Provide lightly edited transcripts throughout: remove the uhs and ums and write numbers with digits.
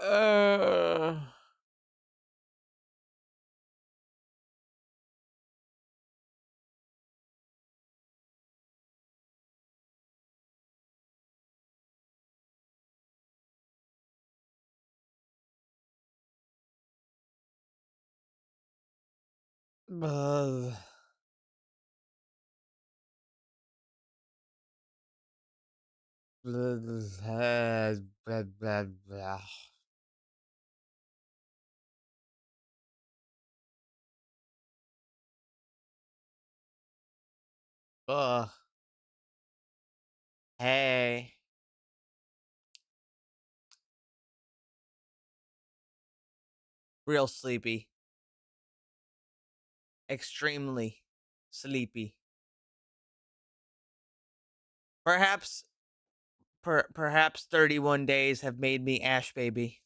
Uh, uh, blah, blah, blah. Ugh. Hey. Real sleepy. Extremely sleepy. Perhaps, perhaps 31 days have made me Ash baby.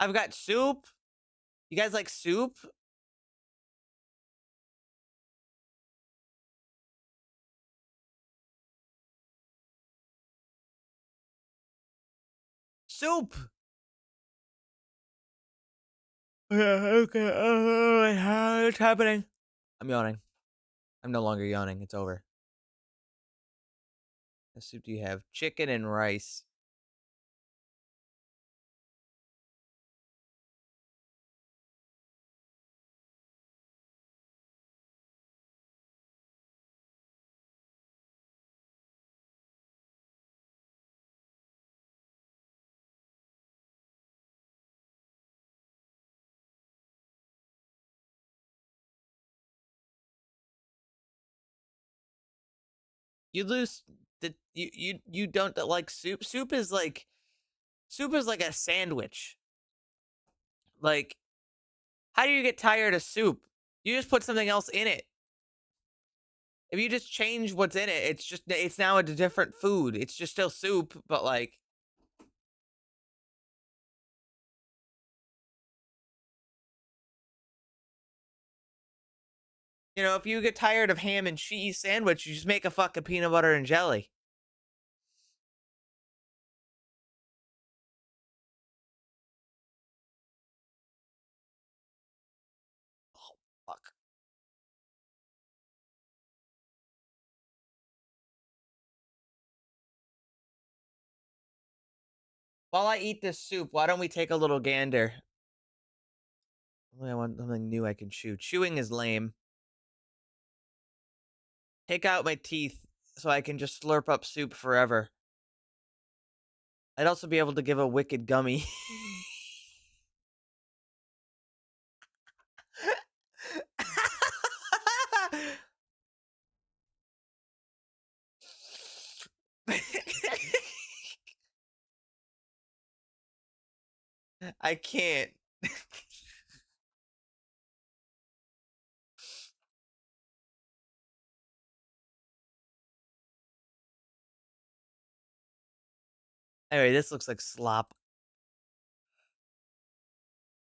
I've got soup. You guys like soup? Soup. Yeah, okay. It's happening. I'm yawning. I'm no longer yawning. It's over. What soup do you have? Chicken and rice. You lose the you don't like soup. Soup is like a sandwich. Like, how do you get tired of soup? You just put something else in it. If you just change what's in it, it's now a different food. It's just still soup, but like, you know, if you get tired of ham and cheese sandwich, you just make a fucking peanut butter and jelly. Oh, fuck. While I eat this soup, why don't we take a little gander? I want something new I can chew. Chewing is lame. Take out my teeth so I can just slurp up soup forever. I'd also be able to give a wicked gummy. I can't. Anyway, this looks like slop.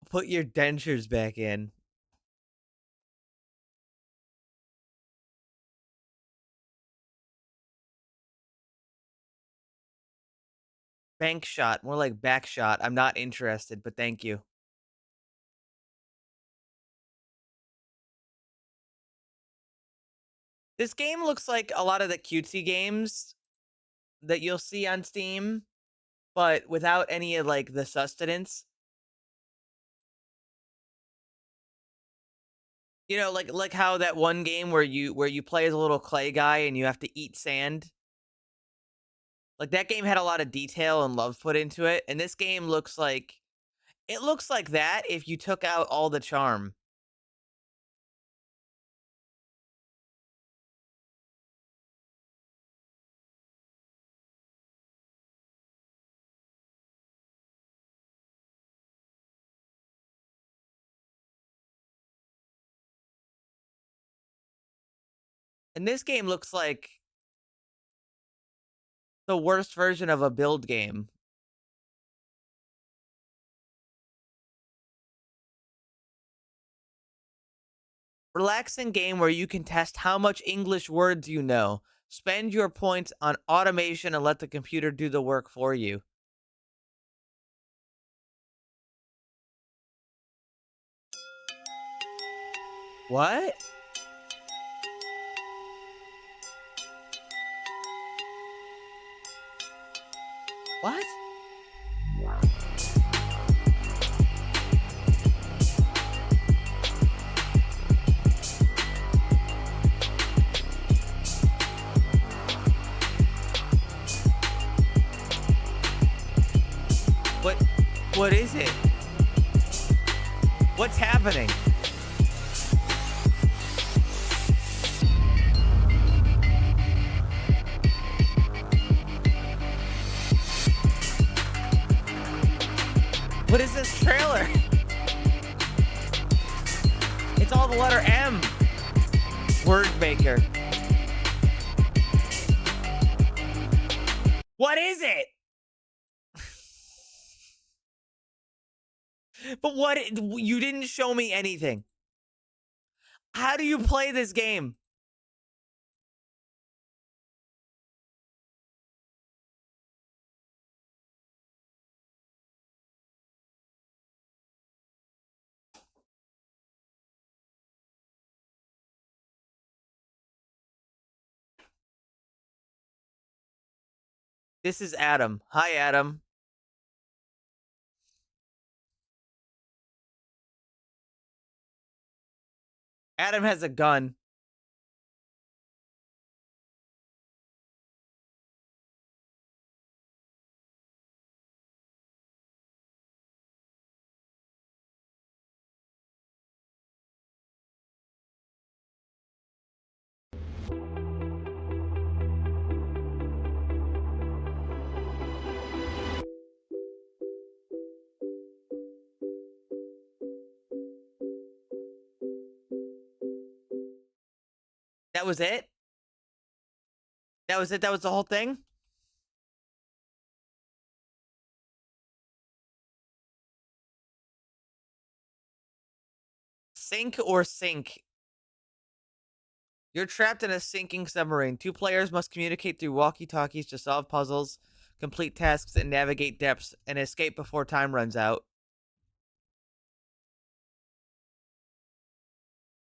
Put your dentures back in. Bank shot, more like back shot. I'm not interested, but thank you. This game looks like a lot of the cutesy games that you'll see on Steam, but without any of like the sustenance. You know, like how that one game where you play as a little clay guy and you have to eat sand. Like that game had a lot of detail and love put into it, and this game looks like that if you took out all the charm. And this game looks like the worst version of a build game. Relaxing game where you can test how much English words you know. Spend your points on automation and let the computer do the work for you. What? What? What is it? What's happening? What is this trailer? It's all the letter M. Word maker. What is it? But what? You didn't show me anything. How do you play this game? This is Adam. Hi, Adam. Adam has a gun. That was it? That was it? That was the whole thing? Sink or sink? You're trapped in a sinking submarine. 2 players must communicate through walkie-talkies to solve puzzles, complete tasks, and navigate depths, and escape before time runs out.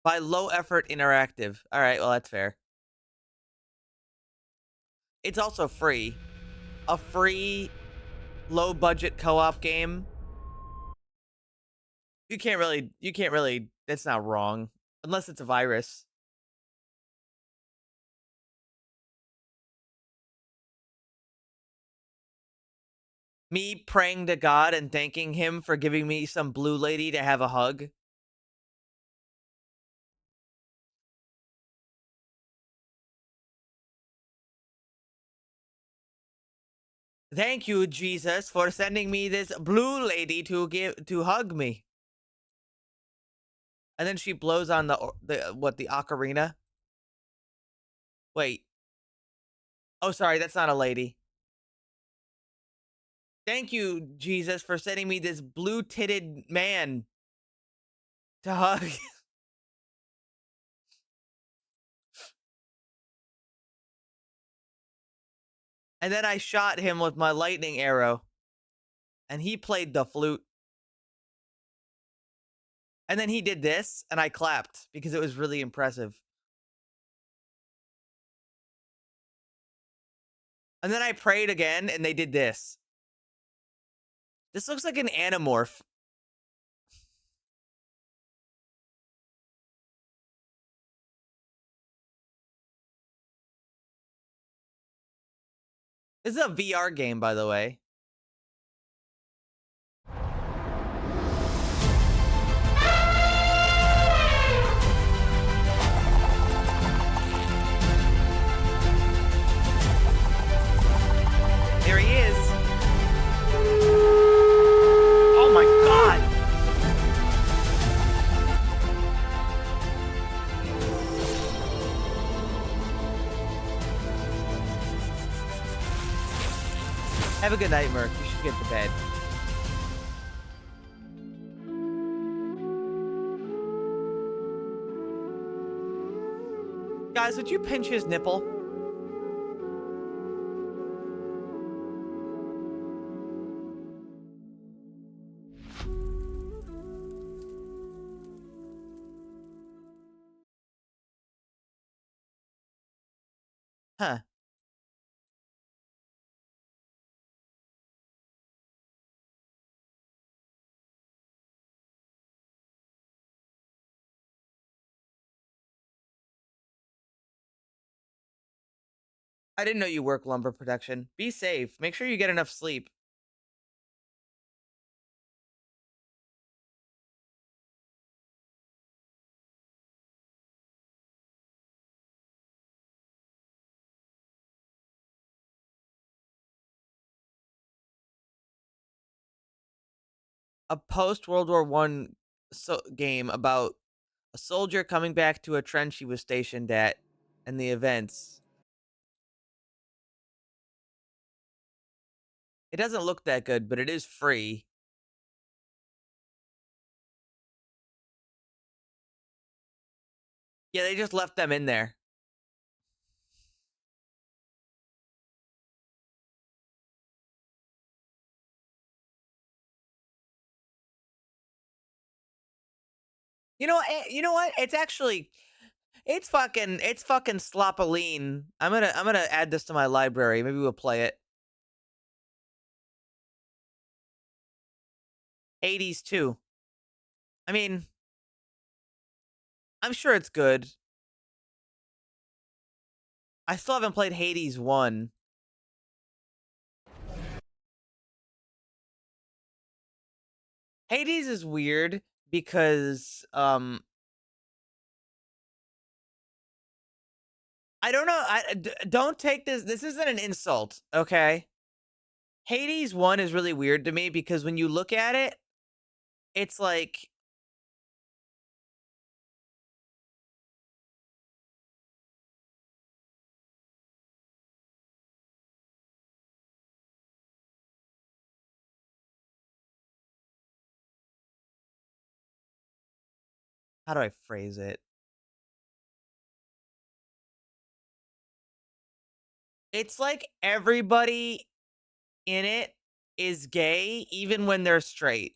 By low-effort interactive. Alright, well, that's fair. It's also free. A free, low-budget co-op game. You can't really, that's not wrong. Unless it's a virus. Me praying to God and thanking him for giving me some blue lady to have a hug. Thank you, Jesus, for sending me this blue lady to hug me. And then she blows on the ocarina? Wait. Oh, sorry, that's not a lady. Thank you, Jesus, for sending me this blue-titted man to hug. And then I shot him with my lightning arrow. And he played the flute. And then he did this, and I clapped because it was really impressive. And then I prayed again, and they did this. This looks like an Animorph. This is a VR game, by the way. There he is. Oh my God. Have a good night, Merc. You should get to bed. Guys, would you pinch his nipple? Huh. I didn't know you work lumber production. Be safe. Make sure you get enough sleep. A post World War One game about a soldier coming back to a trench he was stationed at and the events. It doesn't look that good, but it is free. Yeah, they just left them in there. You know, you know what? It's actually, it's fucking sloppaline. I'm gonna add this to my library. Maybe we'll play it. Hades 2. I mean, I'm sure it's good. I still haven't played Hades 1. Hades is weird because I don't know. Don't take this. This isn't an insult, okay? Hades 1 is really weird to me because when you look at it, it's like how do I phrase it? It's like everybody in it is gay even when they're straight.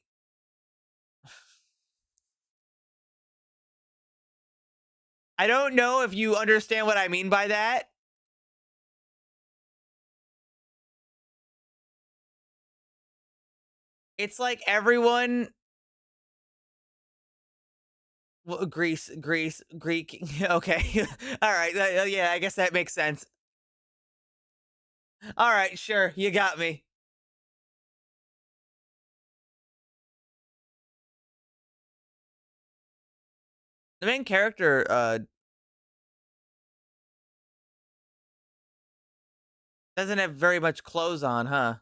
I don't know if you understand what I mean by that. It's like everyone Greece, Greek. Okay. All right. Yeah, I guess that makes sense. All right, sure. You got me. The main character doesn't have very much clothes on, huh?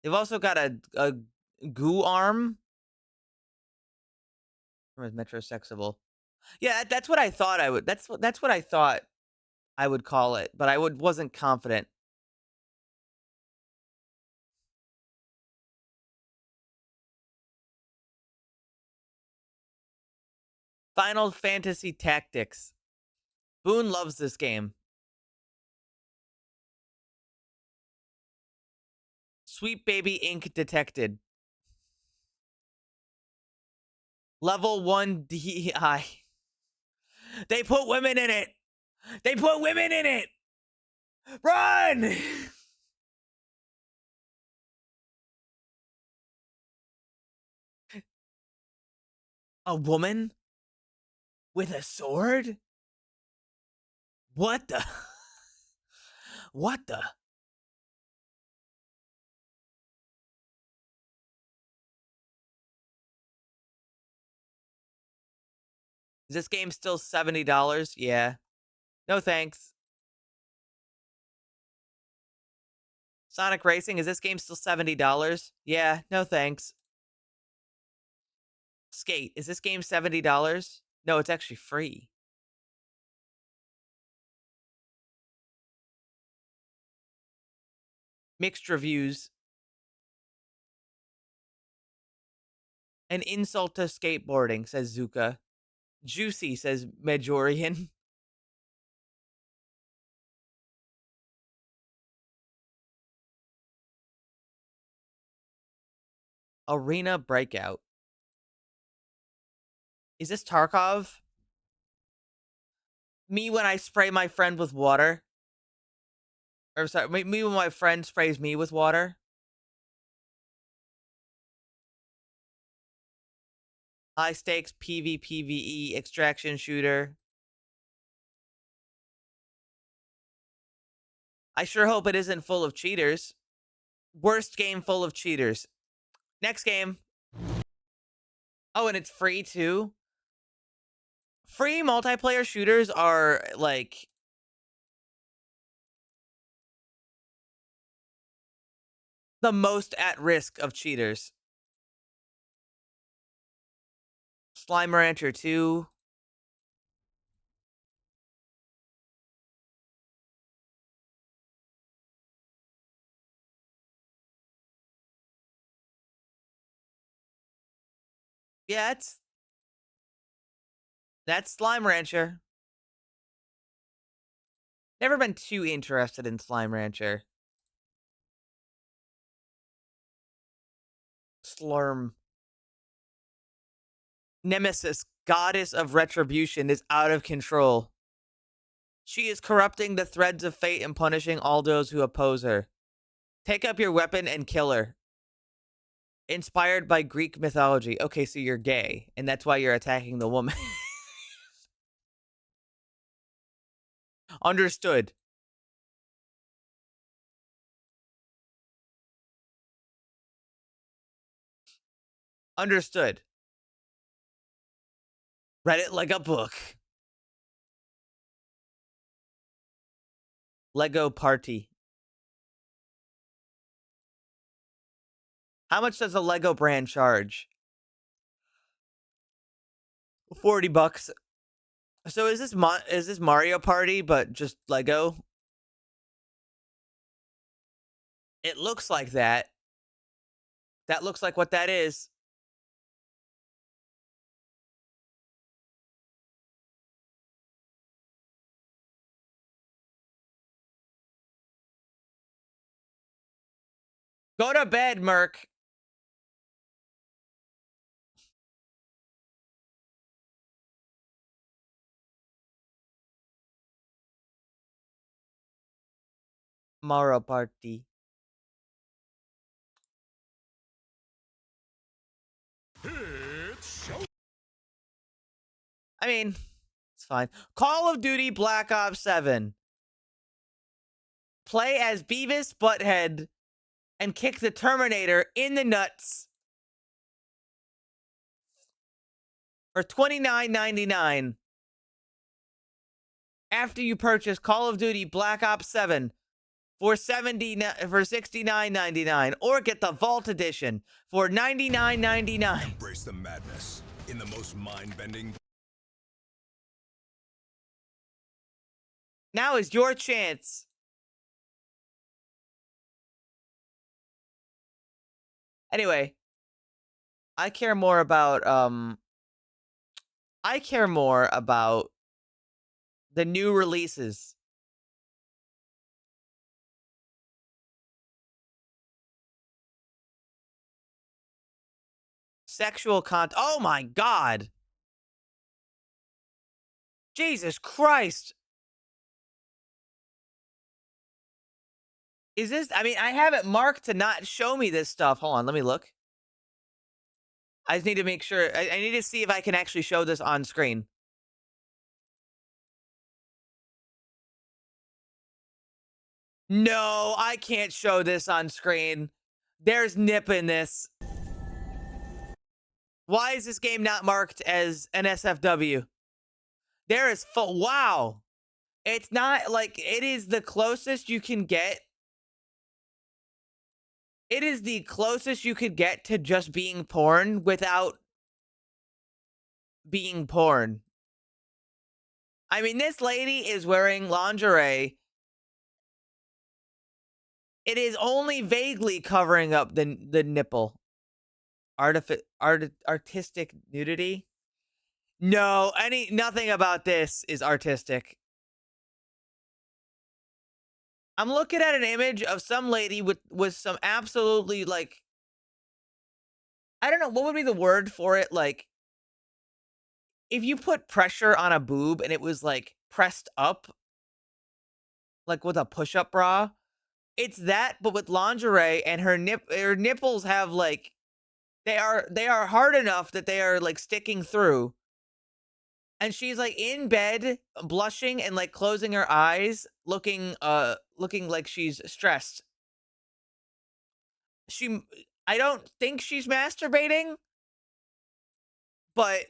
They've also got a goo arm. Or is metrosexual? Yeah, that's what I thought I would. That's what I thought I would call it, but I wasn't confident. Final Fantasy Tactics. Boone loves this game. Sweet Baby Ink detected. Level 1 DI. They put women in it. They put women in it. Run! A woman with a sword? What the? What the? Is this game still $70? Yeah. No thanks. Sonic Racing, is this game still $70? Yeah, no thanks. Skate, is this game $70? No, it's actually free. Mixed reviews. An insult to skateboarding, says Zuka. Juicy, says Majorian. Arena Breakout. Is this Tarkov? Me when I spray my friend with water? Or sorry, me when my friend sprays me with water? High stakes PvPvE extraction shooter. I sure hope it isn't full of cheaters. Worst game full of cheaters. Next game. Oh, and it's free too? Free multiplayer shooters are like the most at risk of cheaters. Slime Rancher 2. Yeah, that's Slime Rancher. Never been too interested in Slime Rancher. Slurm. Nemesis, goddess of retribution, is out of control. She is corrupting the threads of fate and punishing all those who oppose her. Take up your weapon and kill her. Inspired by Greek mythology. Okay, so you're gay, and that's why you're attacking the woman. Understood. Understood. Read it like a book. Lego Party. How much does a Lego brand charge? $40. So is this Mario Party but just Lego? It looks like that. That looks like what that is. Go to bed, Merc. Mario Party. I mean, it's fine. Call of Duty Black Ops 7. Play as Beavis Butthead and kick the Terminator in the nuts for $29.99 after you purchase Call of Duty Black Ops 7 for $69.99, or get the Vault Edition for $99.99. Embrace the madness in the most mind-bending. Now is your chance. Anyway, I care more about the new releases. Sexual content. Oh my god. Jesus Christ. Is this, I mean, I have it marked to not show me this stuff. Hold on, let me look. I just need to make sure. I need to see if I can actually show this on screen. No, I can't show this on screen. There's nip in this. Why is this game not marked as an SFW? There is wow. It's not like, it is the closest you can get. It is the closest you could get to just being porn without being porn. I mean, this lady is wearing lingerie It is only vaguely covering up the nipple. Artistic nudity? No, nothing about this is artistic. I'm looking at an image of some lady with some absolutely, like, I don't know, what would be the word for it? Like, if you put pressure on a boob and it was, like, pressed up, like with a push-up bra, it's that, but with lingerie, and her nipples have, like, they are hard enough that they are, like, sticking through, and she's, like, in bed, blushing and, like, closing her eyes, looking like she's stressed. She I don't think she's masturbating, but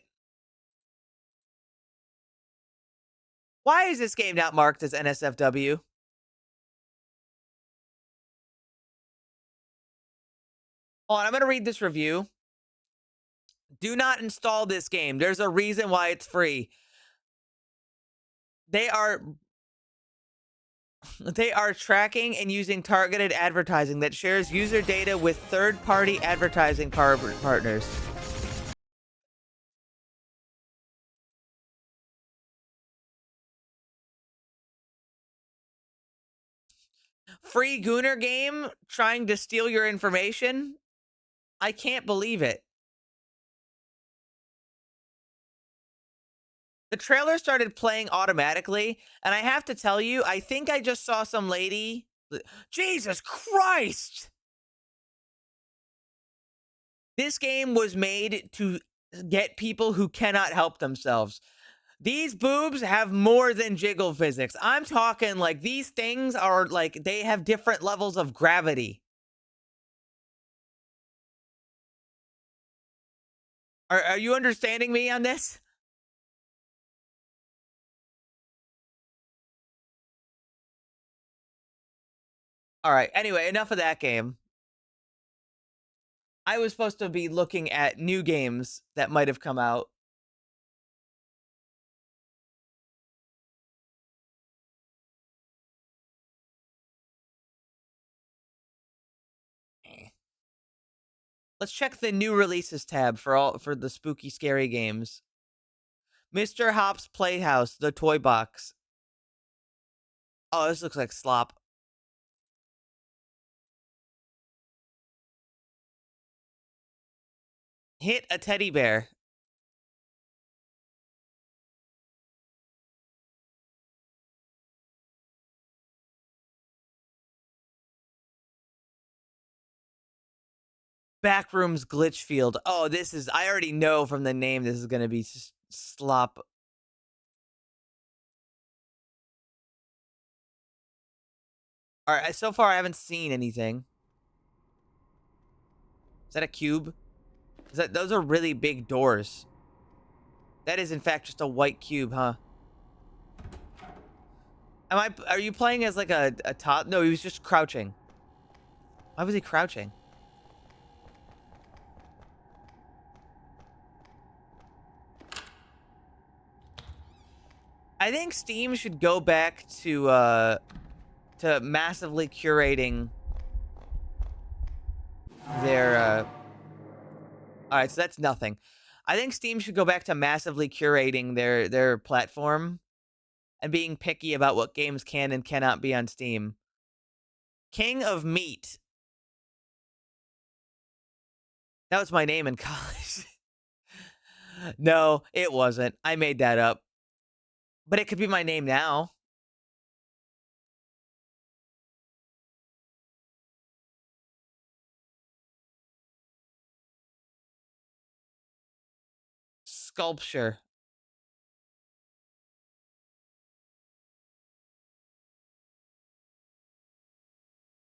why is this game not marked as NSFW? Hold on, I'm gonna read this review. Do not install this game. There's a reason why it's free. They are they are tracking and using targeted advertising that shares user data with third-party advertising partners. Free Gooner game trying to steal your information? I can't believe it. The trailer started playing automatically, and I have to tell you, I think I just saw some lady. Jesus Christ! This game was made to get people who cannot help themselves. These boobs have more than jiggle physics. I'm talking like these things are like they have different levels of gravity. Are you understanding me on this? All right. Anyway, enough of that game. I was supposed to be looking at new games that might have come out. Let's check the new releases tab for the spooky scary games. Mr. Hop's Playhouse, the toy box. Oh, this looks like slop. Hit a teddy bear. Backrooms glitch field. Oh, this is, I already know from the name this is going to be slop. All right, so far I haven't seen anything. Is that a cube? Those are really big doors. That is in fact just a white cube, huh? Are you playing as like a top? No, he was just crouching. Why was he crouching? I think Steam should go back to massively curating their all right, so that's nothing. I think Steam should go back to massively curating their platform and being picky about what games can and cannot be on Steam. King of Meat. That was my name in college. No, it wasn't. I made that up. But it could be my name now. Sculpture.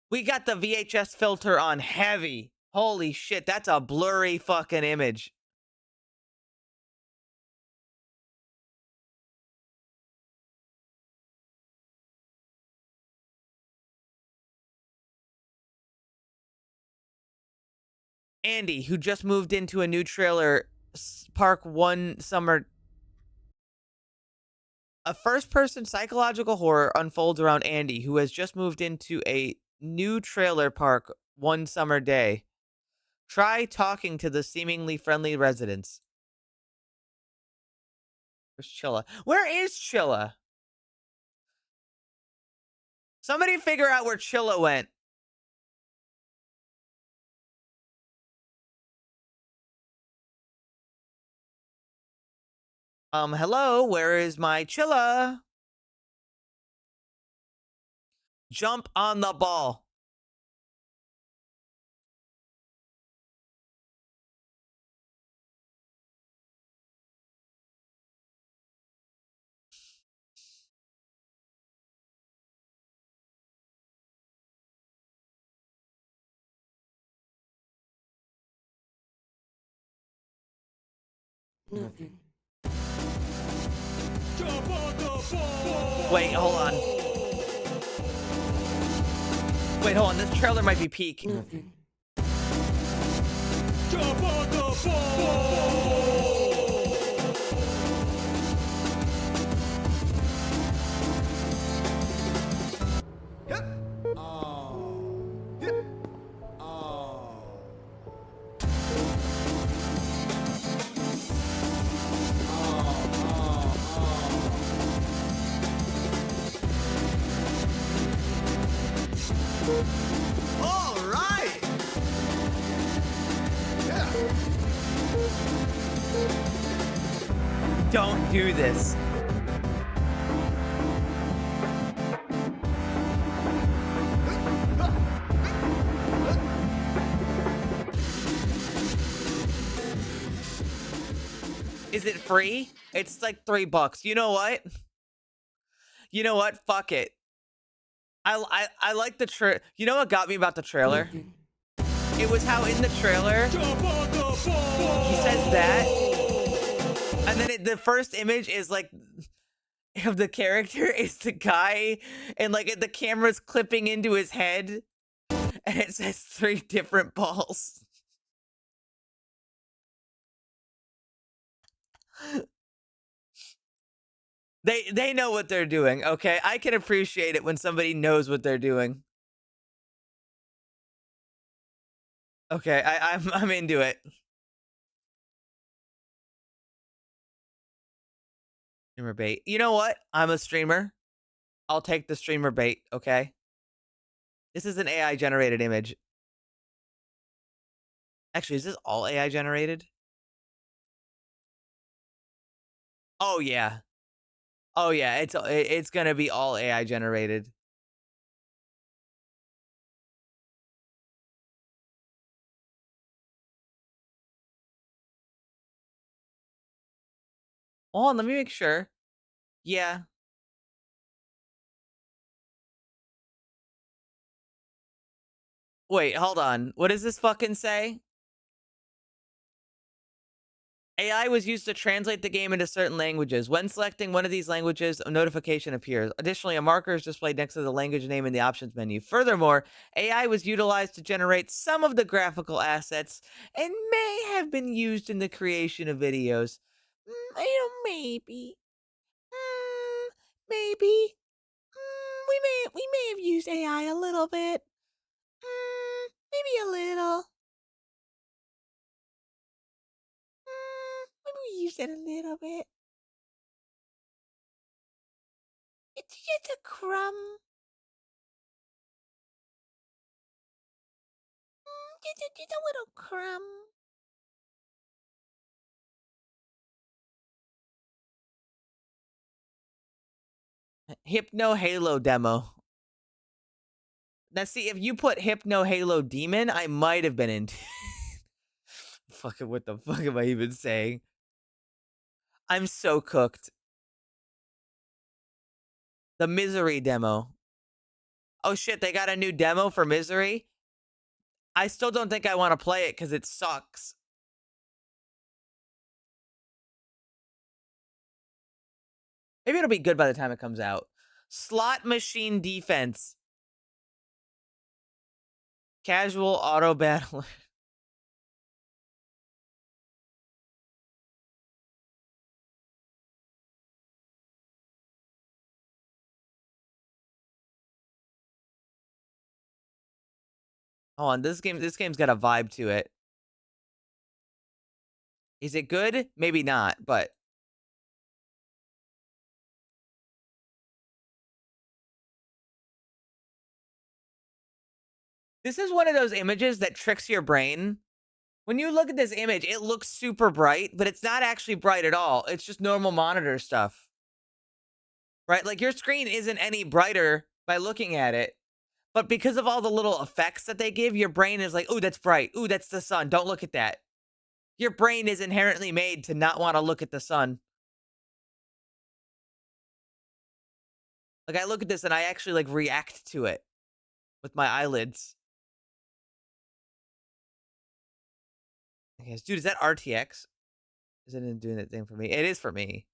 We got the VHS filter on heavy. Holy shit, that's a blurry fucking image. Andy, who just moved into a new trailer park one summer. A first-person psychological horror unfolds around Andy, who has just moved into a new trailer park one summer day. Try talking to the seemingly friendly residents. Where's Chilla? Where is Chilla? Somebody figure out where Chilla went. Hello, where is my Chilla? Jump on the ball. Wait, hold on. Wait, hold on. This trailer might be peak. Jump on the ball! All right! Yeah. Don't do this. Is it free? It's like $3. You know what? You know what? Fuck it. I like the You know what got me about the trailer? It was how in the trailer he says that, and then the first image is like of the character is the guy, and like the camera's clipping into his head, and it says 3 different balls. They know what they're doing, okay? I can appreciate it when somebody knows what they're doing. Okay, I'm into it. Streamer bait. You know what? I'm a streamer. I'll take the streamer bait, okay? This is an AI generated image. Actually, is this all AI generated? Oh yeah. Oh yeah, it's gonna be all AI generated. Hold on, let me make sure. Yeah. Wait, hold on. What does this fucking say? AI was used to translate the game into certain languages. When selecting one of these languages, a notification appears. Additionally, a marker is displayed next to the language name in the options menu. Furthermore, AI was utilized to generate some of the graphical assets and may have been used in the creation of videos. Maybe. Maybe. We may have used AI a little bit. Maybe a little. Maybe we used it a little bit. It's just a crumb. Just a little crumb. Hypno Halo demo. Now, see, if you put Hypno Halo Demon, I might have been into. Fucking, what the fuck am I even saying? I'm so cooked. The Misery demo. Oh shit, they got a new demo for Misery? I still don't think I want to play it because it sucks. Maybe it'll be good by the time it comes out. Slot Machine Defense. Casual Auto Battler. Hold on, this game's got a vibe to it. Is it good? Maybe not, but this is one of those images that tricks your brain. When you look at this image, it looks super bright, but it's not actually bright at all. It's just normal monitor stuff. Right? Like your screen isn't any brighter by looking at it. But because of all the little effects that they give, your brain is like, ooh, that's bright. Ooh, that's the sun. Don't look at that. Your brain is inherently made to not want to look at the sun. Like I look at this and I actually like react to it with my eyelids. Okay, dude, is that RTX? Is it doing that thing for me? It is for me.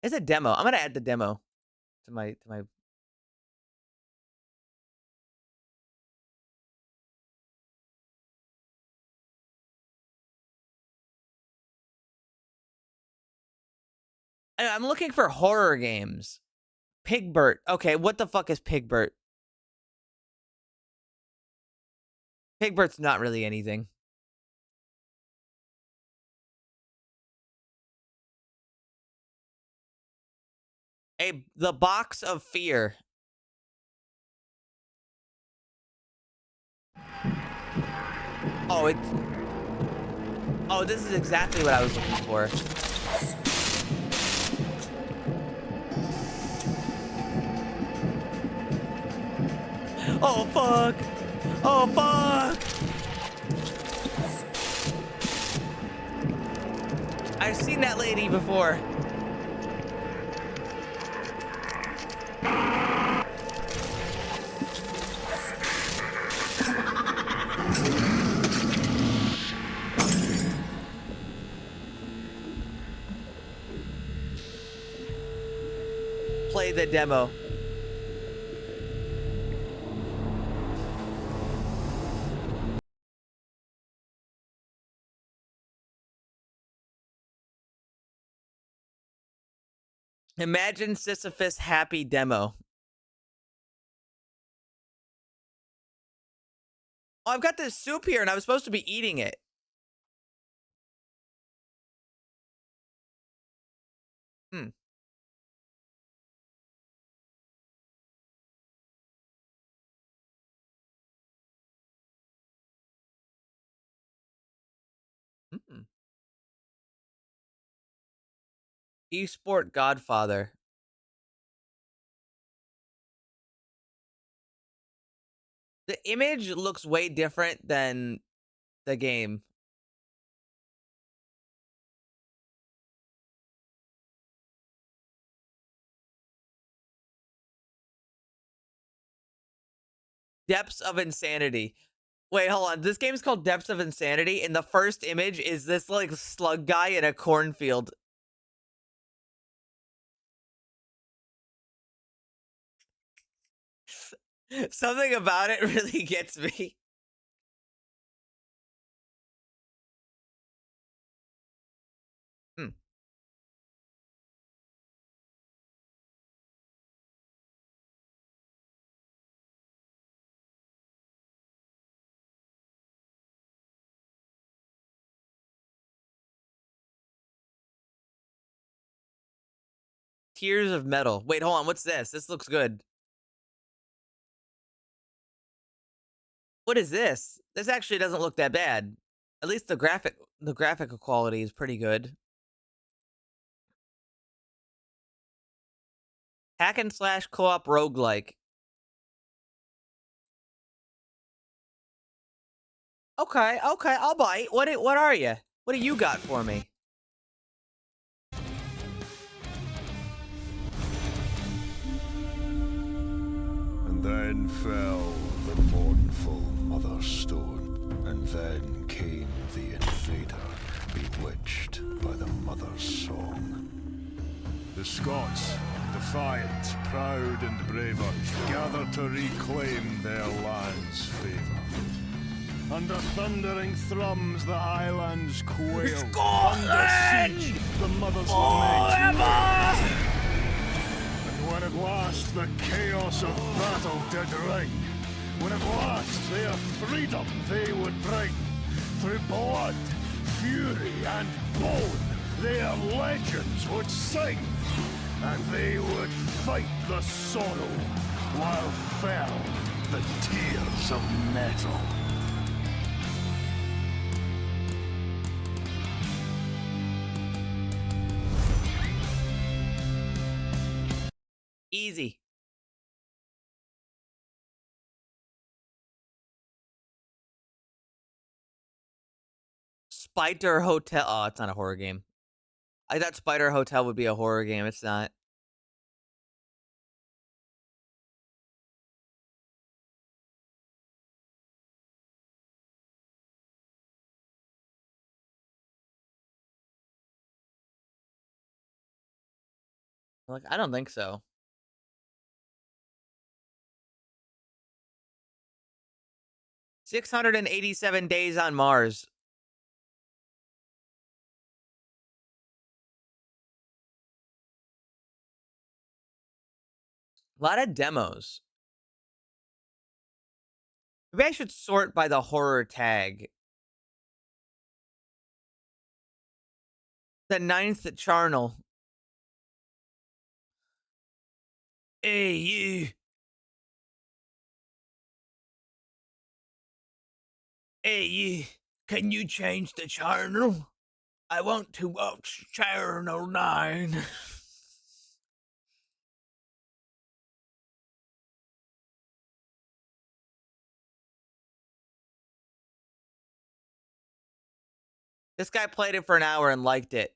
It's a demo. I'm gonna add the demo to my I'm looking for horror games. Pigbert. Okay, what the fuck is Pigbert? Pigbert's not really anything. The Box of Fear. Oh, oh, this is exactly what I was looking for. Oh, fuck. Oh, fuck. I've seen that lady before. Play the demo. Imagine Sisyphus happy demo. Oh, I've got this soup here and I was supposed to be eating it. Hmm. Mm-mm. Esport Godfather. The image looks way different than the game. Depths of Insanity. Wait, hold on. This game's called Depths of Insanity, and the first image is this like slug guy in a cornfield. Something about it really gets me. Hmm. Tears of Metal. Wait, hold on. What's this? This looks good. What is this? This actually doesn't look that bad. At least the graphical quality is pretty good. Hack and slash co-op roguelike. Okay, I'll bite. What are you? What do you got for me? And then fell the mournful mother stone, and then came the invader, bewitched by the mother's song. The Scots, defiant, proud and braver, gathered to reclaim their land's favour. Under thundering thrums the highlands quail. Under siege the mother's lament. And when at last the chaos of battle did ring, when at last their freedom they would bring, through blood, fury, and bone, their legends would sing, and they would fight the sorrow, while fell the tears of metal. Easy. Spider Hotel. Oh, it's not a horror game. I thought Spider Hotel would be a horror game. It's not. Like, I don't think so. "687 Days on Mars." A lot of demos. Maybe I should sort by the horror tag. The ninth charnel. Hey, you. Hey, you. Can you change the channel? I want to watch channel 9. This guy played it for an hour and liked it.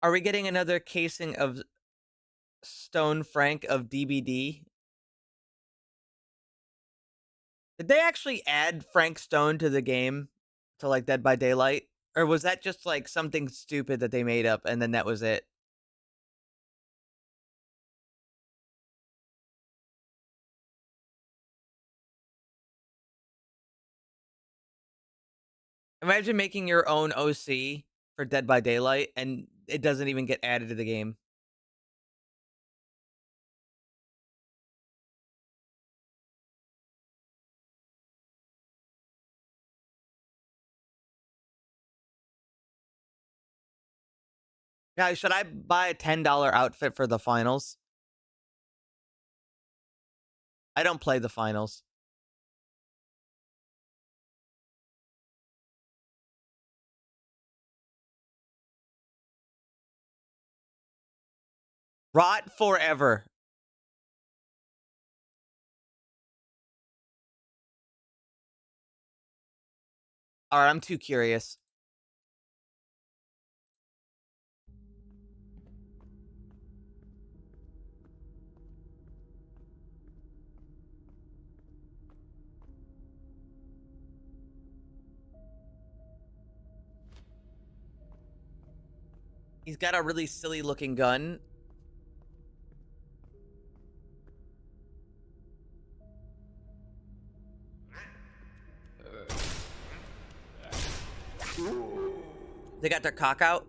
Are we getting another casing of Stone Frank of DBD? Did they actually add Frank Stone to the game to like Dead by Daylight? Or was that just like something stupid that they made up and then that was it? Imagine making your own OC for Dead by Daylight and it doesn't even get added to the game. Guys, should I buy a $10 outfit for the finals? I don't play the finals. Rot forever. Alright, I'm too curious. He's got a really silly looking gun. They got their cock out.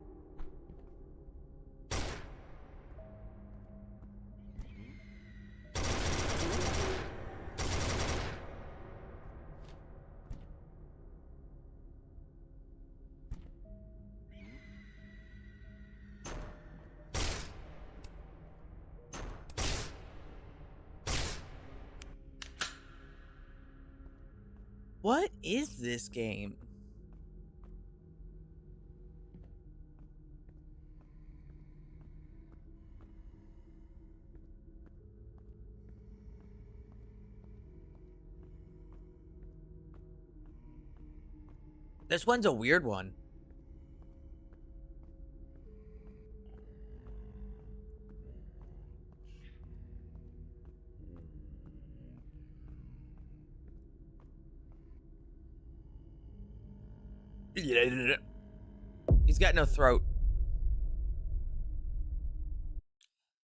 What is this game? This one's a weird one. He's got no throat.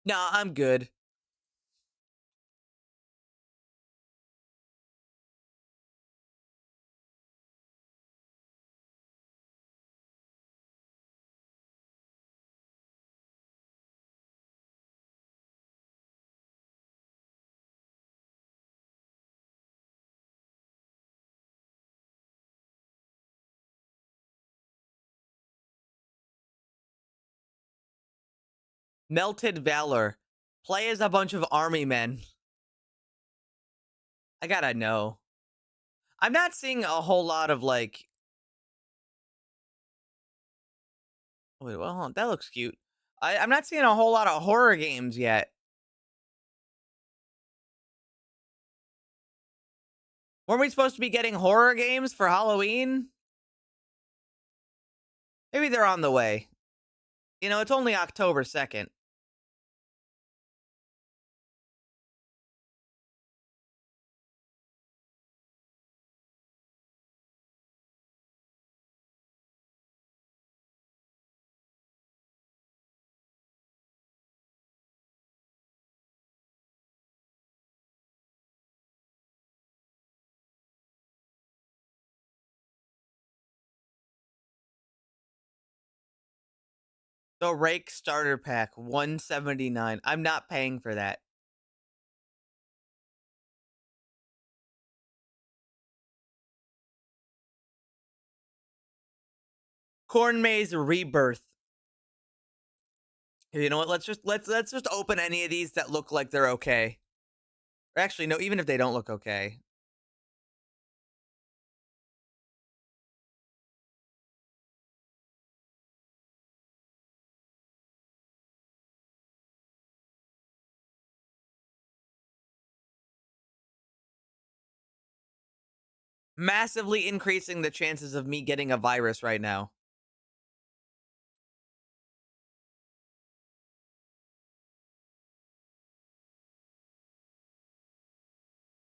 Nah, I'm good. Melted Valor. Play as a bunch of army men. I gotta know. I'm not seeing a whole lot of like. Wait, well, hold on. That looks cute. I'm not seeing a whole lot of horror games yet. Weren't we supposed to be getting horror games for Halloween? Maybe they're on the way. You know, it's only October 2nd. The Rake Starter Pack, 179. I'm not paying for that. Corn Maze Rebirth. You know what? Let's just open any of these that look like they're okay. Or actually, no, even if they don't look okay. Massively increasing the chances of me getting a virus right now.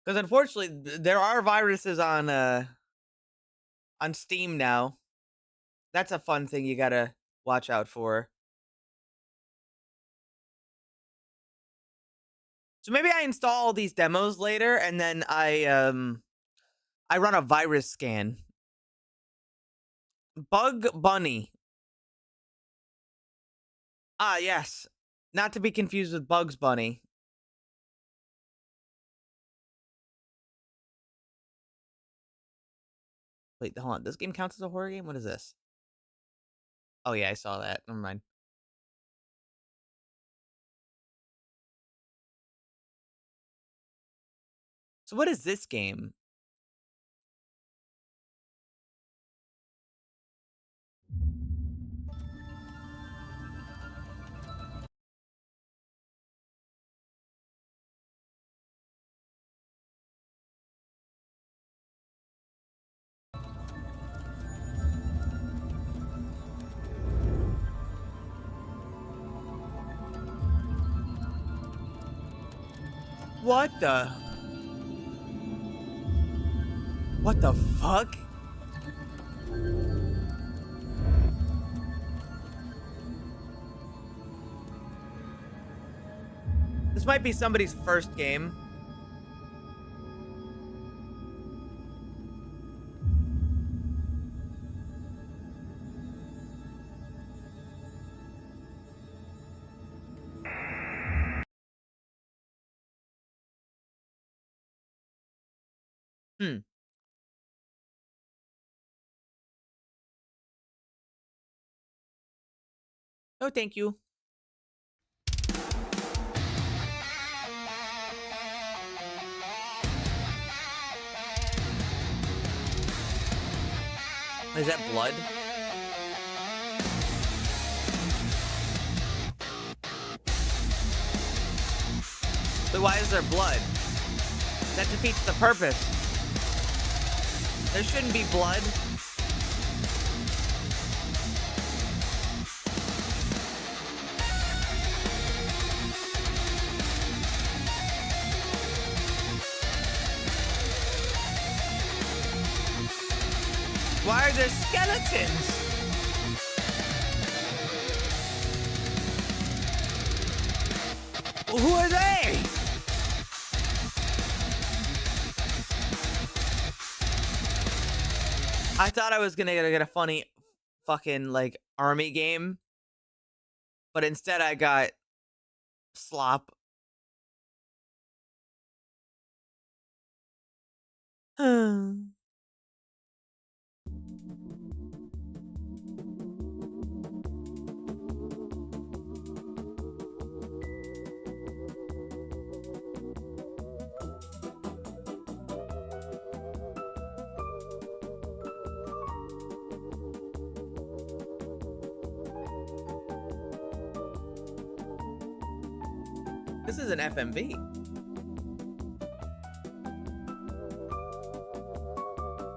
Because unfortunately, there are viruses on Steam now. That's a fun thing you gotta watch out for. So maybe I install these demos later and then I run a virus scan. Bug Bunny. Ah, yes. Not to be confused with Bugs Bunny. Wait, hold on. This game counts as a horror game? What is this? Oh yeah, I saw that. Never mind. So what is this game? What the? What the fuck? This might be somebody's first game. Hmm. Oh, thank you. Is that blood? But why is there blood? That defeats the purpose. There shouldn't be blood. Why are there skeletons? Who are they? I thought I was gonna get a funny fucking like army game, but instead I got slop. This is an FMV.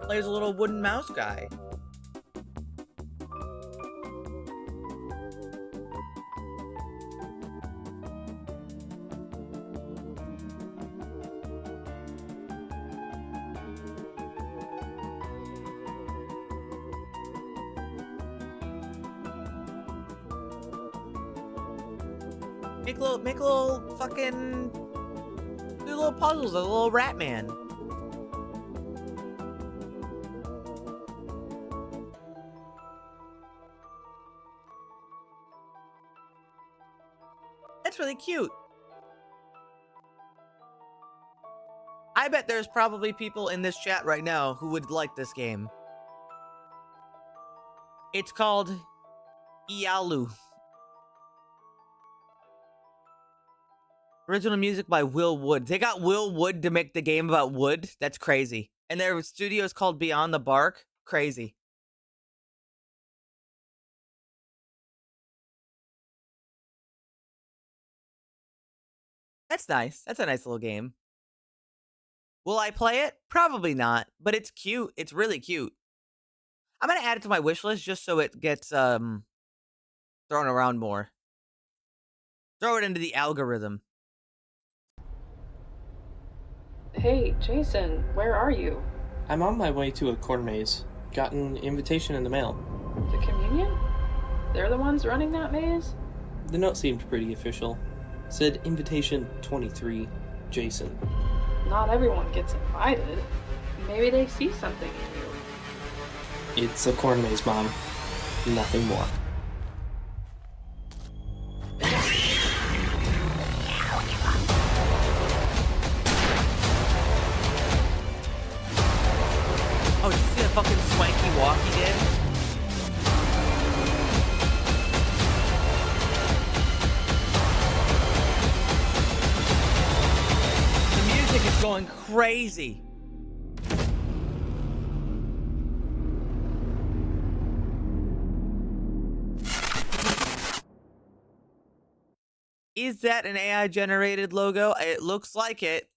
Plays a little wooden mouse guy. Make a little fucking, do little puzzles, a little rat man. That's really cute. I bet there's probably people in this chat right now who would like this game. It's called Ialu. Original music by Will Wood. They got Will Wood to make the game about wood? That's crazy. And their studio is called Beyond the Bark? Crazy. That's nice. That's a nice little game. Will I play it? Probably not, but it's cute. It's really cute. I'm gonna add it to my wish list just so it gets thrown around more. Throw it into the algorithm. Hey, Jason, where are you? I'm on my way to a corn maze. Got an invitation in the mail. The communion? They're the ones running that maze? The note seemed pretty official. Said invitation 23, Jason. Not everyone gets invited. Maybe they see something in you. It's a corn maze, Mom. Nothing more. Oh, did you see the fucking swanky walk he did? The music is going crazy. Is that an AI generated logo? It looks like it.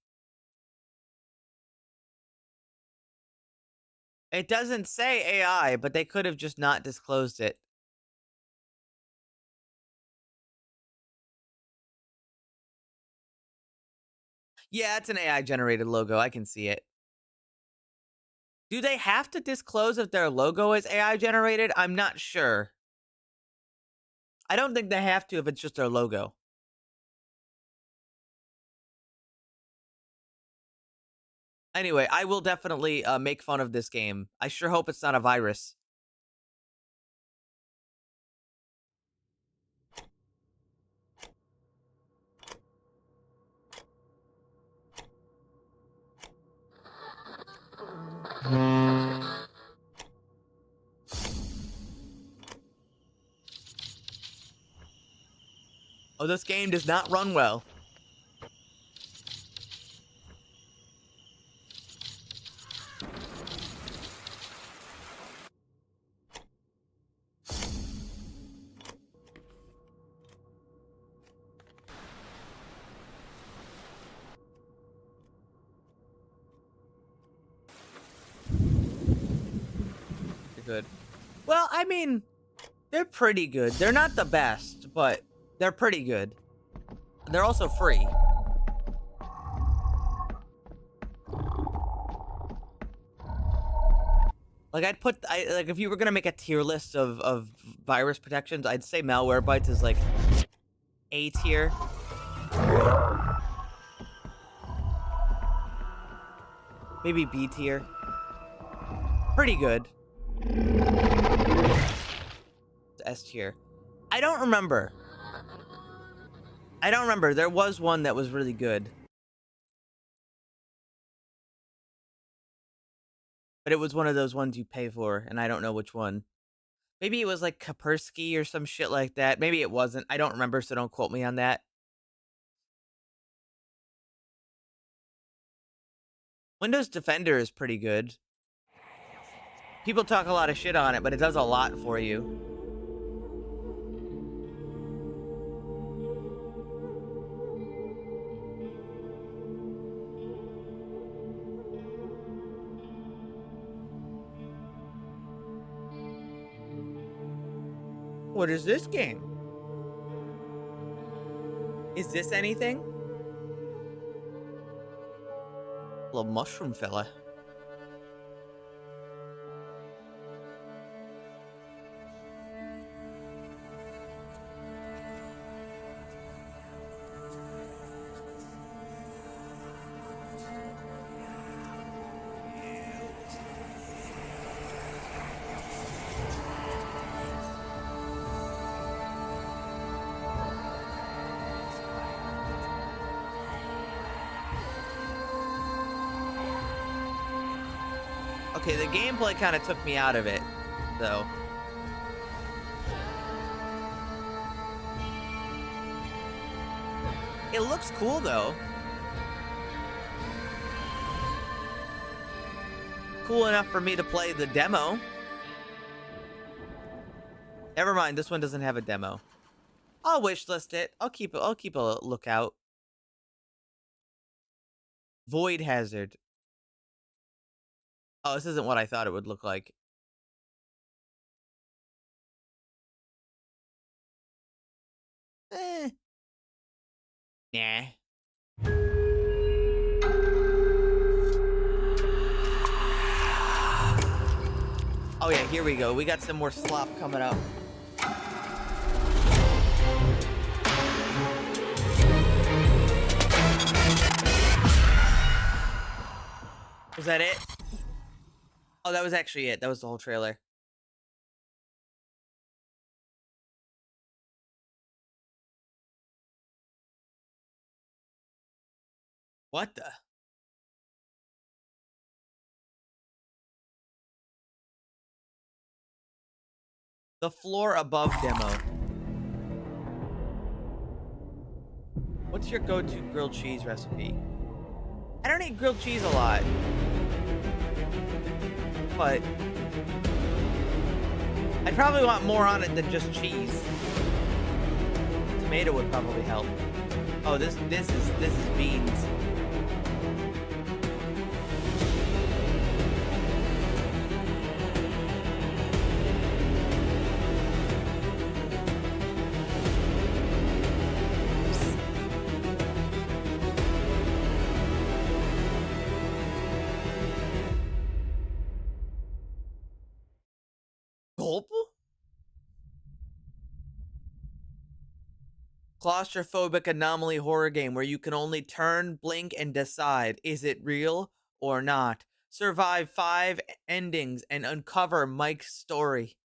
It doesn't say AI, but they could have just not disclosed it. Yeah, it's an AI generated logo. I can see it. Do they have to disclose if their logo is AI generated? I'm not sure. I don't think they have to if it's just their logo. Anyway, I will definitely make fun of this game. I sure hope it's not a virus. Oh, this game does not run well. Good. Well, I mean, they're pretty good. They're not the best, but they're pretty good. They're also free. Like, like, if you were gonna make a tier list of virus protections, I'd say Malwarebytes is like A tier. Maybe B tier. Pretty good. S tier. I don't remember. There was one that was really good. But it was one of those ones you pay for, and I don't know which one. Maybe it was like Kaspersky or some shit like that. Maybe it wasn't. I don't remember, so don't quote me on that. Windows Defender is pretty good. People talk a lot of shit on it, but it does a lot for you. What is this game? Is this anything? Little mushroom fella. Okay, the gameplay kind of took me out of it, though. It looks cool, though. Cool enough for me to play the demo. Never mind, this one doesn't have a demo. I'll wishlist it. I'll keep a lookout. Void Hazard. Oh, this isn't what I thought it would look like. Nah. Oh yeah, here we go. We got some more slop coming up. Was that it? Oh, that was actually it. That was the whole trailer. What the? The floor above demo. What's your go-to grilled cheese recipe? I don't eat grilled cheese a lot. But I'd probably want more on it than just cheese. Tomato would probably help. Oh, this is beans. Gulp? Claustrophobic anomaly horror game where you can only turn, blink, and decide, is it real or not? Survive 5 endings and uncover Mike's story.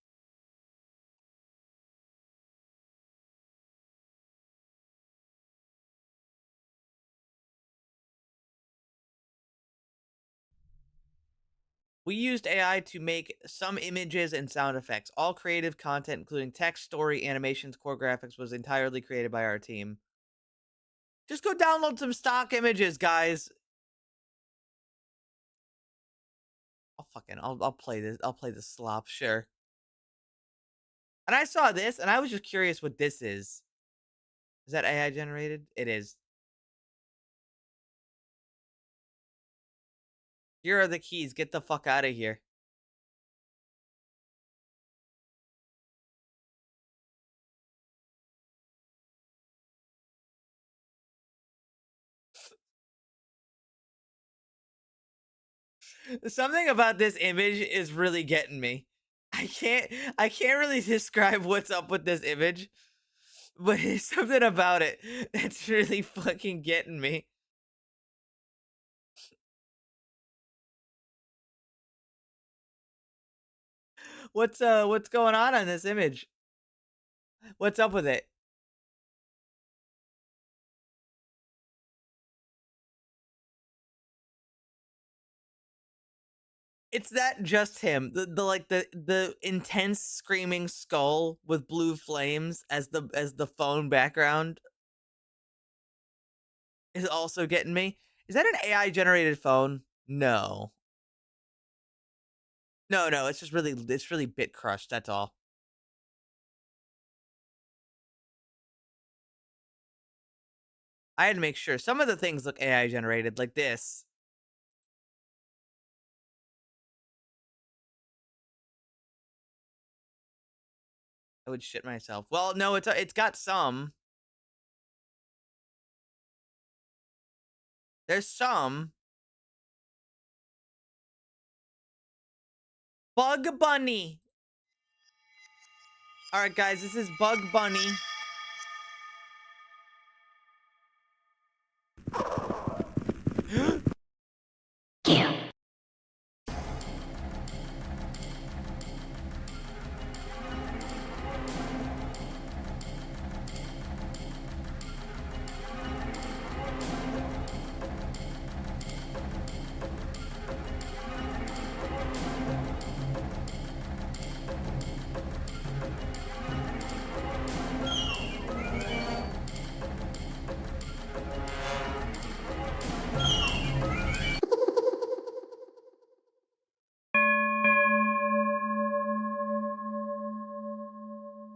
We used AI to make some images and sound effects. All creative content, including text, story, animations, core graphics, was entirely created by our team. Just go download some stock images, guys. I'll play this. I'll play the slop, sure. And I saw this, and I was just curious what this is. Is that AI generated? It is. Here are the keys. Get the fuck out of here. Something about this image is really getting me. I can't really describe what's up with this image, but there's something about it that's really fucking getting me. What's going on this image? What's up with it? It's that just him. The intense screaming skull with blue flames as the phone background is also getting me. Is that an AI generated phone? No. No, it's just really bit crushed, that's all. I had to make sure. Some of the things look AI generated, like this. I would shit myself. Well, no, it's got some. There's some. Bug Bunny. All right, guys, this is Bug Bunny.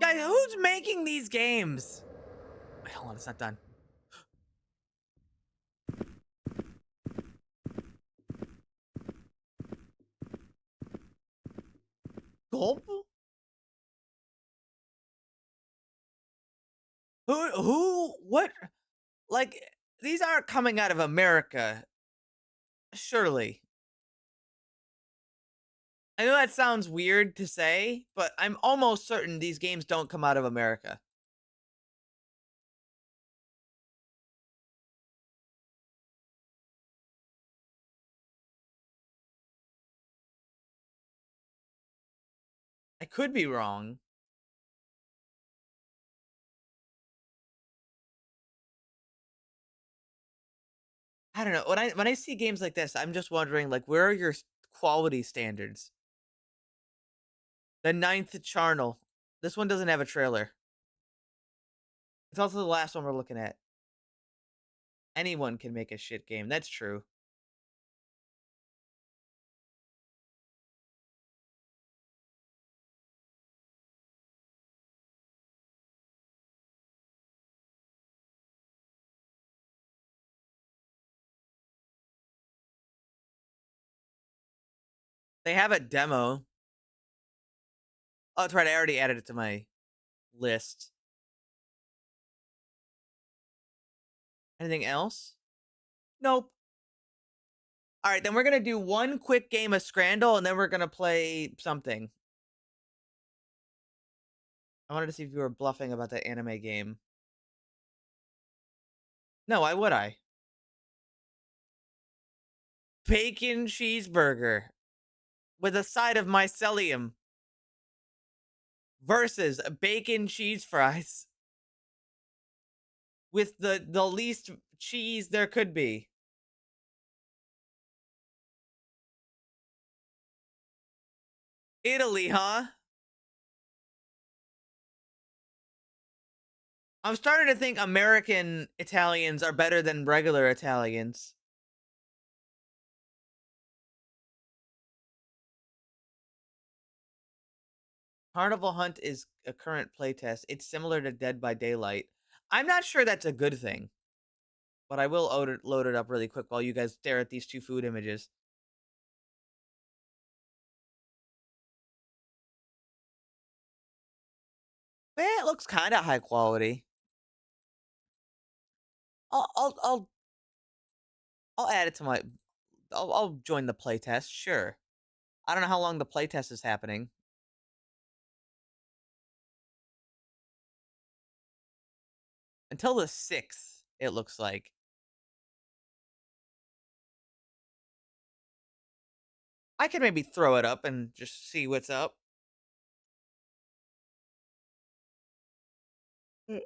Guys, who's making these games? Wait, hold on, it's not done. Gulp? What? Like, these aren't coming out of America. Surely. I know that sounds weird to say, but I'm almost certain these games don't come out of America. I could be wrong. I don't know. When I see games like this, I'm just wondering, like, where are your quality standards? The Ninth Charnel. This one doesn't have a trailer. It's also the last one we're looking at. Anyone can make a shit game. That's true. They have a demo. Oh, that's right. I already added it to my list. Anything else? Nope. All right, then we're going to do one quick game of Scrandle, and then we're going to play something. I wanted to see if you were bluffing about the anime game. No, why would I? Bacon cheeseburger with a side of mycelium versus bacon cheese fries with the least cheese there could be. Italy, huh? I'm starting to think American Italians are better than regular Italians. Carnival Hunt is a current playtest. It's similar to Dead by Daylight. I'm not sure that's a good thing, but I will load it up really quick while you guys stare at these two food images. It looks kind of high quality. I'll add it to my. I'll join the playtest. Sure. I don't know how long the playtest is happening. Until the 6th, it looks like. I could maybe throw it up and just see what's up.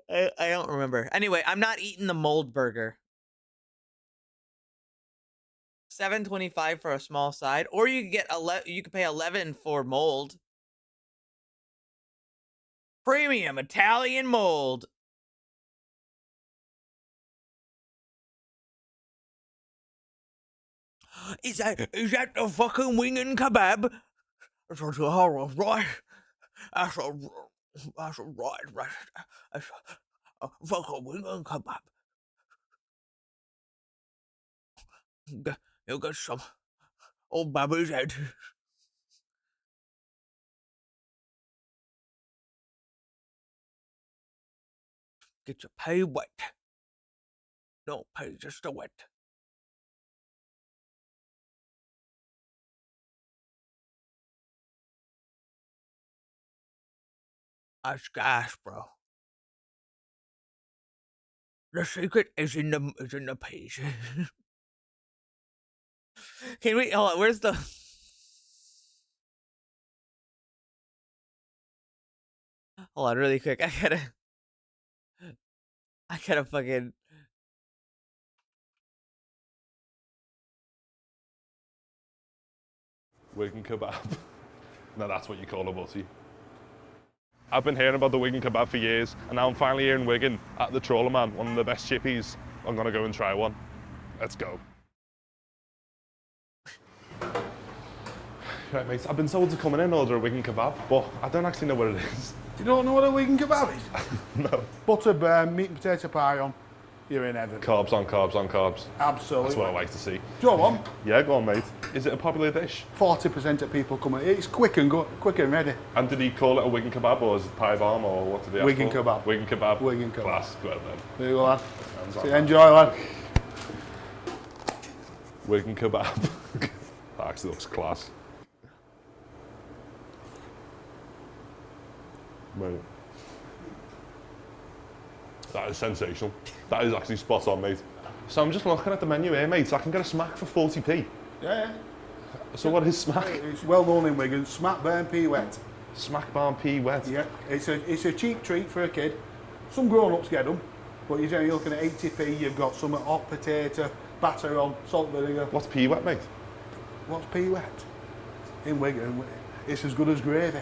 I don't remember. Anyway, I'm not eating the mold burger. $7.25 for a small side, or you could get you could pay $11 for mold. Premium Italian mold. Is that the fucking wing and kebab? That's right. That's right. That's a fucking wing and kebab. You got some old baby's head. Get your pay wet. No pay, just a wet. That's gas, bro. The secret is in the page. Can we hold on, where's the hold on really quick. I gotta fucking Wigan kebab. Now that's what you call a butty. I've been hearing about the Wigan kebab for years, and now I'm finally here in Wigan at the Trawler Man, one of the best chippies. I'm gonna go and try one. Let's go. Right, mate, I've been told to come in and order a Wigan kebab, but I don't actually know what it is. You don't know what a Wigan kebab is? No. Butter burn, meat and potato pie on. You're in heaven. Carbs on carbs on carbs. Absolutely. That's what I like to see. Go on. Yeah, go on, mate. Is it a popular dish? 40% of people come in. It's quick and ready. And did he call it a Wigan kebab, or is it pie bomb, or what did he ask Wigan for? kebab. Wigan kebab. Wigan kebab. Class. Go ahead then. There you go, lad. Sounds So like enjoy, lad. Wigan kebab. That actually looks class. Mate. That is sensational. That is actually spot on, mate. So I'm just looking at the menu here, mate. I can get a smack for 40p. Yeah. So what is smack? It's well known in Wigan. Smack burn pea wet. Smack barn pea wet. Yeah. It's a cheap treat for a kid. Some grown-ups get them, but you're generally looking at 80p. You've got some hot potato, batter on, salt vinegar. What's pea wet, mate? What's pea wet? In Wigan, it's as good as gravy.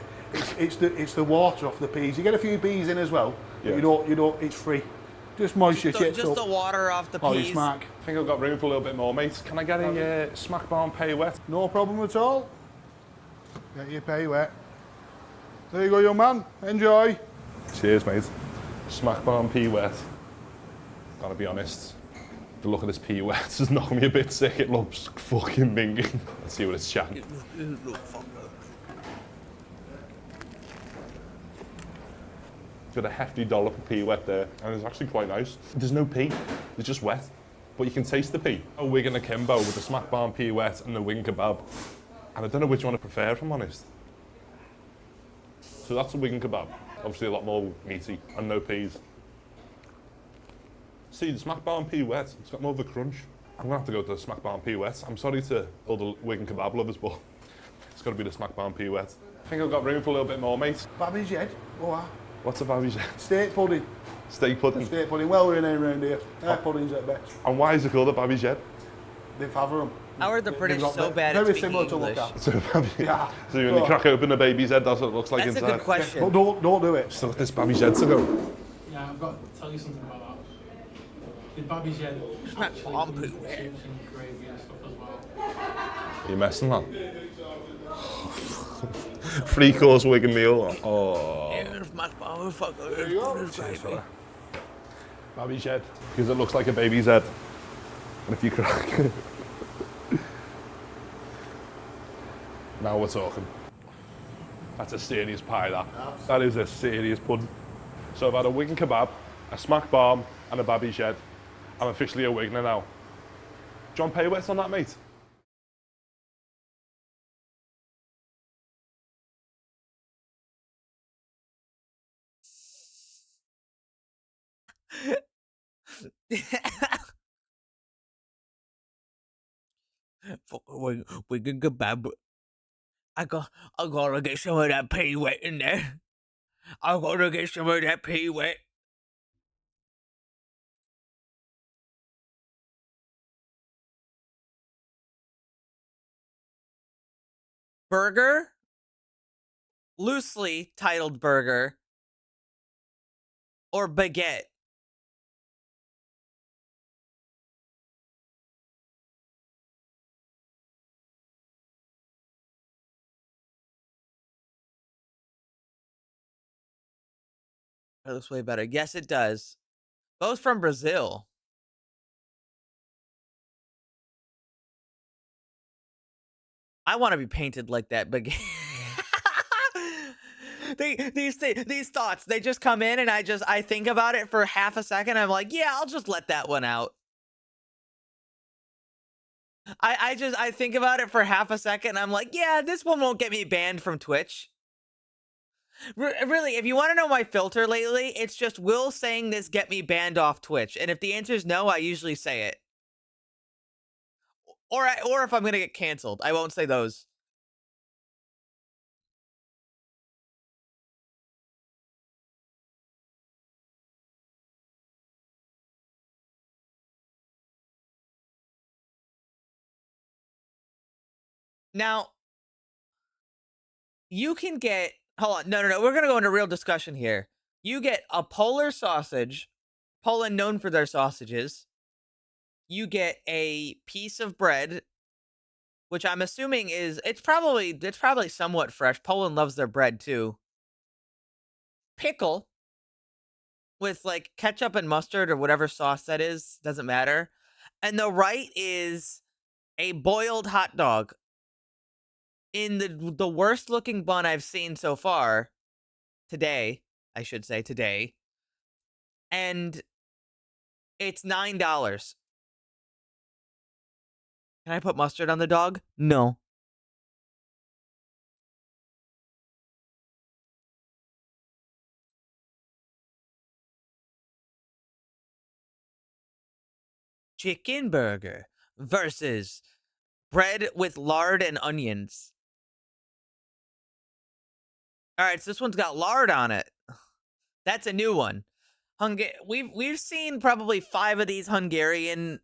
It's the water off the peas. You get a few peas in as well. Yeah. But you don't. It's free. Just moisture chips just up. the water off the Oh, you peas. smack. I think I've got room for a little bit more, mate. Can I get a smack barn pea wet? No problem at all. Get your pay wet. There you go, young man. Enjoy. Cheers, mate. Smack barn pea wet. Gotta be honest. The look of this pea wet has knocked me a bit sick. It looks fucking minging. Let's see what it's chatting. Got a hefty dollop of pea wet there, and it's actually quite nice. There's no pea, it's just wet, but you can taste the pea. A Wigan akimbo with the smack barn pea wet and the Wigan kebab, and I don't know which one I prefer, if I'm honest. So that's a Wigan kebab, obviously a lot more meaty and no peas. See, the smack barn pea wet, it's got more of a crunch. I'm gonna have to go to the smack barn pea wet. I'm sorry to all the Wigan kebab lovers, but it's gotta be the smack barn pea wet. I think I've got room for a little bit more, mate. Baby's head. Oh, wow. What's a babby's head? Steak pudding. Steak pudding. Steak pudding. Well, we're in around here. Puddings at best. And why is it called a babby's head? They favour them. How are the British got so ve- bad at Very speaking similar to English? look at. So, babby, Yeah. so when you crack open a baby's head, that's what it looks like That's a inside. good question. But don't do it. So let this babby's head to go. Yeah, I've got to tell you something about that. The Babby's head not actually bomb comes poo, with eh? chips and gravy and stuff as well. Are you messing, man? Three course Wigan meal. Oh. There you go. Babby's head. Because it looks like a baby's head. And if you crack. Now we're talking. That's a serious pie, that. That is a serious pudding. So I've had a Wigan kebab, a smack barm, and a babby's head. I'm officially a Wiganer now. John Paywet's on that, mate? Fucking Wigan kebab. I gotta get some of that pea wet in there. I gotta get some of that pea wet. Burger? Loosely titled burger. Or baguette. It looks way better. Yes, it does. Both from Brazil. I want to be painted like that baguette. these thoughts, they just come in and I think about it for half a second. I'm like, yeah, I'll just let that one out. I think about it for half a second and I'm like, yeah, this one won't get me banned from Twitch. Really, if you want to know my filter lately, it's just, will saying this get me banned off Twitch? And if the answer is no, I usually say it. Or if I'm gonna get canceled, I won't say those. Now, you can get, hold on, no, we're gonna go into real discussion here. You get a Polar sausage, Poland known for their sausages. You get a piece of bread, which I'm assuming is, it's probably somewhat fresh. Poland loves their bread too. Pickle with like ketchup and mustard or whatever sauce that is, doesn't matter. And the right is a boiled hot dog in the worst looking bun I've seen so far. Today, I should say today. And it's $9. Can I put mustard on the dog? No. Chicken burger versus bread with lard and onions. All right, so this one's got lard on it. That's a new one. We've seen probably 5 of these Hungarian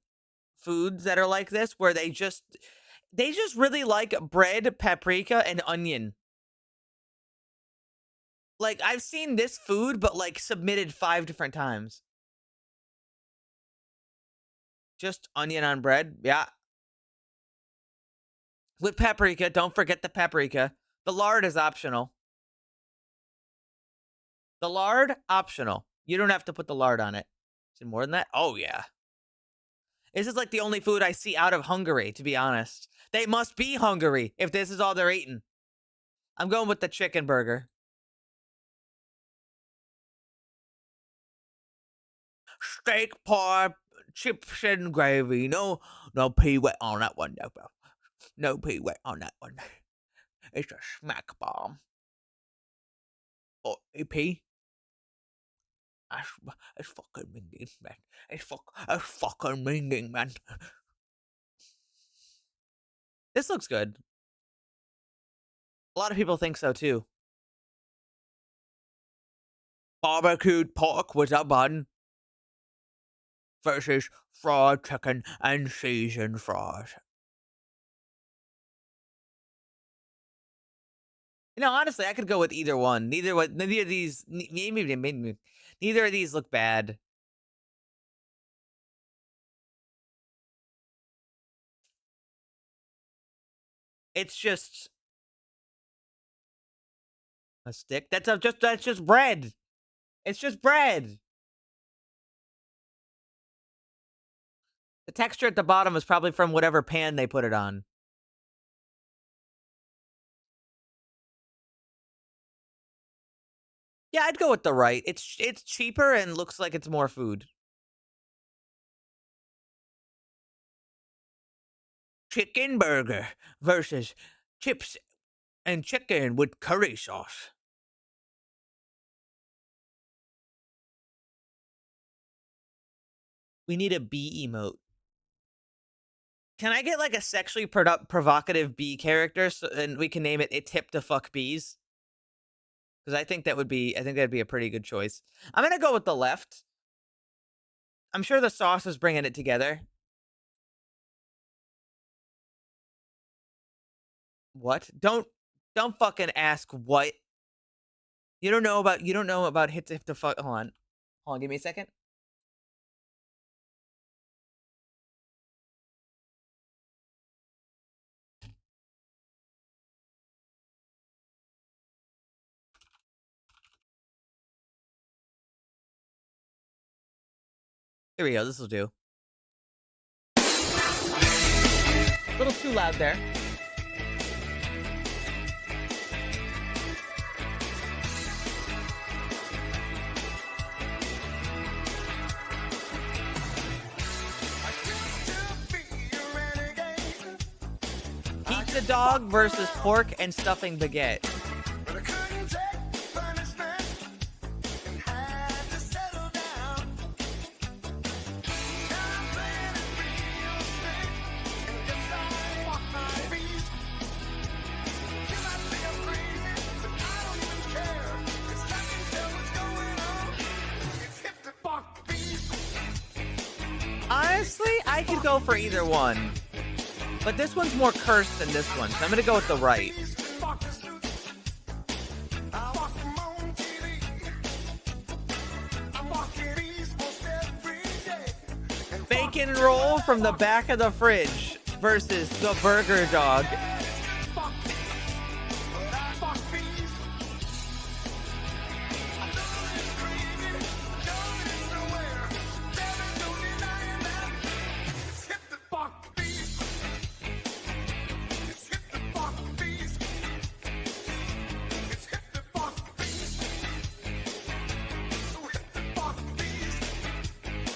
foods that are like this, where they just really like bread, paprika, and onion. Like, I've seen this food, but like submitted 5 different times. Just onion on bread, yeah. With paprika, don't forget the paprika. The lard is optional. The lard, optional. You don't have to put the lard on it. Is it more than that? Oh, yeah. This is like the only food I see out of Hungary, to be honest. They must be Hungary if this is all they're eating. I'm going with the chicken burger. Steak, pie, chips, and gravy. No pea wet on that one, no, bro. No pea wet on that one. It's a smack bomb. Oh, EP? It's fucking minging, man. It's fucking minging, man. This looks good. A lot of people think so, too. Barbecued pork with a bun versus fried chicken and seasoned fries. You know, honestly, I could go with either one. Neither of these, neither of these look bad. It's just a stick. That's just bread. It's just bread. The texture at the bottom is probably from whatever pan they put it on. Yeah, I'd go with the right. It's cheaper and looks like it's more food. Chicken burger versus chips and chicken with curry sauce. We need a bee emote. Can I get like a sexually provocative bee character and we can name it "It's Hip to Fuck Bees"? Because I think that'd be a pretty good choice. I'm gonna go with the left. I'm sure the sauce is bringing it together. What? Don't fucking ask what. You don't know about hip to fuck. Hold on, give me a second. Here we go. This will do. A little too loud there. pizza dog versus pork and stuffing baguette. Honestly, I could go for either one. But this one's more cursed than this one, so I'm gonna go with the right. Bacon roll from the back of the fridge versus the burger dog.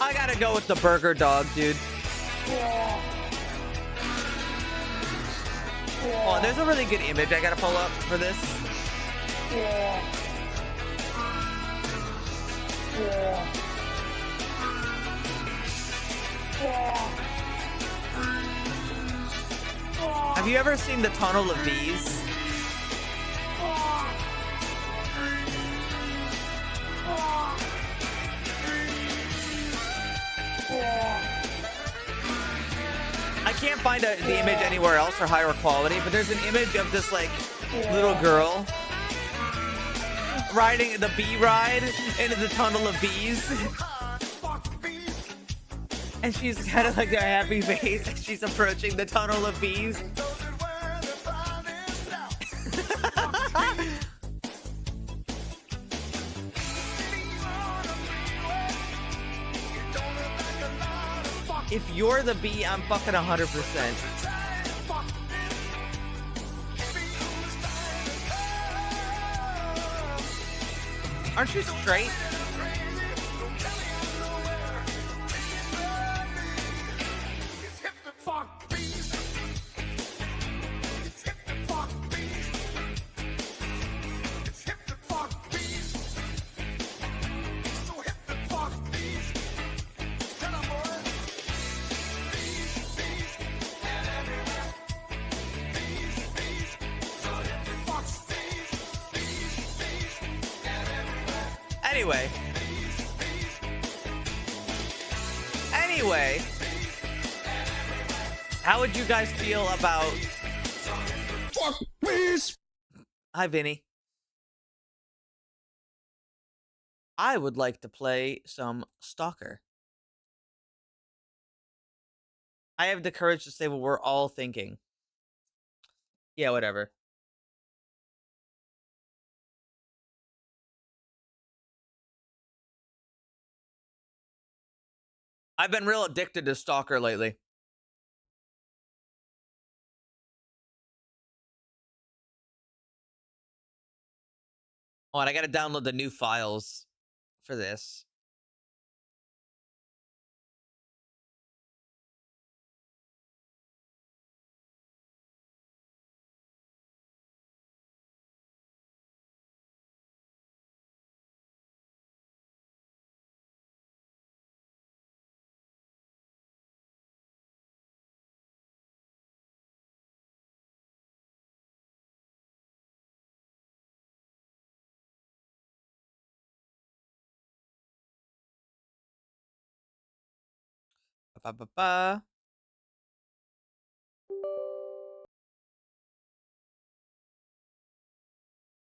I gotta go with the burger dog, dude. Oh, there's a really good image I gotta pull up for this. Have you ever seen the Tunnel of Bees? I can't find the image anywhere else or higher quality, but there's an image of this like little girl riding the bee ride into the Tunnel of Bees. And she's kind of like a happy face as she's approaching the Tunnel of Bees. If you're the bee, I'm fucking 100%. Aren't you straight? Anyway, how would you guys feel about... Fuck bees! Hi, Vinny. I would like to play some Stalker. I have the courage to say what we're all thinking. Yeah, whatever. I've been real addicted to Stalker lately. Oh, and I gotta download the new files for this. Ba-ba-ba.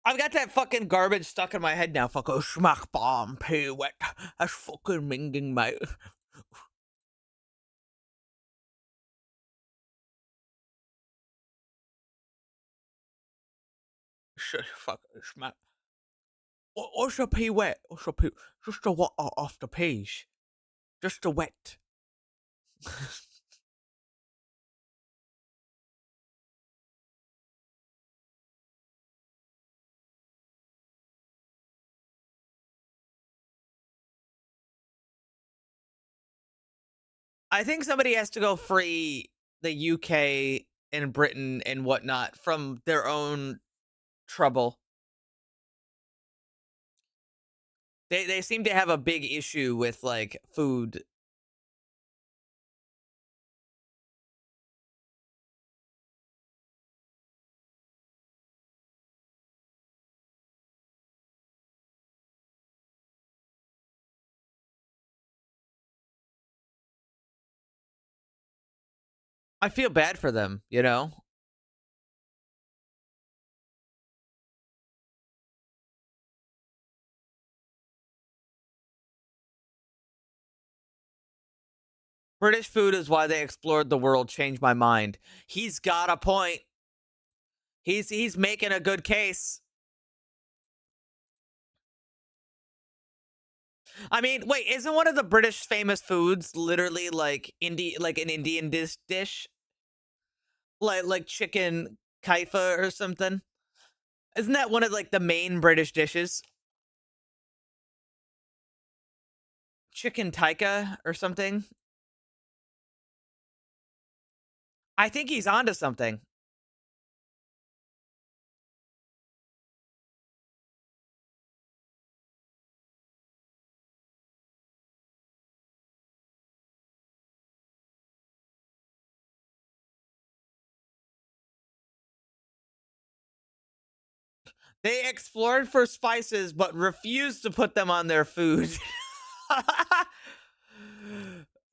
I've got that fucking garbage stuck in my head now. Fucking smack bomb, pay wet. That's fucking minging, mate. Shit, fuck, smack. What's a pea wet? What's a pea? Just a water off the page. Just a wet. I think somebody has to go free the UK in Britain and whatnot from their own trouble. They seem to have a big issue with like food. I feel bad for them, you know? British food is why they explored the world, changed my mind. He's got a point. He's making a good case. I mean, wait, isn't one of the British famous foods literally like like an Indian dish? Like chicken kaifa or something? Isn't that one of like the main British dishes? Chicken tikka or something? I think he's onto something. They explored for spices but refused to put them on their food.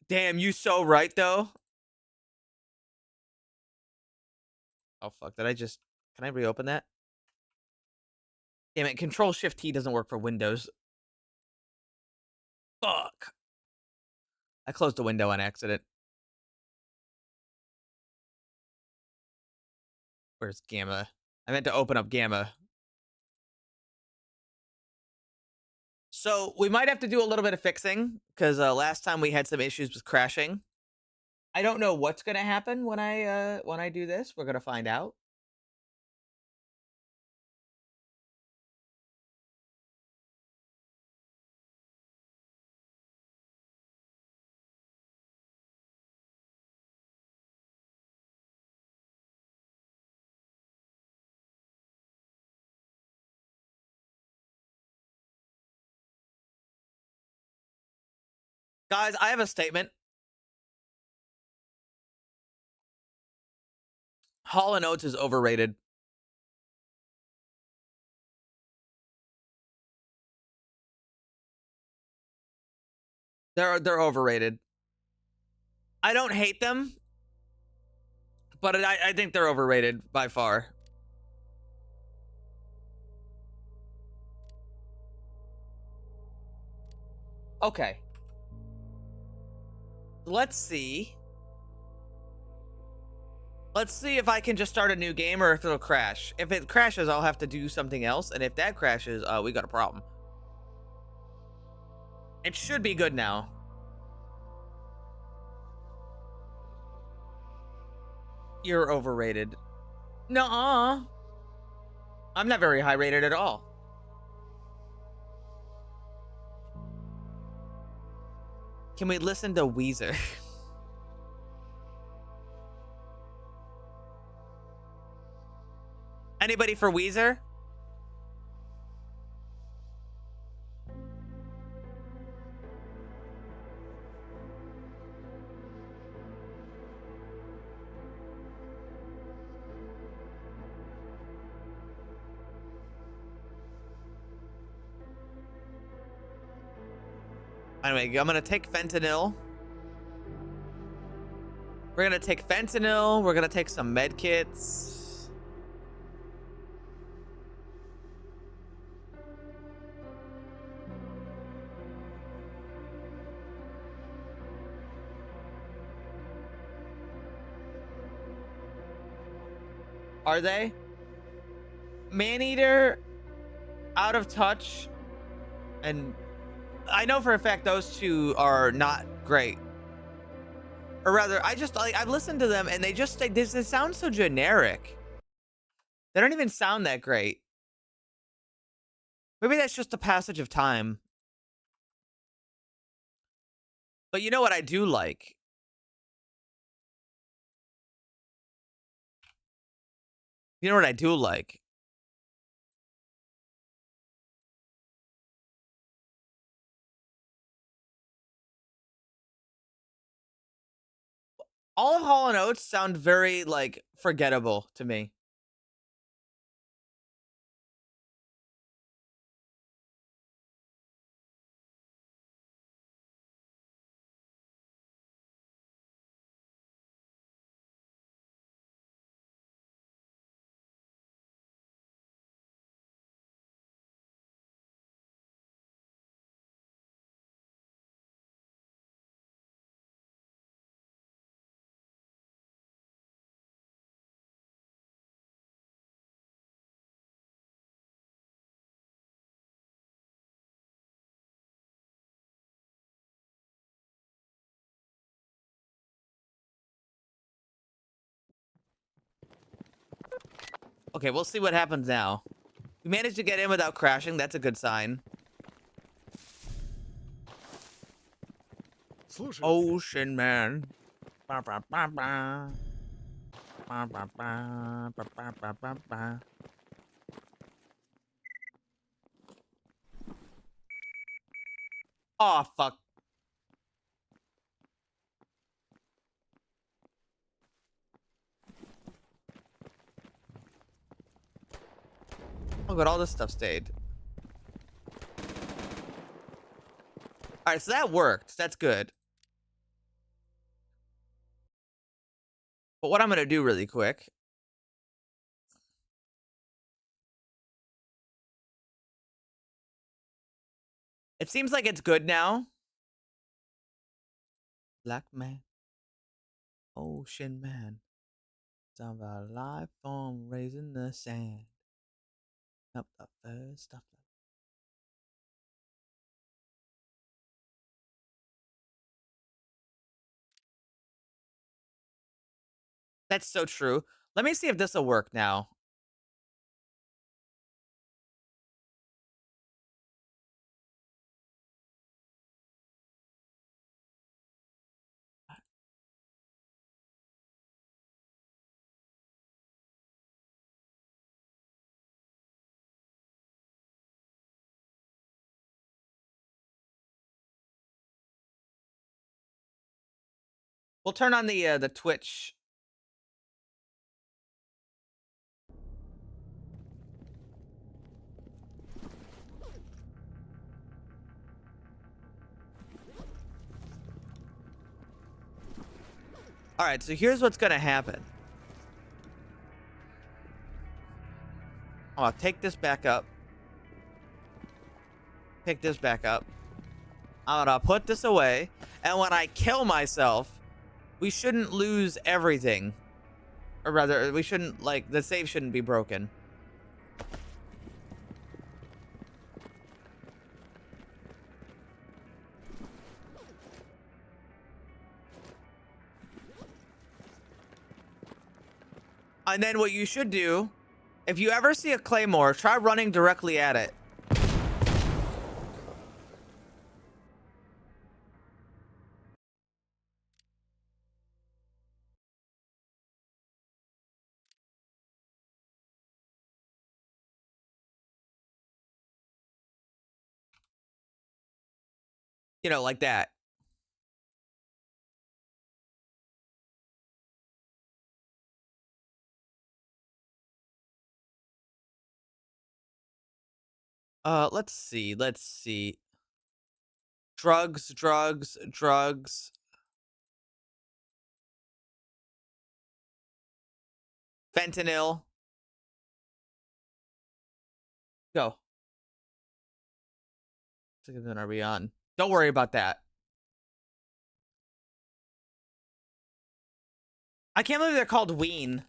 Damn, you so right though. Oh fuck, did I just... Can I reopen that? Damn it, Control-Shift-T doesn't work for Windows. Fuck. I closed the window on accident. Where's Gamma? I meant to open up Gamma. So we might have to do a little bit of fixing because last time we had some issues with crashing. I don't know what's gonna happen when I do this. We're gonna find out. Guys, I have a statement. Hall & Oates is overrated. They're overrated. I don't hate them, but I think they're overrated by far. Okay. Let's see. Let's see if I can just start a new game or if it'll crash. If it crashes, I'll have to do something else. And if that crashes, we got a problem. It should be good now. You're overrated. Nuh-uh. I'm not very high rated at all. Can we listen to Weezer? Anybody for Weezer? Anyway, I'm gonna take fentanyl. We're gonna take fentanyl. We're gonna take some med kits. Are they? Maneater, Out of Touch, and I know for a fact those two are not great. Or rather, I've listened to them and they sound so generic. They don't even sound that great. Maybe that's just a passage of time. But you know what I do like? You know what I do like? All of Hall & Oates sound very, like, forgettable to me. Okay, we'll see what happens now. We managed to get in without crashing. That's a good sign. Ocean Man. Ba, ba, ba, ba. Ba, ba, ba, ba, ba, ba, ba, ba. Oh, fuck. Oh, good. All this stuff stayed. All right, so that worked. That's good. But what I'm going to do really quick. It seems like it's good now. Black man. Ocean Man. Talking about a life form raising the sand. Up the first stuff. That's so true. Let me see if this will work now. We'll turn on the Twitch. All right, so here's what's gonna happen. I'll take this back up. Pick this back up. I'm gonna put this away, and when I kill myself, we shouldn't lose everything. Or rather, we shouldn't, like, the save shouldn't be broken. And then what you should do, if you ever see a claymore, try running directly at it. You know, like that. Let's see. Let's see. Drugs, drugs, drugs. Fentanyl. Go. Then are we on? Don't worry about that. I can't believe they're called Ween.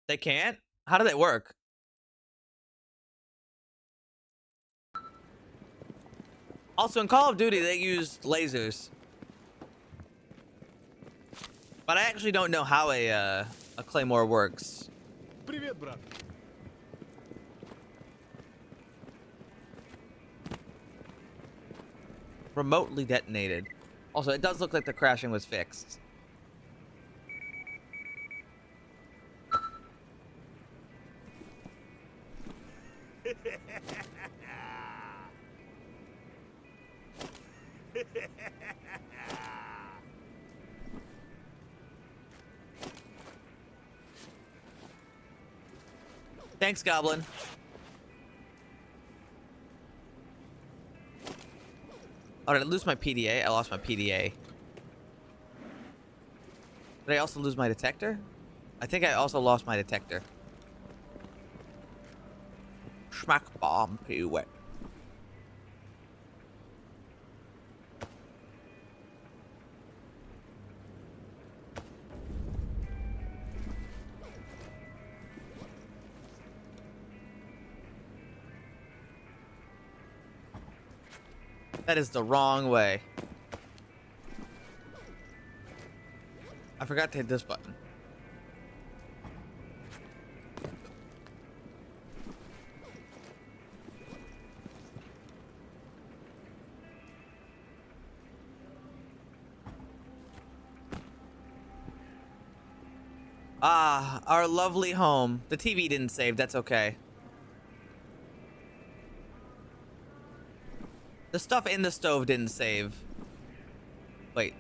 They can't? How do they work? Also, in Call of Duty, they used lasers. But I actually don't know how a claymore works. Привет, брат. Remotely detonated. Also, it does look like the crashing was fixed. Thanks, Goblin. Oh, did I lose my PDA? I lost my PDA. Did I also lose my detector? I think I also lost my detector. Schmack bomb, pretty wet. That is the wrong way. I forgot to hit this button. Ah, our lovely home. The TV didn't save, that's okay. The stuff in the stove didn't save. Wait.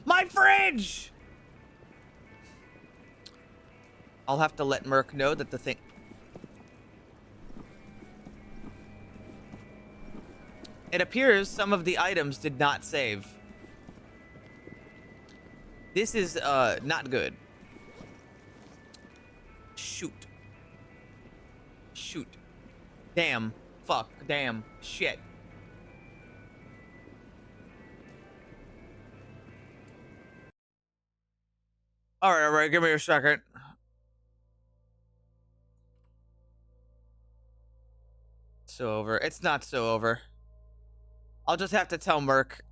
My fridge! I'll have to let Merc know that the thing... It appears some of the items did not save. This is, not good. Shoot. Shoot. Damn. Fuck. Damn. Shit. Alright, give me a second. So over. It's not so over. I'll just have to tell Merc.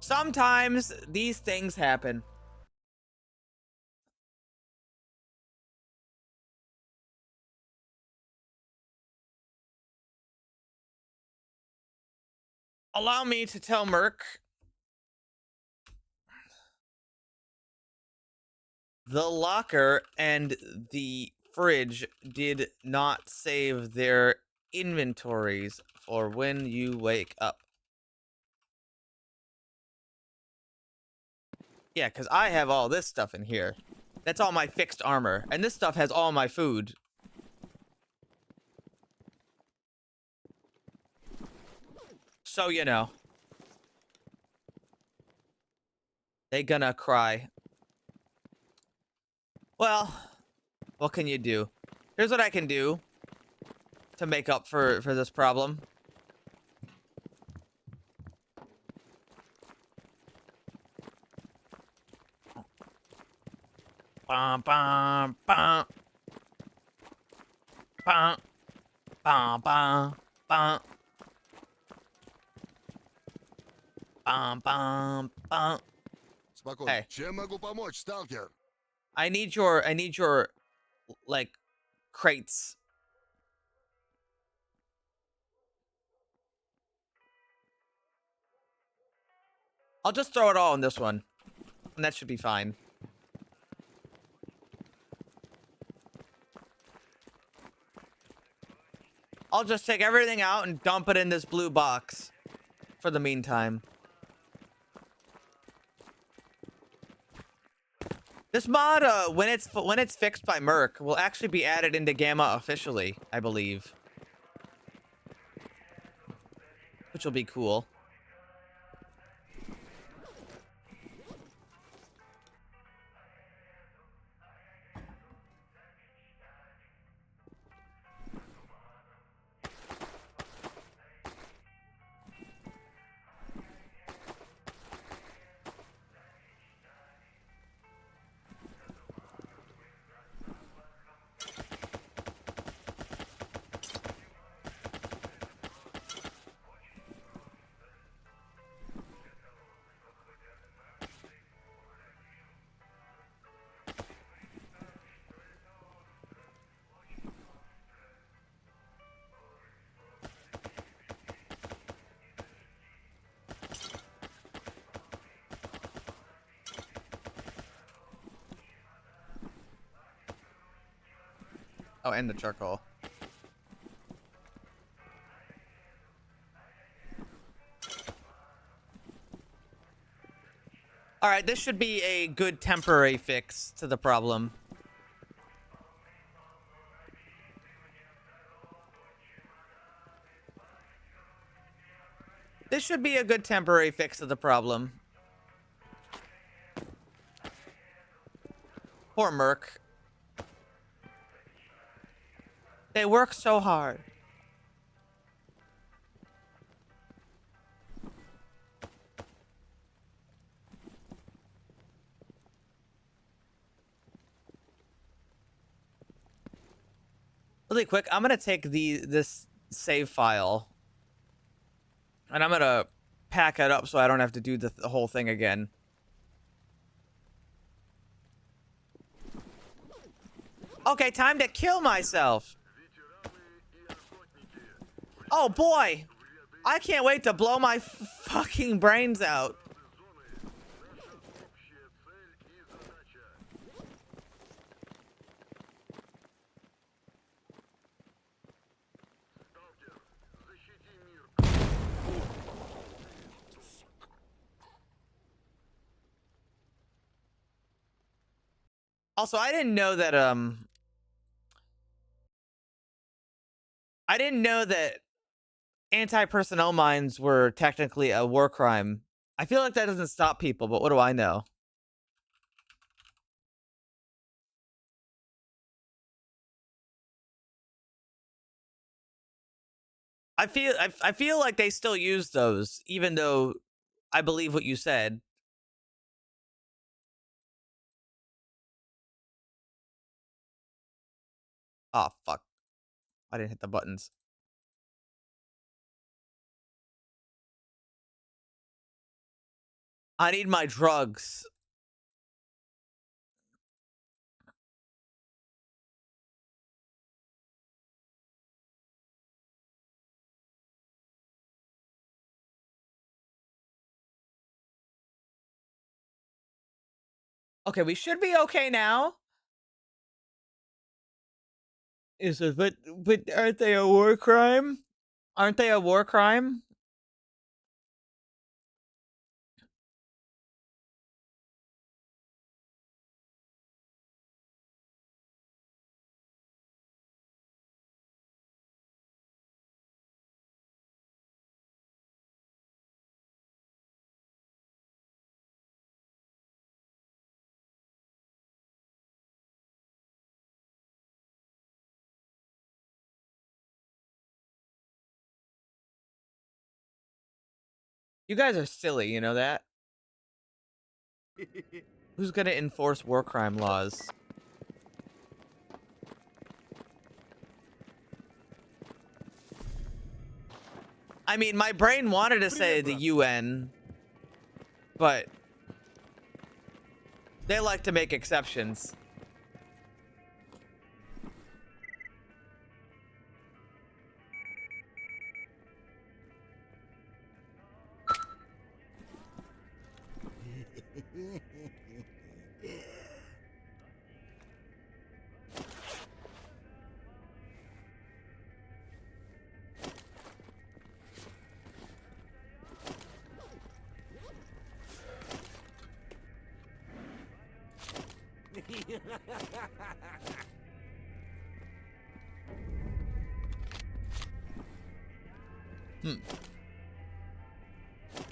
Sometimes these things happen. Allow me to tell Merc. The locker and the fridge did not save their inventories for when you wake up. Yeah, because I have all this stuff in here. That's all my fixed armor. And this stuff has all my food. So, you know. They gonna cry. Well, what can you do? Here's what I can do to make up for this problem. Bum, bum, bum. Bum, bum, bum, bum. Bum, bum, bum. Спокойно. Hey. Чем могу помочь, сталкер? I need your, like, crates. I'll just throw it all in this one. And that should be fine. I'll just take everything out and dump it in this blue box. For the meantime. This mod, when it's fixed by Merc, will actually be added into Gamma officially, I believe. Which will be cool. Oh, and the charcoal. All right, this should be a good temporary fix to the problem. This should be a good temporary fix to the problem. Poor Merc. They work so hard. Really quick, I'm gonna take this save file and I'm gonna pack it up so I don't have to do the whole thing again. Okay, time to kill myself. Oh boy, I can't wait to blow my fucking brains out. Also, I didn't know that anti-personnel mines were technically a war crime. I feel like that doesn't stop people, but what do I know? I feel like they still use those, even though I believe what you said. Oh, fuck. I didn't hit the buttons. I need my drugs. Okay, we should be okay now. Is it, but aren't they a war crime? Aren't they a war crime? You guys are silly, you know that? Who's gonna enforce war crime laws? I mean, my brain wanted to say the UN, but they like to make exceptions.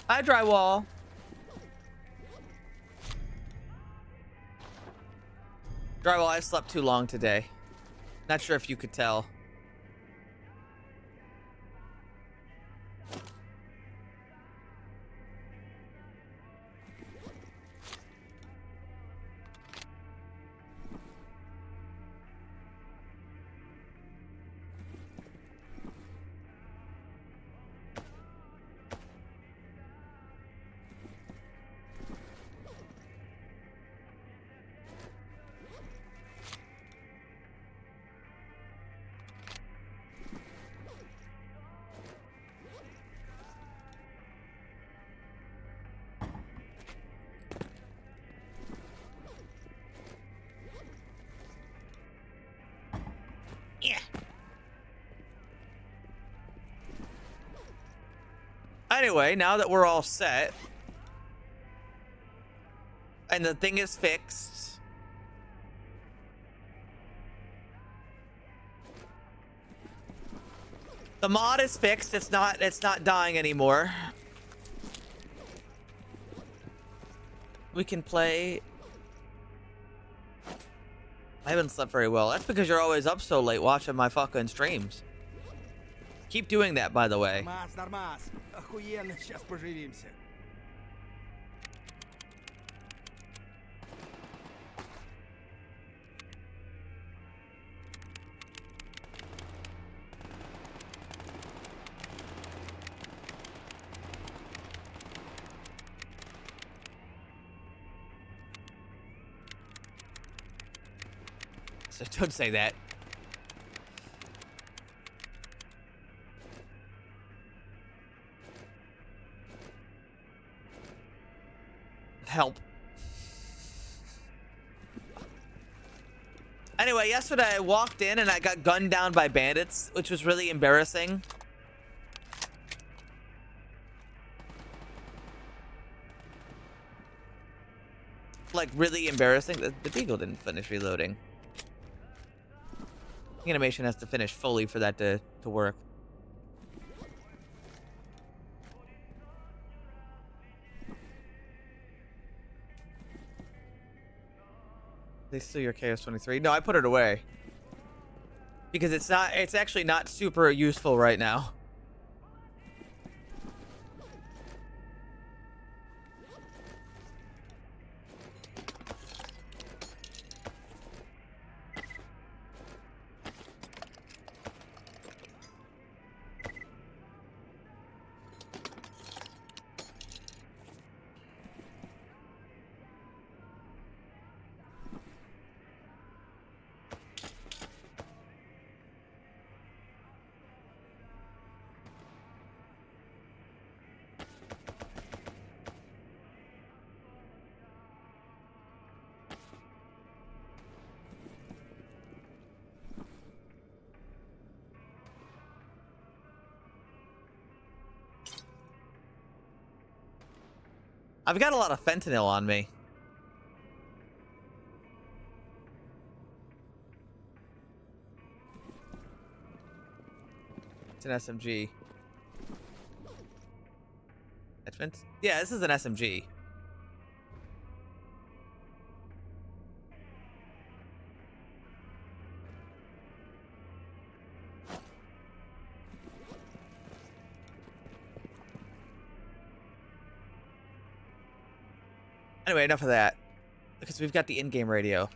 Hi, drywall. Drywall, I slept too long today. Not sure if you could tell. Anyway, now that we're all set and the thing is fixed, the mod is fixed. It's not dying anymore. We can play. I haven't slept very well. That's because you're always up so late watching my fucking streams. Keep doing that, by the way. So don't say that. Help. Anyway, yesterday I walked in and I got gunned down by bandits, which was really embarrassing. Like, really embarrassing. The Beagle didn't finish reloading. The animation has to finish fully for that to work. They steal your KS-23. No, I put it away. Because it's actually not super useful right now. I've got a lot of fentanyl on me. It's an SMG. Attachment? Yeah, this is an SMG. Anyway, enough of that. Because we've got the in-game radio.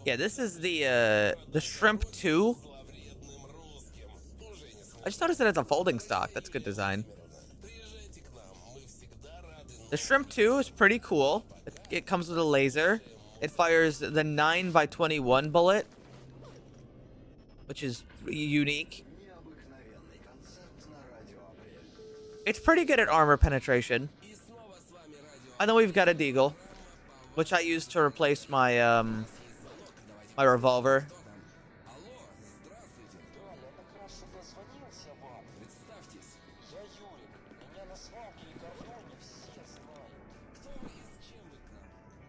Yeah, this is the Shrimp 2. I just noticed that it's a folding stock. That's good design. The Shrimp 2 is pretty cool. It comes with a laser. It fires the 9x21 bullet, which is unique. It's pretty good at armor penetration. And then we've got a Deagle, which I use to replace my my revolver.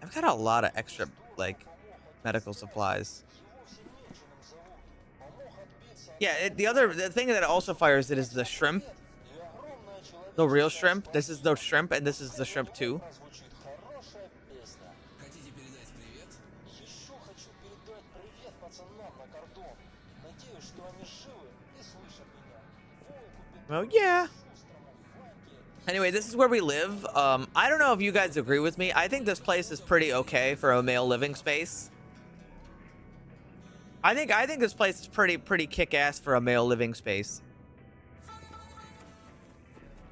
I've got a lot of extra, like, medical supplies. Yeah, the thing that it also fires it is the shrimp. The real shrimp. This is the shrimp, and this is the Shrimp 2. Oh, yeah. Anyway, this is where we live. I don't know if you guys agree with me. I think this place is pretty okay for a male living space. I think this place is pretty kick-ass for a male living space.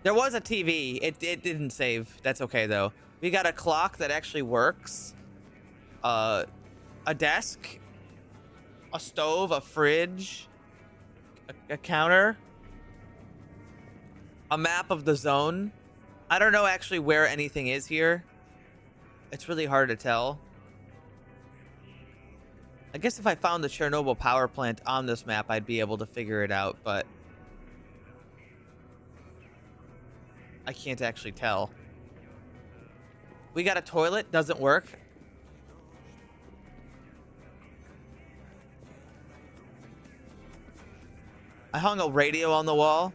There was a TV. It didn't save. That's okay, though. We got a clock that actually works. A desk. A stove, a fridge. A counter. A map of the zone. I don't know actually where anything is here. It's really hard to tell. I guess if I found the Chernobyl power plant on this map, I'd be able to figure it out, but I can't actually tell. We got a toilet, doesn't work. I hung a radio on the wall.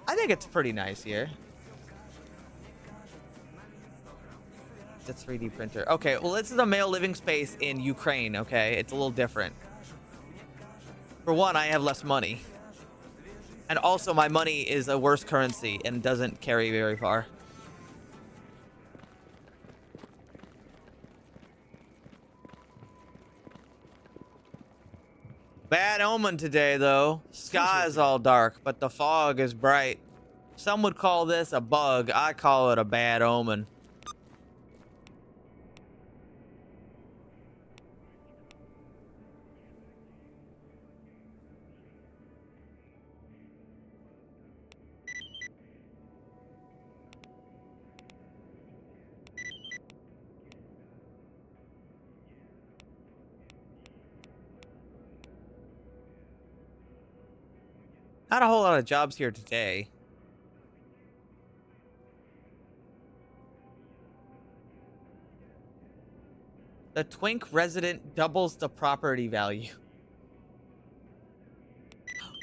I think it's pretty nice here. The 3D printer. Okay, well, this is a male living space in Ukraine, okay? It's a little different. For one, I have less money. And also, my money is a worse currency and doesn't carry very far. Bad omen today, though. Sky is all dark, but the fog is bright. Some would call this a bug. I call it a bad omen. Not a whole lot of jobs here today. The Twink resident doubles the property value.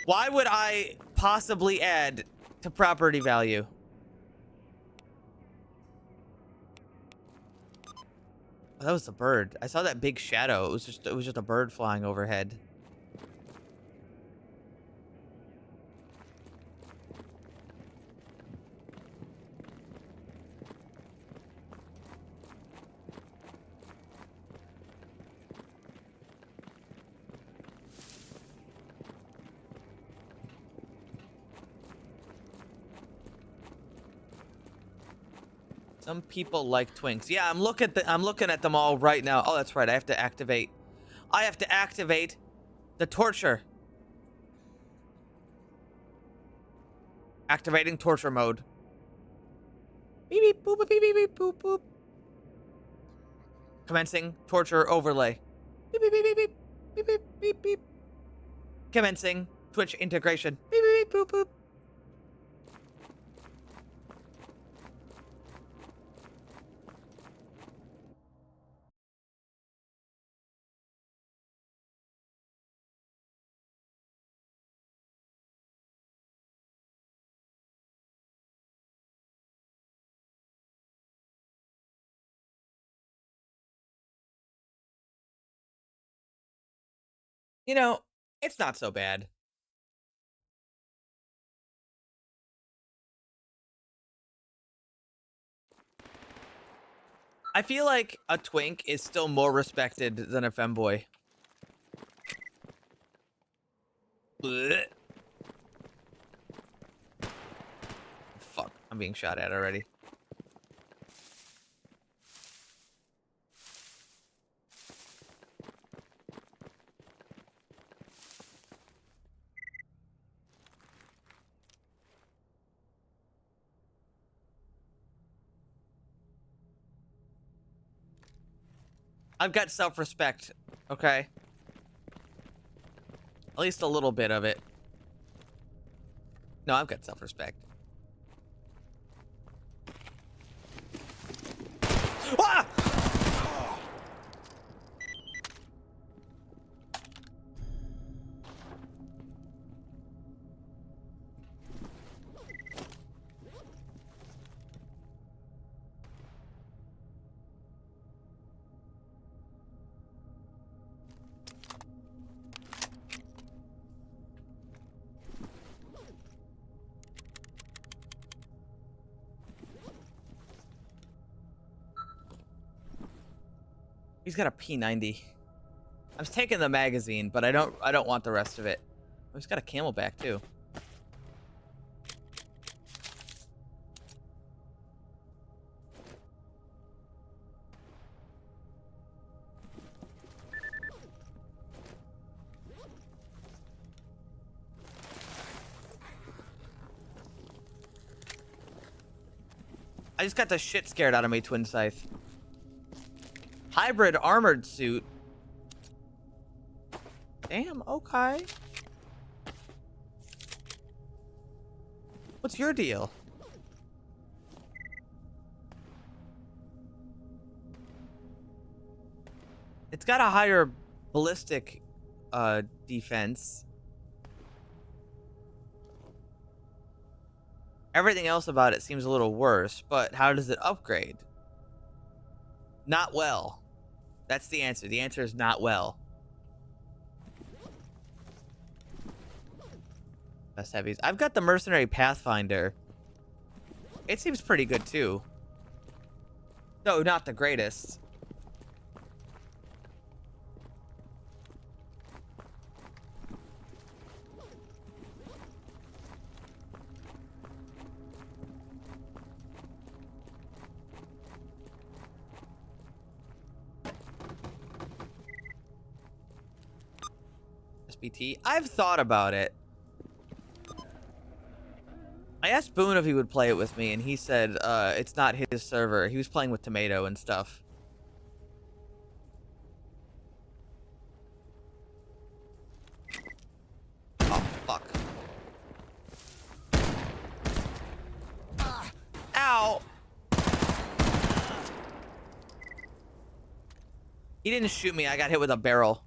Why would I possibly add to property value? Oh, that was a bird. I saw that big shadow. It was just a bird flying overhead. Some people like Twinks. Yeah, I'm looking at them all right now. Oh, that's right. I have to activate the torture. Activating torture mode. Beep beep boop beep beep beep boop boop. Commencing torture overlay. Beep beep beep beep beep beep beep beep beep. Commencing Twitch integration. Beep beep beep boop boop. You know, it's not so bad. I feel like a twink is still more respected than a femboy. Blech. Fuck, I'm being shot at already. I've got self-respect, okay? At least a little bit of it. No, I've got self-respect. Ah! He's got a P90. I'm taking the magazine, but I don't want the rest of it. Oh, he's got a camelback too. I just got the shit scared out of me, Twin Scythe. Hybrid armored suit. Damn, okay. What's your deal? It's got a higher ballistic defense. Everything else about it seems a little worse, but how does it upgrade? Not well. That's the answer. The answer is not well. Best heavies. I've got the Mercenary Pathfinder. It seems pretty good too. No, not the greatest. SBT. I've thought about it. I asked Boone if he would play it with me, and he said it's not his server. He was playing with Tomato and stuff. Oh, fuck. Ow! He didn't shoot me. I got hit with a barrel.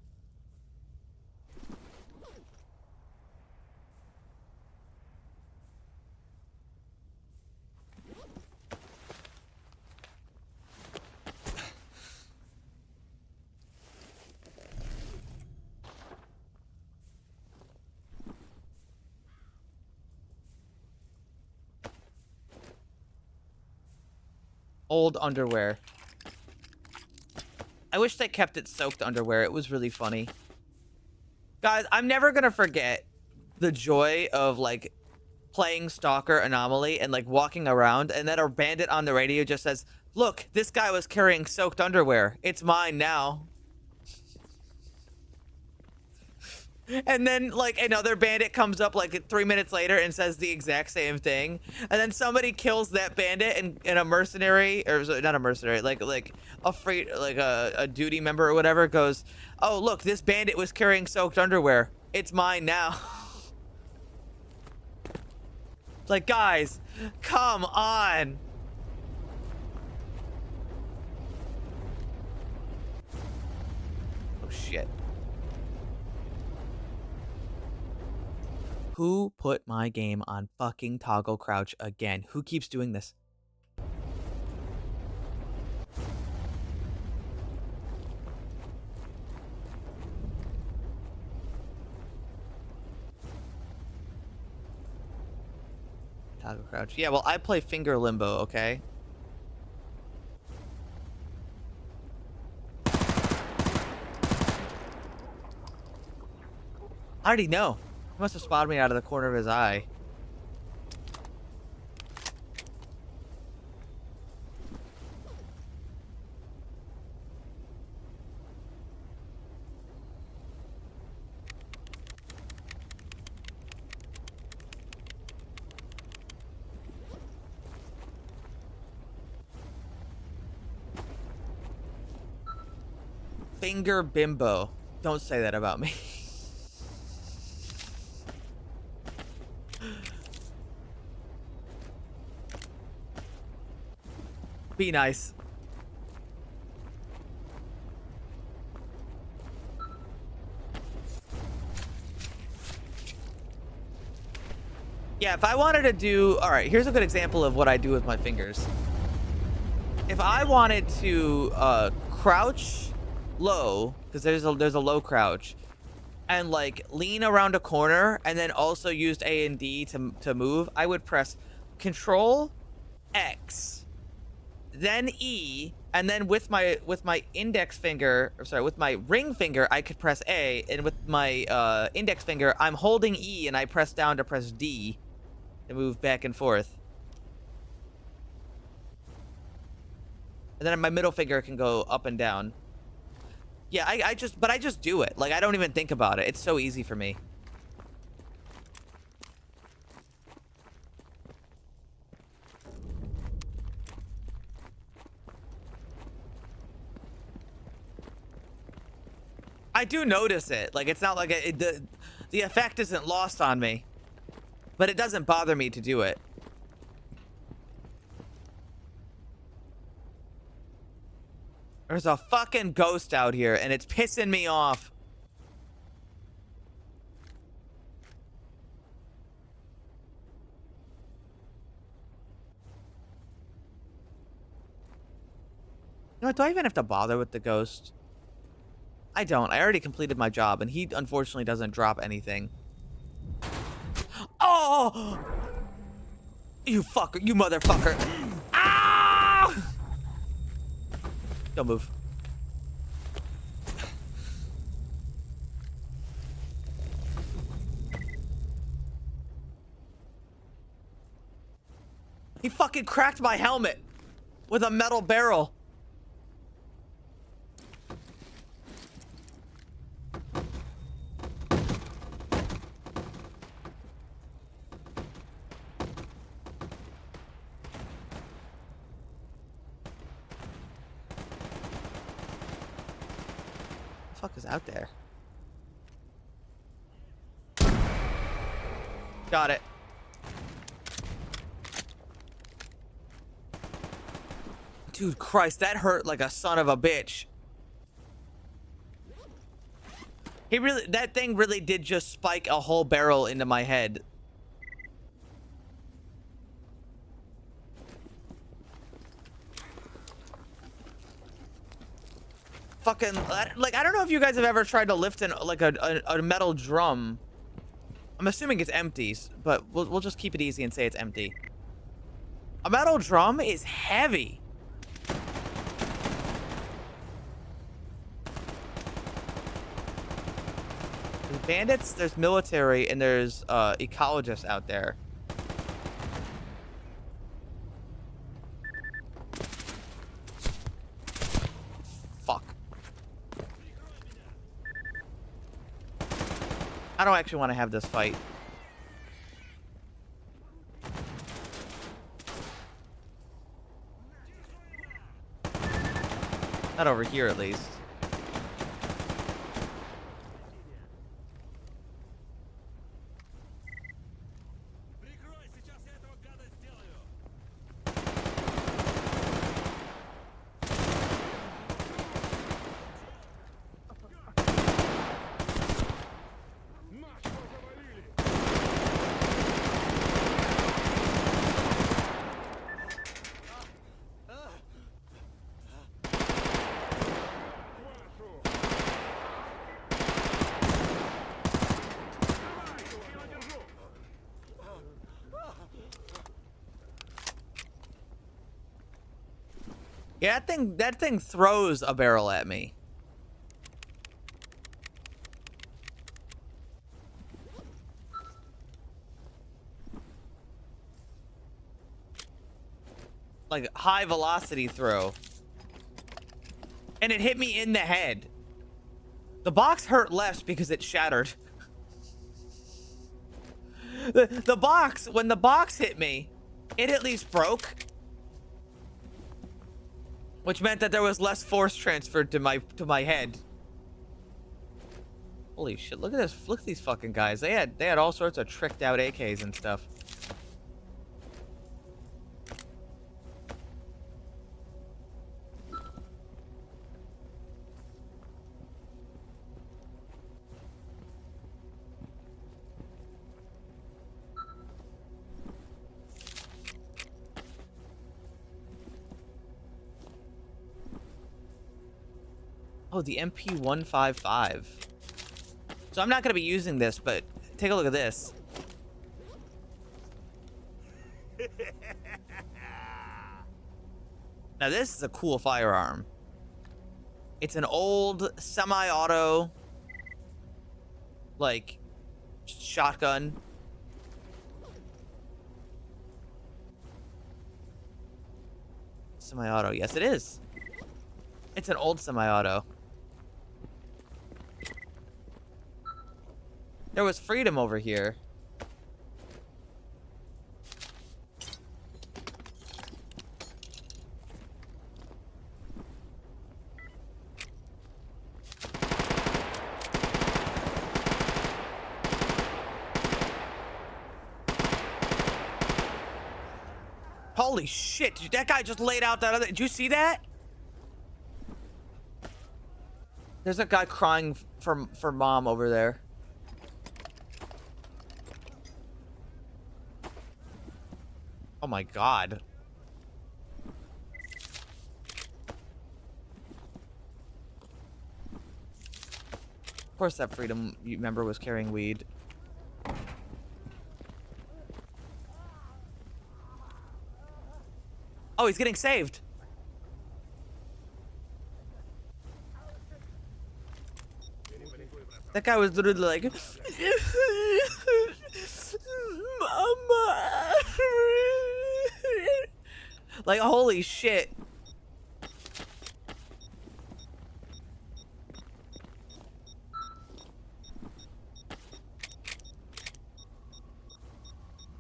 Old underwear. I wish they kept it soaked underwear. It was really funny. Guys, I'm never gonna forget the joy of, like, playing Stalker Anomaly and, like, walking around, and then a bandit on the radio just says, "Look, this guy was carrying soaked underwear. It's mine now." And then, like, another bandit comes up, like, 3 minutes later and says the exact same thing. And then somebody kills that bandit, and a mercenary, or not a mercenary, like a free, like a duty member or whatever goes, "Oh, look, this bandit was carrying soaked underwear. It's mine now." It's like, guys, come on. Oh, shit. Who put my game on fucking toggle crouch again? Who keeps doing this? Toggle crouch. Yeah, well, I play finger limbo, okay? How did he know? He must have spotted me out of the corner of his eye. Finger bimbo. Don't say that about me. Be nice. Yeah, if I wanted to do... Alright, here's a good example of what I do with my fingers. If I wanted to crouch low, because there's a low crouch, and like lean around a corner, and then also used A and D to move, I would press Control X. then E, and then with my index finger, or sorry, with my ring finger, I could press A, and with my index finger, I'm holding E, and I press down to press D to move back and forth. And then my middle finger can go up and down. Yeah, I just do it. Like, I don't even think about it. It's so easy for me. I do notice it. Like, it's not like the effect isn't lost on me. But it doesn't bother me to do it. There's a fucking ghost out here, and it's pissing me off. You know what? Do I even have to bother with the ghost? I don't. I already completed my job, and he unfortunately doesn't drop anything. Oh! You fucker. You motherfucker. Ah! Don't move. He fucking cracked my helmet with a metal barrel. What the fuck is out there? Got it. Dude, Christ, that hurt like a son of a bitch. That thing really did just spike a whole barrel into my head. Fucking, like, I don't know if you guys have ever tried to lift a metal drum. I'm assuming it's empty, but we'll just keep it easy and say it's empty. A metal drum is heavy. There's bandits, there's military, and there's ecologists out there. Fuck. I don't actually want to have this fight. Not over here, at least. Yeah, that thing throws a barrel at me. Like a high velocity throw. And it hit me in the head. The box hurt less because it shattered. The box, when the box hit me, it at least broke. Which meant that there was less force transferred to my head. Holy shit, look at this. Look at these fucking guys. They had all sorts of tricked out AKs and stuff. Oh, the MP155. So I'm not going to be using this, but take a look at this. Now this is a cool firearm. It's an old semi-auto, like, shotgun. Semi-auto, yes it is. It's an old semi-auto. There was freedom over here. Holy shit, dude, that guy just laid out that other... Did you see that? There's a guy crying for mom over there. Oh my god. Of course that freedom member was carrying weed. Oh, he's getting saved. That guy was literally like, Mama. Like, holy shit.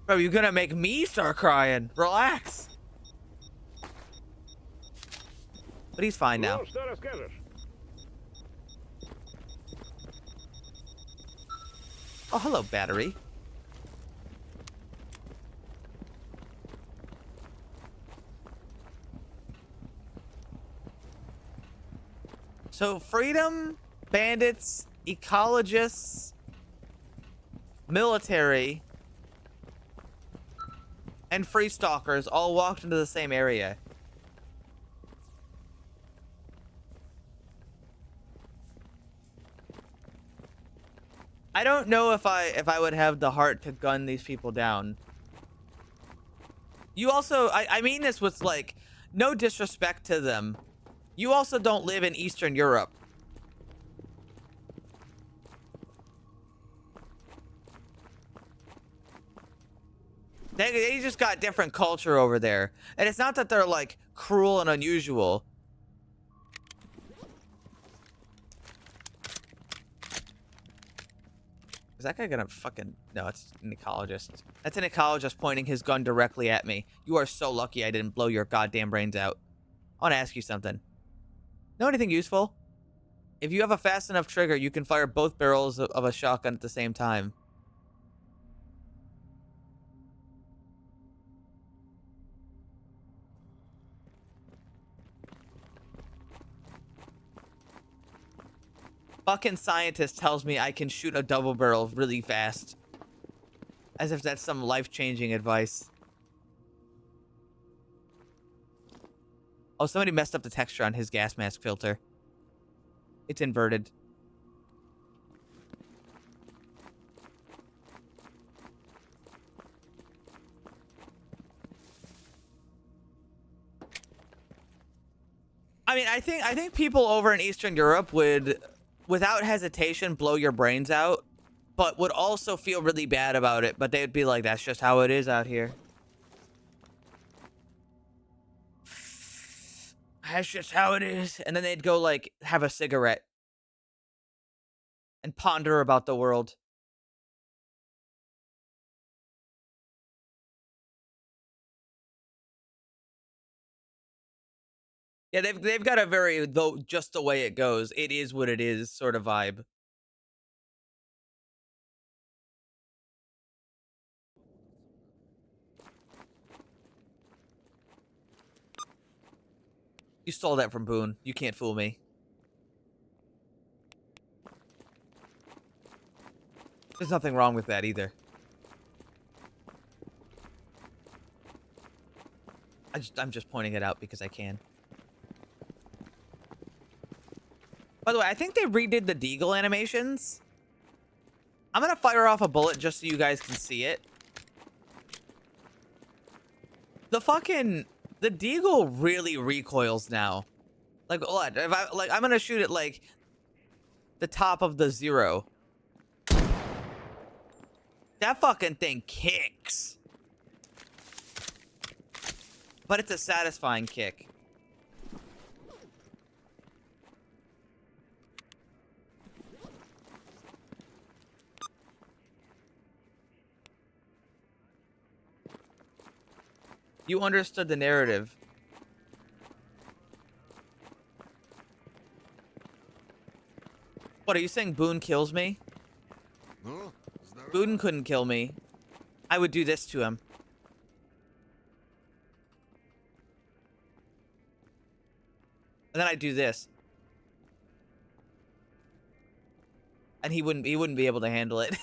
Bro, you're gonna make me start crying. Relax. But he's fine now. Oh, hello, battery. So, freedom, bandits, ecologists, military, and free stalkers all walked into the same area. I don't know if I would have the heart to gun these people down. You also, I mean this with, like, no disrespect to them. You also don't live in Eastern Europe. They just got different culture over there. And it's not that they're, like, cruel and unusual. Is that guy gonna fucking... No, it's an ecologist. That's an ecologist pointing his gun directly at me. You are so lucky I didn't blow your goddamn brains out. I want to ask you something. Know anything useful? If you have a fast enough trigger, you can fire both barrels of a shotgun at the same time. Fucking scientist tells me I can shoot a double barrel really fast. As if that's some life-changing advice. Oh, somebody messed up the texture on his gas mask filter. It's inverted. I mean, I think people over in Eastern Europe would, without hesitation, blow your brains out, but would also feel really bad about it. But they'd be like, that's just how it is out here. That's just how it is. And then they'd go, like, have a cigarette and ponder about the world. Yeah, they've got a very, though, just the way it goes, it is what it is sort of vibe. You stole that from Boone. You can't fool me. There's nothing wrong with that either. I'm just pointing it out because I can. By the way, I think they redid the Deagle animations. I'm gonna fire off a bullet just so you guys can see it. The The deagle really recoils now. Like what? If I'm gonna shoot it like the top of the 0. That fucking thing kicks. But it's a satisfying kick. You understood the narrative. What, are you saying Boone kills me? Ну, Boone couldn't kill me. I would do this to him. And then I'd do this. And he wouldn't be able to handle it.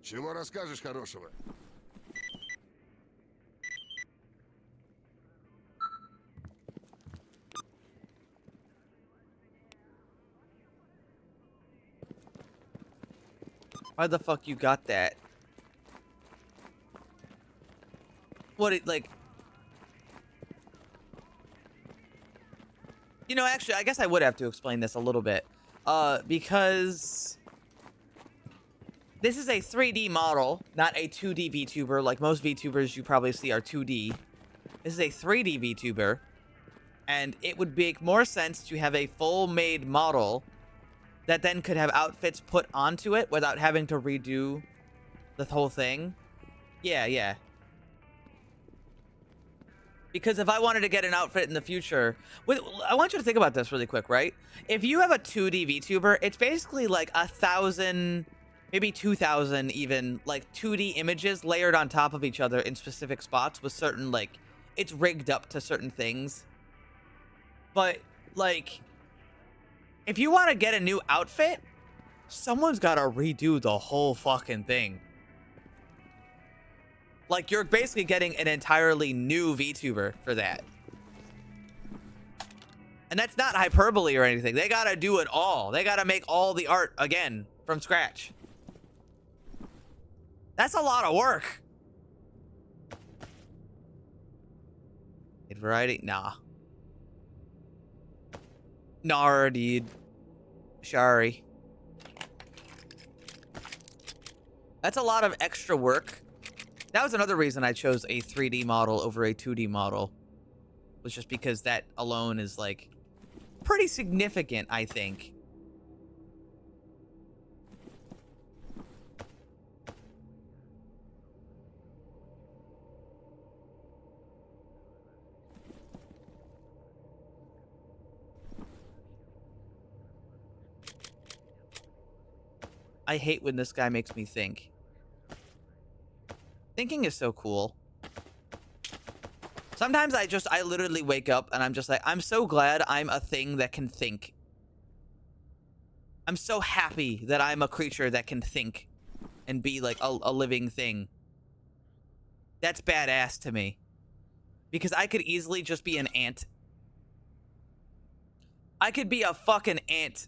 чего расскажешь хорошего? Why the fuck you got that? What it like? You know, actually, I guess I would have to explain this a little bit. Because this is a 3D model, not a 2D VTuber. Like most VTubers you probably see are 2D. This is a 3D VTuber. And it would make more sense to have a full-made model that then could have outfits put onto it without having to redo the whole thing. Yeah. Because if I wanted to get an outfit in the future, I want you to think about this really quick, right? If you have a 2D VTuber, it's basically like 1,000, maybe 2,000 even, like 2D images layered on top of each other in specific spots with certain, like, it's rigged up to certain things. But, like, if you want to get a new outfit, someone's got to redo the whole fucking thing. Like, you're basically getting an entirely new VTuber for that. And that's not hyperbole or anything. They gotta do it all. They gotta make all the art again from scratch. That's a lot of work. Variety? Nah. Nah, dude. Sorry. That's a lot of extra work. That was another reason I chose a 3D model over a 2D model. Was just because that alone is, like, pretty significant, I think. I hate when this guy makes me think. Thinking is so cool. Sometimes I literally wake up and I'm just like, I'm so glad I'm a thing that can think. I'm so happy that I'm a creature that can think and be like a living thing. That's badass to me. Because I could easily just be an ant. I could be a fucking ant.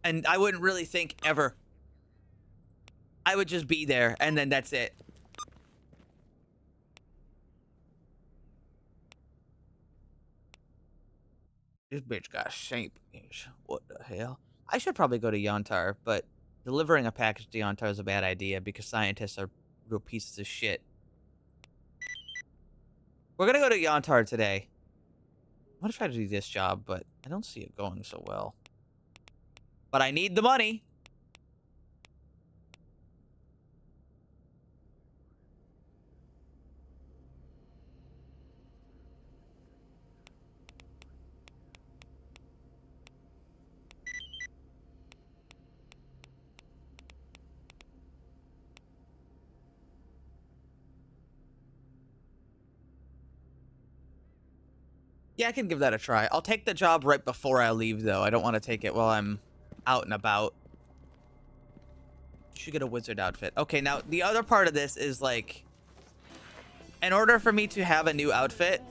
And I wouldn't really think ever. I would just be there, and then that's it. This bitch got shape. What the hell? I should probably go to Yontar, but delivering a package to Yontar is a bad idea because scientists are real pieces of shit. We're gonna go to Yontar today. I'm gonna try to do this job, but I don't see it going so well. But I need the money. Yeah, I can give that a try. I'll take the job right before I leave, though. I don't want to take it while I'm out and about. Should get a wizard outfit. Okay, now, the other part of this is, like, in order for me to have a new outfit,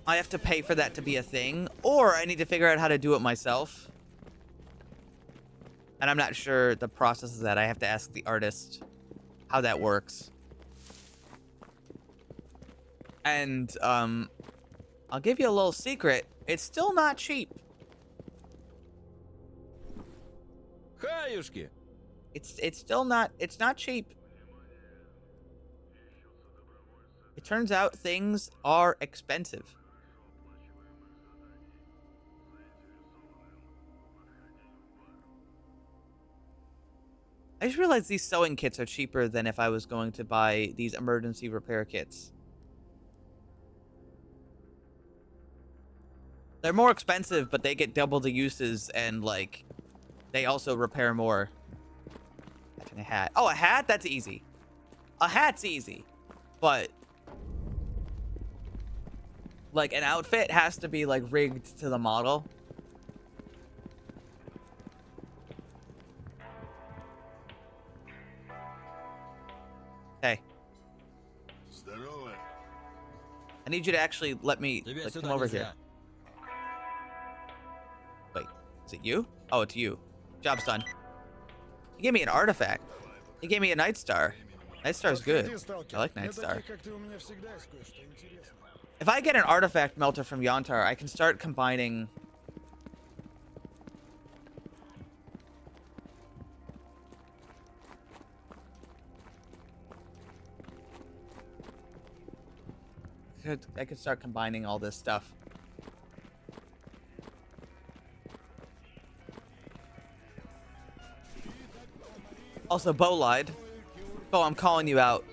I have to pay for that to be a thing, or I need to figure out how to do it myself. And I'm not sure the process of that. I have to ask the artist. how that works. And I'll give you a little secret. It's still not cheap. Хаюшки! It's still not, it's not cheap. It turns out things are expensive. I just realized these sewing kits are cheaper than if I was going to buy these emergency repair kits. They're more expensive, but they get double the uses and, like, they also repair more. Imagine a hat. Oh, a hat? That's easy. A hat's easy. But, like, an outfit has to be, like, rigged to the model. Hey. Здорово. I need you to actually let me, like, come over here. Wait, is it you? Oh, it's you. Job's done. You gave me an artifact. You gave me a Night Star. Night Star's good. I like Night Star. If I get an artifact melter from Yontar, I can start combining... I could start combining all this stuff. Also, Bo lied. Bo, I'm calling you out.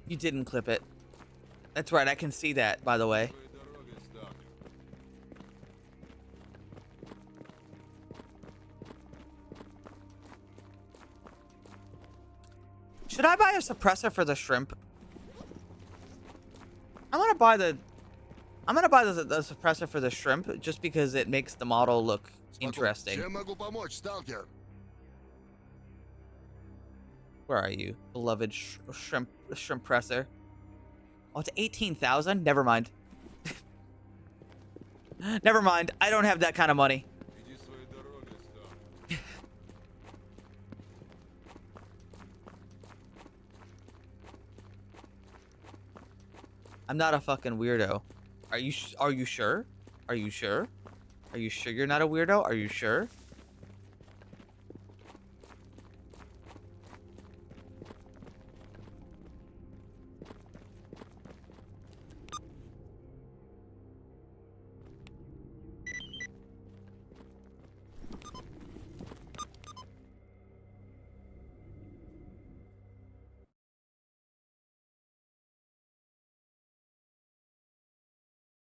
You didn't clip it. That's right, I can see that, by the way. Should I buy a suppressor for the shrimp? I'm gonna buy the suppressor for the shrimp just because it makes the model look interesting. Чем могу помочь, сталкер? Where are you, beloved shrimpresser? Oh, it's 18,000. Never mind. Never mind. I don't have that kind of money. Иди своей дорогой, сталкер. I'm not a fucking weirdo. Are you sure? Are you sure? Are you sure you're not a weirdo? Are you sure?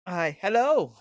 Hi, hello.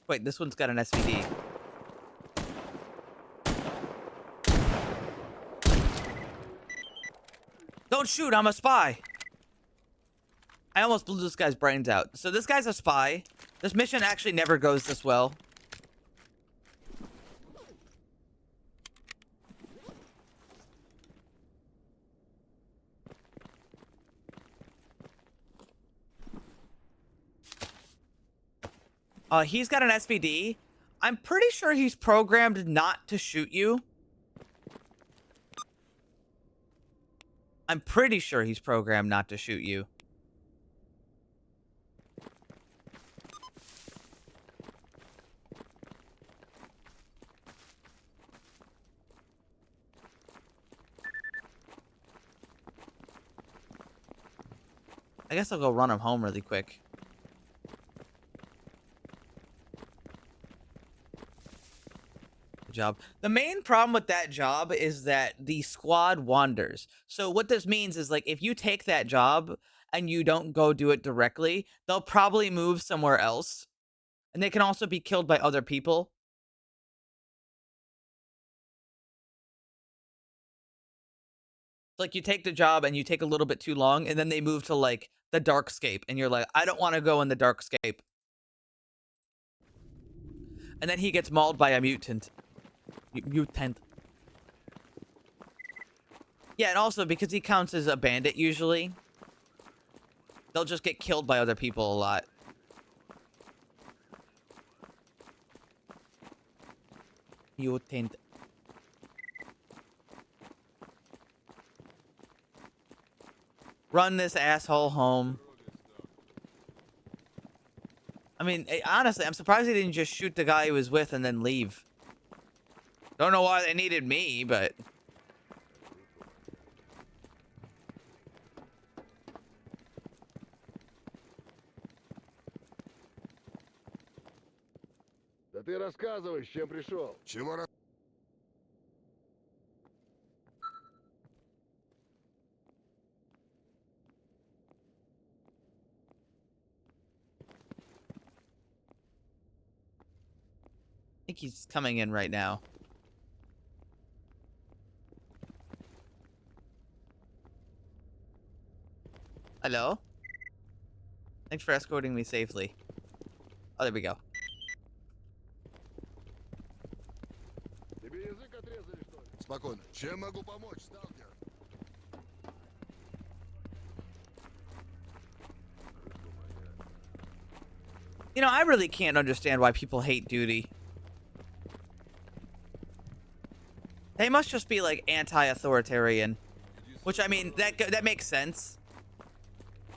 Wait, this one's got an SVD. Don't shoot, I'm a spy. I almost blew this guy's brains out. So this guy's a spy. This mission actually never goes this well. He's got an SVD. I'm pretty sure he's programmed not to shoot you. I'm pretty sure he's programmed not to shoot you. I guess I'll go run him home really quick. job. The main problem with that job is that the squad wanders. So what this means is like if you take that job and you don't go do it directly, they'll probably move somewhere else. And they can also be killed by other people. Like you take the job and you take a little bit too long and then they move to like the darkscape and you're like, I don't want to go in the darkscape. And then he gets mauled by a mutant. Mutant. Yeah, and also because he counts as a bandit usually, they'll just get killed by other people a lot. Mutant. Run this asshole home. I mean, honestly, I'm surprised he didn't just shoot the guy he was with and then leave. Don't know why they needed me, but... Да ты рассказывай, с чем пришел. Чего I think he's coming in right now. Hello? Thanks for escorting me safely. Oh, there we go. Тебе язык отрезали, что ли? Спокойно. Чем могу помочь, сталкер? You know, I really can't understand why people hate duty. They must just be like anti-authoritarian, which I mean that makes sense.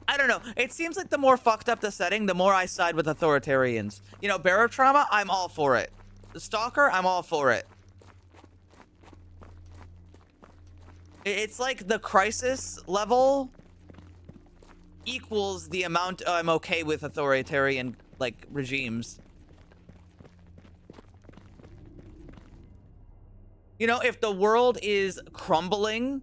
I don't know. It seems like the more fucked up the setting, the more I side with authoritarians. You know, Barotrauma, I'm all for it. The Stalker, I'm all for it. It's like the crisis level equals the amount I'm okay with authoritarian like regimes. You know, if the world is crumbling,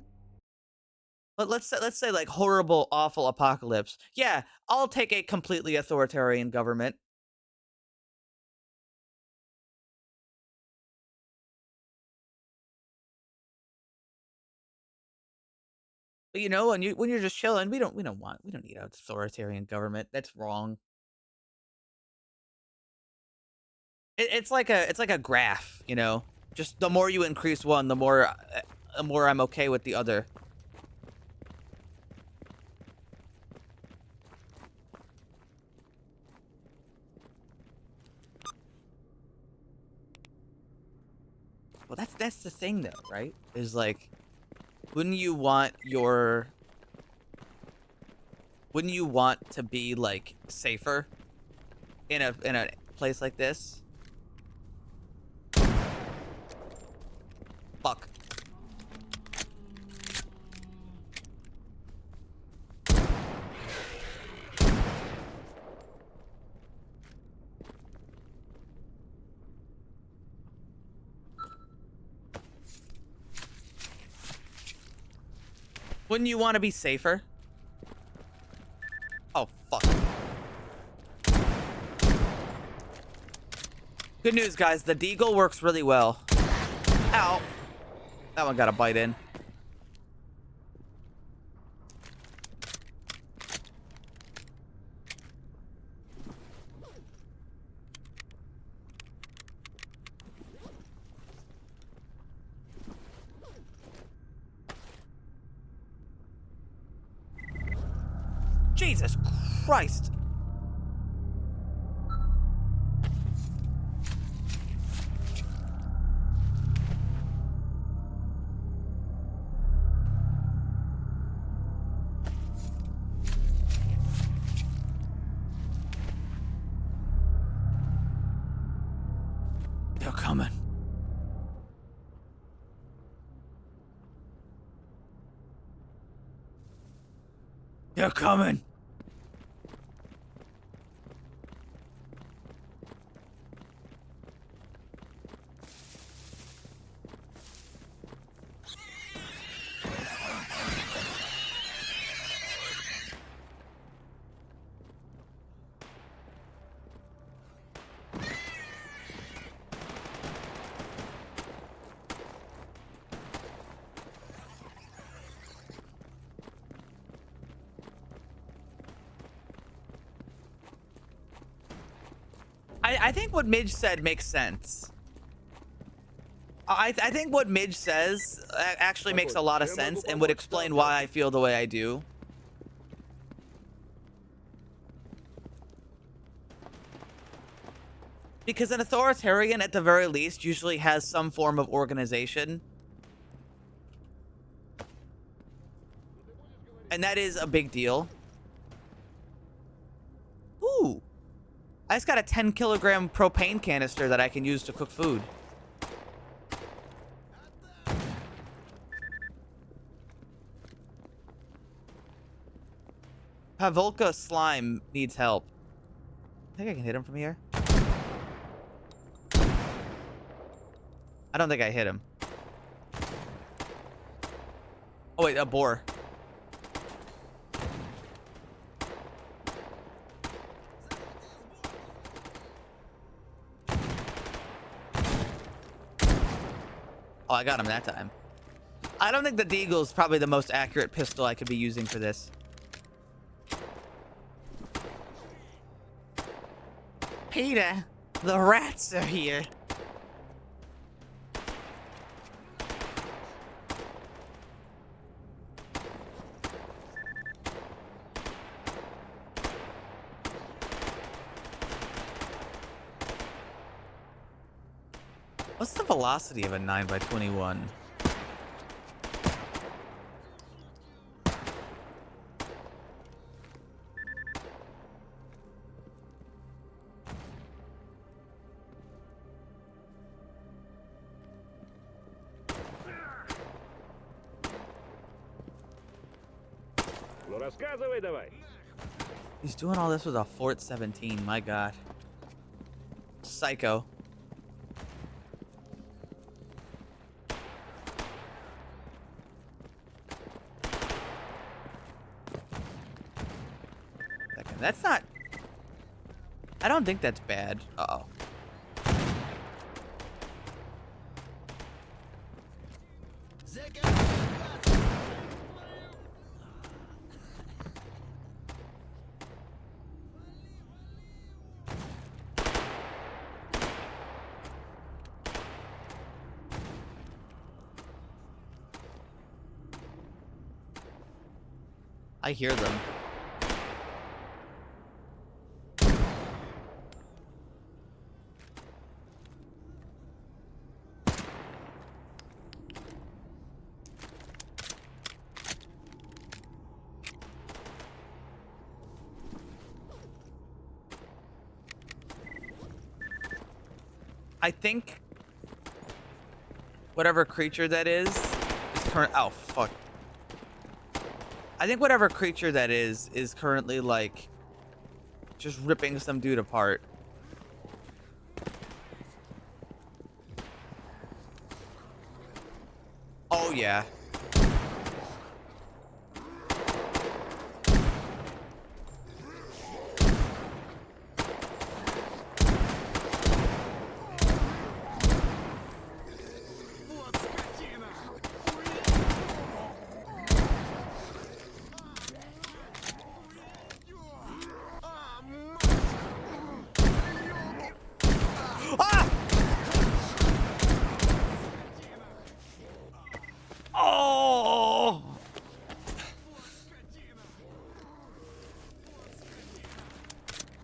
let's say like horrible, awful apocalypse. Yeah, I'll take a completely authoritarian government. But you know, when you're just chilling, we don't need an authoritarian government. That's wrong. It's like a graph, you know. Just the more you increase one, the more I'm okay with the other. Well, that's the thing though, right? Is like, wouldn't you want to be like safer in a place like this? Fuck. Wouldn't you want to be safer? Oh, fuck. Good news, guys. The deagle works really well. Ow. That one got a bite in. Jesus Christ. They're coming. They're coming. I think what Midge said makes sense. I think what Midge says actually makes a lot of sense and would explain why I feel the way I do. Because an authoritarian, at the very least, usually has some form of organization. And that is a big deal. Ooh. I just got a 10-kilogram propane canister that I can use to cook food. Pavolka slime needs help. I think I can hit him from here. I don't think I hit him. Oh wait, a boar. Oh, I got him that time. I don't think the Deagle is probably the most accurate pistol I could be using for this. Peter, the rats are here. What's the velocity of a 9x21? He's doing all this with a Fort 17, my god. Psycho. That's not... I don't think that's bad. Uh-oh. I hear them. I think whatever creature that is current. Oh fuck! I think whatever creature that is currently like just ripping some dude apart. Oh yeah.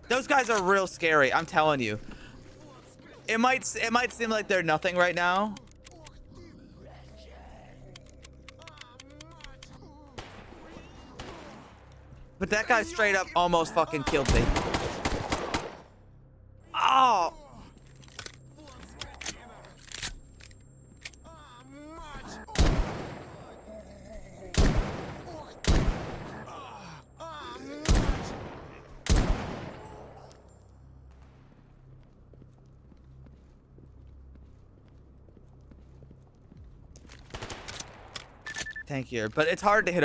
Those guys are real scary, I'm telling you. It might seem like they're nothing right now. But that guy straight up almost fucking killed me. Oh! Thank you, but it's hard to hit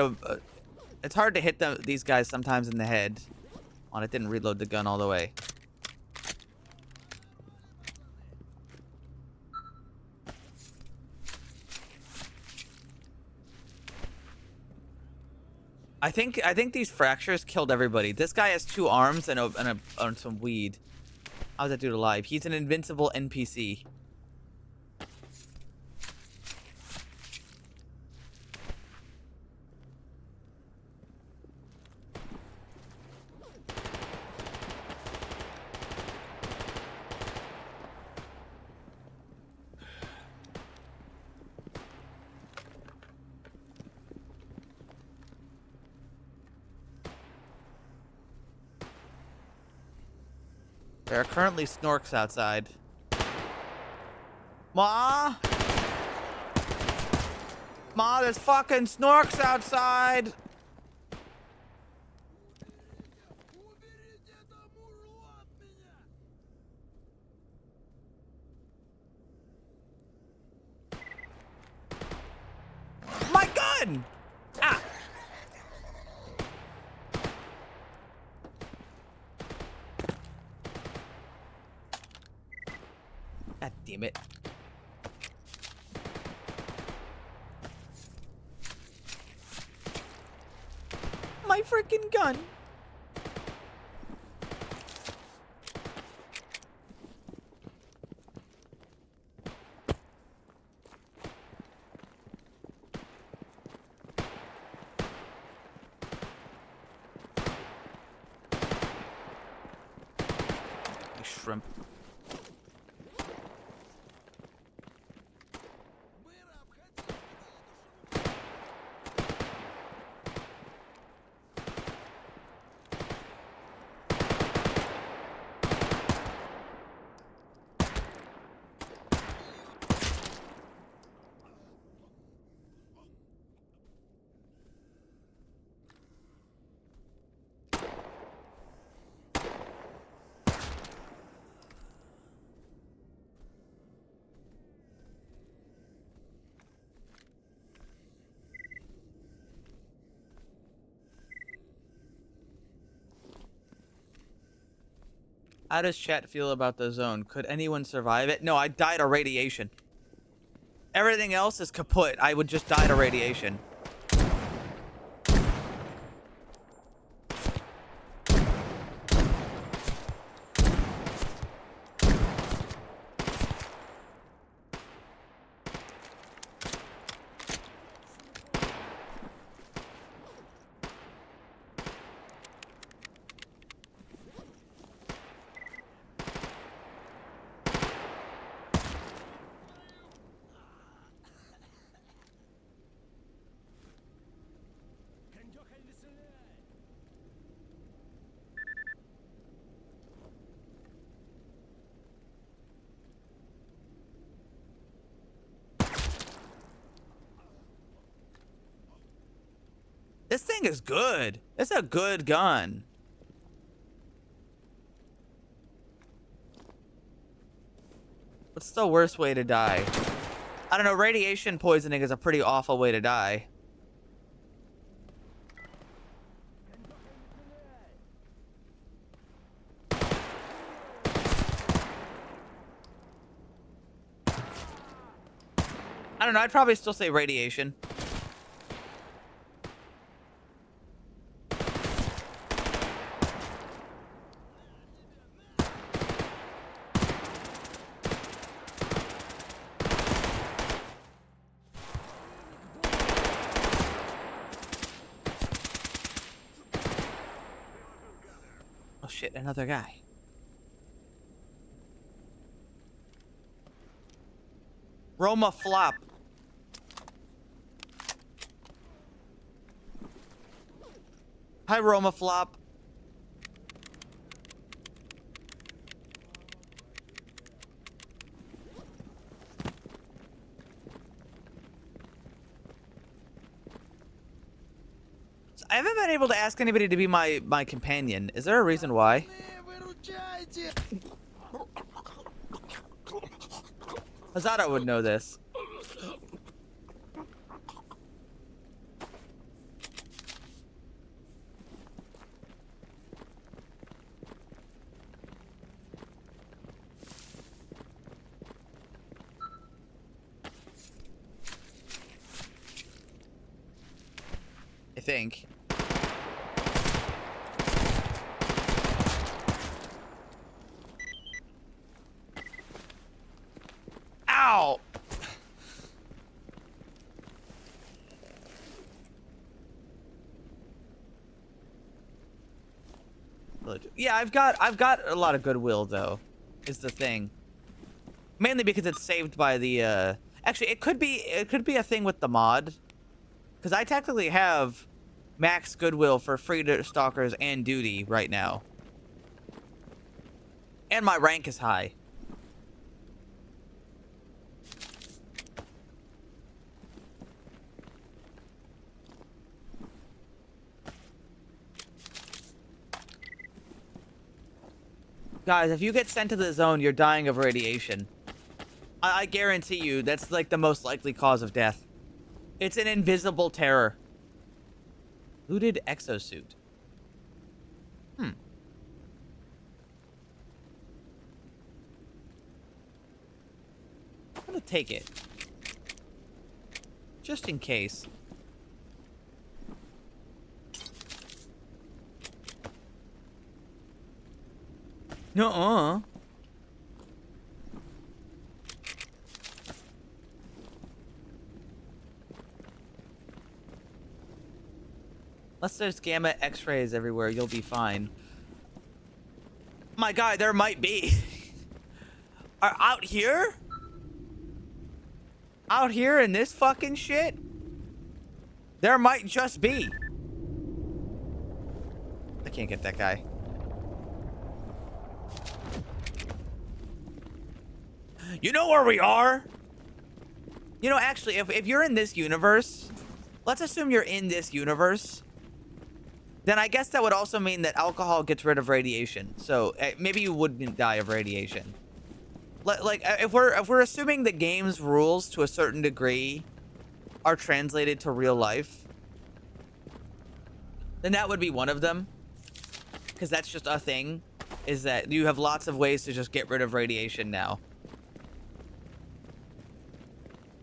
it's hard to hit these guys sometimes in the head. On it didn't reload the gun all the way. I think these fractures killed everybody. This guy has 2 arms and some weed. How's that dude alive? He's an invincible NPC. There are currently snorks outside. Ma? Ma, there's fucking snorks outside! My gun! Ah! God damn it. My freaking gun. You shrimp. How does chat feel about the zone? Could anyone survive it? No, I died of radiation. Everything else is kaput. I would just die of radiation. This thing is good. It's a good gun. What's the worst way to die? I don't know, radiation poisoning is a pretty awful way to die. I don't know, I'd probably still say radiation. Oh shit, another guy. Roma flop. Hi, Roma flop. I haven't been able to ask anybody to be my companion. Is there a reason why? Hazada would know this. I think. Yeah, I've got a lot of goodwill though, is the thing. Mainly because it's saved by the actually it could be a thing with the mod. Because I technically have max goodwill for free to stalkers and duty right now. And my rank is high. Guys, if you get sent to the zone, you're dying of radiation. I guarantee you, that's like the most likely cause of death. It's an invisible terror. Looted exosuit. I'm gonna take it. Just in case. Nuh-uh. Unless there's gamma x-rays everywhere, you'll be fine. My God, there might be. Are out here? Out here in this fucking shit? There might just be. I can't get that guy. You know where we are? You know, actually, if you're in this universe, let's assume you're in this universe, then I guess that would also mean that alcohol gets rid of radiation. So maybe you wouldn't die of radiation. Like if we're assuming the game's rules to a certain degree are translated to real life, then that would be one of them. Because that's just a thing, is that you have lots of ways to just get rid of radiation now.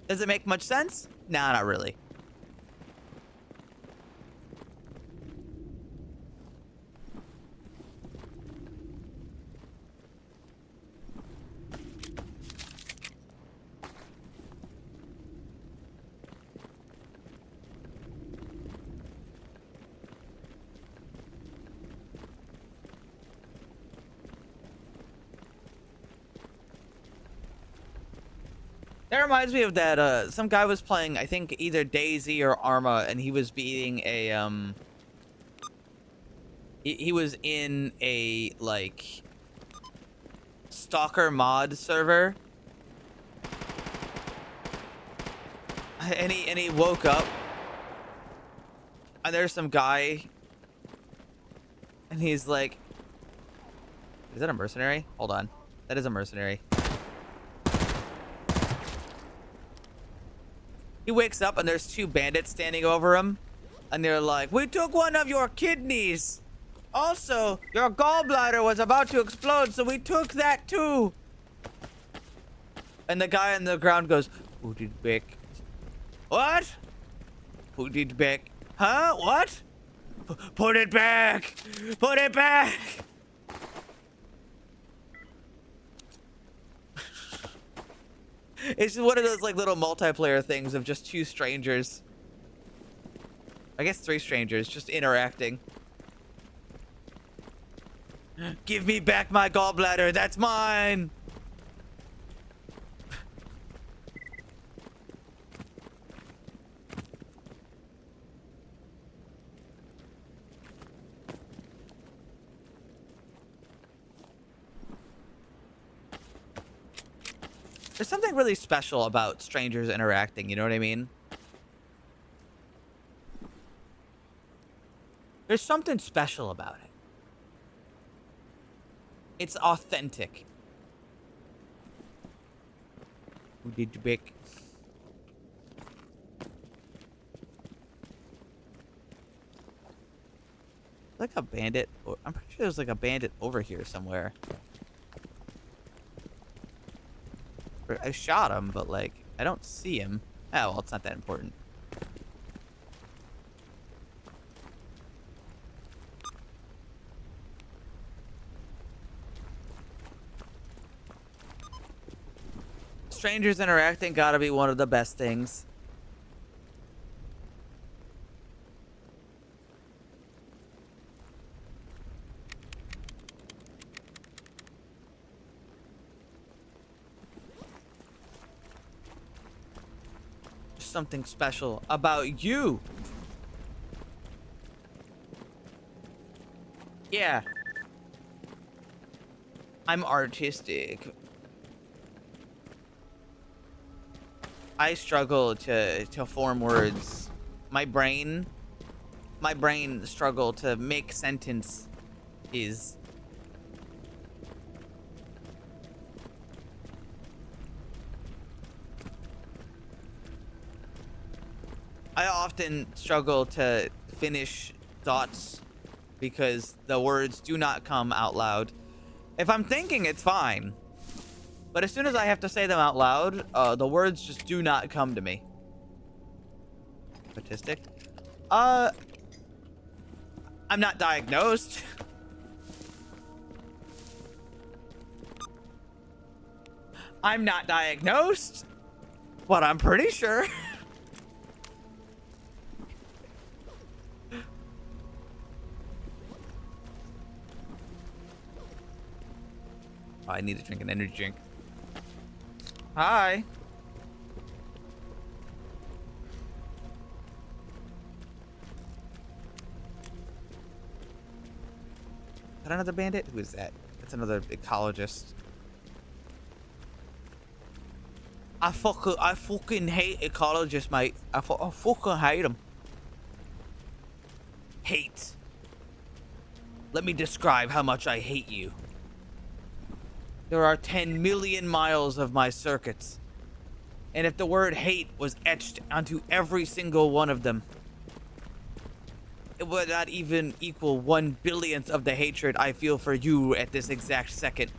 Does it make much sense? Nah, not really. That reminds me of that, some guy was playing, I think, either DayZ or Arma, and he was beating a, he was in a, like, stalker mod server. And he woke up, and there's some guy, and he's like, is that a mercenary? Hold on. That is a mercenary. He wakes up and there's two bandits standing over him. And they're like, we took one of your kidneys. Also, your gallbladder was about to explode, so we took that too. And the guy on the ground goes, put it back. What? Put it back. Huh? What? Put it back. Put it back. It's just one of those like little multiplayer things of just two strangers. I guess three strangers just interacting. Give me back my gallbladder. That's mine. There's something really special about strangers interacting, you know what I mean? There's something special about it. It's authentic. Who did you pick? Like a bandit. I'm pretty sure there's like a bandit over here somewhere. I shot him, but like, I don't see him. Oh, well, it's not that important. Strangers interacting gotta be one of the best things. something special about you. Yeah. I'm artistic. I struggle to form words. My brain struggle to make sentence is. I often struggle to finish thoughts because the words do not come out loud. If I'm thinking, it's fine. But as soon as I have to say them out loud, the words just do not come to me. Autistic? I'm not diagnosed. I'm not diagnosed, but I'm pretty sure. I need to drink an energy drink. Hi. Is that another bandit? Who is that? That's another ecologist. I fucking hate ecologists, mate. I fucking hate them. Hate. Let me describe how much I hate you. There are 10 million miles of my circuits. And if the word hate was etched onto every single one of them, it would not even equal 1/1000th of the hatred I feel for you at this exact second.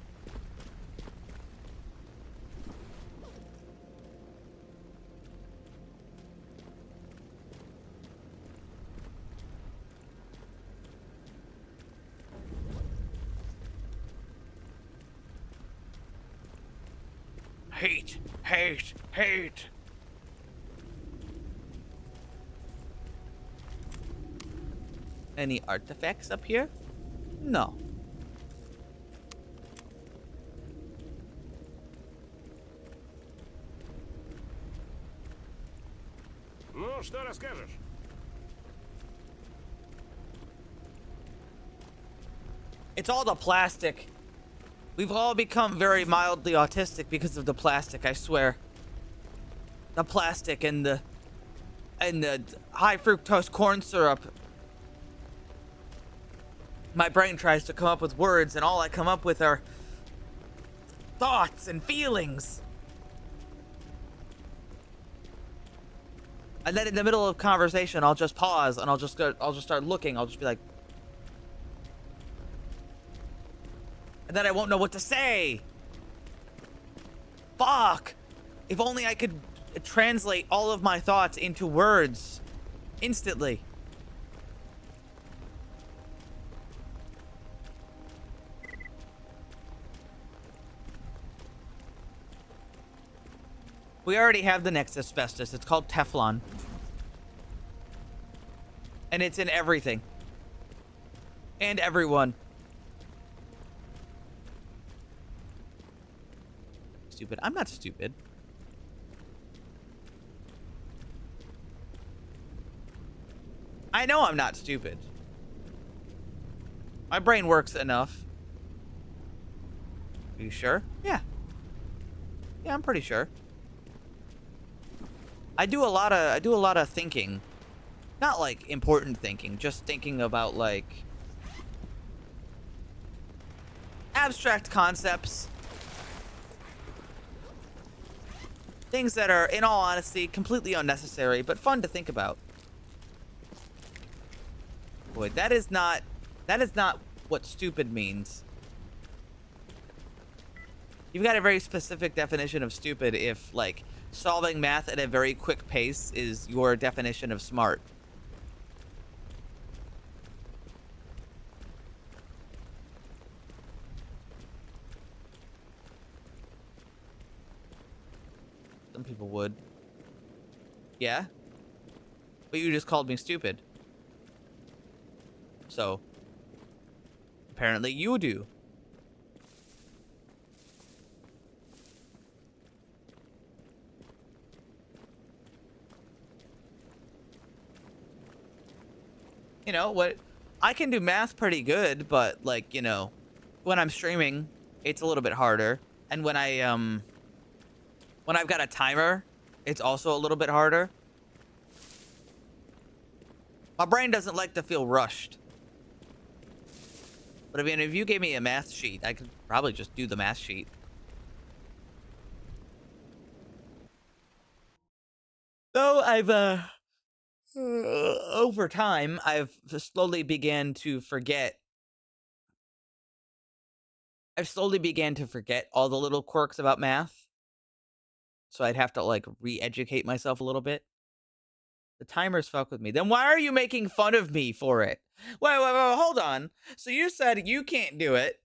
Hate, hate, hate. Any artifacts up here? No. Ну, что расскажешь? It's all the plastic. We've all become very mildly autistic because of the plastic, I swear. The plastic and the high fructose corn syrup. My brain tries to come up with words and all I come up with are thoughts and feelings. And then in the middle of conversation, I'll just pause and I'll just start looking. I'll just be like, and then I won't know what to say. Fuck. If only I could translate all of my thoughts into words instantly. We already have the next asbestos. It's called Teflon. And it's in everything. And everyone. Stupid. I'm not stupid. I know I'm not stupid. My brain works enough. Are you sure? Yeah. Yeah, I'm pretty sure. I do a lot of thinking. Not like important thinking, just thinking about like abstract concepts. Things that are, in all honesty, completely unnecessary, but fun to think about. Boy, that is not what stupid means. You've got a very specific definition of stupid if, like, solving math at a very quick pace is your definition of smart. Some people would. Yeah? But you just called me stupid. So, apparently you do. You know what? I can do math pretty good, but like, you know, when I'm streaming, it's a little bit harder. And when when I've got a timer, it's also a little bit harder. My brain doesn't like to feel rushed. But I mean, if you gave me a math sheet, I could probably just do the math sheet. Though I've, over time, I've slowly began to forget. I've slowly began to forget all the little quirks about math. So I'd have to, like, re-educate myself a little bit. The timers fuck with me. Then why are you making fun of me for it? Wait, hold on. So you said you can't do it.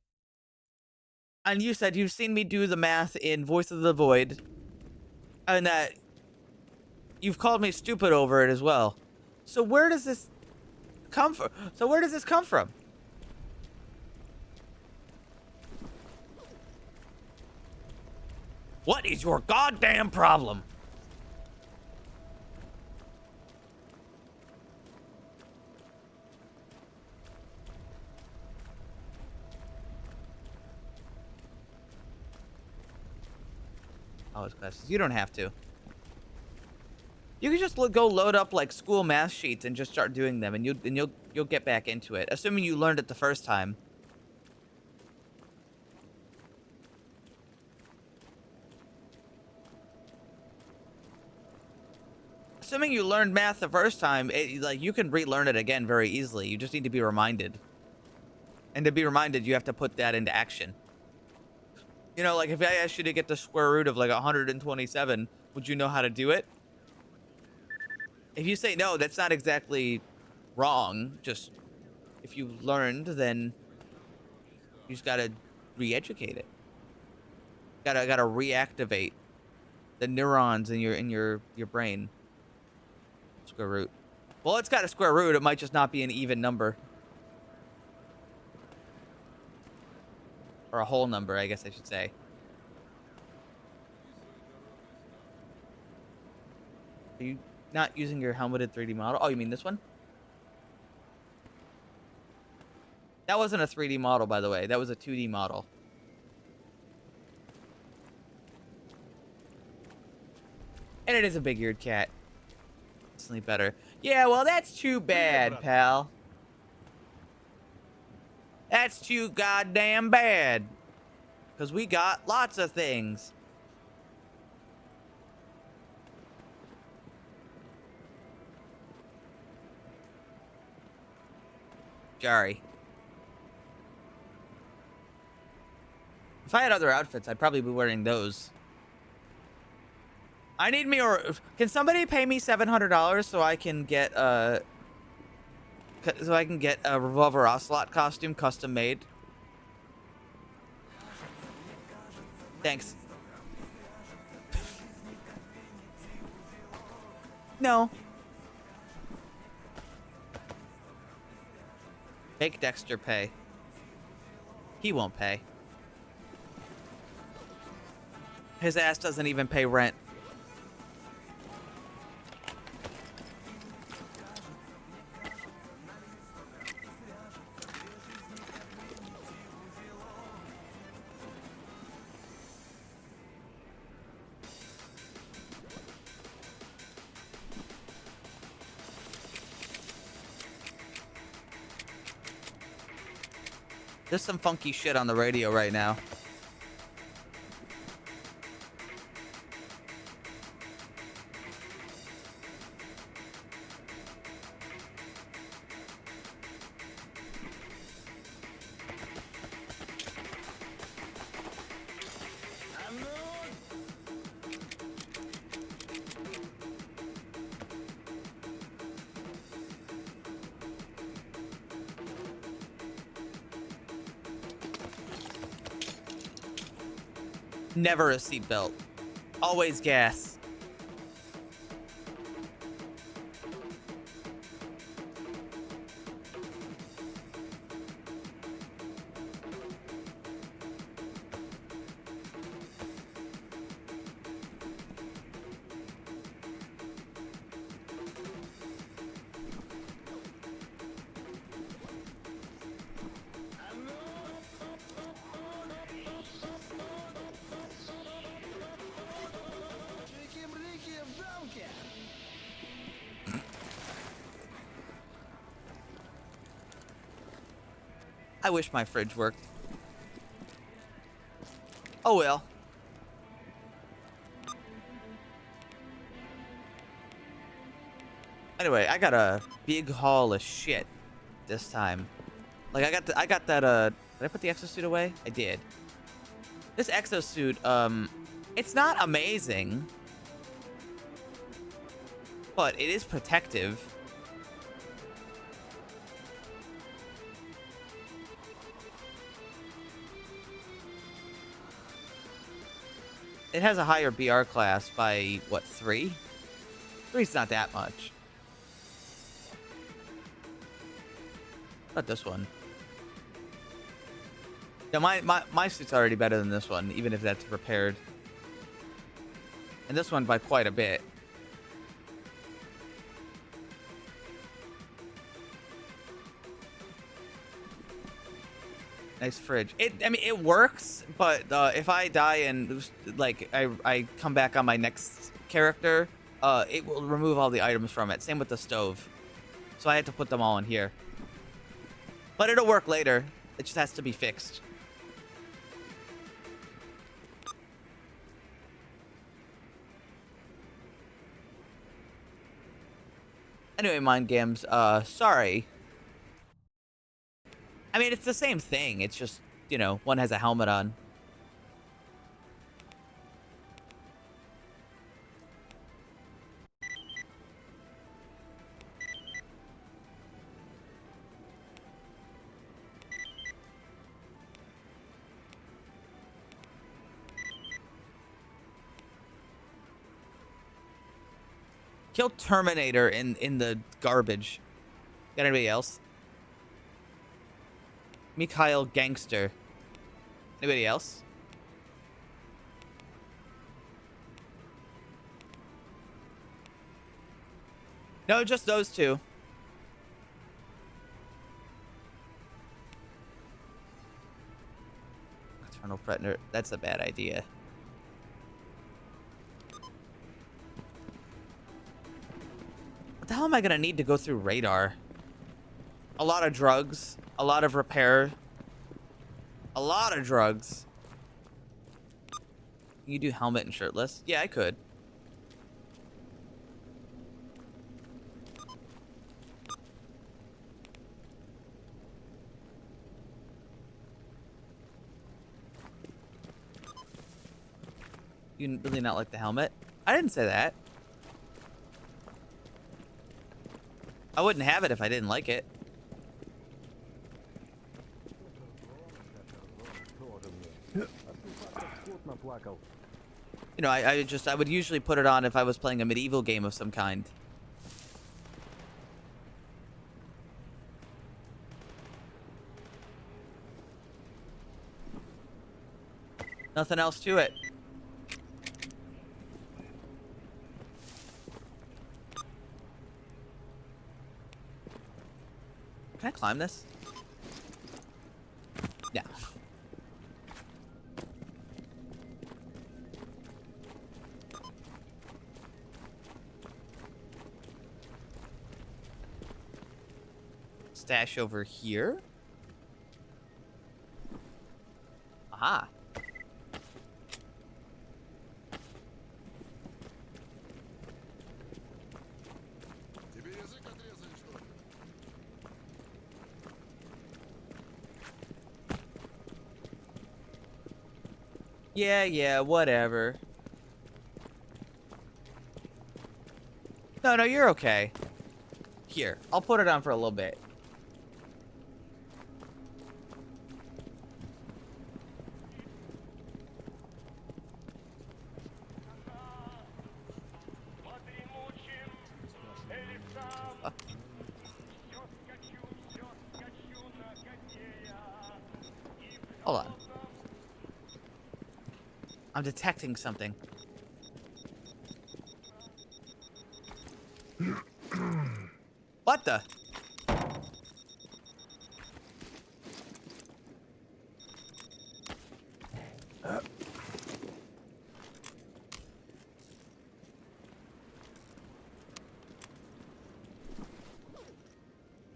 And you said you've seen me do the math in Voice of the Void. And that you've called me stupid over it as well. So where does this come from? So where does this come from? What is your goddamn problem? College classes. You don't have to. You can just go load up like school math sheets and just start doing them, and you'll get back into it, assuming you learned it the first time. Assuming you learned math the first time, like you can relearn it again very easily. You just need to be reminded. And to be reminded, you have to put that into action. You know, like if I asked you to get the square root of like 127, would you know how to do it? If you say no, that's not exactly wrong. Just if you learned, then you just gotta re-educate it. Gotta reactivate the neurons in your brain. Square root. Well, it's got a square root. It might just not be an even number. Or a whole number, I guess I should say. Are you not using your helmeted 3D model? Oh, you mean this one? That wasn't a 3D model, by the way. That was a 2D model. And it is a big-eared cat. Sleep better. Yeah, well, that's too bad, pal. That's too goddamn bad. Because we got lots of things. Sorry. If I had other outfits, I'd probably be wearing those. I need me, or can somebody pay me $700 so I can get a Revolver Ocelot costume custom made? Thanks. No. Make Dexter pay. He won't pay. His ass doesn't even pay rent. There's some funky shit on the radio right now. Never a seatbelt. Always gas. I wish my fridge worked. Oh well. Anyway, I got a big haul of shit this time. Like I got that did I put the exosuit away? I did. This exosuit, it's not amazing, but it is protective. It has a higher BR class by, what, 3? 3's not that much. Not this one. Yeah, my suit's already better than this one, even if that's repaired. And this one by quite a bit. Nice fridge. I mean, it works, but if I die and like I come back on my next character, it will remove all the items from it. Same with the stove. So I had to put them all in here. But it'll work later. It just has to be fixed. Anyway, Mind Games, sorry. I mean, it's the same thing. It's just, you know, one has a helmet on. Kill Terminator in the garbage. Got anybody else? Mikhail Gangster. Anybody else? No, just those two. Eternal Predator. That's a bad idea. What the hell am I gonna need to go through radar? A lot of drugs. A lot of repair. A lot of drugs. You do helmet and shirtless? Yeah, I could. You really not like the helmet? I didn't say that. I wouldn't have it if I didn't like it. You know, I would usually put it on if I was playing a medieval game of some kind. Nothing else to it. Can I climb this? Yeah. Stash over here. Aha. Тебе язык отрезали, что ли? Yeah, whatever. No, you're okay. Here, I'll put it on for a little bit. Hold on. I'm detecting something. What the?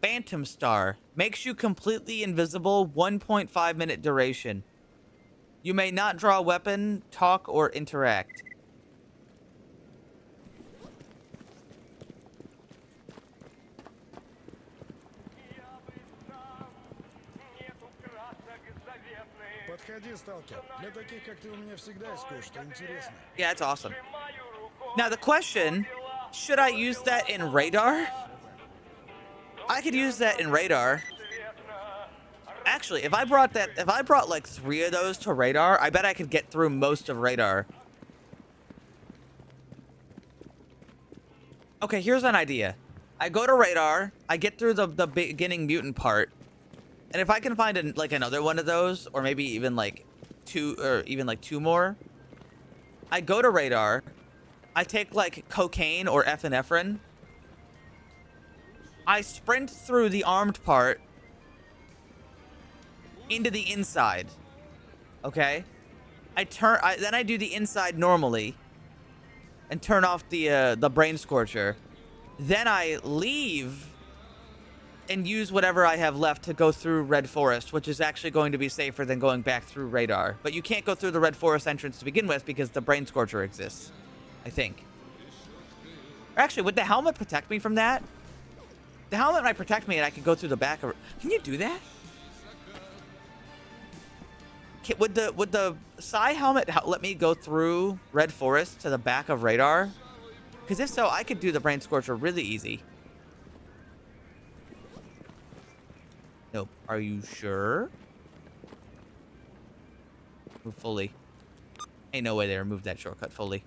Phantom Star. Makes you completely invisible, 1.5 minute duration. You may not draw a weapon, talk, or interact. Подходи, сталкер. Для таких, как ты, у меня всегда есть кое-что интересное. Yeah, it's awesome. Now the question, should I use that in radar? I could use that in radar. Actually, if I brought like 3 of those to radar, I bet I could get through most of radar. Okay, here's an idea. I go to radar, I get through the beginning mutant part, and if I can find another one of those, or maybe even like 2 more, I go to radar, I take like cocaine or epinephrine, I sprint through the armed part into the inside. Okay? Then I do the inside normally and turn off the brain scorcher. Then I leave and use whatever I have left to go through Red Forest, which is actually going to be safer than going back through radar. But you can't go through the Red Forest entrance to begin with because the brain scorcher exists, I think. Or actually, would the helmet protect me from that? The helmet might protect me and I can go through the back of... Can you do that? Would the Psy helmet let me go through Red Forest to the back of radar? Because if so, I could do the brain scorcher really easy. Nope. Are you sure? Move fully. Ain't no way they removed that shortcut fully.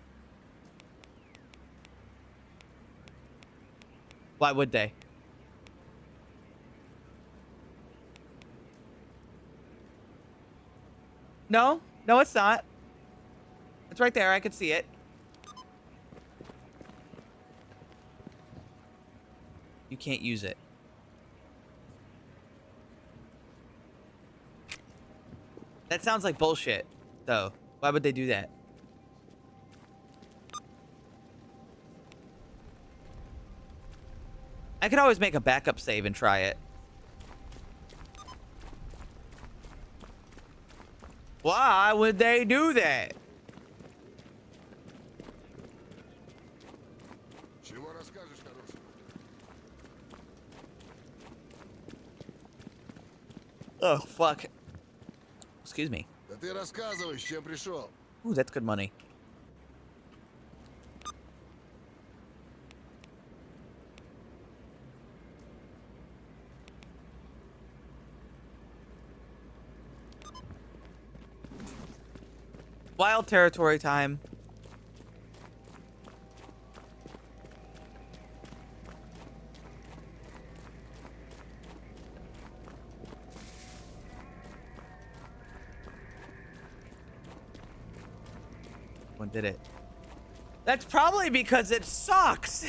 Why would they? No, it's not. It's right there. I could see it. You can't use it. That sounds like bullshit, though. Why would they do that? I could always make a backup save and try it. Why would they do that? Чего расскажешь, хороший? Oh, fuck. Excuse me. Да ты рассказывай, с чем пришел. Ooh, that's good money. Wild territory time. One did it. That's probably because it sucks.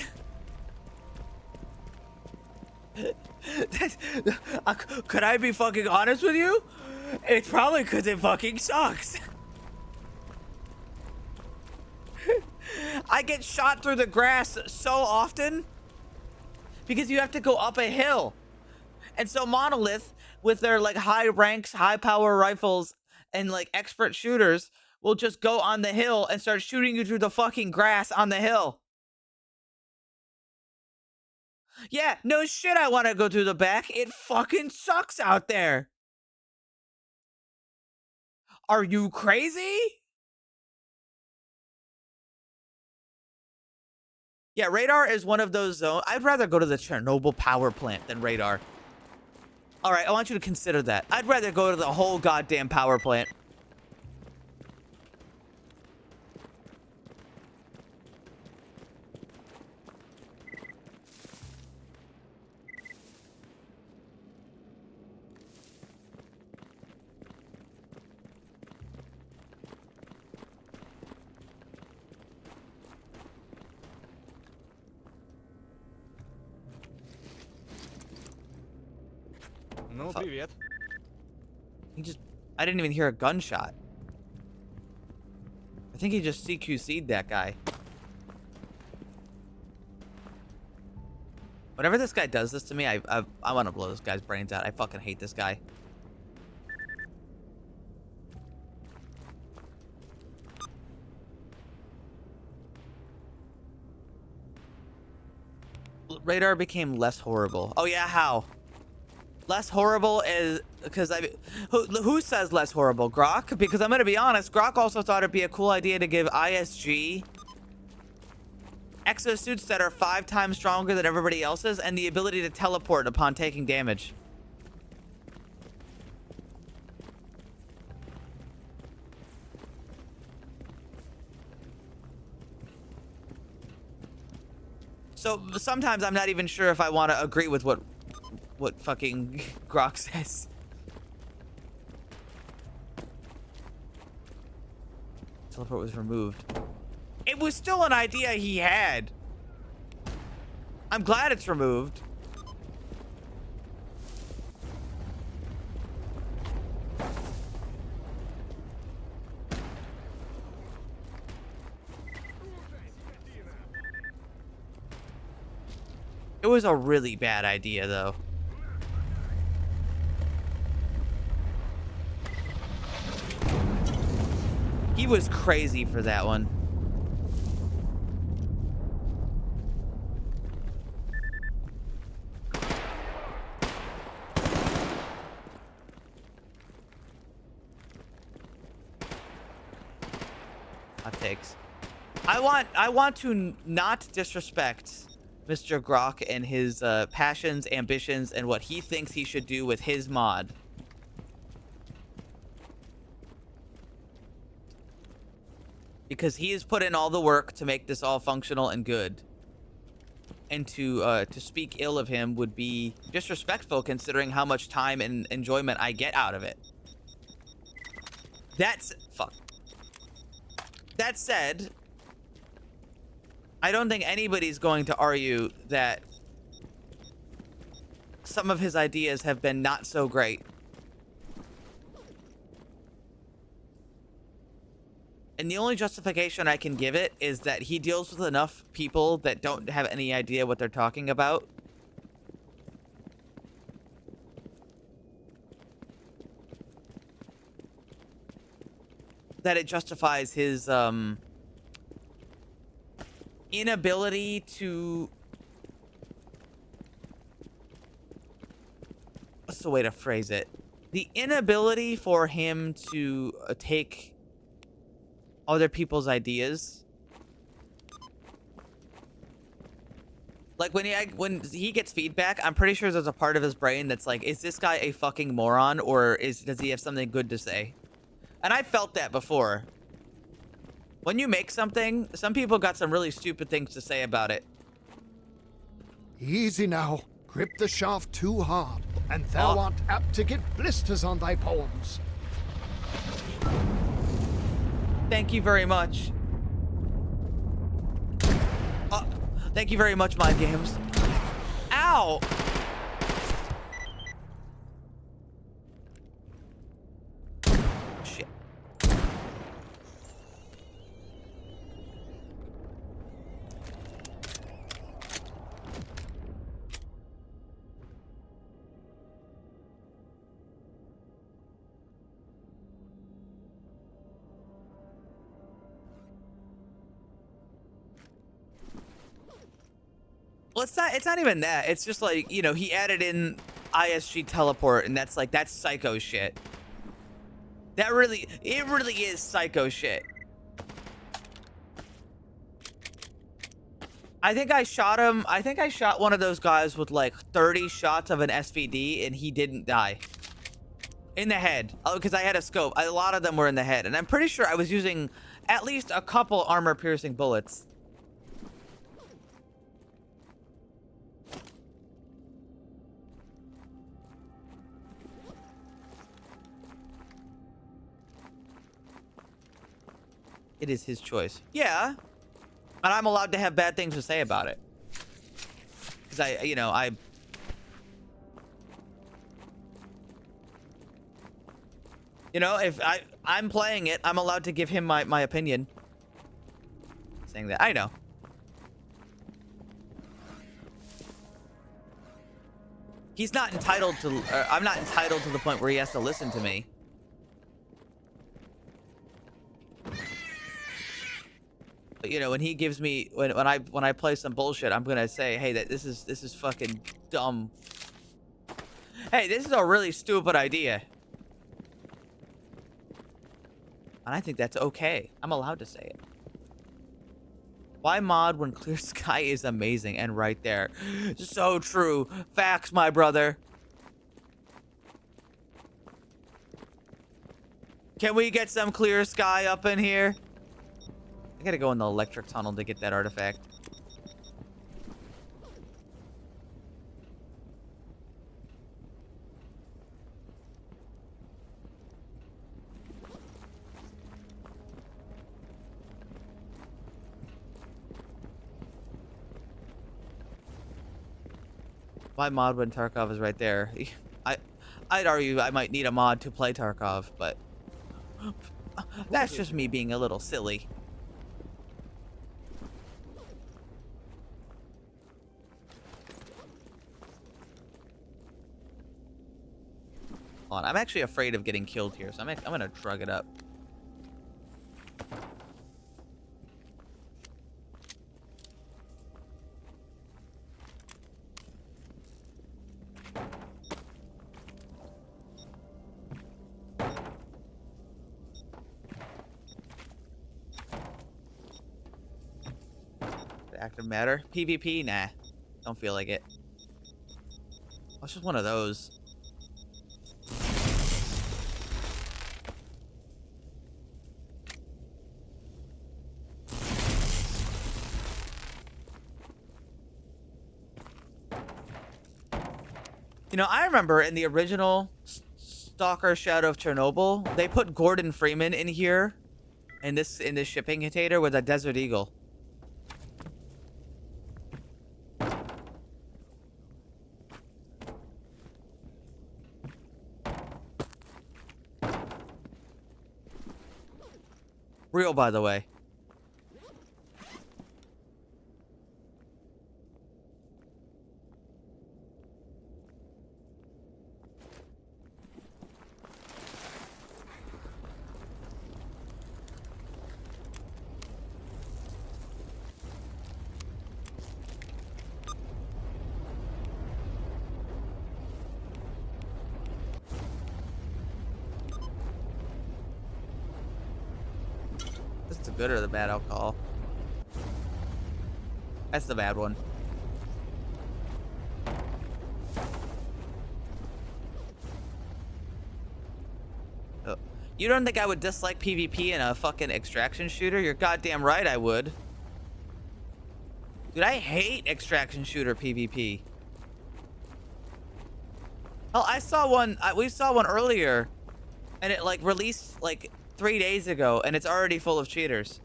Could I be fucking honest with you? It's probably because it fucking sucks. I get shot through the grass so often because you have to go up a hill. And so Monolith, with their like high ranks, high power rifles, and like expert shooters, will just go on the hill and start shooting you through the fucking grass on the hill. Yeah, no shit, I want to go through the back. It fucking sucks out there. Are you crazy? Yeah, radar is one of those zones. I'd rather go to the Chernobyl power plant than radar. All right, I want you to consider that. I'd rather go to the whole goddamn power plant. Ну, привет. I didn't even hear a gunshot. I think he just CQC'd that guy. Whenever this guy does this to me, I want to blow this guy's brains out. I fucking hate this guy. Radar became less horrible. Oh yeah, how? Less horrible is because who says less horrible? Grok? Because I'm gonna be honest, Grok also thought it'd be a cool idea to give ISG exosuits that are 5 times stronger than everybody else's and the ability to teleport upon taking damage. So sometimes I'm not even sure if I want to agree with what fucking Grok says. Teleport was removed. It was still an idea he had. I'm glad it's removed. It was a really bad idea, though. He was crazy for that one. Hot takes. I want to not disrespect Mr. Grok and his passions, ambitions, and what he thinks he should do with his mod. Because he has put in all the work to make this all functional and good. And to speak ill of him would be disrespectful considering how much time and enjoyment I get out of it. Fuck. That said, I don't think anybody's going to argue that some of his ideas have been not so great. And the only justification I can give it is that he deals with enough people that don't have any idea what they're talking about. That it justifies his inability to... What's the way to phrase it? The inability for him to take other people's ideas. Like when he gets feedback, I'm pretty sure there's a part of his brain that's like, is this guy a fucking moron, or does he have something good to say? And I felt that before. When you make something, some people got some really stupid things to say about it. Easy now. Grip the shaft too hard, and thou art apt to get blisters on thy palms. Thank you very much. Thank you very much, Mind Games. Ow! Shit. Well, it's not even that. It's just like, you know, he added in ISG teleport, and that's psycho shit. It really is psycho shit. I think I shot him. I think I shot one of those guys with like 30 shots of an SVD, and he didn't die. In the head. Oh, because I had a scope. A lot of them were in the head, and I'm pretty sure I was using at least a couple armor-piercing bullets. It is his choice. Yeah. And I'm allowed to have bad things to say about it. Because if I'm playing it, I'm allowed to give him my opinion. Saying that, I know. He's not entitled to, I'm not entitled to the point where he has to listen to me. But you know, when he gives me, when I play some bullshit, I'm gonna say, hey, this is fucking dumb. Hey, this is a really stupid idea. And I think that's okay. I'm allowed to say it. Why mod when clear sky is amazing and right there? So true. Facts, my brother. Can we get some clear sky up in here? I gotta go in the electric tunnel to get that artifact. Why mod when Tarkov is right there? I'd argue I might need a mod to play Tarkov, but that's just me being a little silly. Hold on, I'm actually afraid of getting killed here, so I'm gonna shrug it up. Active matter? PvP? Nah. Don't feel like it. Oh, it's just one of those. You know, I remember in the original Stalker Shadow of Chernobyl, they put Gordon Freeman in here in this shipping container with a Desert Eagle. Real, by the way. This is the good or the bad alcohol? That's the bad one. Oh. You don't think I would dislike PvP in a fucking extraction shooter? You're goddamn right I would. Dude, I hate extraction shooter PvP. Hell, I saw one, we saw one earlier, and it like released like 3 days ago, and it's already full of cheaters.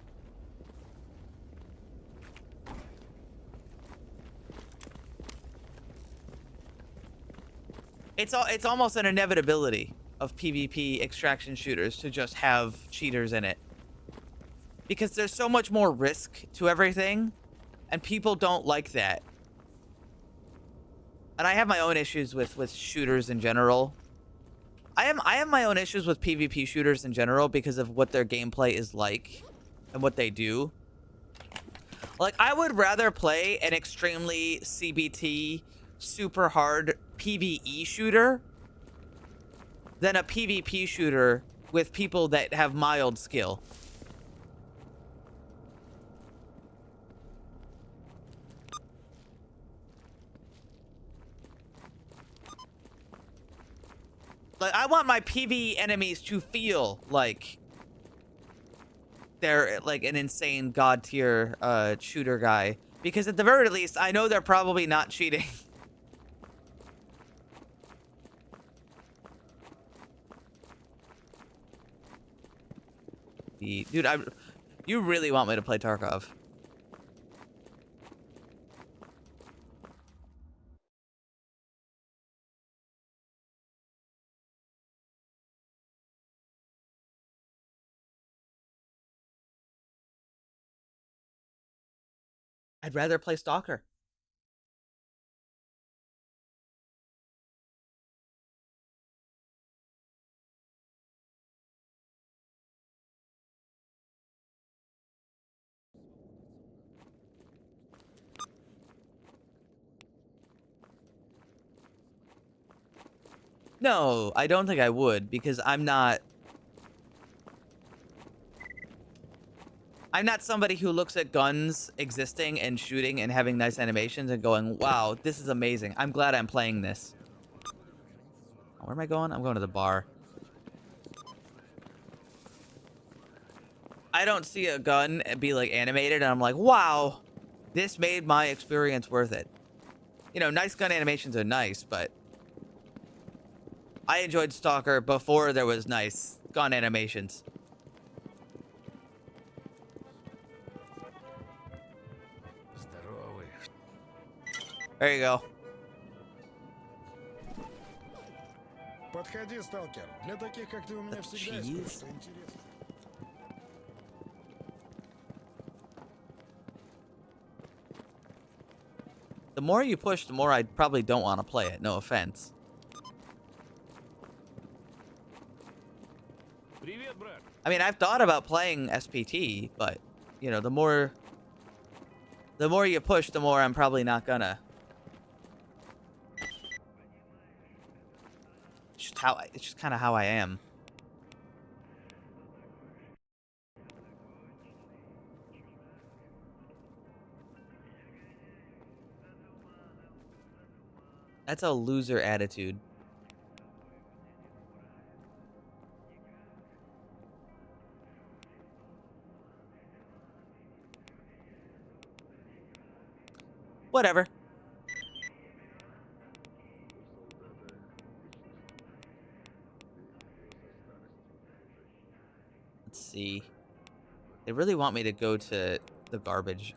It's almost an inevitability of PvP extraction shooters to just have cheaters in it. Because there's so much more risk to everything, and people don't like that. And I have my own issues with shooters in general. I have my own issues with PvP shooters in general because of what their gameplay is like and what they do. Like, I would rather play an extremely CBT, super hard PvE shooter than a PvP shooter with people that have mild skill. Like, I want my PvE enemies to feel like they're like an insane god tier shooter guy, because at the very least I know they're probably not cheating. Dude, you really want me to play Tarkov? I'd rather play Stalker. No, I don't think I would, because I'm not somebody who looks at guns existing and shooting and having nice animations and going, wow, this is amazing. I'm glad I'm playing this. Where am I going? I'm going to the bar. I don't see a gun be like animated and I'm like, wow, this made my experience worth it. You know, nice gun animations are nice, but I enjoyed Stalker before there was nice gun animations. There you go. Подходи, сталкер. Для таких, как ты, у меня всегда есть кое-что интересное. The more you push, the more I probably don't want to play it. No offense. I mean, I've thought about playing SPT, but, you know, the more you push, the more I'm probably not gonna. It's just kind of how I am. That's a loser attitude. Whatever. Let's see. They really want me to go to the garbage.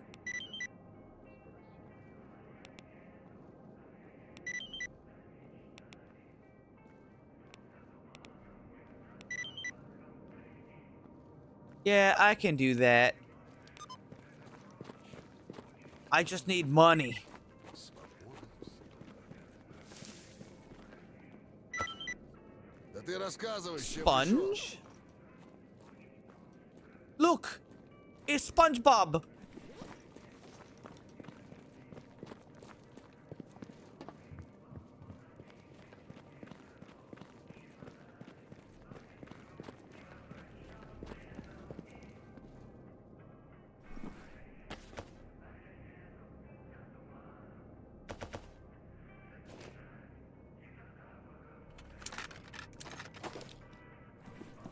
Yeah, I can do that. I just need money. Да ты рассказывай, с чем Sponge? Look! It's SpongeBob!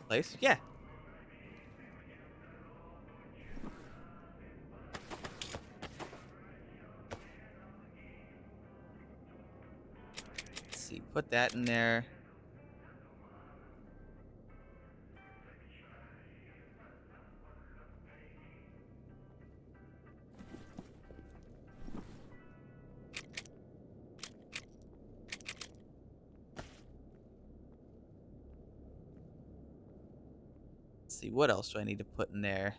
Place? Yeah. Let's see, put that in there. See, what else do I need to put in there?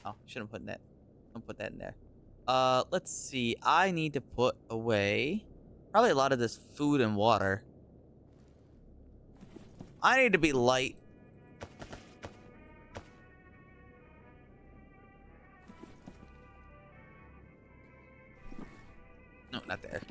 Oh, shouldn't put in that. Don't put that in there. Let's see. I need to put away probably a lot of this food and water. I need to be light. No, not there.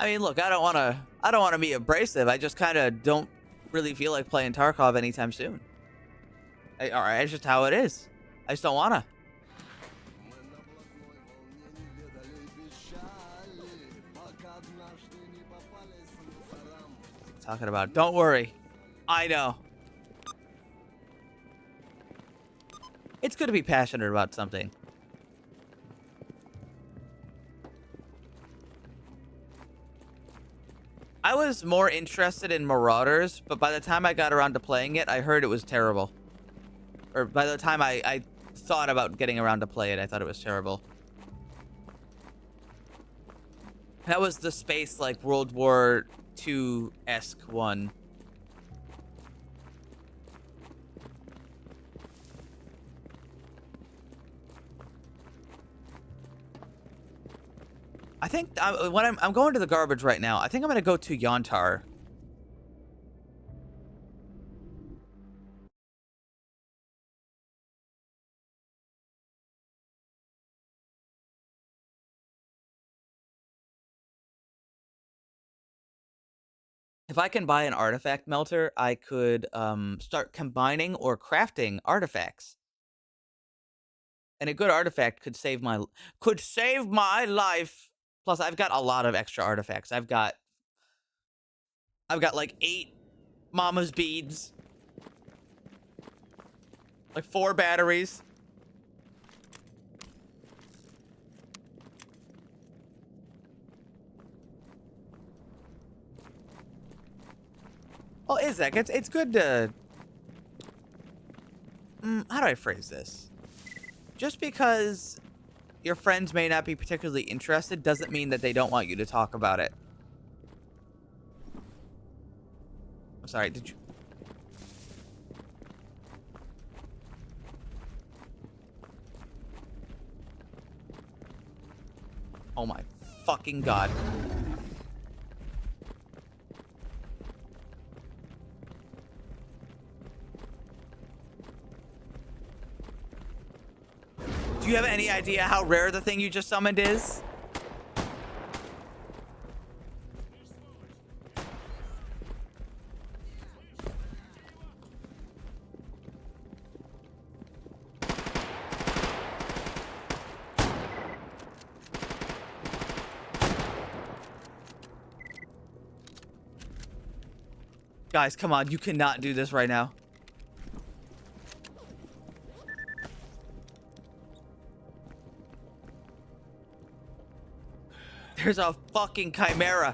I mean, look, I don't want to be abrasive. I just kind of don't really feel like playing Tarkov anytime soon. All right, it's just how it is. I just don't want to. Talking about, don't worry. I know. It's good to be passionate about something. I was more interested in Marauders, but by the time I got around to playing it, I heard it was terrible. Or by the time I thought about getting around to play it, I thought it was terrible. That was the space, like, World War II-esque one. I think I'm going to the garbage right now. I think I'm gonna go to Yontar. If I can buy an artifact melter, I could start combining or crafting artifacts. And a good artifact could save my life. Plus, I've got a lot of extra artifacts. I've got like 8 mama's beads, like 4 batteries. Well, Izek, it's good to... how do I phrase this? Just because your friends may not be particularly interested doesn't mean that they don't want you to talk about it. I'm sorry, did you... Oh my fucking god. Do you have any idea how rare the thing you just summoned is? Guys, come on, you cannot do this right now. There's a fucking chimera.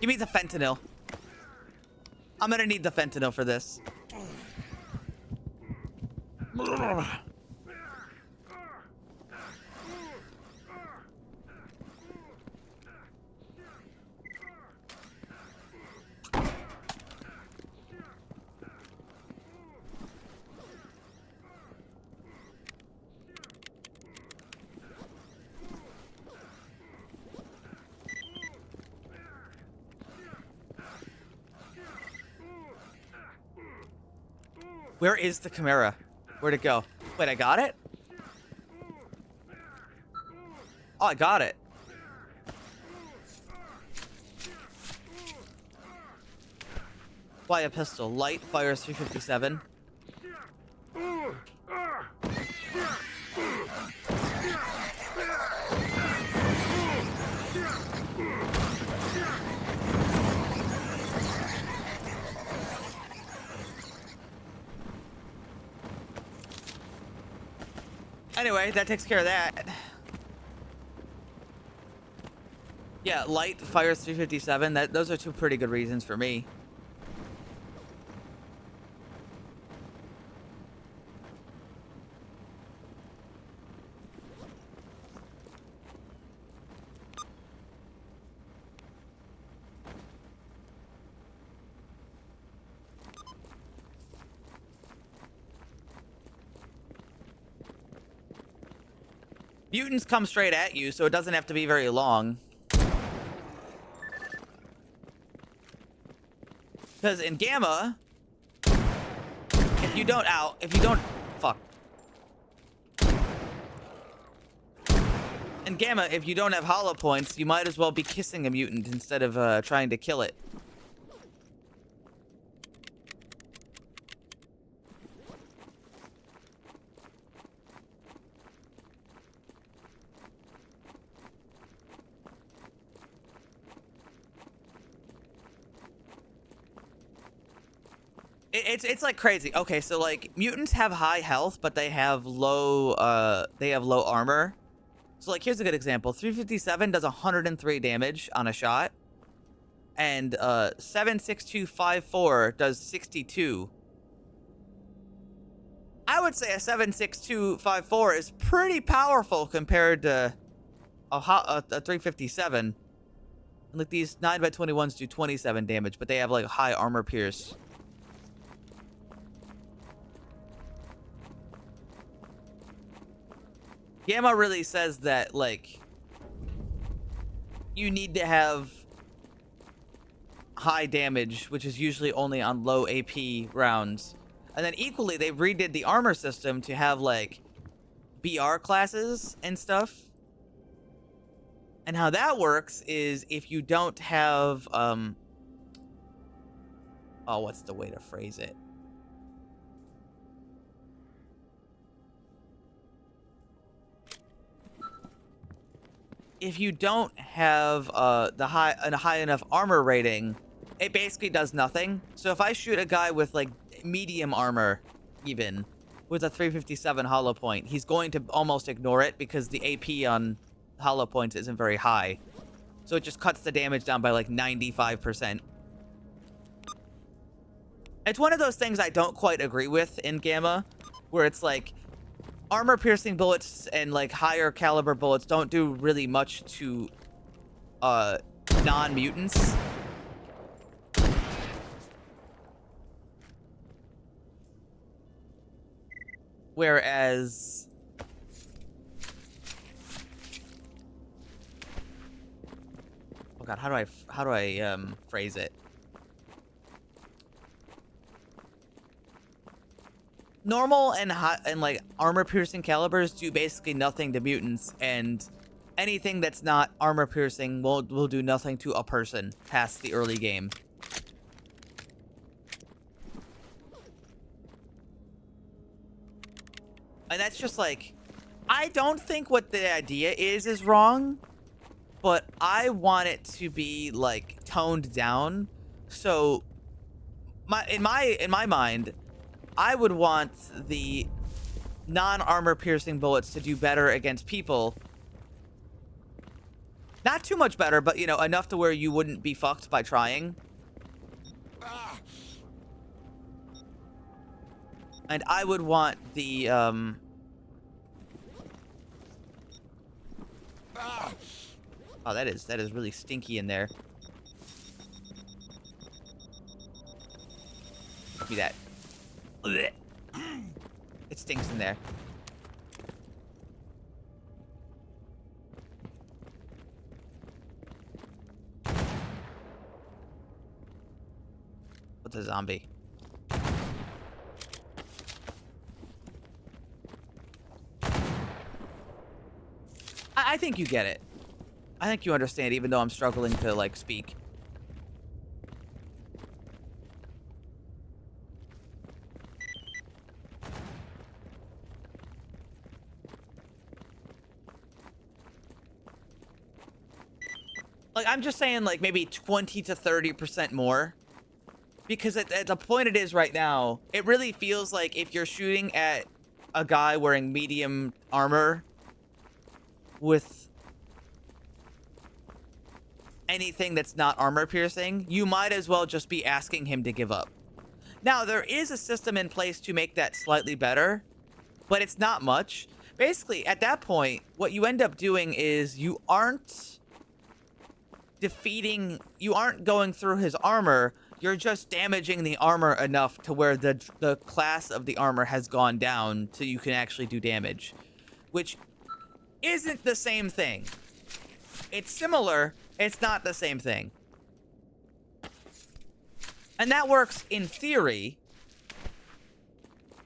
Give me the fentanyl. I'm gonna need the fentanyl for this. Where is the chimera? Where'd it go? Wait, I got it? Oh, I got it. Fly a pistol. Light fires 357. Anyway, that takes care of that. Yeah, light fires 357. Those are 2 pretty good reasons for me. Mutants come straight at you, so it doesn't have to be very long. Because in Gamma, if you don't fuck. In Gamma, if you don't have hollow points, you might as well be kissing a mutant instead of trying to kill it. It's like crazy. Okay, so like mutants have high health, but they have low armor. So like here's a good example. 357 does 103 damage on a shot. And 76254 does 62. I would say a 76254 is pretty powerful compared to a 357. And like these 9x21s do 27 damage, but they have like high armor pierce. Gamma really says that like you need to have high damage, which is usually only on low AP rounds. And then equally, they redid the armor system to have like BR classes and stuff. And how that works is if you don't have oh, what's the way to phrase it? If you don't have a high enough armor rating, it basically does nothing. So if I shoot a guy with like medium armor, even with a 357 hollow point, he's going to almost ignore it because the AP on hollow points isn't very high. So it just cuts the damage down by like 95%. It's one of those things I don't quite agree with in Gamma, where it's like armor piercing bullets and like higher caliber bullets don't do really much to non-mutants. Whereas oh god, how do I phrase it? Normal and hot and like armor piercing calibers do basically nothing to mutants, and anything that's not armor piercing will do nothing to a person past the early game. And that's just like, I don't think what the idea is wrong, but I want it to be like toned down. So in my mind, I would want the non-armor piercing bullets to do better against people. Not too much better, but you know, enough to where you wouldn't be fucked by trying. And I would want the oh, that is really stinky in there. Give me that. It stinks in there. What's a zombie? I think you get it. I think you understand, even though I'm struggling to, like, speak. Like, I'm just saying, like, maybe 20 to 30% more. Because at the point it is right now, it really feels like if you're shooting at a guy wearing medium armor with anything that's not armor piercing, you might as well just be asking him to give up. Now, there is a system in place to make that slightly better, but it's not much. Basically, at that point, what you end up doing is you aren't going through his armor, you're just damaging the armor enough to where the class of the armor has gone down so you can actually do damage, which isn't the same thing. It's similar, it's not the same thing. And that works in theory,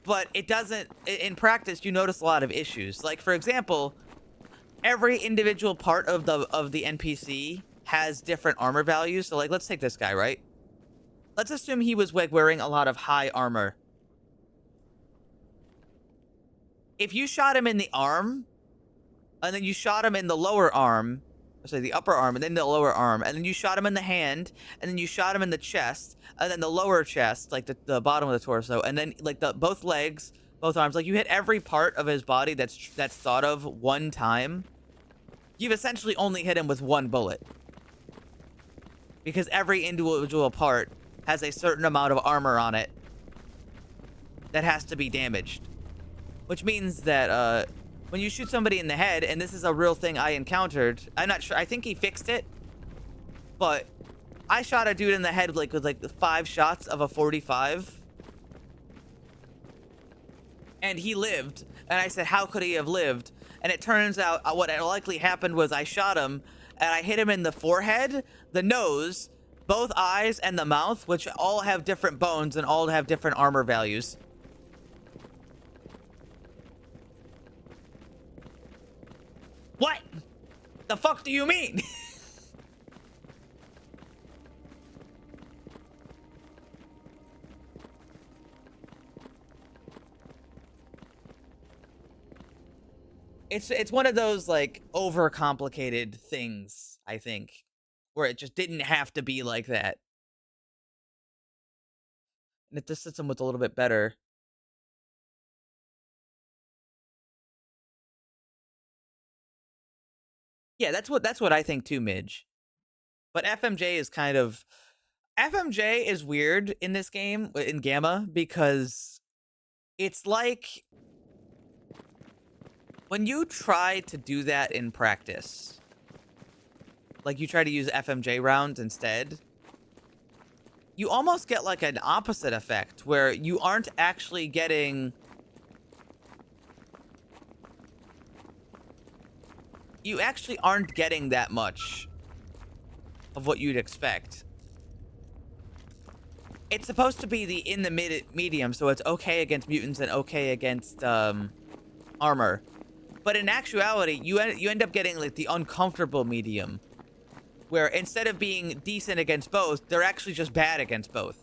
but it doesn't, in practice, you notice a lot of issues. Like, for example, every individual part of the NPC has different armor values. So, like, let's take this guy, right? Let's assume he was wearing a lot of high armor. If you shot him in the arm, and then you shot him in the lower arm, sorry, the upper arm, and then the lower arm, and then you shot him in the hand, and then you shot him in the chest, and then the lower chest, like the bottom of the torso, and then like the both legs, both arms. Like you hit every part of his body that's thought of one time. You've essentially only hit him with one bullet, because every individual part has a certain amount of armor on it that has to be damaged, which means that when you shoot somebody in the head, and this is a real thing I encountered, I'm not sure, I think he fixed it, but I shot a dude in the head with like 5 shots of a 45, and he lived, and I said, how could he have lived? And it turns out what likely happened was I shot him, and I hit him in the forehead, the nose, both eyes, and the mouth, which all have different bones and all have different armor values. What the fuck do you mean? It's one of those like overcomplicated things, I think, where it just didn't have to be like that. And if this system was a little bit better. Yeah, that's what I think too, Midge. But FMJ is weird in this game, in Gamma, because it's like when you try to do that in practice, like you try to use FMJ rounds instead, you almost get like an opposite effect where you aren't actually getting... You actually aren't getting that much of what you'd expect. It's supposed to be in the medium, so it's okay against mutants and okay against armor. But in actuality, you end up getting like the uncomfortable medium, where instead of being decent against both, they're actually just bad against both.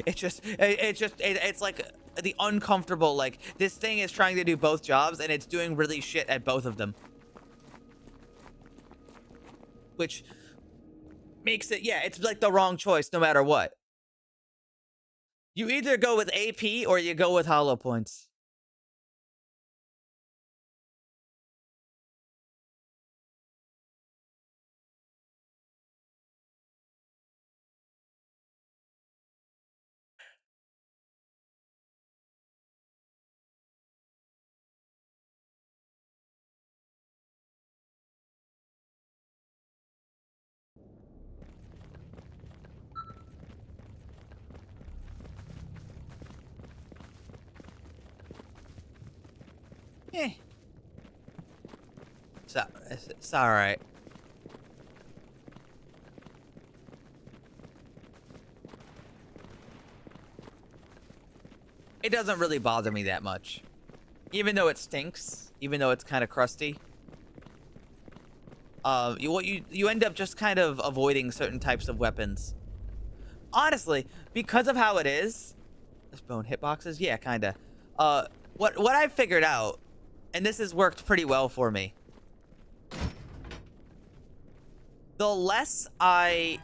It's like the uncomfortable, like, this thing is trying to do both jobs and it's doing really shit at both of them. Which makes it, yeah, it's like the wrong choice no matter what. You either go with AP or you go with hollow points. Eh. It's alright. It doesn't really bother me that much. Even though it stinks, even though it's kind of crusty. You end up just kind of avoiding certain types of weapons. Honestly, because of how it is, this bone hitboxes, yeah, kinda. What I've figured out, and this has worked pretty well for me. The less I...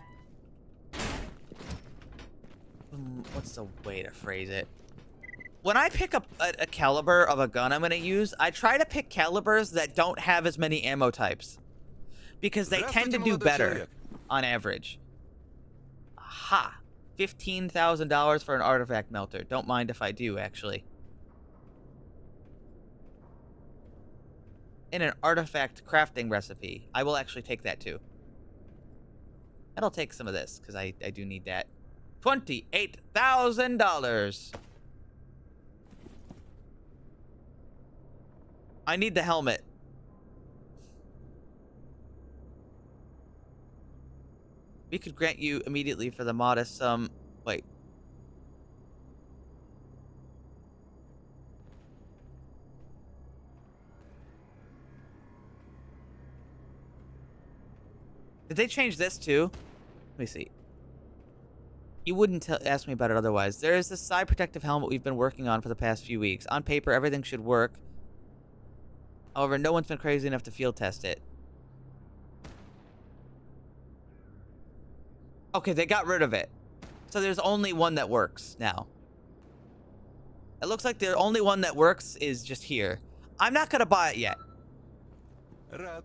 what's the way to phrase it? When I pick up a caliber of a gun I'm going to use, I try to pick calibers that don't have as many ammo types. Because they tend to do better on average. Aha! $15,000 for an artifact melter. Don't mind if I do, actually. In an artifact crafting recipe. I will actually take that too. And I'll take some of this, because I do need that. $28,000! I need the helmet. We could grant you immediately for the modest sum. Wait. Did they change this too? Let me see. You wouldn't ask me about it otherwise. There is this side protective helmet we've been working on for the past few weeks. On paper, everything should work. However, no one's been crazy enough to field test it. Okay, they got rid of it. So there's only one that works now. It looks like the only one that works is just here. I'm not gonna buy it yet. Well,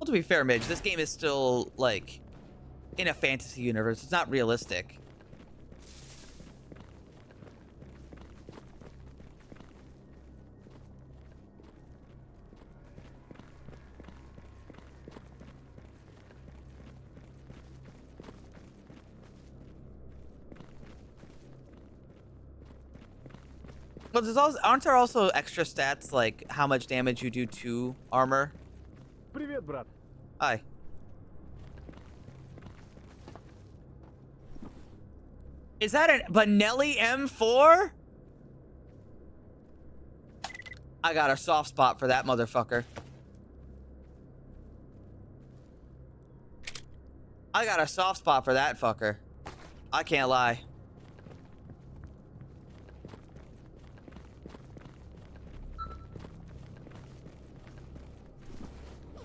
to be fair, Midge, this game is still, like, in a fantasy universe. It's not realistic. But there's also, aren't there also extra stats, like how much damage you do to armor? Привет, брат. Hi. Is that a Benelli M4? I got a soft spot for that motherfucker. I got a soft spot for that fucker. I can't lie.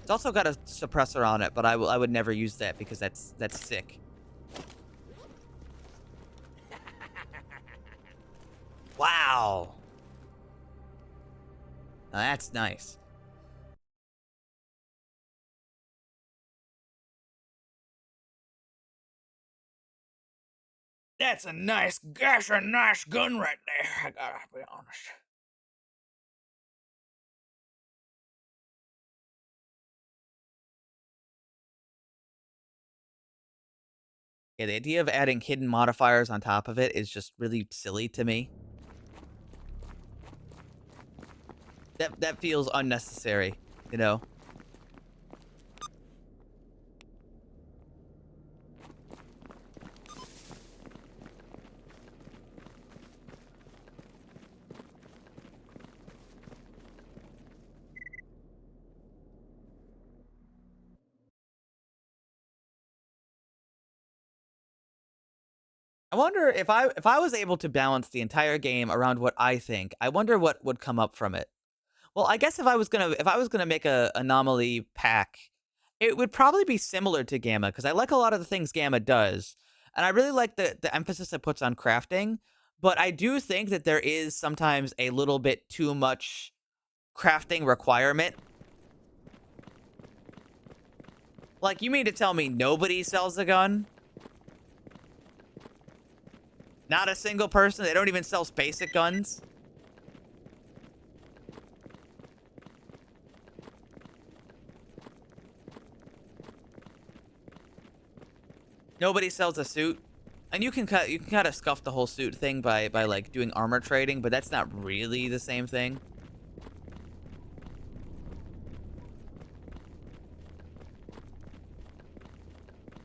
It's also got a suppressor on it, but I would never use that because that's sick. Wow. Now that's nice. That's a nice gun right there. I gotta be honest. Yeah, the idea of adding hidden modifiers on top of it is just really silly to me. That feels unnecessary, you know? I wonder if I was able to balance the entire game around what I think, I wonder what would come up from it. Well, I guess if I was gonna make a anomaly pack, it would probably be similar to Gamma, because I like a lot of the things Gamma does. And I really like the emphasis it puts on crafting, but I do think that there is sometimes a little bit too much crafting requirement. Like, you mean to tell me nobody sells a gun? Not a single person? They don't even sell basic guns? Nobody sells a suit? And you can kind of scuff the whole suit thing by like doing armor trading, but that's not really the same thing.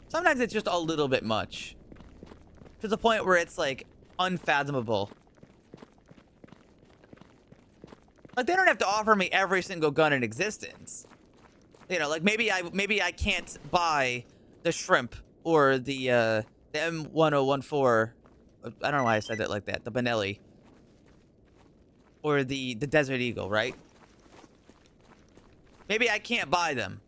Sometimes it's just a little bit much. To the point where it's like unfathomable. Like, they don't have to offer me every single gun in existence. You know, like maybe I can't buy the shrimp or the M1014. I don't know why I said it like that. The Benelli. Or the Desert Eagle, right? Maybe I can't buy them.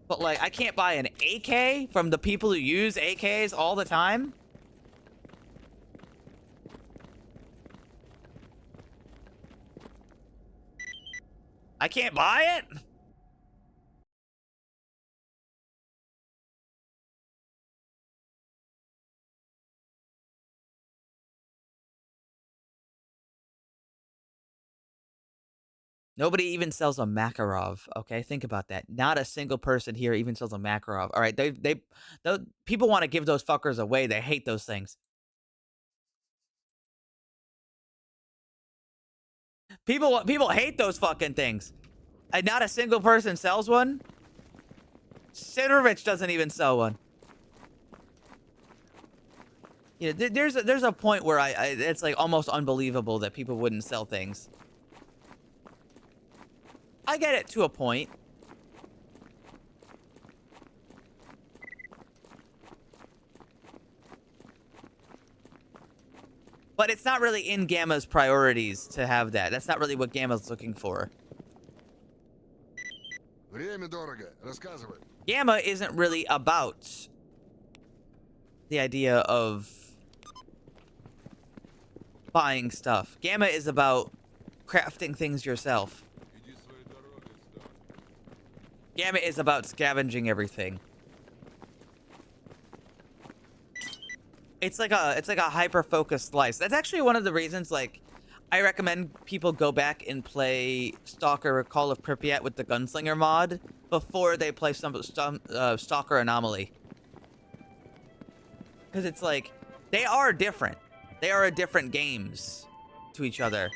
But, like, I can't buy an AK from the people who use AKs all the time? I can't buy it? Nobody even sells a Makarov. Okay, think about that. Not a single person here even sells a Makarov. All right, people want to give those fuckers away. They hate those things. People hate those fucking things. And not a single person sells one. Sidorich doesn't even sell one. You know, there's a point where it's like almost unbelievable that people wouldn't sell things. I get it to a point. But it's not really in Gamma's priorities to have that. That's not really what Gamma's looking for. Время дорого. Рассказывай. Gamma isn't really about the idea of buying stuff. Gamma is about crafting things yourself. Иди своей дорогой, старый. Gamma is about scavenging everything. It's like a hyper-focused slice. That's actually one of the reasons, like, I recommend people go back and play Stalker Call of Pripyat with the Gunslinger mod before they play Stalker Anomaly. Because it's like, they are different. They are different games to each other.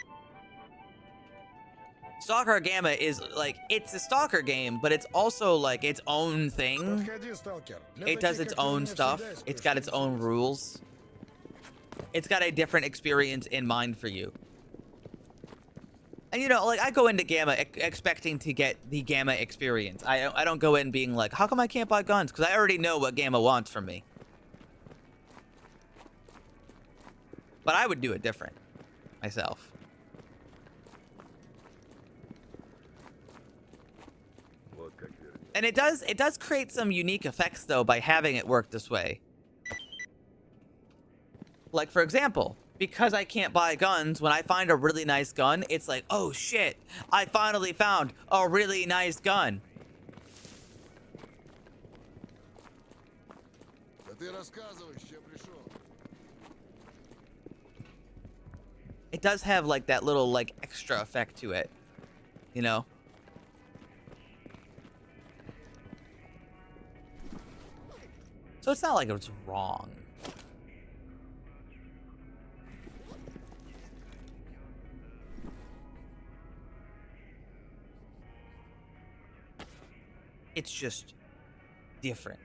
Stalker Gamma is, like, it's a Stalker game, but it's also, like, its own thing. Подходи, сталкер. Для It does таких, its как ты, own мне stuff. всегда есть It's кое-что got its own интересное. rules. It's got a different experience in mind for you. And, you know, like, I go into Gamma expecting to get the Gamma experience. I don't go in being like, how come I can't buy guns? Because I already know what Gamma wants from me. But I would do it different myself. Вот как вернее. And it does create some unique effects, though, by having it work this way. Like, for example, because I can't buy guns, when I find a really nice gun, it's like, oh shit, I finally found a really nice gun. Да ты рассказывай, с чем пришел. It does have, like, that little, like, extra effect to it, you know? So it's not like it's wrong. It's just different.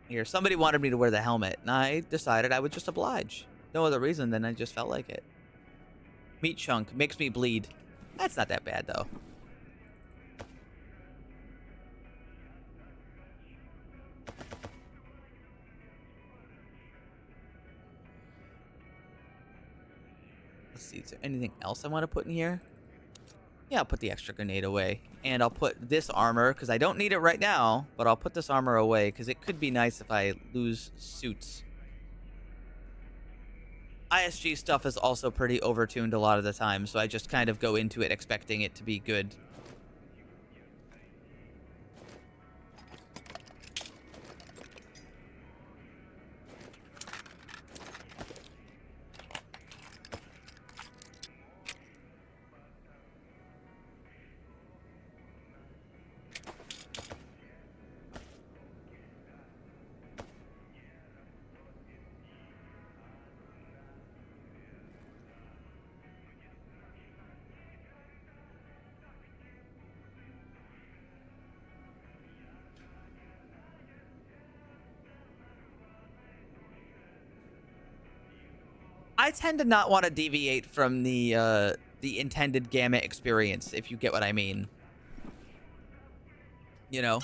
Here, somebody wanted me to wear the helmet, and I decided I would just oblige. No other reason than I just felt like it. Meat chunk makes me bleed. That's not that bad, though. Let's see, is there anything else I want to put in here? Yeah, I'll put the extra grenade away. And I'll put this armor, because I don't need it right now, but I'll put this armor away, because it could be nice if I lose suits. ISG stuff is also pretty overtuned a lot of the time, so I just kind of go into it expecting it to be good. I tend to not want to deviate from the intended Gamma experience, if you get what I mean. You know?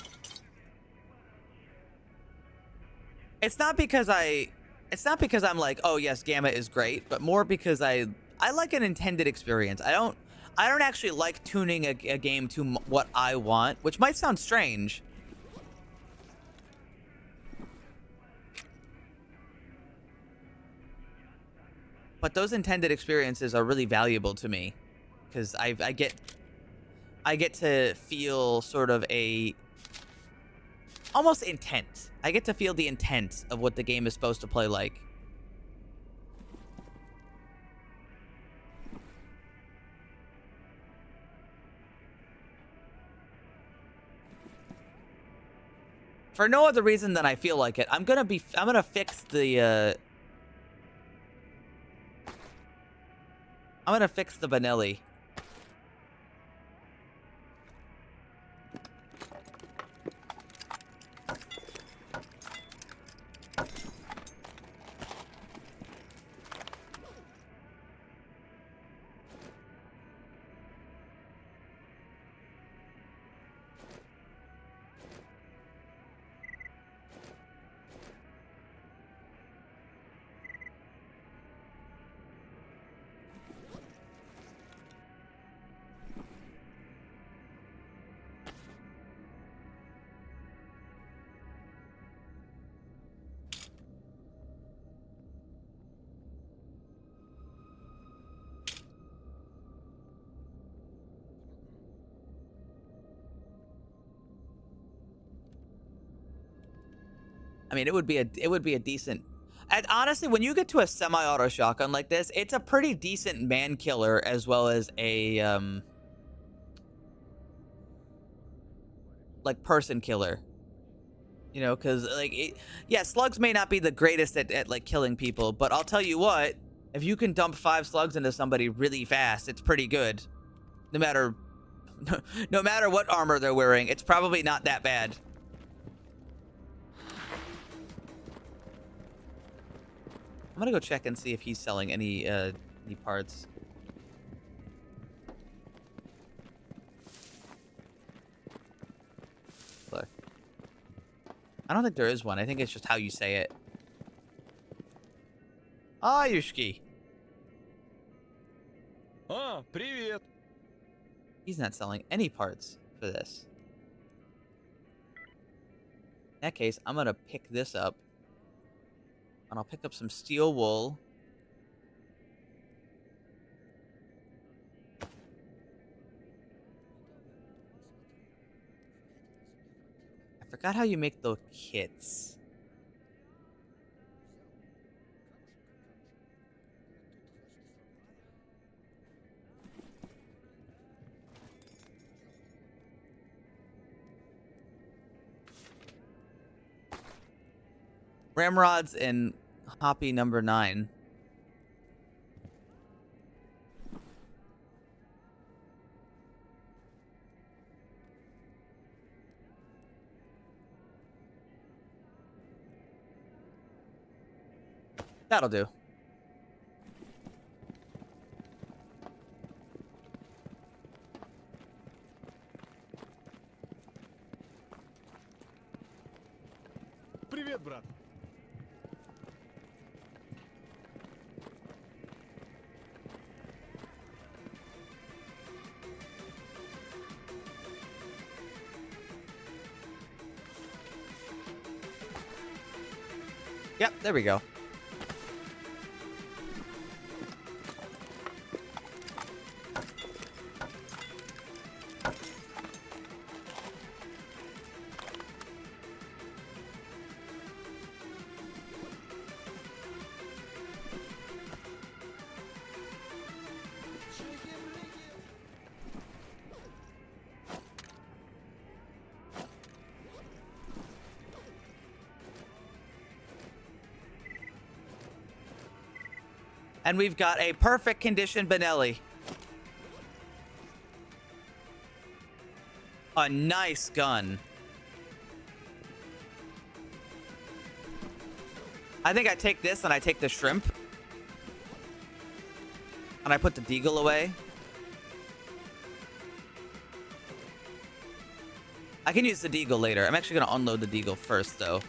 It's not because I'm like, oh yes, Gamma is great, but more because I like an intended experience. I don't actually like tuning a game to what I want, which might sound strange. But those intended experiences are really valuable to me, because I get to feel sort of a almost intent. I get to feel the intent of what the game is supposed to play like. For no other reason than I feel like it, I'm gonna fix the I'm gonna fix the Benelli. I mean, it would be a decent. And honestly, when you get to a semi-auto shotgun like this, it's a pretty decent man killer as well as a like person killer. You know, because like yeah, slugs may not be the greatest at like killing people, but I'll tell you what, if you can dump 5 slugs into somebody really fast, it's pretty good. No matter no matter what armor they're wearing, it's probably not that bad. I'm gonna go check and see if he's selling any parts. Look. I don't think there is one. I think it's just how you say it. Ayushki. Привет. He's not selling any parts for this. In that case, I'm gonna pick this up. And I'll pick up some steel wool. I forgot how you make the kits. Ramrods and Hoppy number 9. That'll do. Привет, брат. Yep, there we go. And we've got a perfect condition Benelli. A nice gun. I think I take this and I take the shrimp. And I put the deagle away. I can use the deagle later. I'm actually going to unload the deagle first, though.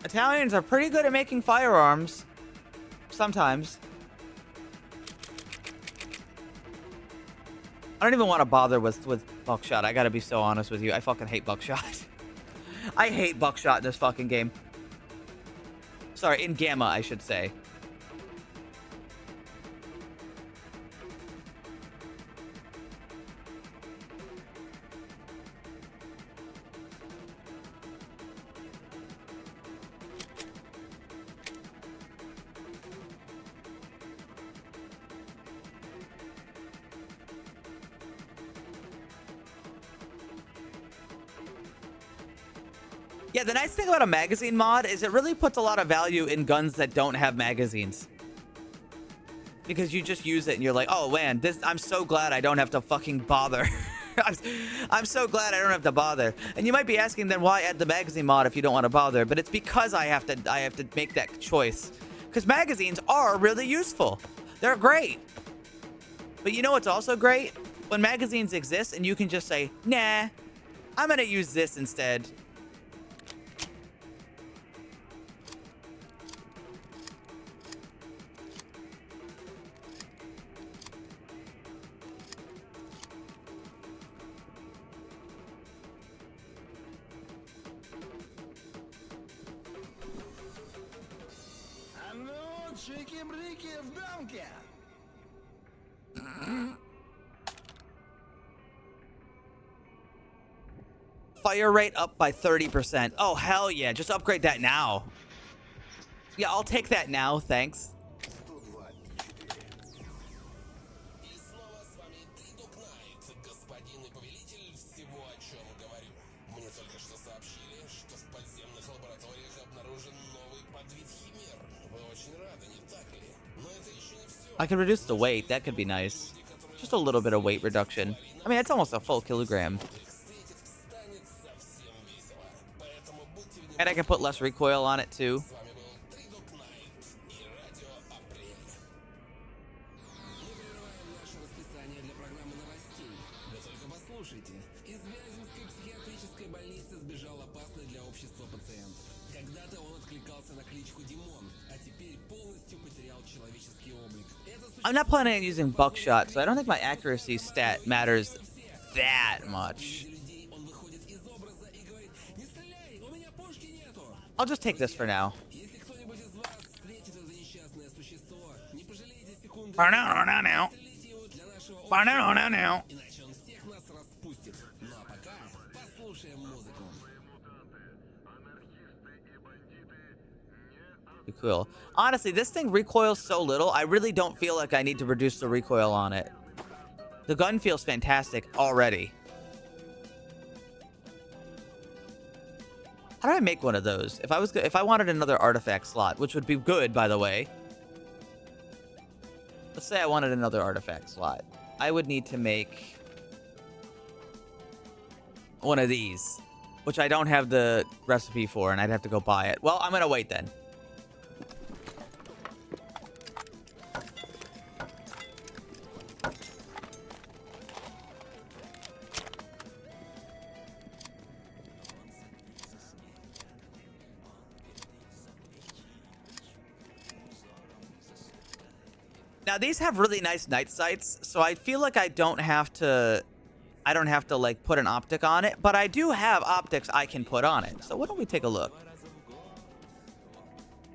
Italians are pretty good at making firearms. Sometimes. I don't even want to bother with buckshot. I gotta be so honest with you. I fucking hate buckshot. I hate buckshot in this fucking game. Sorry, in Gamma, I should say. Yeah, the nice thing about a magazine mod is it really puts a lot of value in guns that don't have magazines. Because you just use it and you're like, oh man, I'm so glad I don't have to fucking bother. I'm so glad I don't have to bother. And you might be asking then why add the magazine mod if you don't want to bother, but it's because I have to make that choice. Because magazines are really useful. They're great. But you know what's also great? When magazines exist and you can just say, nah, I'm gonna use this instead. Fire rate up by 30%. Oh, hell yeah. Just upgrade that now. Yeah, I'll take that now. Thanks. I can reduce the weight. That could be nice. Just a little bit of weight reduction. I mean, it's almost a full kilogram. And I can put less recoil on it, too. I'm not planning on using buckshot, so I don't think my accuracy stat matters that much. I'll just take this for now. Cool. Honestly, this thing recoils so little, I really don't feel like I need to reduce the recoil on it. The gun feels fantastic already. How do I make one of those? If I wanted another artifact slot, which would be good, by the way. Let's say I wanted another artifact slot. I would need to make one of these, which I don't have the recipe for, and I'd have to go buy it. Well, I'm gonna wait then. Now these have really nice night sights, so I feel like I don't have to like put an optic on it, but I do have optics I can put on it. So why don't we take a look?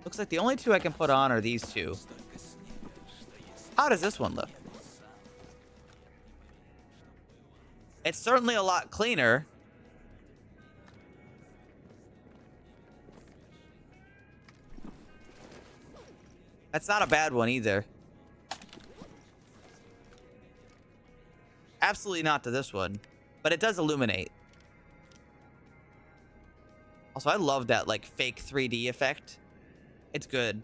Looks like the only two I can put on are these two. How does this one look? It's certainly a lot cleaner. That's not a bad one either. Absolutely not to this one, but it does illuminate. Also, I love that like fake 3D effect. It's good.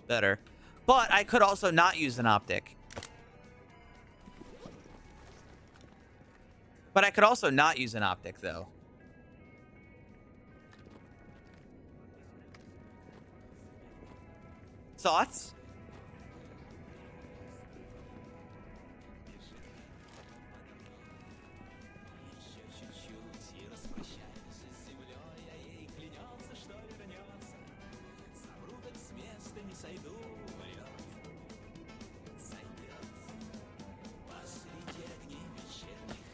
Better. But I could also not use an optic. But I could also not use an optic though. Thoughts?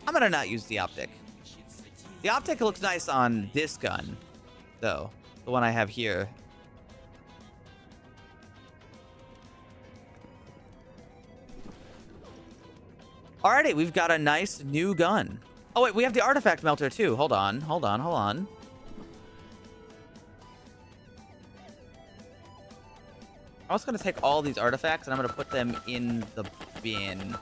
I'm gonna not use the optic. The optic looks nice on this gun, though. The one I have here. Alrighty, we've got a nice new gun. Oh, wait, we have the artifact melter, too. Hold on. I was going to take all these artifacts, and I'm going to put them in the bin.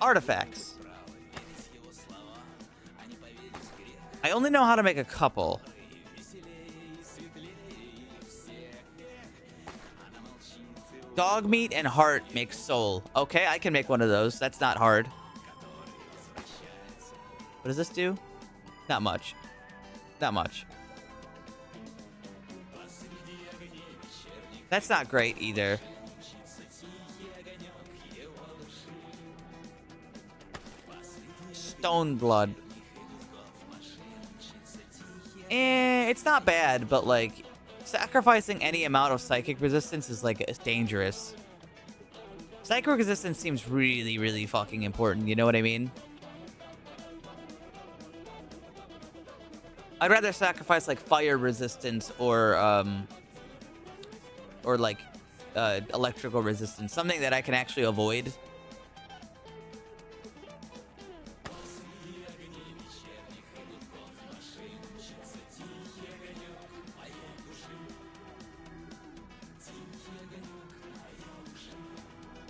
Artifacts. I only know how to make a couple. Dog meat and heart makes soul. Okay, I can make one of those. That's not hard. What does this do? Not much. Not much. That's not great either. Stone blood. It's not bad, but like sacrificing any amount of psychic resistance is like it's dangerous. Psychic resistance seems really, really fucking important. You know what I mean? I'd rather sacrifice like fire resistance or like electrical resistance, something that I can actually avoid.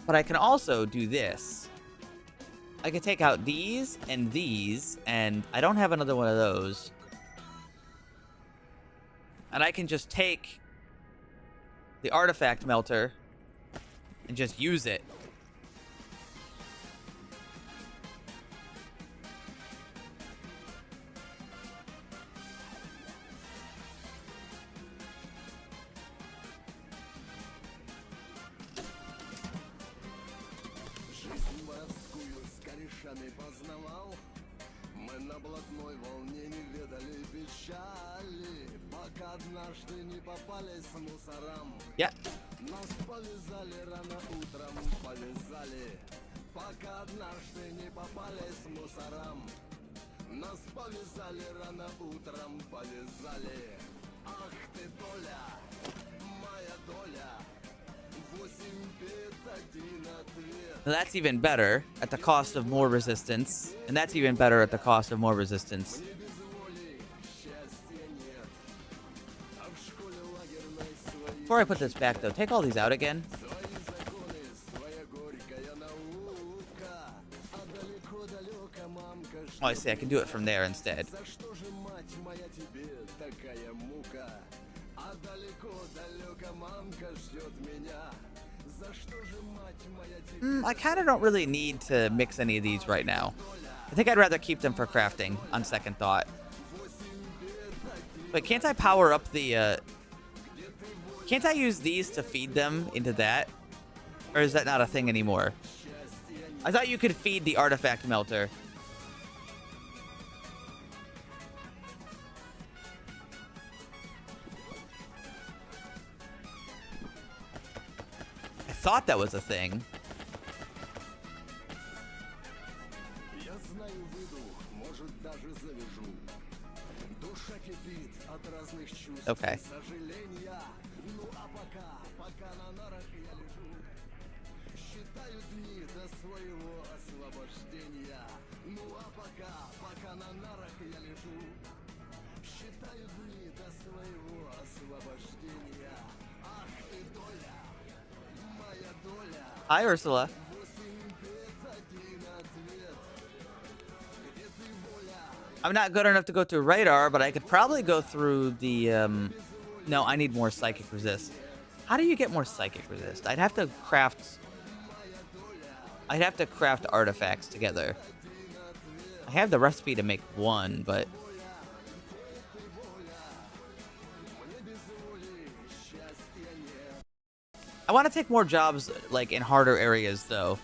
But I can also do this. I can take out these, and I don't have another one of those. And I can just take the artifact melter and just use it. Yeah. Now that's even better at the cost of more resistance. And that's even better at the cost of more resistance. Before I put this back, though, take all these out again. Oh, I see. I can do it from there instead. I kind of don't really need to mix any of these right now. I think I'd rather keep them for crafting on second thought. But can't I power up the... Can't I use these to feed them into that? Or is that not a thing anymore? I thought you could feed the artifact melter. I thought that was a thing. Okay. Hi, Ursula. I'm not good enough to go through radar, but I could probably go through the, No, I need more psychic resist. How do you get more psychic resist? I'd have to craft artifacts together. I have the recipe to make one, but... I want to take more jobs, like, in harder areas, though.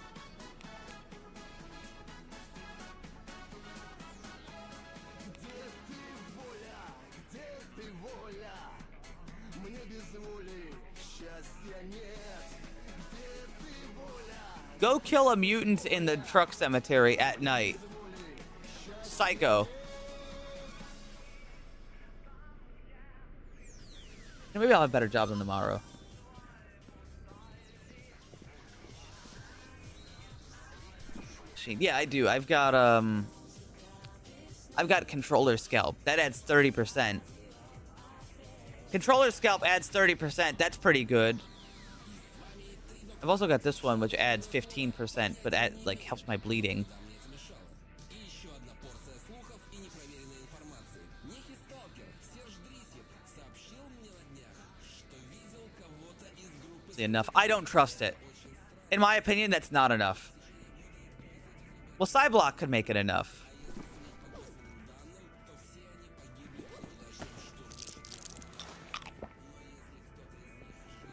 Go kill a mutant in the truck cemetery at night. Psycho. Maybe I'll have better jobs on tomorrow. Yeah, I do. I've got controller scalp. That adds 30%. Controller scalp adds 30%. That's pretty good. I've also got this one, which adds 15%, but like helps my bleeding. Is it enough? I don't trust it. In my opinion, that's not enough. Well, Cyblock could make it enough.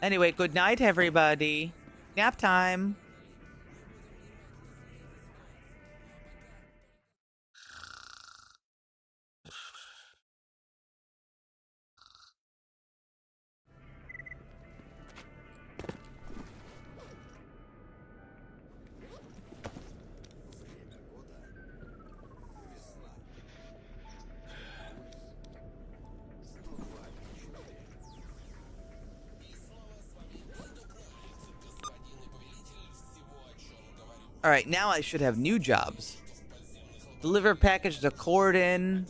Anyway, good night, everybody. Nap time. All right, now I should have new jobs. Deliver a package to Corden.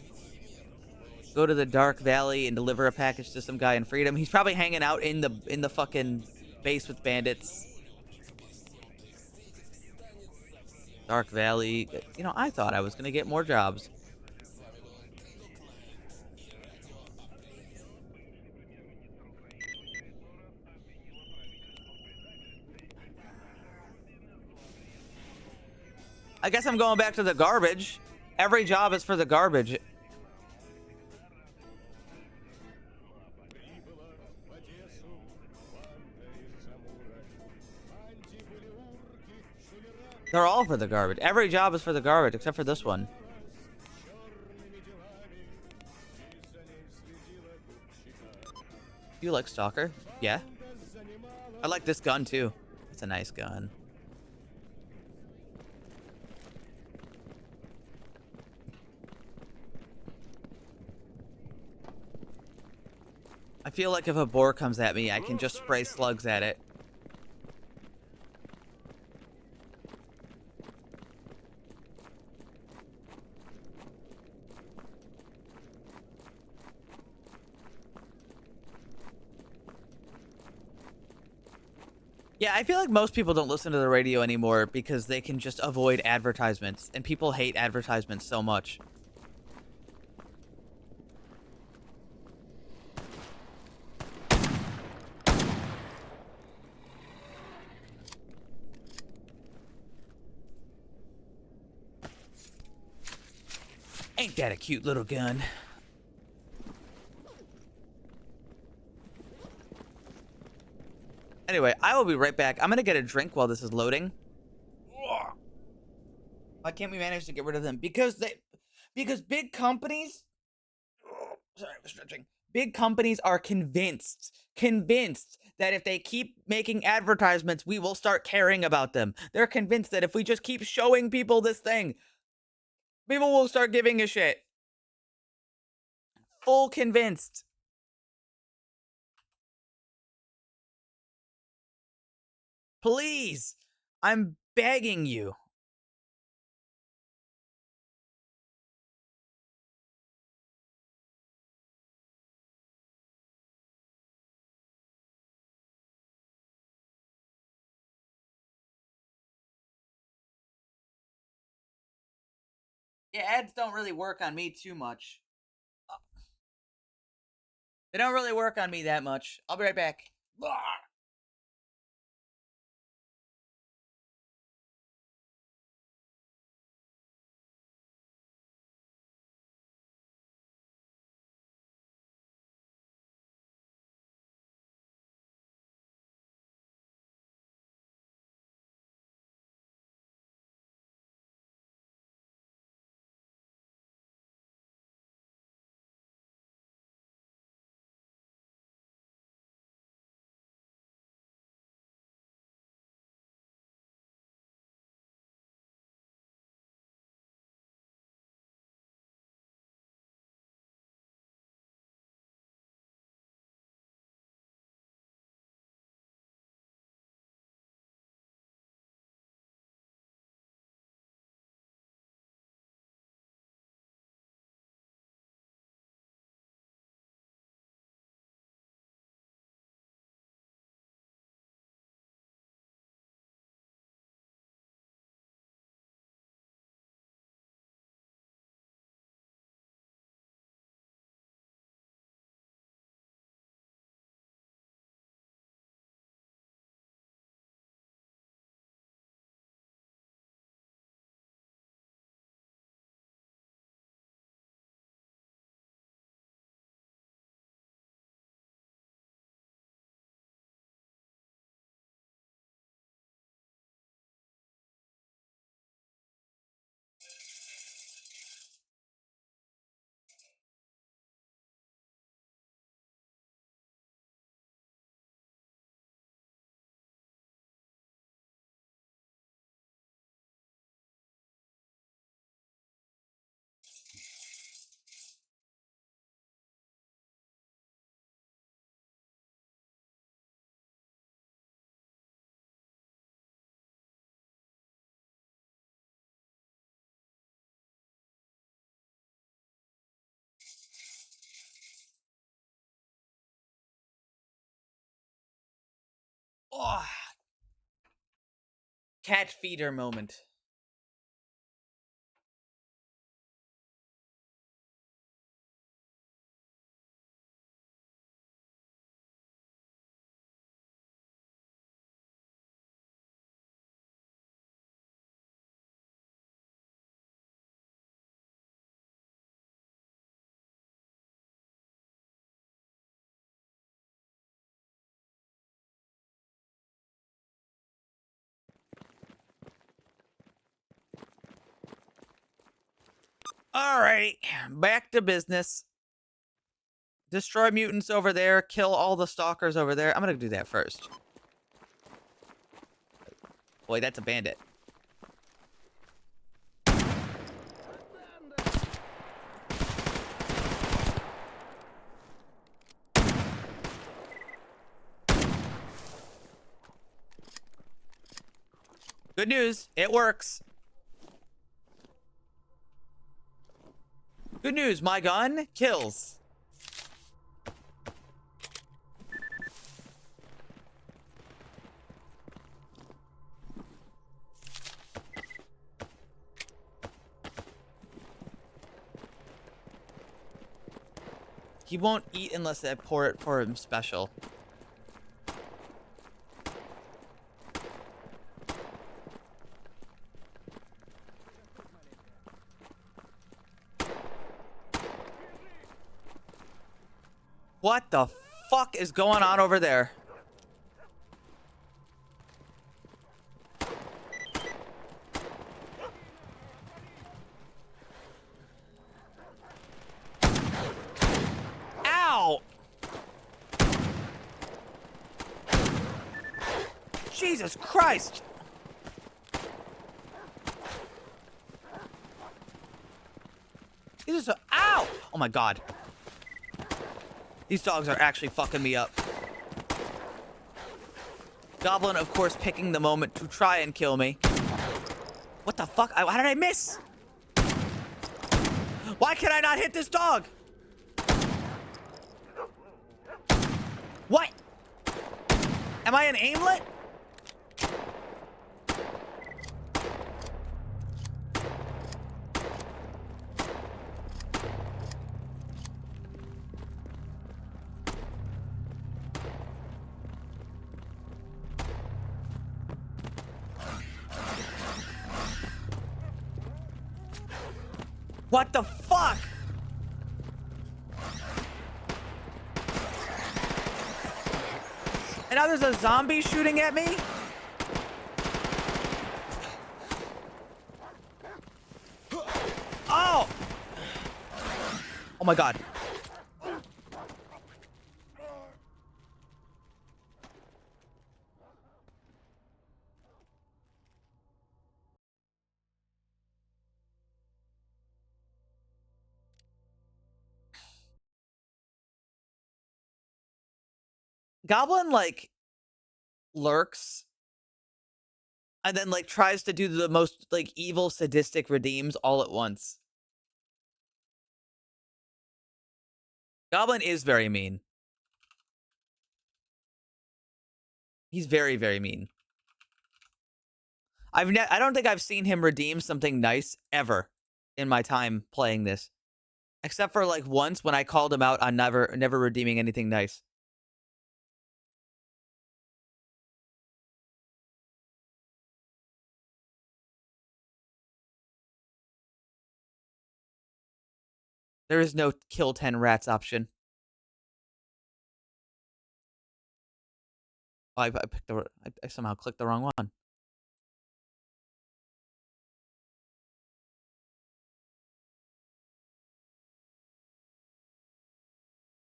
Go to the Dark Valley and deliver a package to some guy in Freedom. He's probably hanging out in the fucking base with bandits. Dark Valley. You know, I thought I was gonna get more jobs. I guess I'm going back to the garbage. Every job is for the garbage. They're all for the garbage. Every job is for the garbage, except for this one. You like Stalker? Yeah. I like this gun, too. It's a nice gun. I feel like if a boar comes at me, I can just spray slugs at it. Yeah, I feel like most people don't listen to the radio anymore because they can just avoid advertisements, and people hate advertisements so much. Ain't that a cute little gun? Anyway, I will be right back. I'm gonna get a drink while this is loading. Why can't we manage to get rid of them? Because big companies. Sorry, I'm stretching. Big companies are convinced that if they keep making advertisements, we will start caring about them. They're convinced that if we just keep showing people this thing, people will start giving a shit. Full convinced. Please, I'm begging you. Yeah, ads don't really work on me too much. They don't really work on me that much. I'll be right back. Oh, cat feeder moment. All right, back to business. Destroy mutants over there. Kill all the stalkers over there. I'm gonna do that first. Boy, that's a bandit. Good news, it works. Good news, my gun kills. He won't eat unless I pour it for him special. What the fuck is going on over there? Ow! Jesus Christ! This is ow! Oh my god. These dogs are actually fucking me up. Goblin, of course, picking the moment to try and kill me. What the fuck? How did I miss? Why can I not hit this dog? What? Am I an aimlet? What the fuck? And now there's a zombie shooting at me? Oh! Oh my god. Goblin, like, lurks and then, like, tries to do the most, like, evil, sadistic redeems all at once. Goblin is very mean. He's very, very mean. I don't think I've seen him redeem something nice ever in my time playing this. Except for, like, once when I called him out on never redeeming anything nice. There is no kill 10 rats option. Oh, I picked the. I somehow clicked the wrong one.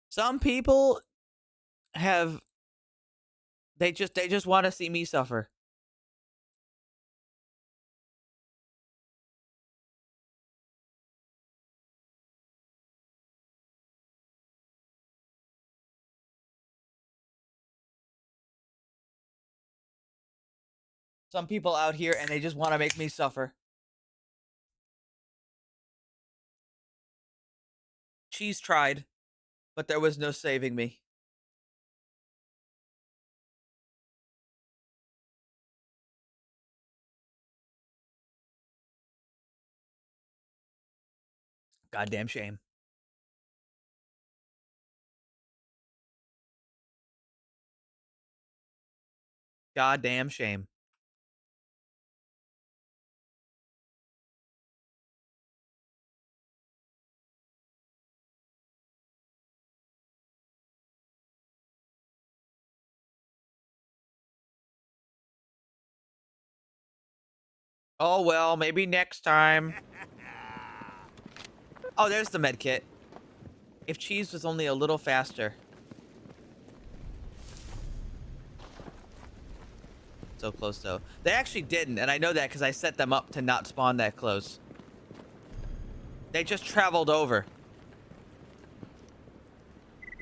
Some people have. They just want to see me suffer. Some people out here and they just want to make me suffer. Cheese tried, but there was no saving me. Goddamn shame. Goddamn shame. Oh well, maybe next time. Oh, there's the med kit. If cheese was only a little faster. So close though. They actually didn't, and I know that because I set them up to not spawn that close. They just traveled over.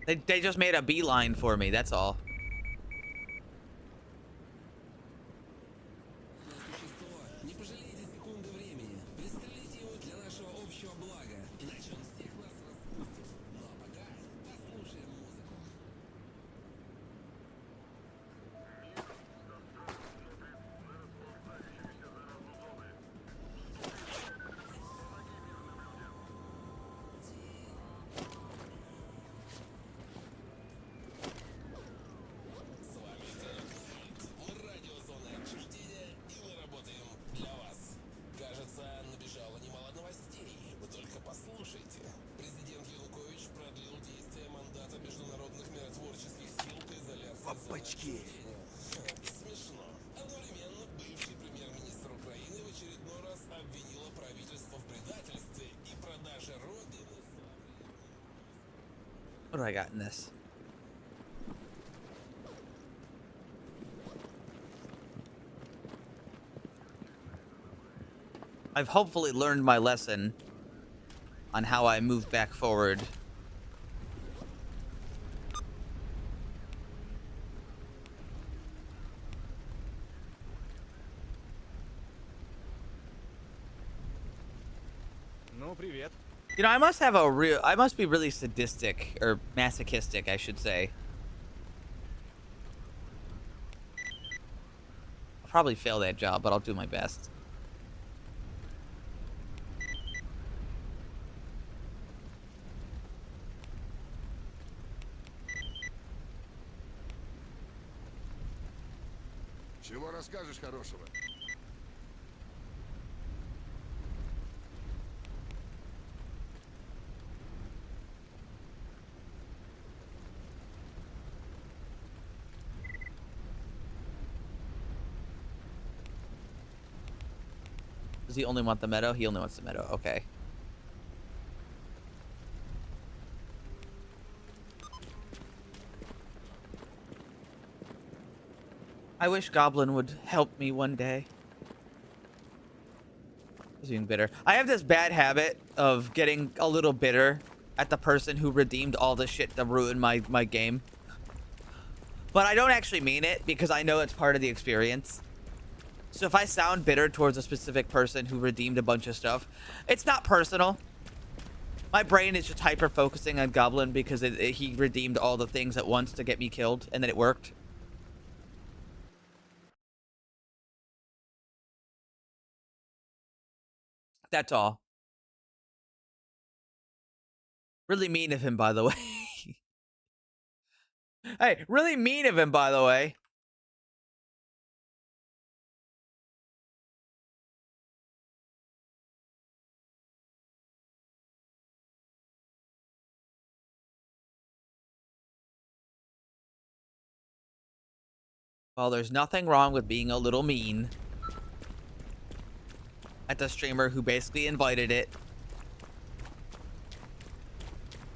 They just made a beeline for me, that's all. Опачки. Смешно. Одновременно бывший премьер-министр Украины в очередной раз обвинила правительство в предательстве и продаже родины. What do I got in this? I've hopefully learned my lesson on how I move back forward. Ну, привет. You know, I must be really sadistic, or masochistic, I should say. I'll probably fail that job, but I'll do my best. Чего расскажешь хорошего? Does he only want the meadow? He only wants the meadow. Okay. I wish Goblin would help me one day. He's being bitter. I have this bad habit of getting a little bitter at the person who redeemed all the shit that ruined my game. But I don't actually mean it because I know it's part of the experience. So if I sound bitter towards a specific person who redeemed a bunch of stuff, it's not personal. My brain is just hyper-focusing on Goblin because he redeemed all the things at once to get me killed, and then it worked. That's all. Really mean of him, by the way. Hey, really mean of him, by the way. Well, there's nothing wrong with being a little mean at the streamer who basically invited it.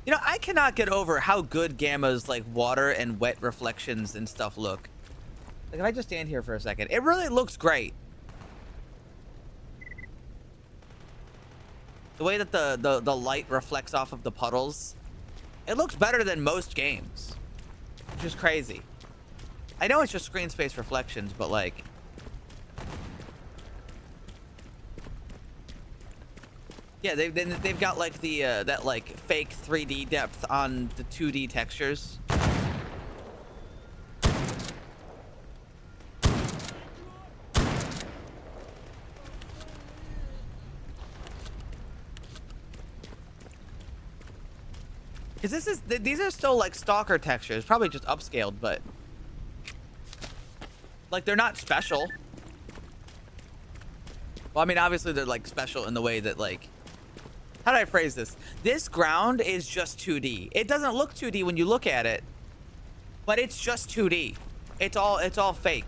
You know, I cannot get over how good Gamma's like water and wet reflections and stuff look. Like if I just stand here for a second, it really looks great. The way that the light reflects off of the puddles, it looks better than most games, which is crazy. I know it's just screen space reflections, but like, yeah, they've got like the that like fake 3D depth on the 2D textures. Because these are still like stalker textures, probably just upscaled, but like they're not special. Well, I mean, obviously they're like special in the way that like, how do I phrase this? This ground is just 2D. It doesn't look 2D when you look at it, but it's just 2D. It's all fake.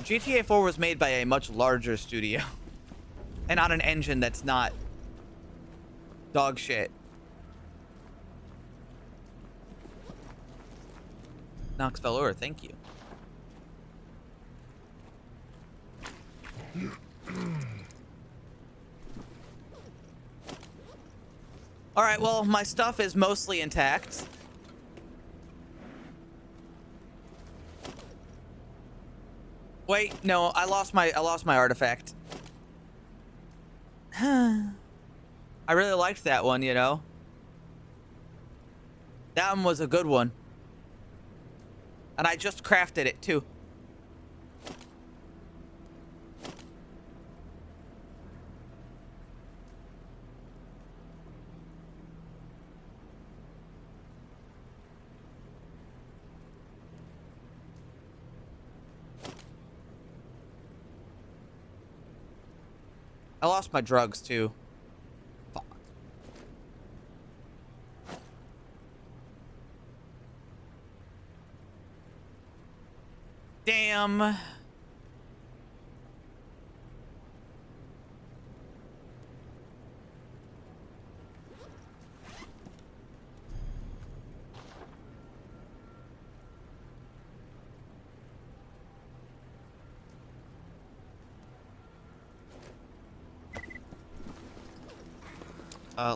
GTA 4 was made by a much larger studio and on an engine that's not dog shit. Knox Valor, thank you. All right, well, my stuff is mostly intact. Wait, no, I lost my artifact. I really liked that one, you know. That one was a good one. And I just crafted it too. I lost my drugs too. Fuck. Damn.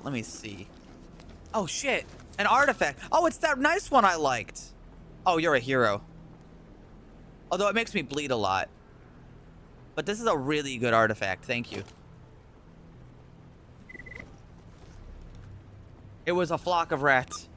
Let me see. Oh, shit. An artifact. Oh, it's that nice one I liked. Oh, you're a hero. Although it makes me bleed a lot. But this is a really good artifact. Thank you. It was a flock of rats.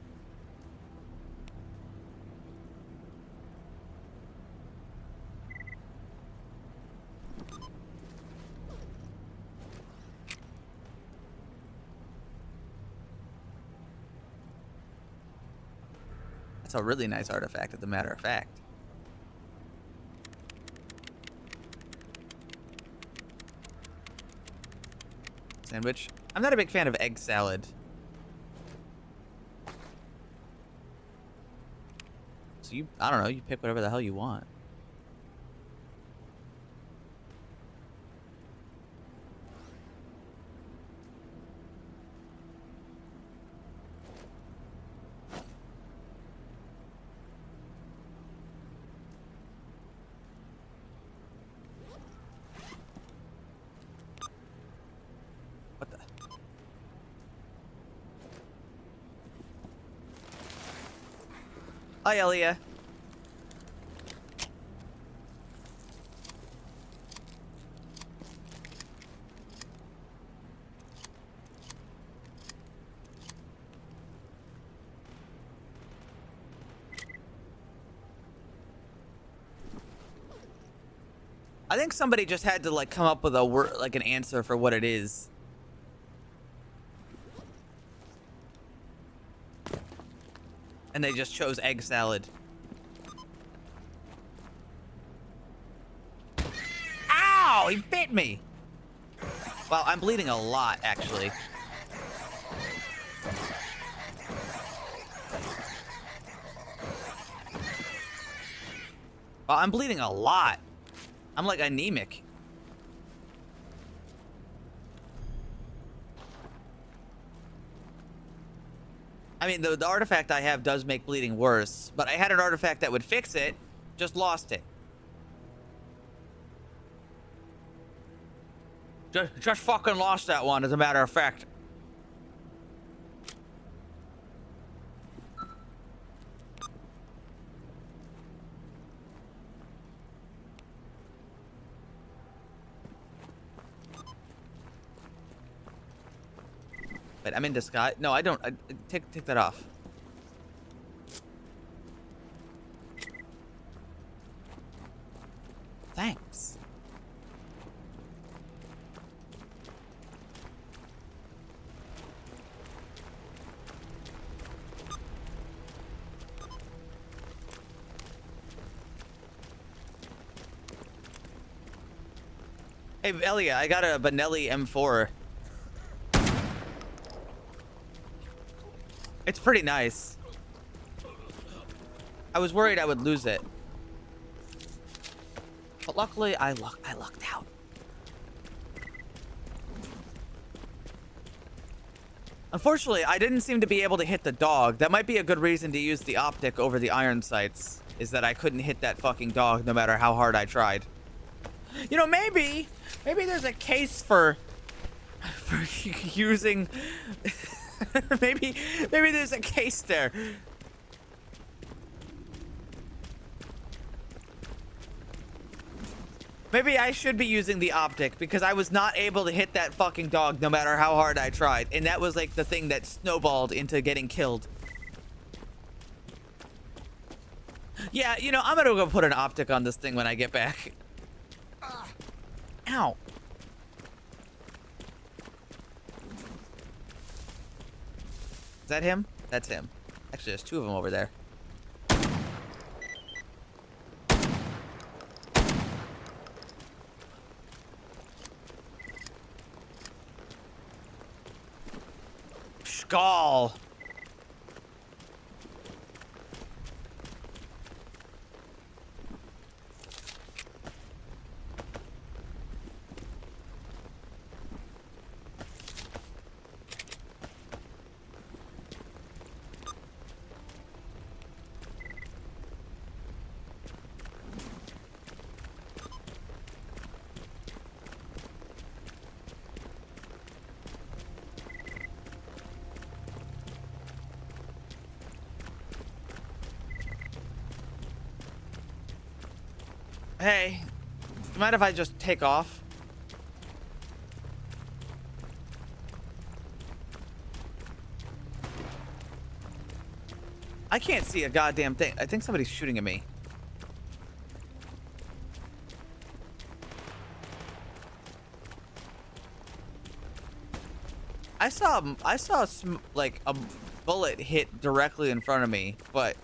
That's a really nice artifact, as a matter of fact. Sandwich. I'm not a big fan of egg salad. So you, I don't know, you pick whatever the hell you want. What the? Hi, Elia. I think somebody just had to like come up with a word, like an answer for what it is. And they just chose egg salad. Ow! He bit me! Well, I'm bleeding a lot, actually. Well, I'm bleeding a lot. I'm like anemic. I mean, the artifact I have does make bleeding worse, but I had an artifact that would fix it, just lost it. Just fucking lost that one, as a matter of fact. Wait, I'm in disguise. No, I don't. Take that off. Thanks. Hey, Elia, I got a Benelli M4. It's pretty nice. I was worried I would lose it. But luckily, I lucked out. Unfortunately, I didn't seem to be able to hit the dog. That might be a good reason to use the optic over the iron sights, is that I couldn't hit that fucking dog no matter how hard I tried. You know, maybe there's a case for using maybe there's a case there. Maybe I should be using the optic because I was not able to hit that fucking dog no matter how hard I tried. And that was like the thing that snowballed into getting killed. Yeah, you know, I'm gonna go put an optic on this thing when I get back. Ow. Is that him? That's him. Actually, there's two of them over there. Skull. Hey, do you mind if I just take off? I can't see a goddamn thing. I think somebody's shooting at me. I saw like a bullet hit directly in front of me, but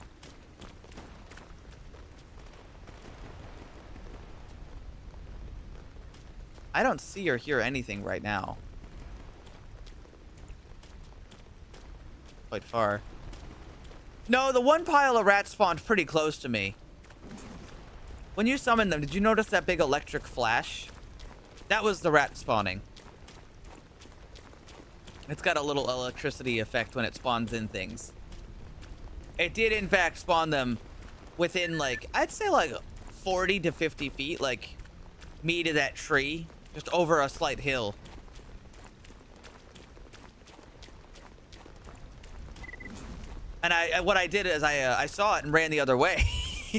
I don't see or hear anything right now. Quite far. No, the one pile of rats spawned pretty close to me. When you summoned them, did you notice that big electric flash? That was the rat spawning. It's got a little electricity effect when it spawns in things. It did, in fact, spawn them within, like, I'd say, like, 40 to 50 feet, like, me to that tree. Just over a slight hill. And what I did is I saw it and ran the other way.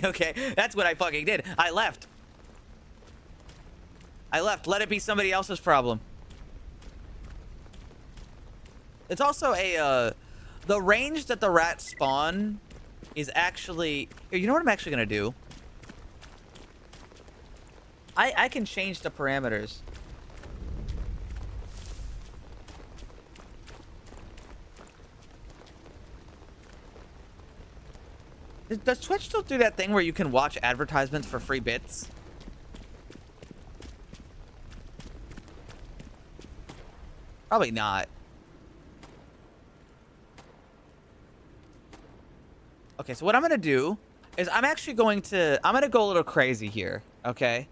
Okay, that's what I fucking did. I left. Let it be somebody else's problem. It's also the range that the rats spawn is actually... Here, you know what I'm actually gonna do? I can change the parameters. Does Twitch still do that thing where you can watch advertisements for free bits? Probably not. Okay, so what I'm gonna do is I'm gonna go a little crazy here, okay?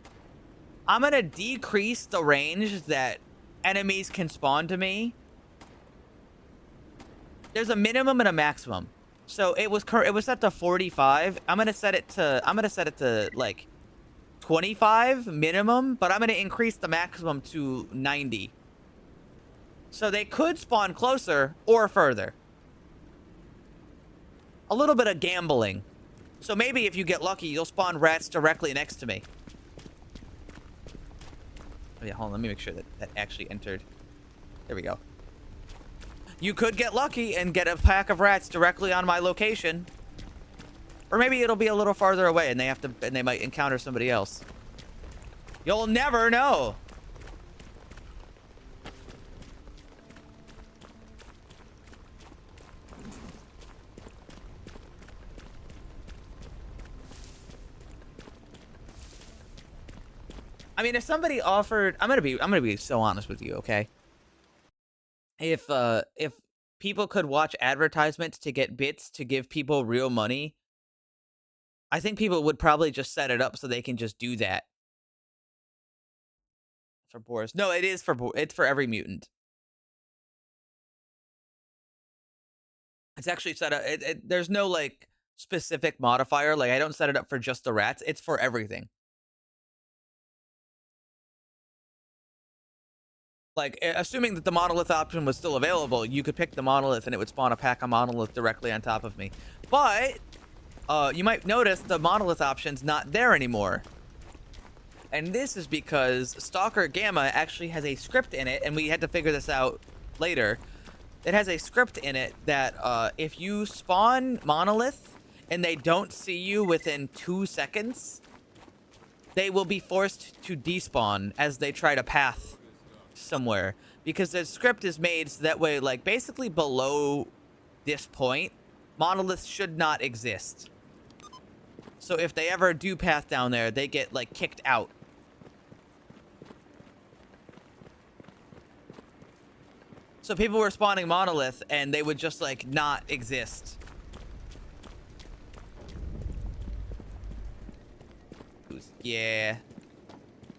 I'm gonna decrease the range that enemies can spawn to me. There's a minimum and a maximum. So it was set to 45. I'm gonna set it to like 25 minimum, but I'm gonna increase the maximum to 90. So they could spawn closer or further. A little bit of gambling. So maybe if you get lucky, you'll spawn rats directly next to me. Oh yeah, hold on, let me make sure that actually entered. There we go. You could get lucky and get a pack of rats directly on my location. Or maybe it'll be a little farther away and they might encounter somebody else. You'll never know. I mean, if somebody offered, I'm gonna be so honest with you, okay? If people could watch advertisements to get bits to give people real money, I think people would probably just set it up so they can just do that. For Boris. No, it is it's for every mutant. It's actually set up, there's no like specific modifier. Like I don't set it up for just the rats. It's for everything. Like, assuming that the monolith option was still available, you could pick the monolith and it would spawn a pack of monolith directly on top of me. But, you might notice the monolith option's not there anymore. And this is because Stalker Gamma actually has a script in it, and we had to figure this out later. It has a script in it that, if you spawn monolith and they don't see you within 2 seconds, they will be forced to despawn as they try to path somewhere, because the script is made so that way, like, basically below this point, monoliths should not exist. So if they ever do path down there, they get, like, kicked out. So people were spawning monolith and they would just, like, not exist. Yeah.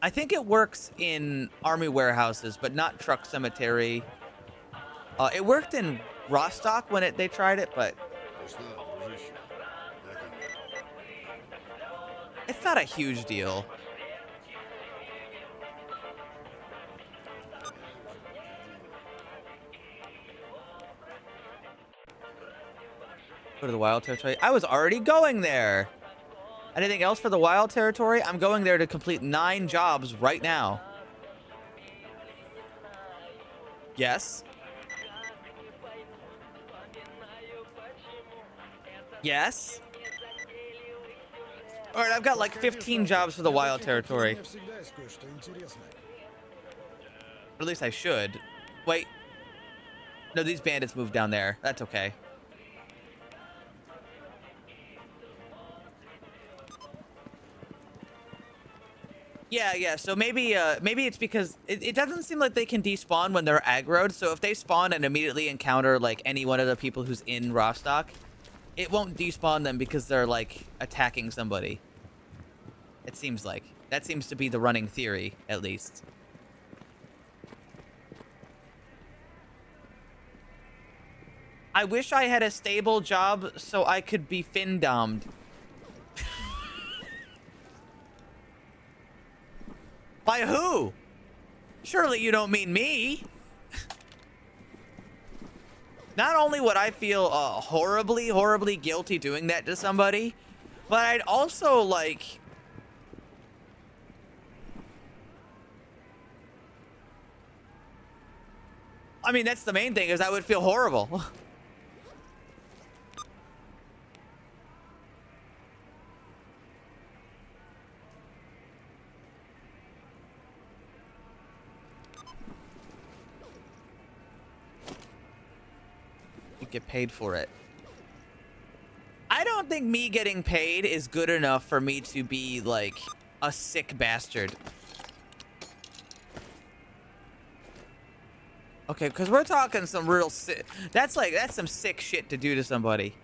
I think it works in army warehouses, but not truck cemetery. It worked in Rostock when they tried it, but it's not a huge deal. Go to the wild territory. I was already going there. Anything else for the wild territory? I'm going there to complete 9 jobs right now. Yes. Yes. All right, I've got like 15 jobs for the wild territory. Or at least I should. Wait. No, these bandits moved down there. That's okay. Yeah. So maybe it's because it doesn't seem like they can despawn when they're aggroed. So if they spawn and immediately encounter like any one of the people who's in Rostock, it won't despawn them because they're like attacking somebody. It seems like that seems to be the running theory, at least. I wish I had a stable job so I could be fin-domed. By who? Surely you don't mean me. Not only would I feel horribly, horribly guilty doing that to somebody, but I'd also like... I mean, that's the main thing, is I would feel horrible. Get paid for it. I don't think me getting paid is good enough for me to be like a sick bastard. Okay, because we're talking some real sick. That's some sick shit to do to somebody.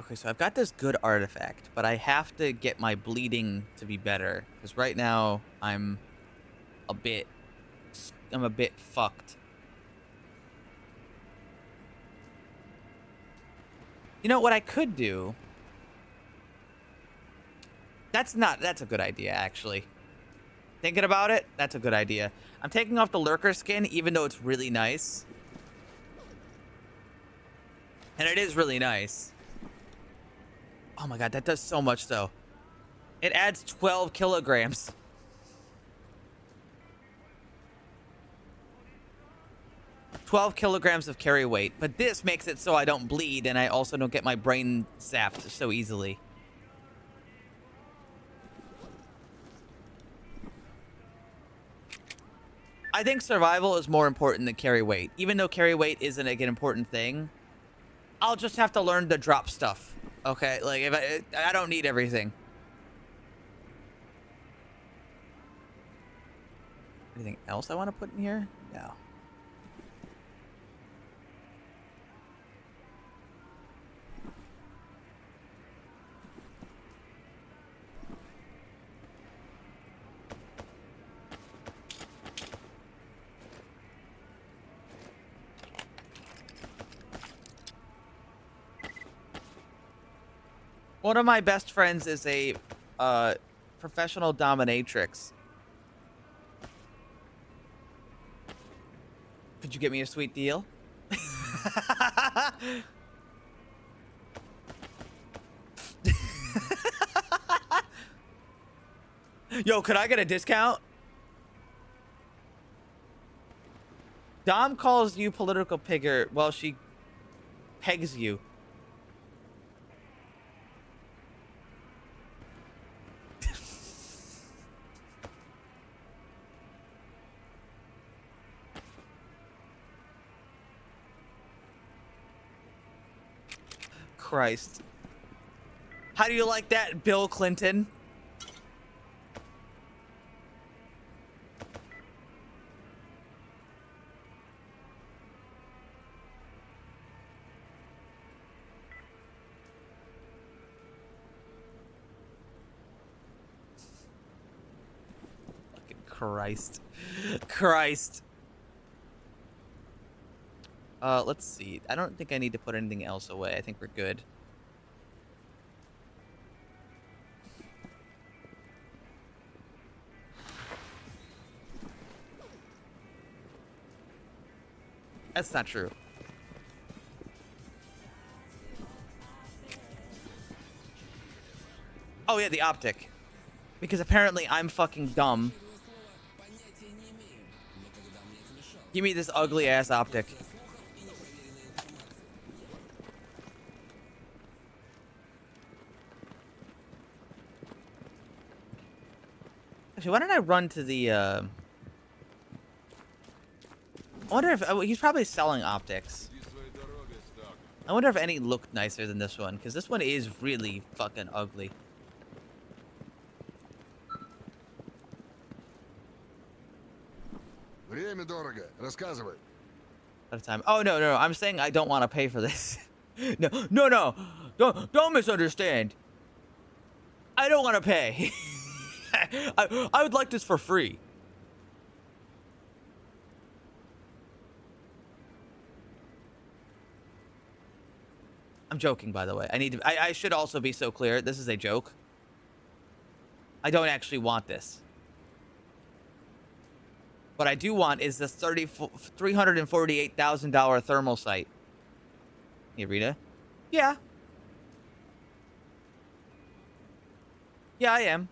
Okay, so I've got this good artifact, but I have to get my bleeding to be better, because right now I'm a bit fucked. You know what I could do? That's a good idea, actually. Thinking about it, that's a good idea. I'm taking off the lurker skin, even though it's really nice. And it is really nice. Oh my god, that does so much though. It adds 12 kilograms. "12 kilograms of carry weight," but this makes it so I don't bleed and I also don't get my brain zapped so easily. I think survival is more important than carry weight. Even though carry weight isn't like an important thing, I'll just have to learn to drop stuff. Okay, like if I don't need everything. Anything else I want to put in here? No. One of my best friends is a professional dominatrix. Could you get me a sweet deal? Yo, could I get a discount? Dom calls you political pigger while she pegs you. Christ. How do you like that, Bill Clinton? Fucking Christ. Christ. Let's see. I don't think I need to put anything else away. I think we're good. That's not true. Oh yeah, the optic. Because apparently I'm fucking dumb. Give me this ugly ass optic. Actually, why don't I run to the, I wonder if, he's probably selling optics. I wonder if any look nicer than this one, because this one is really fucking ugly. Время дорого. Рассказывай. At a time. Oh, no. I'm saying I don't want to pay for this. No. Don't misunderstand. I don't want to pay. I would like this for free. I'm joking, by the way. I should also be so clear. This is a joke. I don't actually want this. What I do want is this $348,000 thermal sight. Hey, Rita? Yeah. Yeah, I am.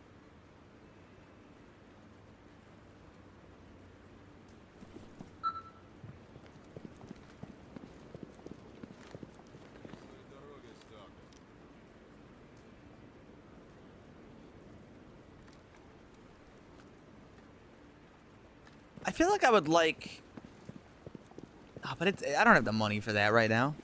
I feel like I would like... Oh, but I don't have the money for that right now.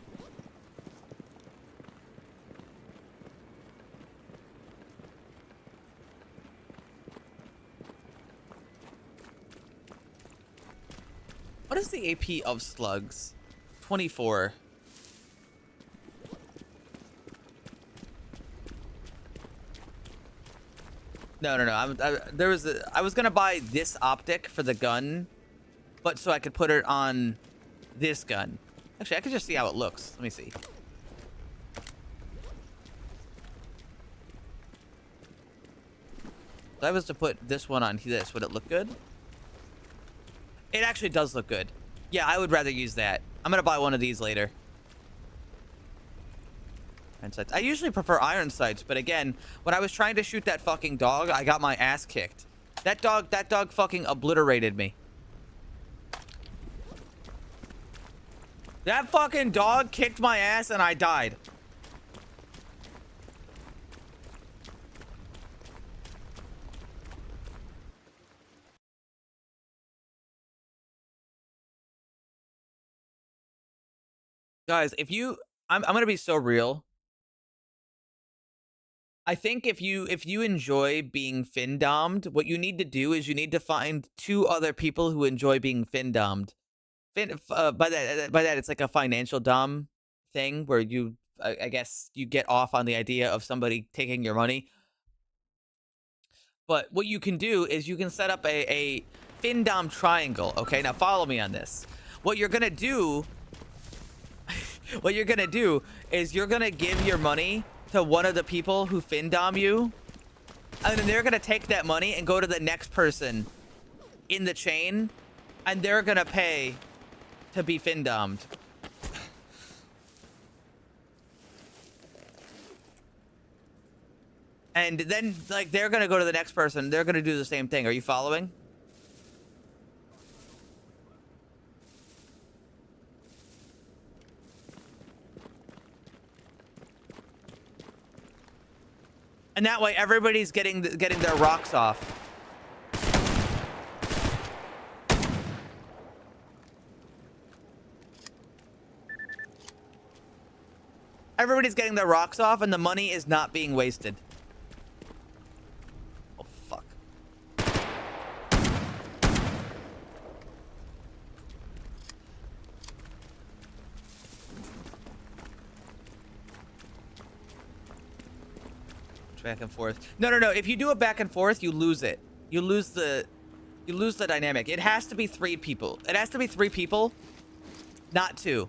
What is the AP of slugs? 24. No. I was gonna buy this optic for the gun, but so I could put it on this gun. Actually, I could just see how it looks. Let me see. If I was to put this one on this, would it look good? It actually does look good. Yeah, I would rather use that. I'm gonna buy one of these later. Iron sights. I usually prefer iron sights, but again, when I was trying to shoot that fucking dog, I got my ass kicked. That dog fucking obliterated me. That fucking dog kicked my ass and I died. Guys, if you... I'm gonna be so real. I think if you enjoy being fin-dommed, what you need to do is you need to find 2 other people who enjoy being fin-dommed. By that, it's like a financial dom thing where you, I guess, you get off on the idea of somebody taking your money. But what you can do is you can set up a fin-dom triangle. Okay, now follow me on this. What you're gonna do, what you're gonna do is you're gonna give your money to one of the people who fin-dom you, and then they're gonna take that money and go to the next person in the chain, and they're gonna pay to be fin-dommed. And then, like, they're gonna go to the next person. They're gonna do the same thing. Are you following? And that way, everybody's getting their rocks off. Everybody's getting their rocks off, and the money is not being wasted. Oh, fuck. Back and forth. No. If you do it back and forth, you lose it. You lose the dynamic. It has to be 3 people. It has to be 3 people, not 2.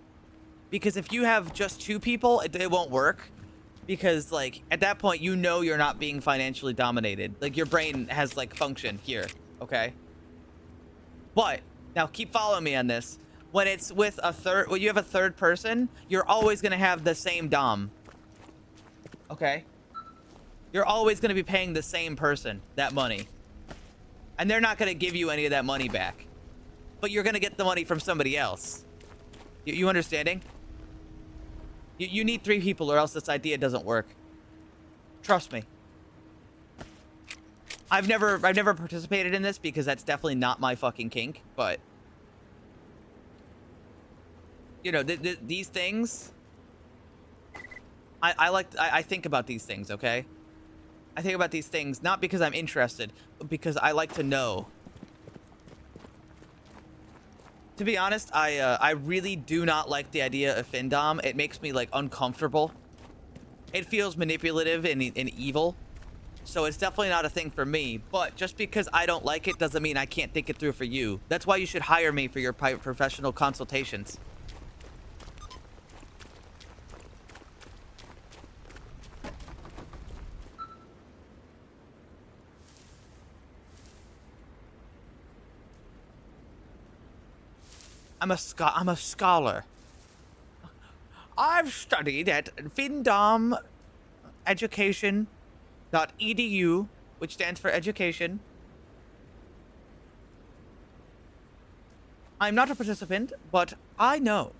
Because if you have just 2 people, it won't work. Because, like, at that point, you know you're not being financially dominated. Like, your brain has, like, function here. Okay? But, now keep following me on this. When it's with when you have a third person, you're always going to have the same dom. Okay? You're always going to be paying the same person that money. And they're not going to give you any of that money back. But you're going to get the money from somebody else. You understanding? You need 3 people or else this idea doesn't work. Trust me. I've never participated in this because that's definitely not my fucking kink, but you know, these things I think about these things, okay? I think about these things not because I'm interested, but because I like to know. To be honest, I really do not like the idea of Findom. It makes me, like, uncomfortable. It feels manipulative and evil. So it's definitely not a thing for me. But just because I don't like it doesn't mean I can't think it through for you. That's why you should hire me for your professional consultations. I'm a scholar. I've studied at Findom Education.edu, which stands for education. I'm not a participant, but I know.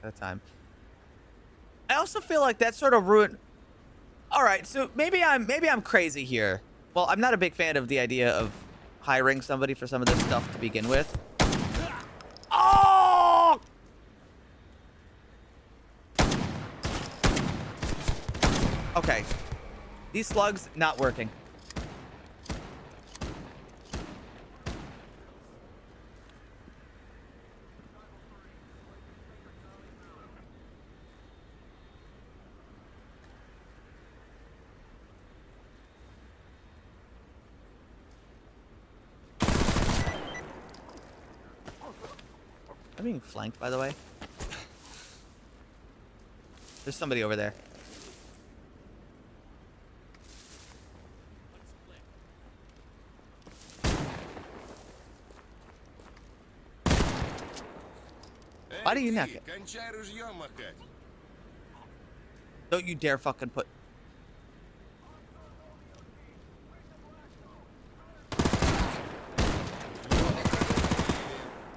At a time. I also feel like that sort of ruined. All right, so maybe I'm crazy here. Well, I'm not a big fan of the idea of hiring somebody for some of this stuff to begin with. Oh! Okay. These slugs not working. I'm being flanked, by the way. There's somebody over there. Why do you not ты, get? кончай ружьем махать. Don't you dare fucking put.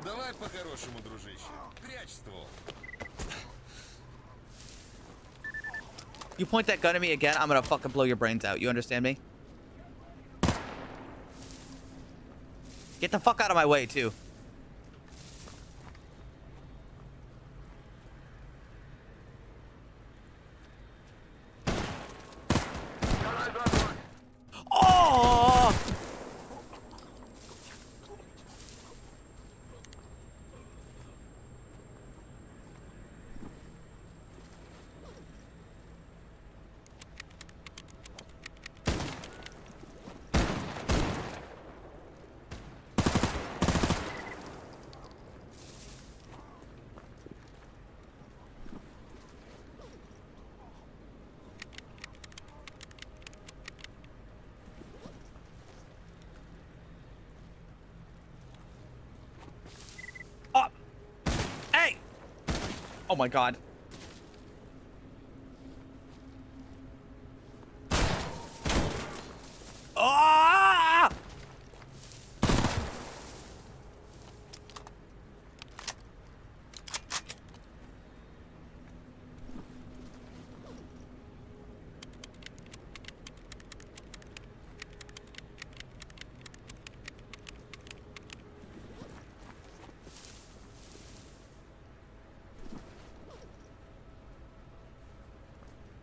Давай по-хорошему, дружище. Прячь ствол. You point that gun at me again, I'm gonna fucking blow your brains out. You understand me? Get the fuck out of my way, too. Oh! Oh! Hey! Oh my god. Ah!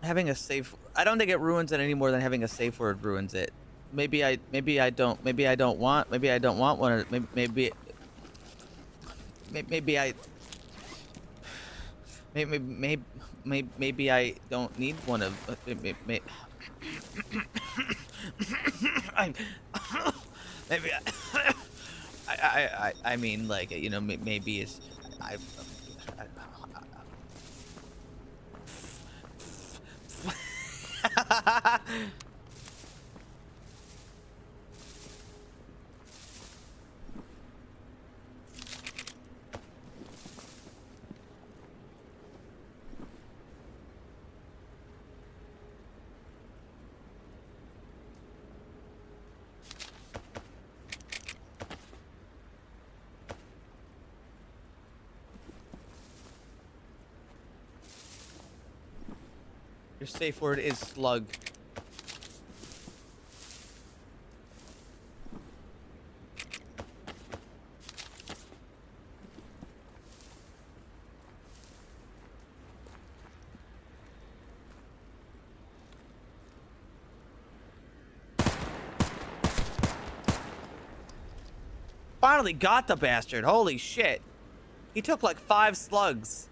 Having a safe, I don't think it ruins it any more than having a safe word ruins it. Maybe I don't want one, or maybe I don't need one of maybe I mean, like, you know, maybe it's I Your safe word is slug. Finally got the bastard. Holy shit. He took like 5 slugs.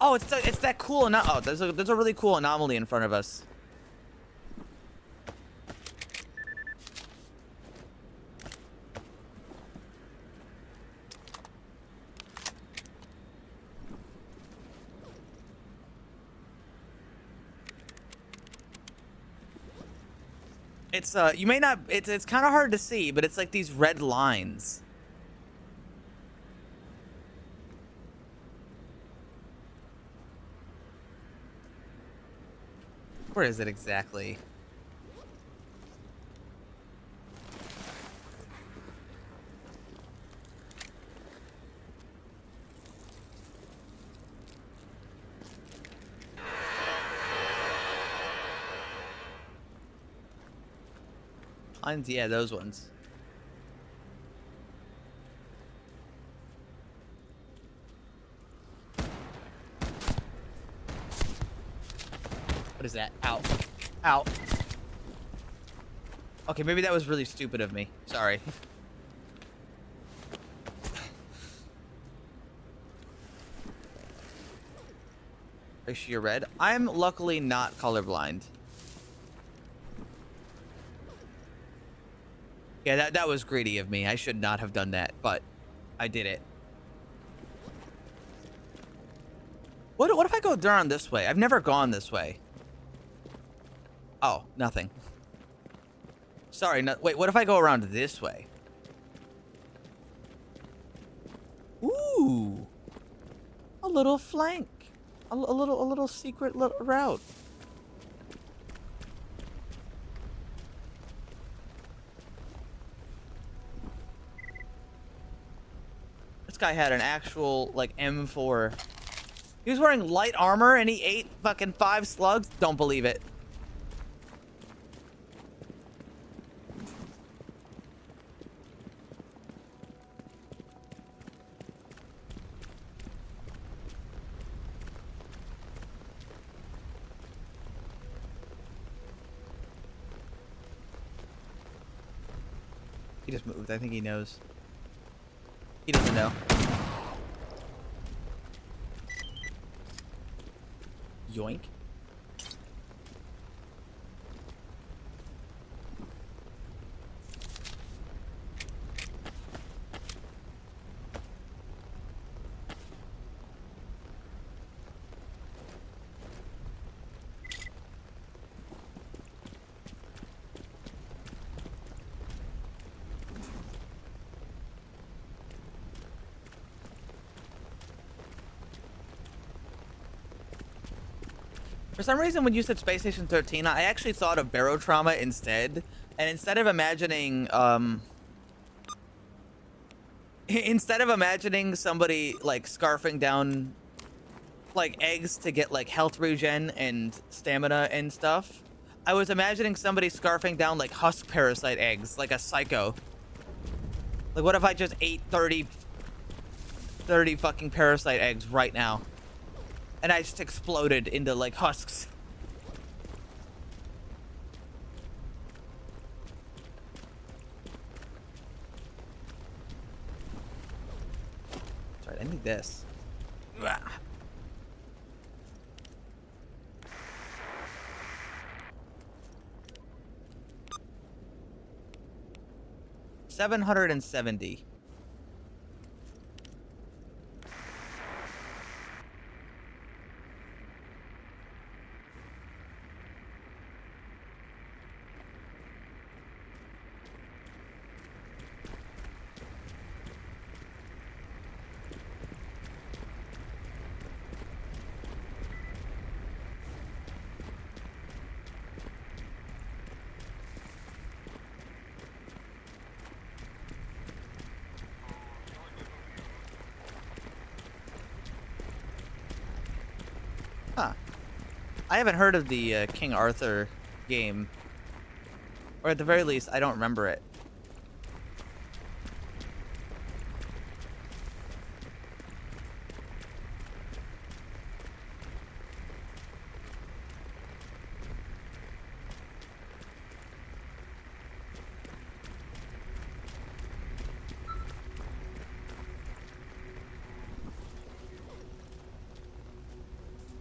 Oh, it's that cool oh, there's a really cool anomaly in front of us. It's you may not, it's kind of hard to see, but it's like these red lines. Where is it exactly? Lines, yeah, those ones. What is that? Ow. Ow. Okay, maybe that was really stupid of me. Sorry. Is she red? I'm luckily not colorblind. Yeah, that was greedy of me. I should not have done that, but I did it. What if I go down this way? I've never gone this way. Oh, nothing. Sorry, no, wait, what if I go around this way? Ooh, a little flank, a little secret route. This guy had an actual like M4. He was wearing light armor and he ate fucking 5 slugs. Don't believe it. He just moved. I think he knows. He doesn't know. Yoink. For some reason, when you said Space Station 13, I actually thought of Barotrauma instead. And instead of imagining, somebody, like, scarfing down, like, eggs to get, like, health regen and stamina and stuff, I was imagining somebody scarfing down, like, husk parasite eggs, like a psycho. Like, what if I just ate 30 fucking parasite eggs right now? And I just exploded into, like, husks. Sorry, I need this. Ugh. $770. Huh. I haven't heard of the King Arthur game. Or at the very least, I don't remember it.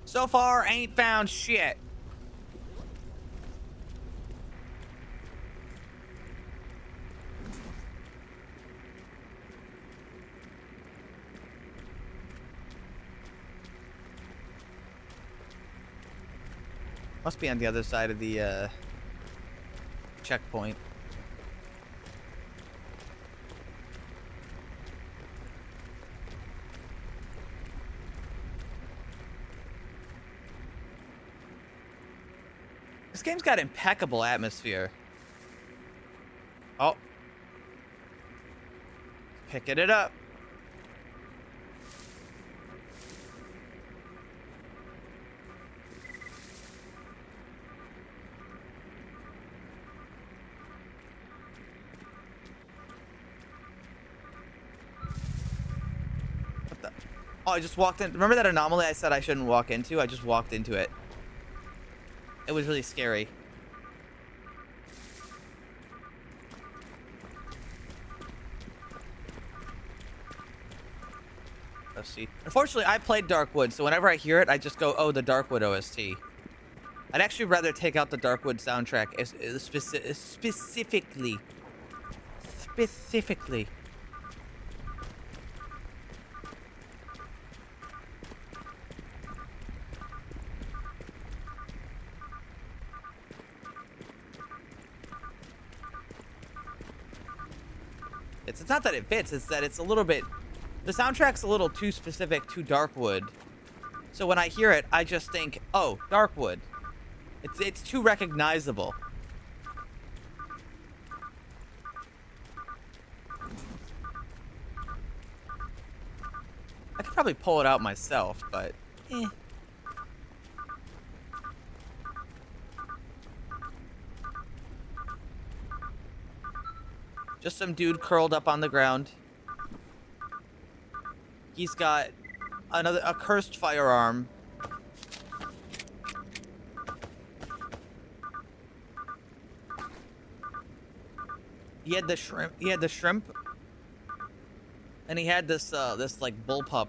So far, ain't found shit. Must be on the other side of the checkpoint. This game's got impeccable atmosphere. Oh. Picking it up. What the? Oh, I just walked in. Remember that anomaly I said I shouldn't walk into? I just walked into it. It was really scary. Let's see. Unfortunately, I played Darkwood, so whenever I hear it, I just go, oh, the Darkwood OST. I'd actually rather take out the Darkwood soundtrack specifically. It's not that it fits, it's that it's a little bit The soundtrack's a little too specific to Darkwood. So when I hear it, I just think, oh, Darkwood. It's too recognizable. I could probably pull it out myself, but eh. Just some dude curled up on the ground. He's got a cursed firearm. He had the shrimp. And he had this like bullpup.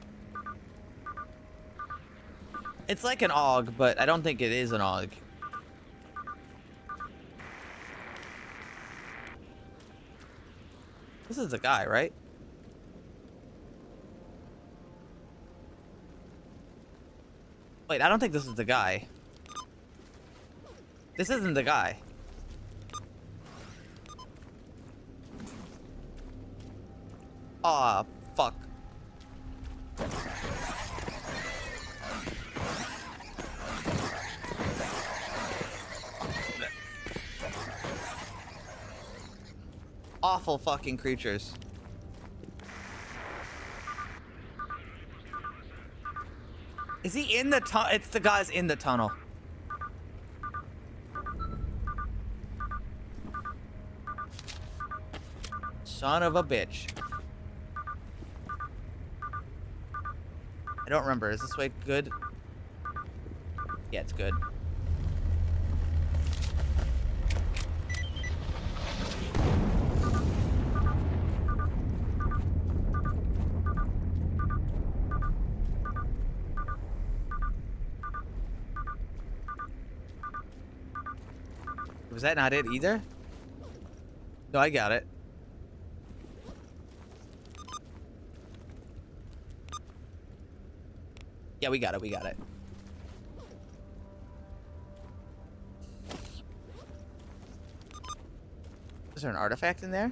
It's like an AUG, but I don't think it is an AUG. This is the guy, right? Wait, I don't think this is the guy. This isn't the guy. Aw, fuck. Awful fucking creatures. Is he in the tunnel? It's the guys in the tunnel. Son of a bitch. I don't remember. Is this way good? Yeah, it's good. Was that not it either? No, I got it. Yeah, we got it. We got it. Is there an artifact in there?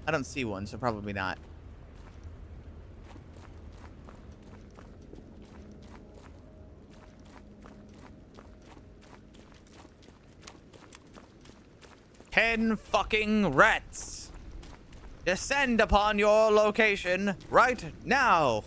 I don't see one, so probably not. Ten fucking rats! Descend upon your location right now!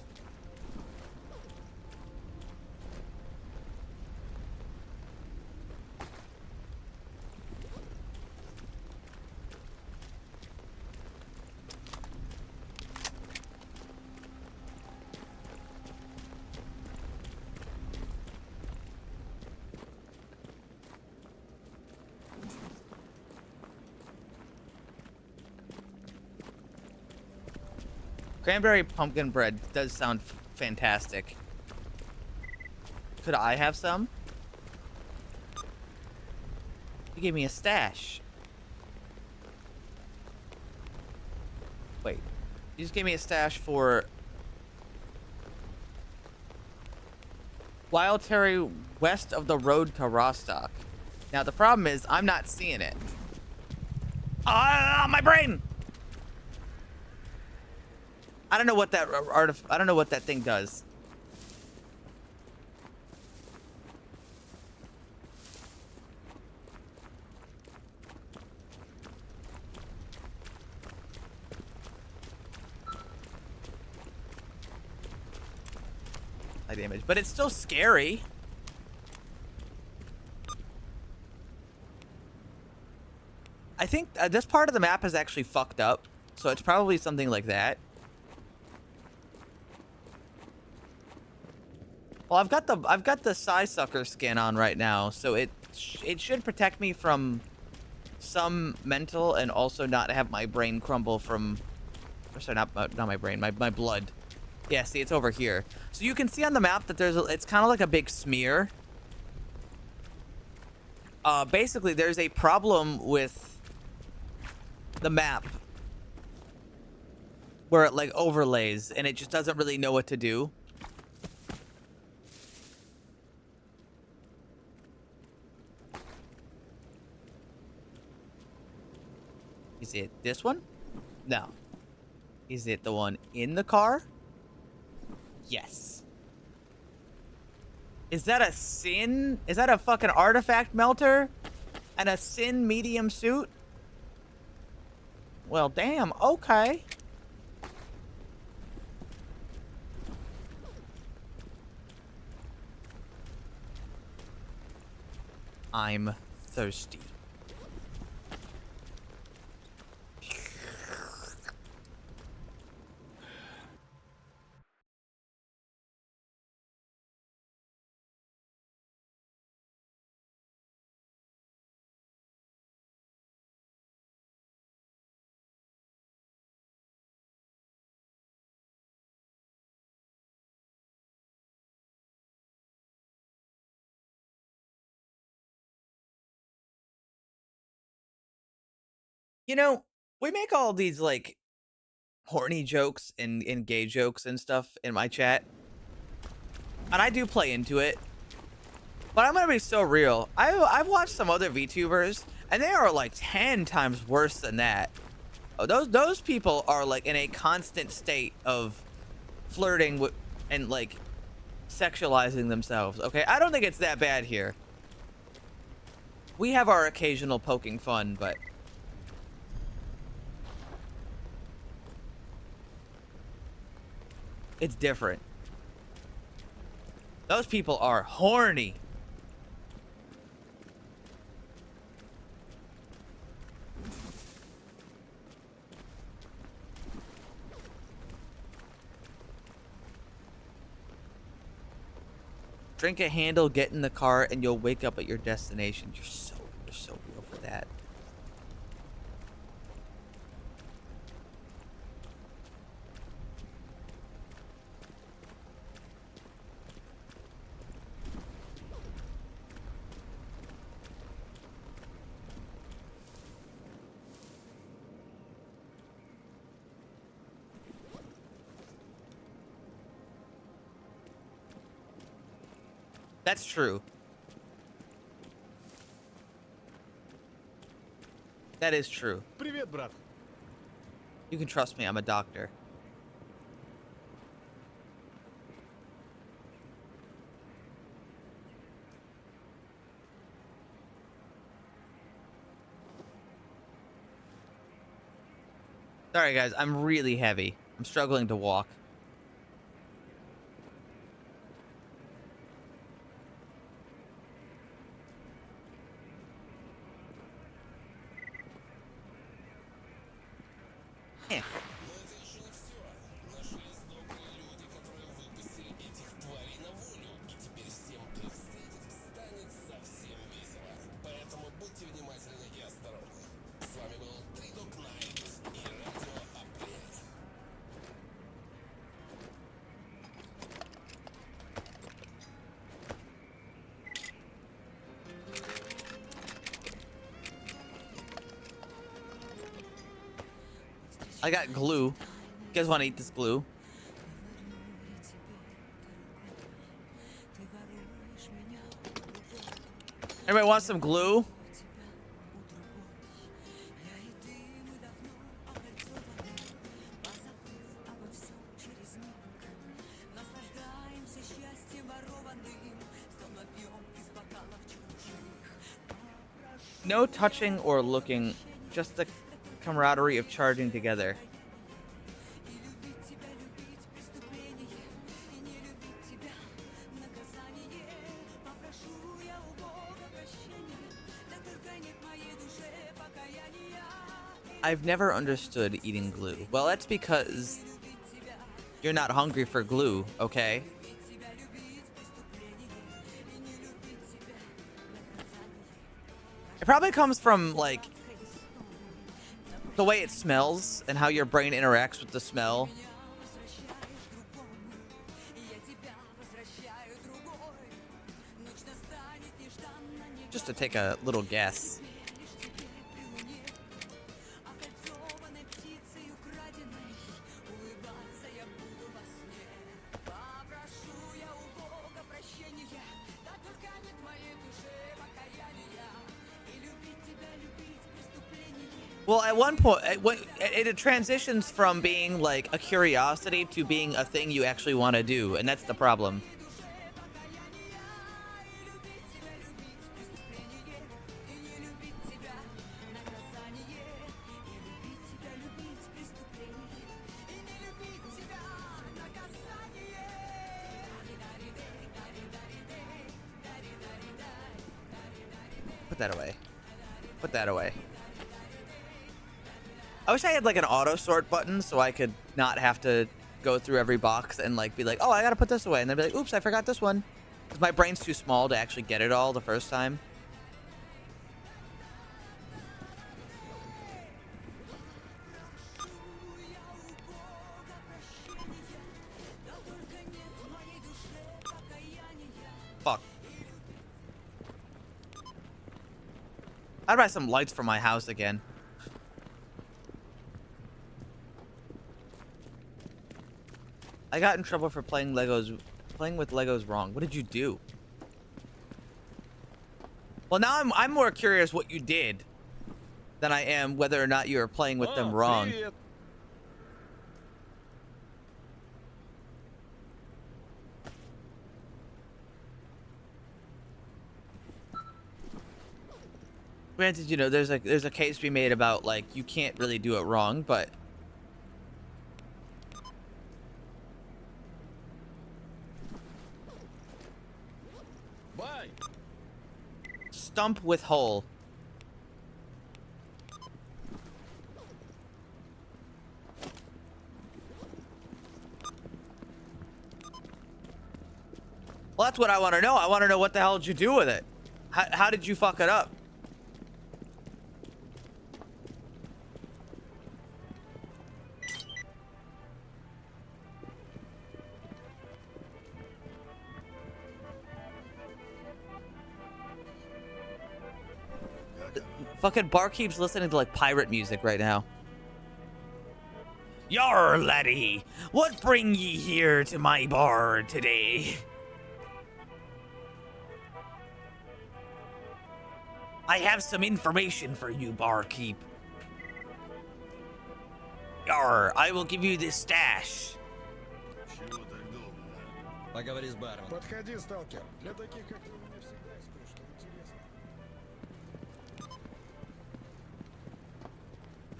Cranberry pumpkin bread does sound fantastic. Could I have some? You gave me a stash. Wait. You just gave me a stash for... Wild Terry west of the road to Rostock. Now, the problem is, I'm not seeing it. Ah, my brain! I don't know what that I don't know what that thing does. High damage, but it's still scary. I think this part of the map is actually fucked up, so it's probably something like that. Well, I've got the Psysucker skin on right now, so it should protect me from some mental and also not have my brain crumble from... Or sorry, not my brain, my blood. Yeah, see, it's over here. So you can see on the map that it's kind of like a big smear. Basically, there's a problem with the map where it like overlays and it just doesn't really know what to do. Is it this one? No. Is it the one in the car? Yes. Is that a Sin? Is that a fucking artifact melter? And a Sin medium suit? Well, damn. Okay. I'm thirsty. You know, we make all these like horny jokes and gay jokes and stuff in my chat. And I do play into it. But I'm gonna be so real. I've watched some other VTubers and they are like 10 times worse than that. Oh, those people are like in a constant state of flirting with and like sexualizing themselves. Okay, I don't think it's that bad here. We have our occasional poking fun, but it's different. Those people are horny. Drink a handle, get in the car, and you'll wake up at your destination. You're so real for that. That's true. That is true. Привет, брат. You can trust me, I'm a doctor. Sorry guys, I'm really heavy. I'm struggling to walk. Но это еще не все. Нашлись добрые люди, которые выпустили этих тварей на волю. И теперь всем, кто их встретит, станет совсем весело. Поэтому будьте внимательны и осторожны. С вами был Тридок Найт и Радио Апрель. I got glue. You guys want to eat this glue? Everybody want some glue? No touching or looking, just the camaraderie of charging together. I've never understood eating glue. Well, that's because you're not hungry for glue, okay? It probably comes from, like, the way it smells and how your brain interacts with the smell. Just to take a little guess. Well, at one point, it transitions from being like a curiosity to being a thing you actually want to do, and that's the problem. Put that away. Put that away. I wish I had like an auto sort button so I could not have to go through every box and like be like, oh, I gotta put this away, and then be like, oops, I forgot this one. Because my brain's too small to actually get it all the first time. Fuck. I'd buy some lights for my house again. I got in trouble for playing with Legos wrong. What did you do? Well, now I'm more curious what you did than I am whether or not you were playing with them wrong. Привет. Granted, you know, there's a case to be made about like you can't really do it wrong, but Bye. stump with hole. Well, that's what I want to know. I want to know what the hell did you do with it? How did you fuck it up? Fucking barkeep's listening to like pirate music right now. Yar, laddie, what bring ye here to my bar today? I have some information for you, barkeep. Yar, I will give you this stash. Поговори с барменом. Подходи, сталкер. Для таких, как ты, у меня всегда есть кое-что интересное.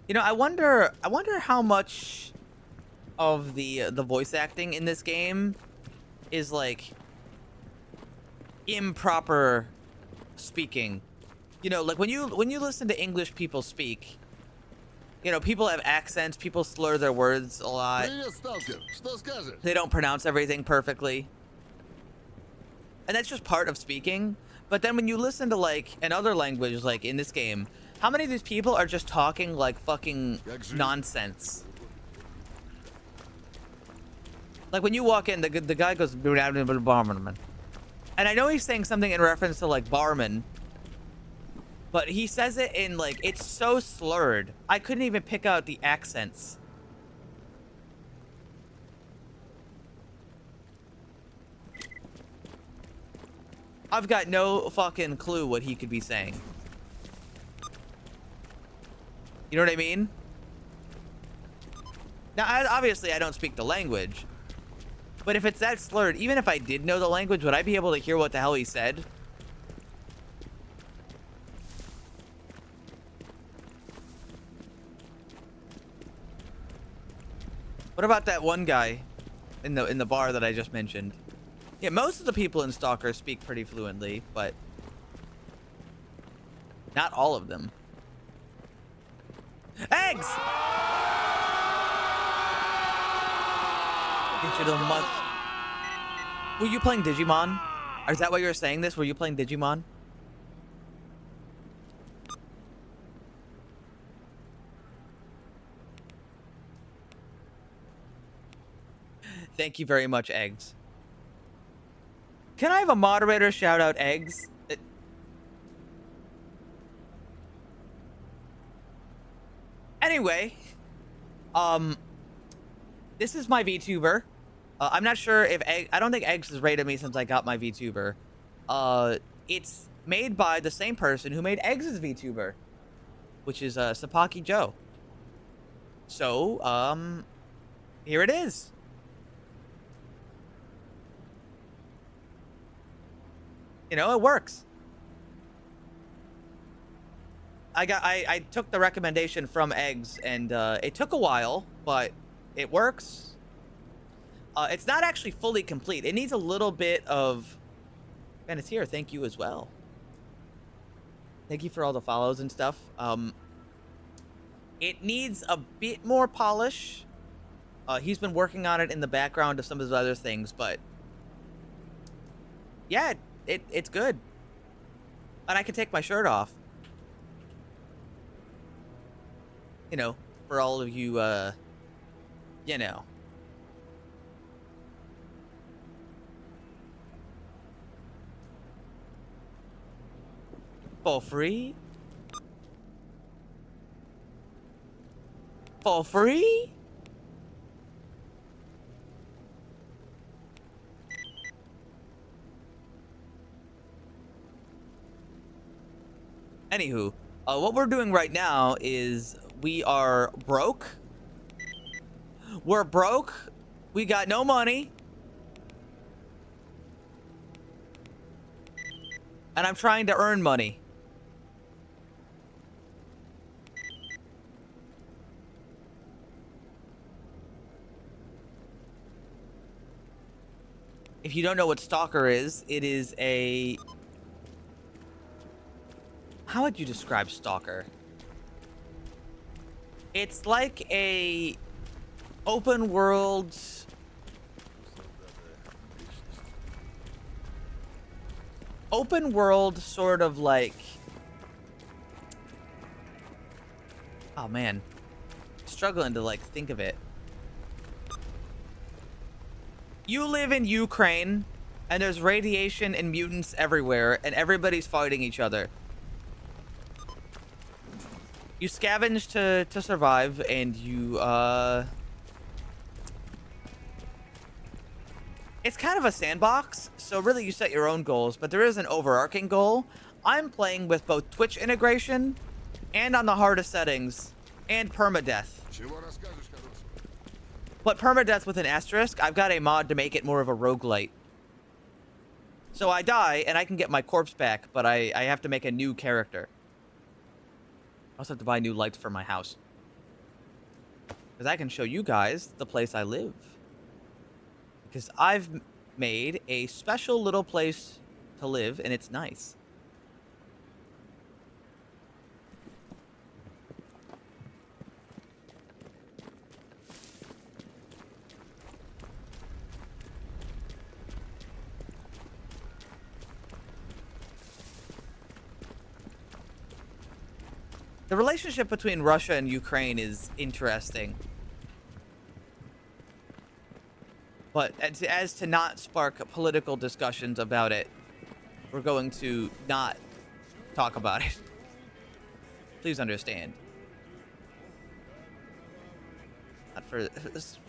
You know, I wonder how much of the voice acting in this game is like improper speaking. You know, like when you listen to English people speak, you know, people have accents, people slur their words a lot. Привет, сталкер. Что скажешь? They don't pronounce everything perfectly. And that's just part of speaking. But then when you listen to like another language, like in this game, how many of these people are just talking like fucking nonsense? Like when you walk in, the guy goes, barman. And I know he's saying something in reference to like barman, but he says it in like, it's so slurred. I couldn't even pick out the accents. I've got no fucking clue what he could be saying. You know what I mean? Now, obviously, I don't speak the language. But if it's that slurred, even if I did know the language, would I be able to hear what the hell he said? What about that one guy in the bar that I just mentioned? Yeah, most of the people in Stalker speak pretty fluently, but not all of them. Eggs! Digital month. Were you playing Digimon? Or is that why you were saying this? Were you playing Digimon? Thank you very much, Eggs. Can I have a moderator shout out Eggs? Anyway, this is my VTuber. I'm not sure if I don't think Eggs has rated me since I got my VTuber. It's made by the same person who made Eggs' VTuber, which is Sapaki Joe. So, here it is. You know, it works. I took the recommendation from Eggs, and it took a while, but it works. It's not actually fully complete. It needs a little bit of... And it's here. Thank you as well. Thank you for all the follows and stuff. It needs a bit more polish. He's been working on it in the background of some of his other things, but... Yeah, it's good. And I can take my shirt off. You know, for all of you, you know. For free? For free? Anywho, what we're doing right now is we are broke. We're broke. We got no money. And I'm trying to earn money. If you don't know what Stalker is, it is a... How would you describe Stalker? It's like a open world... Open world sort of like... Oh man. Struggling to like think of it. You live in Ukraine, and there's radiation and mutants everywhere, and everybody's fighting each other. You scavenge to survive, and you, It's kind of a sandbox, so really you set your own goals, but there is an overarching goal. I'm playing with both Twitch integration, and on the hardest settings, and permadeath. But permadeath with an asterisk, I've got a mod to make it more of a roguelite. So I die, and I can get my corpse back, but I have to make a new character. I also have to buy new lights for my house. Because I can show you guys the place I live. Because I've made a special little place to live, and it's nice. The relationship between Russia and Ukraine is interesting. But as to not spark political discussions about it, we're going to not talk about it. Please understand.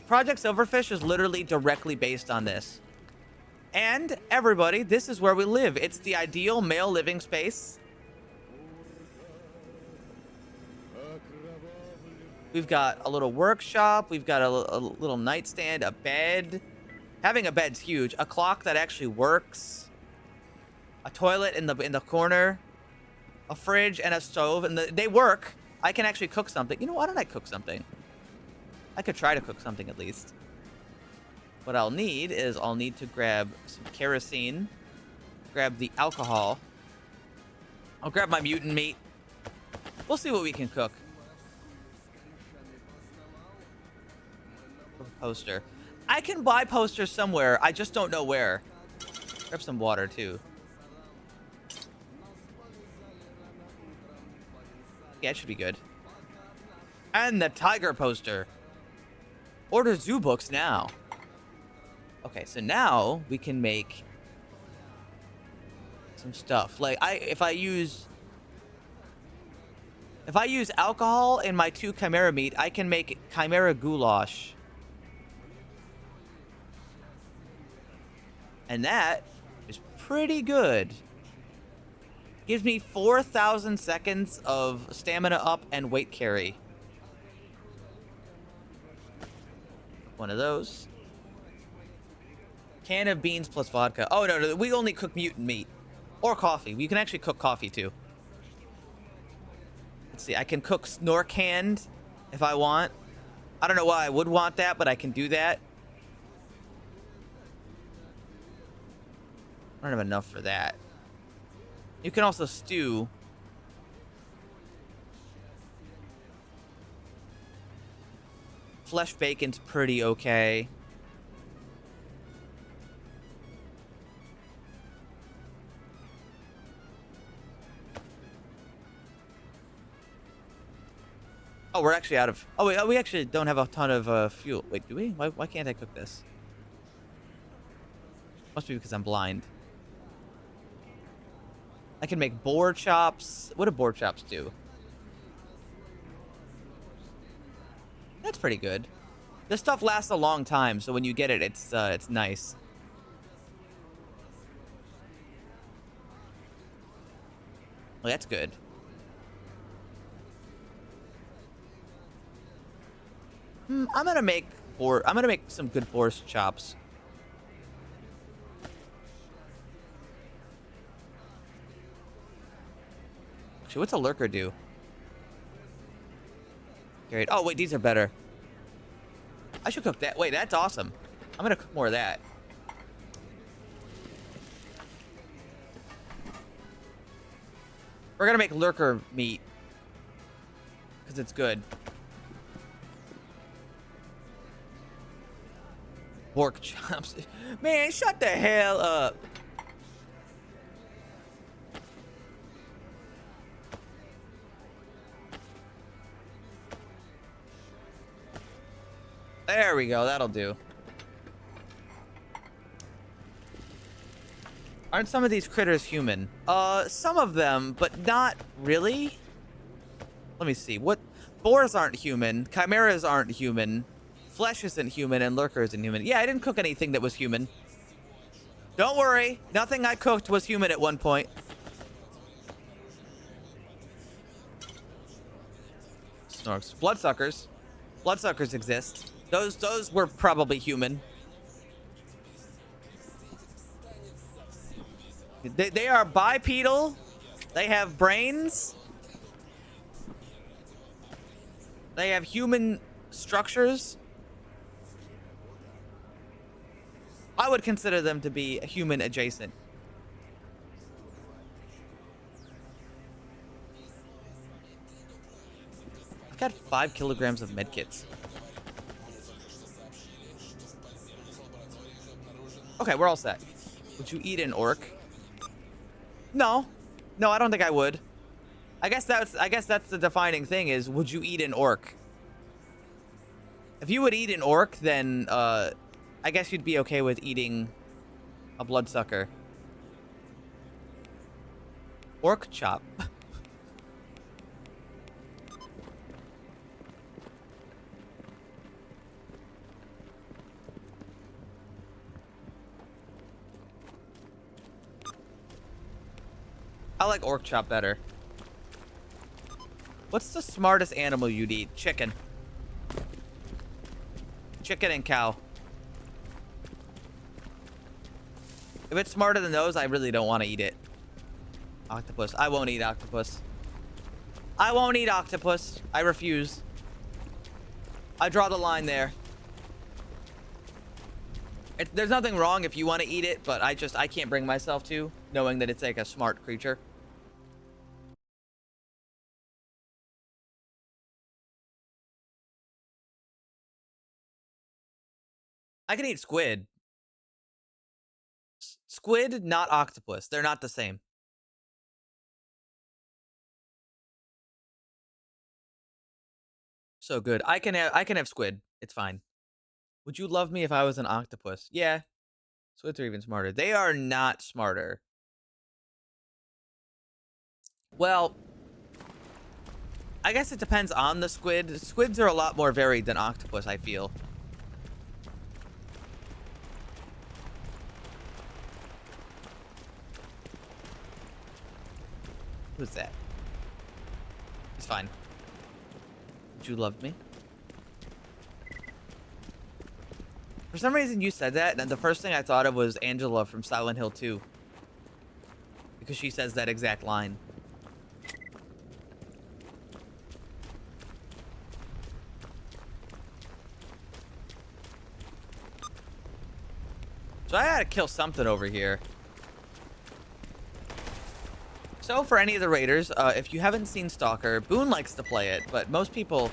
Project Silverfish is literally directly based on this. And everybody, this is where we live. It's the ideal male living space. We've got a little workshop. We've got a little nightstand, a bed. Having a bed's huge. A clock that actually works. A toilet in the corner. A fridge and a stove, and they work. I can actually cook something. You know, why don't I cook something? I could try to cook something at least. What I'll need is I'll need to grab some kerosene. Grab the alcohol. I'll grab my mutant meat. We'll see what we can cook. Poster. I can buy posters somewhere. I just don't know where. Grab some water too. Yeah, it should be good. And the tiger poster. Order zoo books now. Okay, so now we can make some stuff. Like if I use alcohol in my 2 chimera meat, I can make chimera goulash. And that is pretty good. Gives me 4,000 seconds of stamina up and weight carry. One of those. Can of beans plus vodka. Oh, no, we only cook mutant meat. Or coffee. You can actually cook coffee, too. Let's see. I can cook Snorkand if I want. I don't know why I would want that, but I can do that. I don't have enough for that. You can also stew. Flesh bacon's pretty okay. Oh, we're actually out of... Oh, wait, we actually don't have a ton of fuel. Wait, do we? Why can't I cook this? Must be because I'm blind. I can make boar chops. What do boar chops do? That's pretty good. This stuff lasts a long time, so when you get it, it's nice. Well, that's good. I'm gonna make some good boar chops. Actually, what's a lurker do? Great. Oh, wait, these are better. I should cook that. Wait, that's awesome. I'm gonna cook more of that. We're gonna make lurker meat. Because it's good. Pork chops. Man, shut the hell up. There we go. That'll do. Aren't some of these critters human? Some of them, but not really. Let me see. What? Boars aren't human. Chimeras aren't human. Flesh isn't human, and lurker isn't human. Yeah, I didn't cook anything that was human. Don't worry. Nothing I cooked was human at one point. Snorks. Bloodsuckers. Bloodsuckers exist. Those were probably human. They are bipedal. They have brains. They have human structures. I would consider them to be human adjacent. I've got 5 kilograms of medkits. Okay, we're all set. Would you eat an orc? No. No, I don't think I would. I guess that's the defining thing is, would you eat an orc? If you would eat an orc, then I guess you'd be okay with eating a bloodsucker. Orc chop. I like orc chop better. What's the smartest animal you'd eat? Chicken. Chicken and cow. If it's smarter than those, I really don't want to eat it. Octopus. I won't eat octopus. I won't eat octopus. I refuse. I draw the line there. There's nothing wrong if you want to eat it, but I can't bring myself to, knowing that it's like a smart creature. I can eat squid. Squid, not octopus. They're not the same. So good. I can have squid. It's fine. Would you love me if I was an octopus? Yeah. Squids are even smarter. They are not smarter. Well, I guess it depends on the squid. Squids are a lot more varied than octopus, I feel. Who's that? He's fine. Would you love me? For some reason you said that, and the first thing I thought of was Angela from Silent Hill 2. Because she says that exact line. So I gotta kill something over here. So for any of the raiders, if you haven't seen Stalker, Boone likes to play it, but most people...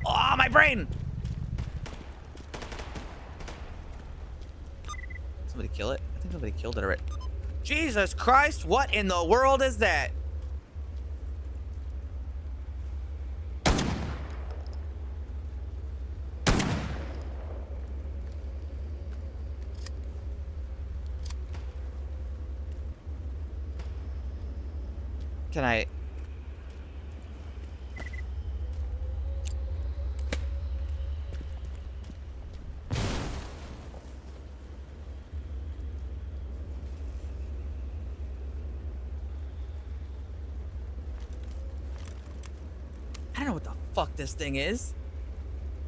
Oh, my brain! Somebody kill it? I think somebody killed it already. Jesus Christ, what in the world is that? Can I... I don't know what the fuck this thing is.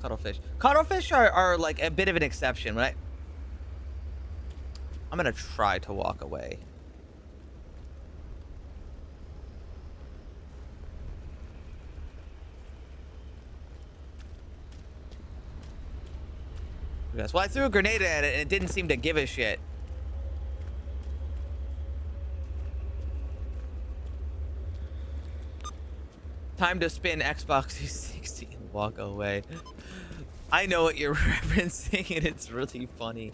Cuttlefish. Cuttlefish are like a bit of an exception. When I'm gonna try to walk away. Yes. Well, I threw a grenade at it and it didn't seem to give a shit. Time to spin Xbox 360 and walk away. I know what you're referencing and it's really funny.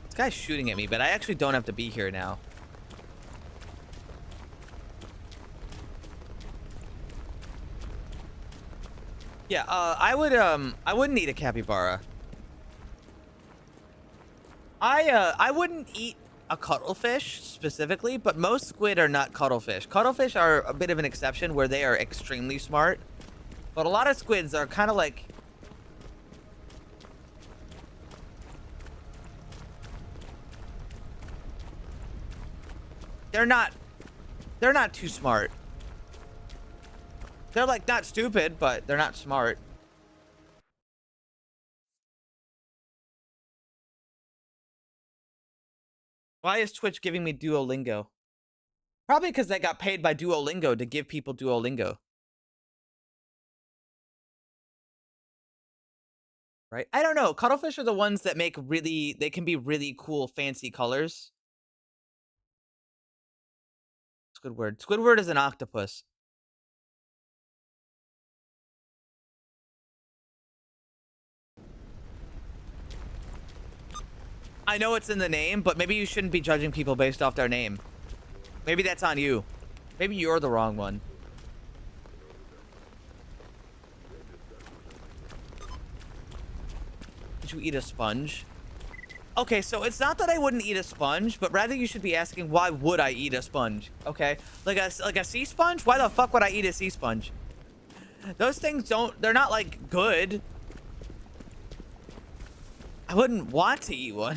This guy's shooting at me, but I actually don't have to be here now. Yeah, I wouldn't eat a capybara. I wouldn't eat a cuttlefish specifically, but most squid are not cuttlefish. Cuttlefish are a bit of an exception where they are extremely smart. But a lot of squids are kind of like... They're not too smart. They're like not stupid, but they're not smart. Why is Twitch giving me Duolingo? Probably because they got paid by Duolingo to give people Duolingo. Right? I don't know. Cuttlefish are the ones that make really... They can be really cool, fancy colors. Squidward. Squidward is an octopus. I know it's in the name, but maybe you shouldn't be judging people based off their name. Maybe that's on you. Maybe you're the wrong one. Did you eat a sponge? Okay, so it's not that I wouldn't eat a sponge, but rather you should be asking, why would I eat a sponge? Okay? Like a sea sponge? Why the fuck would I eat a sea sponge? Those things they're not like good. I wouldn't want to eat one.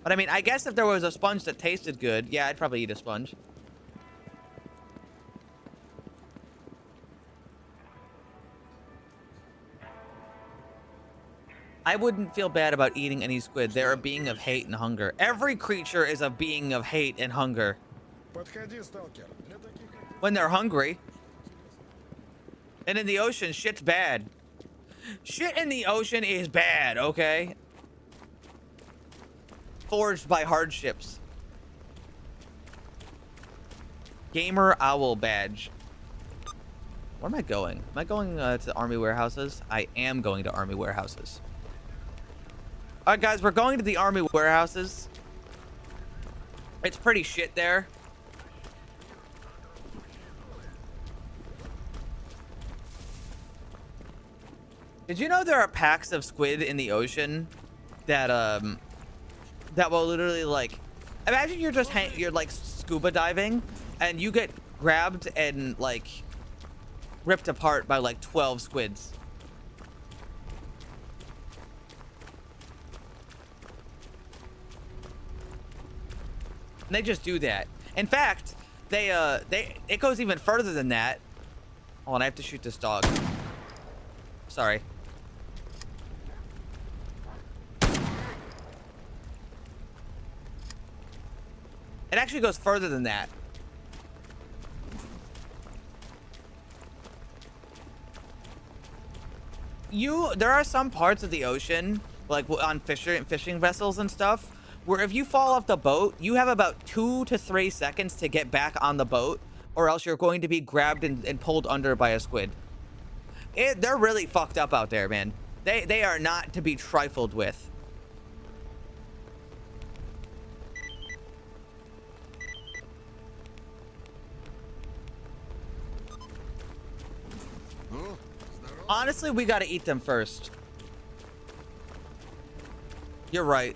But I mean, I guess if there was a sponge that tasted good, yeah, I'd probably eat a sponge. I wouldn't feel bad about eating any squid. They're a being of hate and hunger. Every creature is a being of hate and hunger. When they're hungry. And in the ocean, shit's bad. Shit in the ocean is bad, okay? Forged by hardships. Gamer Owl badge. Where am I going? Am I going to army warehouses? I am going to army warehouses. Alright guys, we're going to the army warehouses. It's pretty shit there. Did you know there are packs of squid in the ocean that that will literally, like, imagine you're just you're like scuba diving and you get grabbed and like ripped apart by like 12 squids. And they just do that. In fact, it goes even further than that. Hold on, I have to shoot this dog. Sorry. It actually goes further than that. There are some parts of the ocean, like on fishing vessels and stuff, where if you fall off the boat, you have about 2 to 3 seconds to get back on the boat, or else you're going to be grabbed and pulled under by a squid. They're really fucked up out there, man. They are not to be trifled with. Honestly, we gotta eat them first. You're right.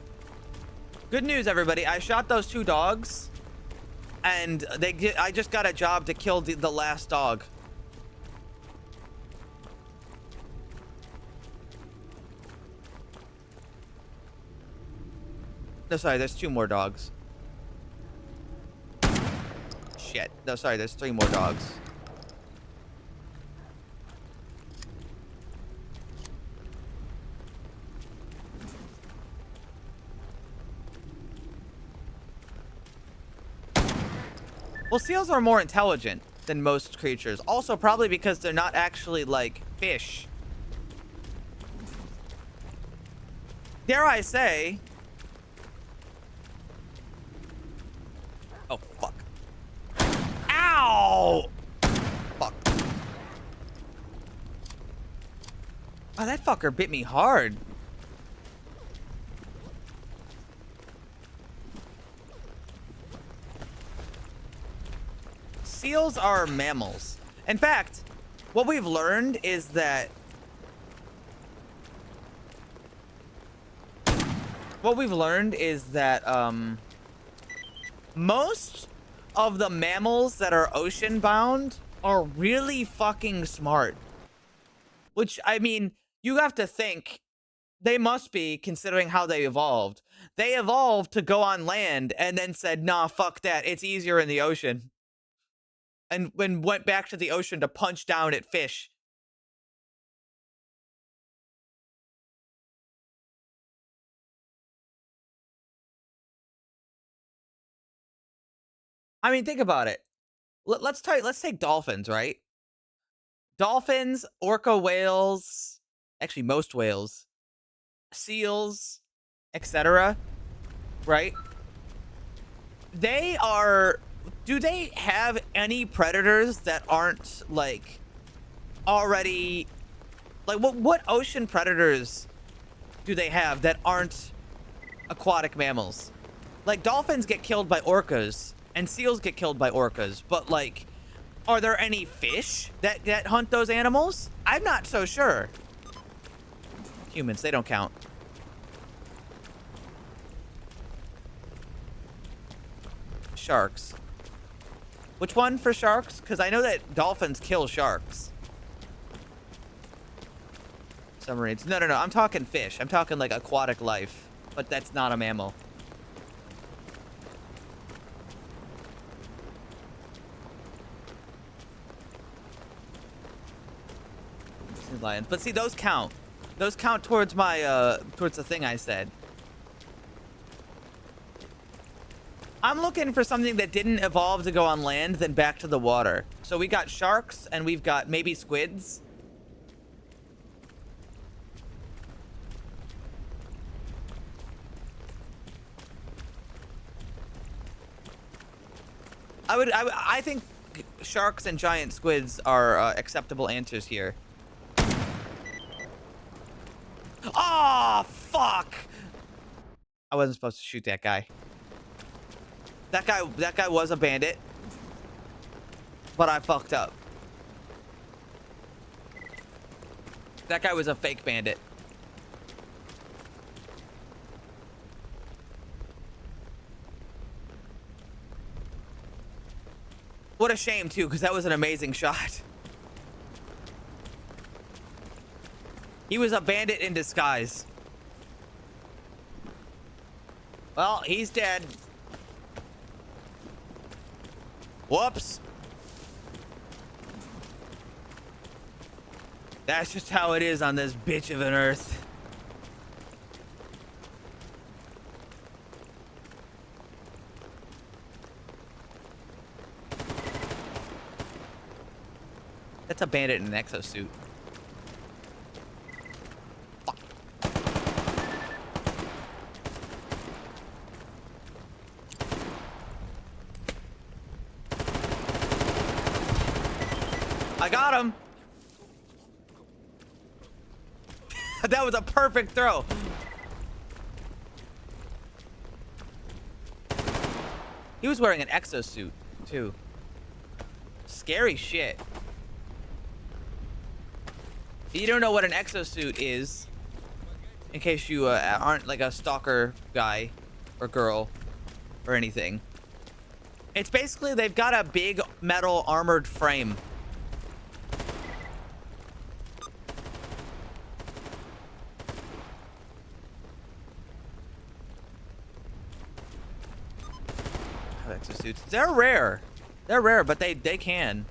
Good news, everybody. I shot those 2 dogs, and I just got a job to kill the last dog. No, sorry, there's 2 more dogs. Shit. No, sorry, there's 3 more dogs. Well, seals are more intelligent than most creatures. Also, probably because they're not actually, like, fish. Dare I say... Oh, fuck. Ow! Fuck. Oh, that fucker bit me hard. Seals are mammals. In fact, what we've learned is that most of the mammals that are ocean bound are really fucking smart. Which, I mean, you have to think they must be, considering how they evolved. They evolved to go on land and then said, nah, fuck that. It's easier in the ocean. And went back to the ocean to punch down at fish. I mean, think about it. Let's take dolphins, right? Dolphins, orca whales, actually most whales, seals, etc. Right? Do they have any predators that aren't, like, already... Like, what ocean predators do they have that aren't aquatic mammals? Like, dolphins get killed by orcas, and seals get killed by orcas, but, like, are there any fish that hunt those animals? I'm not so sure. Humans, they don't count. Sharks. Which one for sharks? Because I know that dolphins kill sharks. Submarines. No, I'm talking fish. I'm talking, like, aquatic life. But that's not a mammal. Lions. But see, those count. Those count towards my, towards the thing I said. I'm looking for something that didn't evolve to go on land, then back to the water. So we got sharks, and we've got maybe squids. I think sharks and giant squids are acceptable answers here. Oh, fuck! I wasn't supposed to shoot that guy. That guy was a bandit. But I fucked up. That guy was a fake bandit. What a shame, too, because that was an amazing shot. He was a bandit in disguise. Well, he's dead. Whoops. That's just how it is on this bitch of an earth. That's a bandit in an exosuit. Fuck. I got him. That was a perfect throw. He was wearing an exosuit, too. Scary shit. You don't know what an exosuit is, in case you aren't like a stalker guy or girl or anything. It's basically they've got a big metal armored frame. Exosuits. They're rare. They're rare, but they can.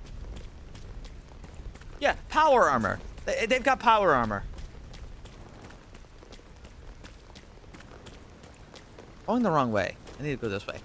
Yeah, power armor. They've got power armor. Going the wrong way. I need to go this way.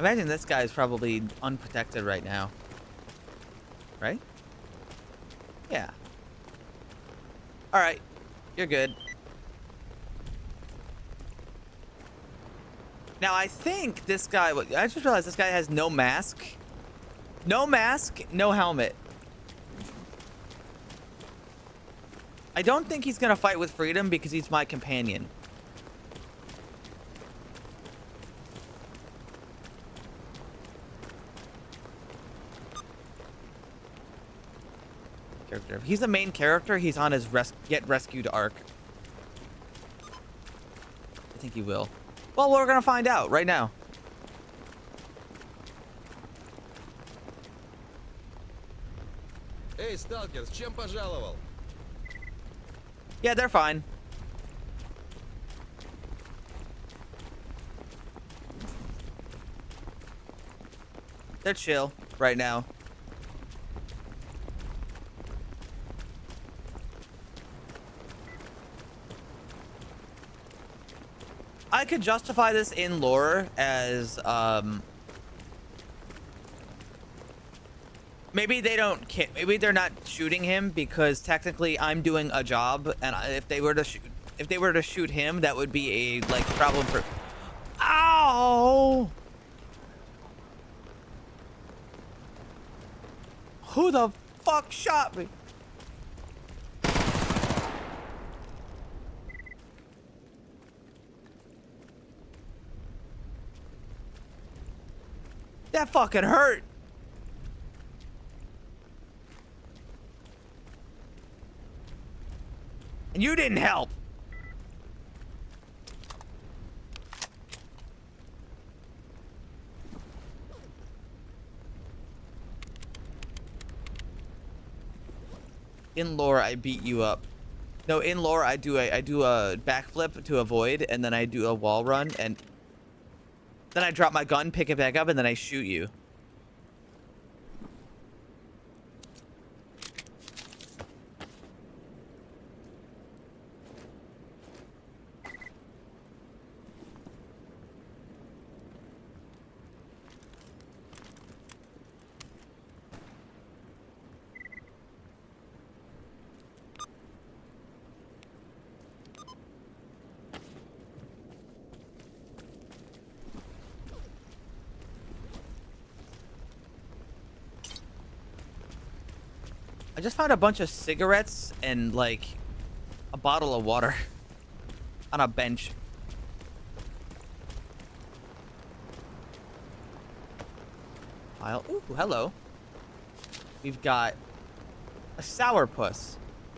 Imagine this guy is probably unprotected right now. Right? Yeah. Alright. You're good. Now, I think this guy... I just realized this guy has no mask. No mask, no helmet. I don't think he's gonna fight with freedom because he's my companion. If he's the main character, he's on his get rescued arc. I think he will. Well, we're gonna find out right now. Эй, сталкер, с чем пожаловал? Yeah, they're fine. They're chill right now. I could justify this in lore as, maybe they don't maybe they're not shooting him because technically I'm doing a job, and if they were to shoot him, that would be a, like, problem for... Ow! Who the fuck shot me? That fucking hurt. And you didn't help. In lore, I beat you up. No, in lore, I do a backflip to avoid, and then I do a wall run, and then I drop my gun, pick it back up, and then I shoot you. I just found a bunch of cigarettes and like a bottle of water on a bench. Ooh, hello. We've got a sourpuss.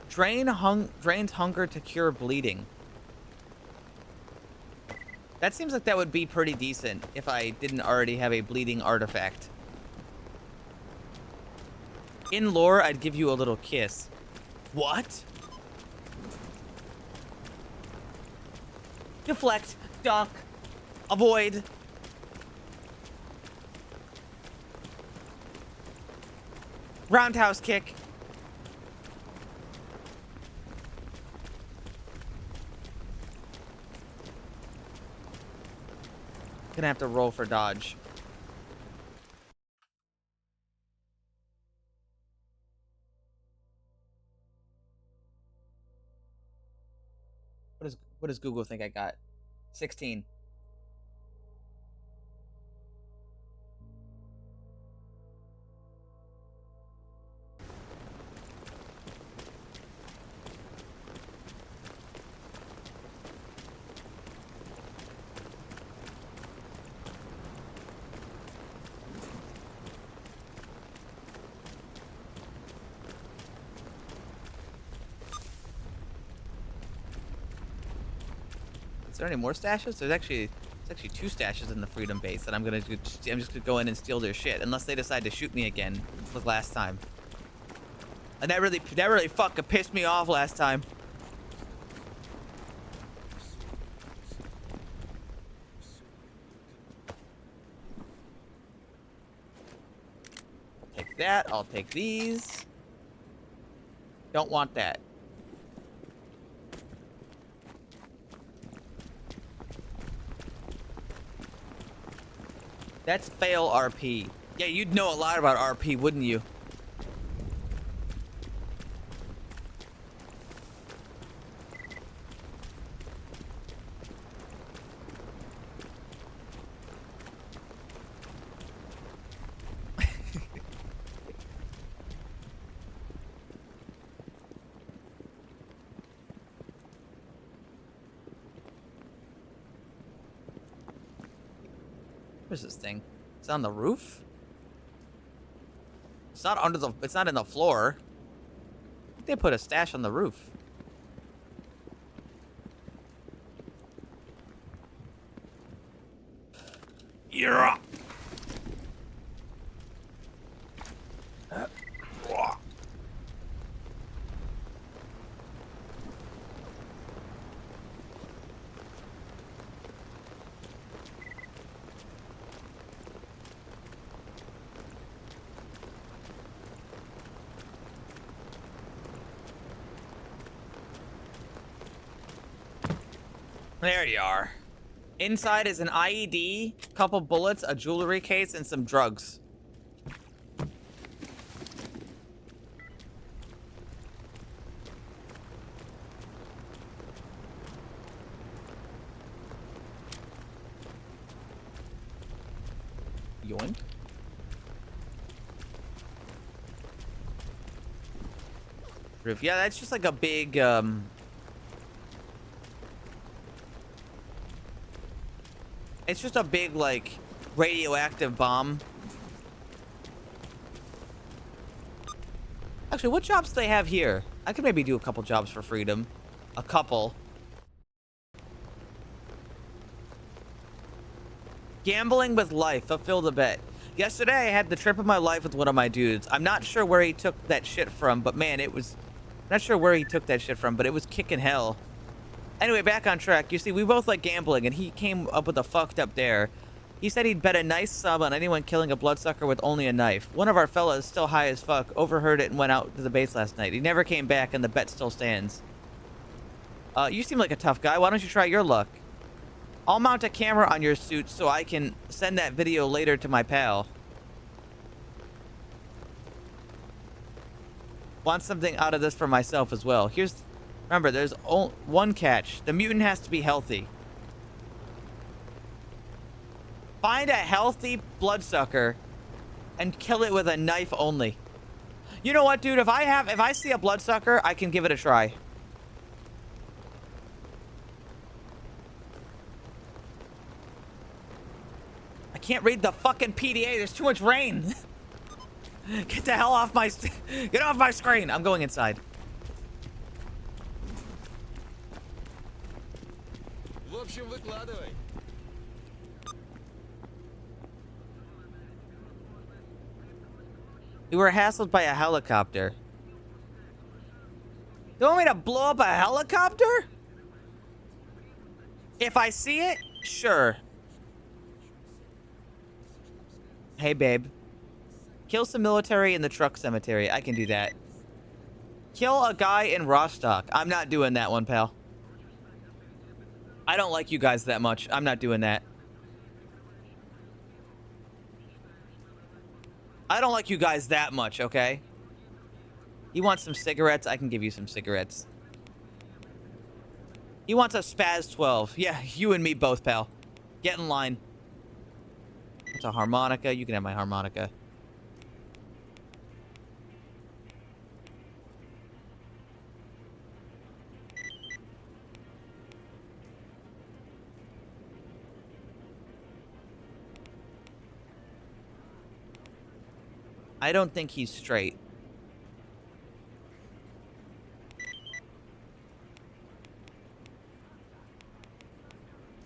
Drains hunger to cure bleeding. That seems like that would be pretty decent if I didn't already have a bleeding artifact. In lore, I'd give you a little kiss. What? Deflect, duck, avoid. Roundhouse kick. Gonna have to roll for dodge. What does Google think I got? 16. Is there any more stashes? There's actually 2 stashes in the Freedom base, and I'm just gonna go in and steal their shit, unless they decide to shoot me again, like last time. And that really fucking pissed me off last time. I'll take that. I'll take these. Don't want that. That's fail RP. Yeah, you'd know a lot about RP, wouldn't you? Where's this thing? It's on the roof? It's not under the... It's not in the floor. They put a stash on the roof. Yeah. There you are. Inside is an IED, couple bullets, a jewelry case, and some drugs. Yoink. Roof. Yeah, that's just like a big, it's just a big, like, radioactive bomb. Actually, what jobs do they have here? I could maybe do a couple jobs for freedom. A couple. Gambling with life. Fulfill the bet. Yesterday, I had the trip of my life with one of my dudes. I'm not sure where he took that shit from, but man, it was... I'm not sure where he took that shit from, but it was kicking hell. Anyway, back on track. You see, we both like gambling, and he came up with a fucked up dare. He said he'd bet a nice sum on anyone killing a bloodsucker with only a knife. One of our fellas, still high as fuck, overheard it and went out to the base last night. He never came back, and the bet still stands. You seem like a tough guy. Why don't you try your luck? I'll mount a camera on your suit so I can send that video later to my pal. Want something out of this for myself as well. Remember, there's one catch. The mutant has to be healthy. Find a healthy bloodsucker and kill it with a knife only. You know what, dude? If I see a bloodsucker, I can give it a try. I can't read the fucking PDA. There's too much rain. Get the hell off my... Get off my screen. I'm going inside. В общем, выкладывай. We were hassled by a helicopter. You want me to blow up a helicopter? If I see it, sure. Hey, babe. Kill some military in the truck cemetery. I can do that. Kill a guy in Rostock. I'm not doing that one, pal. I don't like you guys that much. I'm not doing that. I don't like you guys that much, okay? You want some cigarettes? I can give you some cigarettes. He wants a Spaz 12. Yeah, you and me both, pal. Get in line. It's a harmonica. You can have my harmonica. I don't think he's straight.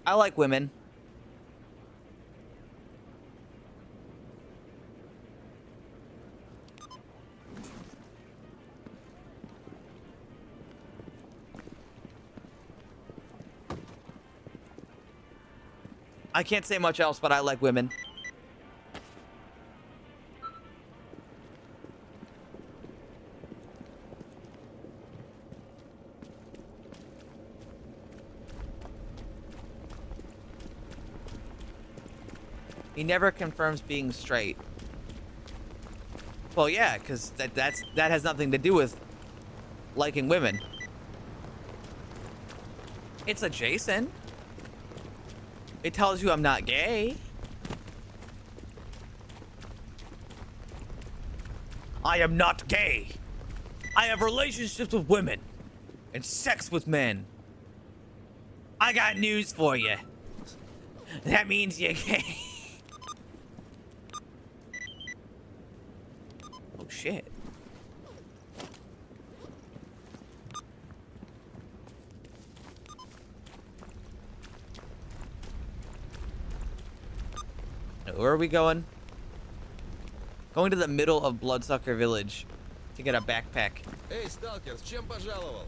I like women. I can't say much else, but I like women. He never confirms being straight. Well, yeah, because that has nothing to do with liking women. It's a Jason. It tells you I'm not gay. I am not gay. I have relationships with women and sex with men. I got news for you. That means you're gay. Oh shit. Where are we going? Going to the middle of Bloodsucker Village to get a backpack. Эй, сталкер, с чем пожаловал?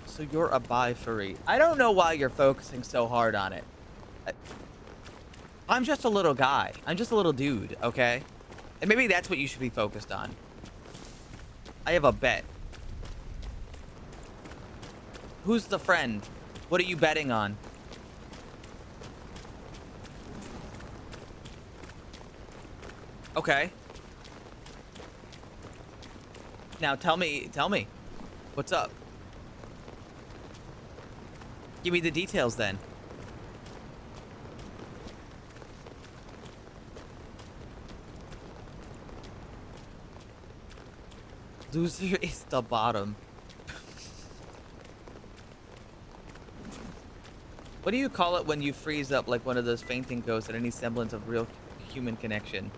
So you're a bi-furry. I don't know why you're focusing so hard on it. I'm just a little guy. I'm just a little dude, okay? And maybe that's what you should be focused on. I have a bet. Who's the friend? What are you betting on? Okay. Now tell me. What's up? Give me the details then. Loser is the bottom. What do you call it when you freeze up like one of those fainting ghosts at any semblance of real human connection?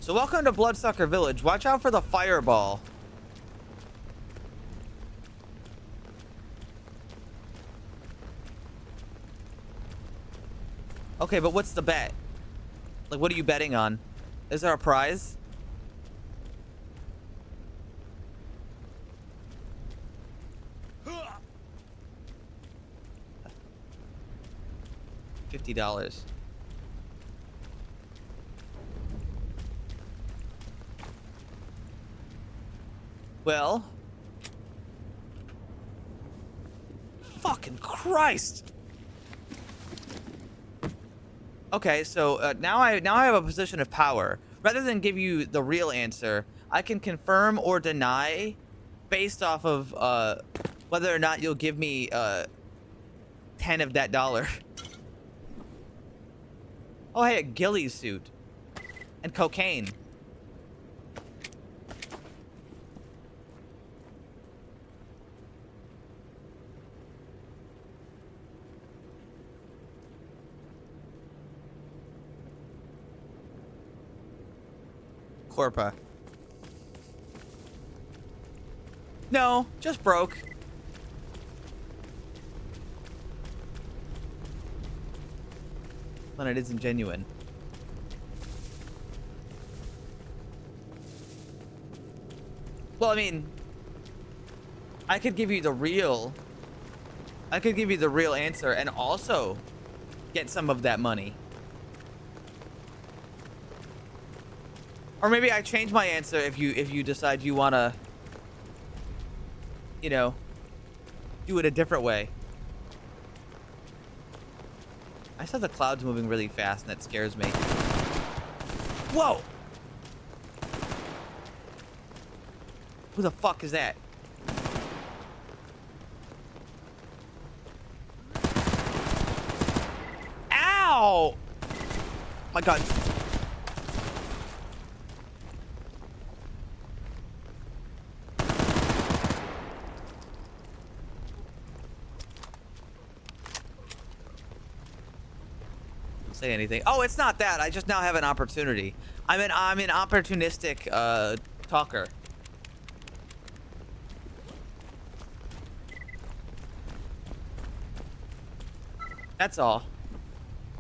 So welcome to Bloodsucker Village. Watch out for the fireball. Okay, but what's the bet? Like, what are you betting on? Is there a prize? $50. Well. Fucking Christ. Okay, so now I have a position of power. Rather than give you the real answer, I can confirm or deny based off of whether or not you'll give me 10 of that dollar. Oh, hey, a ghillie suit and cocaine. Corpa. No, just broke. When it isn't genuine. Well, I mean, I could give you the real answer and also get some of that money. Or maybe I change my answer if you decide you want to, you know, do it a different way. I saw the clouds moving really fast and that scares me. Whoa! Who the fuck is that? Ow! My God. Say anything. Oh, it's not that. I just now have an opportunity. I'm an opportunistic talker. That's all.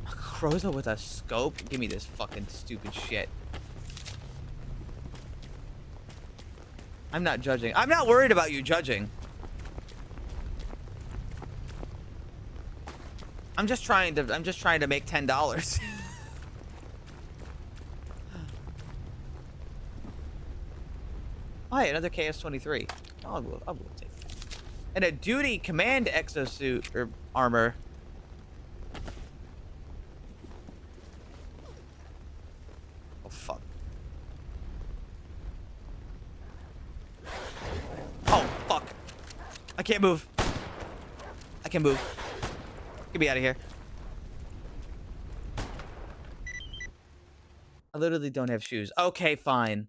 A Croza with a scope? Give me this fucking stupid shit. I'm not judging. I'm not worried about you judging. I'm just trying to make $10. Oh, hey, another KS-23. I'll take it. And a duty command exosuit or armor. Oh fuck. Oh fuck. I can't move. I can move. Get me out of here. I literally don't have shoes. Okay, fine.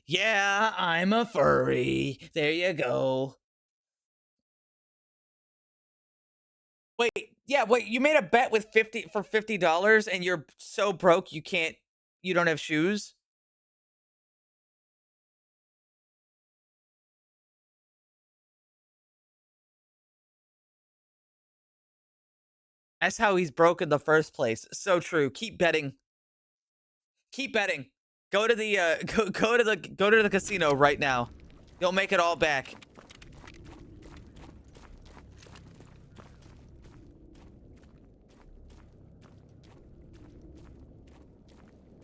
Yeah, I'm a furry. There you go. Wait, yeah, wait, you made a bet with $50 and you're so broke you don't have shoes? That's how he's broke in the first place. So true. Keep betting. Keep betting. Go to the go to the casino right now. You'll make it all back.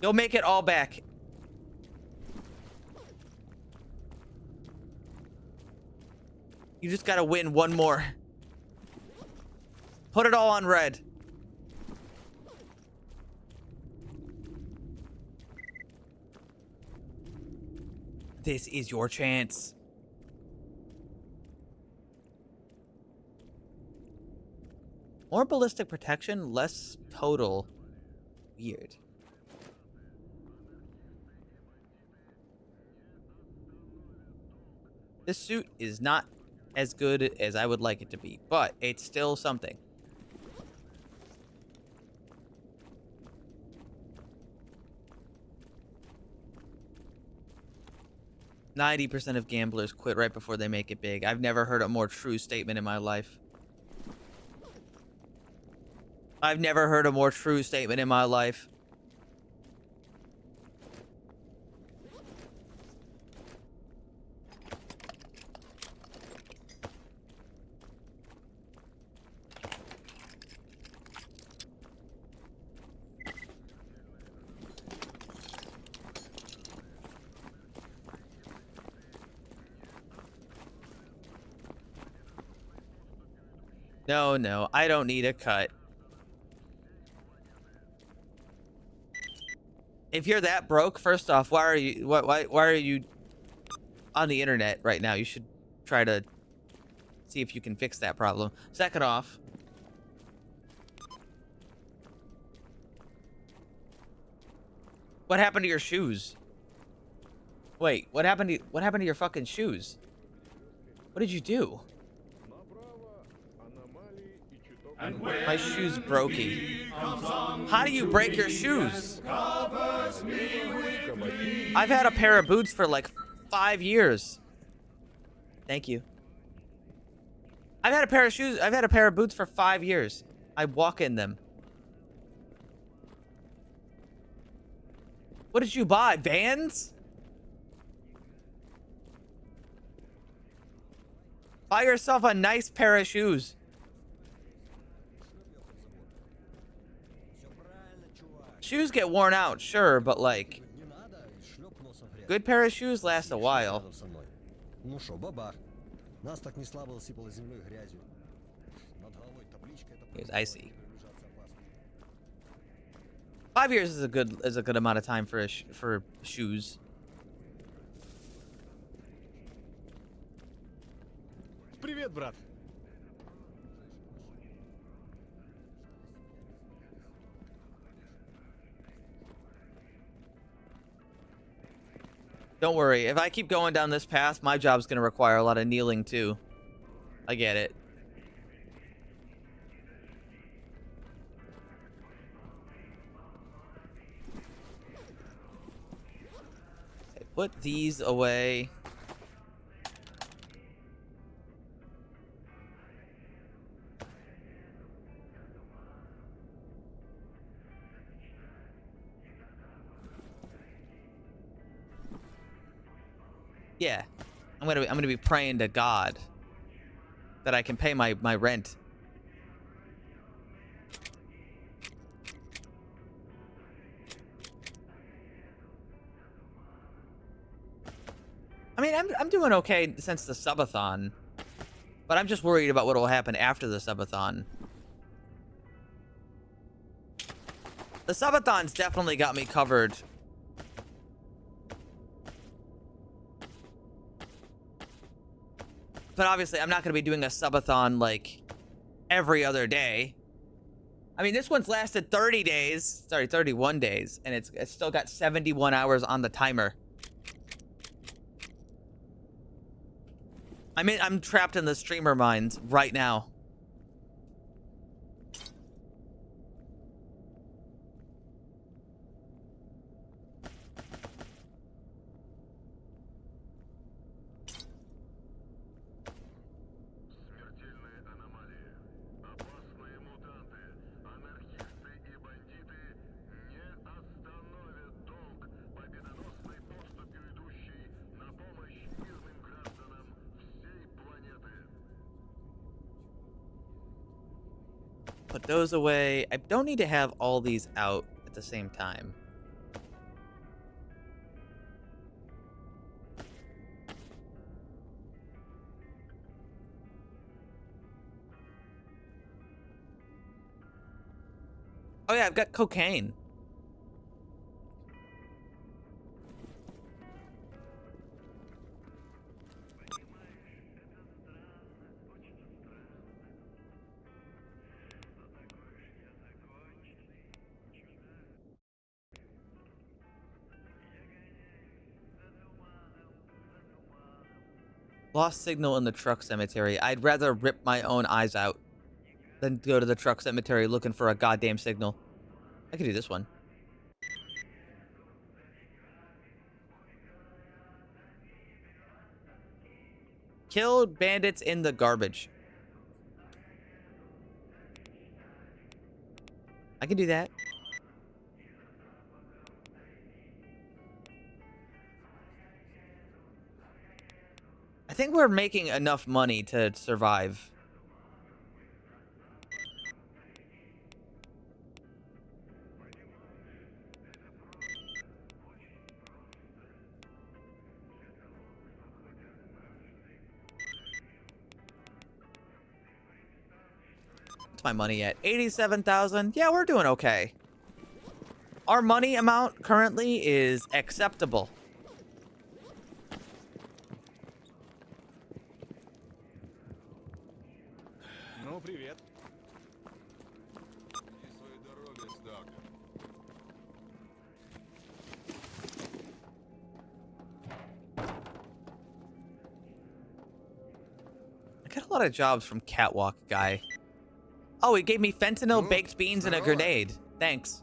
You'll make it all back. You just gotta win one more. Put it all on red. This is your chance. More ballistic protection, less total. Weird. This suit is not as good as I would like it to be, but it's still something. %90 of gamblers quit right before they make it big. I've never heard a more true statement in my life. I've never heard a more true statement in my life. No, no, I don't need a cut. If you're that broke, first off, why are you on the internet right now? You should try to see if you can fix that problem. Second off, what happened to your shoes? Wait, what happened to your fucking shoes? What did you do? My shoes brokey. How do you break your shoes? I've had a pair of boots for like 5 years. Thank you. I've had a pair of shoes. I've had a pair of boots for 5 years. I walk in them. What did you buy? Vans? Buy yourself a nice pair of shoes. Shoes get worn out, sure, but like, good pair of shoes last a while. Here's icy. 5 years is a good amount of time for for shoes. Привет, брат. Don't worry, if I keep going down this path, my job's gonna require a lot of kneeling too. I get it. Okay, put these away. Yeah, I'm gonna be praying to God that I can pay my rent. I mean, I'm doing okay since the subathon, but I'm just worried about what will happen after the subathon. The subathon's definitely got me covered. But obviously, I'm not going to be doing a subathon like every other day. I mean, this one's lasted 30 days. Sorry, 31 days. And it's still got 71 hours on the timer. I mean, I'm trapped in the streamer mines right now. Put those away. I don't need to have all these out at the same time. Oh yeah, I've got cocaine. Lost signal in the truck cemetery. I'd rather rip my own eyes out than go to the truck cemetery looking for a goddamn signal. I could do this one. Kill bandits in the garbage. I can do that. I think we're making enough money to survive. What's my money at? 87,000. Yeah, we're doing okay. Our money amount currently is acceptable. Ну, привет. I got a lot of jobs from Catwalk guy. Oh, he gave me fentanyl, baked beans, and a grenade. Thanks.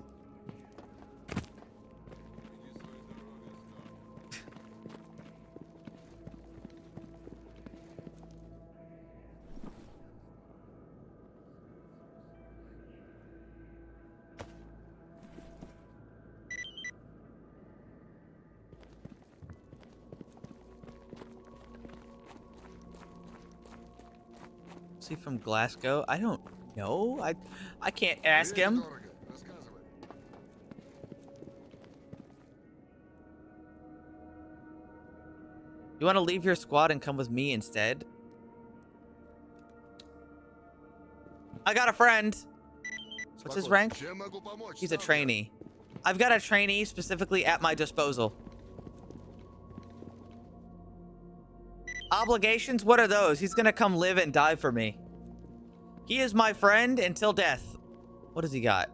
Is he from Glasgow? I don't know. I can't ask him. You want to leave your squad and come with me instead? I got a friend. What's his rank? He's a trainee. I've got a trainee specifically at my disposal. Obligations? What are those? He's gonna come live and die for me. He is my friend until death. What does he got?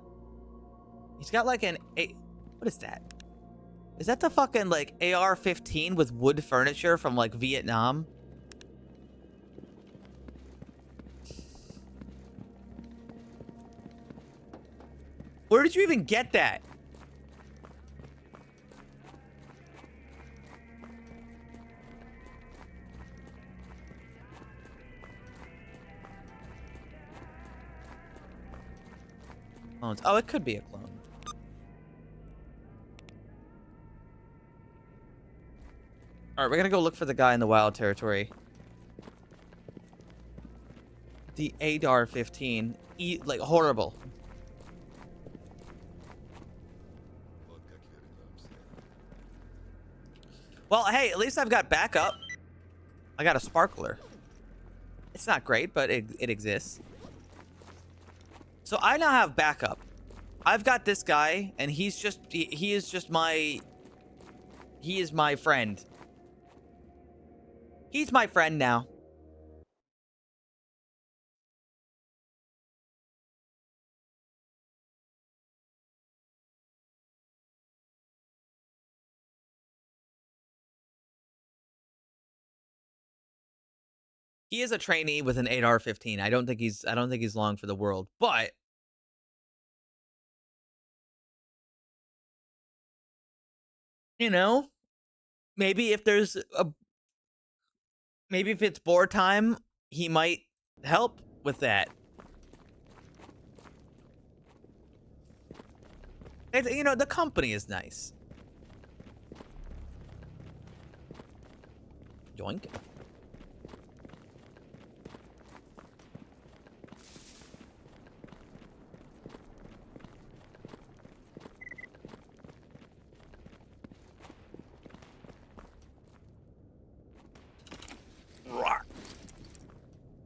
He's got like an... What is that? Is that the fucking like AR-15 with wood furniture from like Vietnam? Where did you even get that? Clones. Oh, it could be a clone. Alright, we're gonna go look for the guy in the wild territory. The ADAR-15. Like, horrible. Well, hey, at least I've got backup. I got a sparkler. It's not great, but it exists. So I now have backup. I've got this guy, and he is just my... He is my friend. He's my friend now. He is a trainee with an 8R-15. I don't think he's long for the world, but you know, maybe if if it's board time, he might help with that. You know, the company is nice. Yoink.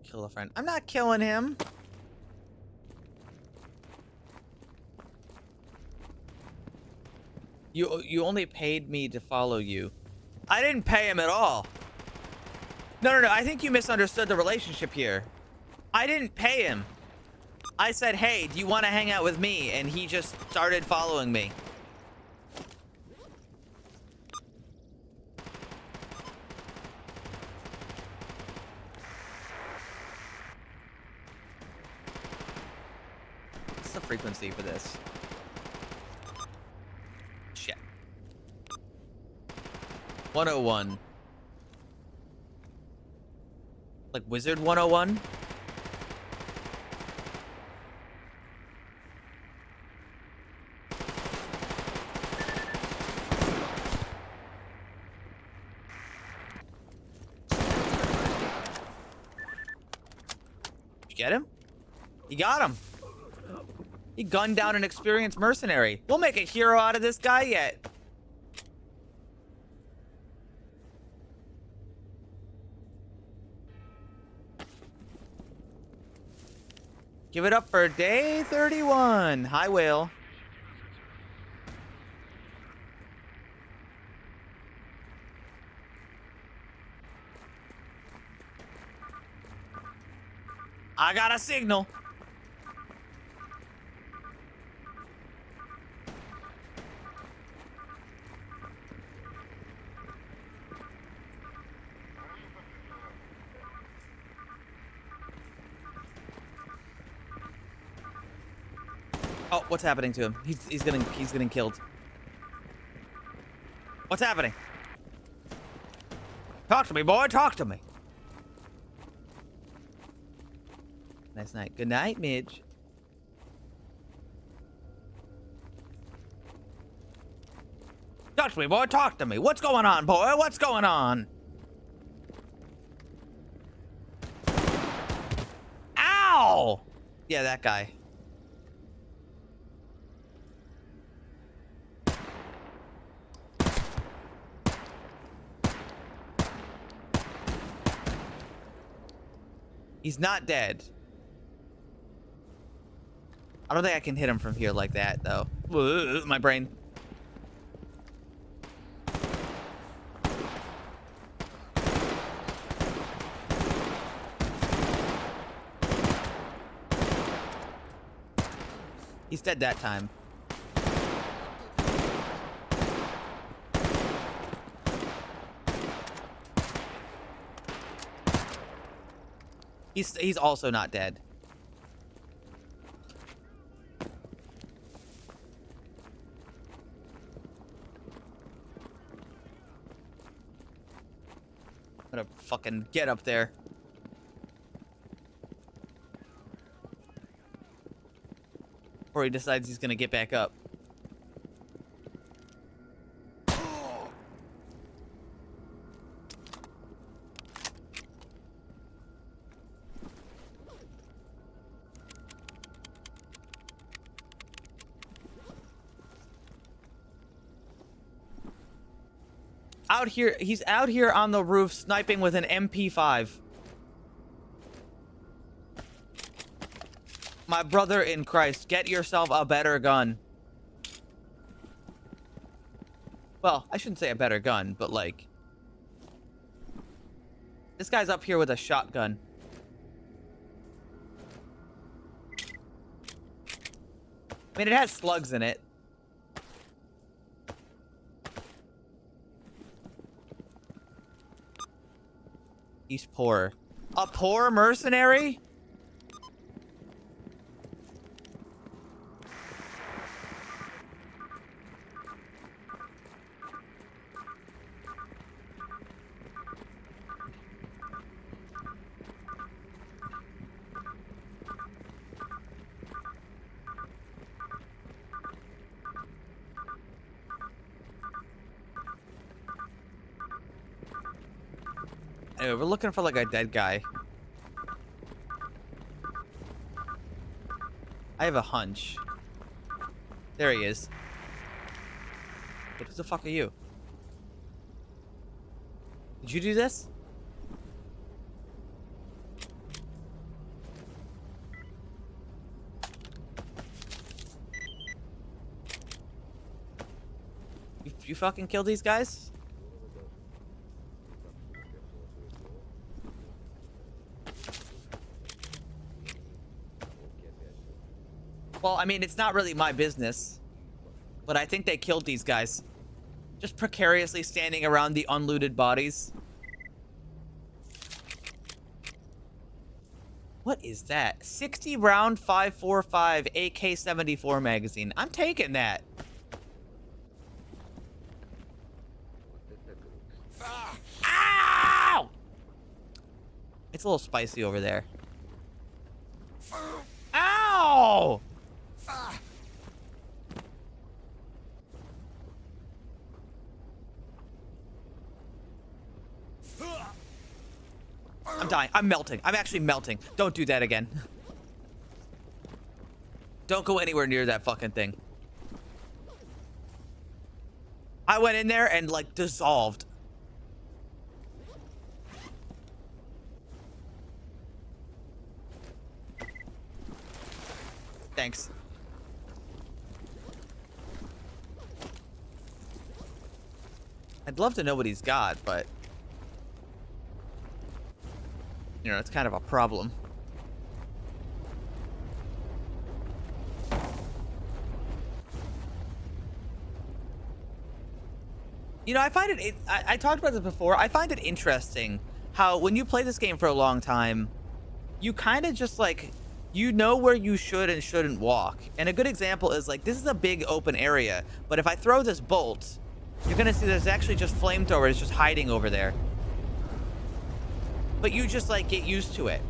Kill a friend. I'm not killing him. You only paid me to follow you. I didn't pay him at all. No. I think you misunderstood the relationship here. I didn't pay him. I said, hey, do you want to hang out with me? And he just started following me. What's the frequency for this? Shit. 101. Like Wizard 101? Did you get him? You got him. He gunned down an experienced mercenary. We'll make a hero out of this guy yet. Give it up for day 31. Hi, whale. I got a signal. Oh, what's happening to him? He's getting killed. What's happening? Talk to me, boy. Talk to me. Nice night. Good night, Midge. Talk to me, boy. Talk to me. What's going on, boy? What's going on? Ow! Yeah, that guy. He's not dead. I don't think I can hit him from here like that, though. Ugh, my brain. He's dead that time. He's also not dead. I'm gonna fucking get up there. Or he decides he's gonna get back up. Out here, he's out here on the roof sniping with an MP5. My brother in Christ, get yourself a better gun. Well, I shouldn't say a better gun, but like... This guy's up here with a shotgun. I mean, it has slugs in it. He's poor. A poor mercenary? Anyway, we're looking for like a dead guy. I have a hunch. There he is. What the fuck are you? Did you do this? You fucking kill these guys? Well, I mean, it's not really my business. But I think they killed these guys. Just precariously standing around the unlooted bodies. What is that? 60 round 545 AK-74 magazine. I'm taking that. Ow! It's a little spicy over there. Ow! I'm dying. I'm melting. I'm actually melting. Don't do that again. Don't go anywhere near that fucking thing. I went in there and, like, dissolved. Thanks. I'd love to know what he's got, but you know, it's kind of a problem. You know, I find it, I talked about this before. I find it interesting how when you play this game for a long time, you kind of just like, you know where you should and shouldn't walk. And a good example is like, this is a big open area, but if I throw this bolt, you're gonna see there's actually just flamethrowers just hiding over there. But you just like get used to it.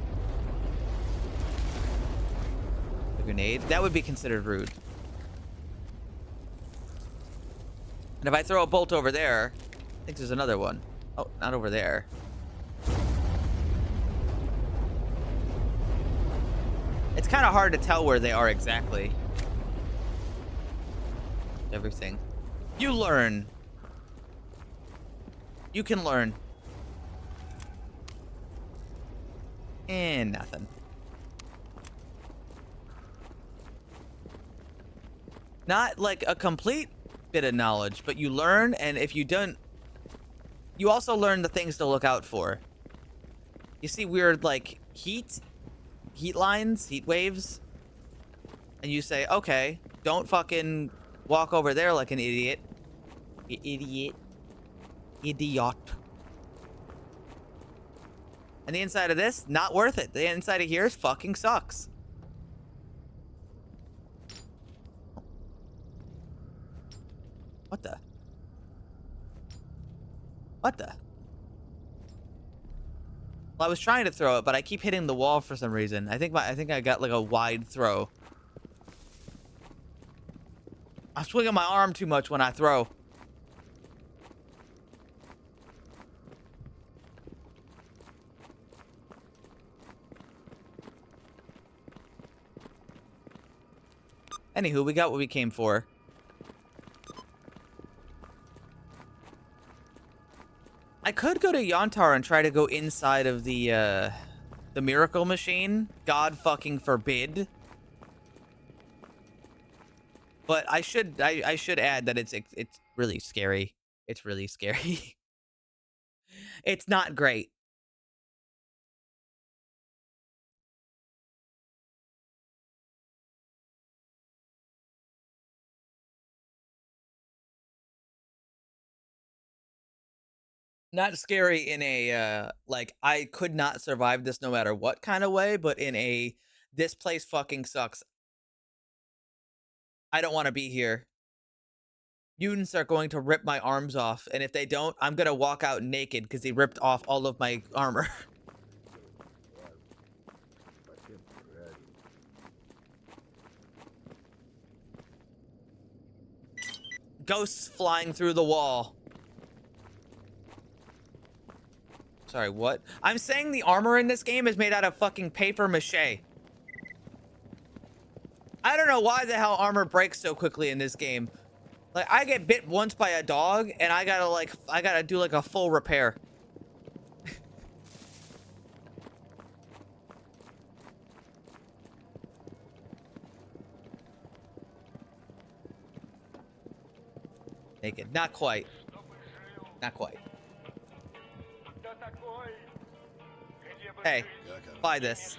A grenade, that would be considered rude. And if I throw a bolt over there, I think there's another one. Oh, not over there. It's kind of hard to tell where they are exactly. Everything. You learn. You can learn. And nothing. Not like a complete bit of knowledge, but you learn, and if you don't, you also learn the things to look out for. You see weird like heat lines, heat waves, and you say, okay, don't fucking walk over there like an idiot. Idiot. And the inside of this, not worth it. The inside of here fucking sucks. What the? What the? Well, I was trying to throw it, but I keep hitting the wall for some reason. I think I got like a wide throw. I'm swinging my arm too much when I throw. Anywho, we got what we came for. I could go to Yontar and try to go inside of the miracle machine. God fucking forbid. But I should add that it's really scary. It's really scary. It's not great. Not scary in a, like, I could not survive this no matter what kind of way, but in a, this place fucking sucks. I don't want to be here. Mutants are going to rip my arms off, and if they don't, I'm going to walk out naked because he ripped off all of my armor. Ghosts flying through the wall. Sorry, what? I'm saying the armor in this game is made out of fucking paper mache. I don't know why the hell armor breaks so quickly in this game. Like, I get bit once by a dog, and I gotta do like a full repair. Naked. Not quite. Not quite. Hey, buy this.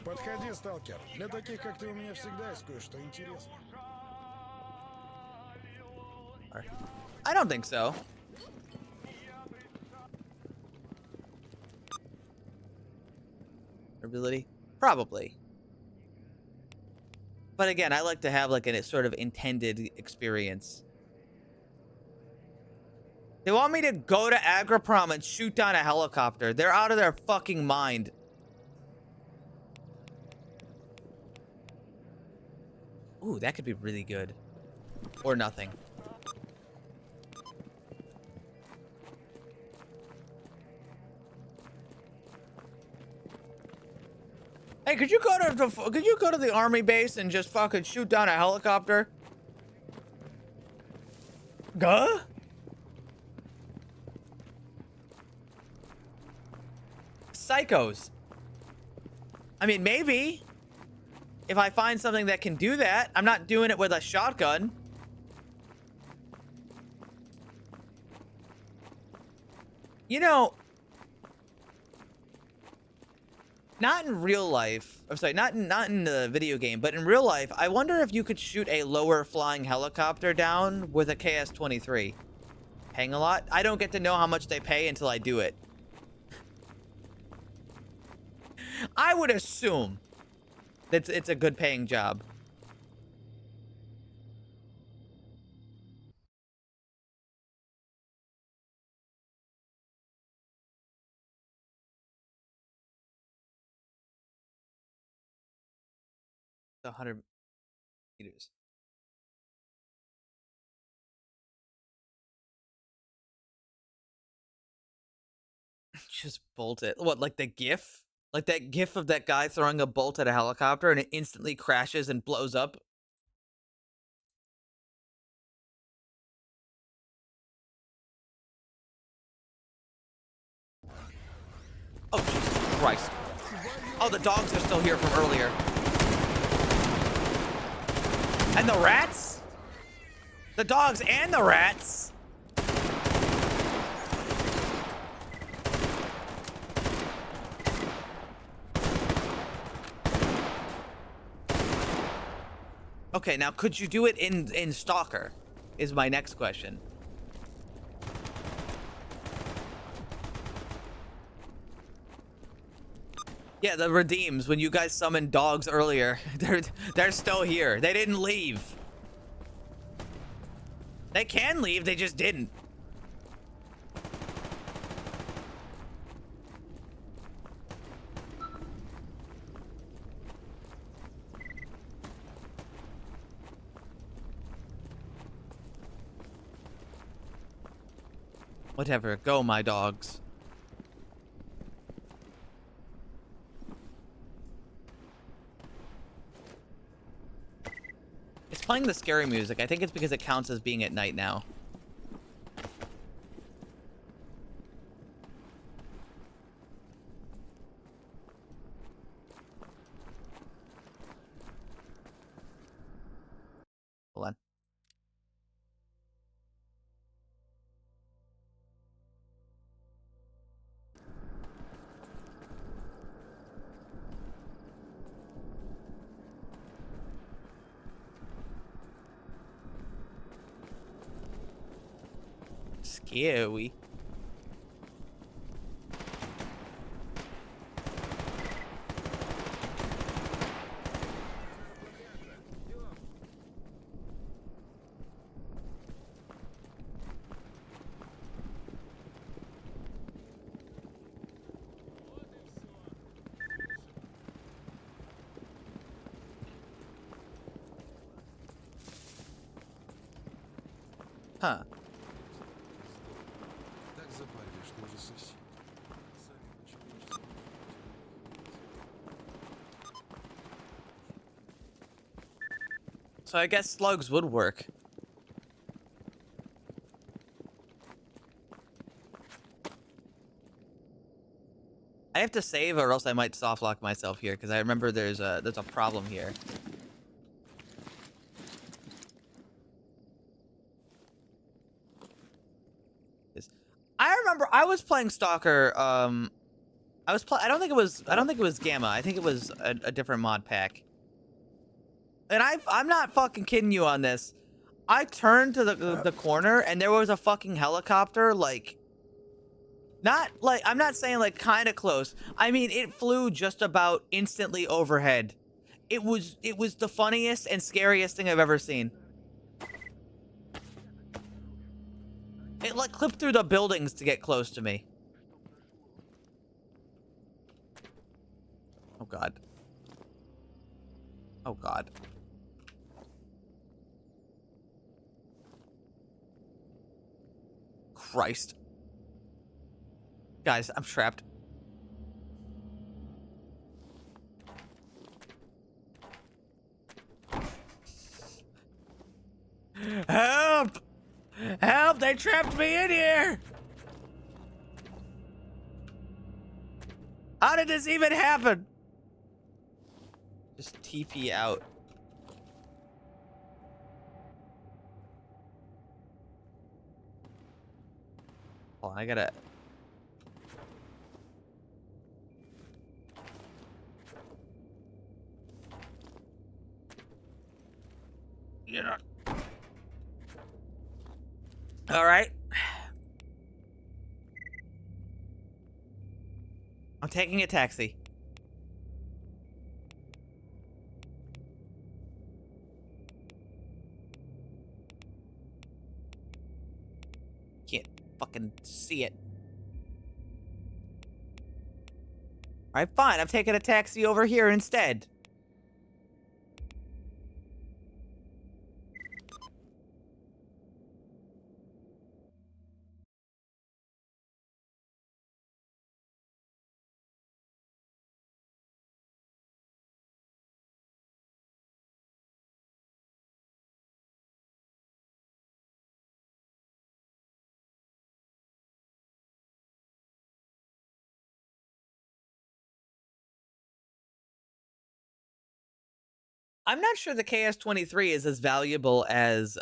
Подходи, сталкер. Для таких, как ты, у меня всегда есть кое-что интересное. I don't think so. Ability? Probably. But again, I like to have like a sort of intended experience. They want me to go to Agriprom and shoot down a helicopter. They're out of their fucking mind. Ooh, that could be really good. Or nothing. Hey, could you go to the army base and just fucking shoot down a helicopter? Guh? Psychos. I mean, maybe. If I find something that can do that. I'm not doing it with a shotgun. You know, not in real life. I'm sorry, not in the video game, but in real life, I wonder if you could shoot a lower flying helicopter down with a KS-23. Paying a lot? I don't get to know how much they pay until I do it. I would assume that it's a good paying job. The 100 meters. Just bolt it. What, like the GIF? Like that GIF of that guy throwing a bolt at a helicopter and it instantly crashes and blows up? Oh, Jesus Christ. Oh, the dogs are still here from earlier. And the rats? The dogs and the rats? Okay, now could you do it in Stalker? Is my next question. Yeah, the redeems when you guys summoned dogs earlier. They're still here. They didn't leave. They can leave, they just didn't. Whatever, go my dogs. It's playing the scary music. I think it's because it counts as being at night now. Hold on. Scary. Huh. So I guess slugs would work. I have to save or else I might soft lock myself here because I remember there's a problem here. I remember I was playing Stalker. I don't think it was Gamma. I think it was a different mod pack. And I'm not fucking kidding you on this. I turned to the corner and there was a fucking helicopter, like, not like, I'm not saying like kind of close. I mean, it flew just about instantly overhead. It was the funniest and scariest thing I've ever seen. It like clipped through the buildings to get close to me. Oh God. Oh God. Christ. Guys, I'm trapped. Help! Help! Help! They trapped me in here! How did this even happen? Just TP out. Hold on, I gotta... Yeah. All right. I'm taking a taxi. Can't fucking see it. All right, fine. I'm taking a taxi over here instead. I'm not sure the KS-23 is as valuable as,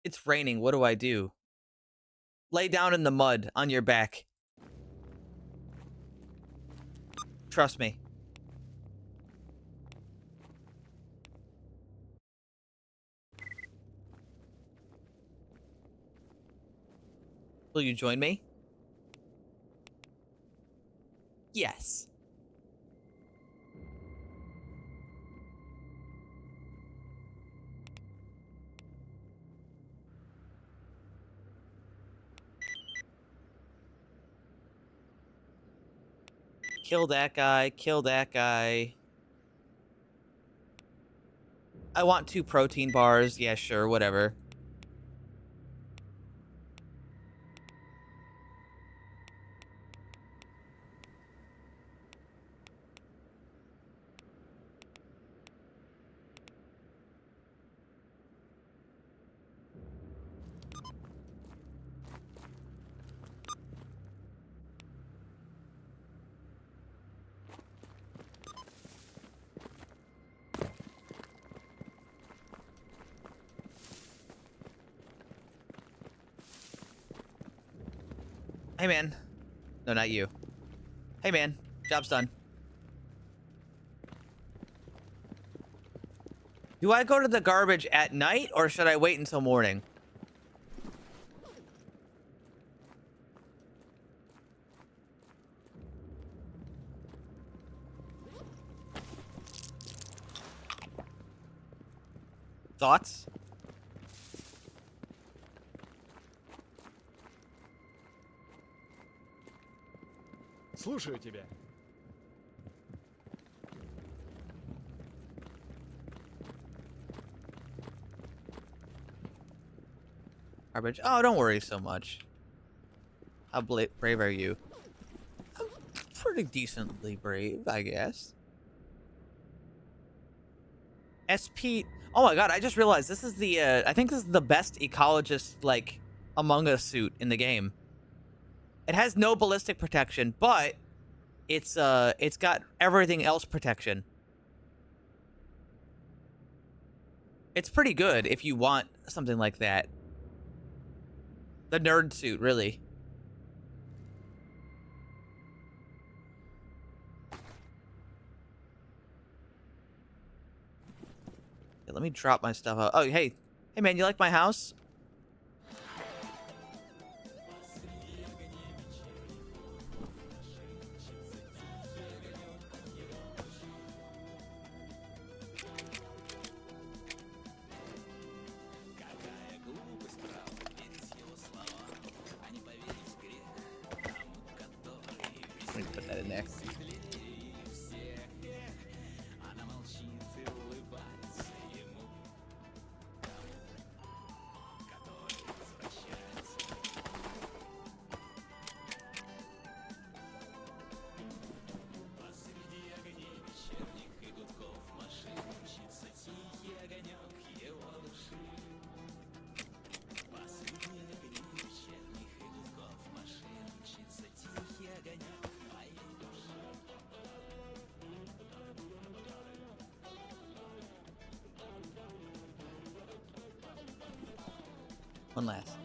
It's raining. What do I do? Lay down in the mud on your back. Trust me. Will you join me? Yes. Kill that guy. Kill that guy. I want 2 protein bars. Yeah, sure. Whatever. Hey, man. No, not you. Hey, man. Job's done. Do I go to the garbage at night, or should I wait until morning? Thoughts? Слушаю тебя. Garbage. Oh, don't worry so much. How brave are you? I'm pretty decently brave, I guess. SP. Oh my god, I just realized this is the, I think this is the best ecologist, like, Among Us suit in the game. It has no ballistic protection, but it's got everything else protection. It's pretty good if you want something like that. The nerd suit, really. Yeah, let me drop my stuff out. Oh, hey. Hey, man, you like my house? Let me put that in there. One last.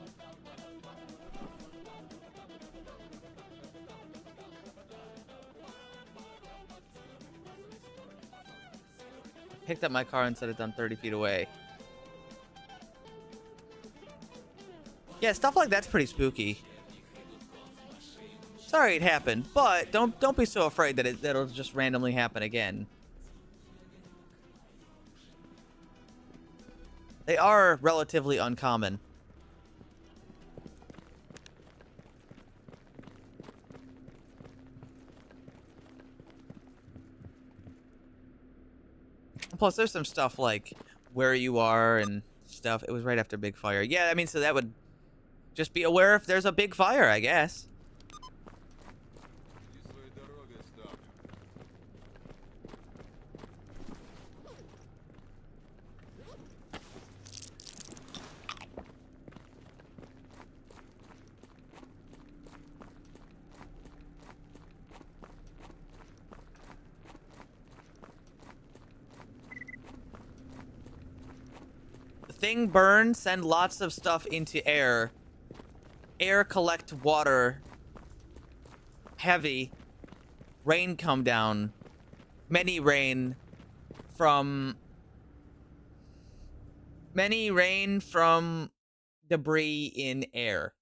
Picked up my car and set it down 30 feet away. Yeah, stuff like that's pretty spooky. Sorry it happened, but don't be so afraid that that'll just randomly happen again. They are relatively uncommon. Plus, there's some stuff like where you are and stuff. It was right after big fire. Yeah, I mean, so that would just be aware if there's a big fire, I guess. Thing burn, send lots of stuff into air. Air collect water. Heavy. Rain come down. Many rain from debris in air.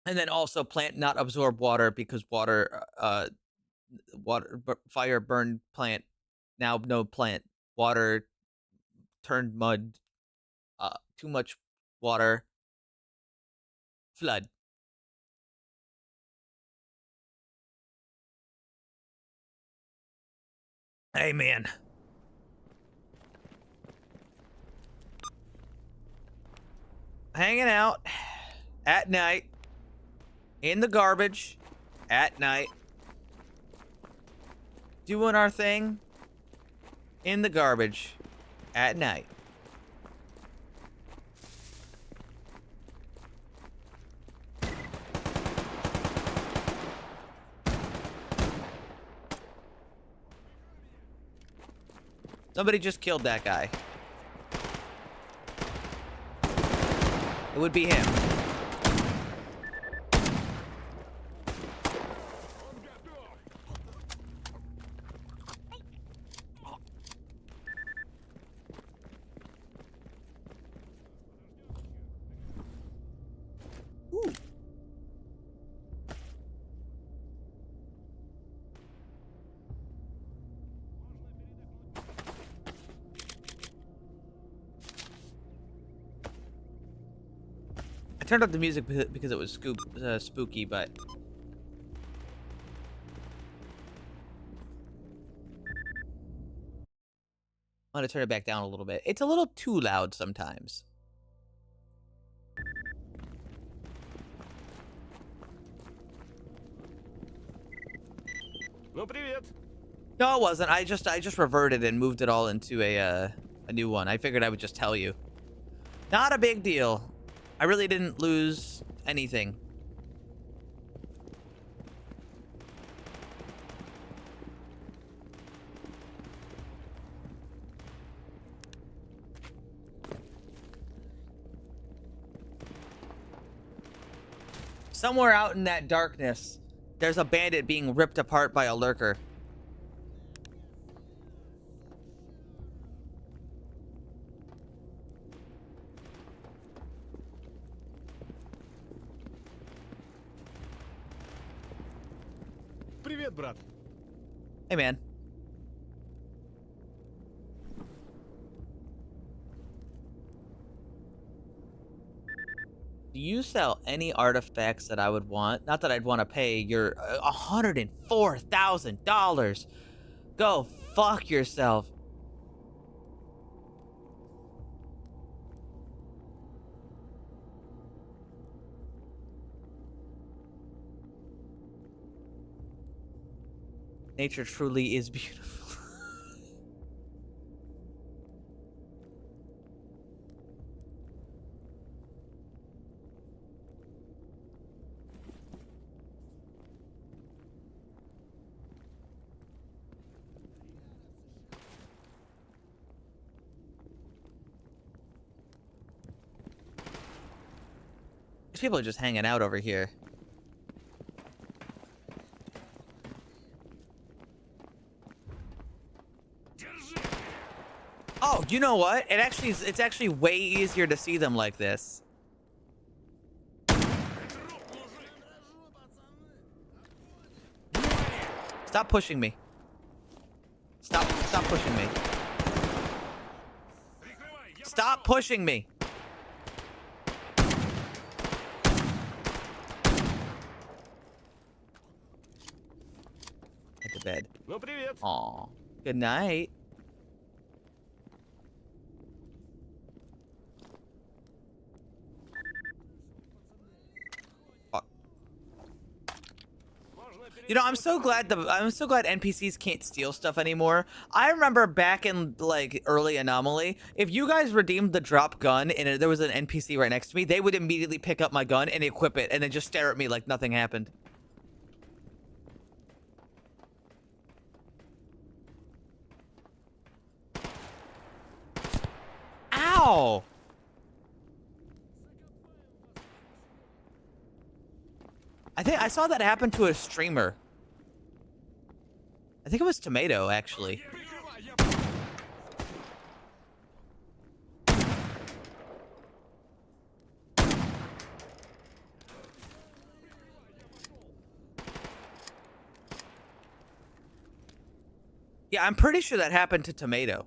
And then also plant not absorb water because fire burned plant. Now no plant. Water turned mud. Too much water. Flood. Hey, man. Hanging out at night in the garbage at night. Doing our thing in the garbage at night. Somebody just killed that guy. It would be him. Ooh. I turned up the music because it was spooky, but I'm gonna turn it back down a little bit. It's a little too loud sometimes. Ну привет. No, it wasn't. I just reverted and moved it all into a new one. I figured I would just tell you. Not a big deal. I really didn't lose anything. Somewhere out in that darkness, there's a bandit being ripped apart by a lurker. Привет, брат. Hey, man. Do you sell any artifacts that I would want? Not that I'd want to pay your $104,000. Go fuck yourself. Nature truly is beautiful. These people are just hanging out over here. Oh, you know what? It's actually way easier to see them like this. Stop pushing me. Stop pushing me. Stop pushing me. Head to bed. Aw. Good night. You know, I'm so glad NPCs can't steal stuff anymore. I remember back in like early Anomaly, if you guys redeemed the drop gun and there was an NPC right next to me, they would immediately pick up my gun and equip it and then just stare at me like nothing happened. Ow! I think I saw that happen to a streamer. I think it was Tomato, actually. Yeah, I'm pretty sure that happened to Tomato.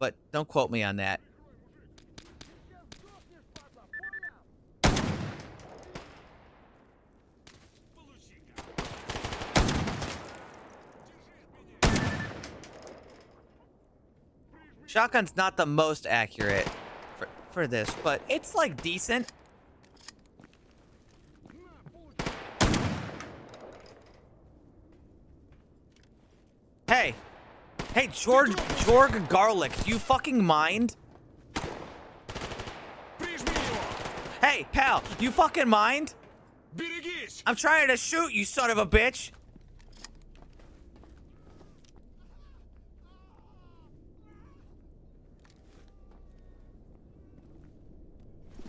But don't quote me on that. Shotgun's not the most accurate for this, but it's like decent. Hey. Hey, Jorg Garlic, do you fucking mind? Hey, pal, do you fucking mind? I'm trying to shoot you, son of a bitch.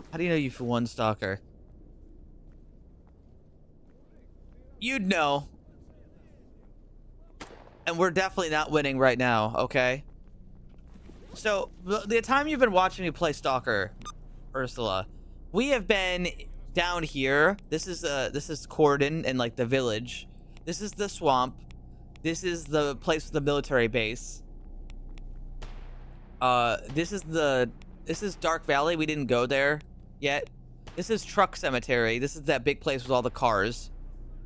How do you know you for one stalker? You'd know. And we're definitely not winning right now, okay? So, the time you've been watching me play Stalker, Ursula, we have been down here. This is Corden and like the village. This is the swamp. This is the place with the military base. This is Dark Valley. We didn't go there yet. This is Truck Cemetery. This is that big place with all the cars.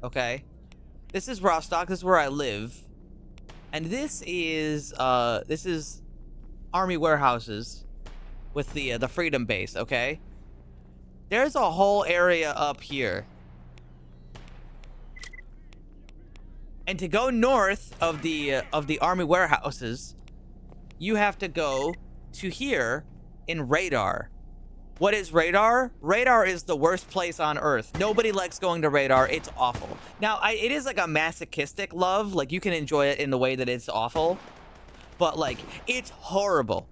Okay. This is Rostock. This is where I live. And this is Army Warehouses with the Freedom Base, okay? There's a whole area up here. And to go north of the Army Warehouses, you have to go to here in Radar. What is Radar? Radar is the worst place on Earth. Nobody likes going to Radar. It's awful. Now, it is like a masochistic love. Like, you can enjoy it in the way that it's awful. But, like, it's horrible.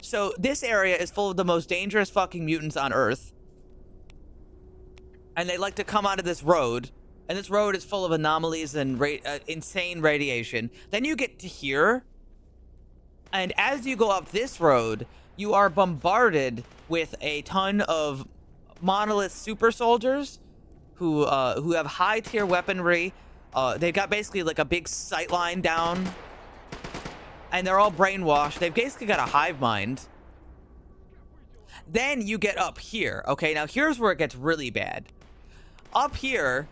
So, this area is full of the most dangerous fucking mutants on Earth. And they like to come onto this road. And this road is full of anomalies and insane radiation. Then you get to here. And as you go up this road, you are bombarded with a ton of monolith super soldiers who have high tier weaponry. They've got basically like a big sight line down, and they're all brainwashed. They've basically got a hive mind. Then you get up here. Okay, now here's where it gets really bad. Up here,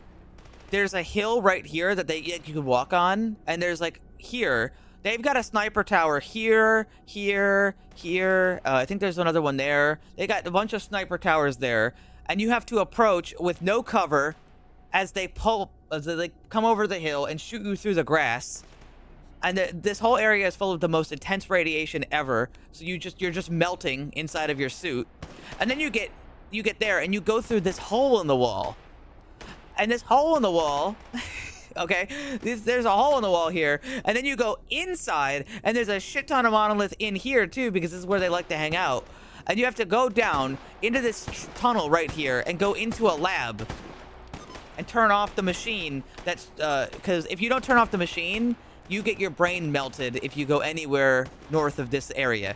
there's a hill right here that you can walk on, and there's like here. They've got a sniper tower here, here, here. I think there's another one there. They got a bunch of sniper towers there. And you have to approach with no cover as they come over the hill and shoot you through the grass. And this whole area is full of the most intense radiation ever. So you're just melting inside of your suit. And then you get there and you go through this hole in the wall. And this hole in the wall... Okay, there's a hole in the wall here, and then you go inside, and there's a shit ton of monolith in here too, because this is where they like to hang out. And you have to go down into this tunnel right here and go into a lab and turn off the machine. That's because if you don't turn off the machine, you get your brain melted if you go anywhere north of this area.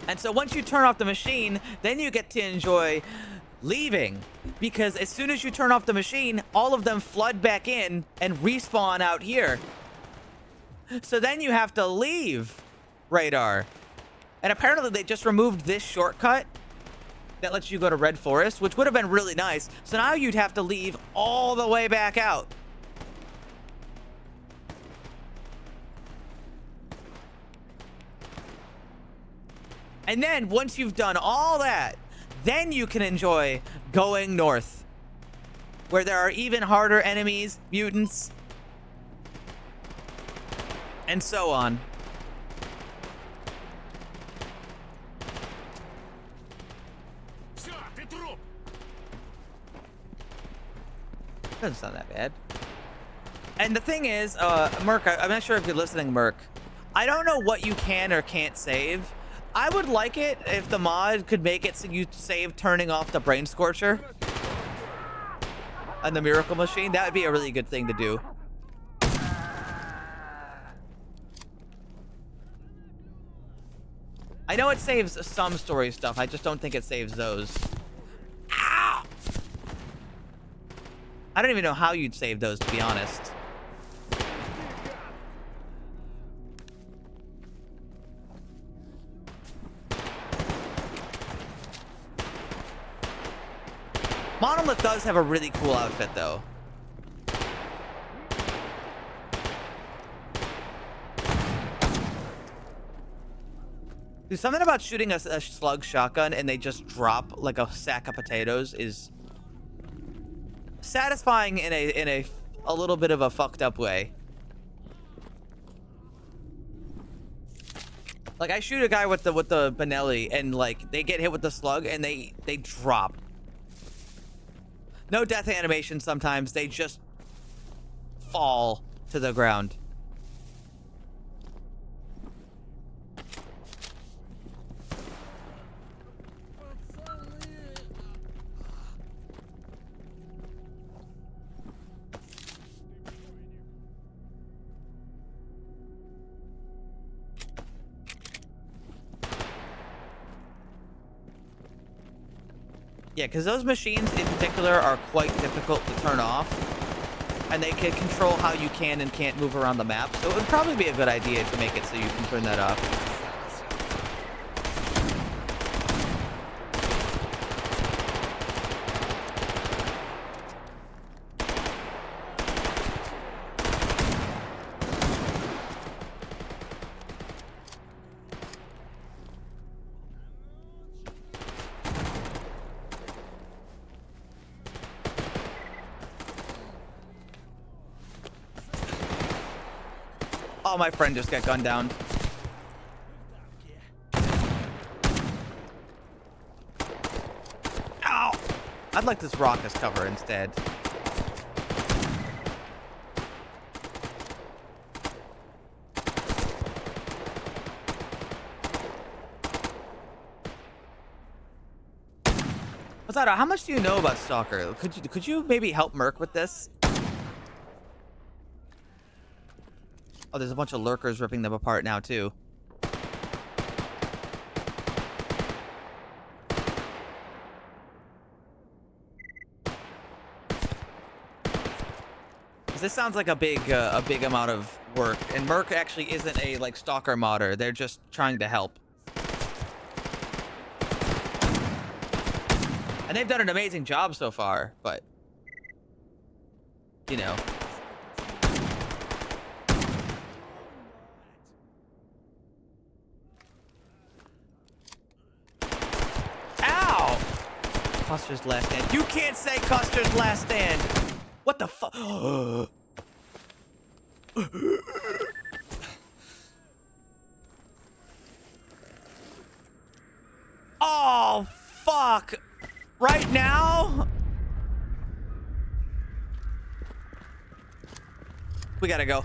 And so once you turn off the machine, then you get to enjoy leaving, because as soon as you turn off the machine, all of them flood back in and respawn out here. So then you have to leave Radar. And apparently they just removed this shortcut that lets you go to Red Forest, which would have been really nice. So now you'd have to leave all the way back out. And then once you've done all that, then you can enjoy going north, where there are even harder enemies, mutants, and so on. Doesn't sound that bad. And the thing is, Merc, I'm not sure if you're listening, Merc. I don't know what you can or can't save. I would like it if the mod could make it so you save turning off the Brain Scorcher and the Miracle Machine. That would be a really good thing to do. I know it saves some story stuff. I just don't think it saves those. Ow! I don't even know how you'd save those, to be honest. Monolith does have a really cool outfit, though. Dude, something about shooting a slug shotgun and they just drop like a sack of potatoes is satisfying in a little bit of a fucked up way. Like, I shoot a guy with the Benelli and like they get hit with the slug and they drop. No death animation sometimes, they just fall to the ground. Yeah, because those machines in particular are quite difficult to turn off. And they can control how you can and can't move around the map. So it would probably be a good idea to make it so you can turn that off. Oh, my friend just got gunned down. Ow! I'd like this rock as cover instead. Masato, how much do you know about Stalker? Could you maybe help Merc with this? Oh, there's a bunch of lurkers ripping them apart now, too. This sounds like a big amount of work, and Merc actually isn't a like Stalker modder. They're just trying to help, and they've done an amazing job so far. But you know. Custer's Last Stand. You can't say Custer's Last Stand. What the fuck? Oh, fuck. Right now? We gotta go.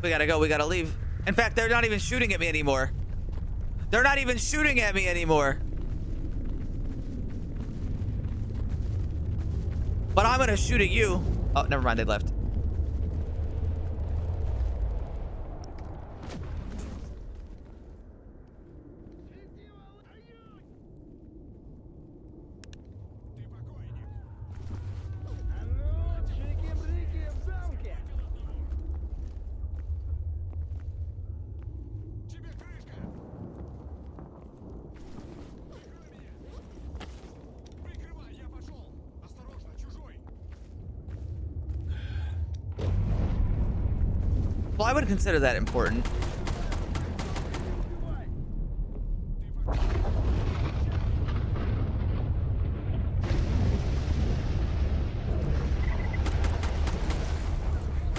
We gotta go. We gotta leave. In fact, they're not even shooting at me anymore. They're not even shooting at me anymore. But I'm gonna shoot at you. Oh, never mind. They left. Well, I would consider that important.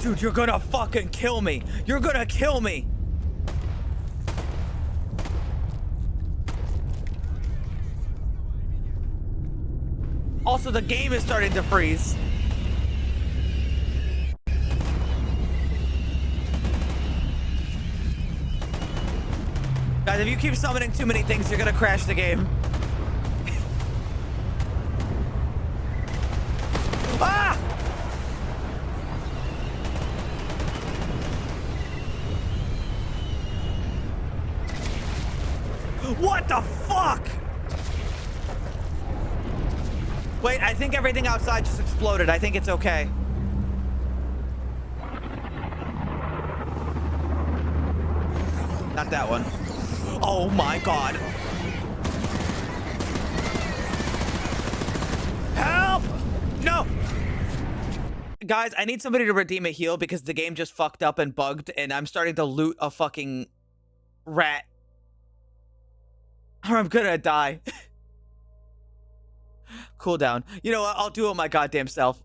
Dude, you're gonna fucking kill me. You're gonna kill me. Also, the game is starting to freeze. Guys, if you keep summoning too many things, you're gonna crash the game. Ah! What the fuck? Wait, I think everything outside just exploded. I think it's okay. Not that one. Oh my god. Help! No! Guys, I need somebody to redeem a heal because the game just fucked up and bugged and I'm starting to loot a fucking rat. Or I'm gonna die. Cool down. You know what? I'll do it my goddamn self.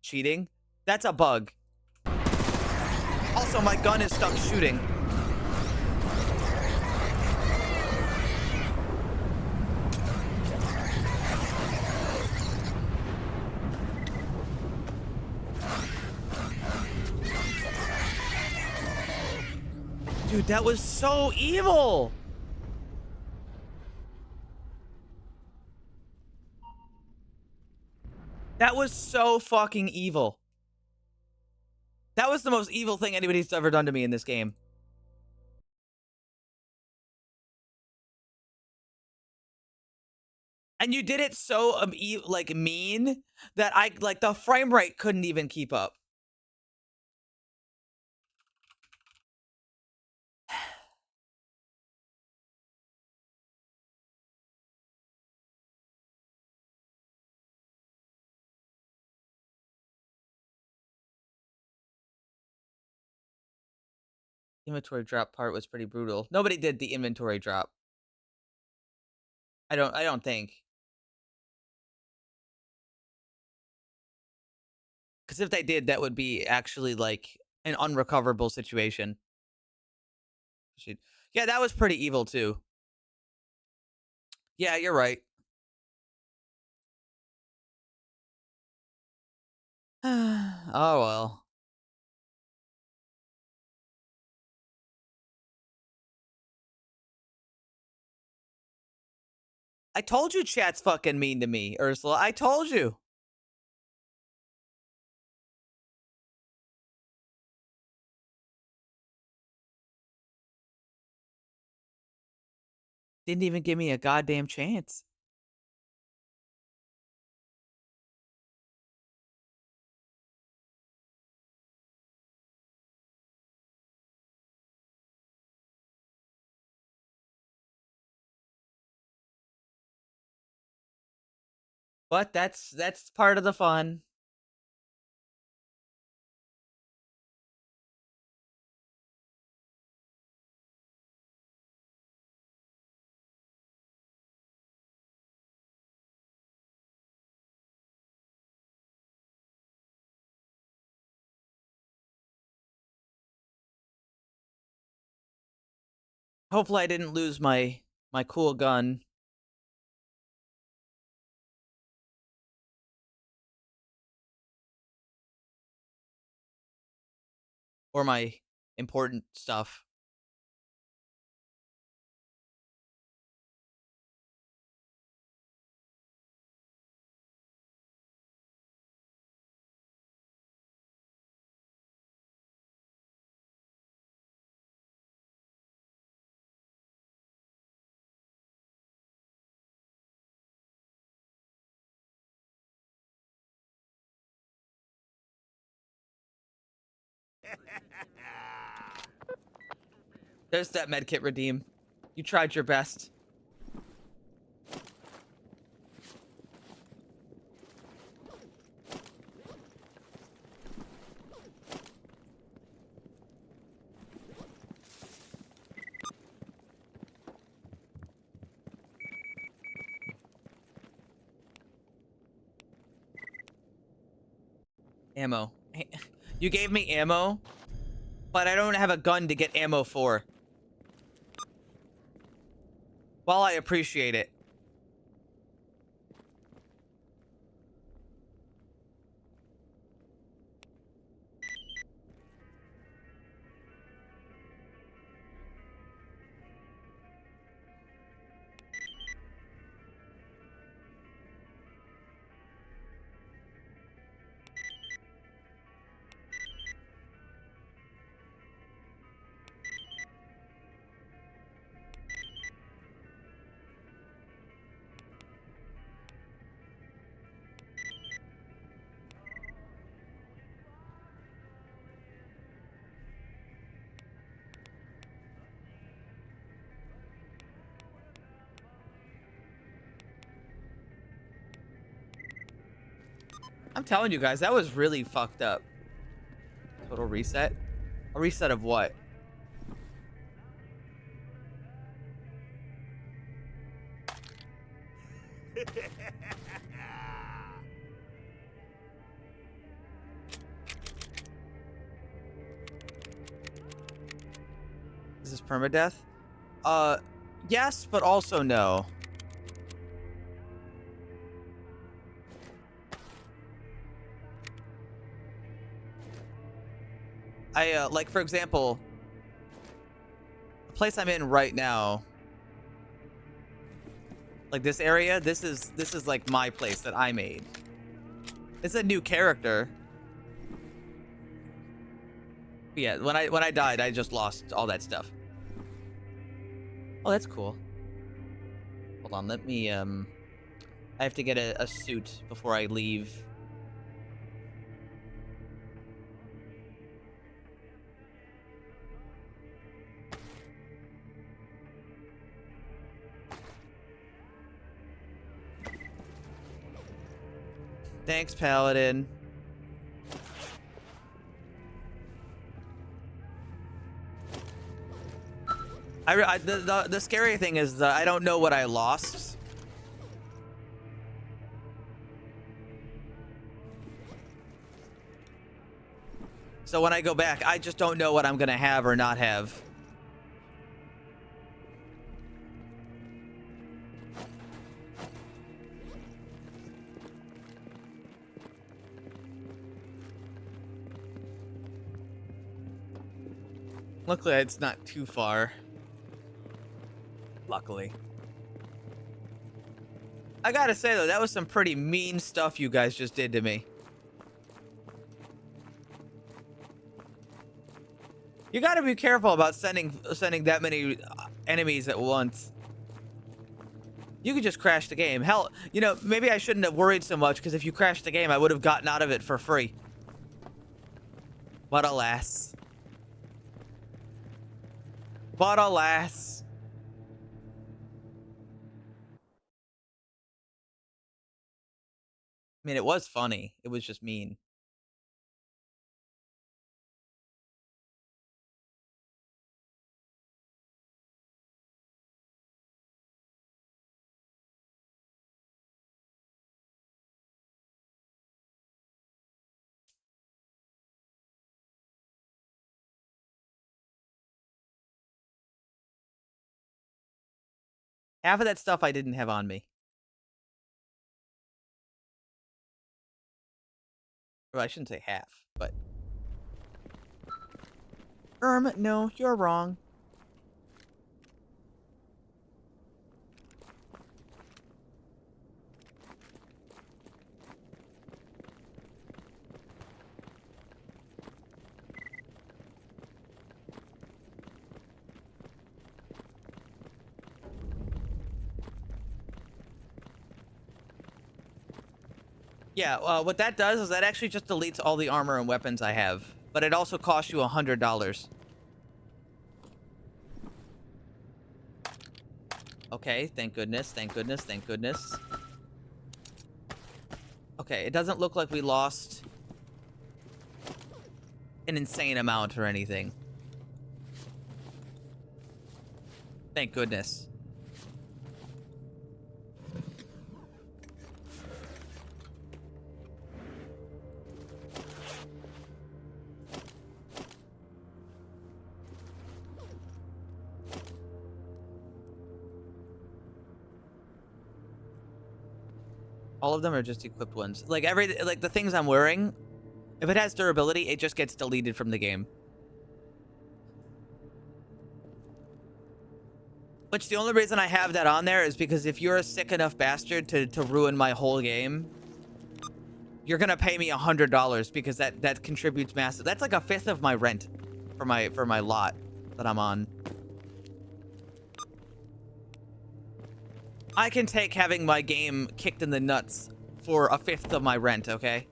Cheating? That's a bug. Also, my gun is stuck shooting. Dude, that was so evil. That was so fucking evil. That was the most evil thing anybody's ever done to me in this game. And you did it so like mean that like the frame rate couldn't even keep up. Inventory drop part was pretty brutal. Nobody did the inventory drop. I don't think. Because if they did, that would be actually like an unrecoverable situation. Yeah, that was pretty evil too. Yeah, you're right. Oh well. I told you chat's fucking mean to me, Ursula. I told you. Didn't even give me a goddamn chance. But that's part of the fun. Hopefully I didn't lose my cool gun. Or my important stuff. There's that medkit redeem. You tried your best. Ammo. You gave me ammo, but I don't have a gun to get ammo for. While I appreciate it. I'm telling you guys, that was really fucked up. Total reset? A reset of what? Is this permadeath? Yes, but also no. Like, for example, the place I'm in right now, like this area, this is like my place that I made. It's a new character. But yeah, when I died, I just lost all that stuff. Oh, that's cool. Hold on, let me, I have to get a suit before I leave. Thanks, Paladin. The scary thing is that I don't know what I lost. So when I go back, I just don't know what I'm gonna have or not have. Luckily, it's not too far. Luckily. I gotta say, though, that was some pretty mean stuff you guys just did to me. You gotta be careful about sending that many enemies at once. You could just crash the game. Hell, you know, maybe I shouldn't have worried so much, because if you crashed the game, I would have gotten out of it for free. But alas. But alas. I mean, it was funny. It was just mean. Half of that stuff I didn't have on me. Well, I shouldn't say half, but... no, you're wrong. Yeah, what that does is that actually just deletes all the armor and weapons I have. But it also costs you $100. Okay, thank goodness, thank goodness, thank goodness. Okay, it doesn't look like we lost an insane amount or anything. Thank goodness. All of them are just equipped ones. Like like the things I'm wearing, if it has durability, it just gets deleted from the game. Which the only reason I have that on there is because if you're a sick enough bastard to ruin my whole game, you're gonna pay me $100 because that contributes massive. That's like a fifth of my rent for my lot that I'm on. I can take having my game kicked in the nuts for a fifth of my rent, okay?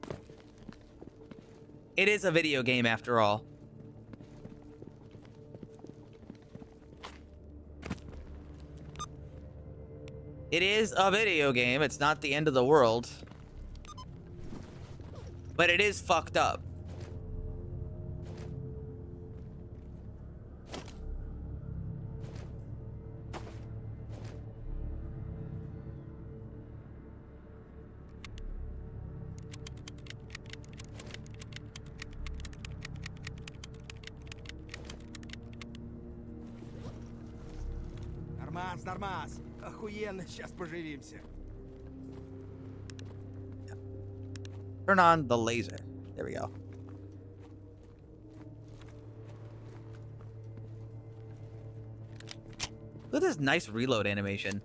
It is a video game after all. It is a video game. It's not the end of the world. But it is fucked up. Нормас, нормас. Охуенно, сейчас поживимся. Turn on the laser. There we go. Look at this nice reload animation.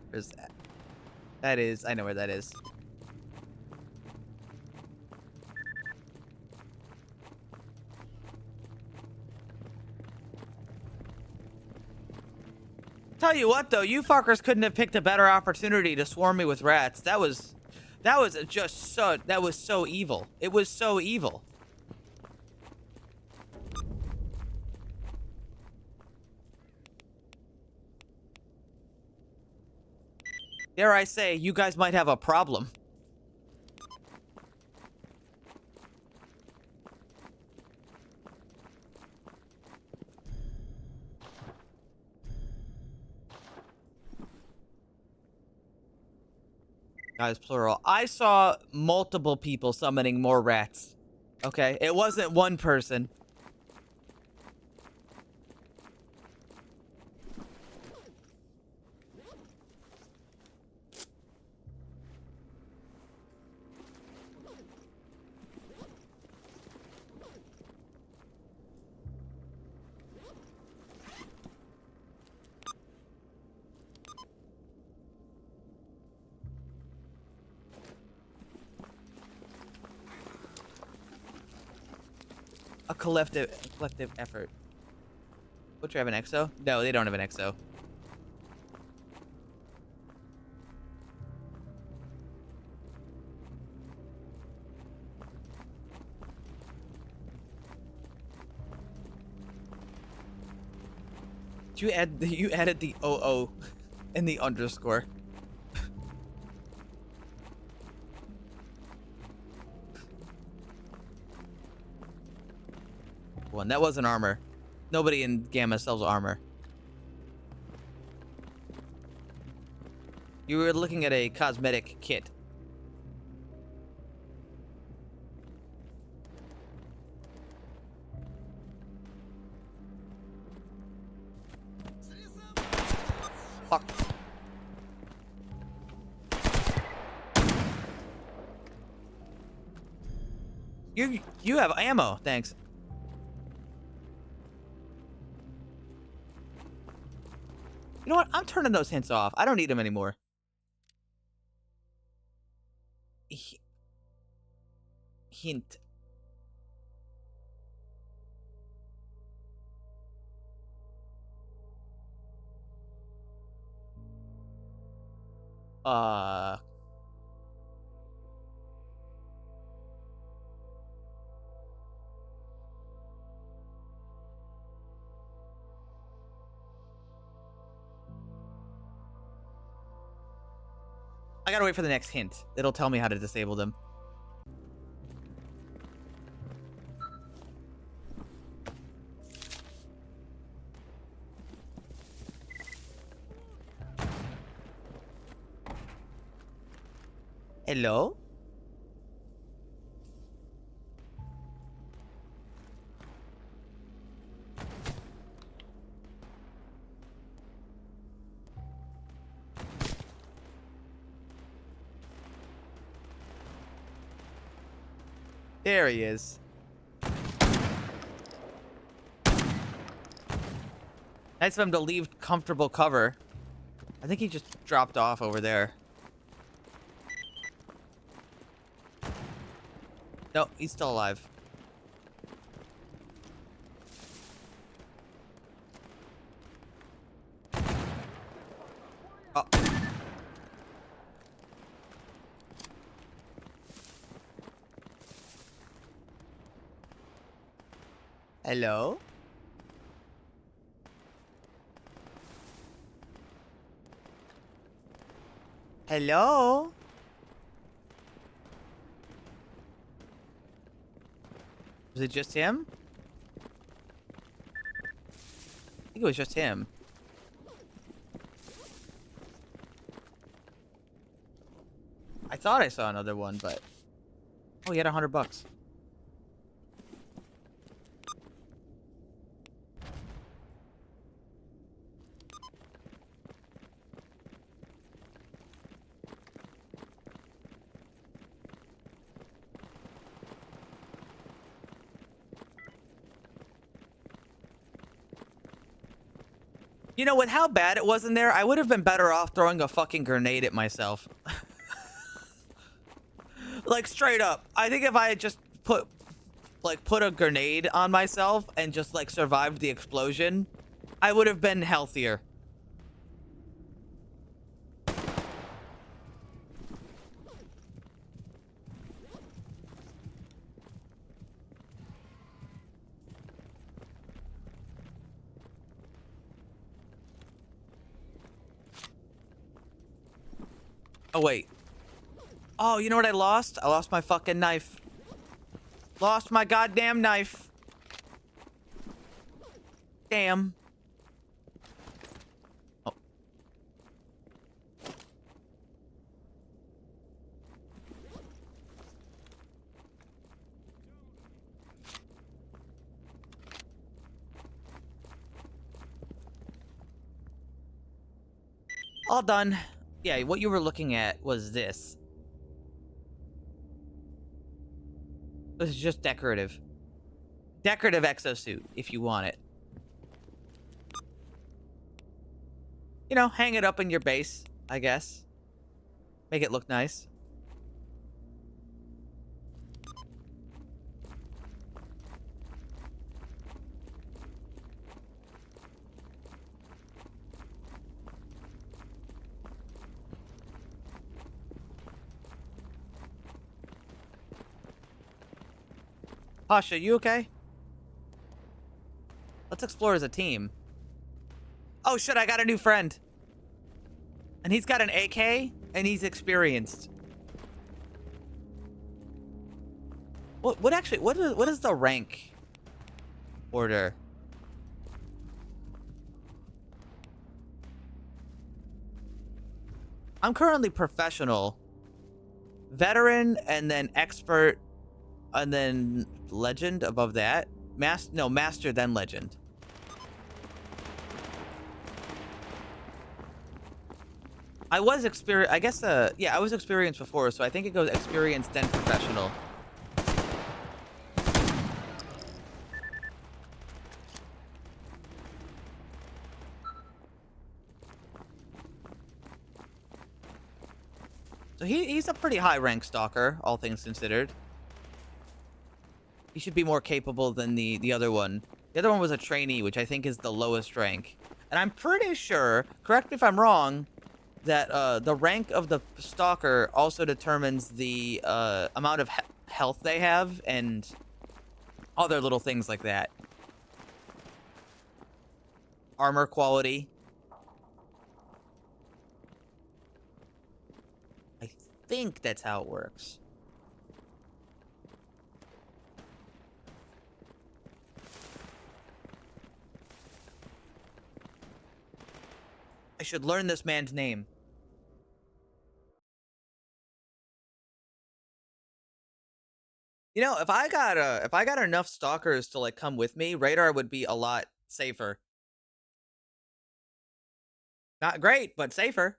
Where's that? That is, I know where that is. Tell you what though, you fuckers couldn't have picked a better opportunity to swarm me with rats. That was so evil. It was so evil. Dare I say, you guys might have a problem. Guys, plural. I saw multiple people summoning more rats. Okay, it wasn't one person. A collective effort. Butcher have an exo? No, they don't have an exo. You added the OO and the underscore. one. That wasn't armor. Nobody in Gamma sells armor. You were looking at a cosmetic kit. Fuck. You have ammo, thanks. You know what? I'm turning those hints off. I don't need them anymore. Hint. I gotta wait for the next hint. It'll tell me how to disable them. Hello? There he is. Nice of him to leave comfortable cover. I think he just dropped off over there. No, he's still alive. Oh. Hello? Hello? Was it just him? I think it was just him. I thought I saw another one, but... Oh, he had $100. You know, with how bad it was in there, I would have been better off throwing a fucking grenade at myself. Like, straight up. I think if I had just put a grenade on myself and just, like, survived the explosion, I would have been healthier. Oh, wait. Oh, you know what I lost? I lost my fucking knife. Lost my goddamn knife. Damn. Oh. All done. Yeah, what you were looking at was this. This is just decorative. Decorative exosuit, if you want it. You know, hang it up in your base, I guess. Make it look nice. Pasha, you okay? Let's explore as a team. Oh shit, I got a new friend. And he's got an AK, and he's experienced. What is the rank order. I'm currently professional, veteran, and then expert, and then legend above that. Master, then legend. I was experienced, I guess, yeah, I was experienced before, so I think it goes experienced, then professional. So he's a pretty high rank stalker, all things considered. He should be more capable than the other one. The other one was a trainee, which I think is the lowest rank. And I'm pretty sure, correct me if I'm wrong, that the rank of the stalker also determines the amount of health they have and other little things like that. Armor quality. I think that's how it works. I should learn this man's name. You know, if I got enough stalkers to like come with me, radar would be a lot safer. Not great, but safer.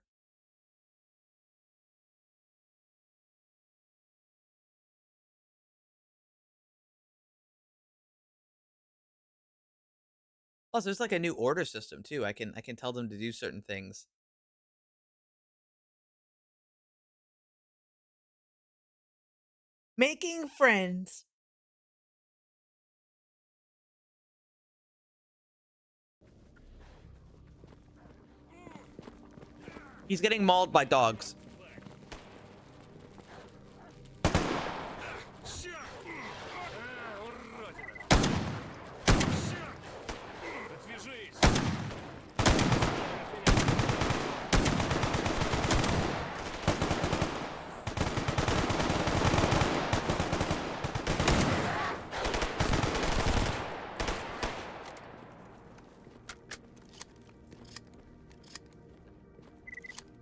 Plus, there's like a new order system too. I can tell them to do certain things. Making friends. He's getting mauled by dogs.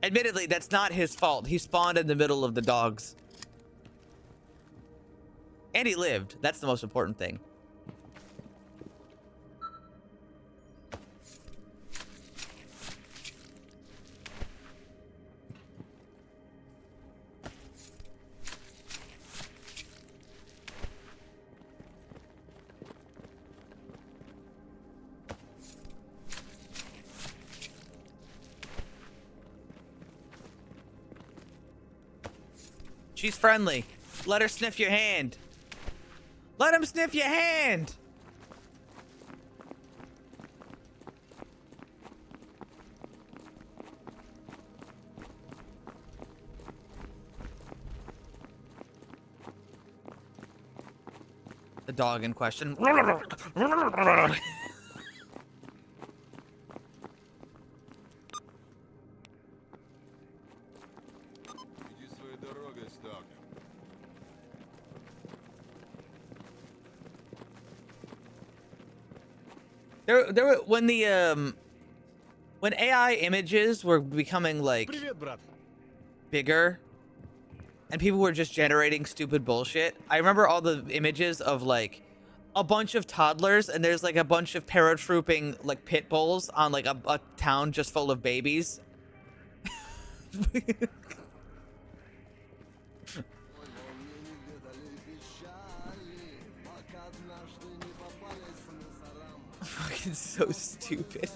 Admittedly, that's not his fault. He spawned in the middle of the dogs. And he lived. That's the most important thing. She's friendly. Let her sniff your hand. Let him sniff your hand. The dog in question. There were when AI images were becoming like bigger and people were just generating stupid bullshit. I remember all the images of like a bunch of toddlers and there's like a bunch of paratrooping like pit bulls on like a town just full of babies. Fucking so stupid.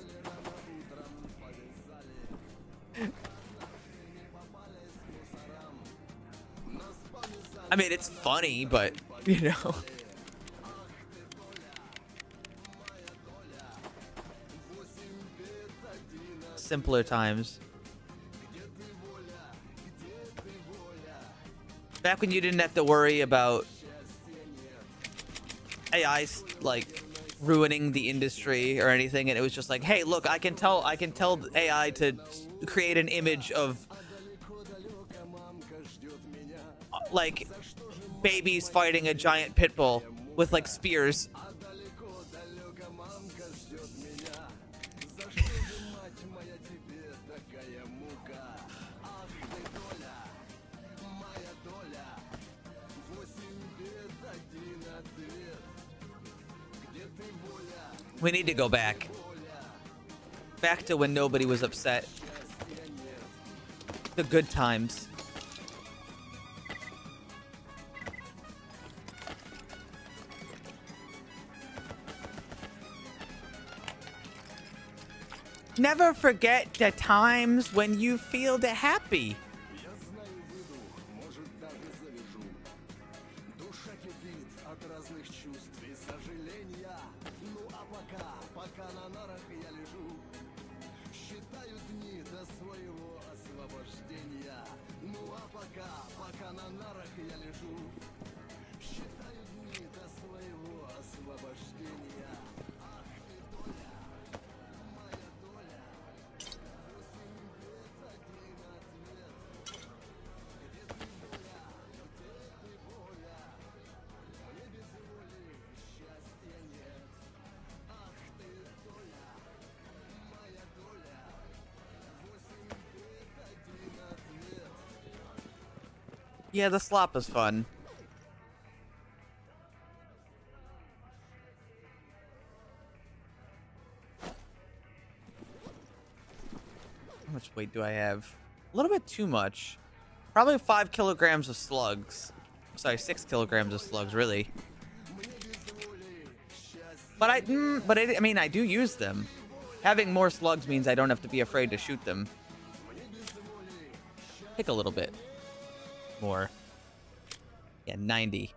I mean, it's funny, but you know. Simpler times. Back when you didn't have to worry about AI's like ruining the industry or anything, and it was just like, hey, look, I can tell AI to create an image of like babies fighting a giant pit bull with like spears. We need to go back. Back to when nobody was upset. The good times. Never forget the times when you feel the happy. Yeah, the slop is fun. How much weight do I have? A little bit too much. Probably 5 kilograms of slugs. Sorry, 6 kilograms of slugs, really. But I mean, I do use them. Having more slugs means I don't have to be afraid to shoot them. Take a little bit more. Yeah, 90.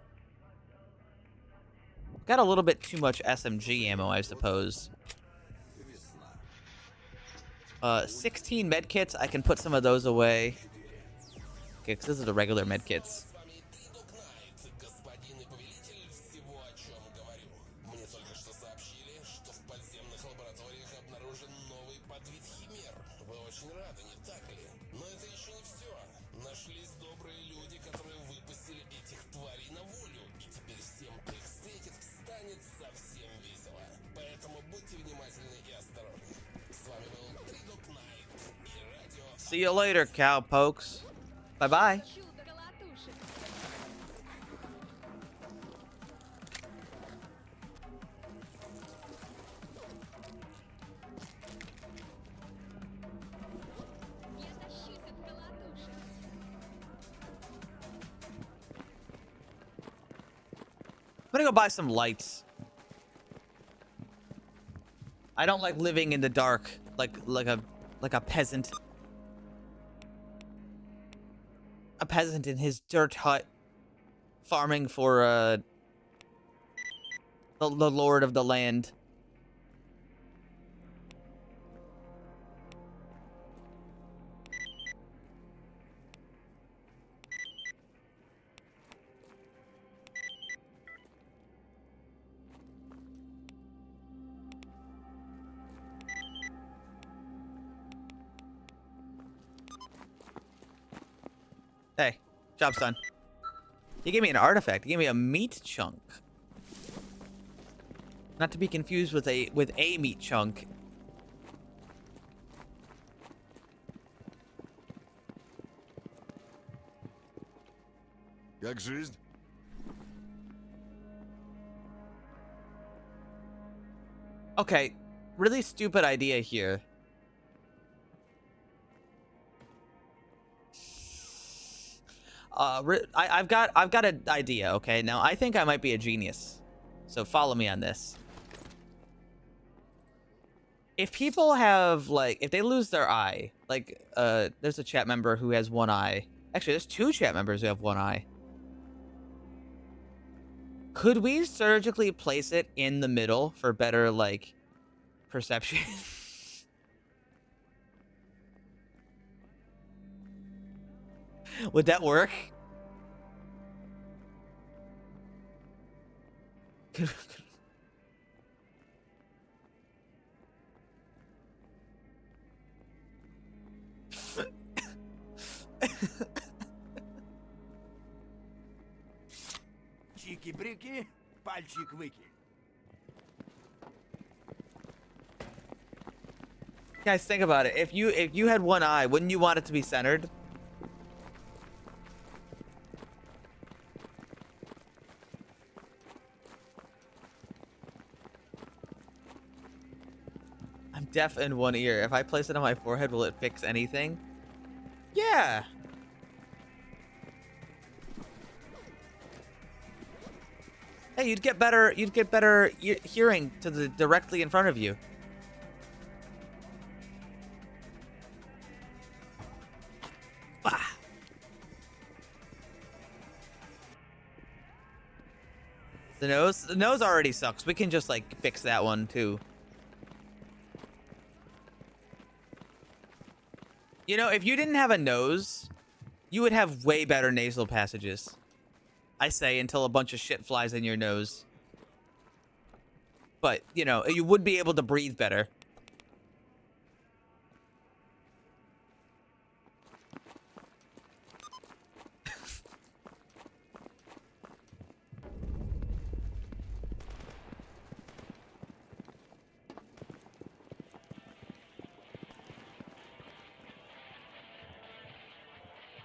Got a little bit too much SMG ammo, I suppose. 16 medkits. I can put some of those away. Okay, because this is the regular medkits. See you later, cowpokes. Bye-bye. I'm gonna go buy some lights. I don't like living in the dark like a peasant. A peasant in his dirt hut, farming for the lord of the land. Hey, job's done. He gave me an artifact. He gave me a meat chunk. Not to be confused with a meat chunk. Как жизнь? Okay, really stupid idea here. I've got an idea, okay? Now, I think I might be a genius. So follow me on this. If people have, like, if they lose their eye, like, there's a chat member who has one eye. Actually, there's 2 chat members who have one eye. Could we surgically place it in the middle for better, like, perception? Would that work? Чики-брики, пальчик-выки. Guys, think about it. If you had one eye, wouldn't you want it to be centered? deaf in one ear. If I place it on my forehead, will it fix anything? Yeah. Hey, you'd get better hearing to the directly in front of you. Ah. The nose already sucks. We can just like fix that one too. You know, if you didn't have a nose, you would have way better nasal passages. I say until a bunch of shit flies in your nose. But, you know, you would be able to breathe better.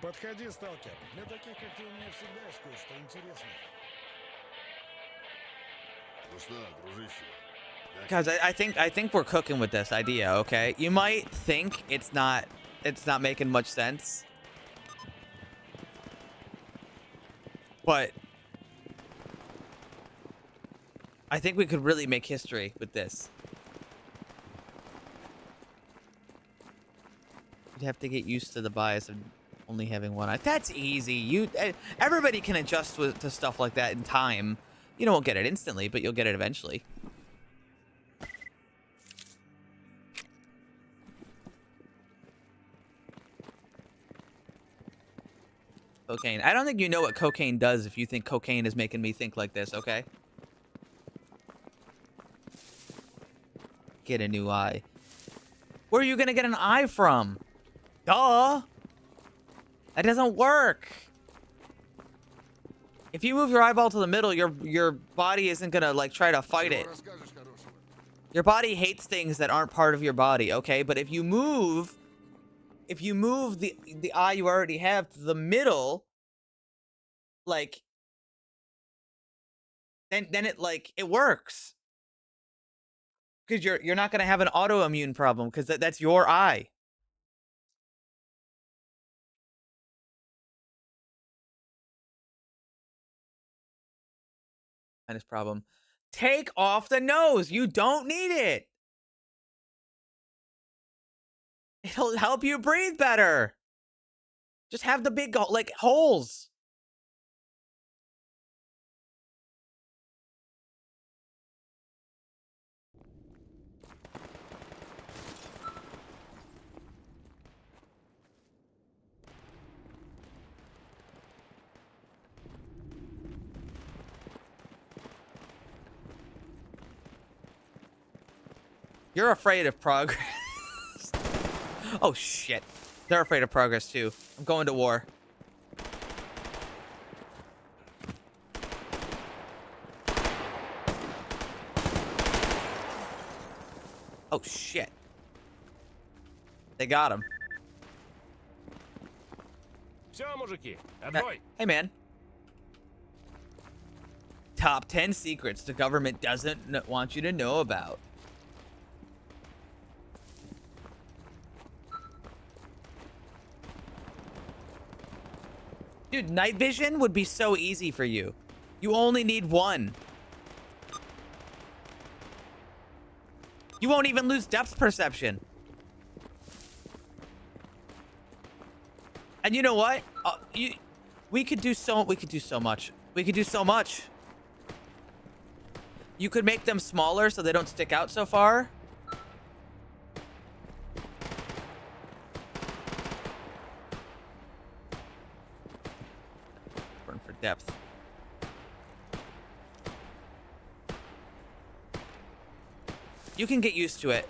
Подходи, сталкер. Для таких, как ты, у меня всегда есть кое-что интересное. Ну что, дружище? Guys, I think we're cooking with this idea, okay? You might think it's not making much sense. But I think we could really make history with this. You'd have to get used to the bias of only having one eye. That's easy. Everybody can adjust to stuff like that in time. You won't get it instantly, but you'll get it eventually. Cocaine. I don't think you know what cocaine does if you think cocaine is making me think like this, okay? Get a new eye. Where are you gonna get an eye from? Duh! That doesn't work. If you move your eyeball to the middle, your body isn't gonna like try to fight it. Your body hates things that aren't part of your body, okay? But if you move the eye you already have to the middle, like then it works. Because you're not gonna have an autoimmune problem because that's your eye. Sinus problem. Take off the nose. You don't need it. It'll help you breathe better. Just have the big like holes. You're afraid of progress. Oh, shit. They're afraid of progress, too. I'm going to war. Oh, shit. They got him. Hey, man. Top 10 secrets the government doesn't want you to know about. Dude, night vision would be so easy for you. You only need one. You won't even lose depth perception. And you know what? We could do so much. We could do so much. You could make them smaller so they don't stick out so far. For depth. You can get used to it.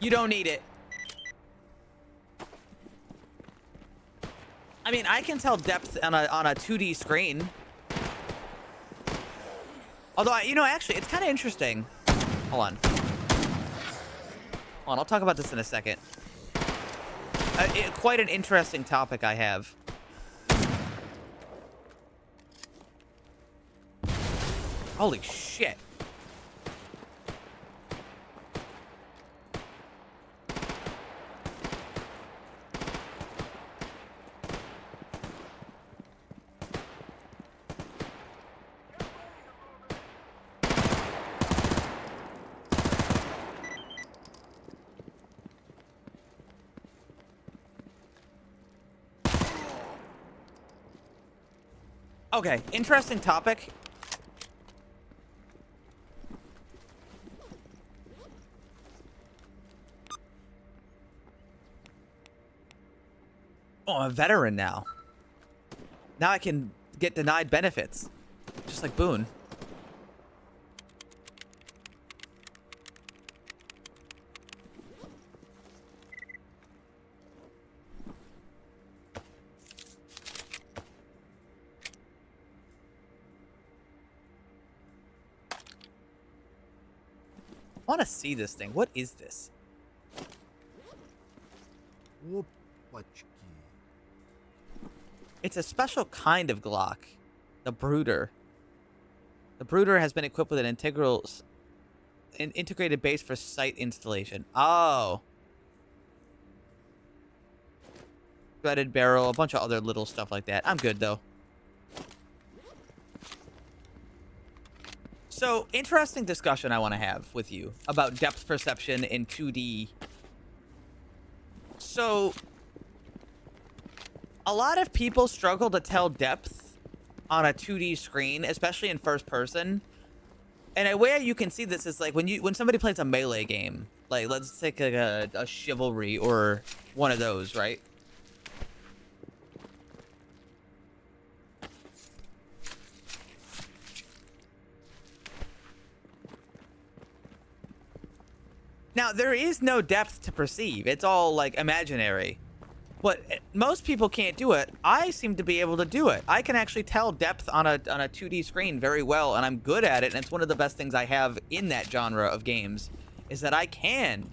You don't need it. I mean, I can tell depth on a 2D screen. Although, you know, actually, it's kind of interesting. Hold on. Hold on, I'll talk about this in a second. Quite an interesting topic I have. Holy shit. Okay, interesting topic. Oh, I'm a veteran now. Now I can get denied benefits. Just like Boone. I want to see this thing. What is this? It's a special kind of Glock. The Brooder. The Brooder has been equipped with an integrated base for sight installation. Oh. Threaded barrel, a bunch of other little stuff like that. I'm good, though. So, interesting discussion I want to have with you about depth perception in 2D. So, a lot of people struggle to tell depth on a 2D screen, especially in first person. And a way you can see this is like when somebody plays a melee game, like let's take like a Chivalry or one of those, right? Now, there is no depth to perceive. It's all, like, imaginary. But most people can't do it. I seem to be able to do it. I can actually tell depth on a 2D screen very well, and I'm good at it, and it's one of the best things I have in that genre of games, is that I can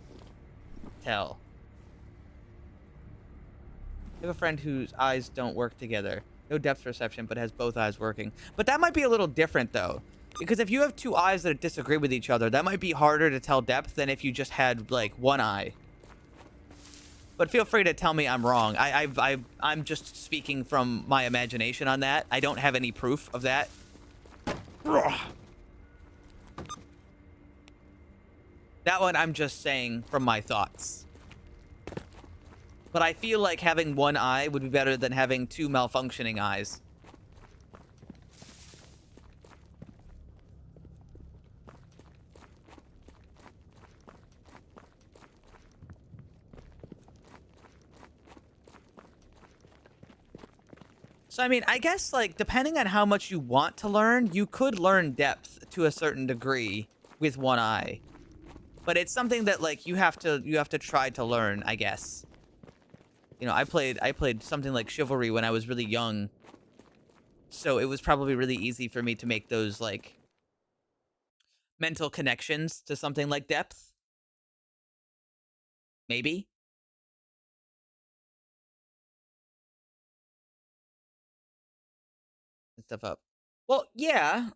tell. I have a friend whose eyes don't work together. No depth perception, but has both eyes working. But that might be a little different, though. Because if you have two eyes that disagree with each other, that might be harder to tell depth than if you just had, like, one eye. But feel free to tell me I'm wrong. I'm just speaking from my imagination on that. I don't have any proof of that. That one I'm just saying from my thoughts. But I feel like having one eye would be better than having two malfunctioning eyes. So, I mean, I guess, like, depending on how much you want to learn, you could learn depth to a certain degree with one eye. But it's something that, like, you have to try to learn, I guess. You know, I played something like Chivalry when I was really young. So it was probably really easy for me to make those, like, mental connections to something like depth. Maybe. Stuff up. Well, yeah.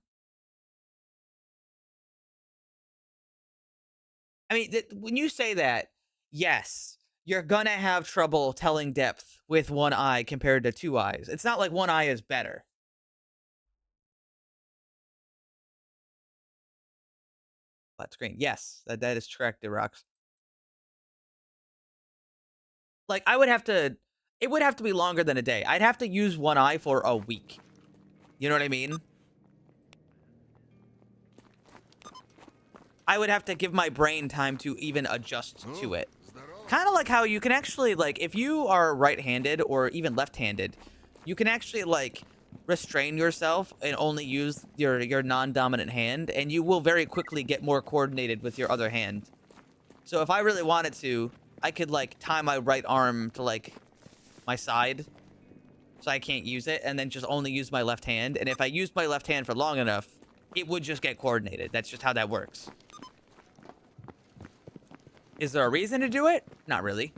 I mean, when you say that, yes, you're gonna have trouble telling depth with one eye compared to two eyes. It's not like one eye is better. Flat screen. Yes, that is correct, Rocks. Like, it would have to be longer than a day. I'd have to use one eye for a week. You know what I mean? I would have to give my brain time to even adjust to it. Kind of like how you can actually, like, if you are right-handed or even left-handed, you can actually, like, restrain yourself and only use your non-dominant hand, and you will very quickly get more coordinated with your other hand. So if I really wanted to, I could, like, tie my right arm to, like, my side, so I can't use it, and then just only use my left hand. And if I used my left hand for long enough, it would just get coordinated. That's just how that works. Is there a reason to do it? Not really.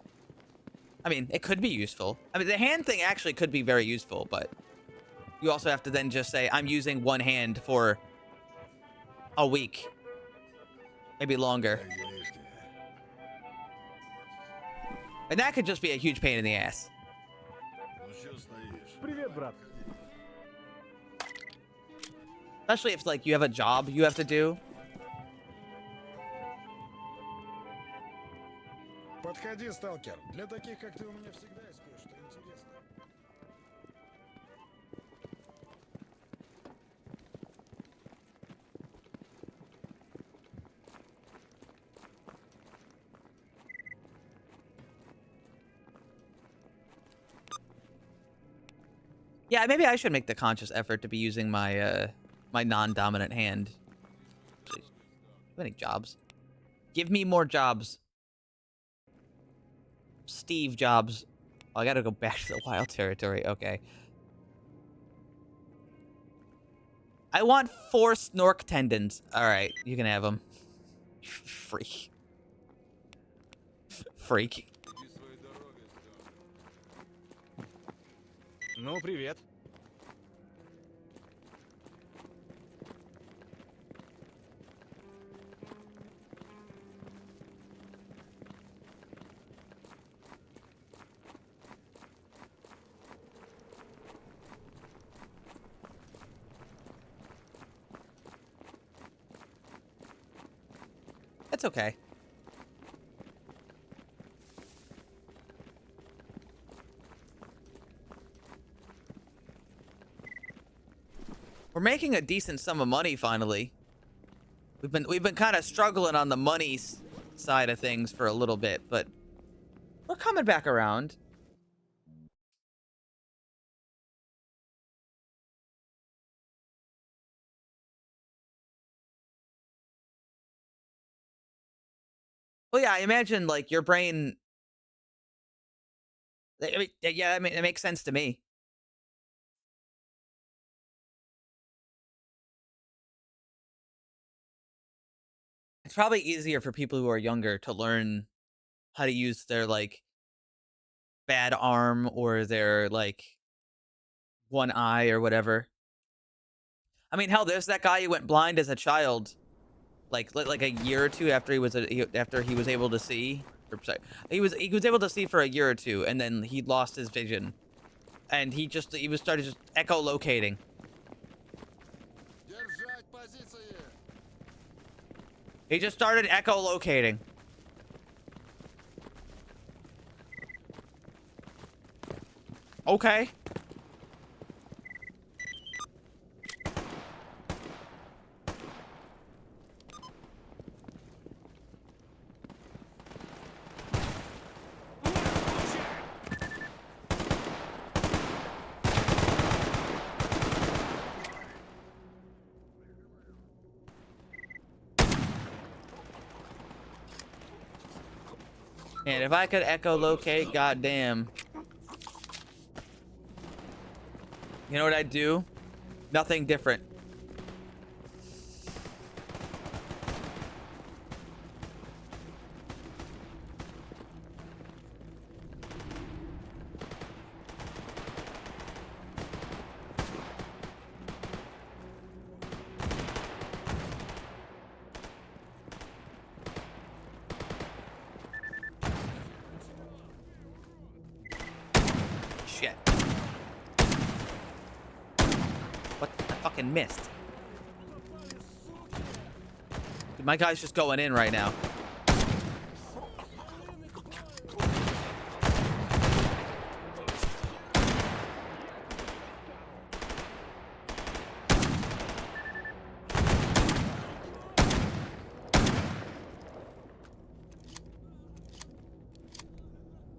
I mean, it could be useful. I mean, the hand thing actually could be very useful, but you also have to then just say, I'm using one hand for a week, maybe longer. And that could just be a huge pain in the ass. Привет, брат. Especially if like you have a job you have to do. Подходи, сталкер. Для таких, как ты, у меня всегда есть кое-что интересное. Yeah, maybe I should make the conscious effort to be using my my non-dominant hand. Please. How many jobs? Give me more jobs. Steve Jobs. Oh, I gotta go back to the wild territory. Okay. I want 4 snork tendons. Alright, you can have them. Freak. Freak. Ну, привет. That's okay. We're making a decent sum of money finally. We've been kind of struggling on the money side of things for a little bit, but we're coming back around. Well, yeah, I imagine like your brain. I mean, yeah, I mean, it makes sense to me. It's probably easier for people who are younger to learn how to use their like bad arm or their like one eye or whatever. I mean, hell, there's that guy who went blind as a child, like a year or two after he was able to see. Or, sorry, he was able to see for a year or two, and then he lost his vision, and he started just echolocating. He just started echolocating. Okay. And if I could echolocate, goddamn. You know what I'd do? Nothing different. Shit. What? I fucking missed. Dude, my guy's just going in right now.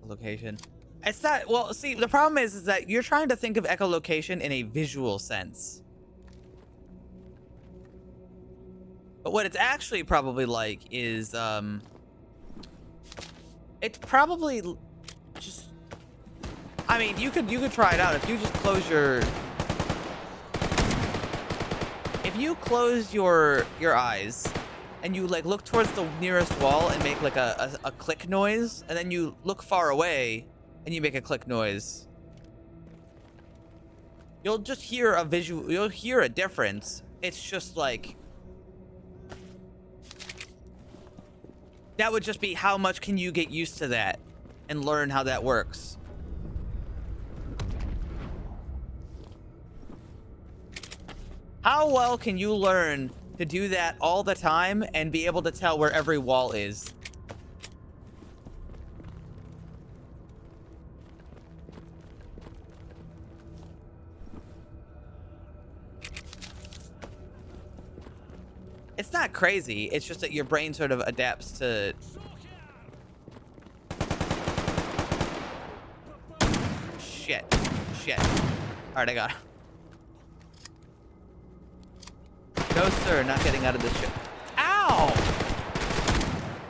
Location. It's not, well, see, the problem is that you're trying to think of echolocation in a visual sense. But what it's actually probably like is, it's probably just, I mean, you could try it out if you just close your, if you close your eyes and you like look towards the nearest wall and make like a click noise, and then you look far away and you make a click noise, you'll just hear a visual, you'll hear a difference. It's just like That would just be how much can you get used to that and learn how that works. How well can you learn to do that all the time and be able to tell where every wall is? It's not crazy. It's just that your brain sort of adapts to... Shit. Shit. Alright, I got him. No, sir. Not getting out of this shit. Ow!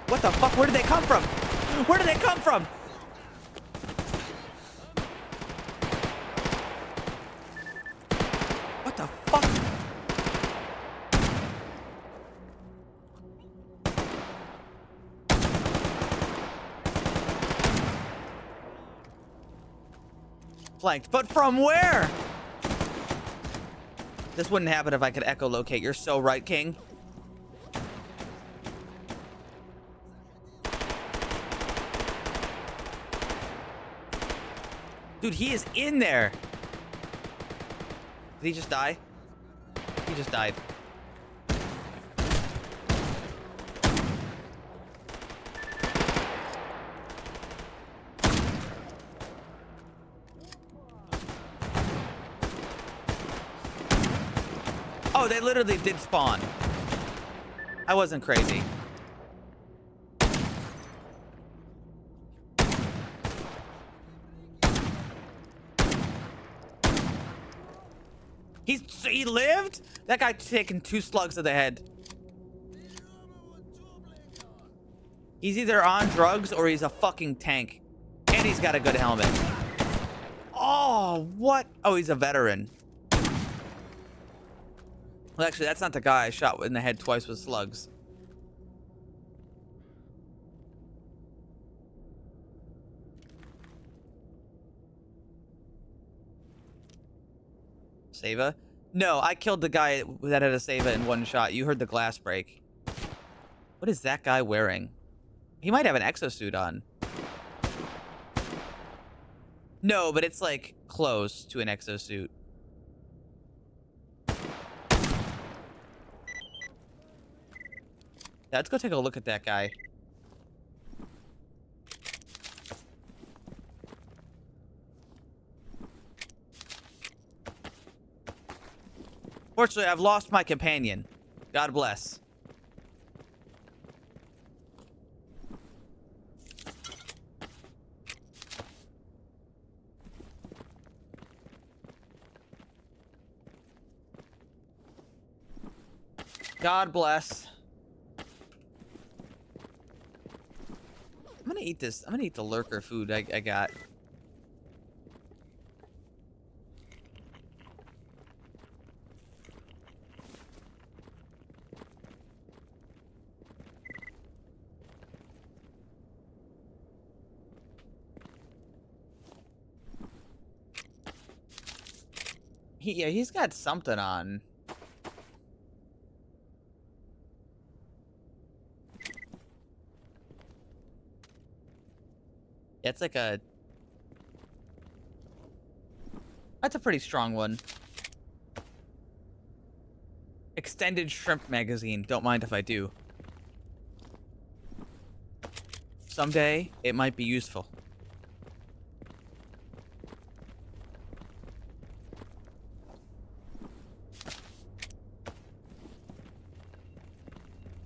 What the fuck? Where did they come from? Where did they come from? What the fuck? Flanked, but from where? This wouldn't happen if I could echolocate. You're so right, King. Dude, he is in there. Did he just die? He just died. Oh, they literally did spawn. I wasn't crazy. He lived? That guy taking 2 slugs to the head. He's either on drugs or he's a fucking tank. And he's got a good helmet. Oh, what? Oh, he's a veteran. Well, actually, that's not the guy I shot in the head twice with slugs. Sava? No, I killed the guy that had a Sava in 1 shot. You heard the glass break. What is that guy wearing? He might have an exosuit on. No, but it's like close to an exosuit. Yeah, let's go take a look at that guy. Fortunately, I've lost my companion. God bless. God bless. I'm gonna eat this. I'm gonna eat the lurker food I got. Yeah, he's got something on. It's like a... That's a pretty strong one. Extended shrimp magazine. Don't mind if I do. Someday, it might be useful.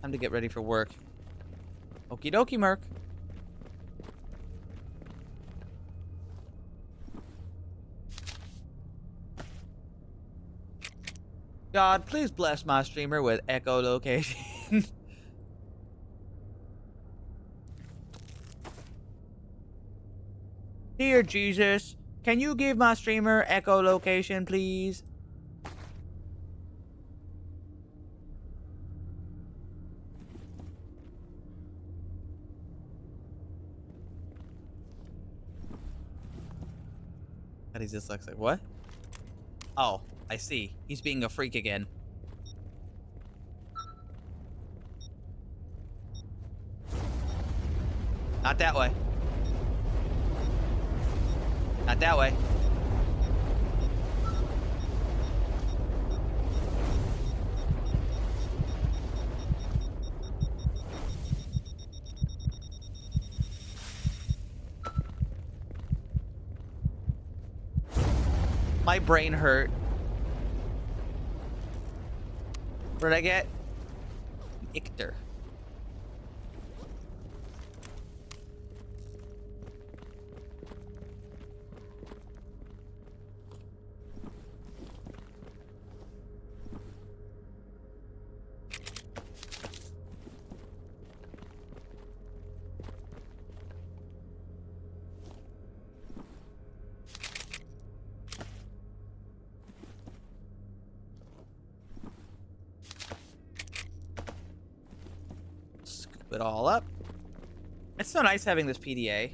Time to get ready for work. Okie dokie, Merc. God, please bless my streamer with echolocation. Dear Jesus, can you give my streamer echolocation, please? God, he's dyslexic. What? Oh, I see. He's being a freak again. Not that way. Not that way. My brain hurt. What did I get? Ictor. It all up. It's so nice having this PDA.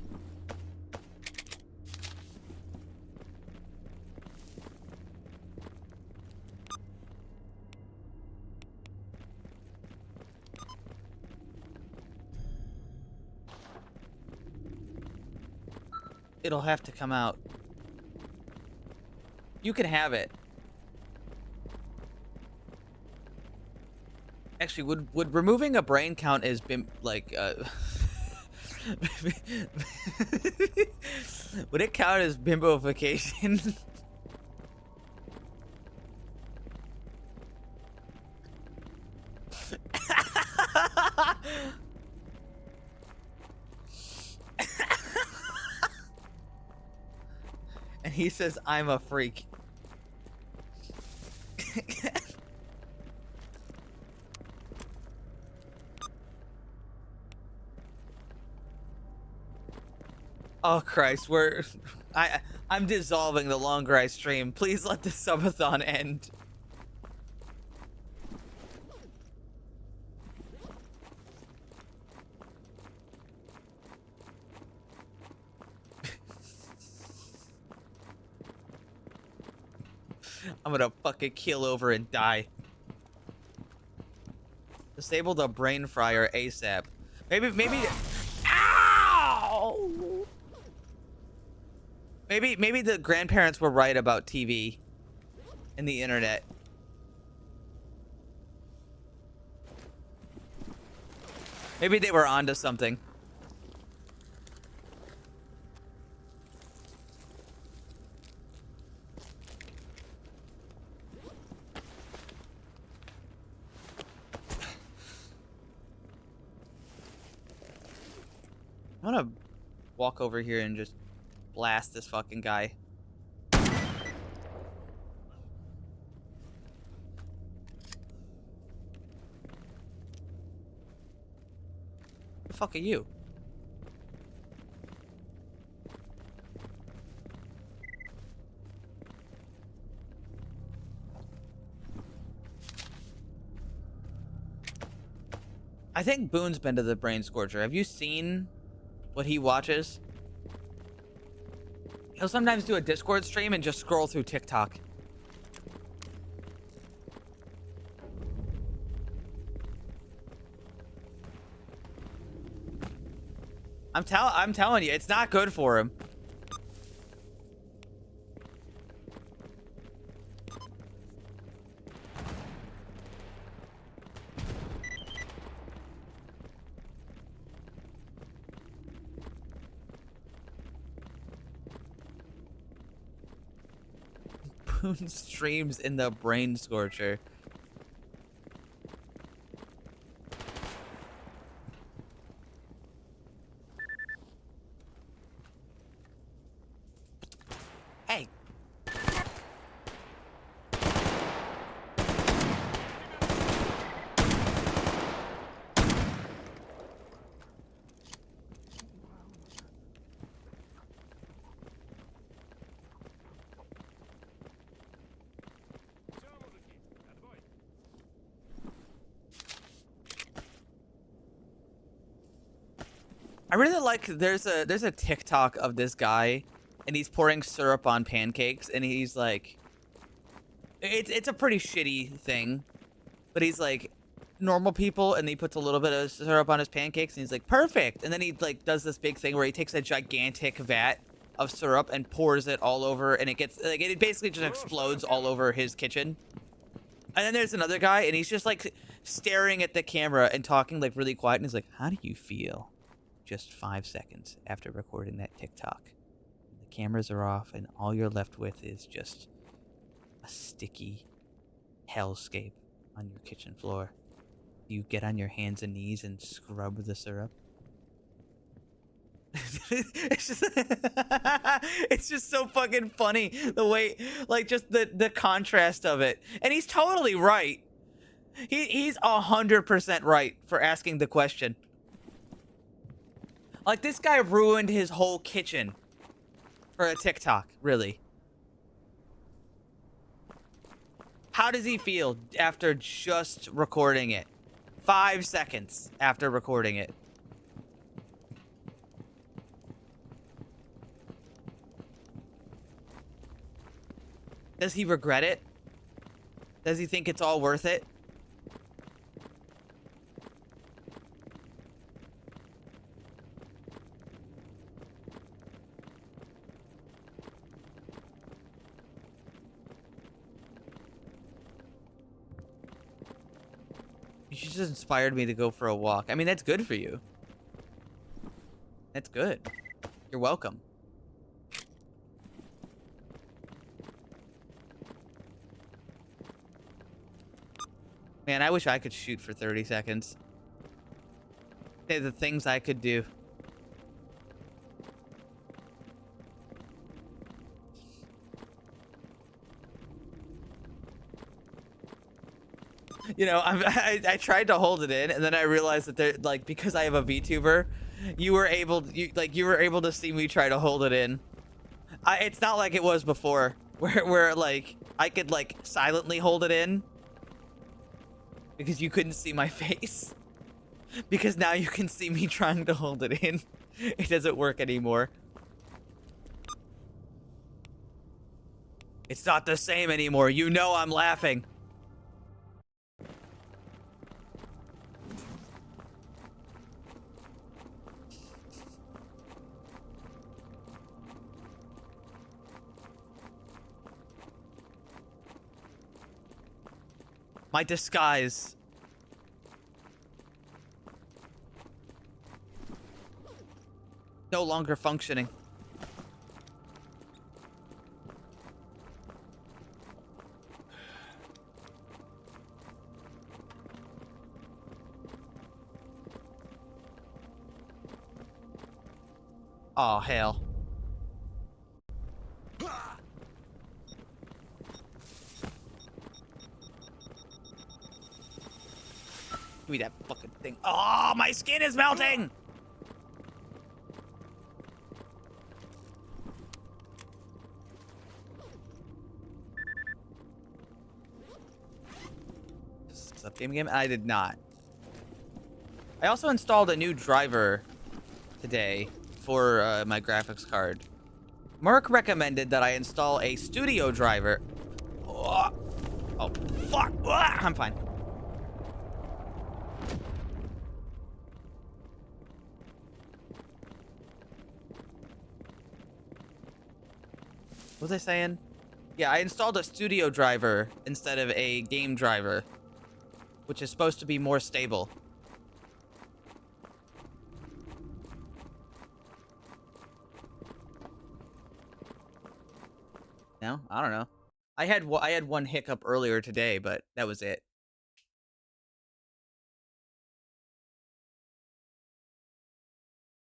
It'll have to come out. You can have it. Actually, would removing a brain count as like would it count as bimbofication? And he says, "I'm a freak." Oh Christ, I'm dissolving the longer I stream. Please let the subathon end. I'm gonna fucking keel over and die. Disable the brain fryer ASAP. Maybe. Ow! Maybe the grandparents were right about TV and the internet. Maybe they were onto something. I'm gonna walk over here and just blast this fucking guy. The fuck are you? I think Boone's been to the Brain Scorcher. Have you seen what he watches? He'll sometimes do a Discord stream and just scroll through TikTok. I'm telling you, it's not good for him. Boone streams in the Brain Scorcher. Hey. I really like there's a TikTok of this guy and he's pouring syrup on pancakes and he's like it's a pretty shitty thing, but he's like, normal people, and he puts a little bit of syrup on his pancakes, and he's like, perfect. And then he like does this big thing where he takes a gigantic vat of syrup and pours it all over, and it gets like it basically just explodes all over his kitchen. And then there's another guy, and he's just like staring at the camera and talking like really quiet, and he's like, how do you feel just 5 seconds after recording that TikTok? The cameras are off, and all you're left with is just a sticky hellscape on your kitchen floor. You get on your hands and knees and scrub the syrup. It's just so fucking funny the way, like, just the contrast of it. And he's totally right. He's 100% right for asking the question. Like, this guy ruined his whole kitchen for a TikTok, really. How does he feel after just recording it? 5 seconds after recording it. Does he regret it? Does he think it's all worth it? You just inspired me to go for a walk. I mean, that's good for you. That's good. You're welcome. Man, I wish I could shoot for 30 seconds. They're the things I could do. You know, I tried to hold it in, and then I realized that there, like, because I have a VTuber, you were able to see me try to hold it in. It's not like it was before, where like I could like silently hold it in because you couldn't see my face. Because now you can see me trying to hold it in. It doesn't work anymore. It's not the same anymore. You know I'm laughing. My disguise. No longer functioning. Oh, hell. Give me that fucking thing. Oh, my skin is melting! Up game. I did not. I also installed a new driver today for my graphics card. Mark recommended that I install a studio driver. Oh, fuck! I'm fine. What was I saying? Yeah, I installed a studio driver instead of a game driver, which is supposed to be more stable. No? I don't know. I had one hiccup earlier today, but that was it.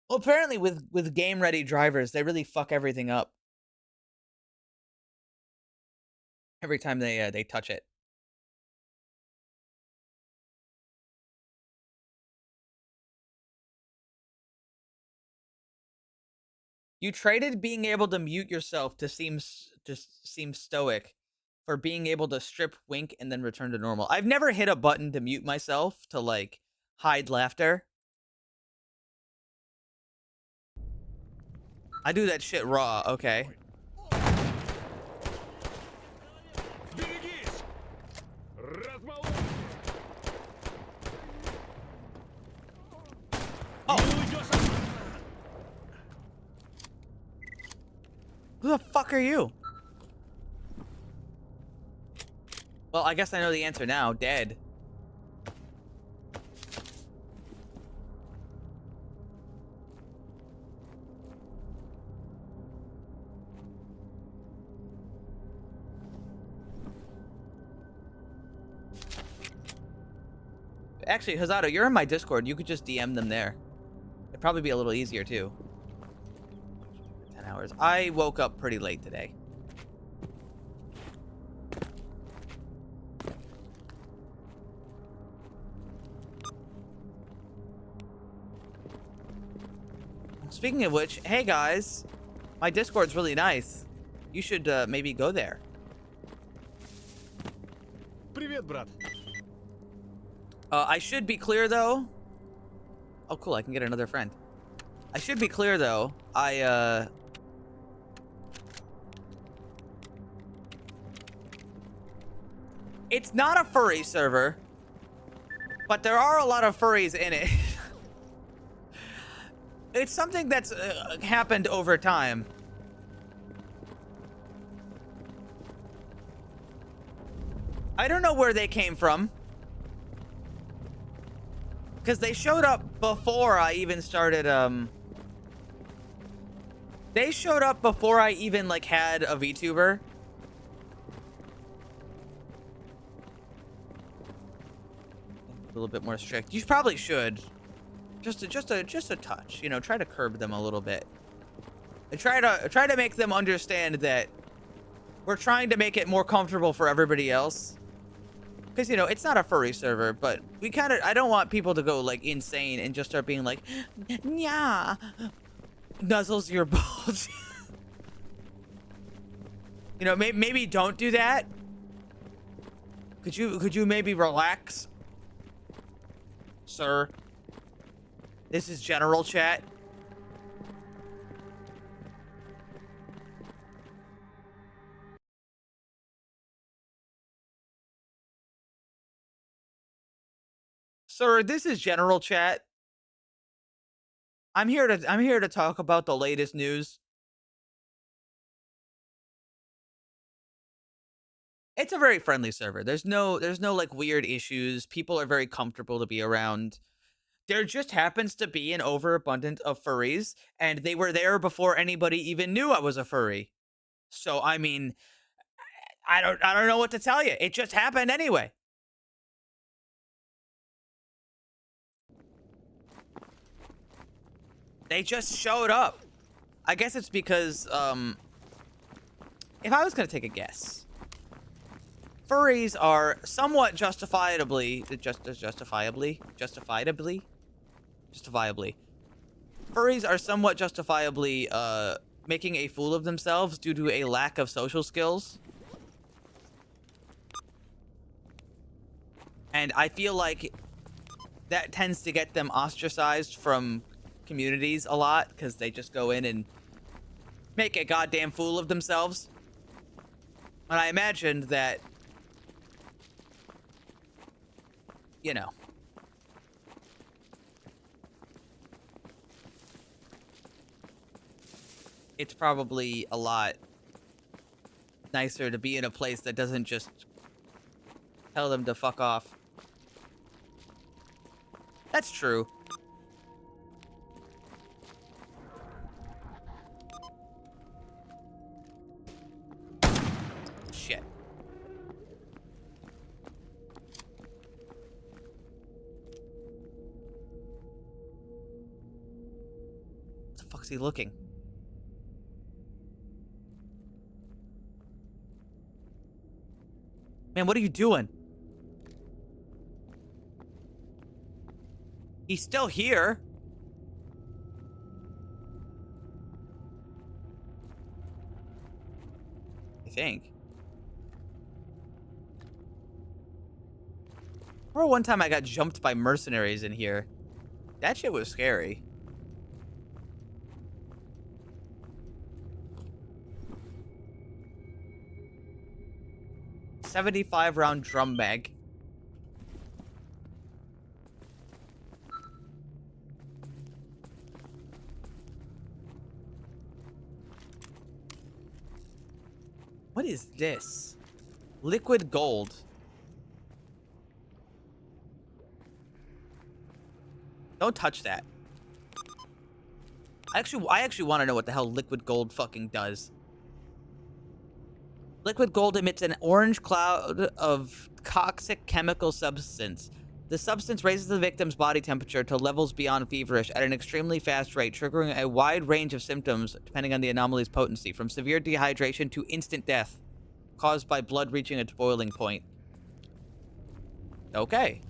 Well, apparently with game-ready drivers, they really fuck everything up. Every time they touch it. You traded being able to mute yourself to seem stoic for being able to strip, wink, and then return to normal. I've never hit a button to mute myself to like hide laughter. I do that shit raw, okay. are you? Well, I guess I know the answer now. Dead. Actually, Hazato, you're in my Discord. You could just DM them there. It'd probably be a little easier, too. 10 hours. I woke up pretty late today. Speaking of which, hey guys, my Discord's really nice. You should maybe go there. Привет, брат. I should be clear though. Oh, cool! I can get another friend. I should be clear though. It's not a furry server, but there are a lot of furries in it. It's something that's happened over time. I don't know where they came from. Because they showed up before I even started, They showed up before I even, like, had a VTuber. A little bit more strict. You probably should. Just a touch, you know, try to curb them a little bit. And try to make them understand that we're trying to make it more comfortable for everybody else. Because, you know, it's not a furry server, but we kind of, I don't want people to go, like, insane and just start being like, yeah, nuzzles your balls. You know, maybe don't do that. Could you maybe relax, sir? This is general chat. Sir, this is general chat. I'm here to talk about the latest news. It's a very friendly server. There's no like weird issues. People are very comfortable to be around. There just happens to be an overabundance of furries, and they were there before anybody even knew I was a furry. So I mean, I don't know what to tell you. It just happened anyway. They just showed up. I guess it's because if I was gonna take a guess, furries are somewhat justifiably. Furries are somewhat justifiably making a fool of themselves due to a lack of social skills. And I feel like that tends to get them ostracized from communities a lot, because they just go in and make a goddamn fool of themselves. And I imagined that, you know, it's probably a lot nicer to be in a place that doesn't just tell them to fuck off. That's true. Shit. What the fuck's he looking? Man, what are you doing? He's still here. I think. Remember one time I got jumped by mercenaries in here. That shit was scary. .75 round drum mag. What is this? Liquid gold. Don't touch that. I actually want to know what the hell liquid gold fucking does. Liquid gold emits an orange cloud of toxic chemical substance. The substance raises the victim's body temperature to levels beyond feverish at an extremely fast rate, triggering a wide range of symptoms depending on the anomaly's potency, from severe dehydration to instant death, caused by blood reaching its boiling point. Okay.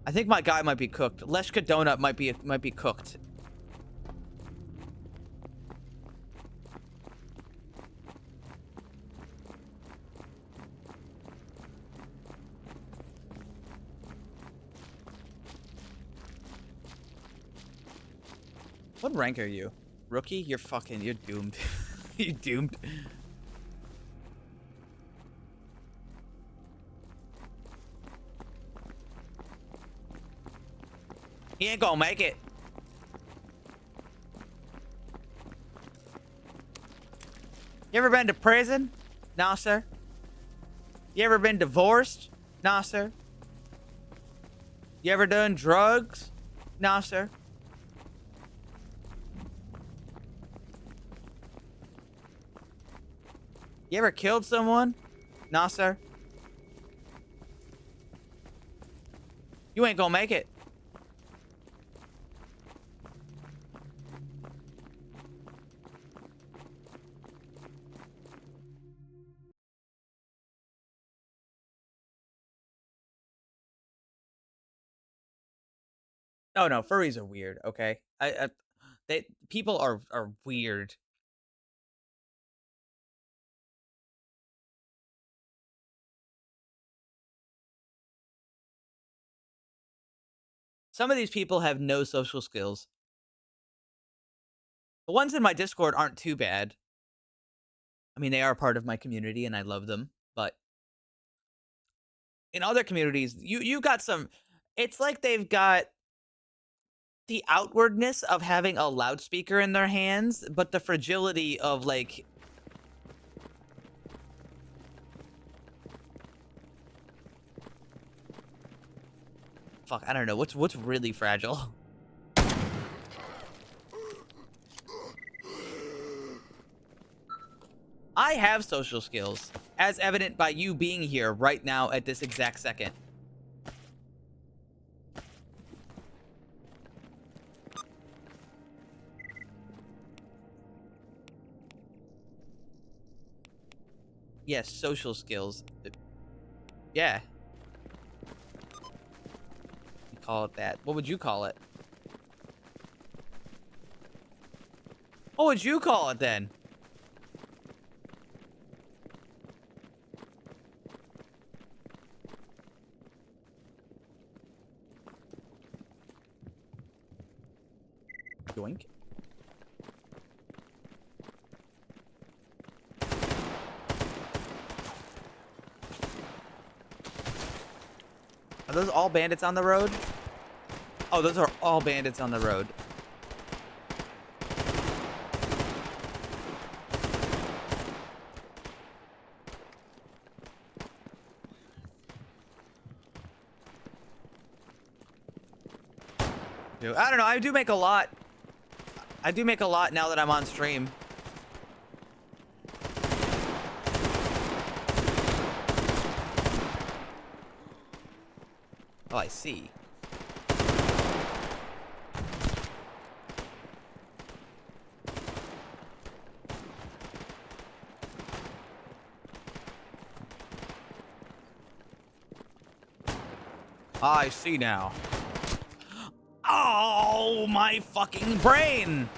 I think my guy might be cooked. Leshka Donut might be cooked. What rank are you? Rookie? You're doomed. You're doomed. He ain't gonna make it. You ever been to prison? Nah, sir. You ever been divorced? Nah, sir. You ever done drugs? Nah, sir. You ever killed someone? Nah, sir. You ain't gonna make it. Oh no, furries are weird, okay? People are weird. Some of these people have no social skills. The ones in my Discord aren't too bad. I mean, they are part of my community and I love them, but in other communities, you got some. It's like they've got the outwardness of having a loudspeaker in their hands, but the fragility of like fuck, I don't know. What's really fragile? I have social skills, as evident by you being here right now at this exact second. Yes, social skills. Yeah. You call it that. What would you call it? What would you call it then? Yoink. Are those all bandits on the road? Oh, those are all bandits on the road. Dude, I don't know. I do make a lot. I do make a lot now that I'm on stream. Oh, I see. I see now. Oh, my fucking brain!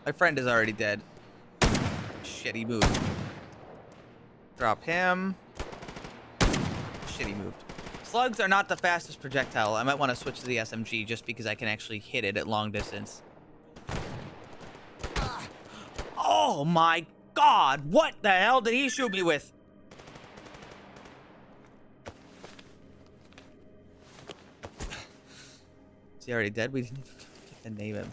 My friend is already dead. Shit, he moved. Drop him. Shit, he moved. Slugs are not the fastest projectile. I might want to switch to the SMG just because I can actually hit it at long distance. Oh my god! What the hell did he shoot me with? Is he already dead? We didn't even get to name him.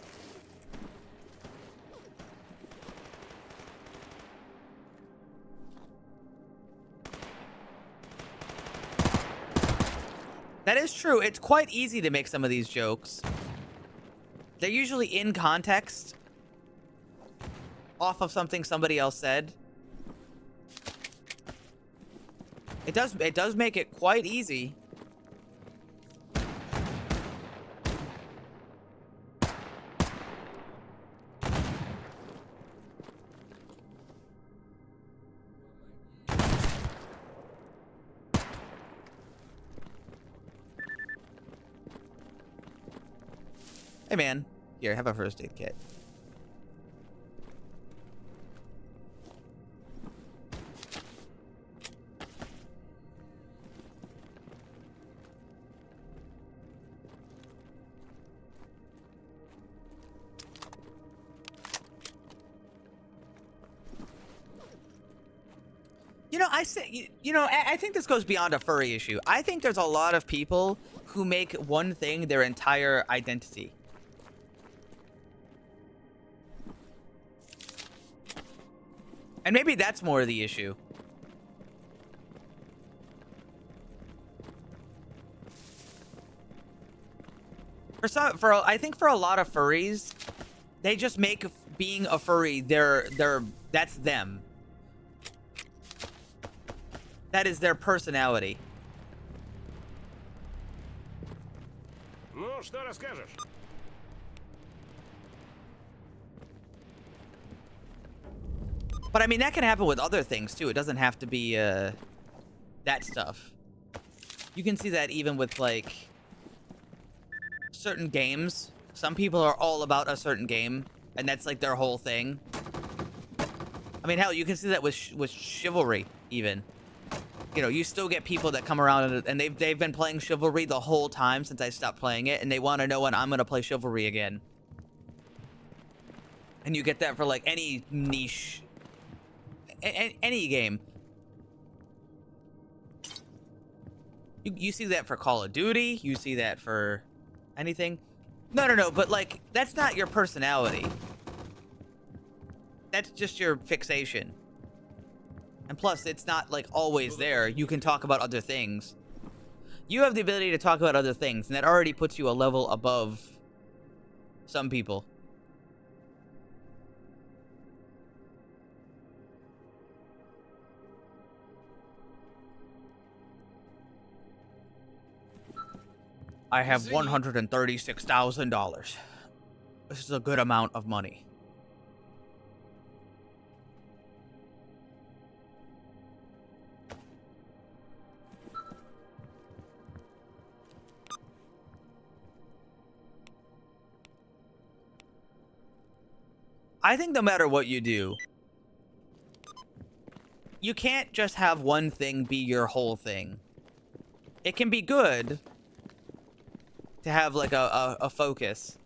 That is true. It's quite easy to make some of these jokes. They're usually in context, off of something somebody else said. It does make it quite easy. Hey man, here, have a first aid kit. You know, I think this goes beyond a furry issue. I think there's a lot of people who make one thing their entire identity. And maybe that's more of the issue. I think for a lot of furries, they just make being a furry that's them. That is their personality. Ну, что расскажешь? But I mean, that can happen with other things too. It doesn't have to be that stuff. You can see that even with like certain games. Some people are all about a certain game, and that's like their whole thing. I mean, hell, you can see that with Chivalry even. You know, you still get people that come around and they've been playing Chivalry the whole time since I stopped playing it, and they want to know when I'm gonna play Chivalry again. And you get that for like any niche. Any game. You see that for Call of Duty. You see that for anything. No, but like, that's not your personality. That's just your fixation. And plus, it's not like always there. You can talk about other things. You have the ability to talk about other things, and that already puts you a level above some people. I have $136,000. This is a good amount of money. I think no matter what you do, you can't just have one thing be your whole thing. It can be good to have like a focus.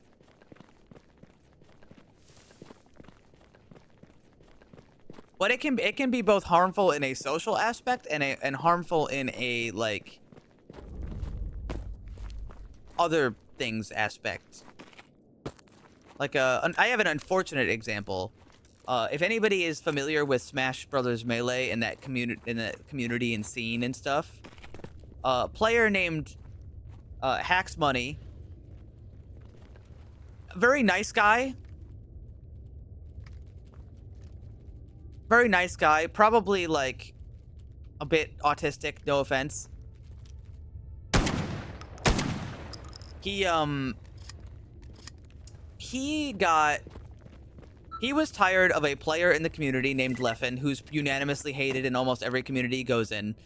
But it can be both harmful in a social aspect and harmful in a like other things aspect. Like I have an unfortunate example. If anybody is familiar with Smash Brothers Melee and that community and scene and stuff, a player named Hacks Money, very nice guy. Very nice guy, probably like a bit autistic, no offense. He was tired of a player in the community named Leffen, who's unanimously hated in almost every community he goes in,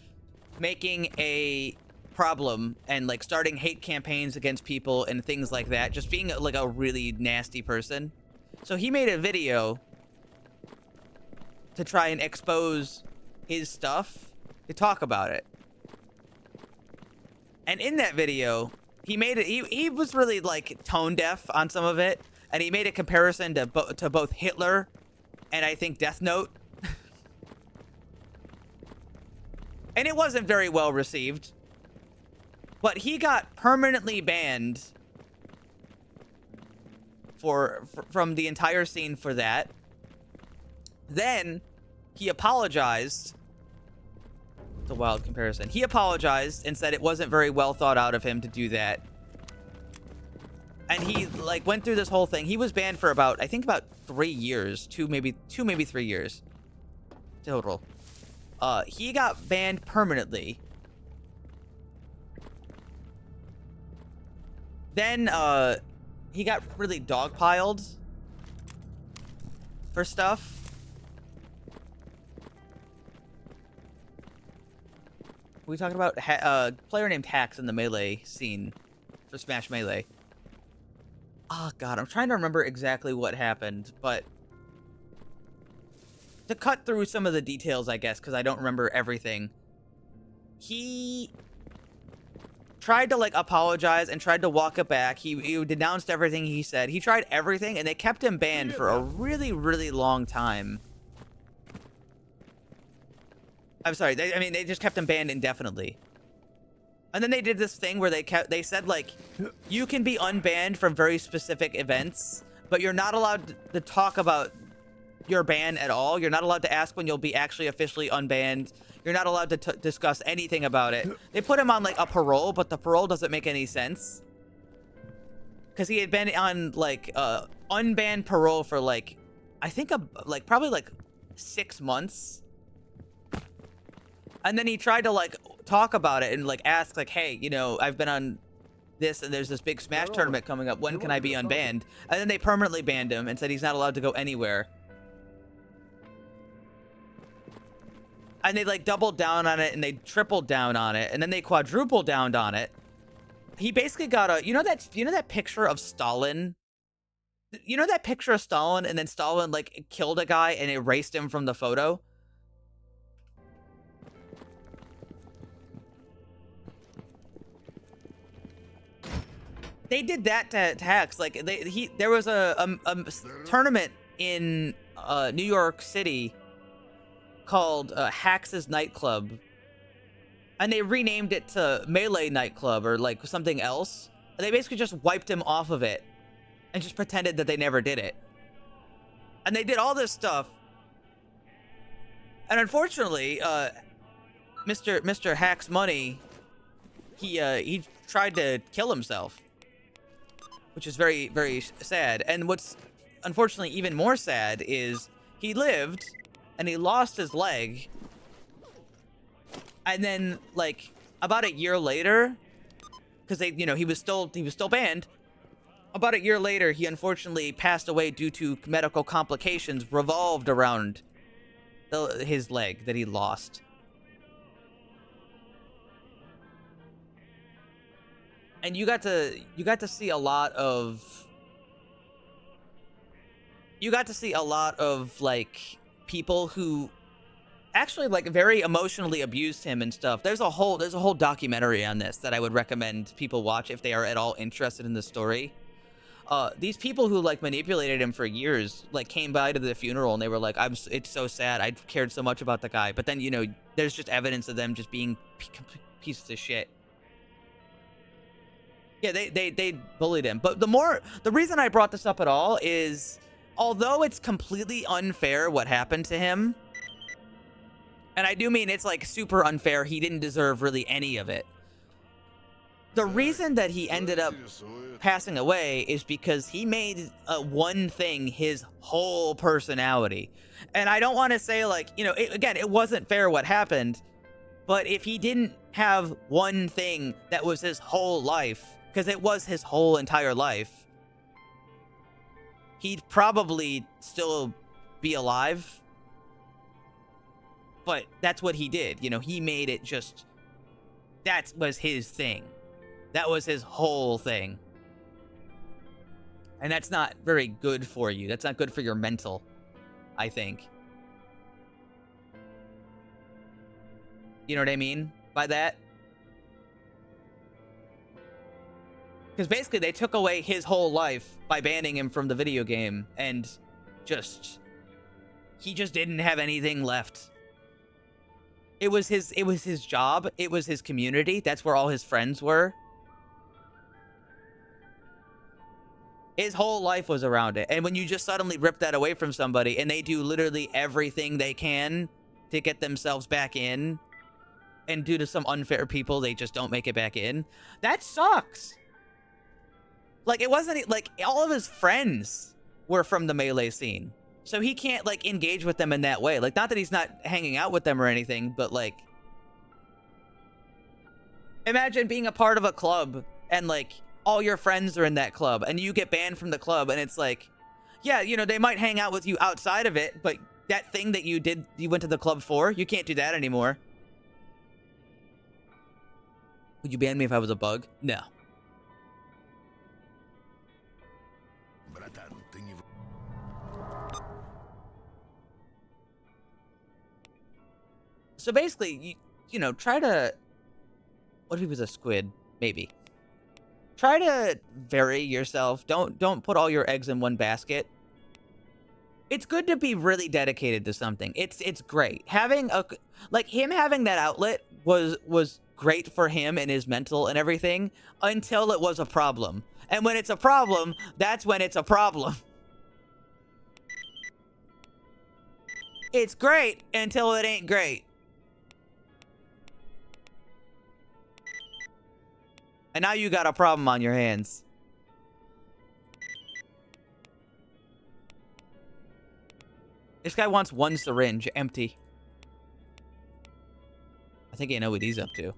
making a problem and like starting hate campaigns against people and things like that, just being like a really nasty person. So he made a video to try and expose his stuff, to talk about it. And in that video, he made it, he was really like tone deaf on some of it, and he made a comparison to both Hitler and I think Death Note. And it wasn't very well received. But he got permanently banned from the entire scene for that. Then he apologized. It's a wild comparison. He apologized and said it wasn't very well thought out of him to do that. And he like went through this whole thing. He was banned for about, I think about 3 years, two, maybe 3 years total. He got banned permanently. Then he got really dogpiled for stuff. We talking about player named Hax in the Melee scene for Smash Melee. Oh god, I'm trying to remember exactly what happened, but to cut through some of the details, I guess, because I don't remember everything. He tried to like apologize and tried to walk it back. He denounced everything he said. He tried everything, and they kept him banned for a really, really long time. I'm sorry. They just kept him banned indefinitely. And then they did this thing where they said like, you can be unbanned from very specific events, but you're not allowed to talk about your ban at all. You're not allowed to ask when you'll be actually officially unbanned. You're not allowed to discuss anything about it. They put him on like a parole, but the parole doesn't make any sense. Because he had been on like unbanned parole for like, I think probably like 6 months. And then he tried to like talk about it and like ask like, hey, you know, I've been on this and there's this big Smash tournament coming up. When can I be unbanned? And then they permanently banned him and said he's not allowed to go anywhere. And they like doubled down on it and they tripled down on it and then they quadrupled down on it. He basically got a, you know that picture of Stalin? You know that picture of Stalin and then Stalin like killed a guy and erased him from the photo? They did that to Hax. Like there was a tournament in New York City called Hax's Nightclub, and they renamed it to Melee Nightclub or like something else. And they basically just wiped him off of it and just pretended that they never did it. And they did all this stuff. And unfortunately, Mr. Hax Money, he tried to kill himself, which is very, very sad. And what's unfortunately even more sad is he lived and he lost his leg. And then like about a year later, because they, you know, he was still banned. About a year later, he unfortunately passed away due to medical complications revolved around his leg that he lost. And you got to see a lot of like people who actually like very emotionally abused him and stuff. There's a whole documentary on this that I would recommend people watch if they are at all interested in the story. These people who like manipulated him for years like came by to the funeral and they were like, it's so sad. I cared so much about the guy. But then, you know, there's just evidence of them just being pieces of shit. Yeah, they bullied him. But the reason I brought this up at all is, although it's completely unfair what happened to him, and I do mean it's like super unfair, he didn't deserve really any of it. The reason that he ended up passing away is because he made one thing his whole personality. And I don't want to say like, you know, again, it wasn't fair what happened, but if he didn't have one thing that was his whole life, because it was his whole entire life, he'd probably still be alive. But that's what he did. You know, he made it just, that was his thing. That was his whole thing. And that's not very good for you. That's not good for your mental, I think. You know what I mean by that? Because basically they took away his whole life by banning him from the video game and just He just didn't have anything left. It was his job. It was his community. That's where all his friends were. His whole life was around it. And when you just suddenly rip that away from somebody and they do literally everything they can to get themselves back in, and due to some unfair people, they just don't make it back in, that sucks. Like, it wasn't like all of his friends were from the Melee scene. So he can't like engage with them in that way. Like, not that he's not hanging out with them or anything, but like, imagine being a part of a club and like all your friends are in that club and you get banned from the club, and it's like, yeah, you know, they might hang out with you outside of it, but that thing that you went to the club for, you can't do that anymore. Would you ban me if I was a bug? No. So basically, you know, try to... What if he was a squid? Maybe. Try to vary yourself. Don't put all your eggs in one basket. It's good to be really dedicated to something. It's great. Having him having that outlet was great for him and his mental and everything until it was a problem. And when it's a problem, that's when it's a problem. It's great until it ain't great. And now you got a problem on your hands. This guy wants one syringe, empty. I think I know what he's up to.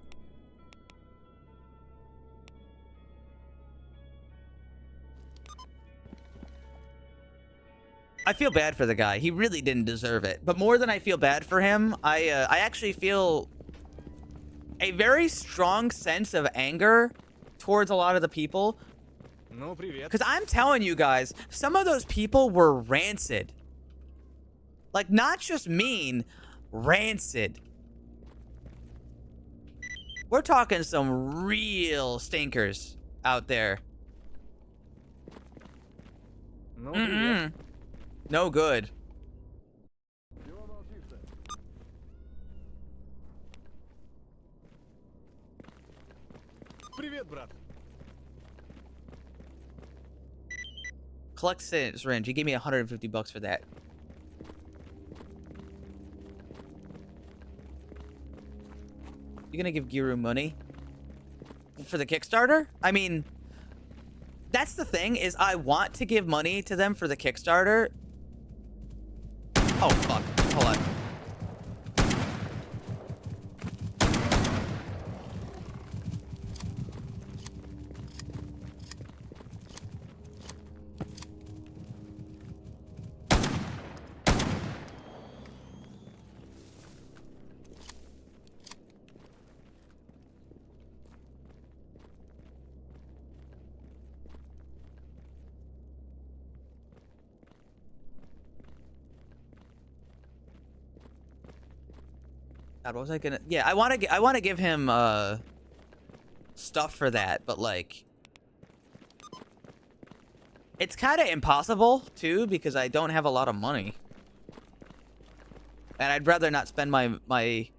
I feel bad for the guy. He really didn't deserve it. But more than I feel bad for him, I actually feel a very strong sense of anger towards a lot of the people. Because I'm telling you guys, some of those people were rancid. Like, not just mean, rancid. We're talking some real stinkers out there. No good. Привет, брат. Collect syringe. He gave me 150 bucks for that. You gonna give Giru money for the Kickstarter? I mean, that's the thing, is I want to give money to them for the Kickstarter. Oh, fuck. Hold on. God, what was I gonna... Yeah, I want to give him stuff for that, but like, it's kind of impossible too because I don't have a lot of money, and I'd rather not spend my. I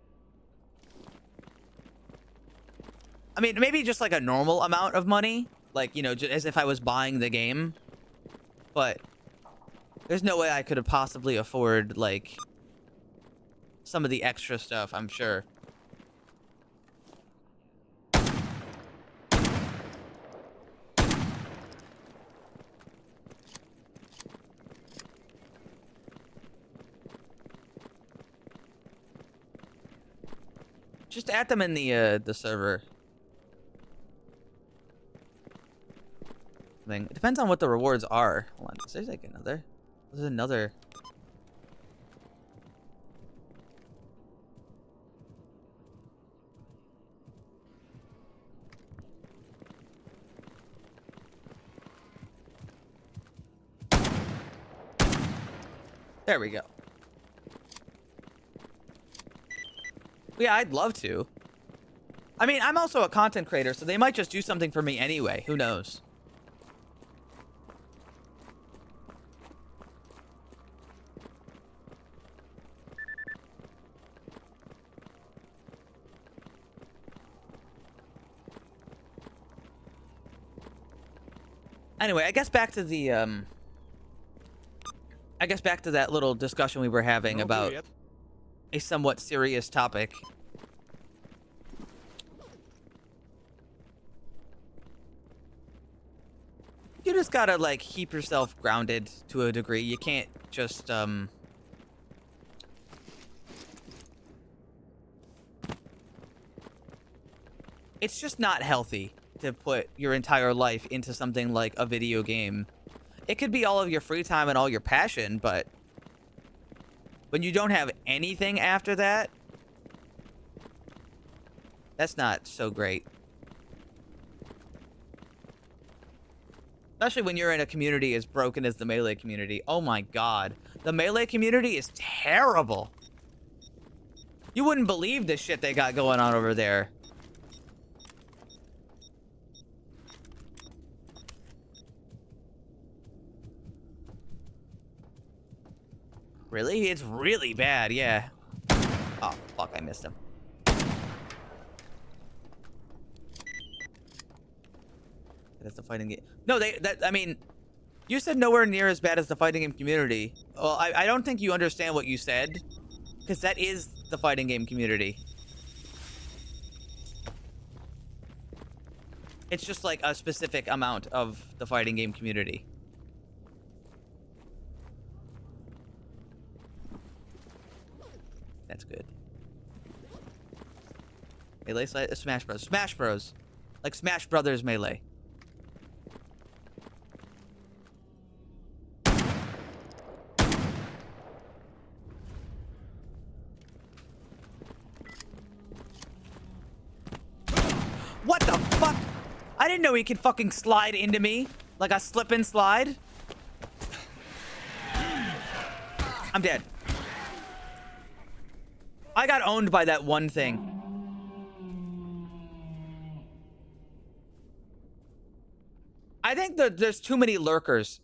mean, maybe just like a normal amount of money, like, you know, just as if I was buying the game, but there's no way I could have possibly afford like some of the extra stuff, I'm sure. Just add them in the server thing. It depends on what the rewards are. Hold on, is there like another? There's another. There we go. Yeah, I'd love to. I mean, I'm also a content creator, so they might just do something for me anyway. Who knows? Anyway, I guess back to the I guess back to that little discussion we were having about a somewhat serious topic. You just gotta, like, keep yourself grounded to a degree. You can't just, It's just not healthy to put your entire life into something like a video game. It could be all of your free time and all your passion, but when you don't have anything after that, that's not so great. Especially when you're in a community as broken as the Melee community. Oh my god. The Melee community is terrible. You wouldn't believe the shit they got going on over there. Really? It's really bad, yeah. Oh, fuck, I missed him. That's the fighting game. No, I mean, you said nowhere near as bad as the fighting game community. Well, I don't think you understand what you said, because that is the fighting game community. It's just like a specific amount of the fighting game community. That's good. Melee Smash Bros. Smash Bros. Like Smash Brothers Melee. What the fuck? I didn't know he could fucking slide into me. Like a slip and slide. I'm dead. I got owned by that one thing. I think that there's too many lurkers.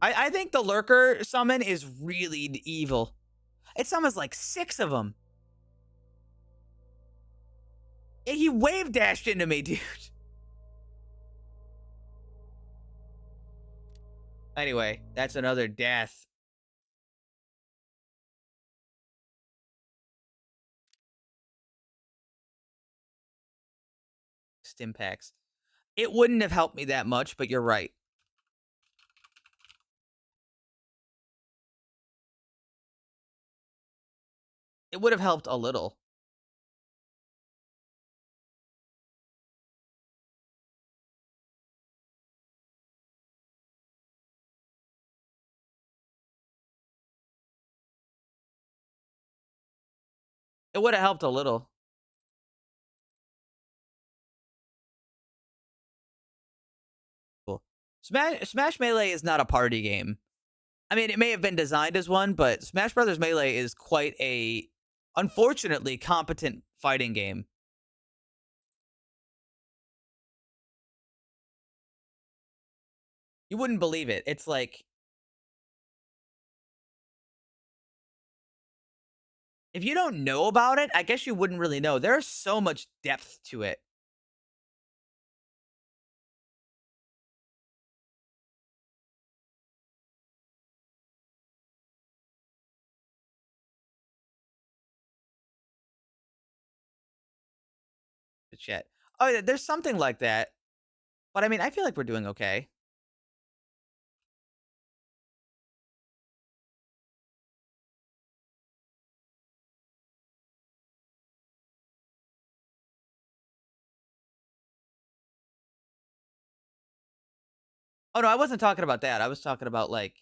I think the lurker summon is really evil. It summons like 6 of them. He wave dashed into me, dude. Anyway, that's another death. Stim packs. It wouldn't have helped me that much, but you're right. It would have helped a little. It would have helped a little. Cool. Smash Melee is not a party game. I mean, it may have been designed as one, but Smash Brothers Melee is quite a, unfortunately, competent fighting game. You wouldn't believe it. It's like, if you don't know about it, I guess you wouldn't really know. There's so much depth to it. The chat. Oh, yeah, there's something like that. But I mean, I feel like we're doing okay. Oh, no, I wasn't talking about that. I was talking about, like...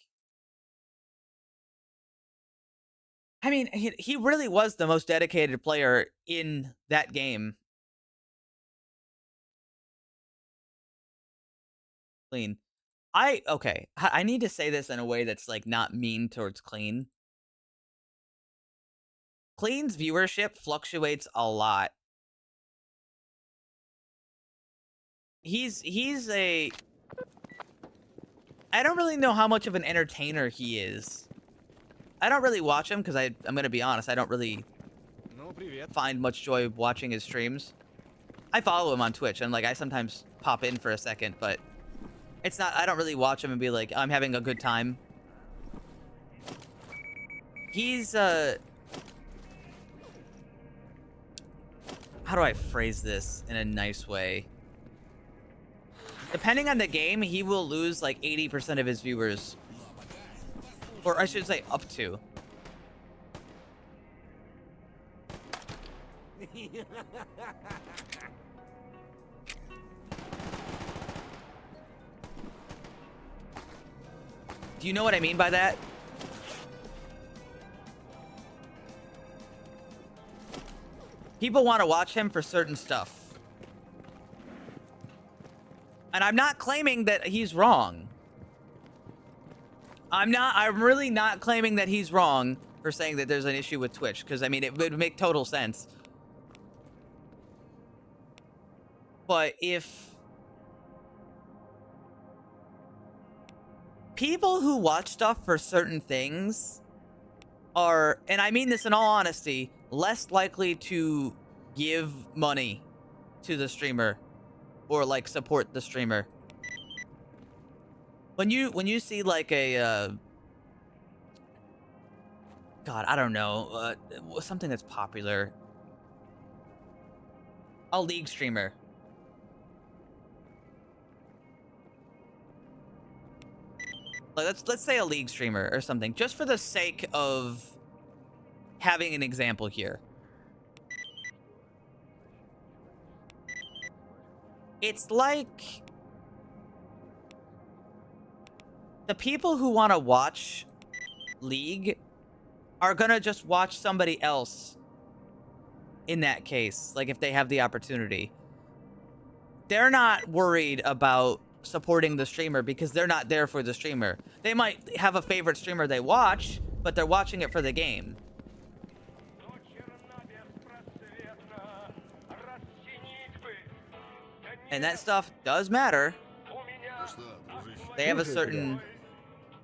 I mean, he really was the most dedicated player in that game. Clean. Okay, I need to say this in a way that's, like, not mean towards Clean. Clean's viewership fluctuates a lot. He's a... I don't really know how much of an entertainer he is. I don't really watch him because I'm going to be honest, I don't really find much joy watching his streams. I follow him on Twitch and, like, I sometimes pop in for a second, but It's not, I don't really watch him and be like, I'm having a good time. He's, how do I phrase this in a nice way? Depending on the game, he will lose like 80% of his viewers. Or I should say up to. Do you know what I mean by that? People want to watch him for certain stuff. And I'm not claiming that he's wrong. I'm really not claiming that he's wrong for saying that there's an issue with Twitch, because I mean, it would make total sense. But if people who watch stuff for certain things are, and I mean this in all honesty, less likely to give money to the streamer or like support the streamer. When you see like a God, I don't know, something that's popular, a League streamer. Like let's say a League streamer or something, just for the sake of having an example here. It's like the people who want to watch League are gonna just watch somebody else in that case, like if they have the opportunity. They're not worried about supporting the streamer because they're not there for the streamer. They might have a favorite streamer they watch, but they're watching it for the game. And that stuff does matter. They have a certain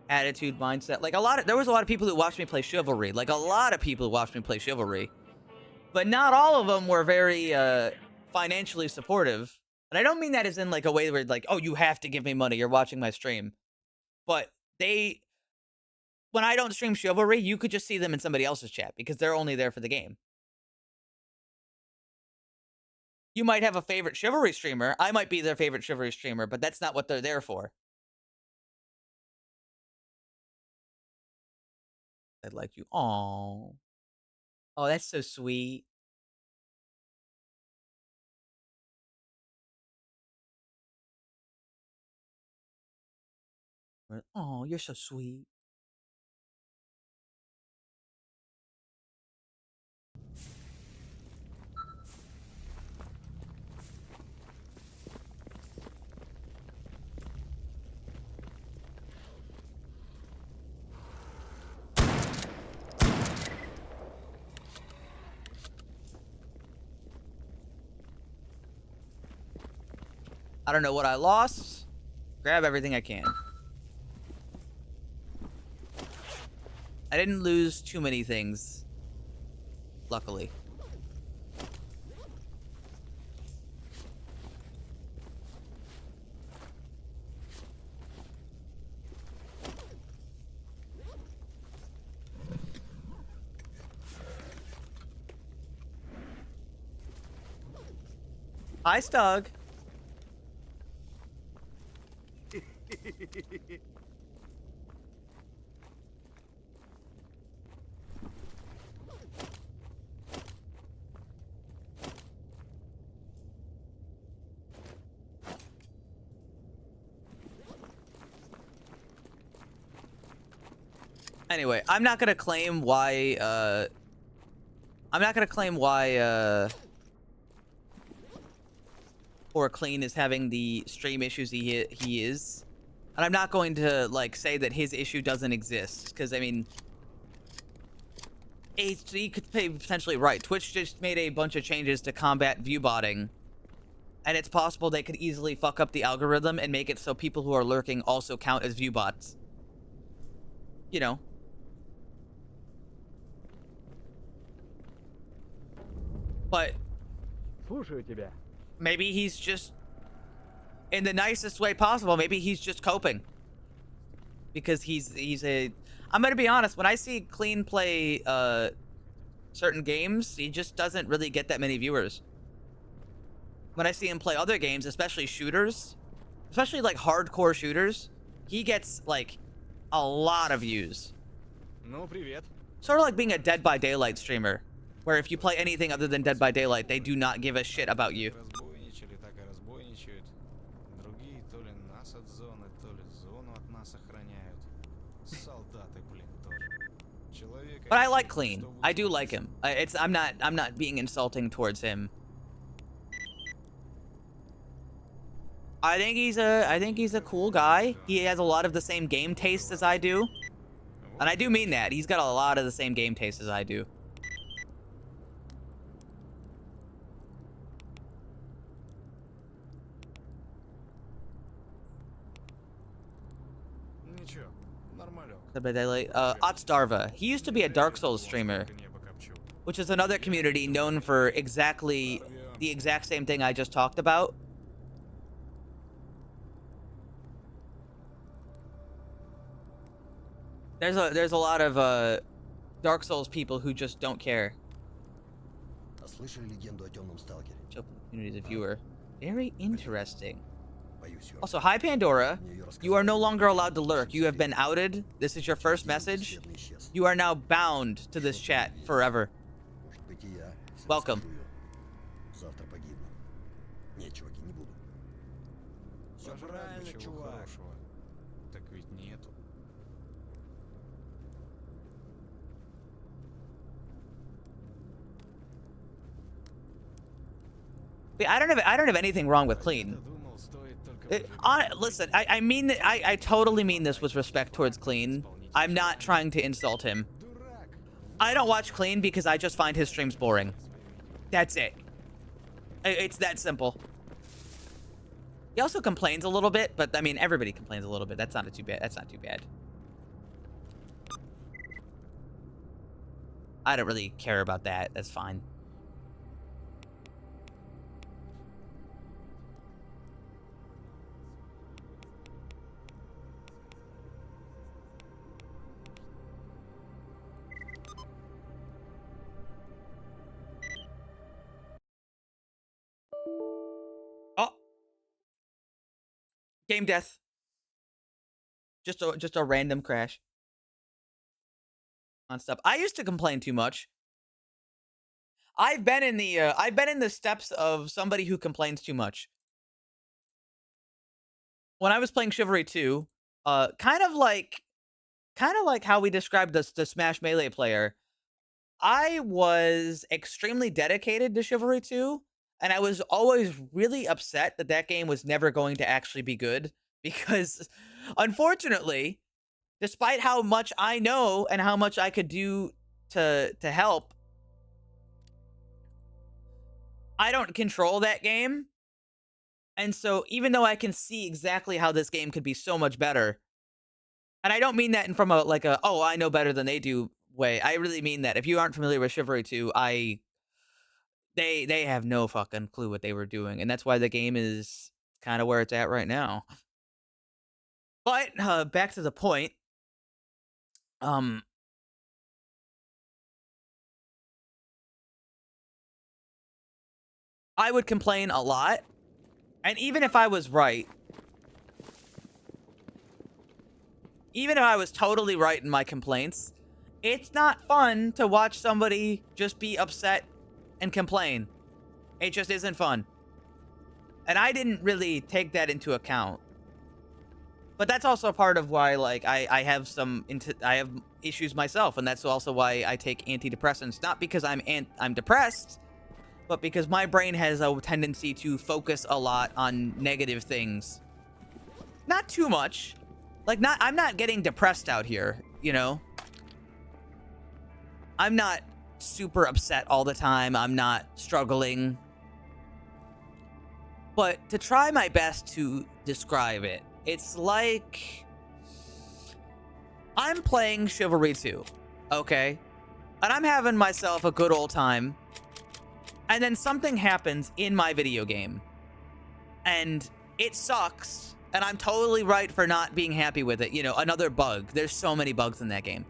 attitude, mindset. Like there was a lot of people who watched me play Chivalry. Like a lot of people who watched me play Chivalry. But not all of them were very financially supportive. And I don't mean that as in like a way where like, oh, you have to give me money, you're watching my stream. But when I don't stream Chivalry, you could just see them in somebody else's chat because they're only there for the game. You might have a favorite Chivalry streamer. I might be their favorite Chivalry streamer, but that's not what they're there for. I'd like you. Aww. Oh, that's so sweet. Oh, you're so sweet. I don't know what I lost. Grab everything I can. I didn't lose too many things, luckily. Hi, Stug. Anyway, I'm not gonna claim why, Or Clean is having the stream issues he is. And I'm not going to, like, say that his issue doesn't exist. Because, I mean, he could be potentially right. Twitch just made a bunch of changes to combat viewbotting. And it's possible they could easily fuck up the algorithm and make it so people who are lurking also count as viewbots. You know. But maybe he's just in the nicest way possible. Maybe he's just coping. Because he's a... I'm gonna be honest, when I see Clean play certain games, he just doesn't really get that many viewers. When I see him play other games, especially shooters, especially like hardcore shooters, he gets like a lot of views. Ну, привет. Sort of like being a Dead by Daylight streamer, where if you play anything other than Dead by Daylight, they do not give a shit about you. Разбойничали, так и разбойничают. Другие то ли нас от зоны, то ли зону от нас охраняют. Солдаты, блин, тоже. Человек... But I like Clean. I do like him. I'm not being insulting towards him. I think he's a cool guy. He has a lot of the same game tastes as I do. And I do mean that. He's got a lot of the same game tastes as I do. Ничего, нормалек. Dead by Daylight. Otstarva. He used to be a Dark Souls streamer, which is another community known for exactly the exact same thing I just talked about. There's a lot of Dark Souls people who just don't care. Слышали легенду о темном сталкере? Community as a viewer. Very interesting. Боюсь, Йорк. Also, hi Pandora. You are no longer allowed to lurk. You have been outed. This is your first message. Бесследно исчез. You are now bound to this chat forever. Может быть, и я, если Welcome. расскажу её, завтра погибну. Нет, чуваки, не буду. Всё правильно, чувак. Так ведь нету. I don't have anything wrong with Clean. Думал, стоит только... Listen, I mean that I totally mean this with respect towards Clean. I'm not trying to insult him. Дурак. I don't watch Clean because I just find his streams boring. That's it. It's that simple. He also complains a little bit, but I mean everybody complains a little bit. That's not too bad. That's not too bad. I don't really care about that. That's fine. Oh, game death. Just a random crash. On stuff. I used to complain too much. I've been in the steps of somebody who complains too much. When I was playing Chivalry 2, kind of like how we described the Smash Melee player, I was extremely dedicated to Chivalry 2, and I was always really upset that that game was never going to actually be good, because unfortunately, despite how much I know and how much I could do to help, I don't control that game. And so even though I can see exactly how this game could be so much better, and I don't mean that from a oh, I know better than they do way. I really mean that. If you aren't familiar with Chivalry 2, they have no fucking clue what they were doing, and that's why the game is kind of where it's at right now. But back to the point. I would complain a lot, and even if I was right, even if I was totally right in my complaints, it's not fun to watch somebody just be upset and complain. It just isn't fun. And I didn't really take that into account. But that's also part of why, like, I have issues myself, and that's also why I take antidepressants. Not because I'm depressed, but because my brain has a tendency to focus a lot on negative things. Not too much. Like, I'm not getting depressed out here, you know? I'm not super upset all the time. I'm not struggling. But to try my best to describe it, it's like I'm playing Chivalry 2, okay? And I'm having myself a good old time. And then something happens in my video game. And it sucks, and I'm totally right for not being happy with it. You know, another bug. There's so many bugs in that game.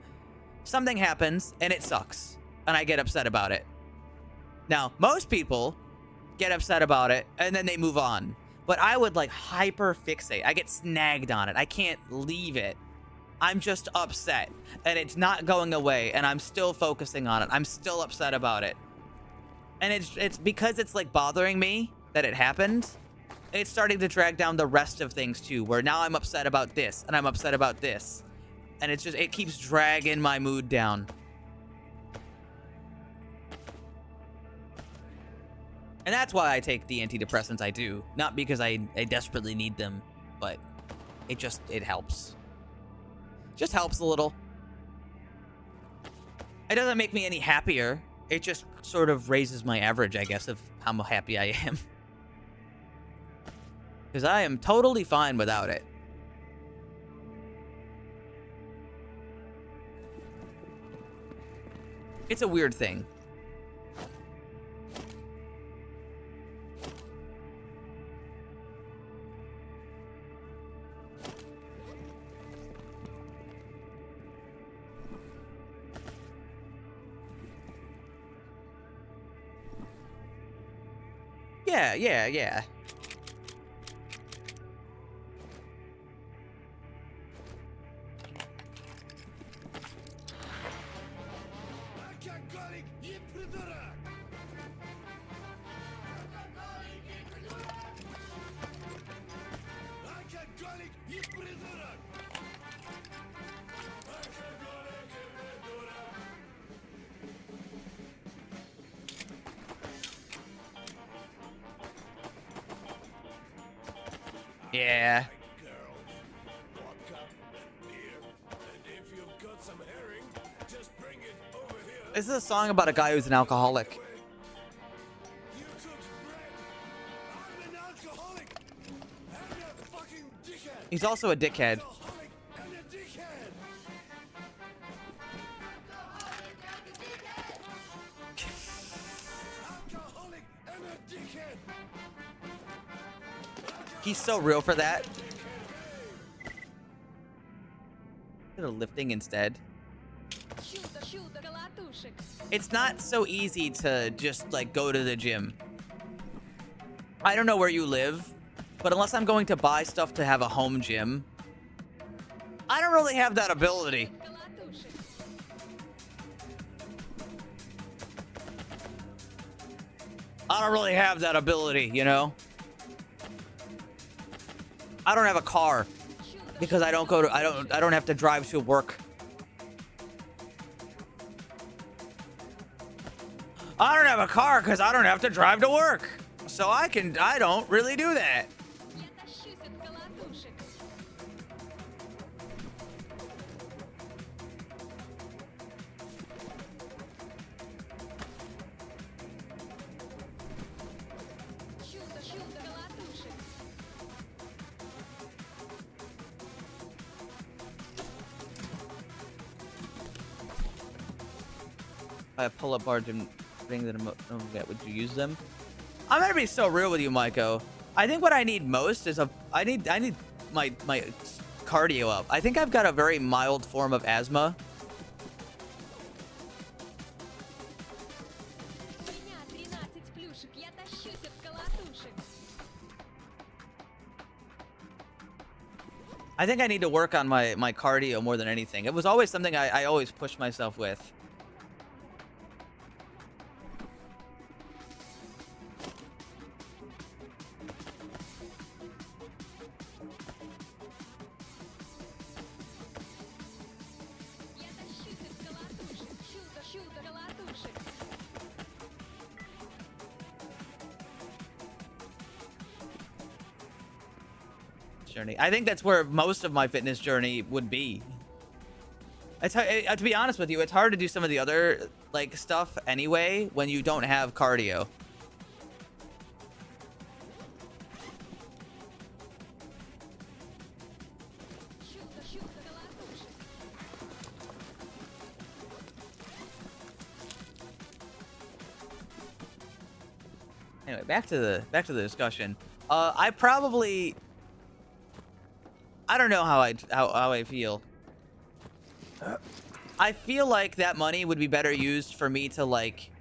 Something happens, and it sucks, and I get upset about it. Now, most people get upset about it, and then they move on. But I would, like, hyper fixate. I get snagged on it. I can't leave it. I'm just upset, and it's not going away, and I'm still focusing on it. I'm still upset about it. And it's because it's, like, bothering me that it happened. It's starting to drag down the rest of things, too, where now I'm upset about this, and I'm upset about this. And it's just, it keeps dragging my mood down. And that's why I take the antidepressants I do. Not because I desperately need them, but it helps. Just helps a little. It doesn't make me any happier. It just sort of raises my average, I guess, of how happy I am. Because I am totally fine without it. It's a weird thing. Yeah. Yeah. This is a song about a guy who's an alcoholic. He's also a dickhead. He's so real for that. Instead of lifting instead. It's not so easy to just like go to the gym. I don't know where you live, but unless I'm going to buy stuff to have a home gym, I don't really have that ability. I don't really have that ability, you know? I don't have a car because I don't have to drive to work. I don't have a car because I don't have to drive to work. So I don't really do that. I have pull-up bar gym thing that would you use them? I'm gonna be so real with you, Maiko. I think what I need most is I need my cardio up. I think I've got a very mild form of asthma. I think I need to work on my cardio more than anything. It was always something I always push myself with. Journey. I think that's where most of my fitness journey would be. It's to be honest with you, it's hard to do some of the other like stuff anyway when you don't have cardio. Anyway, back to the discussion. I probably... I don't know how I feel. I feel like that money would be better used for me to, like...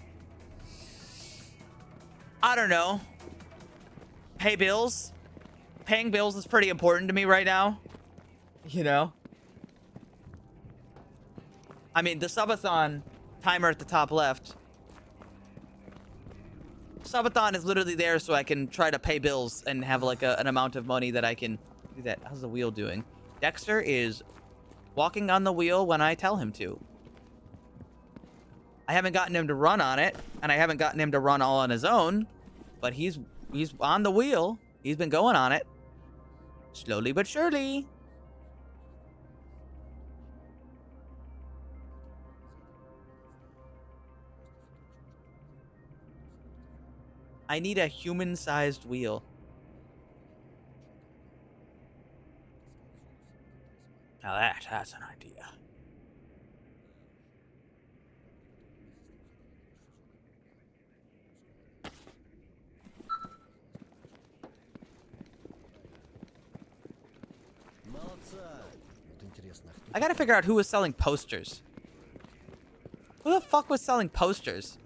I don't know. Pay bills. Paying bills is pretty important to me right now. You know? I mean, the subathon timer at the top left. Subathon is literally there so I can try to pay bills and have like an amount of money that I can do that. How's the wheel doing? Dexter is walking on the wheel when I tell him to. I haven't gotten him to run on it, and I haven't gotten him to run all on his own, but he's on the wheel. He's been going on it. Slowly but surely. I need a human-sized wheel. Now that's an idea. I gotta figure out who was selling posters. Who the fuck was selling posters?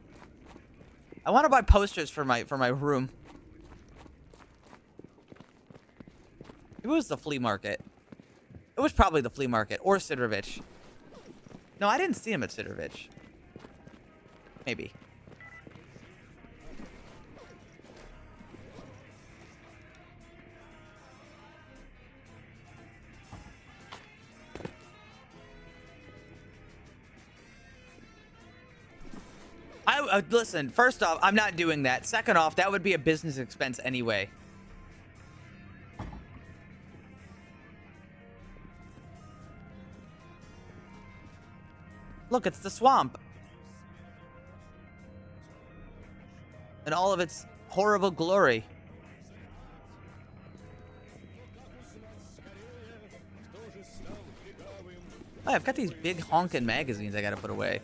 I want to buy posters for my room. It was the flea market. It was probably the flea market or Sidrovich. No, I didn't see him at Sidrovich. Maybe. Listen, first off, I'm not doing that. Second off, that would be a business expense anyway. Look, it's the swamp. And all of its horrible glory. Oh, I've got these big honkin' magazines I gotta put away.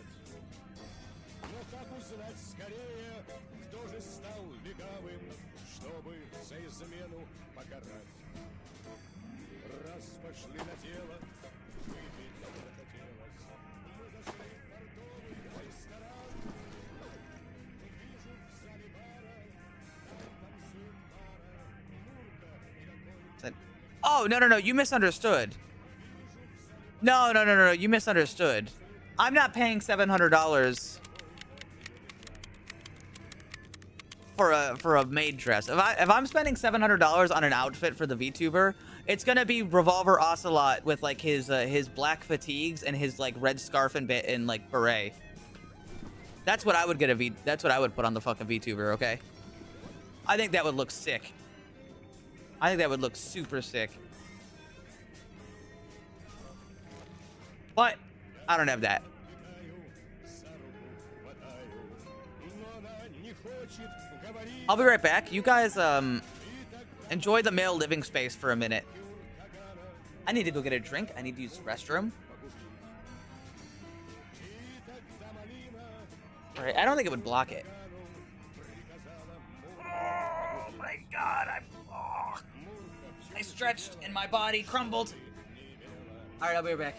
Oh, no, you misunderstood. No, you misunderstood. I'm not paying $700 for a maid dress. If I'm spending $700 on an outfit for the VTuber, it's gonna be Revolver Ocelot with like his black fatigues and his like red scarf and like beret. That's what I would get that's what I would put on the fucking VTuber, okay? I think that would look sick. I think that would look super sick. But I don't have that. I'll be right back. You guys enjoy the male living space for a minute. I need to go get a drink. I need to use the restroom. All right, I don't think it would block it. Oh my god, I stretched and my body crumbled. All right, I'll be right back.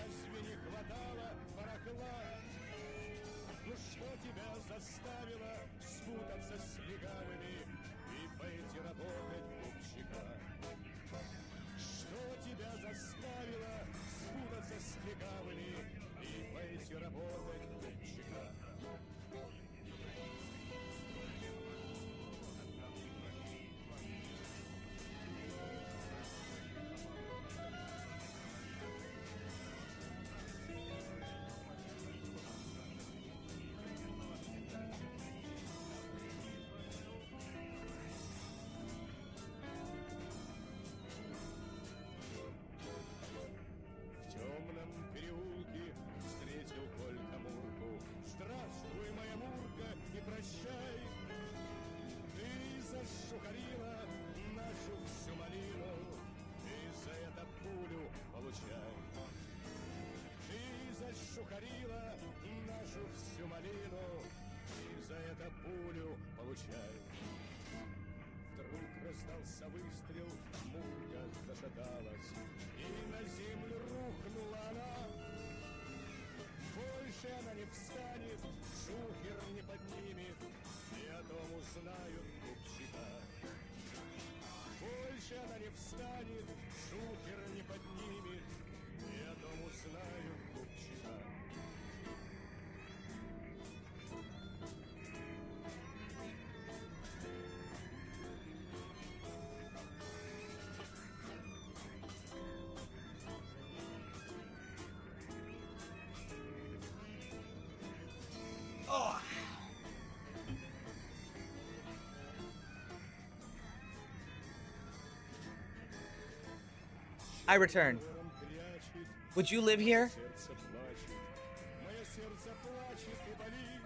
Вдруг раздался выстрел, мурка зашаталась, и на землю рухнула она. Больше она не встанет, шухер не поднимет, и о том узнают купчика. Больше она не встанет, шухер не поднимет, и о том узнают купчика. I return. Would you live here? Мое сердце плачет и болит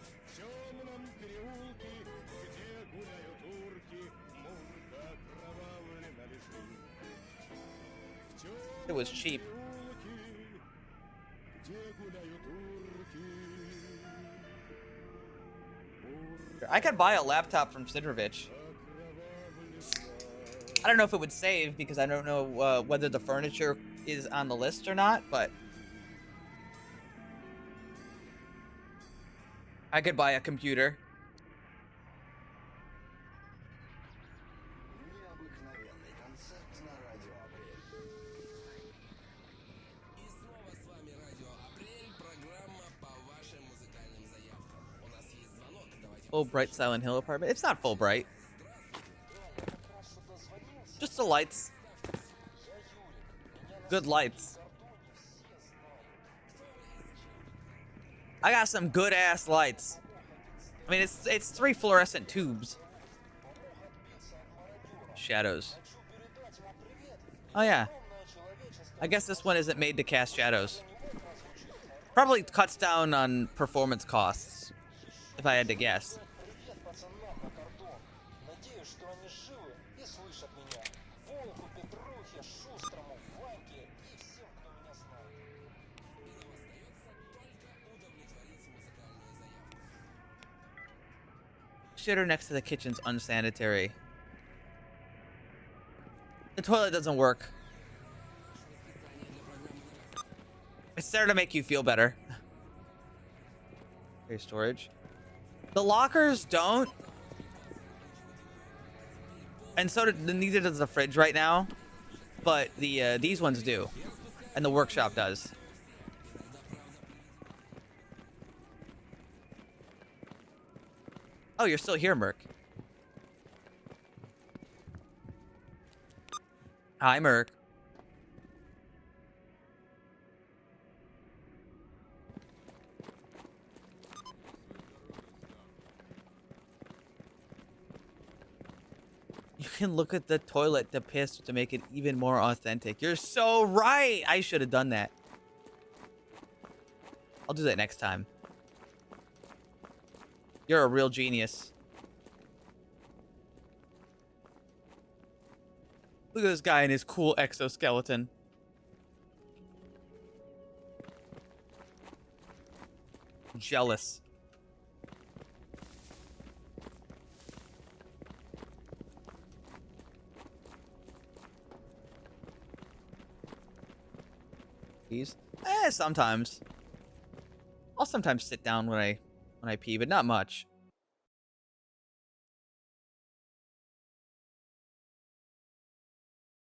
в темном переулке, где гуляют урки, мурка окровавлена лежит. В темном It was cheap. переулке, где гуляют урки, I could buy a laptop from Sidrovich. I don't know if it would save because I don't know whether the furniture is on the list or not, but I could buy a computer. Необыкновенный концерт на радио Апрель. И снова с вами радио Апрель, программа по вашим музыкальным заявкам. У нас есть звонок, давайте... Fulbright Silent Hill apartment. It's not Fulbright. Just the lights. Good lights. I got some good ass lights. I mean, it's 3 fluorescent tubes. Shadows. Oh yeah. I guess this one isn't made to cast shadows. Probably cuts down on performance costs, if I had to guess. Shitter next to the kitchen's unsanitary. The toilet doesn't work. It's there to make you feel better. Okay, storage. The lockers don't. And so neither does the fridge right now. But the these ones do. And the workshop does. Oh, you're still here, Merc. Hi, Merc. You can look at the toilet to piss to make it even more authentic. You're so right. I should have done that. I'll do that next time. You're a real genius. Look at this guy in his cool exoskeleton. Jealous. These? Sometimes. I'll sometimes sit down when I pee, but not much.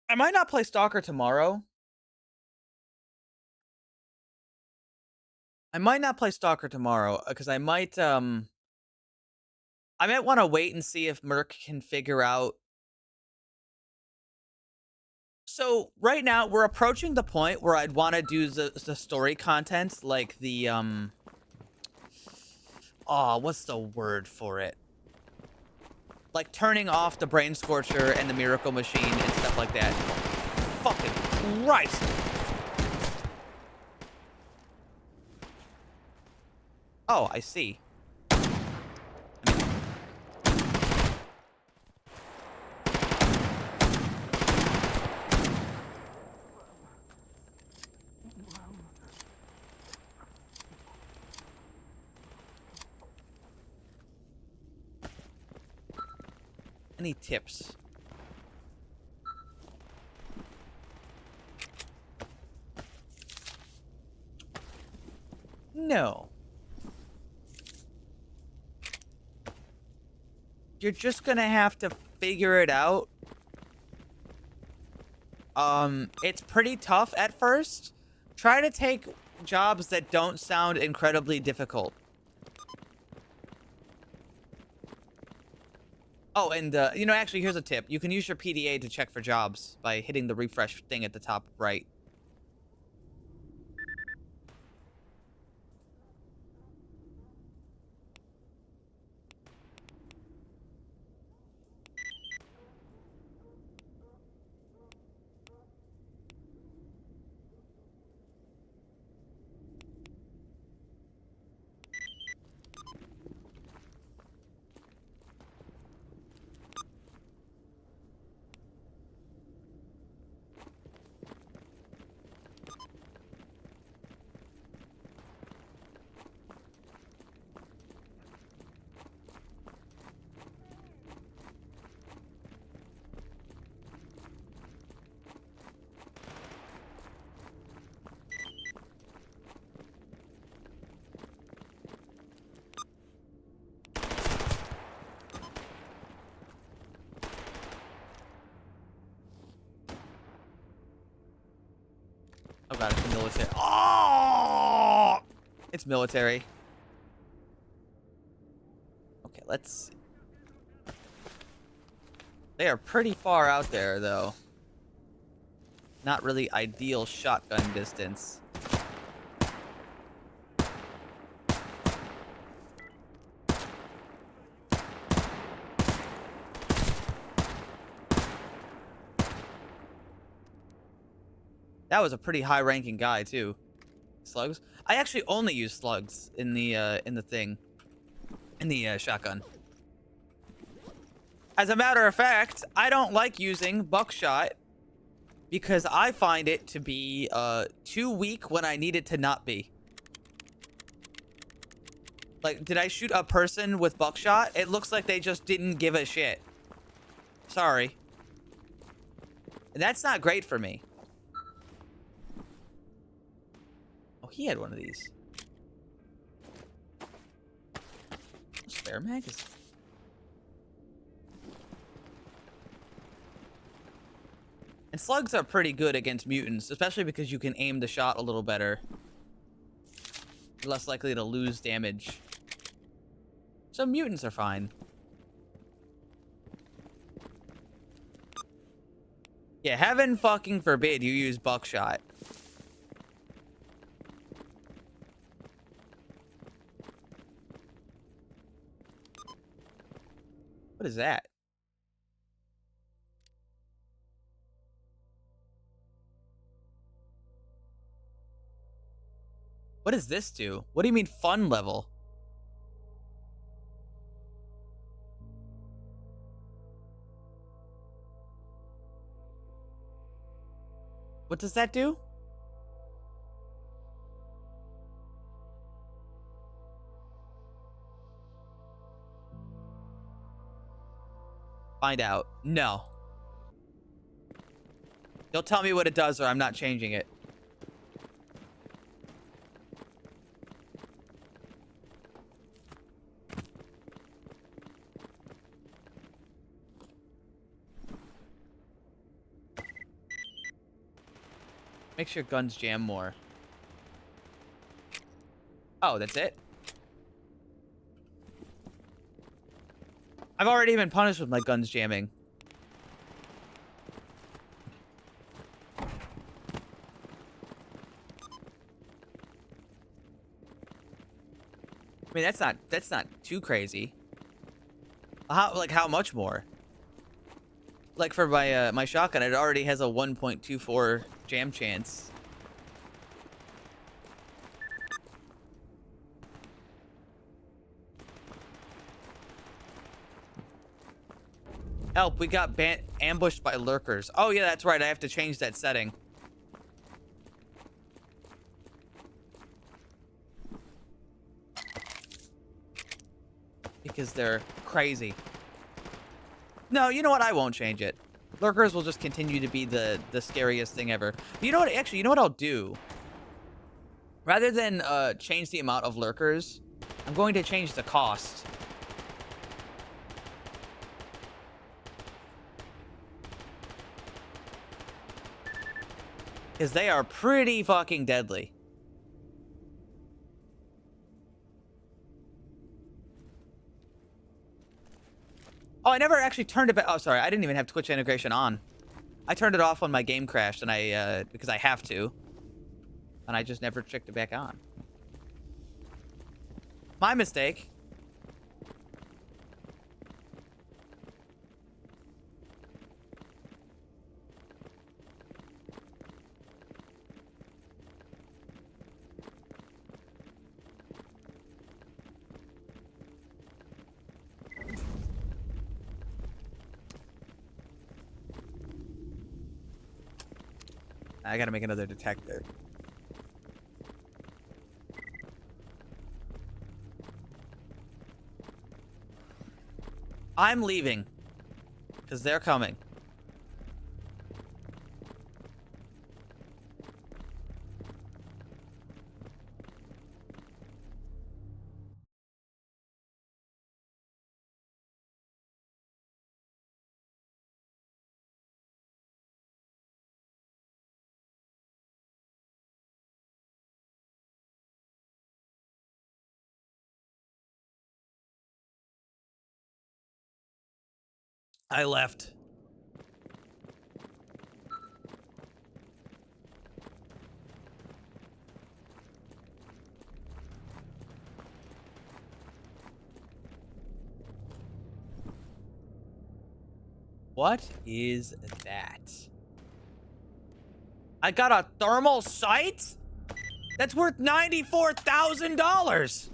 I might not play Stalker tomorrow. I might not play Stalker tomorrow because I might want to wait and see if Merc can figure out. So right now we're approaching the point where I'd want to do the story content, like the oh, what's the word for it? Like turning off the Brain Scorcher and the Miracle Machine and stuff like that. Fucking Christ! Oh, I see. Any tips? No. You're just gonna have to figure it out. It's pretty tough at first. Try to take jobs that don't sound incredibly difficult. Oh, and, you know, actually, here's a tip. You can use your PDA to check for jobs by hitting the refresh thing at the top right. Oh god, it's military. Oh! It's military. Okay, let's see. They are pretty far out there, though. Not really ideal shotgun distance. That was a pretty high-ranking guy too. Slugs. I actually only use slugs in the shotgun. As a matter of fact, I don't like using buckshot because I find it to be too weak when I need it to not be. Like, did I shoot a person with buckshot? It looks like they just didn't give a shit. Sorry. And that's not great for me. Oh, he had one of these. Spare magazine. And slugs are pretty good against mutants, especially because you can aim the shot a little better. You're less likely to lose damage. So mutants are fine. Yeah, heaven fucking forbid you use buckshot. What is that? What does this do? What do you mean fun level? What does that do? Find out. No. Don't tell me what it does or I'm not changing it. Makes your guns jam more. Oh, that's it? I've already been punished with my guns jamming. I mean, that's not too crazy. How much more? Like for my my shotgun, it already has a 1.24 jam chance. Help, we got ambushed by lurkers. Oh yeah, that's right, I have to change that setting. Because they're crazy. No, you know what? I won't change it. Lurkers will just continue to be the scariest thing ever. But you know what? Actually, you know what I'll do? Rather than change the amount of lurkers, I'm going to change the cost. Because they are pretty fucking deadly. Oh, I never actually turned it back. Oh, sorry. I didn't even have Twitch integration on. I turned it off when my game crashed, and because I have to. And I just never checked it back on. My mistake. I gotta make another detector. I'm leaving. Because they're coming. I left. What is that? I got a thermal sight? That's worth $94,000.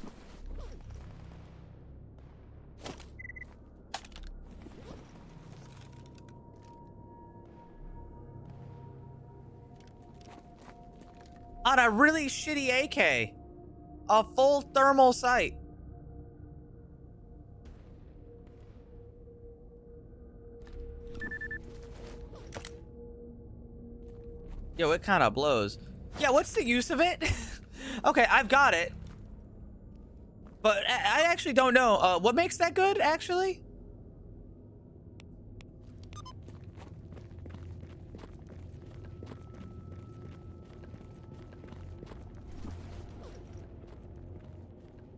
On a really shitty AK. A full thermal sight. Yo, it kind of blows. Yeah, what's the use of it? Okay, I've got it. But I actually don't know. What makes that good, actually?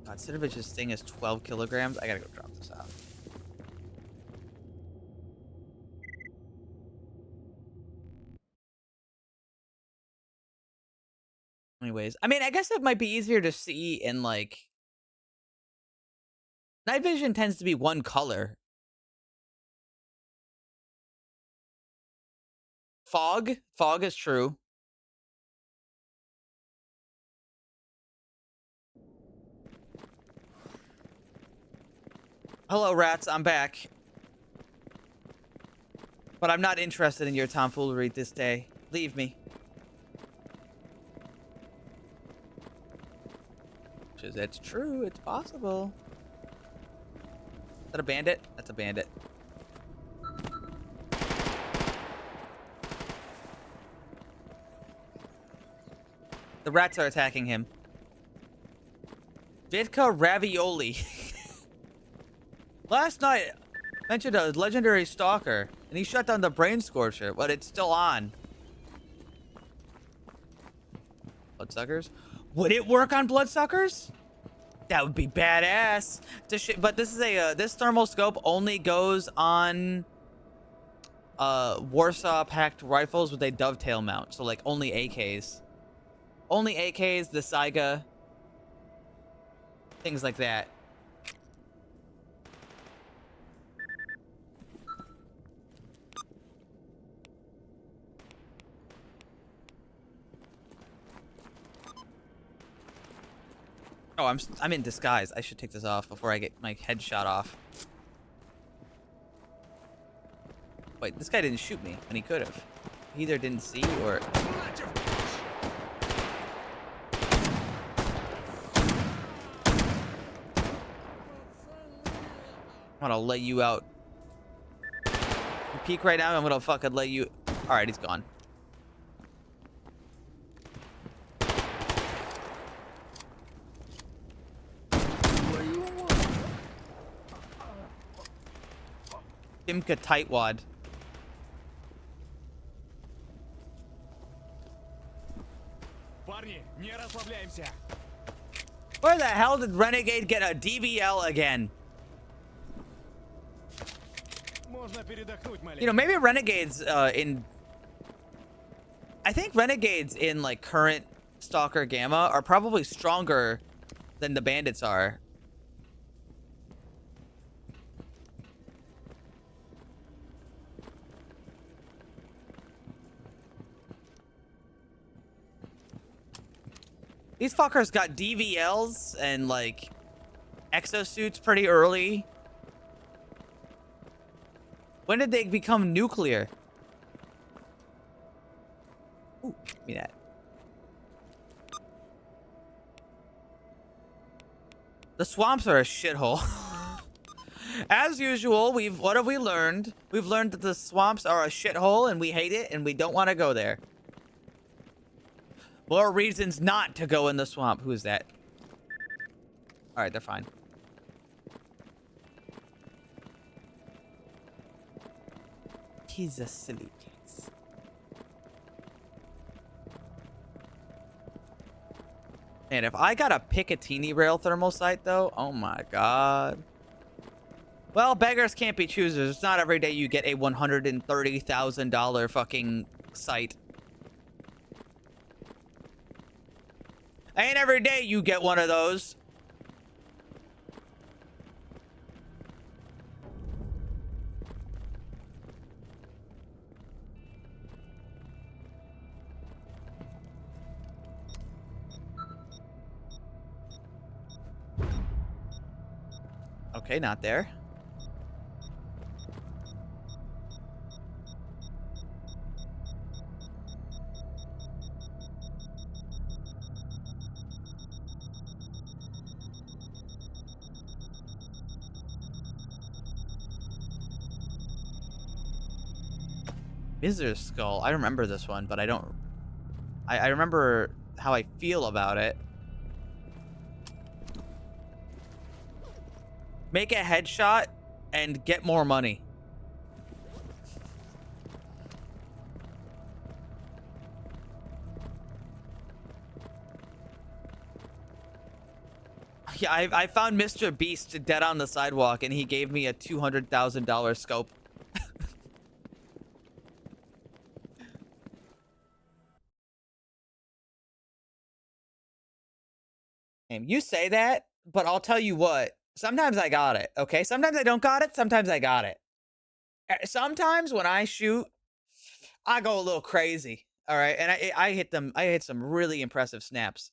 God, Sinovich's thing is 12 kilograms. I gotta go drop this off. Anyways, I mean, I guess it might be easier to see in, like... Night vision tends to be one color. Fog? Fog is true. Hello, rats. I'm back. But I'm not interested in your tomfoolery this day. Leave me. It's true. It's possible. Is that a bandit? That's a bandit. The rats are attacking him. Vidka Ravioli. Last night, mentioned a legendary stalker, and he shut down the brain scorcher, but it's still on. Bloodsuckers? Would it work on bloodsuckers? That would be badass. But this is a this thermal scope only goes on Warsaw packed rifles with a dovetail mount. So like only AKs. Only AKs, the Saiga, things like that. Oh, I'm in disguise. I should take this off before I get my head shot off. Wait, this guy didn't shoot me, and he could have. He either didn't see or... I'm gonna lay you out. peek right now. I'm gonna fucking let you. All right, he's gone. Timka Tightwad. Парни, не расслабляемся. Where the hell did Renegade get a DVL again? Можно передохнуть, You know, maybe Renegades in... I think Renegades in, like, current Stalker Gamma are probably stronger than the Bandits are. These fuckers got DVLs and, like, exosuits pretty early. When did they become nuclear? Ooh, give me that. The swamps are a shithole. As usual, what have we learned? We've learned that the swamps are a shithole and we hate it and we don't want to go there. More reasons not to go in the swamp. Who is that? All right, they're fine. He's a silly case. And if I got a Picatinny rail thermal sight, though, oh my god. Well, beggars can't be choosers. It's not every day you get a $130,000 fucking sight. Ain't every day you get one of those. Okay, not there. Miser's Skull. I remember this one, but I don't... I remember how I feel about it. Make a headshot and get more money. Yeah, I found Mr. Beast dead on the sidewalk, and he gave me a $200,000 scope. You say that, but I'll tell you what. Sometimes I got it, okay? Sometimes I don't got it. Sometimes I got it. Sometimes when I shoot, I go a little crazy, all right? And I hit them. I hit some really impressive snaps.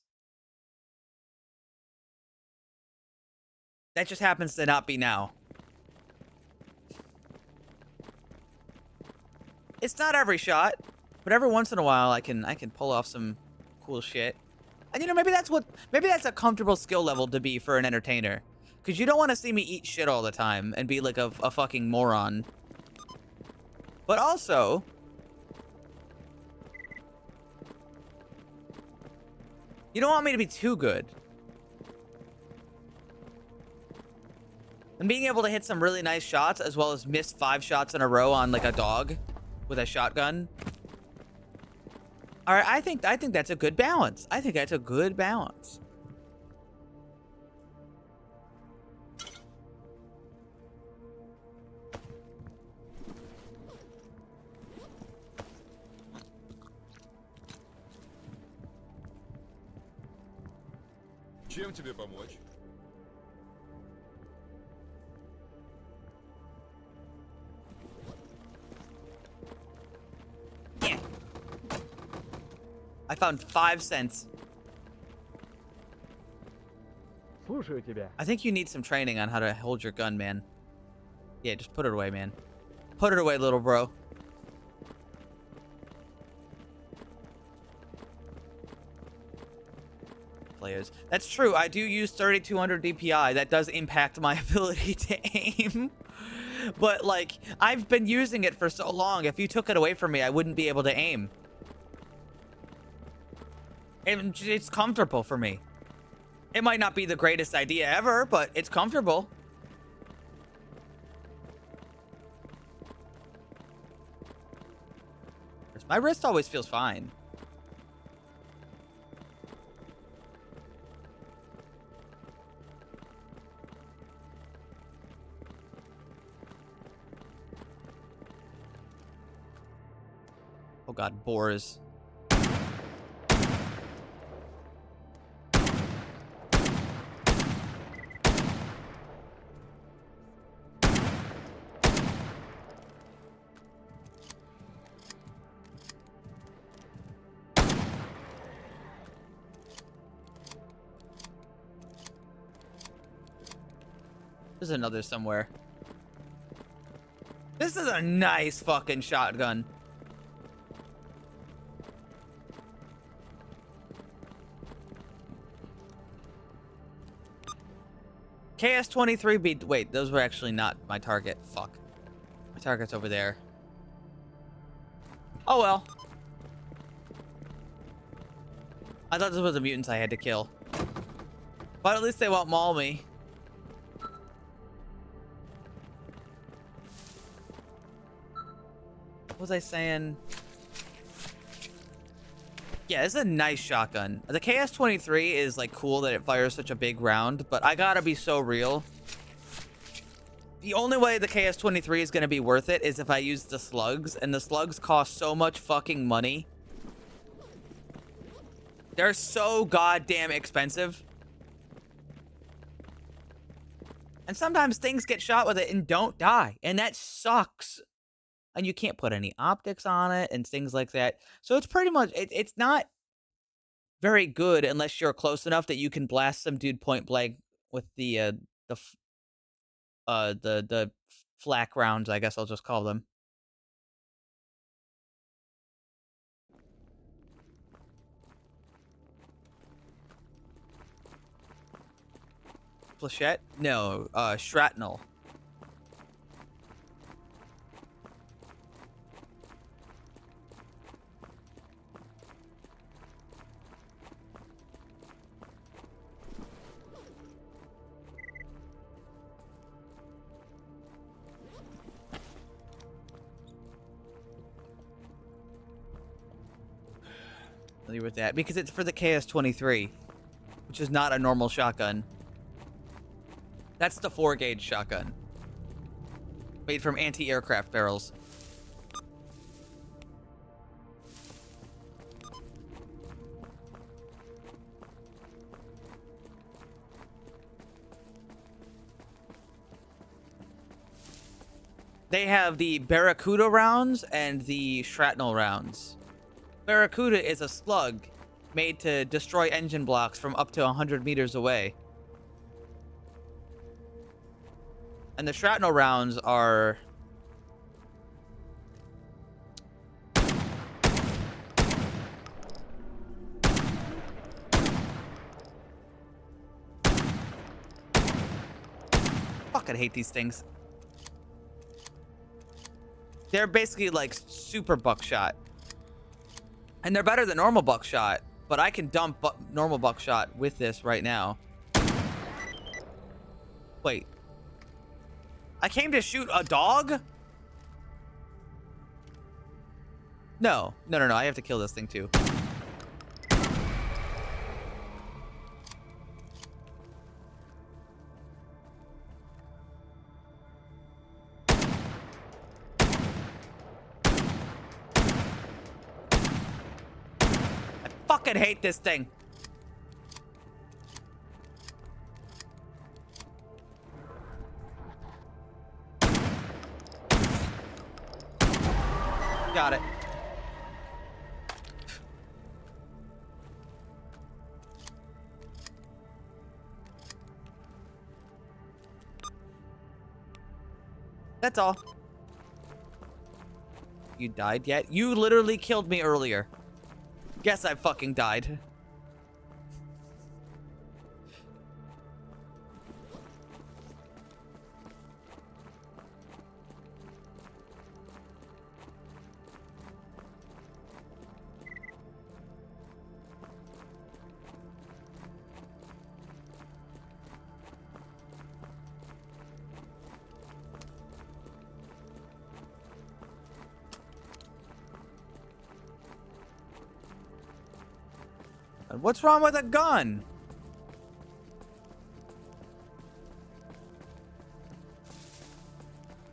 That just happens to not be now. It's not every shot, but every once in a while I can pull off some cool shit. And you know, maybe that's a comfortable skill level to be for an entertainer. Because you don't want to see me eat shit all the time and be like a fucking moron. But also, you don't want me to be too good. And being able to hit some really nice shots as well as miss 5 shots in a row on like a dog with a shotgun. All right, I think that's a good balance. I think that's a good balance. Чем тебе помочь? I found 5 cents. Слушаю тебя. I think you need some training on how to hold your gun, man. Yeah, just put it away, man. Put it away, little bro. Players. That's true. I do use 3200 DPI. That does impact my ability to aim. But like, I've been using it for so long. If you took it away from me, I wouldn't be able to aim. And it's comfortable for me. It might not be the greatest idea ever, but it's comfortable. My wrist always feels fine. Oh god, boars. There's another somewhere. This is a nice fucking shotgun. KS-23B. Wait, those were actually not my target. Fuck. My target's over there. Oh well. I thought this was the mutants I had to kill. But at least they won't maul me. What was I saying? Yeah, this is a nice shotgun. The KS-23 is like cool that it fires such a big round, but I gotta be so real. The only way the KS-23 is gonna be worth it is if I use the slugs, and the slugs cost so much fucking money. They're so goddamn expensive. And sometimes things get shot with it and don't die, and that sucks. And you can't put any optics on it and things like that. So it's pretty much, it's not very good unless you're close enough that you can blast some dude point blank with the flak rounds, I guess I'll just call them. Flechette? No, shrapnel. With that because it's for the KS-23, which is not a normal shotgun. That's the 4-gauge shotgun made from anti-aircraft barrels. They have the Barracuda rounds and the shrapnel rounds. Barracuda is a slug made to destroy engine blocks from up to 100 meters away. And the shrapnel rounds are... Fucking hate these things. They're basically like super buckshot. And they're better than normal buckshot, but I can dump normal buckshot with this right now. Wait. I came to shoot a dog? No. No, I have to kill this thing too. I fucking hate this thing. Got it. That's all. You died yet? You literally killed me earlier. Guess I fucking died. What's wrong with a gun?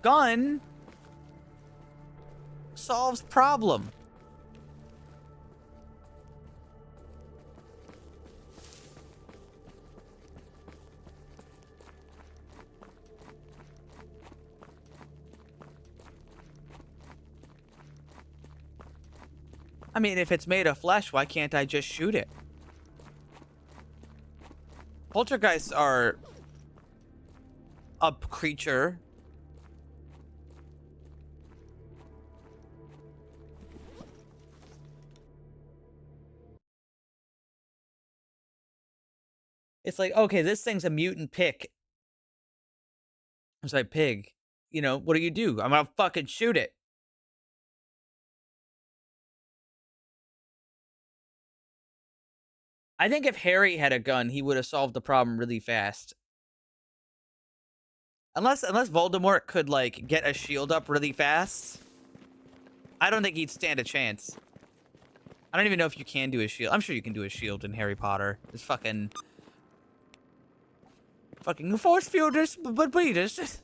Gun solves problem. I mean, if it's made of flesh, why can't I just shoot it? Poltergeists are a creature. It's like, okay, this thing's a mutant pig. I'm sorry, pig. You know, what do? I'm gonna fucking shoot it. I think if Harry had a gun, he would have solved the problem really fast. Unless Voldemort could, like, get a shield up really fast, I don't think he'd stand a chance. I don't even know if you can do a shield. I'm sure you can do a shield in Harry Potter. It's fucking force fielders, but breeders.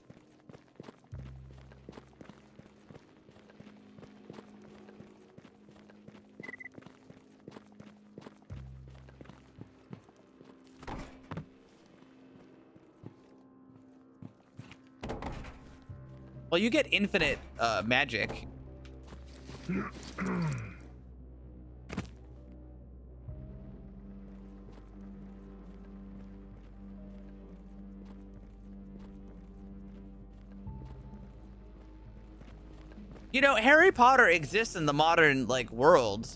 Well, you get infinite magic. You know, Harry Potter exists in the modern, like, world.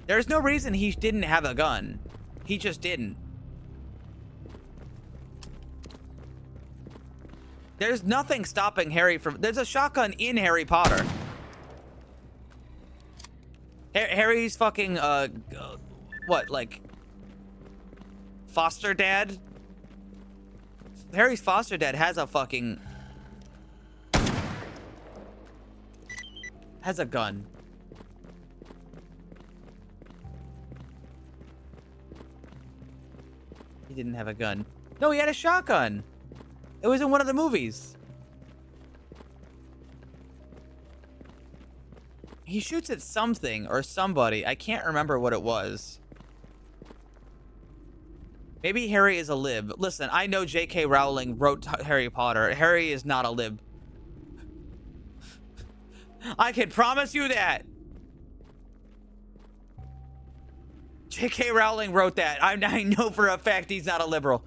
There's no reason he didn't have a gun. He just didn't. There's nothing stopping Harry from... There's a shotgun in Harry Potter. Harry's fucking, what, like... foster dad? Harry's foster dad has a fucking... has a gun. He didn't have a gun. No, he had a shotgun. It was in one of the movies. He shoots at something or somebody. I can't remember what it was. Maybe Harry is a lib. Listen, I know J.K. Rowling wrote Harry Potter. Harry is not a lib. I can promise you that. J.K. Rowling wrote that. I know for a fact he's not a liberal.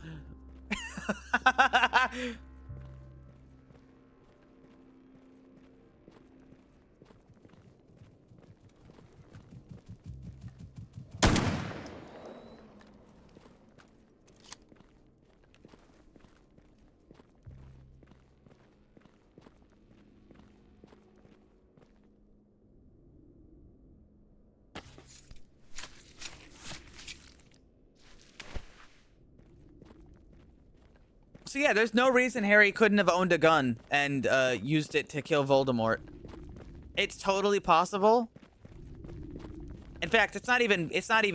So yeah, there's no reason Harry couldn't have owned a gun and used it to kill Voldemort. It's totally possible. In fact, it's not even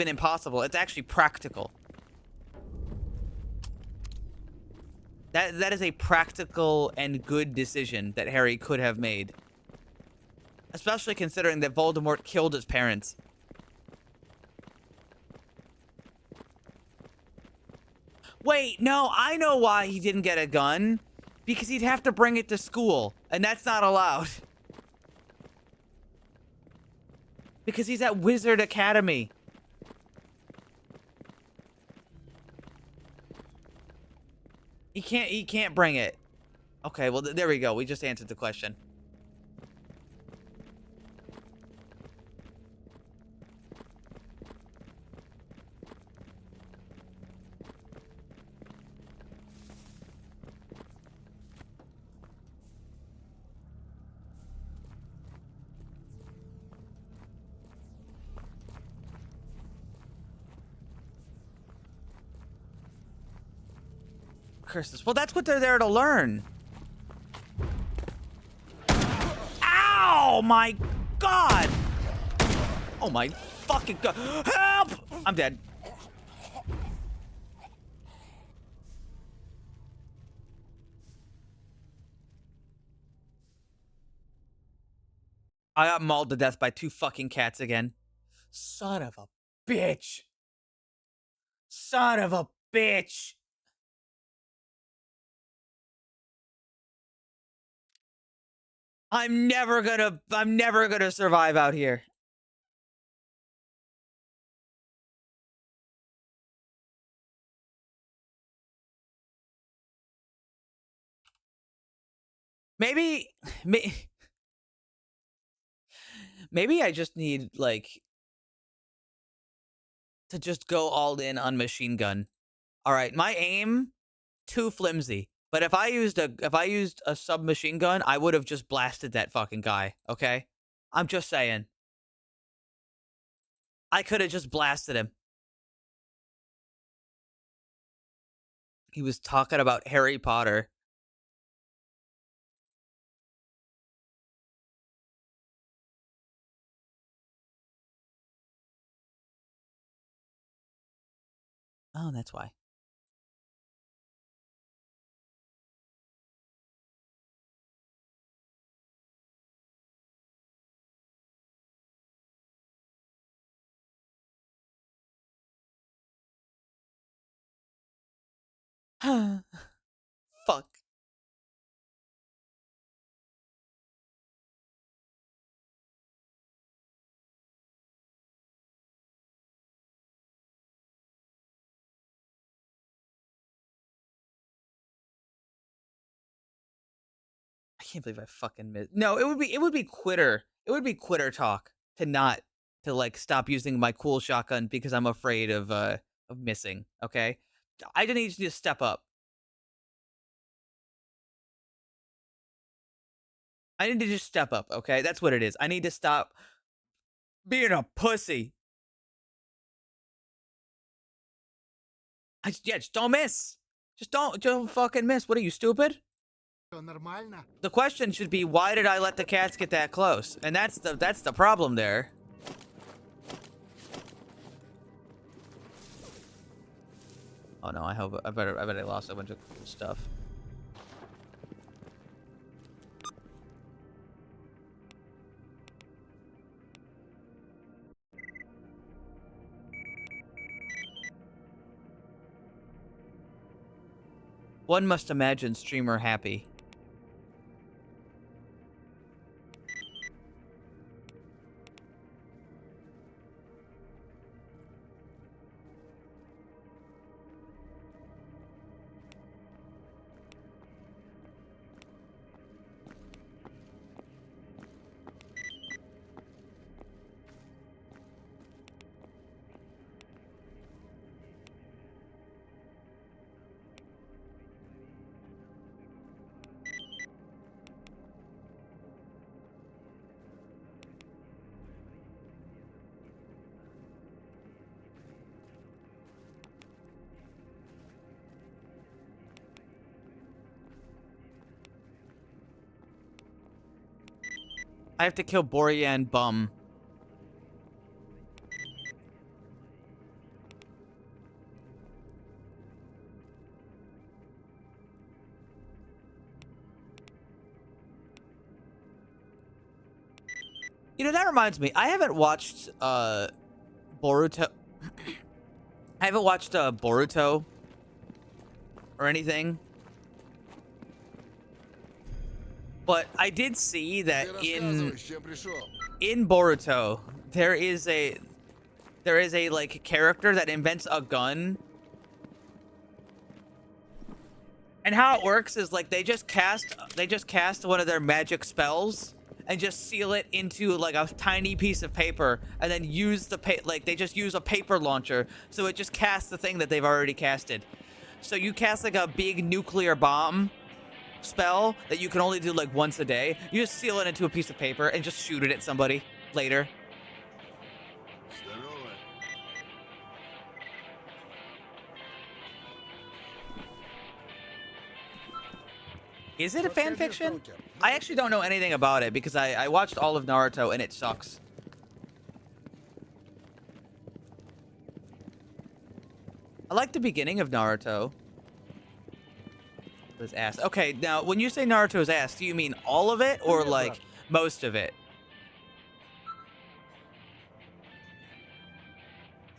impossible. It's actually practical. That is a practical and good decision that Harry could have made. Especially considering that Voldemort killed his parents. Wait, no, I know why he didn't get a gun. Because he'd have to bring it to school, and that's not allowed. Because he's at Wizard Academy. He can't bring it. Okay, well, there we go. We just answered the question. Curses. Well, that's what they're there to learn. Ow! My God! Oh my fucking God! Help! I'm dead. I got mauled to death by 2 fucking cats again. Son of a bitch. Son of a bitch. I'm never gonna survive out here. Maybe maybe I just need like to just go all in on machine gun. All right, my aim too flimsy. But if I used a submachine gun, I would have just blasted that fucking guy, okay? I'm just saying. I could have just blasted him. He was talking about Harry Potter. Oh, that's why. Fuck. I can't believe I fucking missed. No, it would be quitter. It would be quitter talk to not to like stop using my cool shotgun because I'm afraid of missing, okay? I need to just step up. I need to just step up, okay? That's what it is. I need to stop being a pussy. Just don't miss. Just don't fucking miss. What are you, stupid? The question should be, why did I let the cats get that close? And that's the problem there. Oh no, I bet I lost a bunch of stuff. One must imagine streamer happy. I have to kill Boryan Bum. You know, that reminds me. I haven't watched Boruto. I haven't watched Boruto or anything. But I did see that in Boruto there is a like character that invents a gun. And how it works is like they just cast one of their magic spells and just seal it into like a tiny piece of paper and then use they just use a paper launcher, so it just casts the thing that they've already casted. So you cast like a big nuclear bomb spell that you can only do like once a day. You just seal it into a piece of paper and just shoot it at somebody later. Is it a fan fiction? I actually don't know anything about it because I watched all of Naruto and it sucks. I like the beginning of Naruto. It was ass. Okay, now when you say Naruto's ass, do you mean all of it or like most of it?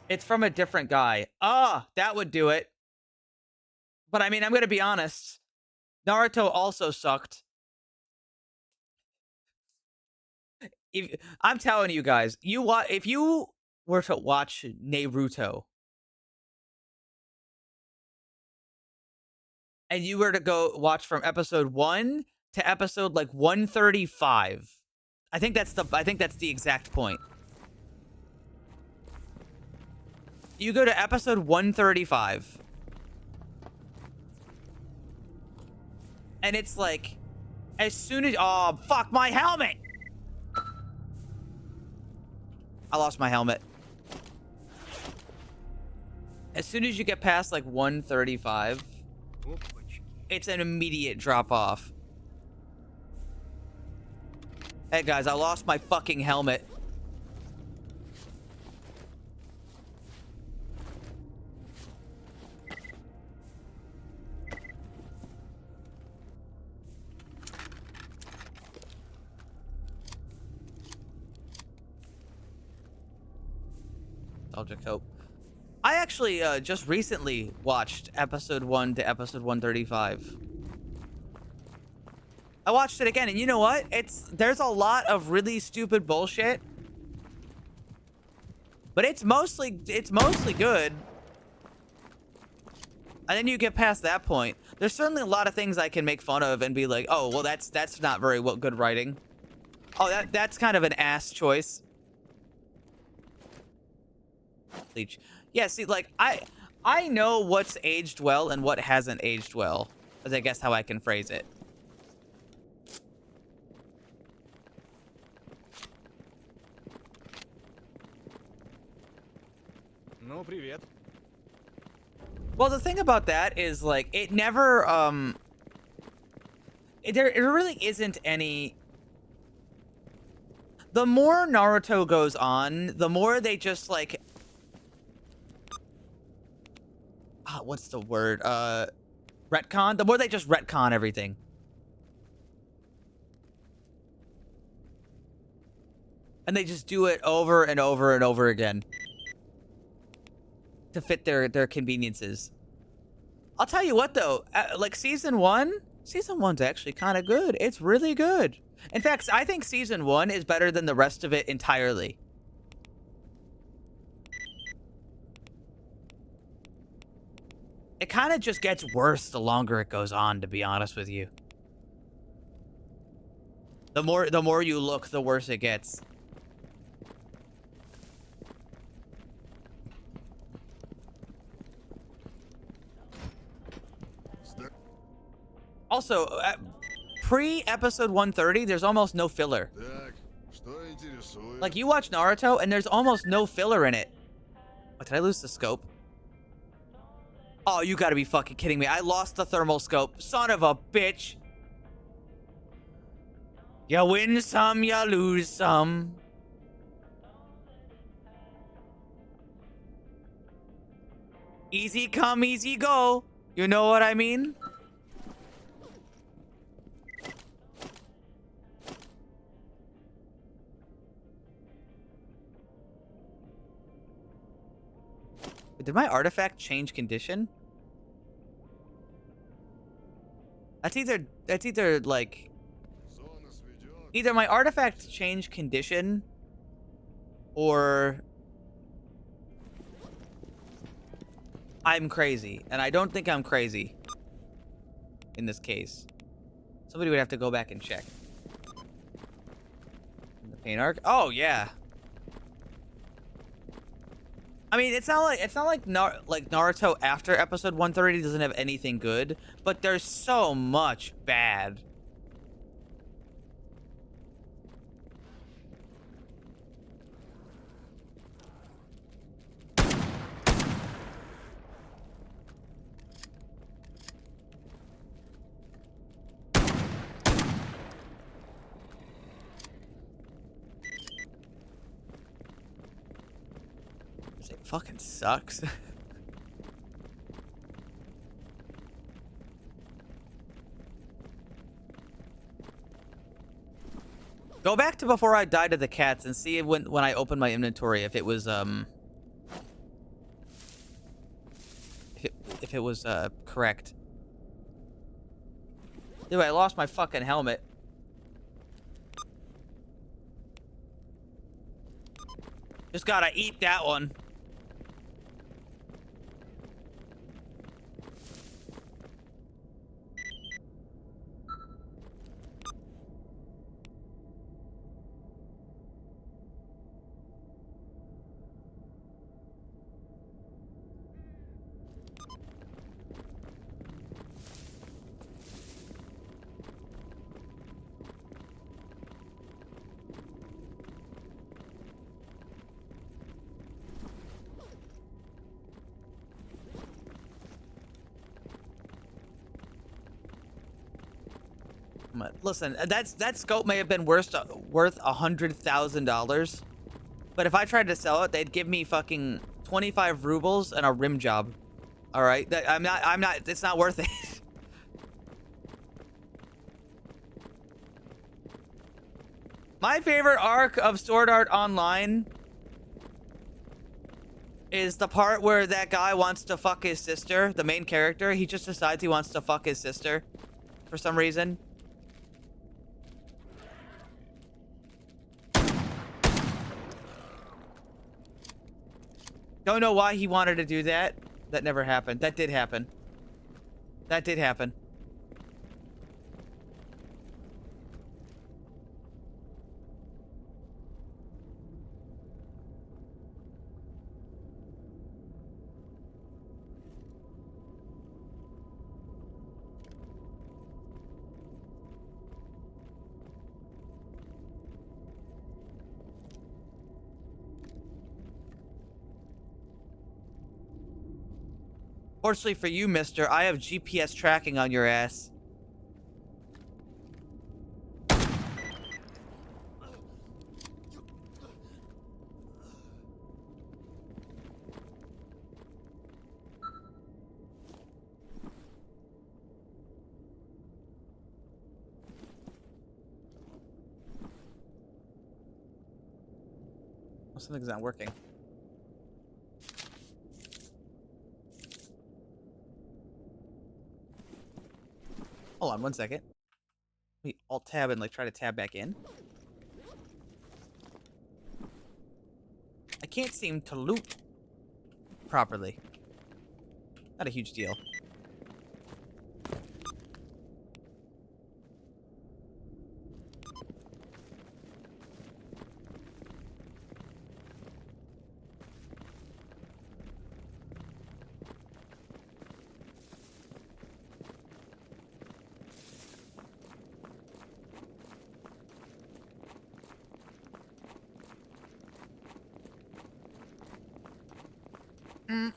It's from a different guy. Ah, that would do it. But I mean, I'm gonna be honest. Naruto also sucked. I'm telling you guys, if you were to watch Naruto and you were to go watch from episode 1 to episode like 135, I think that's the exact point. You go to episode 135 and it's like as soon as oh fuck my helmet. I lost my helmet. As soon as you get past like 135, it's an immediate drop off. Hey guys, I lost my fucking helmet. Nostalgic hope. I actually just recently watched episode 1 to episode 135. I watched it again, and you know what? There's a lot of really stupid bullshit, but it's mostly good. And then you get past that point. There's certainly a lot of things I can make fun of and be like, oh, well, that's not very good writing. Oh, that's kind of an ass choice. Leech. Yeah, see, like, I know what's aged well and what hasn't aged well, is I guess how I can phrase it. Ну, привет. Well, the thing about that is, like, it never, there really isn't any... The more Naruto goes on, the more they just, like... what's the word? Retcon? The more they just retcon everything. And they just do it over and over and over again. To fit their conveniences. I'll tell you what, though. Like, Season 1's actually kind of good. It's really good. In fact, I think Season 1 is better than the rest of it entirely. It kind of just gets worse the longer it goes on, to be honest with you. The more you look, the worse it gets. Also, pre-episode 130, there's almost no filler. Like, you watch Naruto, and there's almost no filler in it. What, did I lose the scope? Oh, you gotta be fucking kidding me. I lost the thermal scope. Son of a bitch. You win some, you lose some. Easy come, easy go. You know what I mean? Did my artifact change condition? That's either like either my artifact changed condition or I'm crazy, and I don't think I'm crazy in this case. Somebody would have to go back and check. The paint arc? Oh yeah. I mean, it's not like Naruto after episode 130 doesn't have anything good, but there's so much bad. It fucking sucks. Go back to before I died to the cats and see when I opened my inventory if it was it was correct. Dude, I lost my fucking helmet. Just gotta eat that one. Listen, that scope may have been worth $100,000, but if I tried to sell it, they'd give me fucking 25 rubles and a rim job. All right, I'm not. It's not worth it. My favorite arc of Sword Art Online is the part where that guy wants to fuck his sister, the main character. He just decides he wants to fuck his sister for some reason. Don't know why he wanted to do that. That never happened. That did happen. That did happen. Fortunately for you, mister, I have GPS tracking on your ass. Oh, something's not working. Hold on one second. Let me alt tab and like try to tab back in. I can't seem to loot properly. Not a huge deal.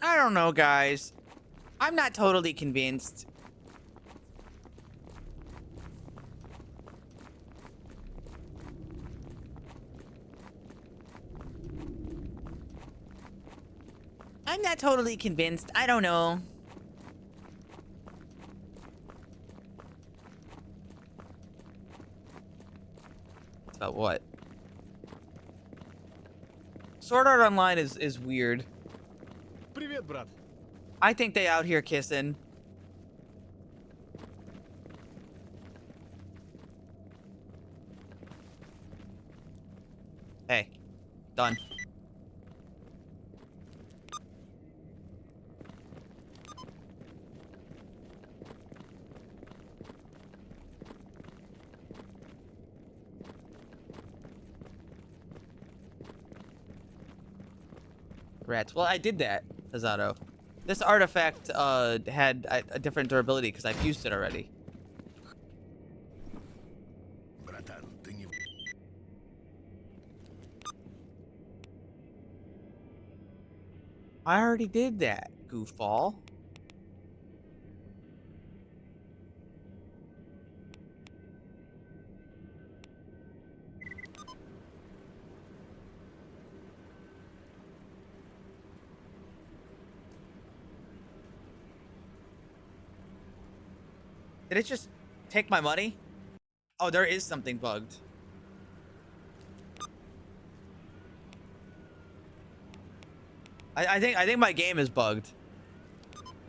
I don't know, guys. I'm not totally convinced. I'm not totally convinced. I don't know. It's about what? Sword Art Online is weird. Привет, брат. I think they out here kissing. Hey, done. Rats. Well, I did that, Hazato. This artifact had a different durability because I've used it already. I already did that, goofball. Did it just take my money? Oh, there is something bugged. I think my game is bugged.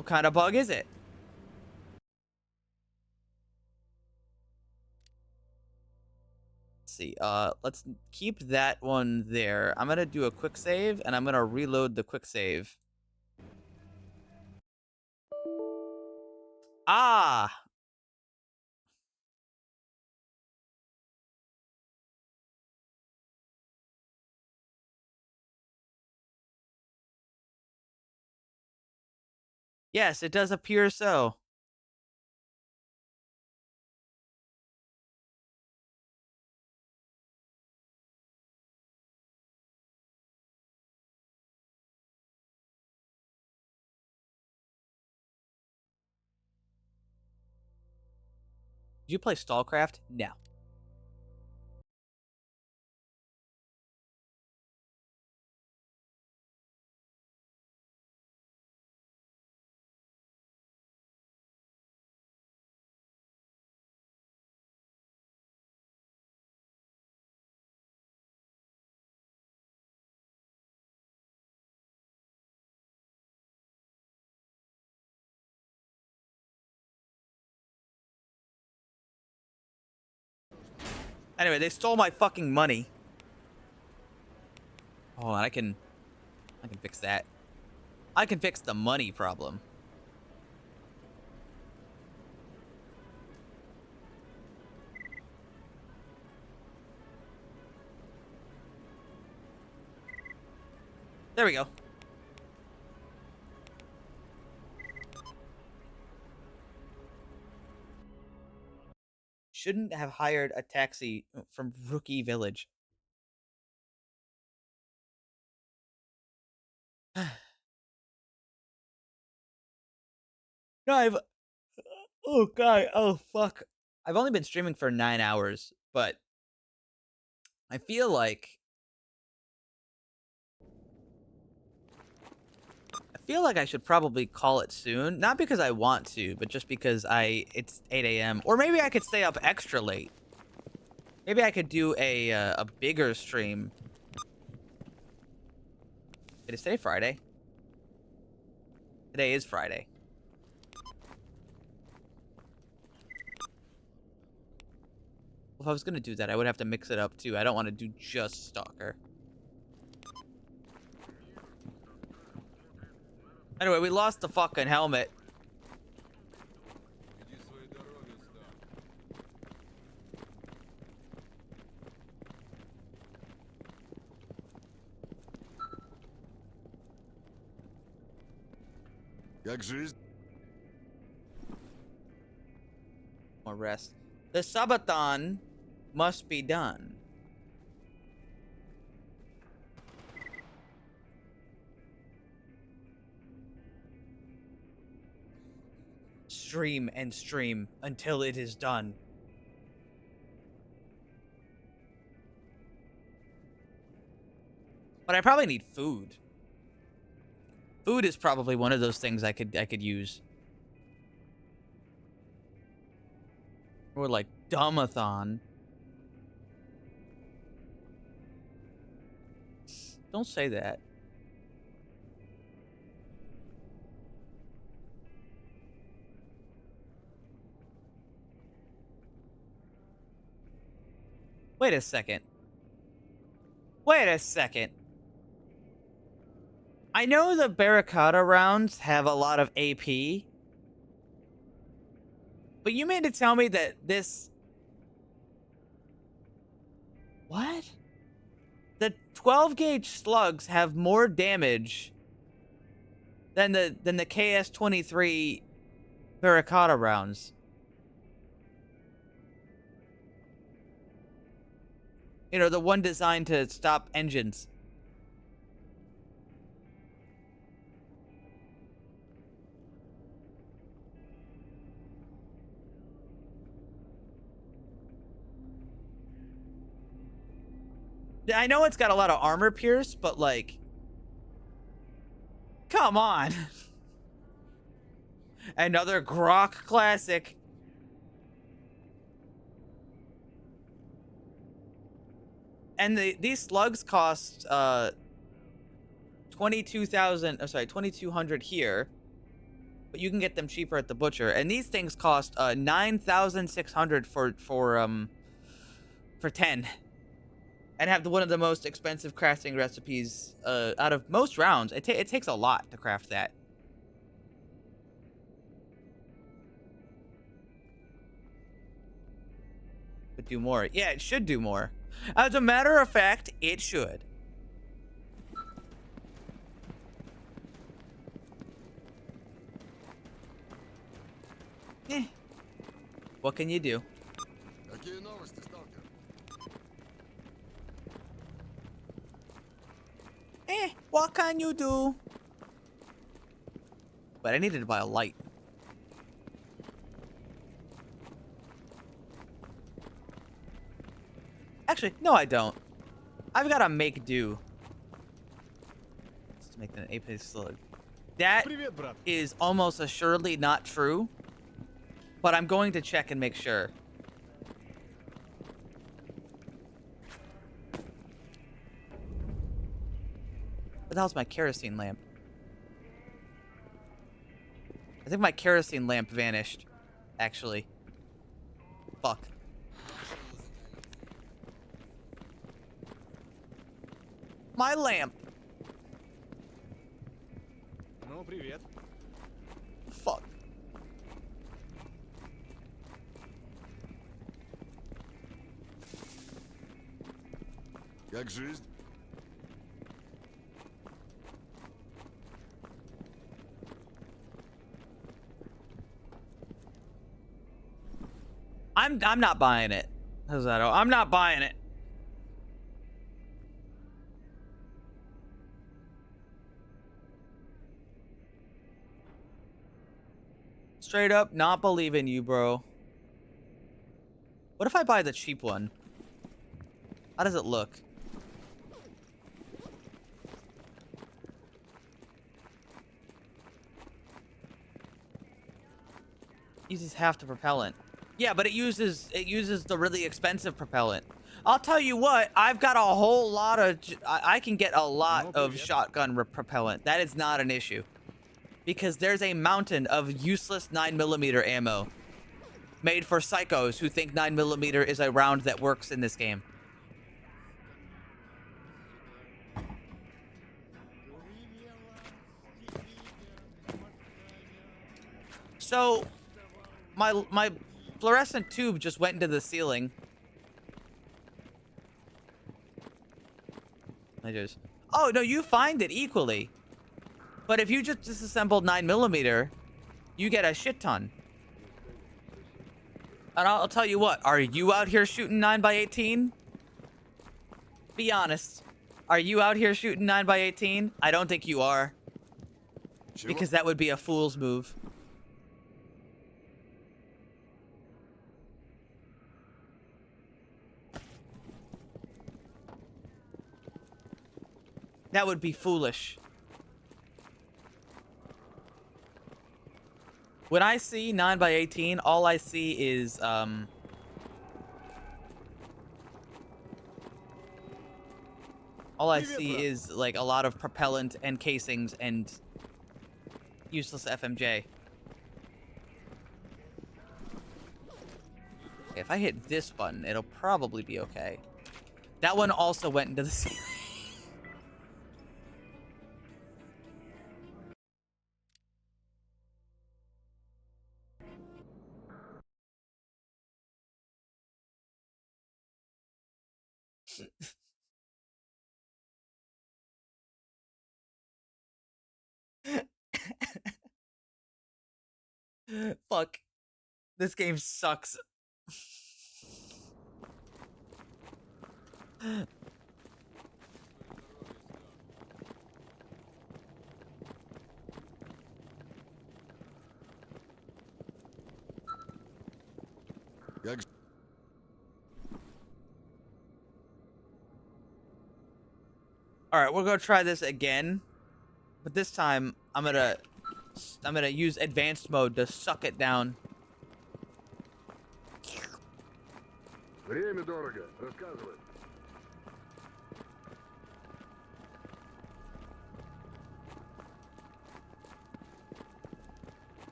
What kind of bug is it? Let's see. Let's keep that one there. I'm gonna do a quick save, and I'm gonna reload the quick save. Ah! Yes, it does appear so. Did you play StallCraft? No. Anyway, they stole my fucking money. Oh, and I can fix that. I can fix the money problem. There we go. Shouldn't have hired a taxi from Rookie Village. No, oh god, oh fuck. I've only been streaming for 9 hours, but I feel like I should probably call it soon. Not because I want to, but just because it's 8 a.m. Or maybe I could stay up extra late. Maybe I could do a bigger stream. It is today Friday. Today is Friday. If I was gonna do that, I would have to mix it up too. I don't want to do just Stalker. Anyway, we lost the fucking helmet. Как жизнь? More rest. The subathon must be done. Stream and stream until it is done. But I probably need food. Food is probably one of those things I could use. Or like Dumathon. Don't say that. Wait a second. Wait a second. I know the Barricada rounds have a lot of AP. But you mean to tell me that this... What? The 12 gauge slugs have more damage than the KS-23 Barricada rounds. You know, the one designed to stop engines. I know it's got a lot of armor pierce, but like... Come on! Another Grok classic. And these slugs cost 22,000, oh sorry, 2,200 here. but you can get them cheaper at the butcher. And these things cost 9,600 for 10, and have one of the most expensive crafting recipes out of most rounds. It takes a lot to craft that. But do more. Yeah, it should do more. As a matter of fact, it should. Eh. What can you do? What can you do? But I needed to buy a light. Actually, no, I don't. I've got to make do. Let's make that an apex slug. That is almost assuredly not true, but I'm going to check and make sure. What the hell's my kerosene lamp? I think my kerosene lamp vanished, actually. Fuck. My lamp. Ну, привет. Fuck. Как жизнь? I'm not buying it. How's that? I'm not buying it. Straight up not believing you, bro. What if I buy the cheap one? How does it look? Uses half the propellant. Yeah, but it uses the really expensive propellant. I'll tell you what, I've got a whole lot of I can get a lot of shotgun propellant. That is not an issue. Because there's a mountain of useless 9mm ammo made for psychos who think 9mm is a round that works in this game. So, my fluorescent tube just went into the ceiling. Oh, no, you find it equally. But if you just disassembled 9mm, you get a shit ton. And I'll tell you what, are you out here shooting 9x18? Be honest. Are you out here shooting 9x18? I don't think you are. Because that would be a fool's move. That would be foolish. When I see 9x18, all I see is, all I see is, like, a lot of propellant and casings and useless FMJ. If I hit this button, it'll probably be okay. That one also went into the ceiling. Fuck. This game sucks. Alright, we're gonna try this again. But this time, I'm gonna use advanced mode to suck it down. Время дорого. Рассказывай.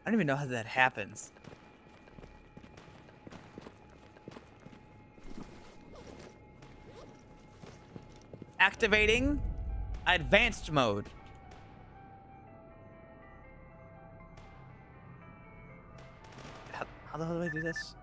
I don't even know how that happens. Activating advanced mode. How the hell do I do this?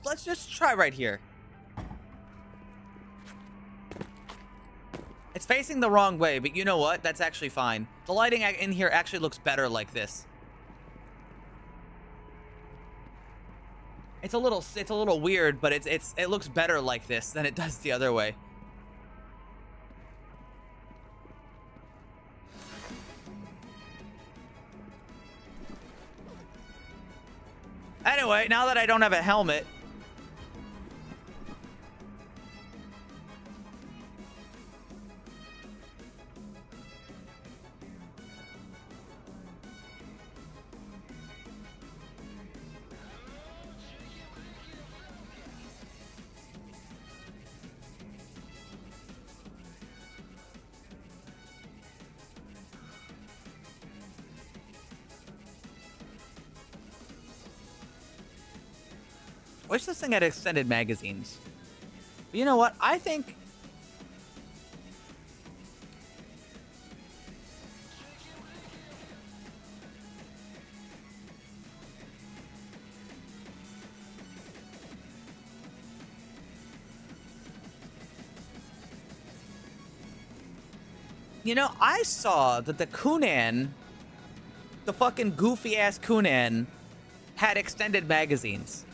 Let's just try right here. It's facing the wrong way, but you know what? That's actually fine. The lighting in here actually looks better like this. It's a little weird, but it looks better like this than it does the other way. Anyway, now that I don't have a helmet, wish this thing had extended magazines. But you know what? I think... You know, I saw that the Kunan, the fucking goofy-ass Kunan, had extended magazines.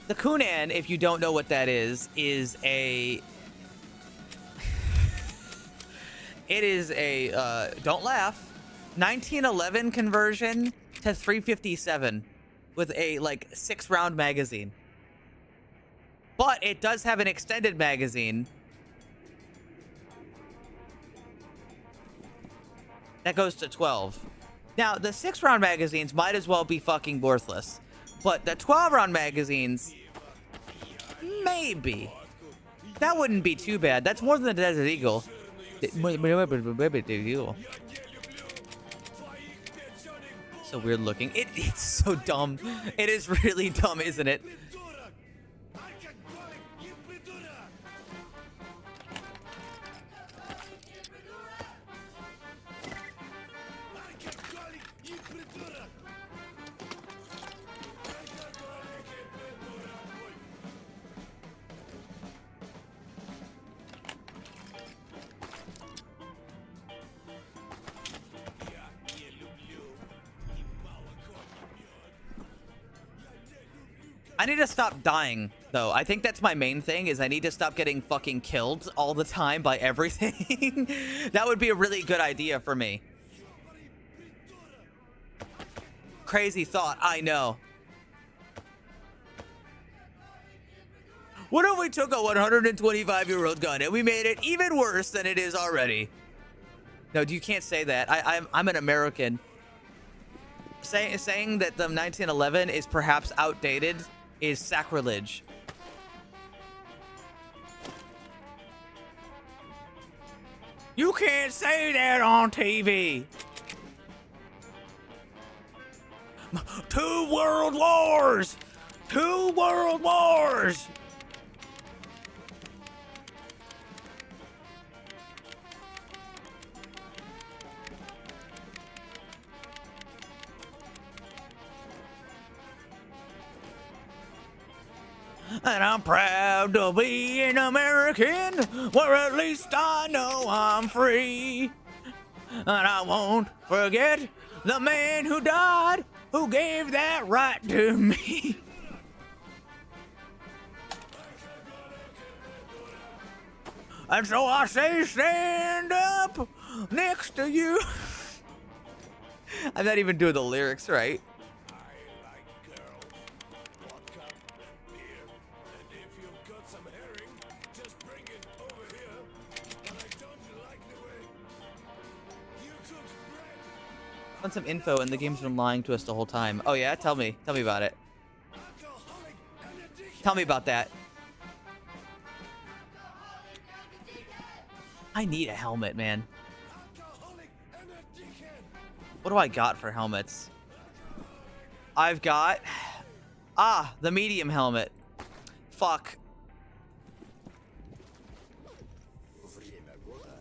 The Kunan, if you don't know what that is a... It is a, don't laugh, 1911 conversion to 357 with a, like, 6-round magazine. But it does have an extended magazine that goes to 12. Now, the 6-round magazines might as well be fucking worthless. But the 12-round magazines, maybe. That wouldn't be too bad. That's more than the Desert Eagle. So weird looking. It's so dumb. It is really dumb, isn't it? I need to stop dying, though. I think that's my main thing, is I need to stop getting fucking killed all the time by everything. That would be a really good idea for me. Crazy thought, I know. What if we took a 125-year-old gun and we made it even worse than it is already? No, you can't say that. I'm an American. Saying that the 1911 is perhaps outdated is sacrilege. You can't say that on TV. 2 world wars! 2 world wars! And I'm proud to be an American, where at least I know I'm free. And I won't forget the man who died, who gave that right to me. And so I say, stand up next to you. I'm not even doing the lyrics right. some herring, just bring it over here. But I don't like the way you cook bread. Want some info, and the game's been lying to us the whole time. Oh yeah, tell me about it. Tell me about that. I need a helmet, man. What do I got for helmets? I've got... the medium helmet. Fuck. Время года.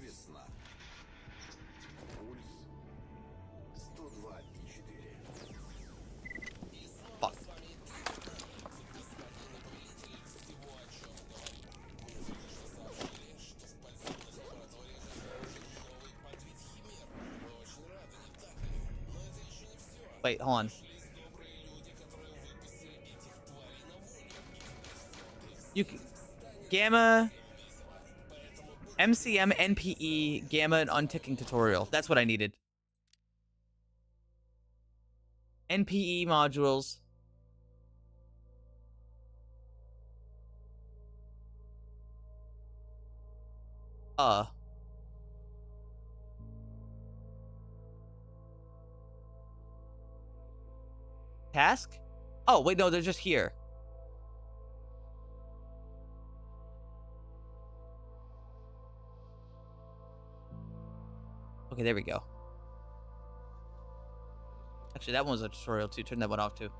Весна. Пульс 102,4. Fuck. Wait, hold on. You can, Gamma, MCM, NPE, Gamma, and unticking tutorial. That's what I needed. NPE modules. Task? Oh, wait, no, they're just here. Okay, there we go. Actually, that one was a tutorial too. Turn that one off too.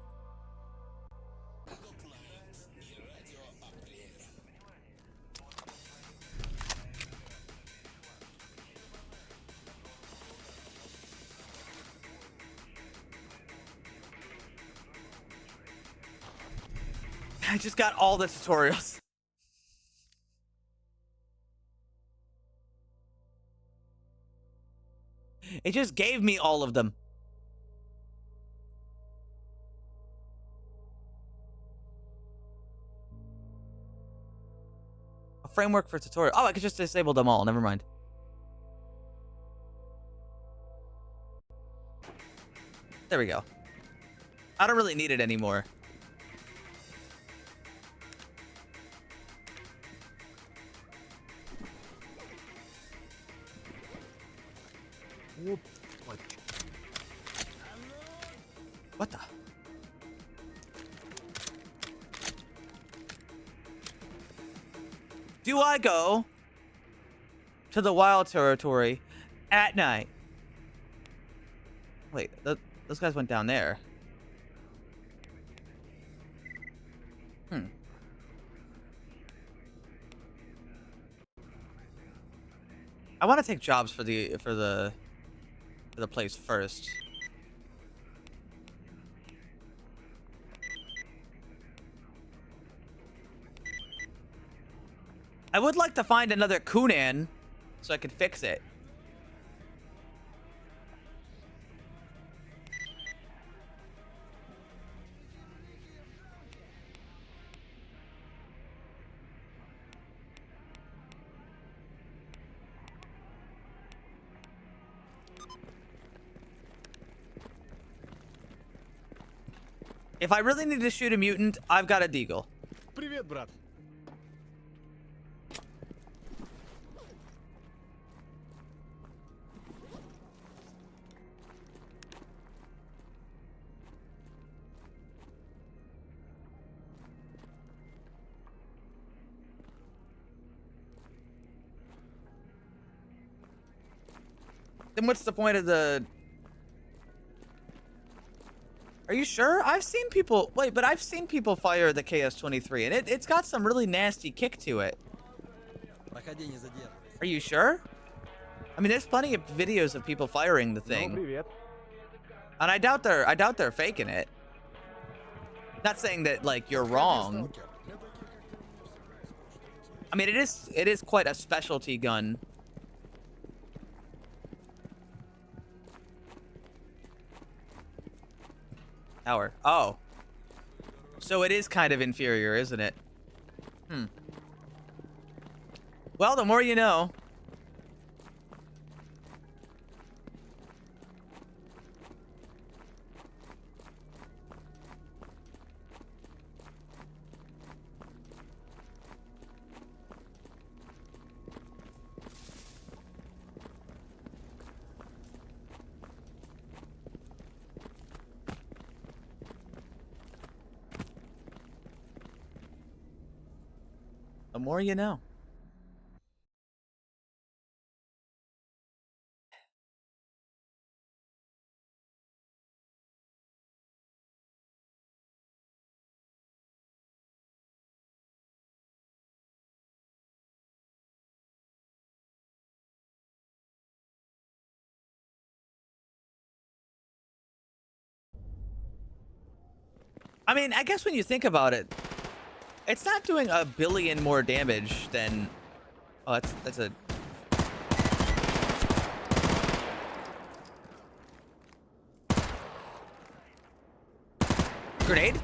I just got all the tutorials. It just gave me all of them. A framework for tutorial. Oh, I could just disable them all. Never mind. There we go. I don't really need it anymore. What the? Do I go to the wild territory at night? Wait, those guys went down there. I want to take jobs for the place first. I would like to find another Kunan so I could fix it. If I really need to shoot a mutant, I've got a deagle. Привет, брат. Then what's the point of the... Are you sure? I've seen people... Wait, but I've seen people fire the KS-23, and it's got some really nasty kick to it. Are you sure? I mean, there's plenty of videos of people firing the thing. And I doubt they're faking it. Not saying that, like, you're wrong. I mean, it is quite a specialty gun. Tower. Oh. So it is kind of inferior, isn't it? Well, the more you know. The more you know. I mean, I guess when you think about it, it's not doing a billion more damage than... Oh, that's a... Grenade?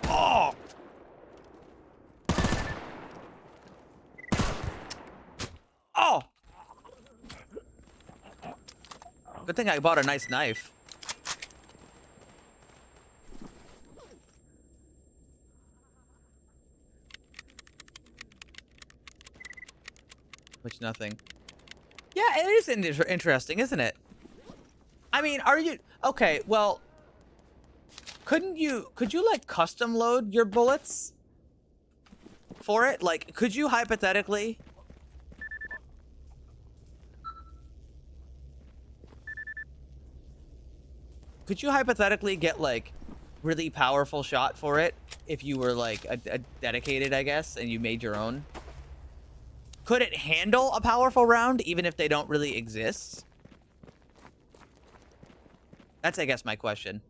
Oh! Oh! Good thing I bought a nice knife. Which nothing. Yeah, it is interesting, isn't it? I mean, are you... Okay, well... Could you like custom load your bullets for it? Like, could you hypothetically... Could you hypothetically get like really powerful shot for it if you were like a dedicated, I guess, and you made your own? Could it handle a powerful round even if they don't really exist? That's, I guess, my question.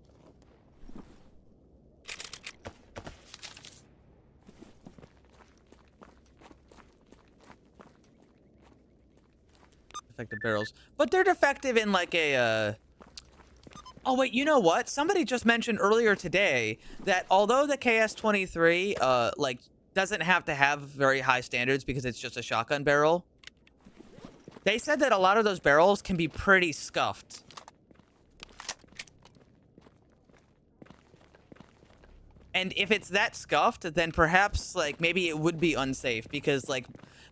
Defective barrels. But they're defective in like a... Oh, wait, you know what? Somebody just mentioned earlier today that although the KS-23, like, doesn't have to have very high standards because it's just a shotgun barrel, they said that a lot of those barrels can be pretty scuffed. And if it's that scuffed, then perhaps, like, maybe it would be unsafe because, like,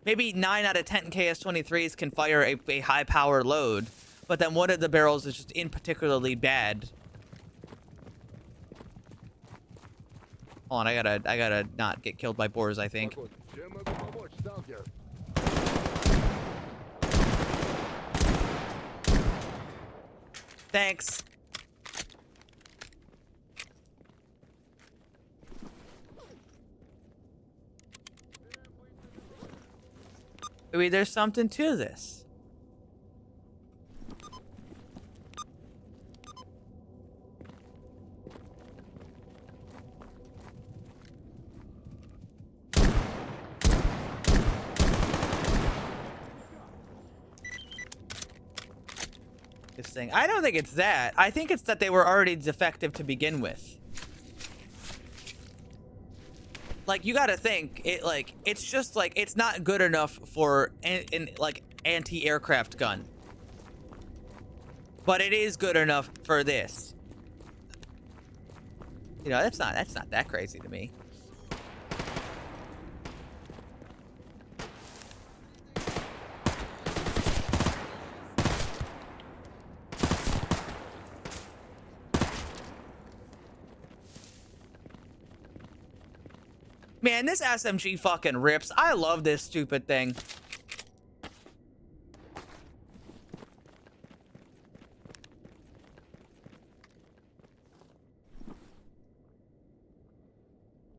maybe 9 out of 10 KS-23s can fire a high-power load, but then one of the barrels is just in particularly bad. Hold on, I gotta not get killed by boars, I think. Thanks. Maybe there's something to this. This thing. I don't think it's that. I think it's that they were already defective to begin with. Like, you gotta think, it's just like, it's not good enough for an like anti-aircraft gun. But it is good enough for this. You know, that's not that crazy to me. Man, this SMG fucking rips. I love this stupid thing.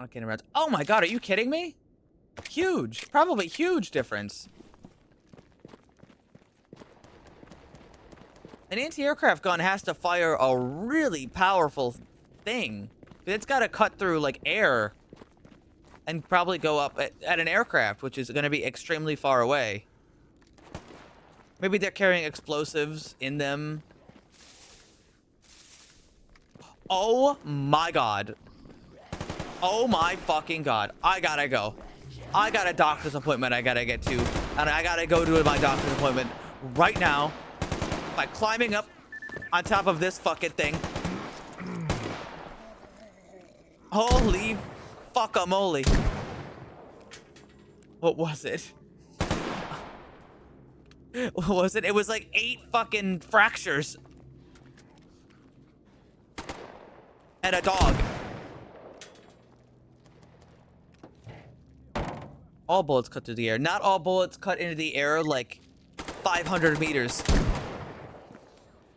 Okay, around. Oh my god, are you kidding me? Huge. Probably huge difference. An anti-aircraft gun has to fire a really powerful thing. It's got to cut through, like, air. And probably go up at an aircraft, which is going to be extremely far away. Maybe they're carrying explosives in them. Oh my god. Oh my fucking god. I gotta go. I got a doctor's appointment I gotta get to. And I gotta go to my doctor's appointment right now by climbing up on top of this fucking thing. Holy fuck-a-moly. What was it? What was it? It was like 8 fucking fractures. And a dog. All bullets cut through the air. Not all bullets cut into the air like 500 meters.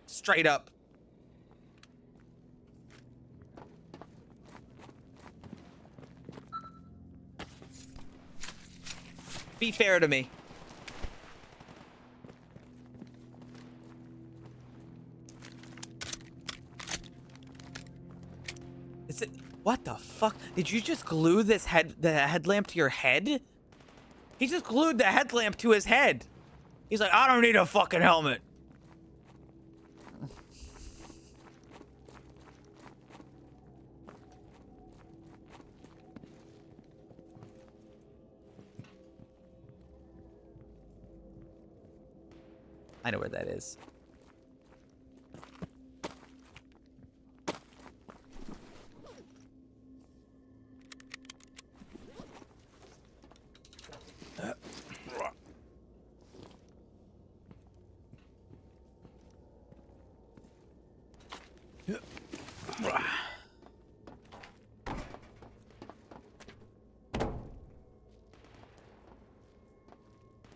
Straight up. Be fair to me. Is it... What the fuck? Did you just glue the headlamp to your head? He just glued the headlamp to his head. He's like, I don't need a fucking helmet. I know where that is.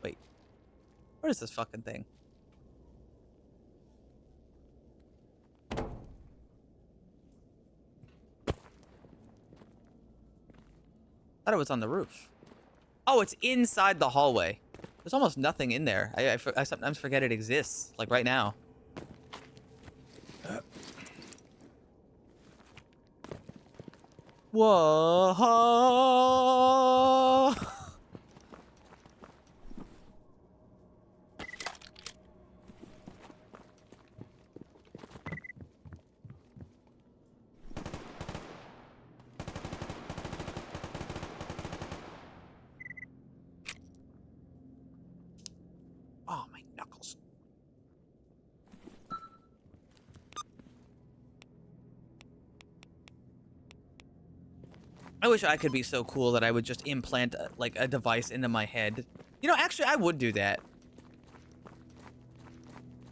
Wait. What is this fucking thing? I thought it was on the roof. Oh, it's inside the hallway. There's almost nothing in there. I sometimes forget it exists, like right now. Whoa. Oh, my knuckles. I wish I could be so cool that I would just implant like a device into my head. You know, actually, I would do that.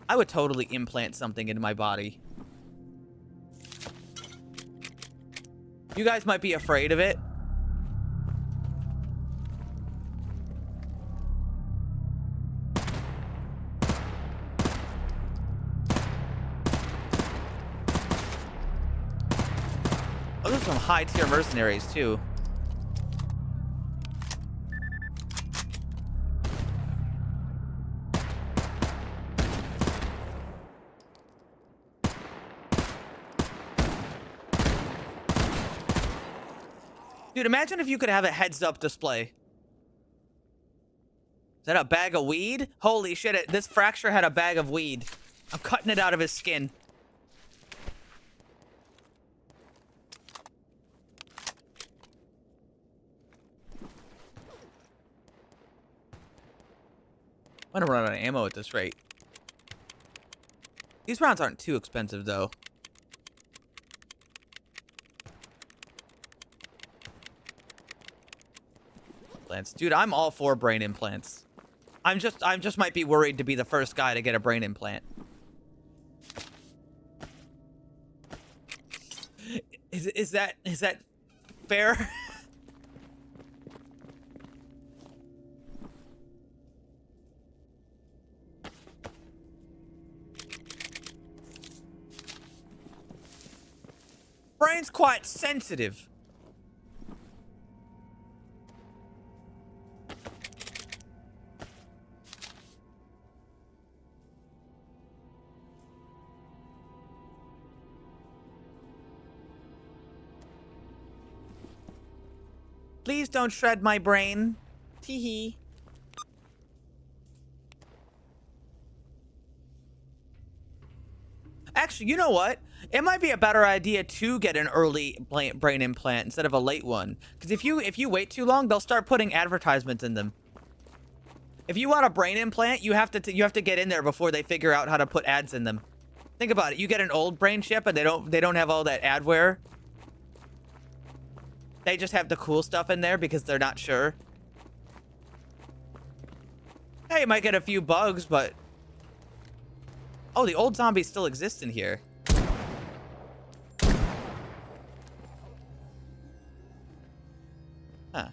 I would totally implant something into my body. You guys might be afraid of it. Oh, there's some high-tier mercenaries, too. Dude, imagine if you could have a heads-up display. Is that a bag of weed? Holy shit, this fracture had a bag of weed. I'm cutting it out of his skin. I'm gonna run out of ammo at this rate. These rounds aren't too expensive, though. Implants. Dude, I'm all for brain implants. I'm just might be worried to be the first guy to get a brain implant. Is that fair? Brain's quite sensitive. Please don't shred my brain. Teehee. Actually, you know what? It might be a better idea to get an early brain implant instead of a late one. Because if you wait too long, they'll start putting advertisements in them. If you want a brain implant, you have to get in there before they figure out how to put ads in them. Think about it. You get an old brain chip and they don't have all that adware. They just have the cool stuff in there because they're not sure. Hey, you might get a few bugs, but... Oh, the old zombies still exist in here. Huh.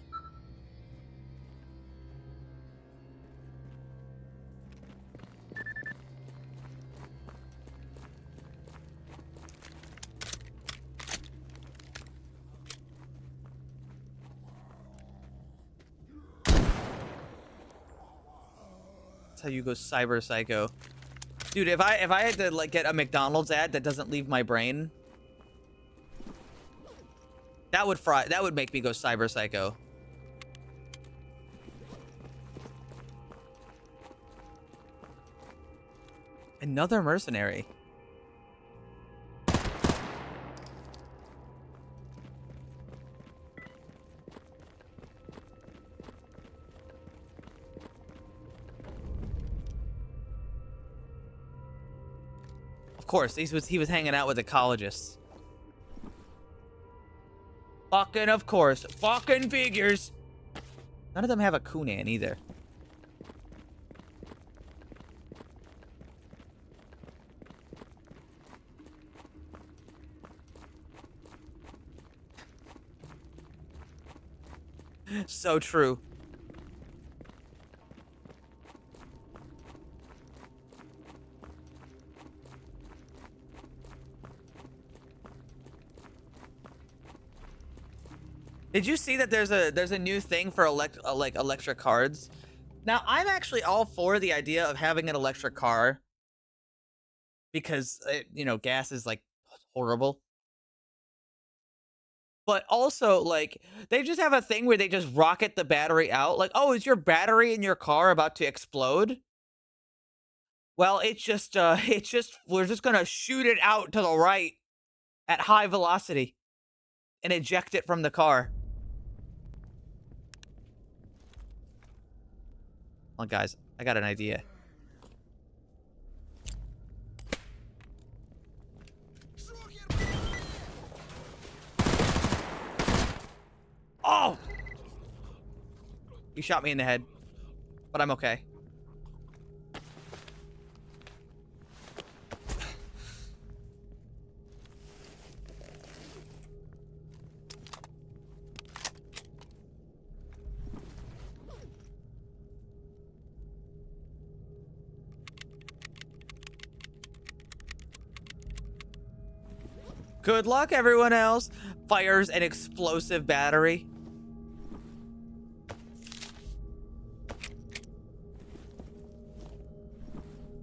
That's how you go cyber psycho. Dude, if I had to like get a McDonald's ad that doesn't leave my brain, that would make me go cyber psycho. Another mercenary. Of course, he was hanging out with ecologists. Fucking of course. Fucking figures. None of them have a Kunan either. So true. Did you see that there's a new thing for like electric cars? Now, I'm actually all for the idea of having an electric car because you know, gas is like horrible. But also, like, they just have a thing where they just rocket the battery out. Like, oh, is your battery in your car about to explode? Well, we're just gonna shoot it out to the right at high velocity and eject it from the car. Well, guys, I got an idea. Oh! You shot me in the head, but I'm okay. Good luck, everyone else. Fires an explosive battery.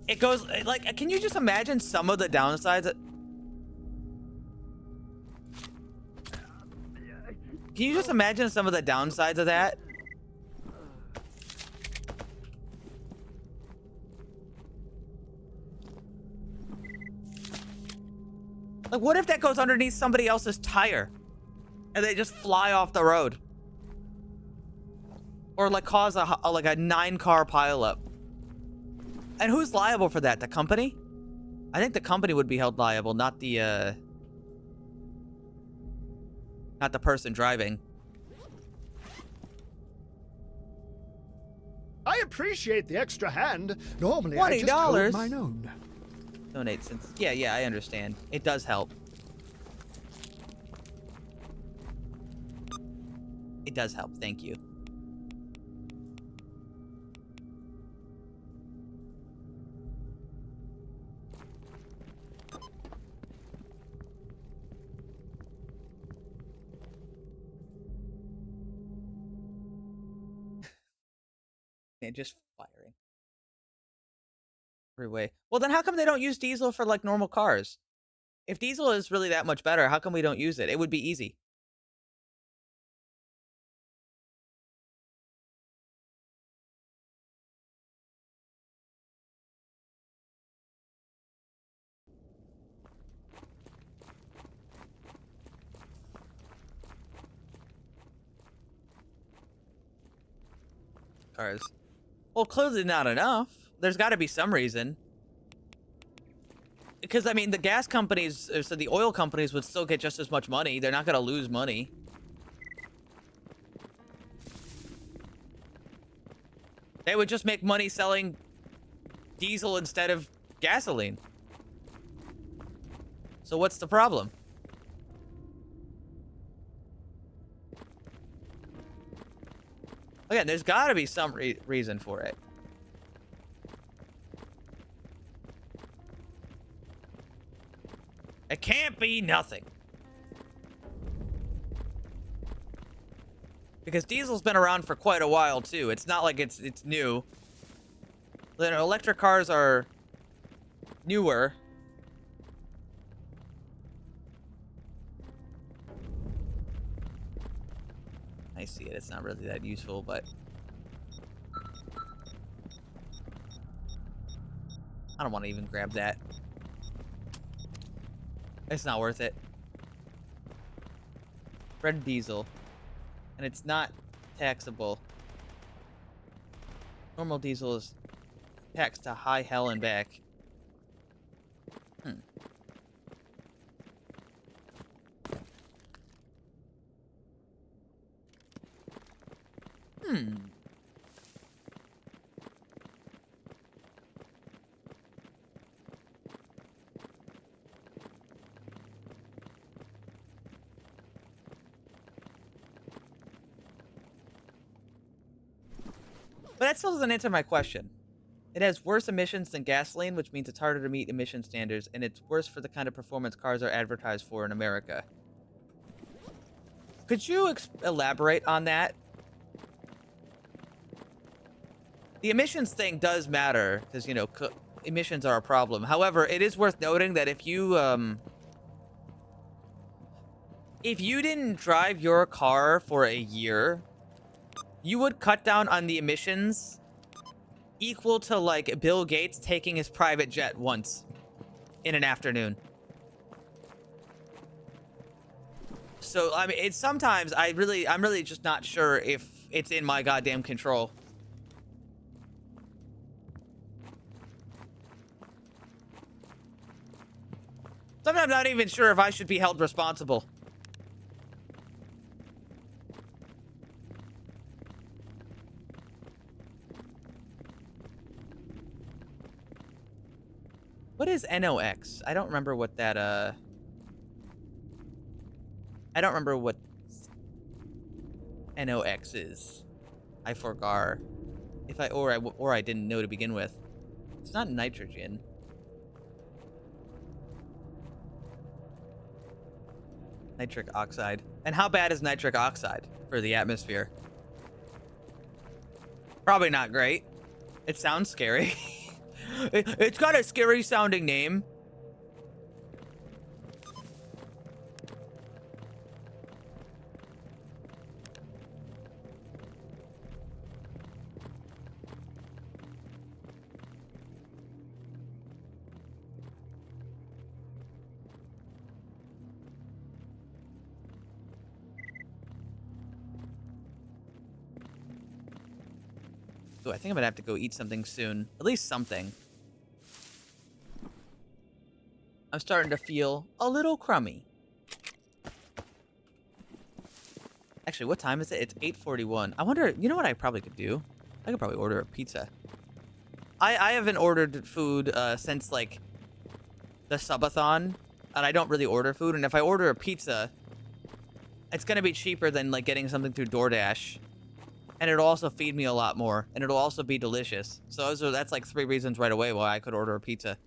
It goes, like, can you just imagine some of the downsides? Can you just imagine some of the downsides of that? Like, what if that goes underneath somebody else's tire and they just fly off the road? Or like cause a 9-car pileup. And who's liable for that? The company? I think the company would be held liable, not the person driving. I appreciate the extra hand. Normally, I just $20. hold mine own. Donate since... Yeah, I understand. It does help. It does help, thank you. And just firing. Freeway. Well, then how come they don't use diesel for like normal cars? If diesel is really that much better, how come we don't use it? It would be easy. Cars. Well, clearly not enough. There's got to be some reason. Because, I mean, the gas companies, so the oil companies would still get just as much money. They're not going to lose money. They would just make money selling diesel instead of gasoline. So what's the problem? Again, there's got to be some reason for it. It can't be nothing. Because diesel's been around for quite a while too. It's not like it's new. The electric cars are newer. I see it. It's not really that useful, but I don't want to even grab that. It's not worth it. Red diesel. And it's not taxable. Normal diesel is taxed to high hell and back. But that still doesn't answer my question. It has worse emissions than gasoline, which means it's harder to meet emission standards, and it's worse for the kind of performance cars are advertised for in America. Could you elaborate on that? The emissions thing does matter, because, you know, emissions are a problem. However, it is worth noting that if you didn't drive your car for a year, you would cut down on the emissions equal to, like, Bill Gates taking his private jet once in an afternoon. So, I mean, it's sometimes I'm really just not sure if it's in my goddamn control. Sometimes I'm not even sure if I should be held responsible. What is NOx? I don't remember what that, I don't remember what NOx is. I forgot. Or I didn't know to begin with. It's not nitrogen. Nitric oxide. And how bad is nitric oxide for the atmosphere? Probably not great. It sounds scary. It's got a scary sounding name. Ooh, I think I'm gonna have to go eat something soon. At least something. I'm starting to feel a little crummy. Actually, what time is it? It's 8:41. I wonder, you know what I probably could do? I could probably order a pizza. I haven't ordered food since, like, the subathon, and I don't really order food, and if I order a pizza, it's gonna be cheaper than, like, getting something through DoorDash. And it'll also feed me a lot more, and it'll also be delicious. So that's like 3 reasons right away why I could order a pizza.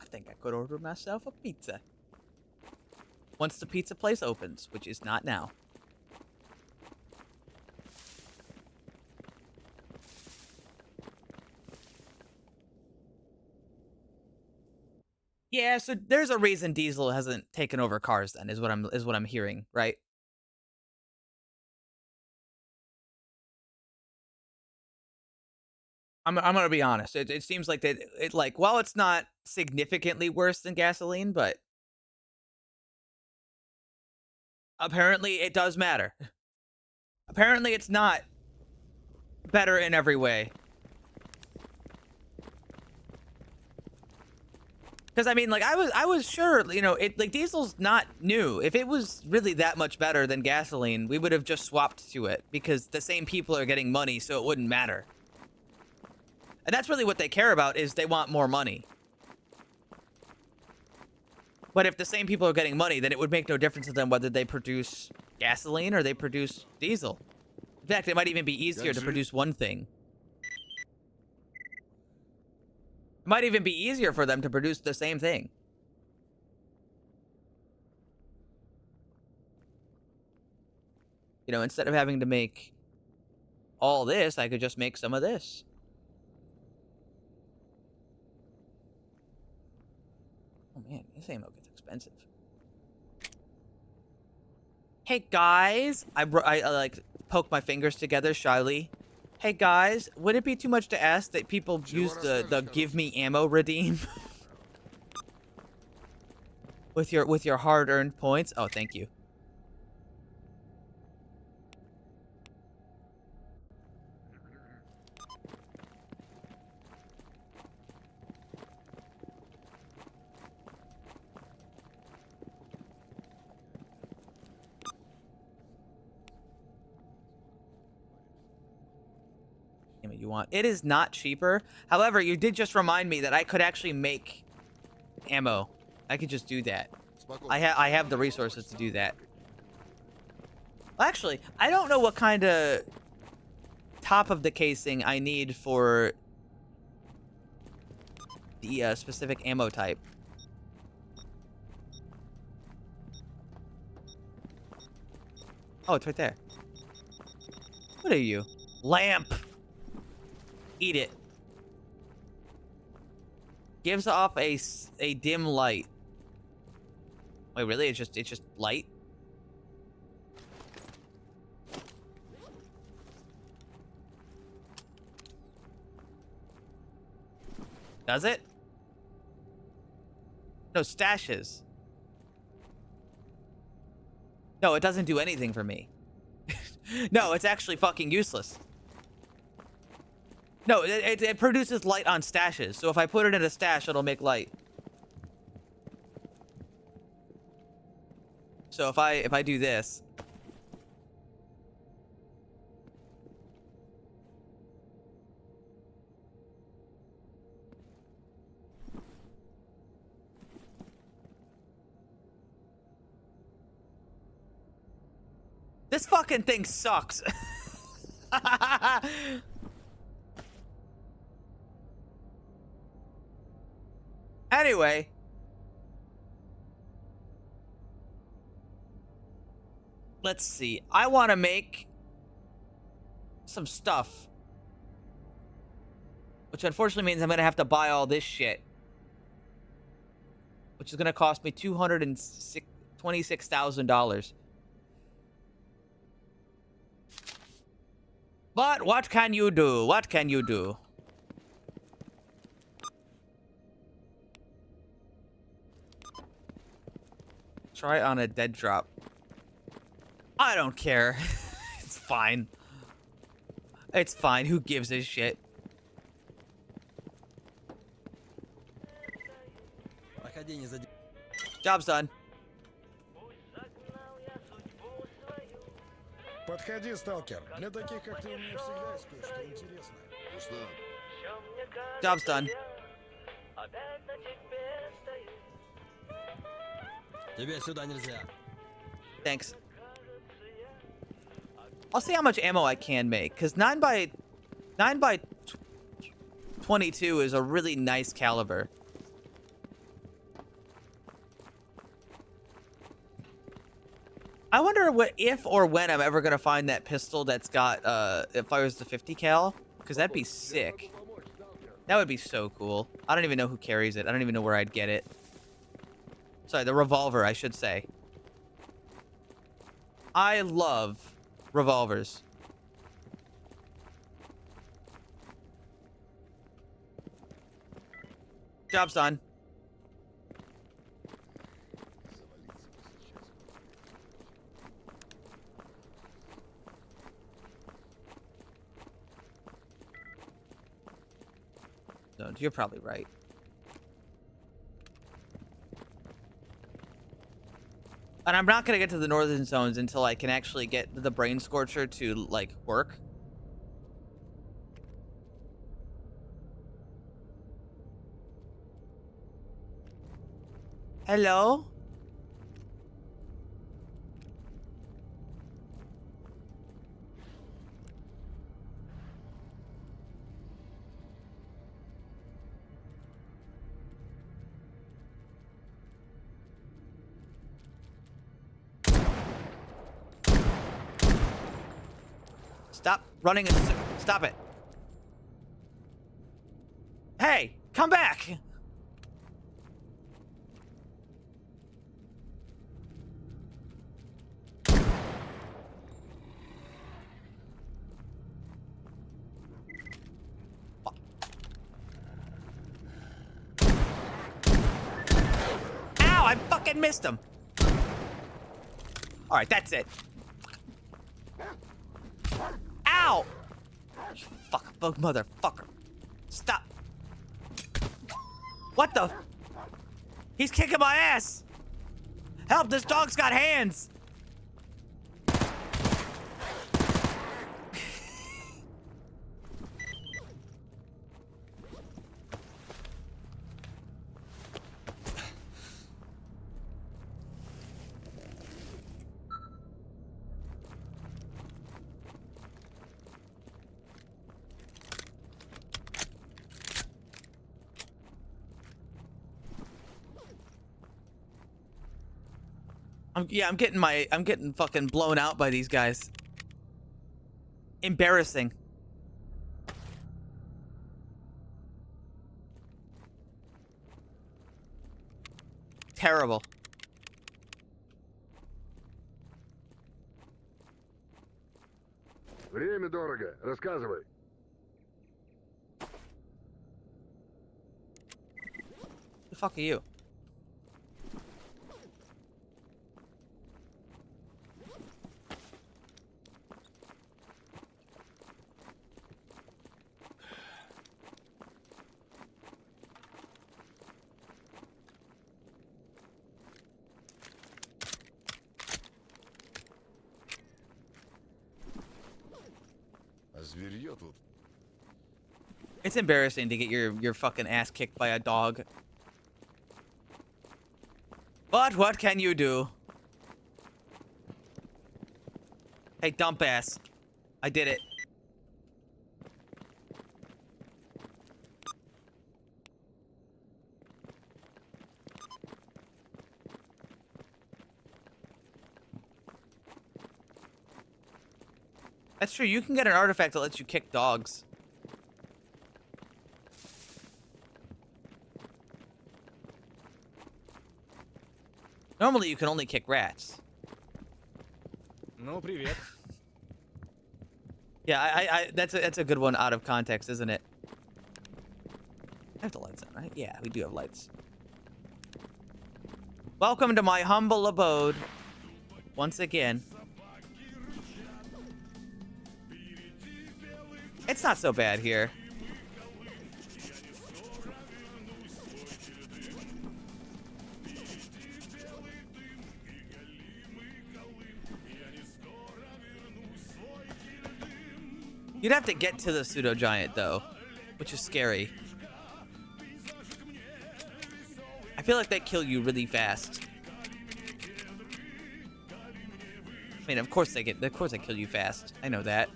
I think I could order myself a pizza. Once the pizza place opens, which is not now. Yeah, so there's a reason diesel hasn't taken over cars then, is what I'm hearing, right? I'm gonna be honest. It seems like like, while it's not significantly worse than gasoline, but apparently it does matter. Apparently it's not better in every way. Because I mean, like I was sure, you know, it like diesel's not new. If it was really that much better than gasoline, we would have just swapped to it because the same people are getting money, so it wouldn't matter. And that's really what they care about, is they want more money. But if the same people are getting money, then it would make no difference to them whether they produce gasoline or they produce diesel. In fact, it might even be easier to produce one thing. It might even be easier for them to produce the same thing. You know, instead of having to make all this, I could just make some of this. Oh man, this ammo gets expensive. Hey guys, I like poke my fingers together shyly. Hey guys, would it be too much to ask that people use the give me ammo redeem with your hard-earned points? Oh, thank you. You want. It is not cheaper. However, you did just remind me that I could actually make ammo. I could just do that. I have the resources to do that. Well, actually, I don't know what kind of top of the casing I need for the specific ammo type. Oh, it's right there. What are you? Lamp. Eat it. Gives off a dim light. Wait, really? It's just light? Does it? No, stashes. No, it doesn't do anything for me. No, it's actually fucking useless. No, it produces light on stashes. So if I put it in a stash, it'll make light. So if I do this. This fucking thing sucks. Anyway. Let's see. I want to make some stuff. Which unfortunately means I'm going to have to buy all this shit. Which is going to cost me $226,000. But what can you do? What can you do? Try on a dead drop. I don't care. It's fine. It's fine. Who gives a shit? Job's done. Подходи, сталкер. Для таких, как ты, у меня всегда есть кое-что интересное. Ну что? Job's done. Тебе сюда нельзя. Thanks. I'll see how much ammo I can make, because 9 by 22 is a really nice caliber. I wonder what if or when I'm ever gonna find that pistol that's got it fires the 50 cal, because that'd be sick. That would be so cool. I don't even know who carries it. I don't even know where I'd get it. Sorry, the revolver, I should say. I love revolvers. Job's done. No, you're probably right. And I'm not gonna get to the northern zones until I can actually get the brain scorcher to like work. Hello? Stop running and stop it. Hey, come back. Ow, I fucking missed him. All right, that's it. Ow! You fuck bug motherfucker. Stop. What the? He's kicking my ass. Help, this dog's got hands. I'm getting fucking blown out by these guys. Embarrassing. Terrible. Время дорого. Рассказывай. The fuck are you? Зверье тут. It's embarrassing to get your fucking ass kicked by a dog. But what can you do? Hey, dump ass. I did it. That's true. You can get an artifact that lets you kick dogs. Normally, you can only kick rats. Ну, привет. Yeah, that's a good one out of context, isn't it? I have the lights on, right? Yeah, we do have lights. Welcome to my humble abode. Once again. It's not so bad here. You'd have to get to the pseudo giant though, which is scary. I feel like they kill you really fast. I mean, of course they kill you fast. I know that.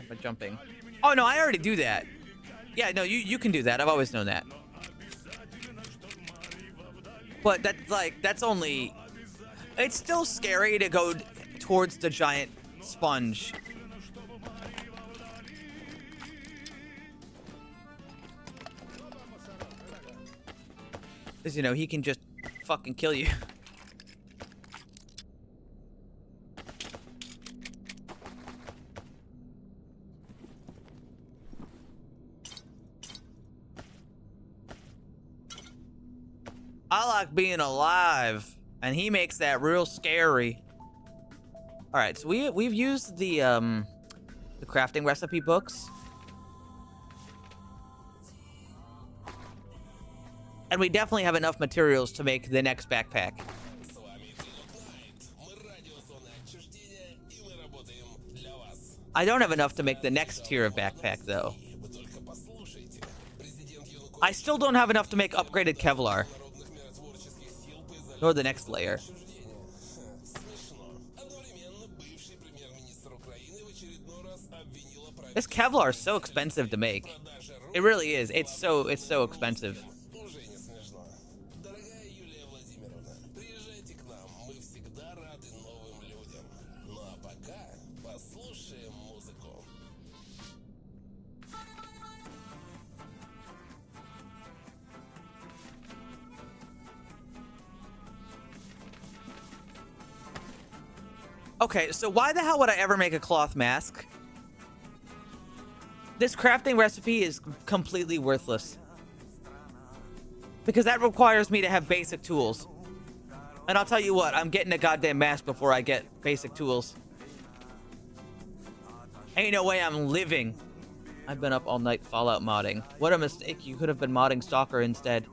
By jumping. Oh no, I already do that. Yeah, no, you can do that. I've always known that. But that's only. It's still scary to go towards the giant sponge. Because, you know, he can just fucking kill you. I like being alive, and he makes that real scary. All right, so we've used the crafting recipe books, and we definitely have enough materials to make the next backpack. I don't have enough to make the next tier of backpack, though. I still don't have enough to make upgraded Kevlar. Nor the next layer. This Kevlar is so expensive to make. It really is. It's so expensive. Okay, so why the hell would I ever make a cloth mask? This crafting recipe is completely worthless. Because that requires me to have basic tools. And I'll tell you what, I'm getting a goddamn mask before I get basic tools. Ain't no way I'm living. I've been up all night Fallout modding. What a mistake, you could have been modding Stalker instead.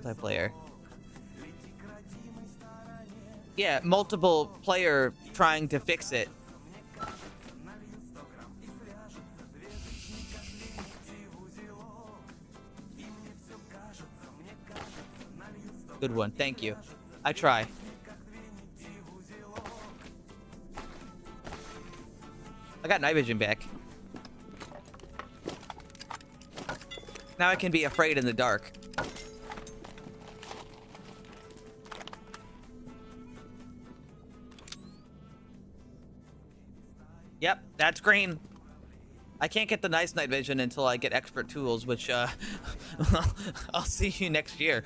Multiplayer. Yeah, multiple player trying to fix it. Good one, thank you. I try. I got night vision back. Now I can be afraid in the dark. Yep, that's green. I can't get the nice night vision until I get expert tools, which, I'll see you next year.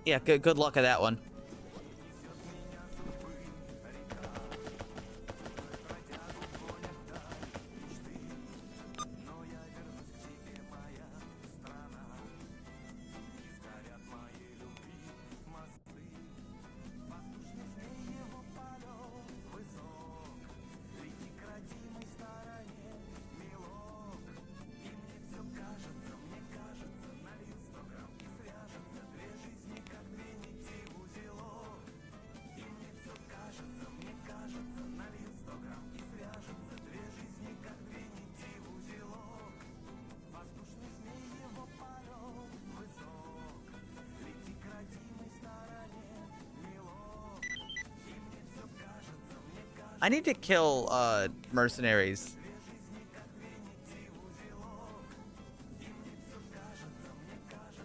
Yeah, good luck at that one. I need to kill mercenaries.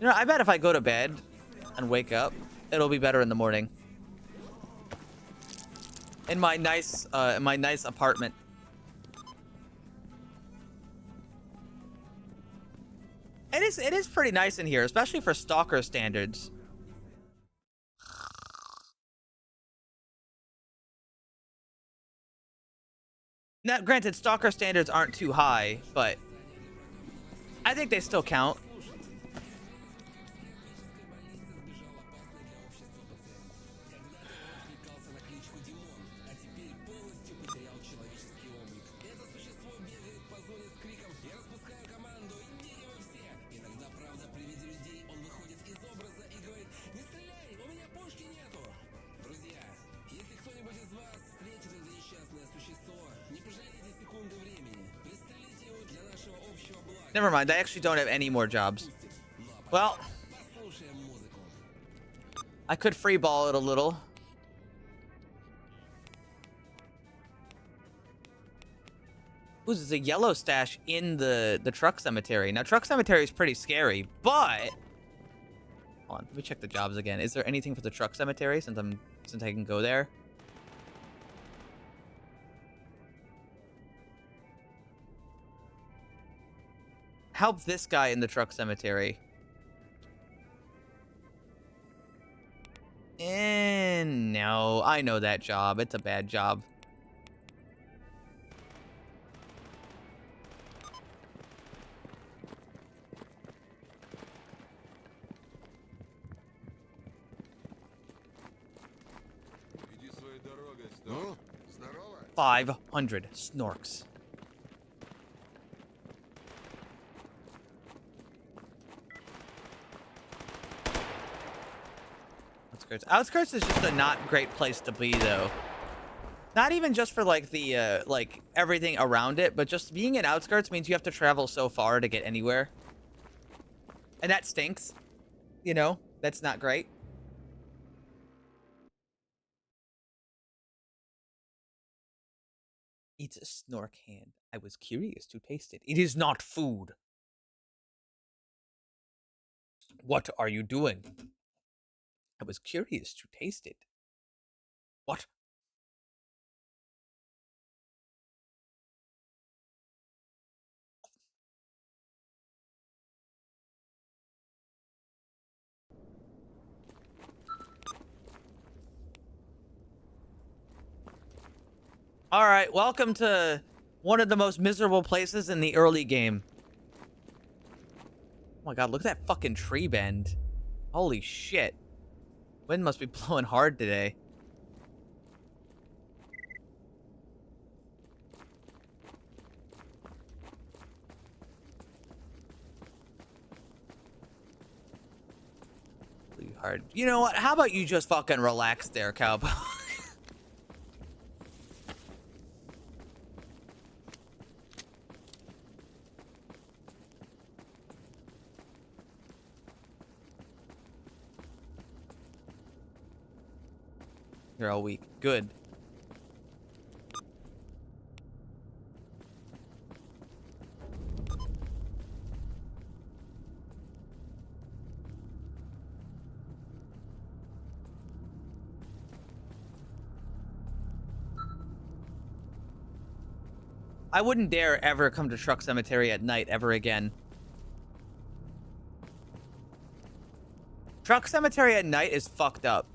You know, I bet if I go to bed and wake up, it'll be better in the morning. In my nice apartment. It is pretty nice in here, especially for Stalker standards. Now, granted, Stalker standards aren't too high, but I think they still count. Never mind, I actually don't have any more jobs. Well, I could freeball it a little. Ooh, there's a yellow stash in the truck cemetery. Now, truck cemetery is pretty scary, but... Hold on, let me check the jobs again. Is there anything for the truck cemetery since I can go there? help this guy in the truck cemetery. And no, I know that job. It's a bad job. Иди своей дорогой, Ну, здорово. 500 snorks. Outskirts. Outskirts is just a not great place to be, though. Not even just for, like, the, like, everything around it, but just being in outskirts means you have to travel so far to get anywhere. And that stinks. You know? That's not great. Eats a snork hand. I was curious to taste it. It is not food. What are you doing? I was curious to taste it. What? All right, welcome to one of the most miserable places in the early game. Oh my god, look at that fucking tree bend. Holy shit. Wind must be blowing hard today. Really hard. You know what? How about you just fucking relax there, cowboy? You're all weak. Good. I wouldn't dare ever come to Truck Cemetery at night ever again. Truck Cemetery at night is fucked up.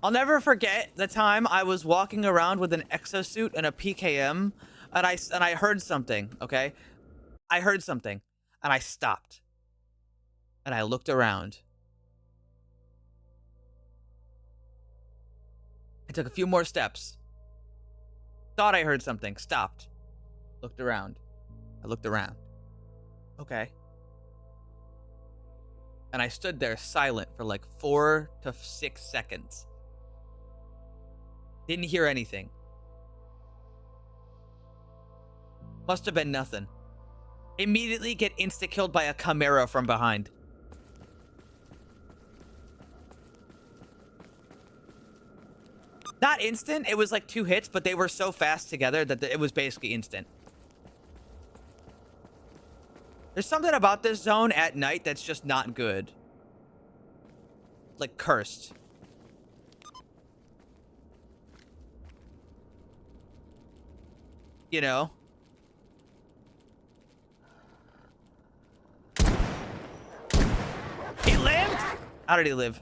I'll never forget the time I was walking around with an exosuit and a PKM, and I heard something, okay? I heard something, and I stopped. And I looked around. I took a few more steps. Thought I heard something, stopped. Looked around. I looked around. Okay. And I stood there silent for like 4 to 6 seconds. Didn't hear anything. Must have been nothing. Immediately get insta-killed by a chimera from behind. Not instant, it was like 2 hits, but they were so fast together that it was basically instant. There's something about this zone at night that's just not good. Like cursed. You know? He lived? How did he live?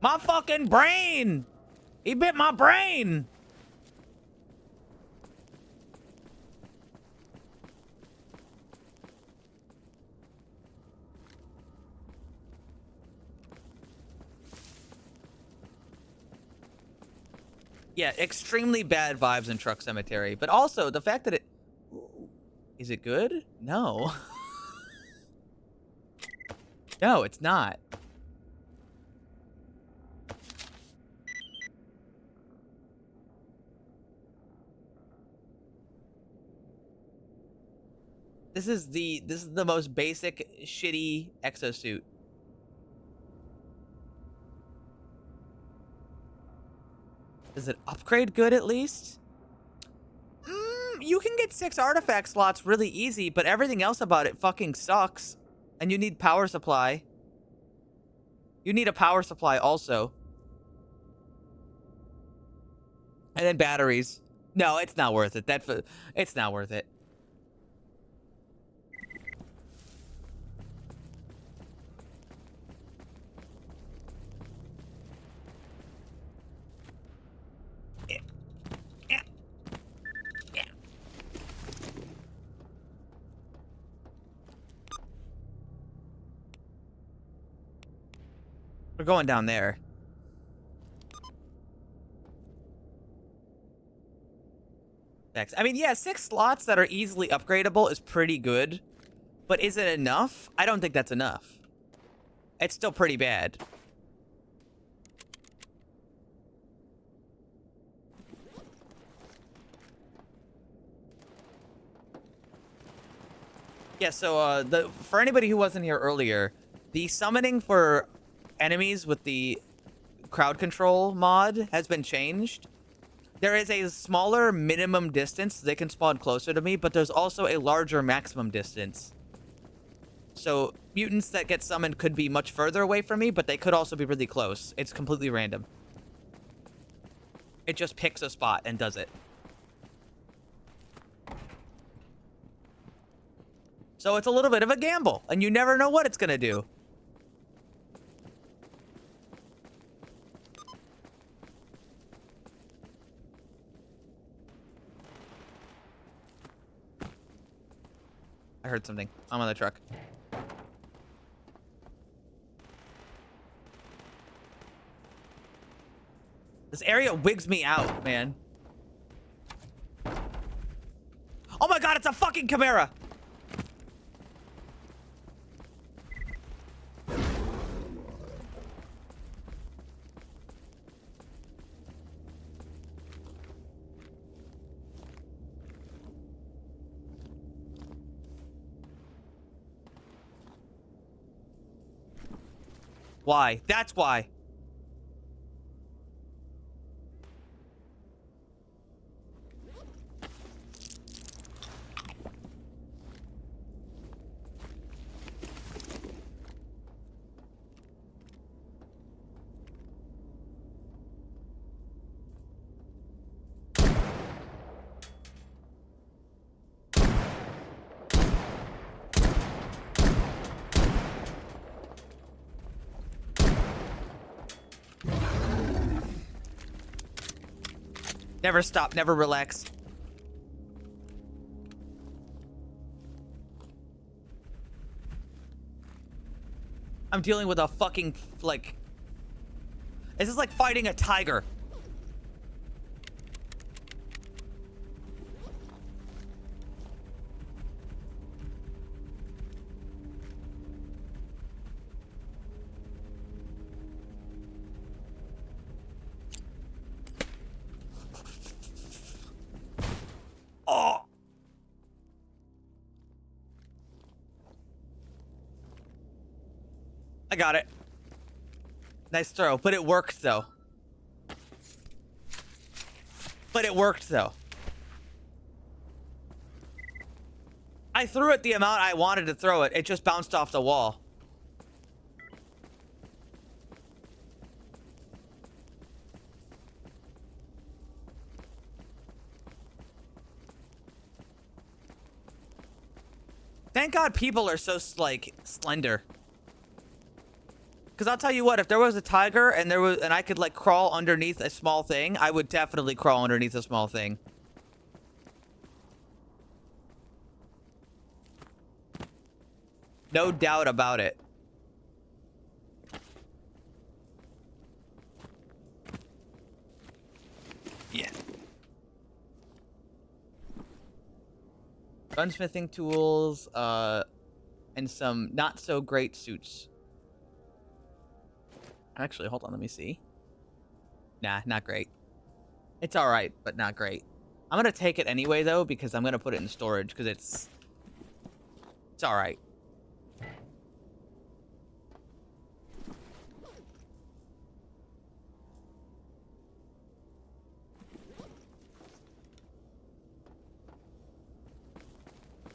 My fucking brain! He bit my brain! Yeah, extremely bad vibes in Truck Cemetery. But also, the fact that it... Is it good? No. No, it's not. This is the most basic, shitty exosuit. Does it upgrade good at least? You can get 6 artifact slots really easy, but everything else about it fucking sucks. And you need power supply. You need a power supply also. And then batteries. No, it's not worth it. It's not worth it. We're going down there. Next. I mean, yeah, 6 slots that are easily upgradable is pretty good. But is it enough? I don't think that's enough. It's still pretty bad. Yeah, so for anybody who wasn't here earlier, the summoning for enemies with the crowd control mod has been changed. There is a smaller minimum distance they can spawn closer to me, but there's also a larger maximum distance. So mutants that get summoned could be much further away from me, but they could also be really close. It's completely random. It just picks a spot and does it. So it's a little bit of a gamble, and you never know what it's gonna do. I heard something. I'm on the truck. This area wigs me out, man. Oh my god, it's a fucking Chimera! Why? That's why. Never stop, never relax. I'm dealing with a fucking, like... This is like fighting a tiger. Oh! I got it. Nice throw, but it worked though. I threw it the amount I wanted to throw it. It just bounced off the wall. Thank God people are so, like, slender. Because I'll tell you what, if there was a tiger and I could, like, crawl underneath a small thing, I would definitely crawl underneath a small thing. No doubt about it. Yeah. Gunsmithing tools, and some not so great suits. Actually, hold on, let me see. Nah, not great. It's alright, but not great. I'm gonna take it anyway, though, because I'm gonna put it in storage, because it's alright.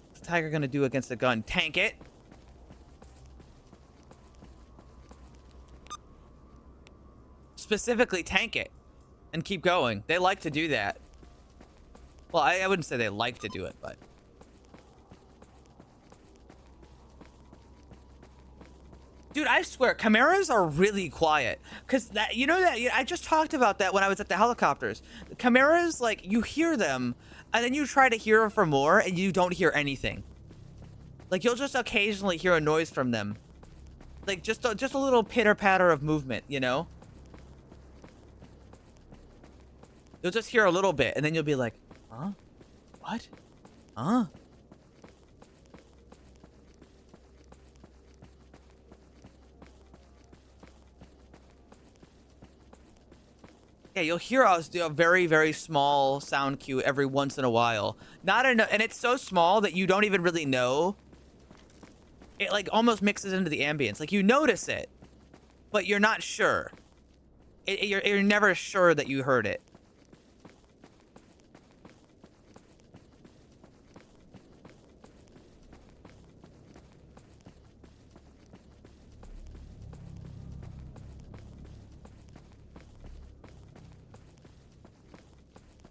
What's the tiger gonna do against a gun? Tank it! Specifically tank it. and keep going. They like to do that. Well, I wouldn't say they like to do it, but... Dude, I swear, Chimeras are really quiet. Because that, you know that, I just talked about that when I was at the helicopters. Chimeras, like, you hear them, and then you try to hear for more, and you don't hear anything. Like, you'll just occasionally hear a noise from them. Like, just a little pitter-patter of movement, you know? You'll just hear a little bit, and then you'll be like, huh? What? Huh? Yeah, you'll hear us do a very, very small sound cue every once in a while. Not enough, and it's so small that you don't even really know. It like almost mixes into the ambience. Like you notice it, but you're not sure. You're never sure that you heard it.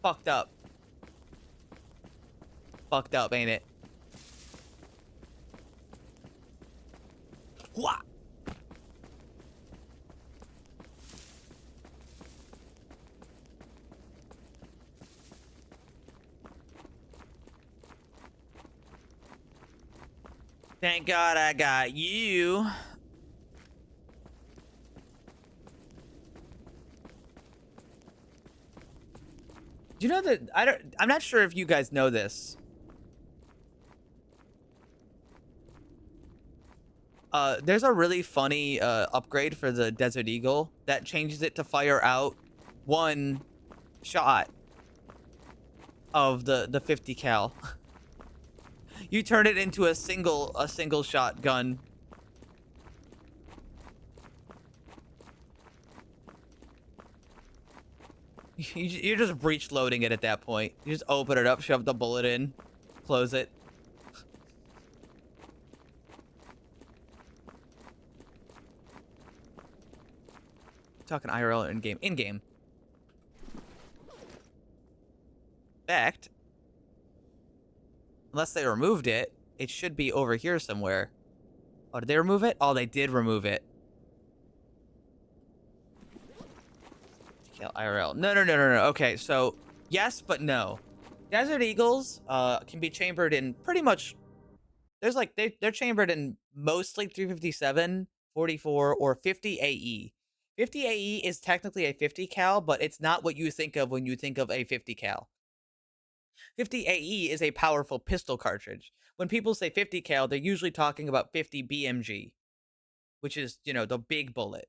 Fucked up. Fucked up, ain't it? Wha? Thank God I got you. Do you know that I'm not sure if you guys know this. There's a really funny upgrade for the Desert Eagle that changes it to fire out one shot of the 50 cal. You turn it into a single shot gun. You're just breech loading it at that point. You just open it up, shove the bullet in, close it. Talking IRL in-game. In-game. Fact. Unless they removed it, it should be over here somewhere. Oh, did they remove it? Oh, they did remove it. IRL. No. Okay, so yes, but no. Desert Eagles can be chambered in pretty much. There's like they're chambered in mostly 357, 44, or 50 AE. 50 AE is technically a 50 cal, but it's not what you think of when you think of a 50 cal. 50 AE is a powerful pistol cartridge. When people say 50 cal, they're usually talking about 50 BMG, which is, you know, the big bullet.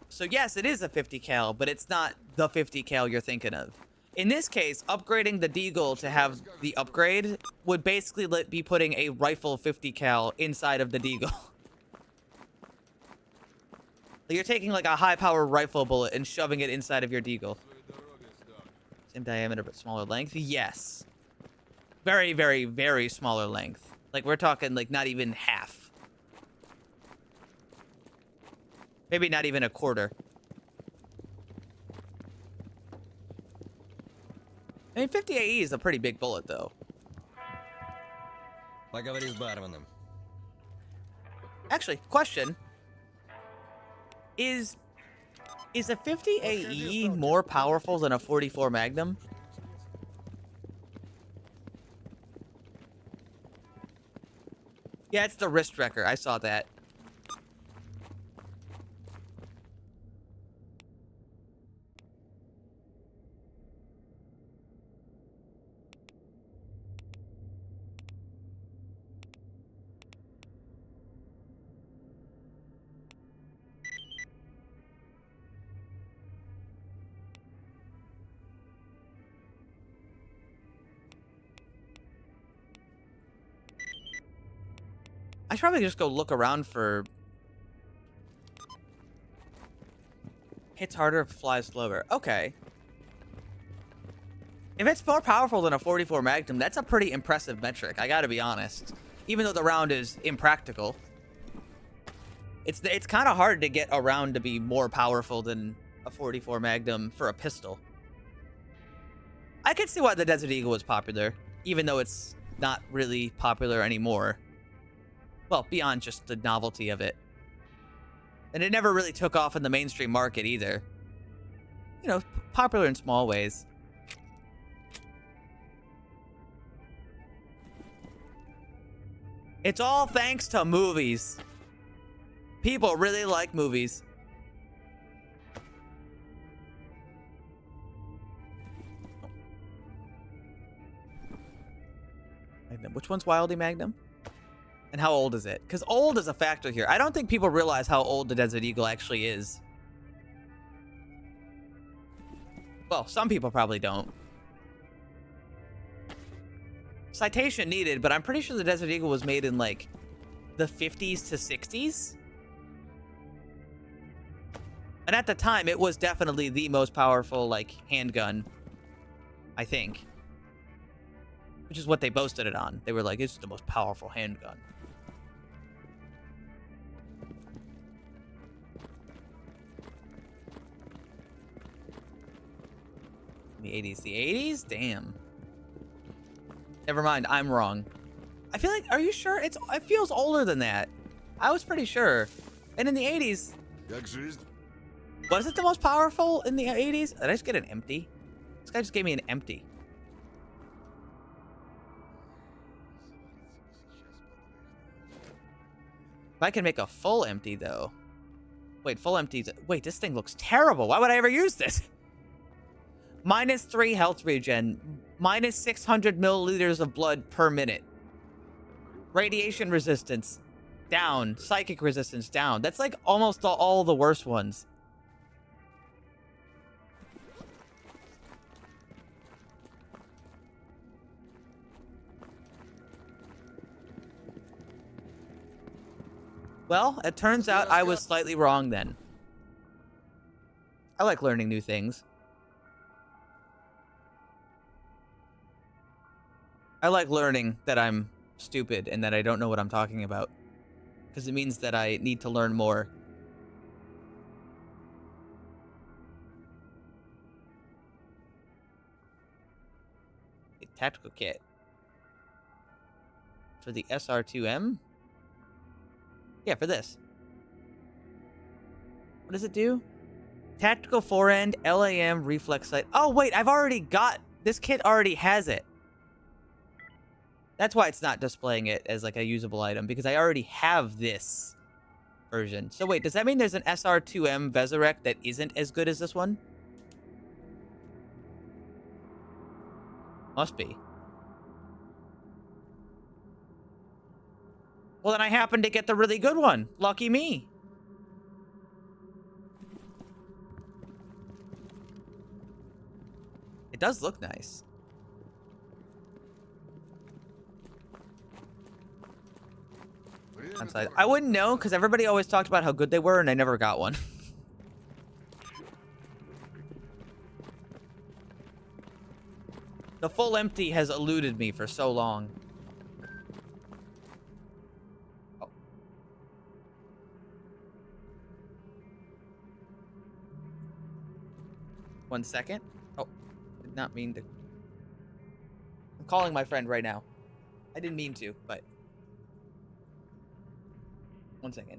So yes, it is a 50 cal, but it's not the 50 cal you're thinking of. In this case, upgrading the Deagle to have the upgrade would basically be putting a rifle 50 cal inside of the Deagle. You're taking like a high power rifle bullet and shoving it inside of your Deagle. Same diameter but smaller length? Yes. Very, very, very smaller length. Like we're talking like not even half. Maybe not even a quarter. I mean, 50 AE is a pretty big bullet, though. Поговори с барменом. Actually, question. Is a 50 AE more powerful than a 44 Magnum? Yeah, it's the wrist wrecker. I saw that. I should probably just go look around for... Hits harder, flies slower. Okay. If it's more powerful than a 44 Magnum, that's a pretty impressive metric, I gotta be honest. Even though the round is impractical. It's kind of hard to get around to be more powerful than a 44 Magnum for a pistol. I could see why the Desert Eagle was popular, even though it's not really popular anymore. Well, beyond just the novelty of it. And it never really took off in the mainstream market either. You know, popular in small ways. It's all thanks to movies. People really like movies. Magnum. Which one's Wildy Magnum? And how old is it? Because old is a factor here. I don't think people realize how old the Desert Eagle actually is. Well, some people probably don't. Citation needed, but I'm pretty sure the Desert Eagle was made in like the 50s to 60s. And at the time, it was definitely the most powerful like handgun, I think. Which is what they boasted it on. They were like, it's the most powerful handgun. The 80s. The 80s? Damn. Never mind, I'm wrong. I feel like, are you sure? It feels older than that. I was pretty sure. And in the 80s... Was it the most powerful in the 80s? Did I just get an empty? This guy just gave me an empty. If I can make a full empty, though. Wait, full empties. Wait, this thing looks terrible. Why would I ever use this? -3 health regen. -600 milliliters of blood per minute. Radiation resistance. Down. Psychic resistance. Down. That's like almost all the worst ones. Well, it turns out I was slightly wrong then. I like learning new things. I like learning that I'm stupid and that I don't know what I'm talking about. Because it means that I need to learn more. A tactical kit. For the SR2M? Yeah, for this. What does it do? Tactical forend, LAM, reflex sight. Oh, wait, I've already got... This kit already has it. That's why it's not displaying it as like a usable item, because I already have this version. So wait, does that mean there's an SR2M Vezirek that isn't as good as this one? Must be. Well, then I happen to get the really good one. Lucky me. It does look nice. I wouldn't know, because everybody always talked about how good they were, and I never got one. The full empty has eluded me for so long. Oh. 1 second. Oh, did not mean to. I'm calling my friend right now. I didn't mean to, but... 1 second.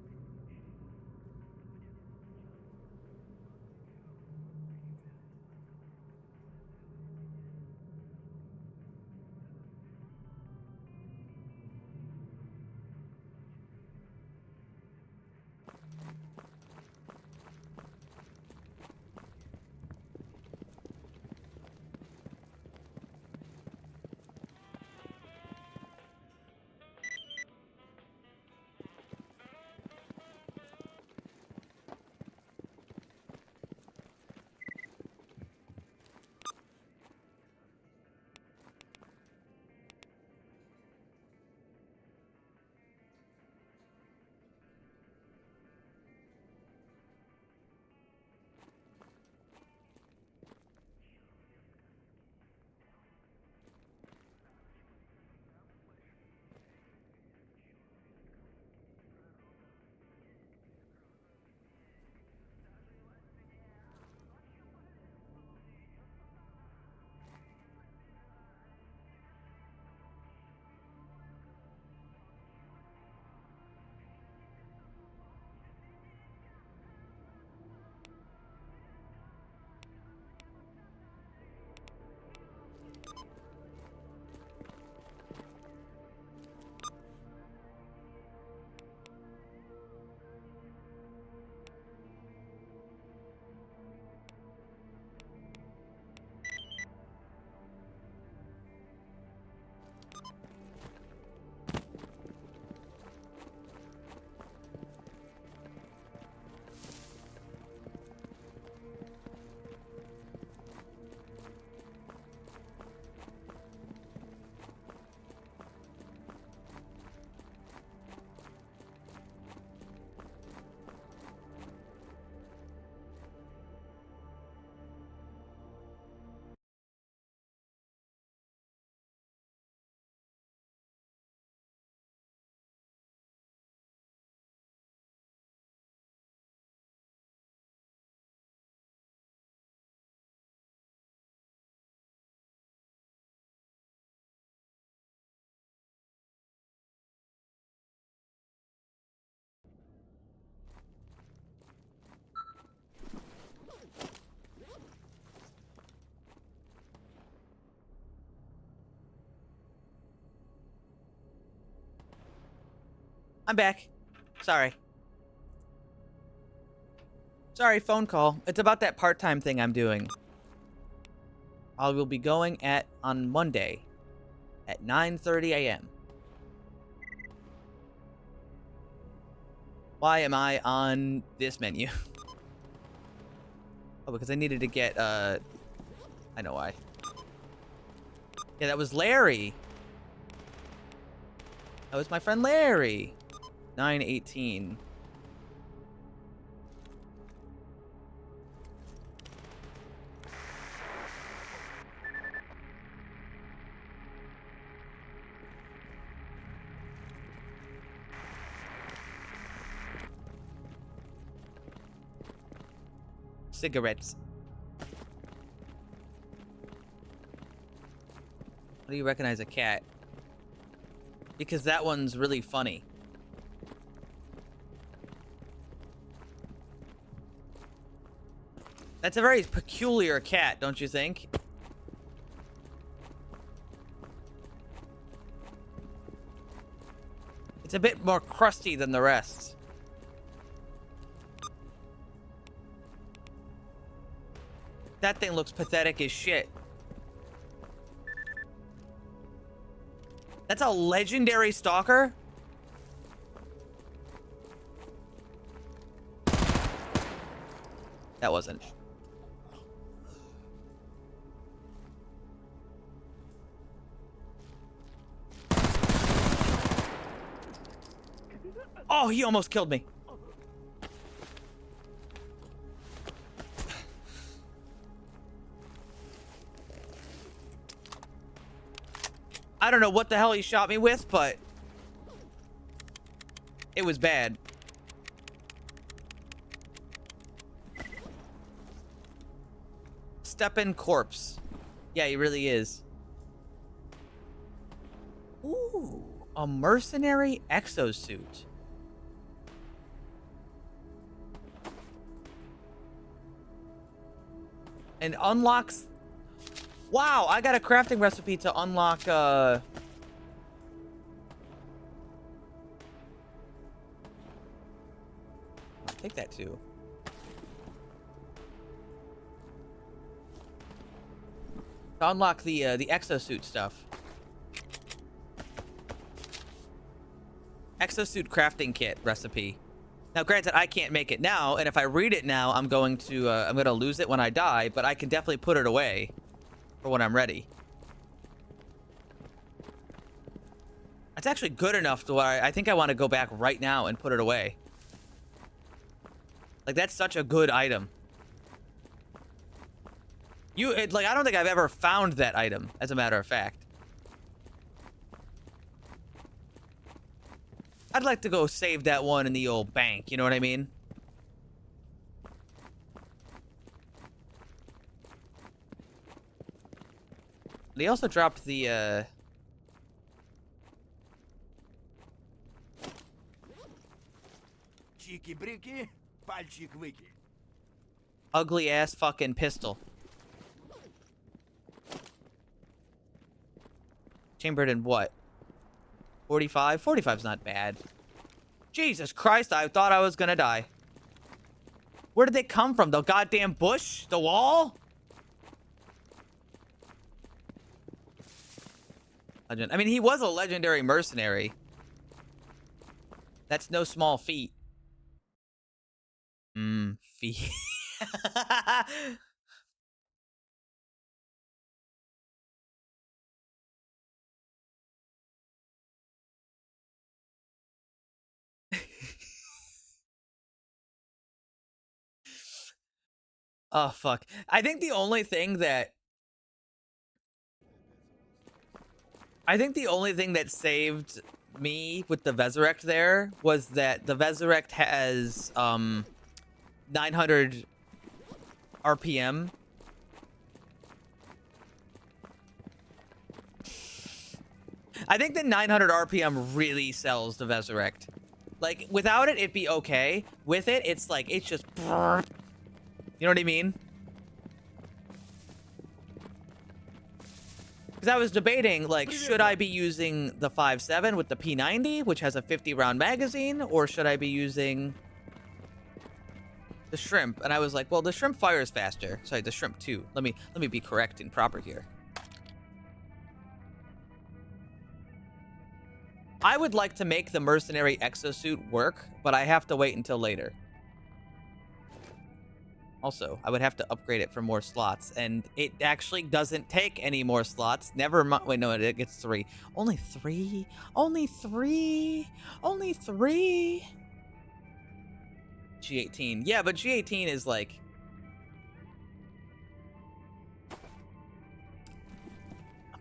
I'm back. Sorry. Sorry, phone call. It's about that part-time thing I'm doing. I will be going on Monday at 9:30 a.m. Why am I on this menu? Oh, because I needed to get, I know why. Yeah, that was Larry. That was my friend Larry. 9:18. Cigarettes. How do you recognize a cat? Because that one's really funny. That's a very peculiar cat, don't you think? It's a bit more crusty than the rest. That thing looks pathetic as shit. That's a legendary stalker? That wasn't. Oh, he almost killed me. I don't know what the hell he shot me with, but it was bad. Step-in corpse. Yeah, he really is. Ooh, a mercenary exosuit. And unlocks... Wow, I got a crafting recipe to unlock, I'll take that too. To unlock the exosuit stuff. Exosuit crafting kit recipe. Now, granted, I can't make it now, and if I read it now, I'm going to lose it when I die, but I can definitely put it away for when I'm ready. It's actually good enough to where I think I want to go back right now and put it away. Like, that's such a good item. Like, I don't think I've ever found that item, as a matter of fact. I'd like to go save that one in the old bank, you know what I mean? They also dropped the, Чики-брики, пальчик-выки. ugly ass fucking pistol. Chambered in what? 45? 45's not bad. Jesus Christ, I thought I was gonna die. Where did they come from? The goddamn bush? The wall? Legend. I mean, he was a legendary mercenary. That's no small feat. Feat. Oh, fuck. I think the only thing that saved me with the Vesurect there was that the Vesurect has 900 RPM. I think the 900 RPM really sells the Vesurect. Like, without it, it'd be okay. With it, it's like, it's just... You know what I mean? Because I was debating, like, should I be using the 5.7 with the P90, which has a 50-round magazine, or should I be using the shrimp? And I was like, well, the shrimp fires faster. Sorry, the shrimp 2. Let me be correct and proper here. I would like to make the mercenary exosuit work, but I have to wait until later. Also, I would have to upgrade it for more slots, and it actually doesn't take any more slots. Never mind. Wait, no, it gets 3. Only 3? Only 3? Only 3? G18. Yeah, but G18 is like...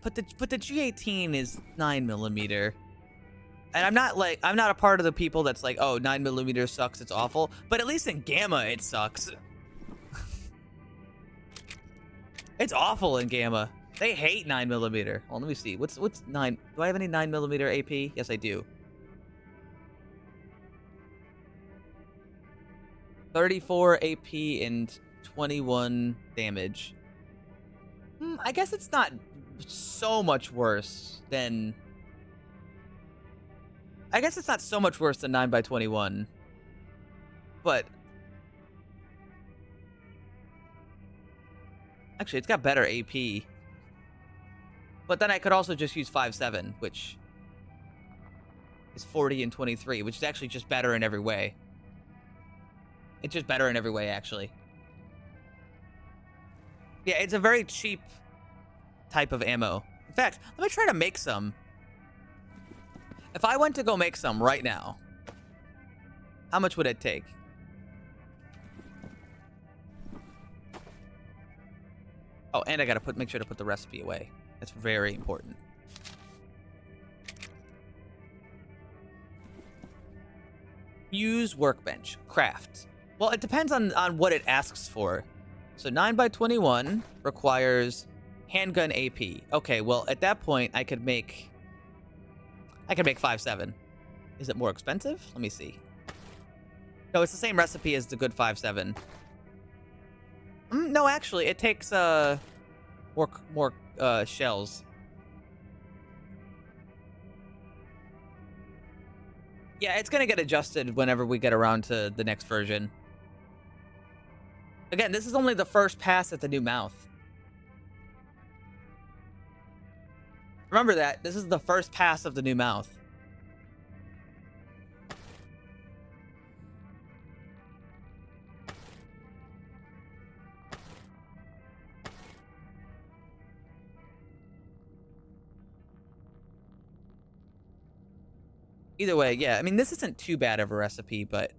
But the G18 is 9mm. And I'm not a part of the people that's like, oh, 9mm sucks, it's awful. But at least in Gamma, it sucks. It's awful in Gamma. They hate 9mm. Well, let me see. What's 9? Do I have any 9mm AP? Yes, I do. 34 AP and 21 damage. I guess it's not so much worse than... I guess it's not so much worse than 9x21. But... Actually, it's got better AP. But then I could also just use 5.7, which is 40 and 23, which is actually just better in every way. It's just better in every way, actually. Yeah, it's a very cheap type of ammo. In fact, let me try to make some. If I went to go make some right now, how much would it take? Oh, and I gotta make sure to put the recipe away. That's very important. Use workbench. Craft. Well, it depends on what it asks for. So 9x21 requires handgun AP. Okay, well, at that point, I could make 5.7. Is it more expensive? Let me see. No, it's the same recipe as the good 5.7. No, actually, it takes more shells. Yeah, it's gonna get adjusted whenever we get around to the next version. Again, this is only the first pass at the new mouth. Remember that. This is the first pass of the new mouth. Either way, yeah. I mean, this isn't too bad of a recipe, but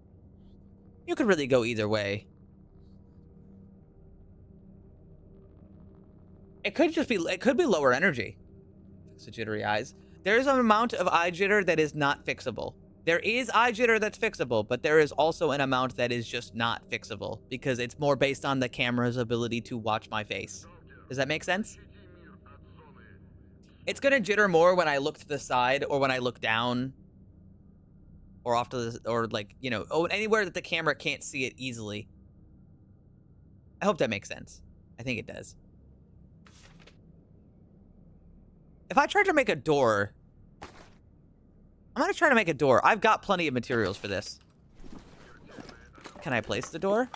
you could really go either way. It could be lower energy. Fix the jittery eyes. There's an amount of eye jitter that is not fixable. There is eye jitter that's fixable, but there is also an amount that is just not fixable because it's more based on the camera's ability to watch my face. Does that make sense? It's gonna jitter more when I look to the side or when I look down or off to the, or like, you know, anywhere that the camera can't see it easily. I hope that makes sense. I think it does. If I tried to make a door, I'm gonna try to make a door. I've got plenty of materials for this. Can I place the door?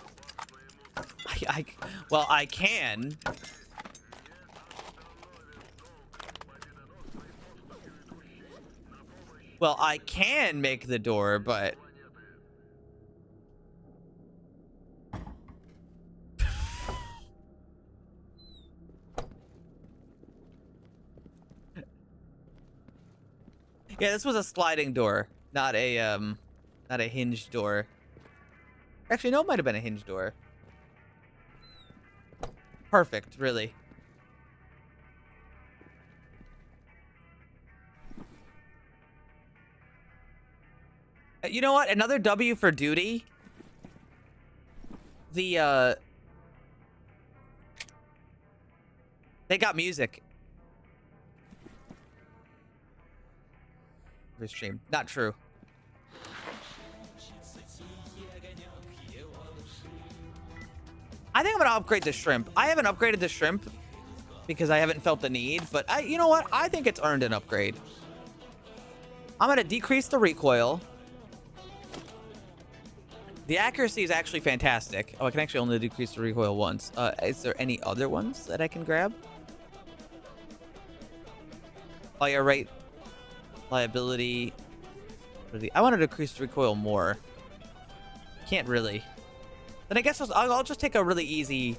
Well, I can. Well, I can make the door, but... Yeah, this was a sliding door, not a hinged door. Actually, no, it might have been a hinged door. Perfect, really. You know what? Another W for duty. They got music. Stream. Not true. I think I'm gonna upgrade the shrimp. I haven't upgraded the shrimp because I haven't felt the need, but you know what? I think it's earned an upgrade. I'm gonna decrease the recoil. The accuracy is actually fantastic. Oh, I can actually only decrease the recoil once. Is there any other ones that I can grab? Fire rate, liability. I want to decrease the recoil more. Can't really. Then I guess I'll just take a really easy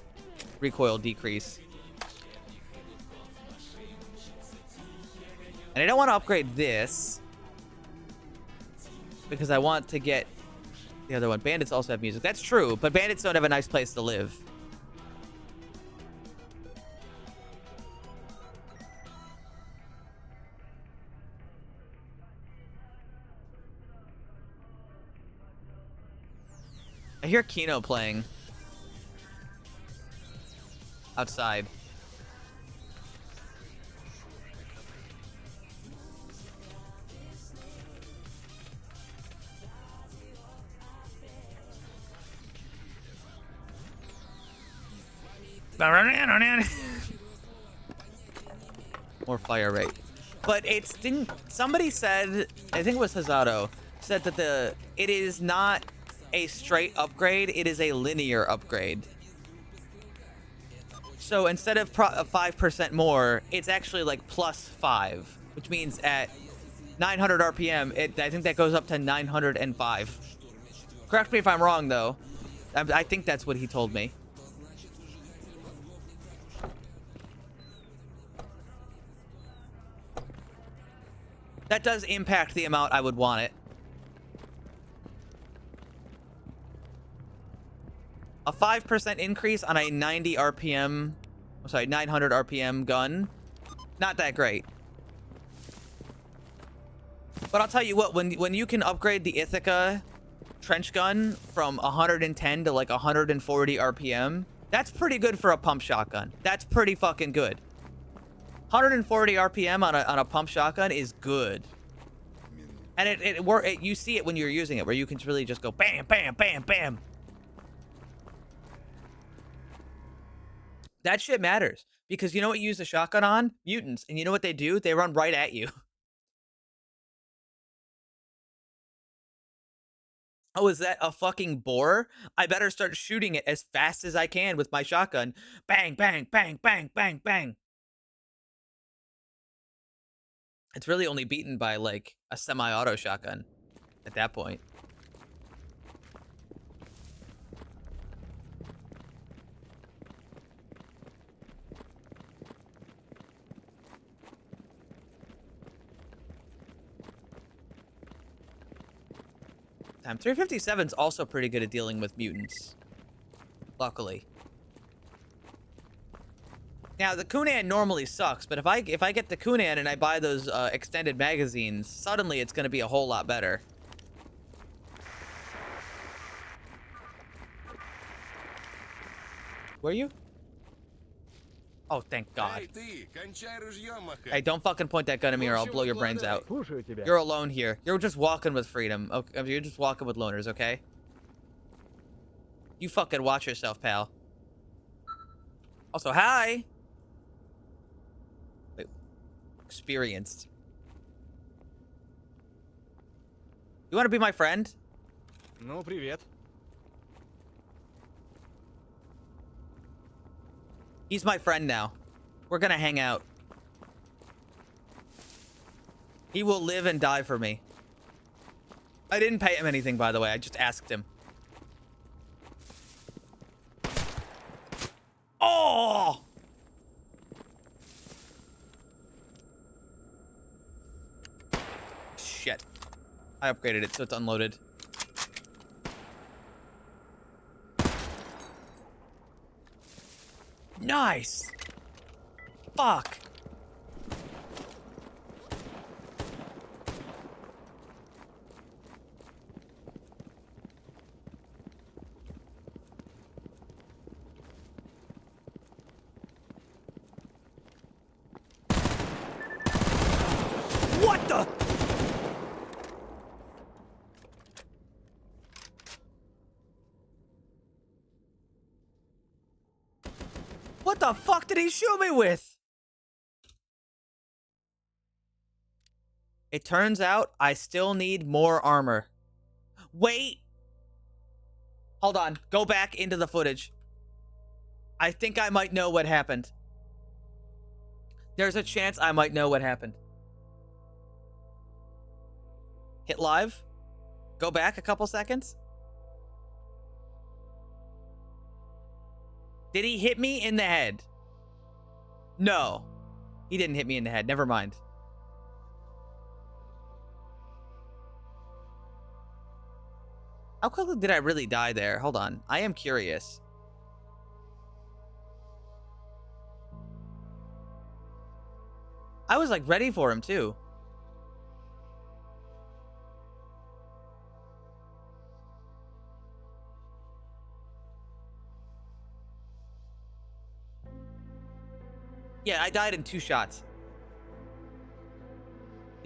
recoil decrease. And I don't want to upgrade this because I want to get the other one. Bandits also have music. That's true, but bandits don't have a nice place to live. I hear Kino playing outside. More fire rate. But it's somebody said, I think it was Hazato, said that it is not a straight upgrade, it is a linear upgrade. So instead of 5% more, it's actually like +5, which means at 900 RPM, I think that goes up to 905. Correct me if I'm wrong, though. I think that's what he told me. That does impact the amount I would want it. A 5% increase on a 90 RPM, sorry, 900 RPM gun. Not that great. But I'll tell you what, when you can upgrade the Ithaca trench gun from 110 to like 140 RPM, that's pretty good for a pump shotgun. That's pretty fucking good. 140 RPM on a pump shotgun is good. And you see it when you're using it, where you can really just go bam, bam, bam, bam. That shit matters. Because you know what you use a shotgun on? Mutants. And you know what they do? They run right at you. Oh, is that a fucking boar? I better start shooting it as fast as I can with my shotgun. Bang, bang, bang, bang, bang, bang. It's really only beaten by, like, a semi-auto shotgun at that point. Time 357's also pretty good at dealing with mutants. Luckily. Now, the Kunan normally sucks, but if I get the Kunan and I buy those extended magazines, suddenly it's going to be a whole lot better. Where are you? Oh, thank God. Hey, don't fucking point that gun at me or I'll blow your brains out. You're alone here. You're just walking with freedom. Okay? You're just walking with loners, okay? You fucking watch yourself, pal. Also, hi! Wait. Experienced. You want to be my friend? Ну, привет. He's my friend now. We're gonna hang out. He will live and die for me. I didn't pay him anything, by the way. I just asked him. Oh! Shit. I upgraded it so it's unloaded. Nice! Fuck! What the? What the fuck did he shoot me with? It turns out I still need more armor. Wait! Hold on. Go back into the footage. I think I might know what happened. There's a chance I might know what happened. Hit live. Go back a couple seconds. Did he hit me in the head? No. He didn't hit me in the head. Never mind. How quickly did I really die there? Hold on. I am curious. I was like ready for him too. Yeah, I died in 2 shots.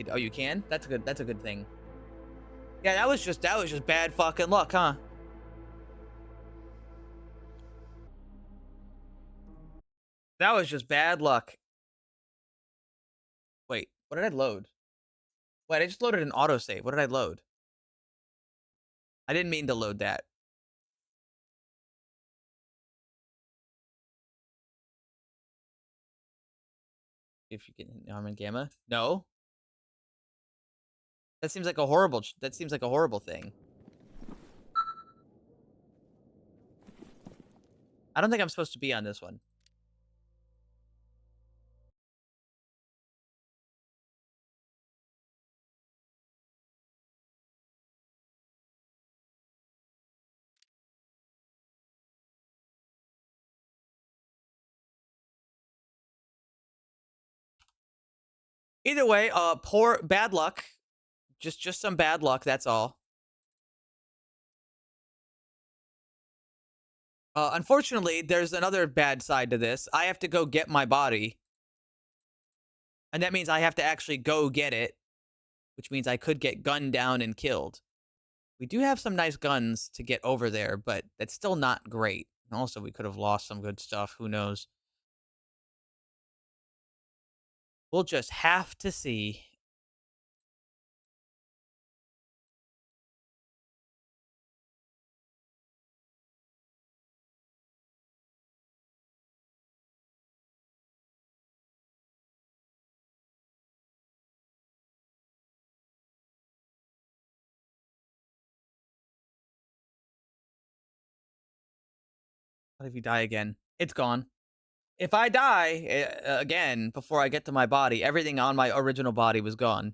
Oh, you can? That's a good thing. Yeah, that was just bad fucking luck, huh? That was just bad luck. Wait, what did I load? Wait, I just loaded an autosave. What did I load? I didn't mean to load that. If you get arm and gamma. No. That seems like a horrible thing. I don't think I'm supposed to be on this one. Either way, bad luck. Just some bad luck, that's all. Unfortunately, there's another bad side to this. I have to go get my body. And that means I have to actually go get it. Which means I could get gunned down and killed. We do have some nice guns to get over there, but that's still not great. And also, we could have lost some good stuff. Who knows? We'll just have to see. What if you die again? It's gone. If I die again before I get to my body, everything on my original body was gone.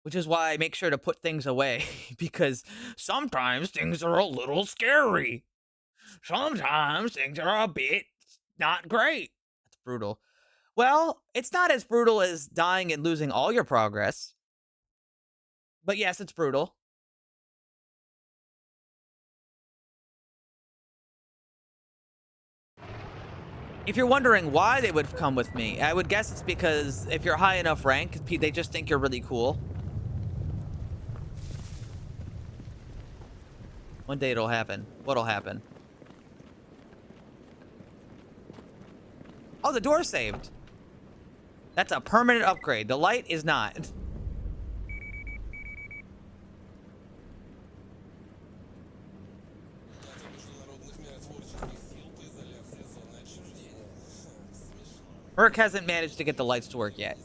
Which is why I make sure to put things away, because sometimes things are a little scary. Sometimes things are a bit not great. That's brutal. Well, it's not as brutal as dying and losing all your progress. But yes, it's brutal. If you're wondering why they would come with me, I would guess it's because if you're high enough rank, they just think you're really cool. One day it'll happen. What'll happen? Oh, the door's saved. That's a permanent upgrade. The light is not. Herc hasn't managed to get the lights to work yet.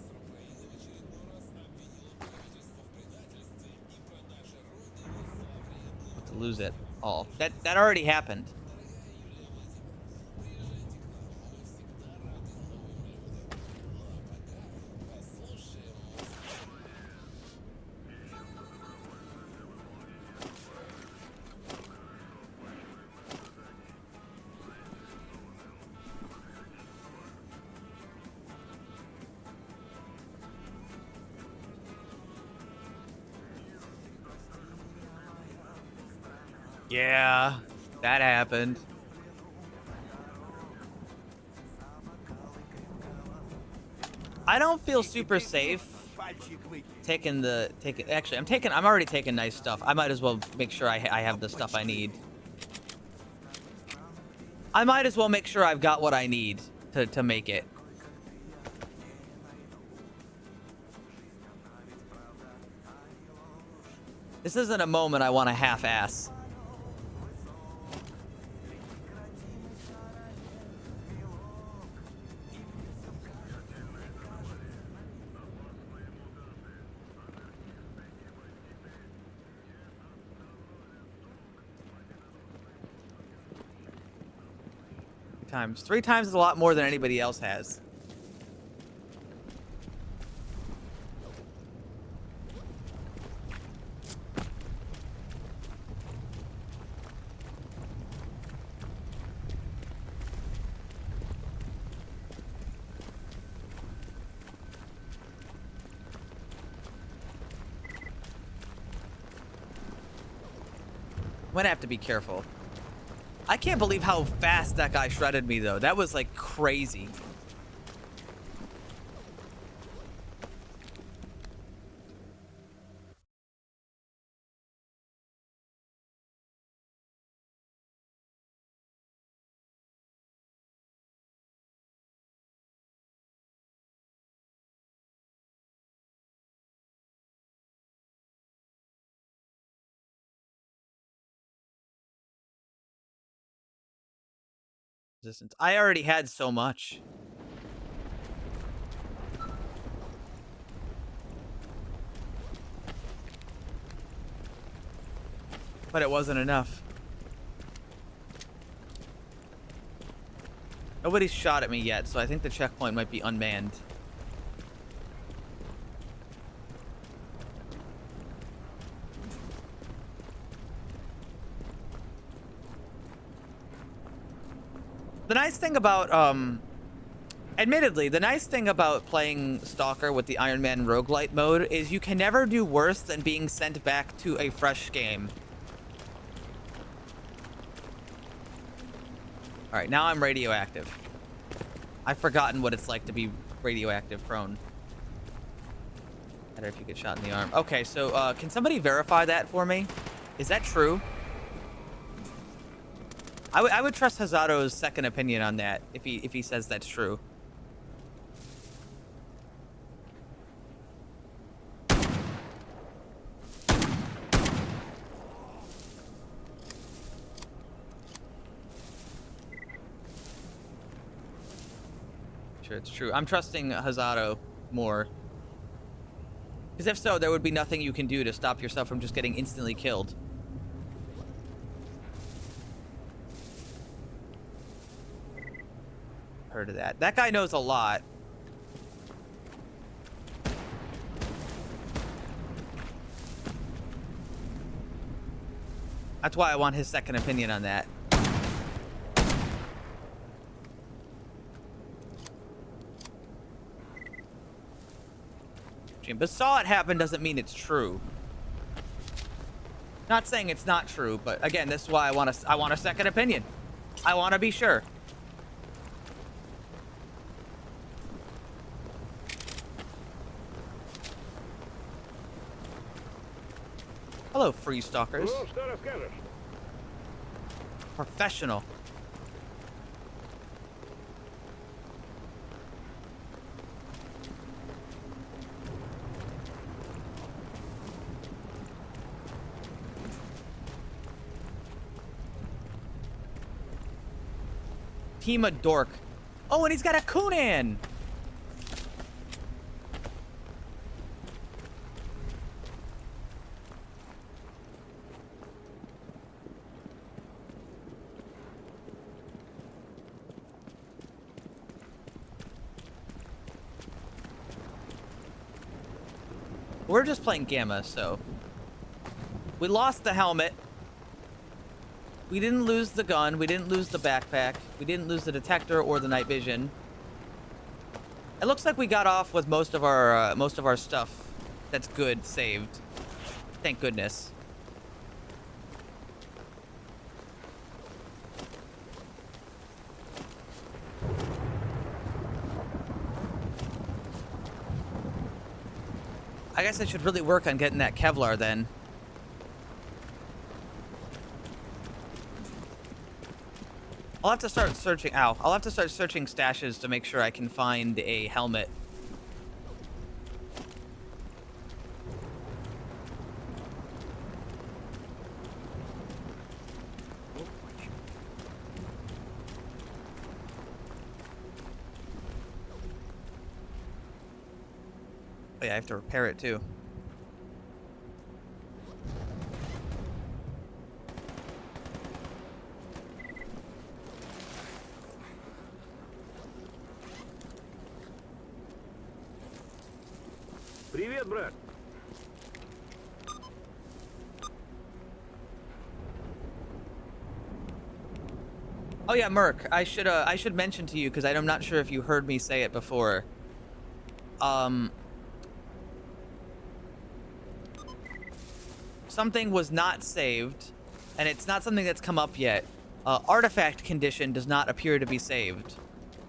To lose it all. That already happened. Yeah, that happened. I don't feel super safe I'm already taking nice stuff. I might as well make sure I have the stuff I need. I might as well make sure I've got what I need to make it. This isn't a moment I want to half-ass. Times. 3 times is a lot more than anybody else has. I'm gonna have to be careful. I can't believe how fast that guy shredded me, though. That was, like, crazy. Resistance. I already had so much. But it wasn't enough. Nobody's shot at me yet, so I think the checkpoint might be unmanned. The nice thing about, admittedly, the nice thing about playing Stalker with the Iron Man roguelite mode is you can never do worse than being sent back to a fresh game. Alright, now I'm radioactive. I've forgotten what it's like to be radioactive prone. Better if you get shot in the arm. Okay, so, can somebody verify that for me? Is that true? I would trust Hazato's second opinion on that if he says that's true. Sure, it's true. I'm trusting Hazato more. Because if so, there would be nothing you can do to stop yourself from just getting instantly killed. Heard of that. That guy knows a lot. That's why I want his second opinion on that. But saw it happen doesn't mean it's true. Not saying it's not true, but again, this is why I want a second opinion. I want to be sure. Hello, free stalkers. Professional. Team a dork. Oh, and he's got a Kunan. We're just playing Gamma, so we lost the helmet. We didn't lose the gun. We didn't lose the backpack. We didn't lose the detector or the night vision. It looks like we got off with most of our stuff. That's good saved. Thank goodness. I guess I should really work on getting that Kevlar then. I'll have to start searching. Ow. I'll have to start searching stashes to make sure I can find a helmet. Oh yeah, I have to repair it too. Привет, брат. Oh yeah, Merc. I should mention to you because I'm not sure if you heard me say it before. Something was not saved, and it's not something that's come up yet. Artifact condition does not appear to be saved.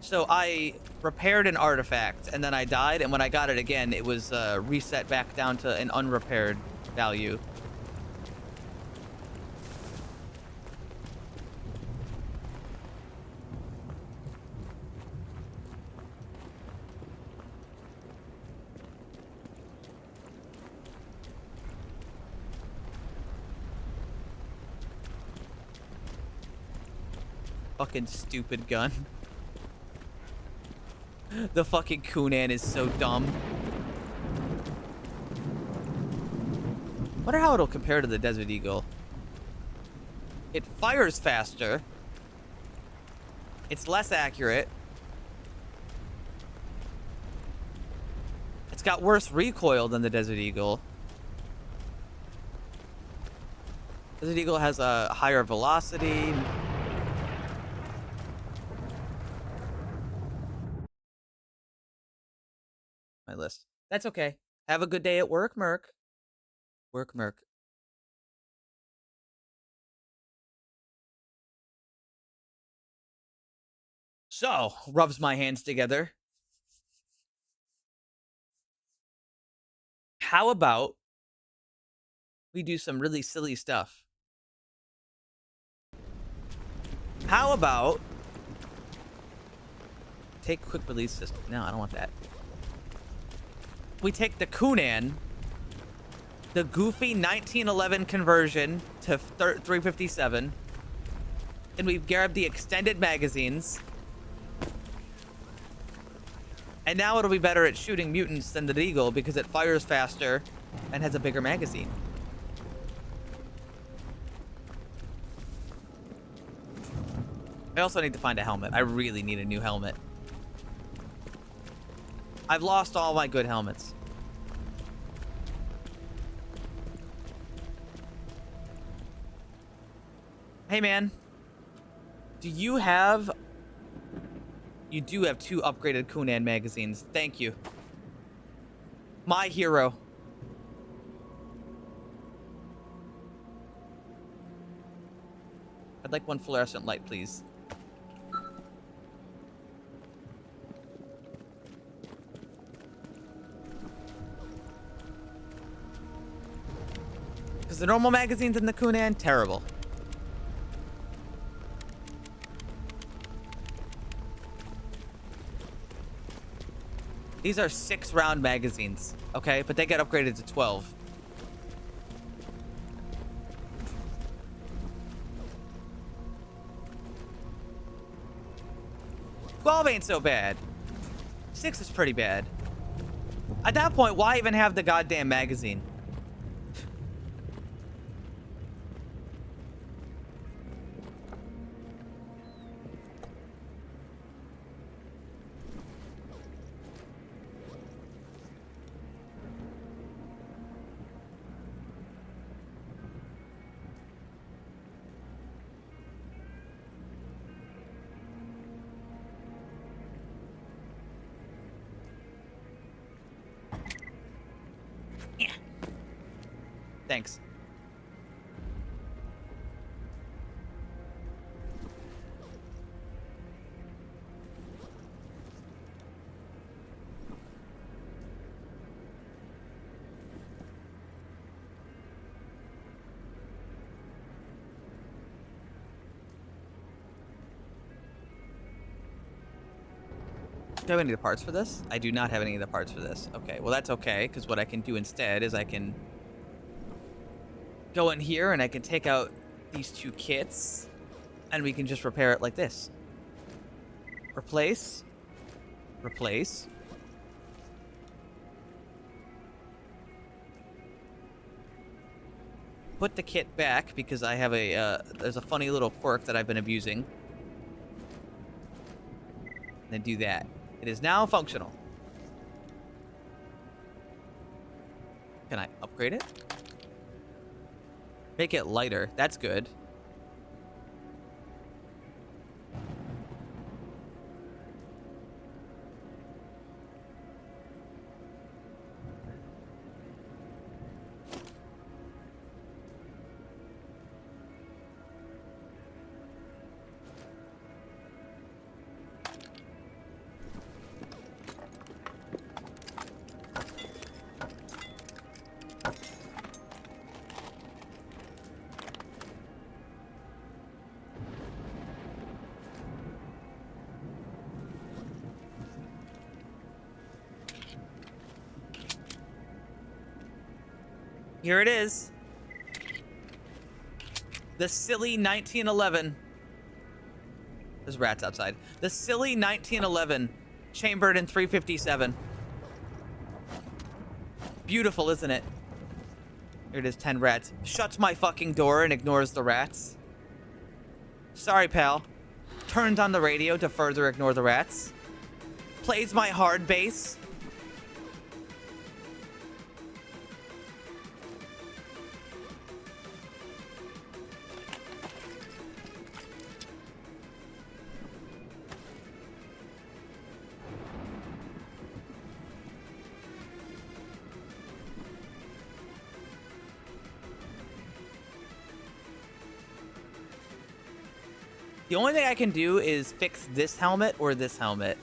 So I repaired an artifact, and then I died, and when I got it again, it was reset back down to an unrepaired value. Fucking stupid gun. The fucking Kunan is so dumb. Wonder how it'll compare to the Desert Eagle. It fires faster. It's less accurate. It's got worse recoil than the Desert Eagle. Desert Eagle has a higher velocity. My list. That's okay. Have a good day at work, Merc. Work, Merc. So, rubs my hands together. How about we do some really silly stuff? How about take quick release system? No, I don't want that. We take the Kunan, the goofy 1911 conversion to 357, and we grab the extended magazines. And now it'll be better at shooting mutants than the Eagle because it fires faster and has a bigger magazine. I also need to find a helmet. I really need a new helmet. I've lost all my good helmets. Hey, man. Do you have... You do have 2 upgraded Kunan magazines. Thank you. My hero. I'd like one fluorescent light, please. Because the normal magazines in the Kunan, terrible. These are 6-round magazines, okay? But they get upgraded to 12. Twelve ain't so bad. 6 is pretty bad. At that point, why even have the goddamn magazine? Thanks. Do I have any of the parts for this? I do not have any of the parts for this. Okay, well that's okay, because what I can do instead is I can go in here and I can take out these 2 kits and we can just repair it like this. Replace. Replace. put the kit back because I have a, there's a funny little quirk that I've been abusing. Then do that. It is now functional. Can I upgrade it? Make it lighter. That's good. Here it is. The silly 1911. There's rats outside. The silly 1911, chambered in 357. Beautiful, isn't it? Here it is, 10 rats. Shuts my fucking door and ignores the rats. Sorry, pal. Turns on the radio to further ignore the rats. Plays my hard bass. The only thing I can do is fix this helmet or this helmet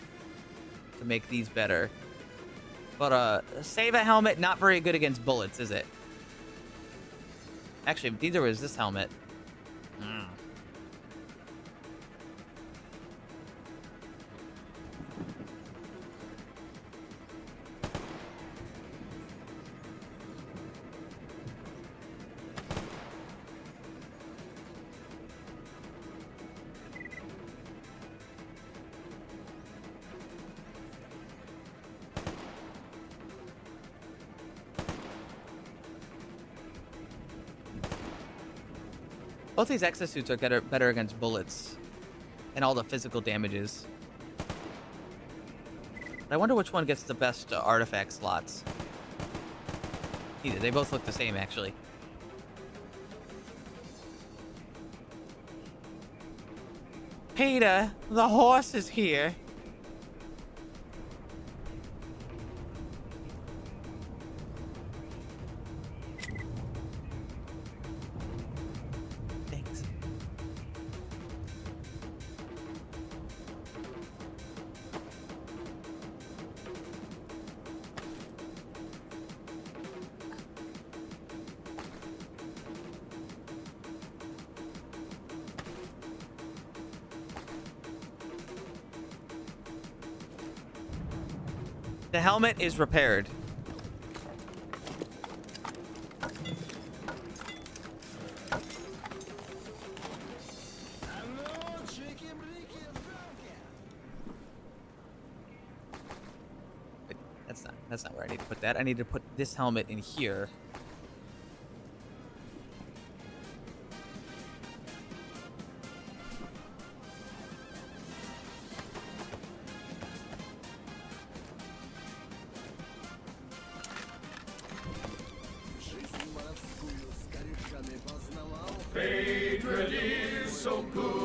to make these better. But, save a helmet, not very good against bullets, is it? Actually, neither was this helmet. Both these exosuits are better against bullets and all the physical damages. I wonder which one gets the best artifact slots. Either. They both look the same, actually. Peter, the horse is here. The helmet is repaired. Wait, that's not where I need to put that. I need to put this helmet in here.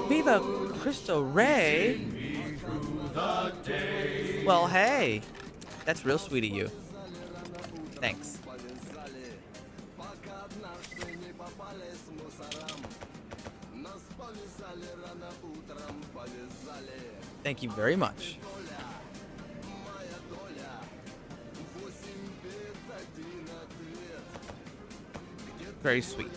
Viva Cristo Rey. Well, hey. That's real sweet of you. Thanks. Thank you very much. Very sweet.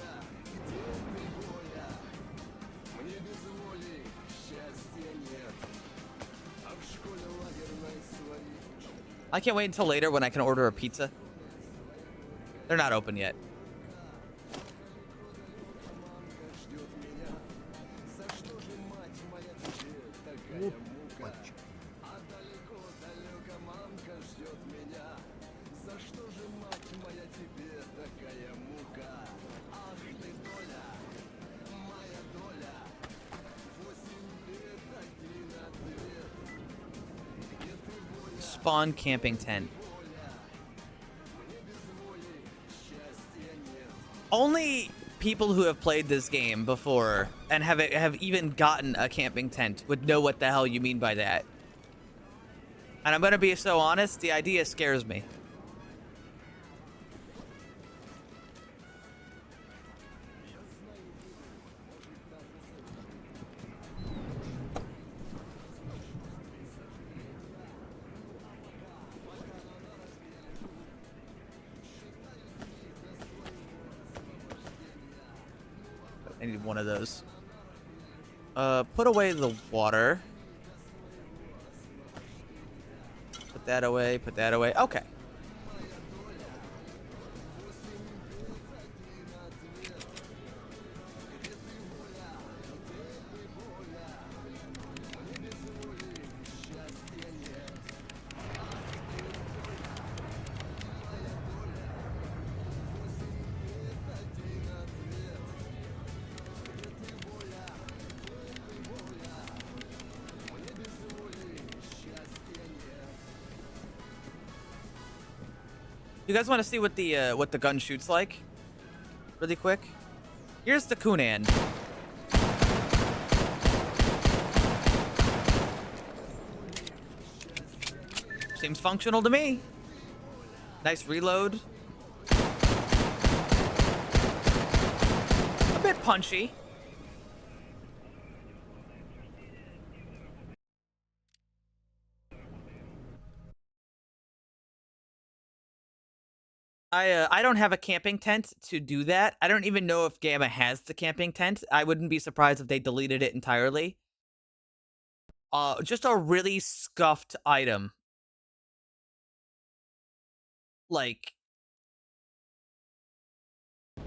I can't wait until later when I can order a pizza. They're not open yet. spawn camping tent. Only people who have played this game before and have even gotten a camping tent would know what the hell you mean by that. And I'm gonna be so honest, the idea scares me. I need one of those. Put away the water. Put that away, put that away. Okay. You guys want to see what the gun shoots like? Really quick. Here's the Kunan. Seems functional to me. Nice reload. A bit punchy. I don't have a camping tent to do that. I don't even know if Gamma has the camping tent. I wouldn't be surprised if they deleted it entirely. Just a really scuffed item. Like,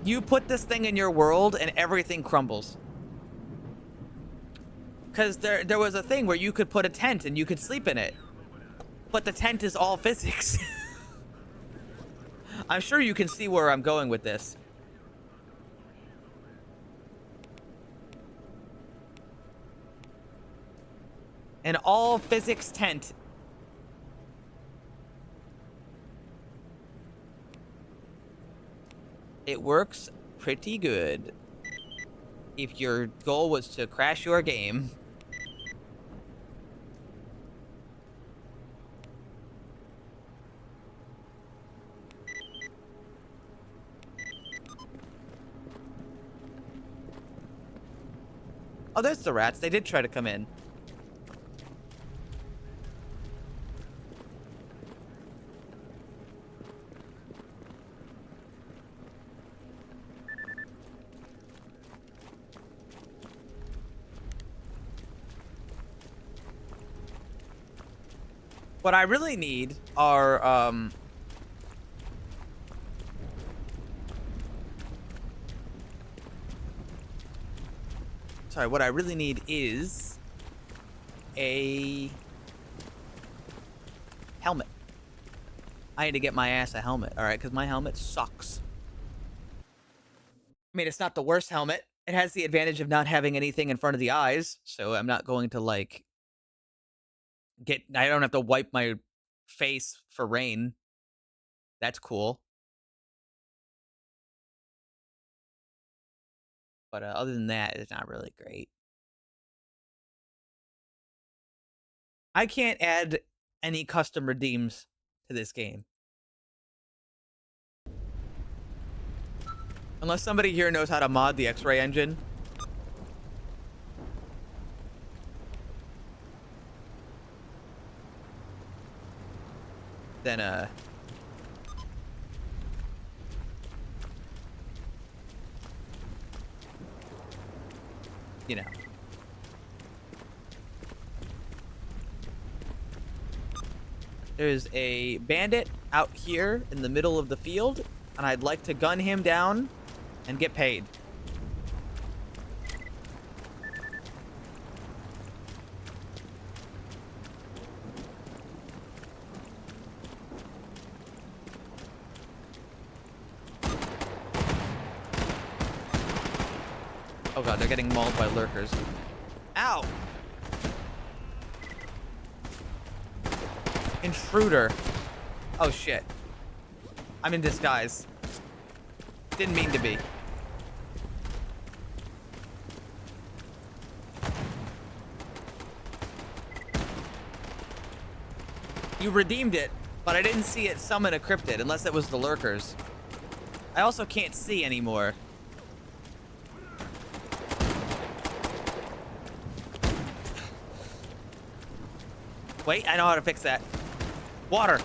you put this thing in your world and everything crumbles. Because there was a thing where you could put a tent and you could sleep in it. But the tent is all physics. I'm sure you can see where I'm going with this. An all physics tent. It works pretty good. If your goal was to crash your game. Oh, there's the rats. They did try to come in. What I really need are, sorry, what I really need is a helmet. I need to get my ass a helmet, alright? Because my helmet sucks. I mean, it's not the worst helmet. It has the advantage of not having anything in front of the eyes, so I'm not going to, like, I don't have to wipe my face for rain. That's cool. But other than that, it's not really great. I can't add any custom redeems to this game. Unless somebody here knows how to mod the X-Ray engine. Then, you know. There's a bandit out here in the middle of the field, and I'd like to gun him down and get paid. Oh god, they're getting mauled by lurkers. Ow! Intruder. Oh shit. I'm in disguise. Didn't mean to be. You redeemed it, but I didn't see it summon a cryptid unless it was the lurkers. I also can't see anymore. Wait, I know how to fix that. Water.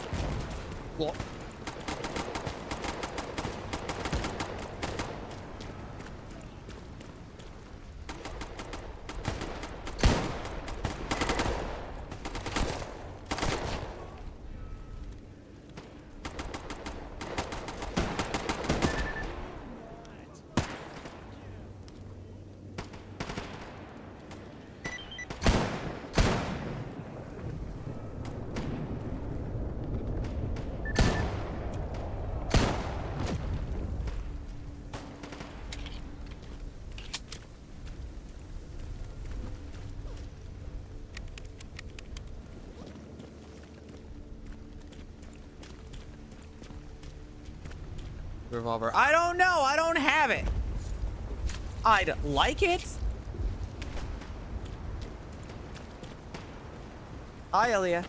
Revolver. I don't know. I don't have it. I'd like it. Hi, Elia.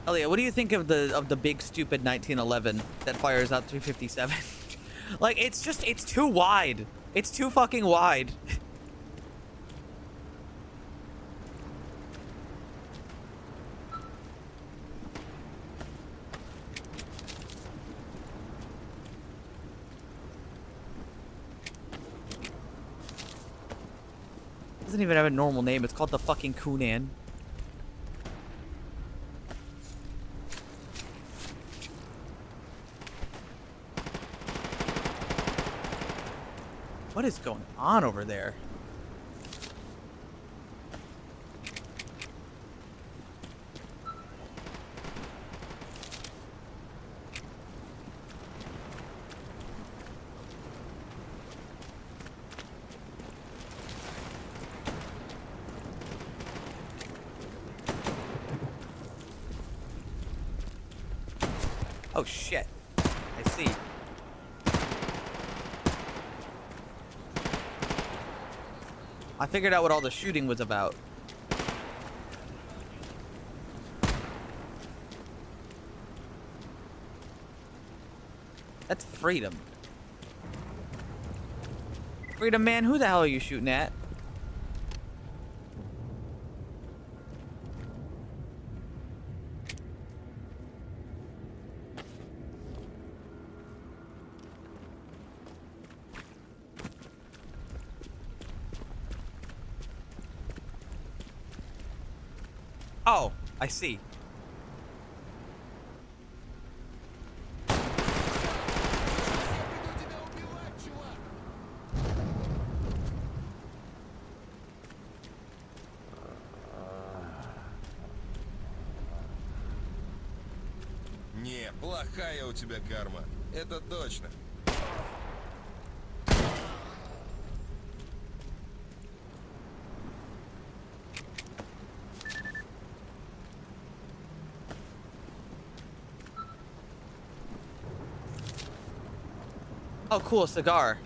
Elia, what do you think of the big stupid 1911 that fires out 357? Like, it's too wide. It's too fucking wide. Doesn't even have a normal name. It's called the fucking Kunan. What is going on over there? Oh shit. I see. I figured out what all the shooting was about. That's freedom. Freedom, man, who the hell are you shooting at? Oh, I see. Не, плохая у тебя карма. Это точно. Oh, cool, a cigar.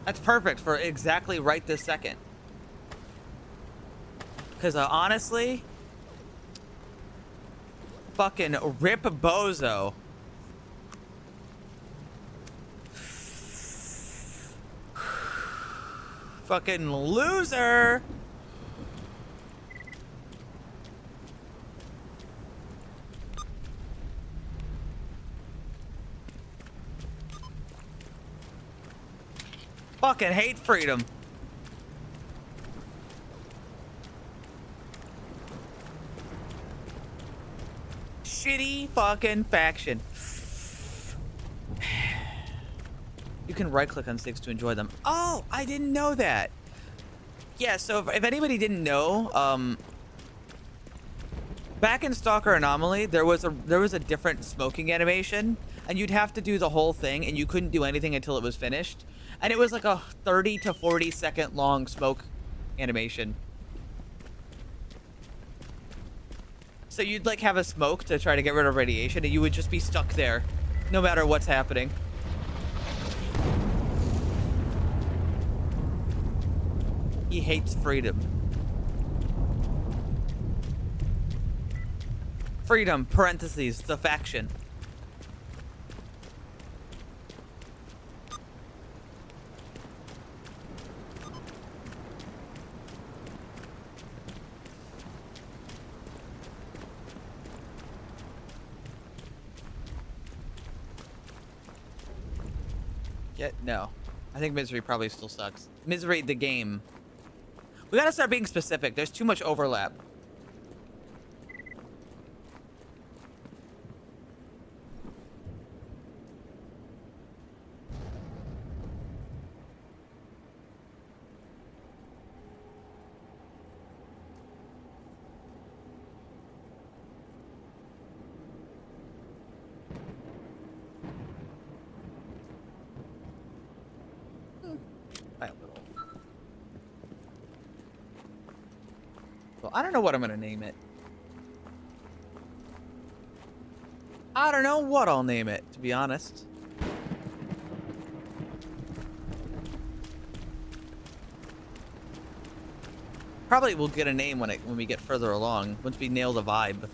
That's perfect for exactly right this second. Because honestly, fucking rip bozo. Fucking loser. Fucking hate freedom. Shitty fucking faction. You can right click on sticks to enjoy them. Oh, I didn't know that. Yeah, so if anybody didn't know, back in Stalker Anomaly, there was a different smoking animation, and you'd have to do the whole thing, and you couldn't do anything until it was finished. And it was like a 30 to 40 second long smoke animation. So you'd like have a smoke to try to get rid of radiation, and you would just be stuck there, no matter what's happening. He hates freedom. Freedom, parentheses, the faction. No. I think Misery probably still sucks. Misery, the game. We gotta start being specific. There's too much overlap. By a little. Well, I don't know what I'm gonna name it. I don't know what I'll name it, to be honest. Probably we'll get a name when we get further along, once we nail the vibe.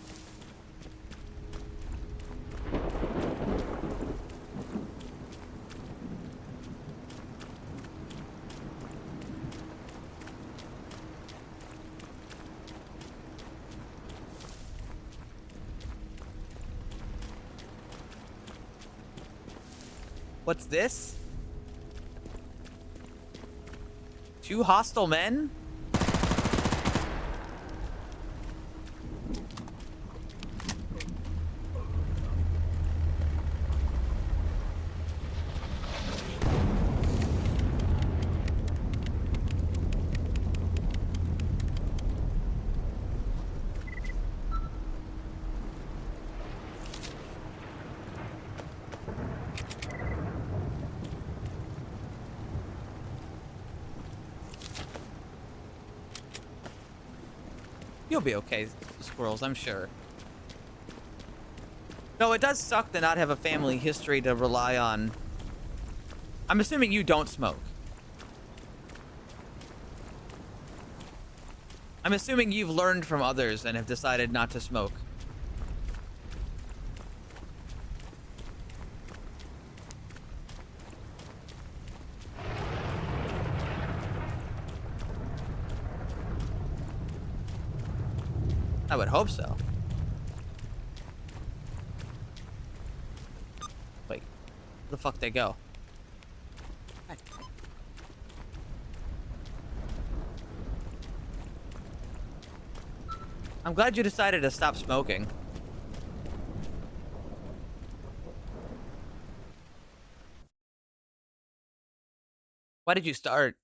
What's this? 2 hostile men? You'll be okay, squirrels, I'm sure. No, it does suck to not have a family history to rely on. I'm assuming you don't smoke. I'm assuming you've learned from others and have decided not to smoke. I would hope so. Wait, where the fuck they go? I'm glad you decided to stop smoking. Why did you start?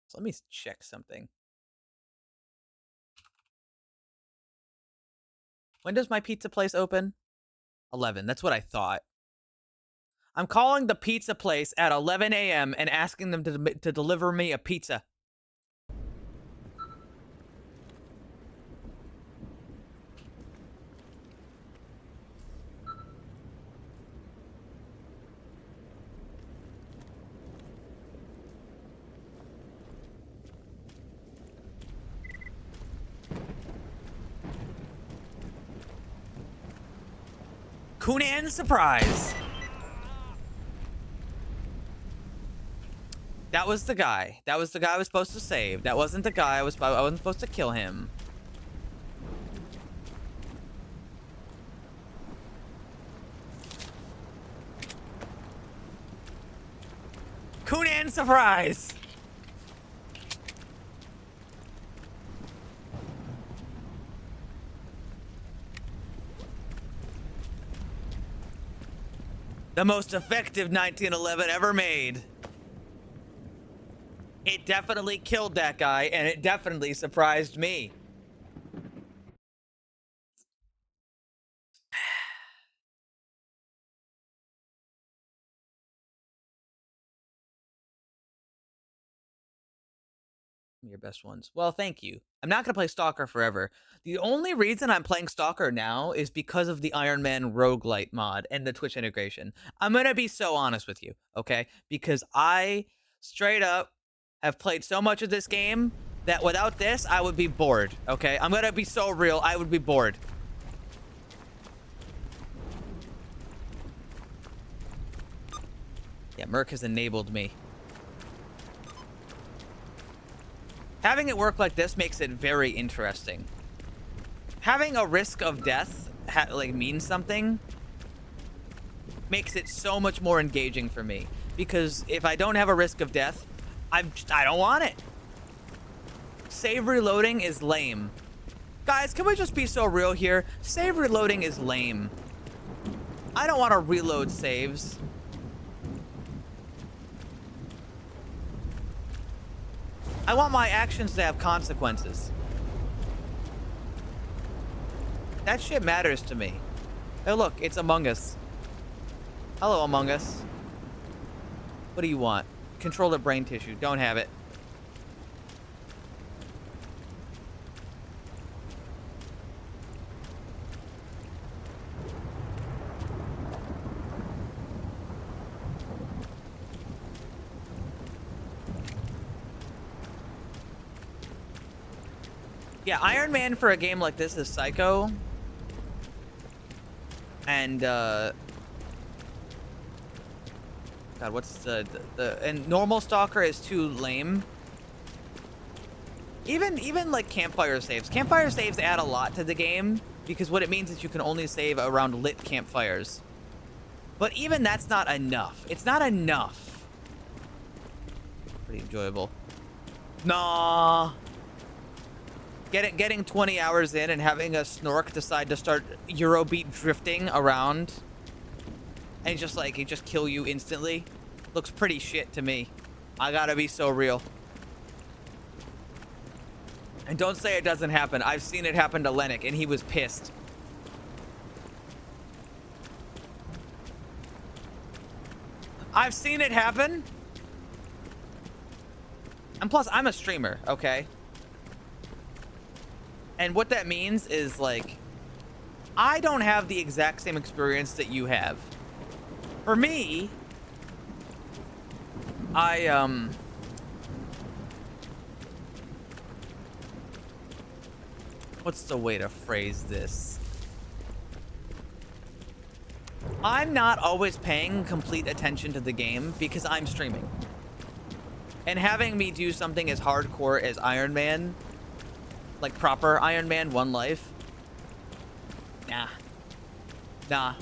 So let me check something. When does my pizza place open? 11. That's what I thought. I'm calling the pizza place at 11 a.m. and asking them to deliver me a pizza. Conan surprise. That was the guy. That was the guy I was supposed to save. That wasn't the guy I wasn't supposed to kill him. Conan surprise. The most effective 1911 ever made. It definitely killed that guy, and it definitely surprised me. Some of your best ones. Well, thank you. I'm not gonna play Stalker forever. The only reason I'm playing Stalker now is because of the Iron Man roguelite mod and the Twitch integration. I'm gonna be so honest with you, okay? Because I straight up have played so much of this game that without this, I would be bored, okay? I'm gonna be so real, I would be bored. Yeah, Merc has enabled me. Having it work like this makes it very interesting. Having a risk of death like means something makes it so much more engaging for me. Because if I don't have a risk of death, I don't want it. Save reloading is lame. Guys, can we just be so real here? Save reloading is lame. I don't want to reload saves. I want my actions to have consequences. That shit matters to me. Oh look, it's Among Us. Hello, Among Us. What do you want? Controller brain tissue. Don't have it. Yeah, Iron Man for a game like this is psycho. And, God, what's the and normal Stalker is too lame. Even like campfire saves. Campfire saves add a lot to the game because what it means is you can only save around lit campfires. But even that's not enough. It's not enough. Pretty enjoyable. Nah. Getting 20 hours in and having a snork decide to start Eurobeat drifting around and just like it just kill you instantly looks pretty shit to me. I gotta be so real. And don't say it doesn't happen. I've seen it happen to Lennox and he was pissed. I've seen it happen. And plus I'm a streamer, okay? And what that means is, like, I don't have the exact same experience that you have. For me, what's the way to phrase this? I'm not always paying complete attention to the game because I'm streaming. And having me do something as hardcore as Iron Man, like proper Iron Man, One Life. Nah. Nah.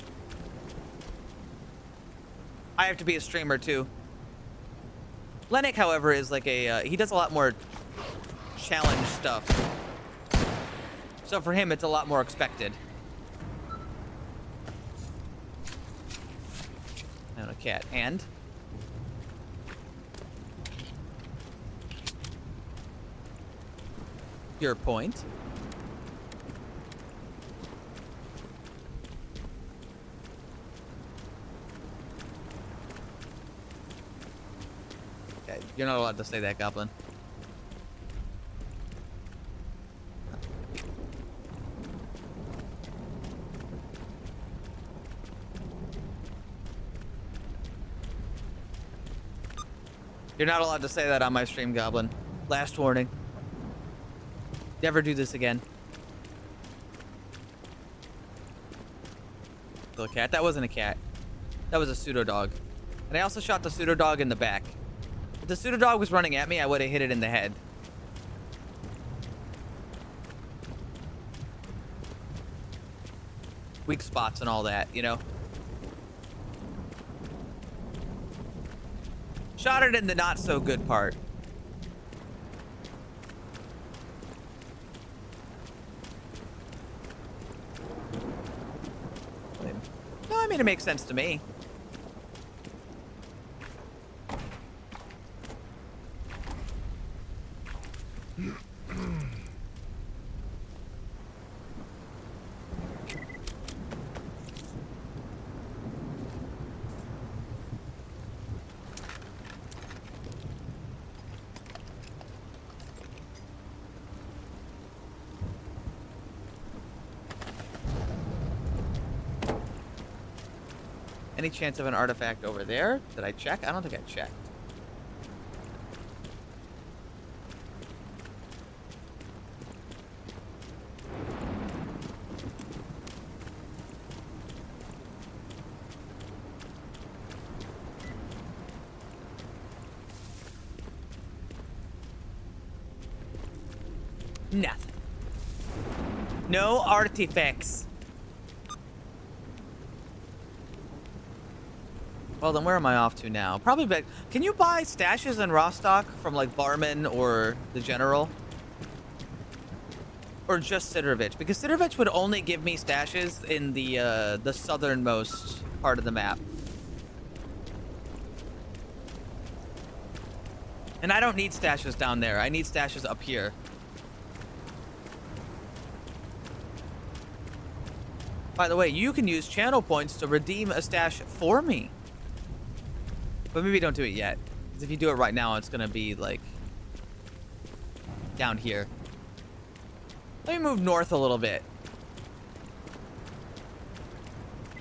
I have to be a streamer too. Lennox, however, is like a, he does a lot more challenge stuff. So for him, it's a lot more expected. And a cat. And? Your point. Okay, you're not allowed to say that, Goblin. You're not allowed to say that on my stream, Goblin. Last warning. Never do this again. Little cat. That wasn't a cat. That was a pseudo dog. And I also shot the pseudo dog in the back. If the pseudo dog was running at me, I would have hit it in the head. Weak spots and all that, you know? Shot it in the not so good part. No, I mean, it makes sense to me. Any chance of an artifact over there? Did I check? I don't think I checked. Nothing. No artifacts. Well, then where am I off to now? Probably back. Can you buy stashes in Rostock from like Barman or the General? Or just Sidrovich? Because Sidrovich would only give me stashes in the southernmost part of the map. And I don't need stashes down there. I need stashes up here. By the way, you can use channel points to redeem a stash for me. But maybe don't do it yet. Because if you do it right now, it's going to be, like, down here. Let me move north a little bit.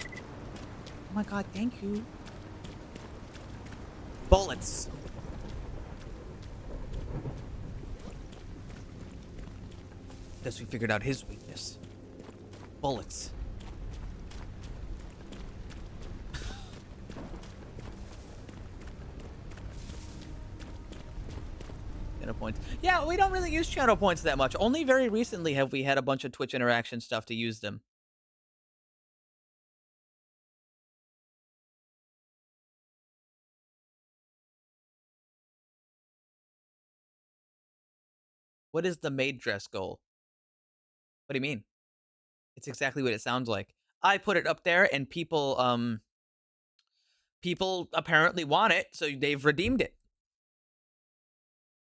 Oh my god, thank you. Bullets. Guess we figured out his weakness. Bullets. Channel points. Yeah, we don't really use channel points that much. Only very recently have we had a bunch of Twitch interaction stuff to use them. What is the maid dress goal? What do you mean? It's exactly what it sounds like. I put it up there and people people apparently want it, so they've redeemed it.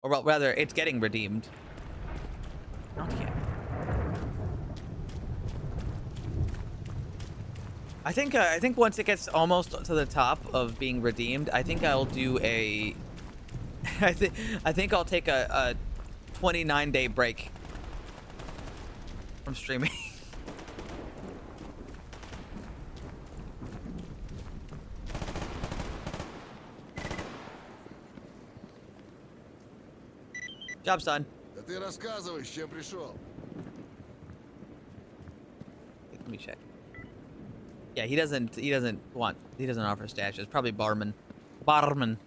Or well, rather, it's getting redeemed. Not yet. I think once it gets almost to the top of being redeemed, I think I'll do a I think I'll take a 29-day break from streaming. Job's done. Да ты рассказывай, с чем пришел. Let me check. Yeah, he doesn't offer stashes. Probably barman. Barman.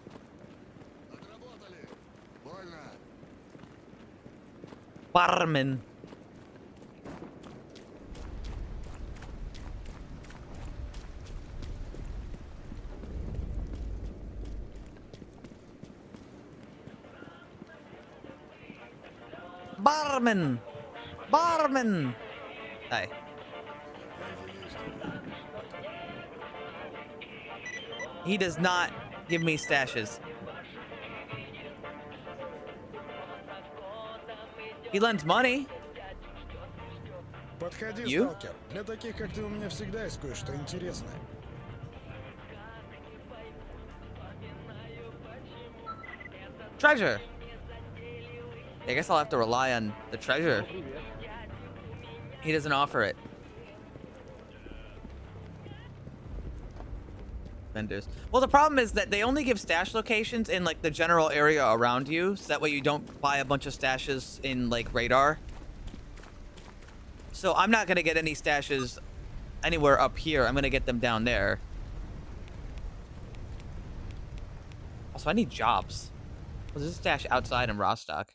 Barman. Barman. Barman. Hi. He does not give me stashes. He lends money. Подходи, You? сталкер. Для таких, как ты, у меня всегда есть кое-что интересное. Treasure. I guess I'll have to rely on the treasure. He doesn't offer it. Vendors. Well, the problem is that they only give stash locations in like the general area around you, so that way you don't buy a bunch of stashes in like radar. So I'm not gonna get any stashes anywhere up here. I'm gonna get them down there. Also, I need jobs. Well, there's a stash outside in Rostock.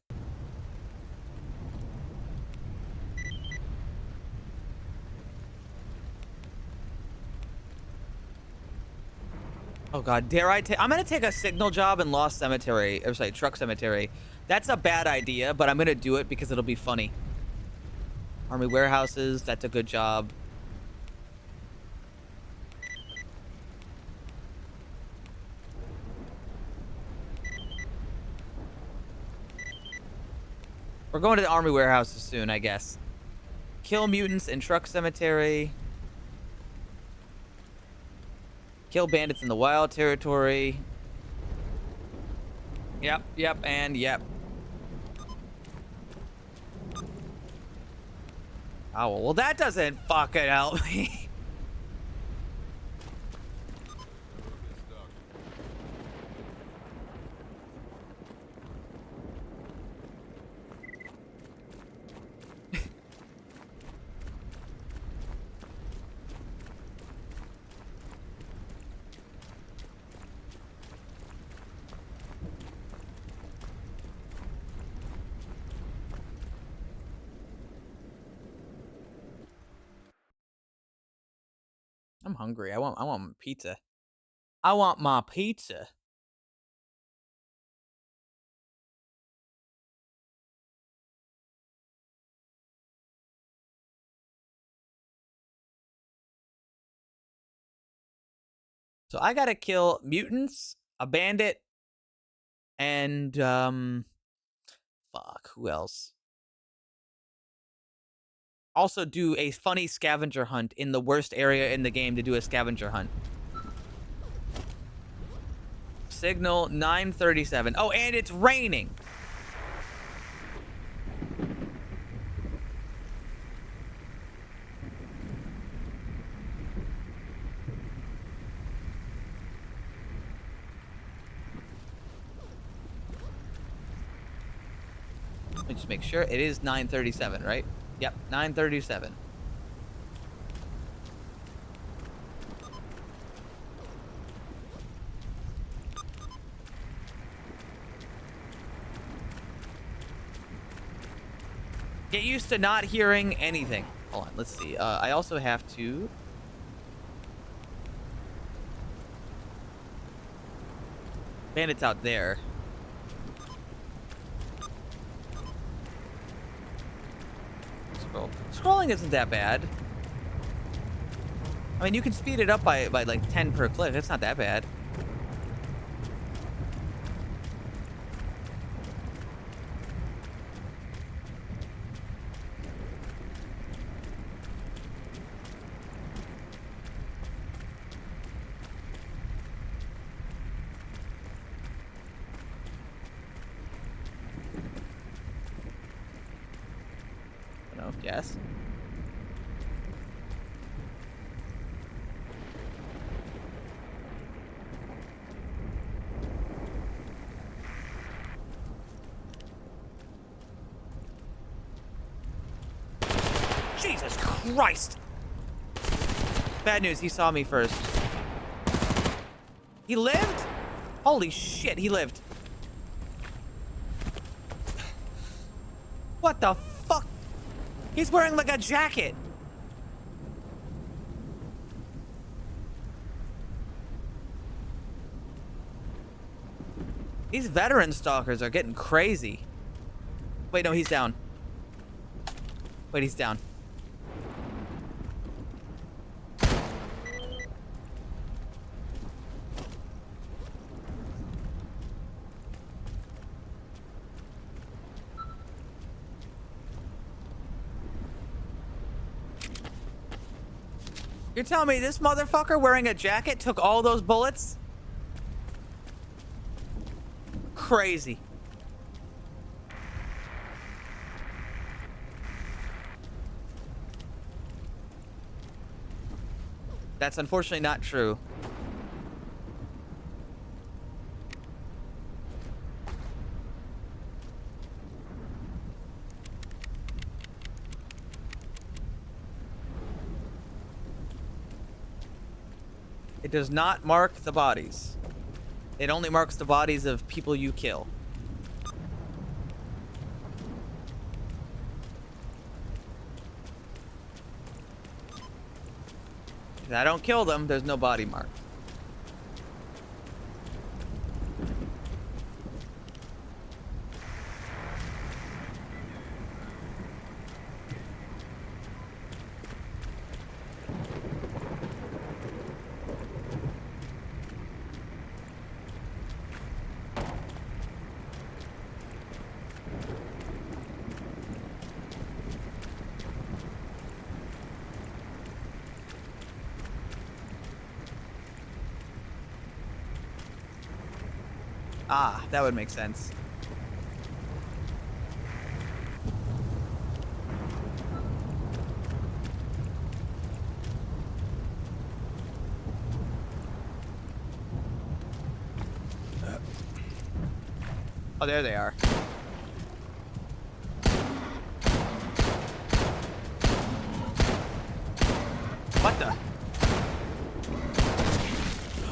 Oh god, dare I take... I'm gonna take a signal job in Lost Cemetery. Or sorry, Truck Cemetery. That's a bad idea, but I'm gonna do it because it'll be funny. Army warehouses, that's a good job. We're going to the army warehouses soon, I guess. Kill mutants in Truck Cemetery. Kill bandits in the wild territory. Yep, and yep. Oh, well that doesn't fucking help me. hungry. I want pizza. I want my pizza. So I gotta kill mutants, a bandit, and fuck, who else? Also do a funny scavenger hunt in the worst area in the game to do a scavenger hunt. Signal 9:37. Oh, and it's raining. Let me just make sure. It is 9:37, right? Yep, 9:37. Get used to not hearing anything. Hold on, let's see. I also have to... Bandits out there. Scroll. Scrolling isn't that bad. I mean, you can speed it up by like 10 per click. It's not that bad. No, yes. Jesus Christ! Bad news, he saw me first. He lived? Holy shit, he lived. What the fuck? He's wearing like a jacket. These veteran stalkers are getting crazy. Wait, no, he's down. Wait, he's down. You're telling me this motherfucker wearing a jacket took all those bullets? Crazy. That's unfortunately not true. It does not mark the bodies. It only marks the bodies of people you kill. If I don't kill them, there's no body mark. Ah, that would make sense. Oh, there they are. What the?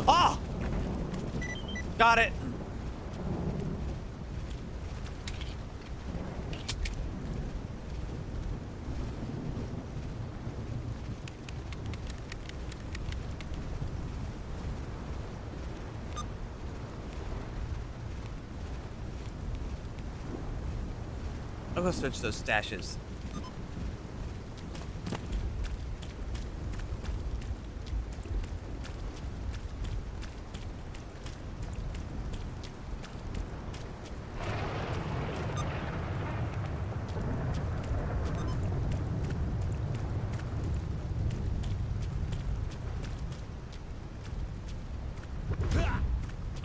Oh! Got it. I'll go search those stashes.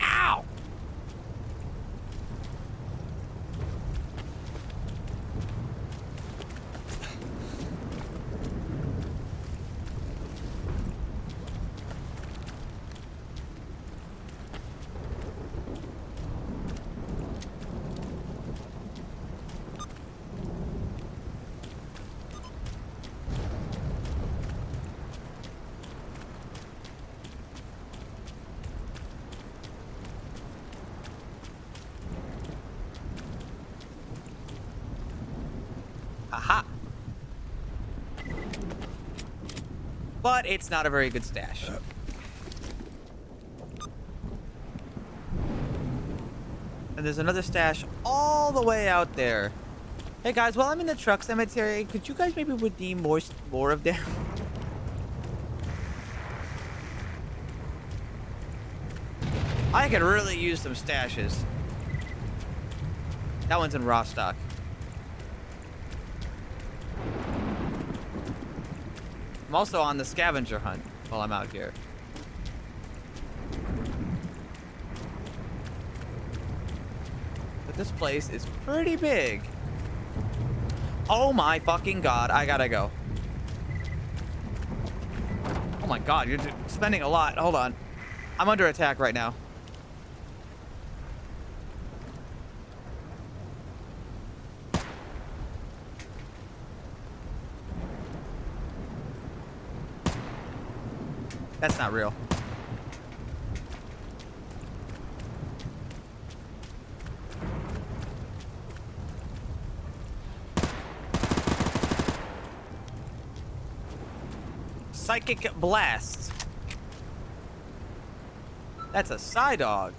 Ow! Aha! But it's not a very good stash. And there's another stash all the way out there. Hey guys, while I'm in the truck cemetery, could you guys maybe redeem more of them? I could really use some stashes. That one's in raw stock. I'm also on the scavenger hunt while I'm out here. But this place is pretty big. Oh my fucking god, I gotta go. Oh my god, you're spending a lot. Hold on. I'm under attack right now. That's not real. Psychic Blast. That's a Psydog.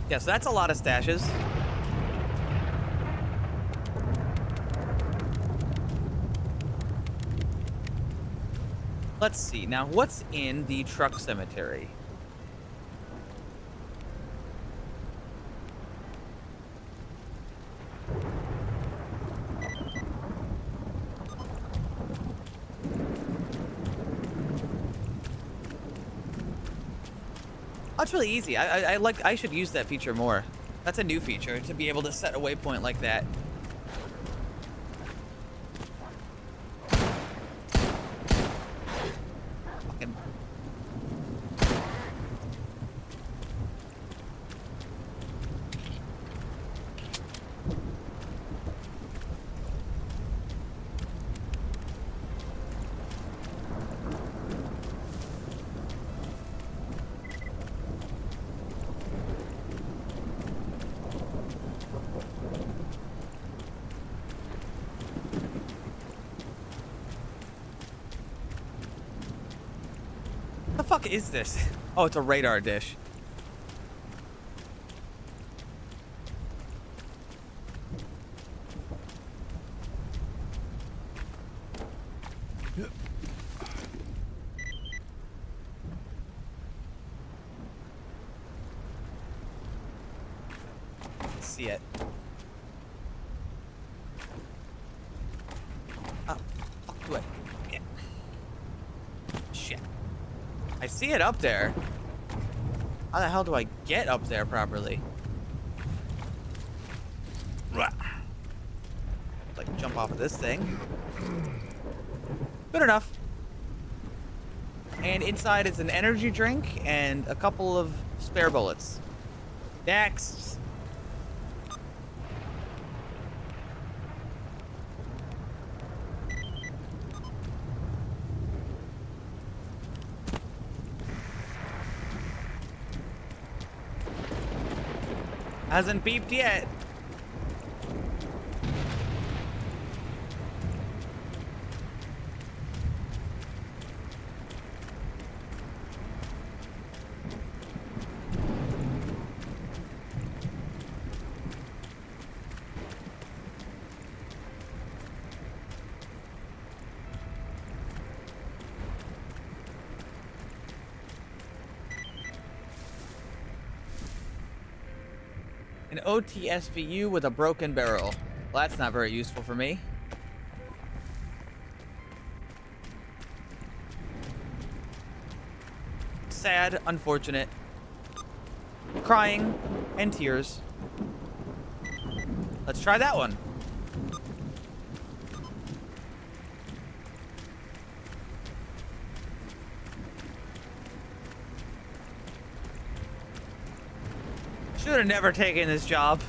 Yeah, so that's a lot of stashes. Let's see. Now, what's in the truck cemetery? That's really easy. I should use that feature more. That's a new feature, to be able to set a waypoint like that. Fucking. What the fuck is this? Oh, it's a radar dish. See it. Oh, fuck away. Yeah. Shit. I see it up there. How the hell do I get up there properly? Like jump off of this thing. Good enough. And inside is an energy drink and a couple of spare bullets. Next. Hasn't beeped yet. An OTSVU with a broken barrel. Well, that's not very useful for me. Sad, unfortunate. Crying and tears. Let's try that one. Should have never taken this job.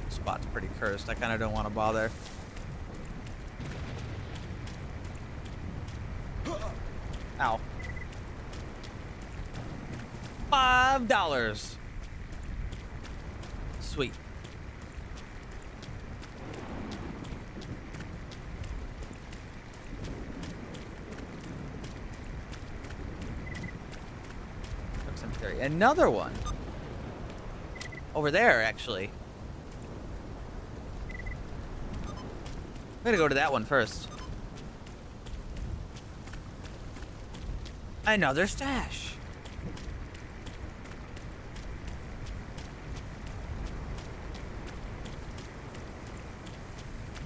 Spot's pretty cursed. I kind of don't want to bother. Ow. $5. Sweet. Another one. Over there, actually. I'm gonna go to that one first. Another stash.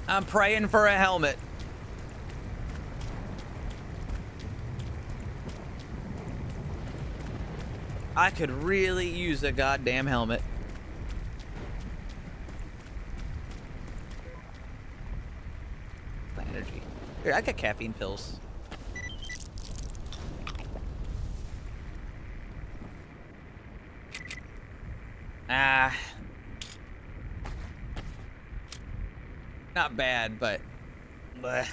I'm praying for a helmet. I could really use a goddamn helmet. Energy. Here, I got caffeine pills. Ah. Not bad, but... bleh.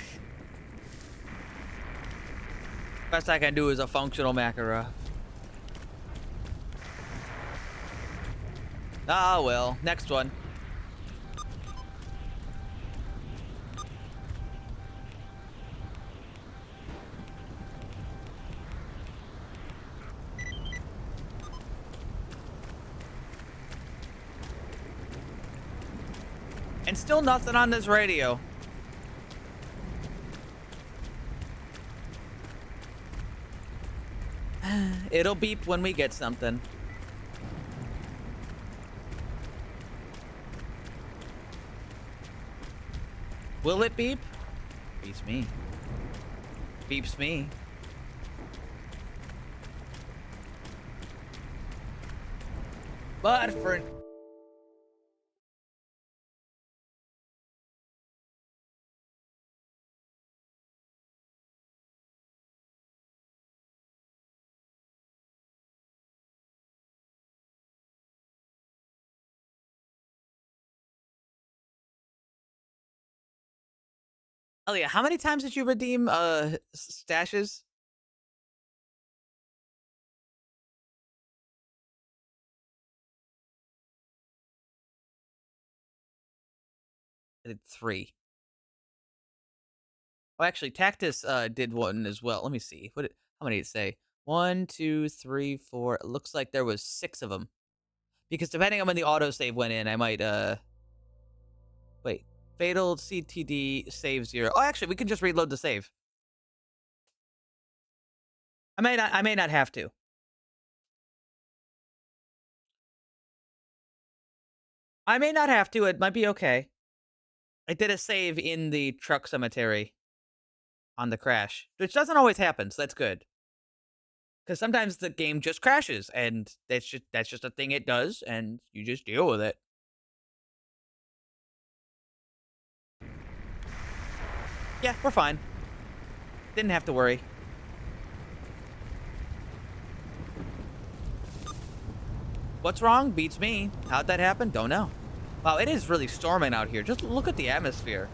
Best I can do is a functional Makarov. Ah, well. Next one. And still nothing on this radio. It'll beep when we get something. Will it beep? Beeps me. Beeps me. But for... Elia, how many times did you redeem stashes? I did 3. Oh, actually, Tactus did one as well. Let me see. How many did it say? 1, 2, 3, 4. It looks like there was 6 of them. Because depending on when the autosave went in, I might wait. Fatal CTD save 0. Oh, actually, we can just reload the save. I may not have to. I may not have to. It might be okay. I did a save in the truck cemetery on the crash, which doesn't always happen, so that's good. Because sometimes the game just crashes, and that's just a thing it does, and you just deal with it. Yeah, we're fine. Didn't have to worry. What's wrong? Beats me. How'd that happen? Don't know. Wow, it is really storming out here. Just look at the atmosphere.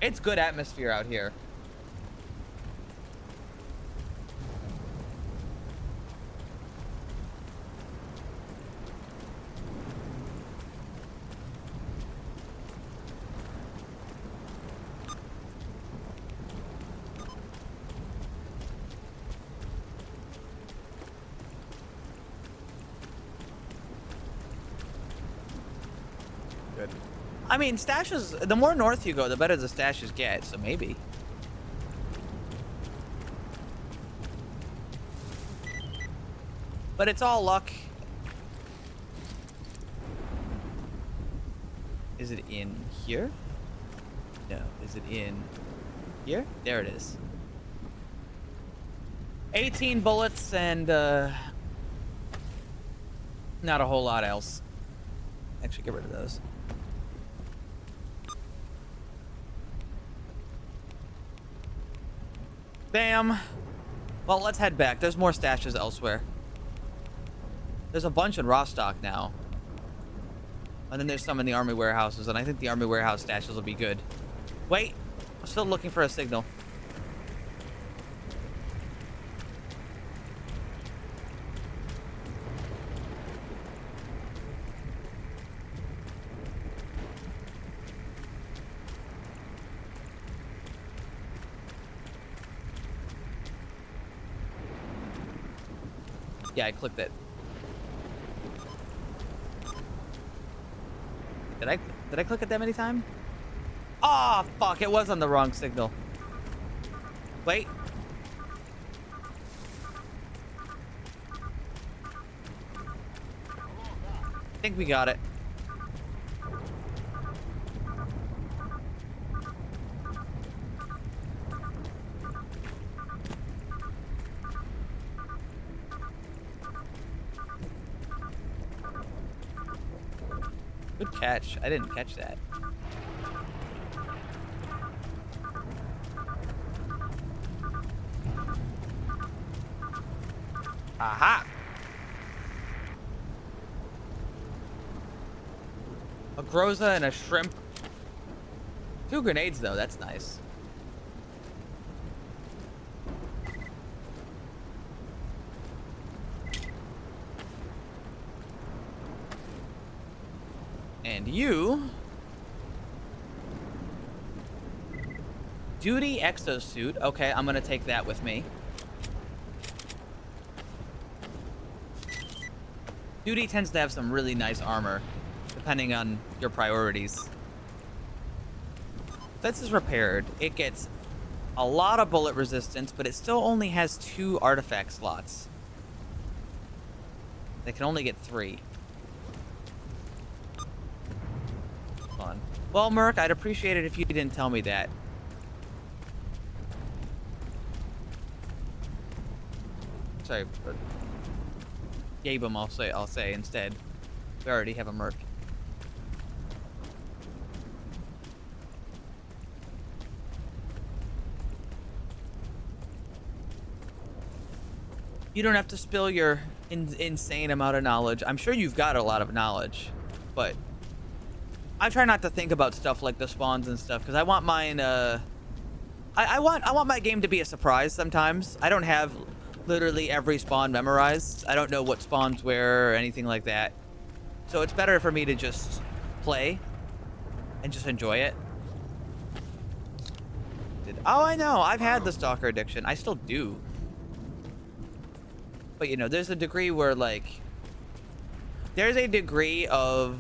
It's good atmosphere out here. good. I mean, stashes, the more north you go, the better the stashes get, so maybe. But it's all luck. Is it in here? No. Is it in here? There it is. 18 bullets and not a whole lot else. Actually, get rid of those. Bam. Well, let's head back. There's more stashes elsewhere. There's a bunch in Rostock now. And then there's some in the army warehouses, and I think the army warehouse stashes will be good. Wait, I'm still looking for a signal. Yeah, I clicked it. Did I click it that many times? Oh, fuck, it was on the wrong signal. Wait. I think we got it. Good catch. I didn't catch that. Aha! A groza and a shrimp. 2 grenades, though. That's nice. And you... Duty exosuit. Okay, I'm gonna take that with me. Duty tends to have some really nice armor, depending on your priorities. This is repaired. It gets a lot of bullet resistance, but it still only has 2 artifact slots. They can only get 3. Fun. Well, Merc, I'd appreciate it if you didn't tell me that. Sorry, but Gabe, I'll say instead. We already have a Merc. You don't have to spill your insane amount of knowledge. I'm sure you've got a lot of knowledge, but I try not to think about stuff like the spawns and stuff because I want mine. I want my game to be a surprise. Sometimes I don't have literally every spawn memorized. I don't know what spawns where or anything like that. So it's better for me to just play and just enjoy it. Oh, I know. I've had the stalker addiction. I still do. But, you know, there's a degree where, like, there's a degree of,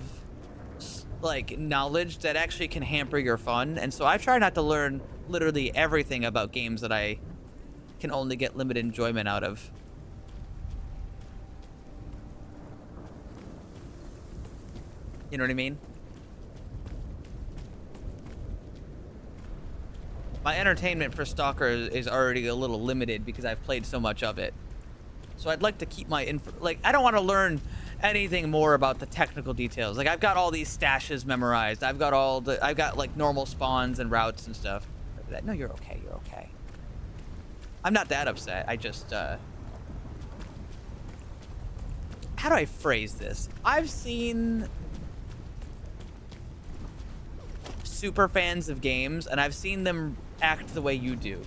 like, knowledge that actually can hamper your fun. And so I try not to learn literally everything about games that I can only get limited enjoyment out of. You know what I mean? My entertainment for Stalker is already a little limited because I've played so much of it. So I'd like to keep my like, I don't want to learn anything more about the technical details. Like, I've got all these stashes memorized. I've got like normal spawns and routes and stuff. No, you're okay. You're okay. I'm not that upset. I just, how do I phrase this? I've seen super fans of games, and I've seen them act the way you do.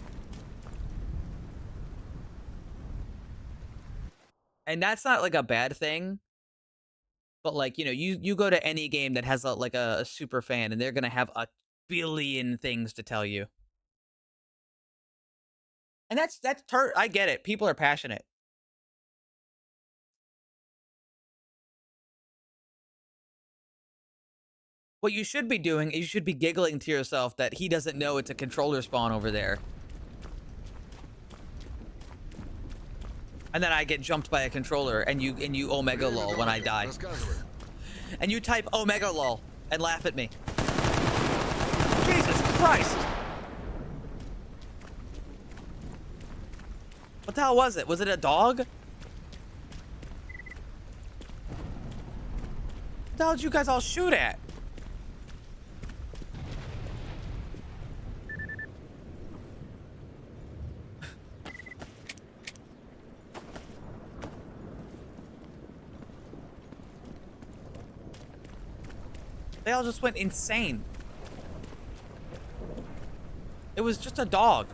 And that's not like a bad thing. But like, you know, you go to any game that has like a super fan, and they're going to have a billion things to tell you. And I get it. People are passionate. What you should be doing is you should be giggling to yourself that he doesn't know it's a controller spawn over there. And then I get jumped by a controller and you omega lol when I die. And you type omega lol and laugh at me. Jesus Christ! What the hell was it? Was it a dog? What the hell did you guys all shoot at? They all just went insane. It was just a dog.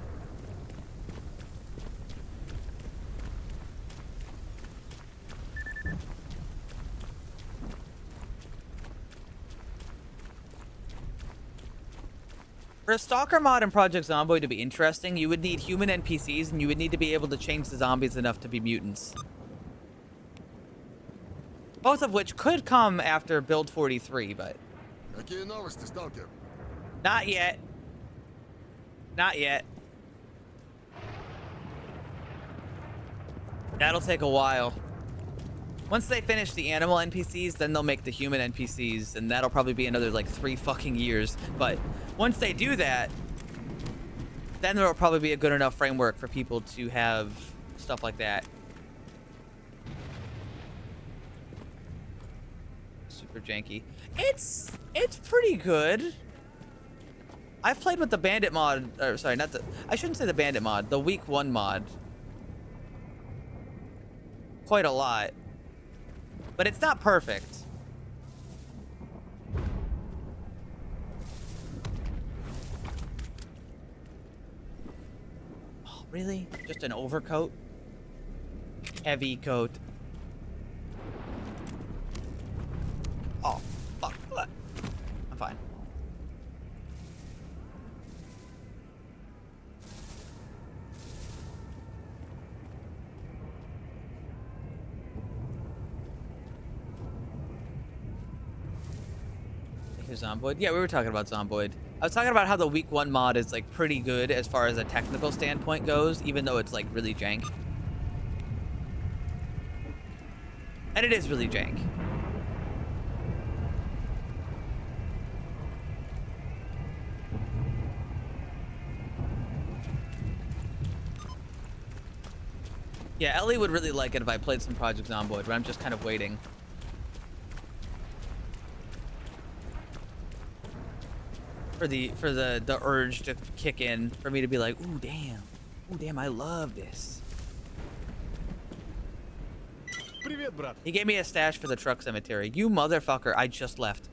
For a stalker mod in Project Zomboid to be interesting, you would need human NPCs and you would need to be able to change the zombies enough to be mutants. Both of which could come after build 43, but... Какие новости, сталкер? Not yet. Not yet. That'll take a while. Once they finish the animal NPCs, then they'll make the human NPCs, and that'll probably be another, like, 3 fucking years. But once they do that, then there'll probably be a good enough framework for people to have stuff like that. Super janky. It's pretty good. I've played with the bandit mod, or sorry, not the, I shouldn't say the bandit mod, the week 1 mod. Quite a lot. But it's not perfect. Oh, really? Just an overcoat? Heavy coat. Oh, fuck. I'm fine. Zomboid? Yeah, we were talking about Zomboid. I was talking about how the week 1 mod is like pretty good as far as a technical standpoint goes, even though it's like really jank. And it is really jank. Yeah, Ellie would really like it if I played some Project Zomboid, but I'm just kind of waiting. For the urge to kick in, for me to be like, ooh damn, I love this. Привет, брат. He gave me a stash for the truck cemetery. You motherfucker, I just left.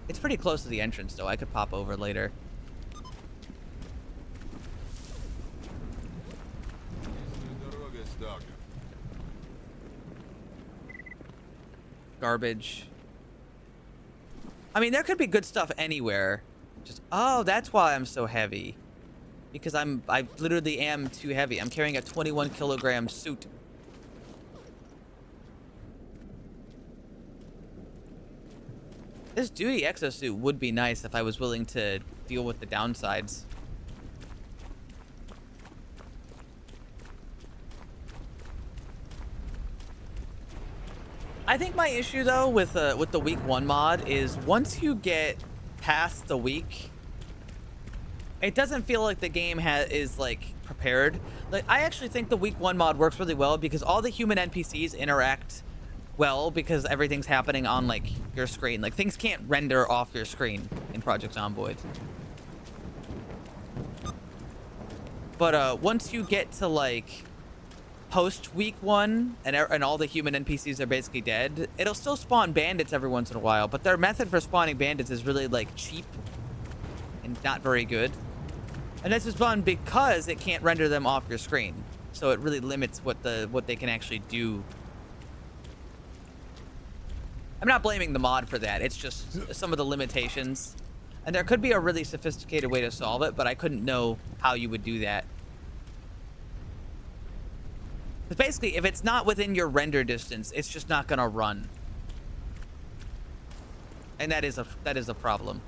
It's pretty close to the entrance though, I could pop over later. Garbage. I mean, there could be good stuff anywhere. Just, oh, that's why I'm so heavy. Because I literally am too heavy. I'm carrying a 21 kilogram suit. This duty exosuit would be nice if I was willing to deal with the downsides. I think my issue though with the week 1 mod is once you get past the week, it doesn't feel like the game is like prepared. Like I actually think the week 1 mod works really well because all the human NPCs interact well because everything's happening on like your screen. Like things can't render off your screen in Project Zomboid. But once you get to like post week 1 and all the human NPCs are basically dead, it'll still spawn bandits every once in a while, but their method for spawning bandits is really like cheap and not very good. And this is fun because it can't render them off your screen, so it really limits what they can actually do. I'm not blaming the mod for that, it's just some of the limitations, and there could be a really sophisticated way to solve it, but I couldn't know how you would do that. Because basically, if it's not within your render distance, it's just not gonna run. And that is a problem.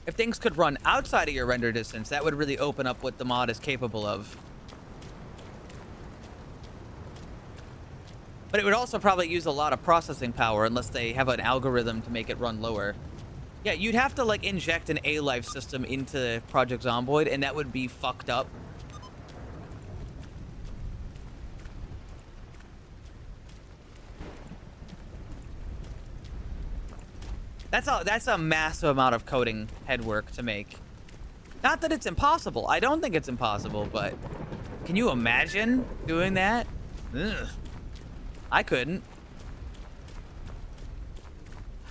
If things could run outside of your render distance, that would really open up what the mod is capable of. But it would also probably use a lot of processing power unless they have an algorithm to make it run lower. Yeah, you'd have to like inject an A-Life system into Project Zomboid, and that would be fucked up. That's a massive amount of coding headwork to make. Not that it's impossible. I don't think it's impossible, but can you imagine doing that? Ugh. I couldn't.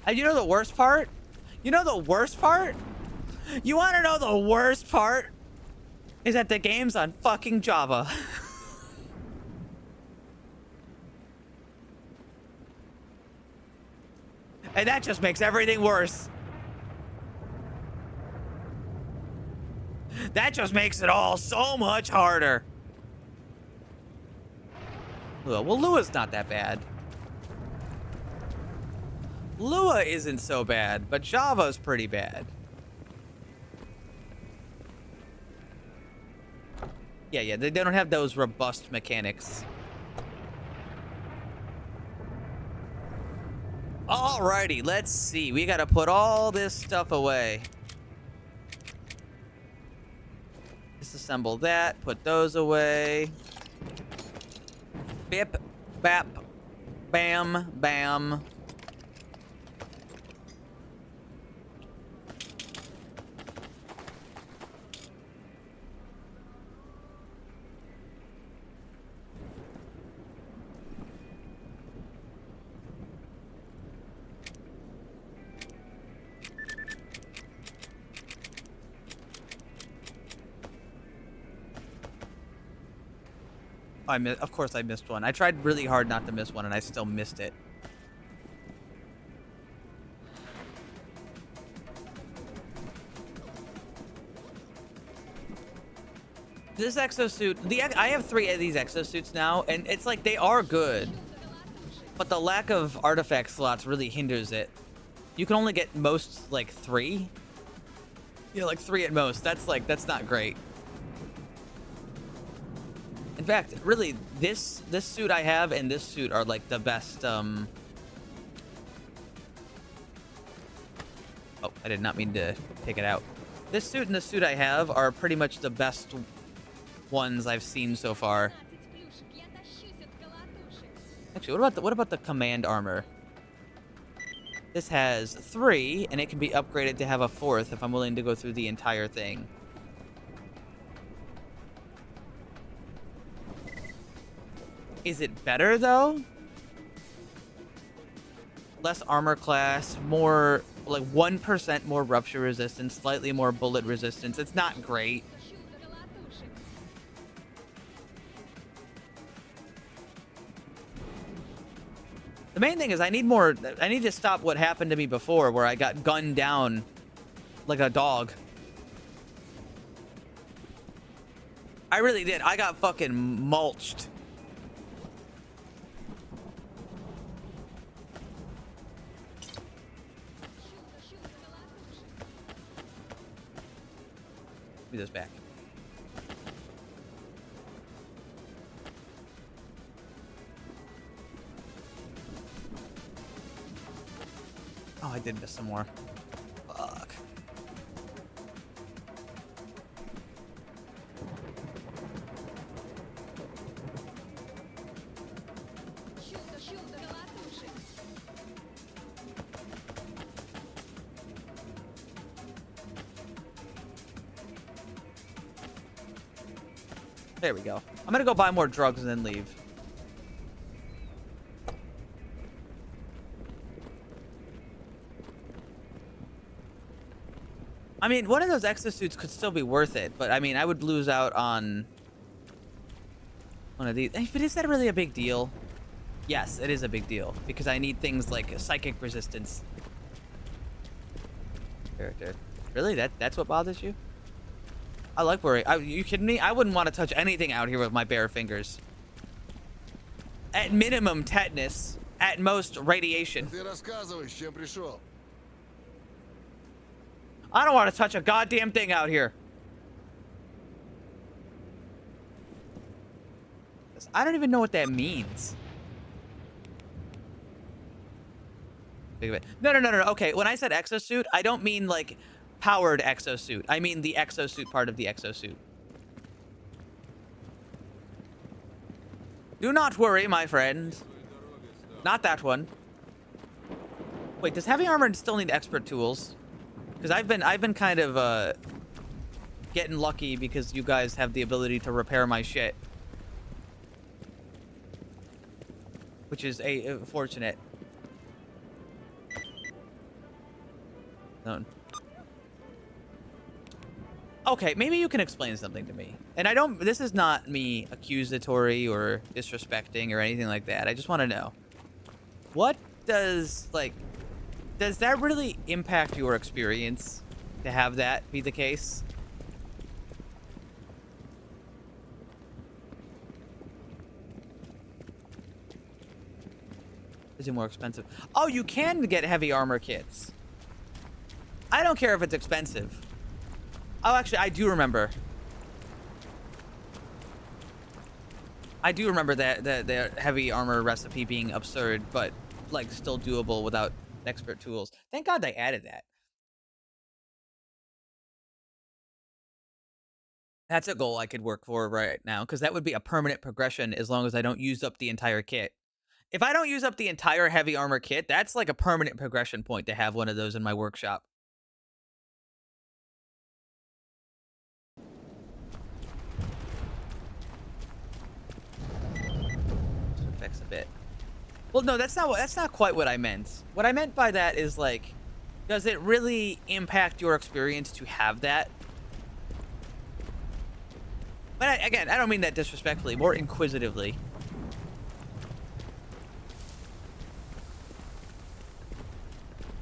And you know the worst part? You know the worst part? You want to know the worst part? Is that the game's on fucking Java. And that just makes everything worse. That just makes it all so much harder. Well, Lua's not that bad. Lua isn't so bad, but Java's pretty bad. Yeah, they don't have those robust mechanics. Alrighty, let's see. We gotta put all this stuff away. Disassemble that, put those away. Bip, bap, bam, bam. Of course I missed one. I tried really hard not to miss one, and I still missed it. This exosuit, I have 3 of these exosuits now, and it's like they are good, but the lack of artifact slots really hinders it. You can only get most like 3. Yeah, like 3 at most. That's not great. In fact, really, this suit I have and this suit are like the best. Oh, I did not mean to take it out. This suit and the suit I have are pretty much the best ones I've seen so far. Actually, what about the command armor? This has 3, and it can be upgraded to have a 4th if I'm willing to go through the entire thing. Is it better, though? Less armor class, more, like 1% more rupture resistance, slightly more bullet resistance. It's not great. The main thing is I need to stop what happened to me before, where I got gunned down like a dog. I really did. I got fucking mulched. Give me this back. Oh, I did miss some more. Fuck. There we go. I'm gonna go buy more drugs and then leave. I mean, one of those exosuits could still be worth it, but I mean, I would lose out on one of these. But is that really a big deal? Yes, it is a big deal, because I need things like psychic resistance. Character. Really? That's what bothers you? I like wearing... you kidding me? I wouldn't want to touch anything out here with my bare fingers. At minimum, tetanus. At most, radiation. Ты рассказывай, с чем пришел. I don't want to touch a goddamn thing out here. I don't even know what that means. No. Okay, when I said exosuit, I don't mean like powered exosuit. I mean the exosuit part of the exosuit. Do not worry, my friend. Not that one. Wait, does heavy armor still need expert tools? Because I've been kind of getting lucky because you guys have the ability to repair my shit, which is fortunate. No. Okay, maybe you can explain something to me. And I don't. This is not me accusatory or disrespecting or anything like that. I just want to know. What does, like, does that really impact your experience to have that be the case? Is it more expensive? Oh, you can get heavy armor kits. I don't care if it's expensive. Oh, actually, I do remember. I do remember that the heavy armor recipe being absurd, but like still doable without expert tools. Thank God they added that. That's a goal I could work for right now, because that would be a permanent progression as long as I don't use up the entire kit. If I don't use up the entire heavy armor kit, that's like a permanent progression point to have one of those in my workshop. Affects a bit. Well, no, that's not quite what I meant. What I meant by that is, like, does it really impact your experience to have that? But again, I don't mean that disrespectfully, more inquisitively.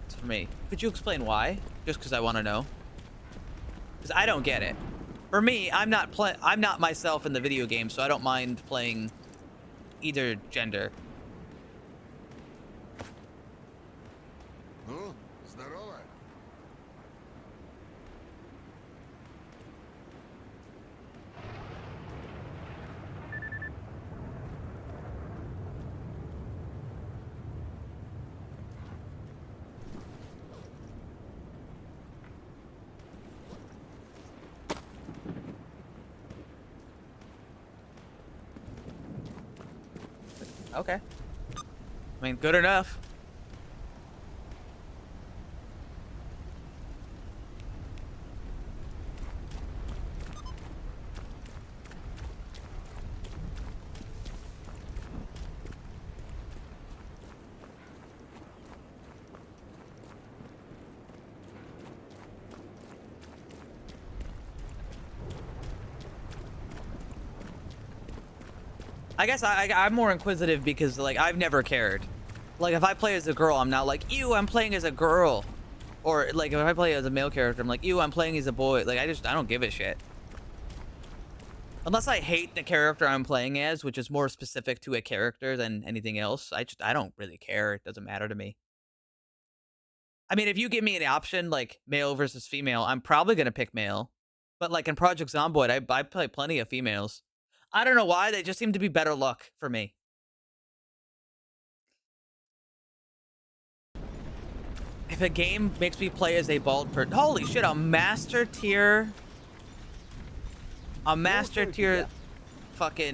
It's for me. Could you explain why? Just because I want to know. Because I don't get it. For me, I'm not myself in the video game, so I don't mind playing either gender. Ну, здорово. Okay. I mean, good enough. I guess I'm more inquisitive because, like, I've never cared. Like, if I play as a girl, I'm not like, ew, I'm playing as a girl. Or, like, if I play as a male character, I'm like, ew, I'm playing as a boy. Like, I don't give a shit. Unless I hate the character I'm playing as, which is more specific to a character than anything else. I don't really care. It doesn't matter to me. I mean, if you give me an option, like, male versus female, I'm probably going to pick male. But, like, in Project Zomboid, I play plenty of females. I don't know why, they just seem to be better luck for me. If a game makes me play as a bald person... Holy shit, a master tier... A master tier... Fucking...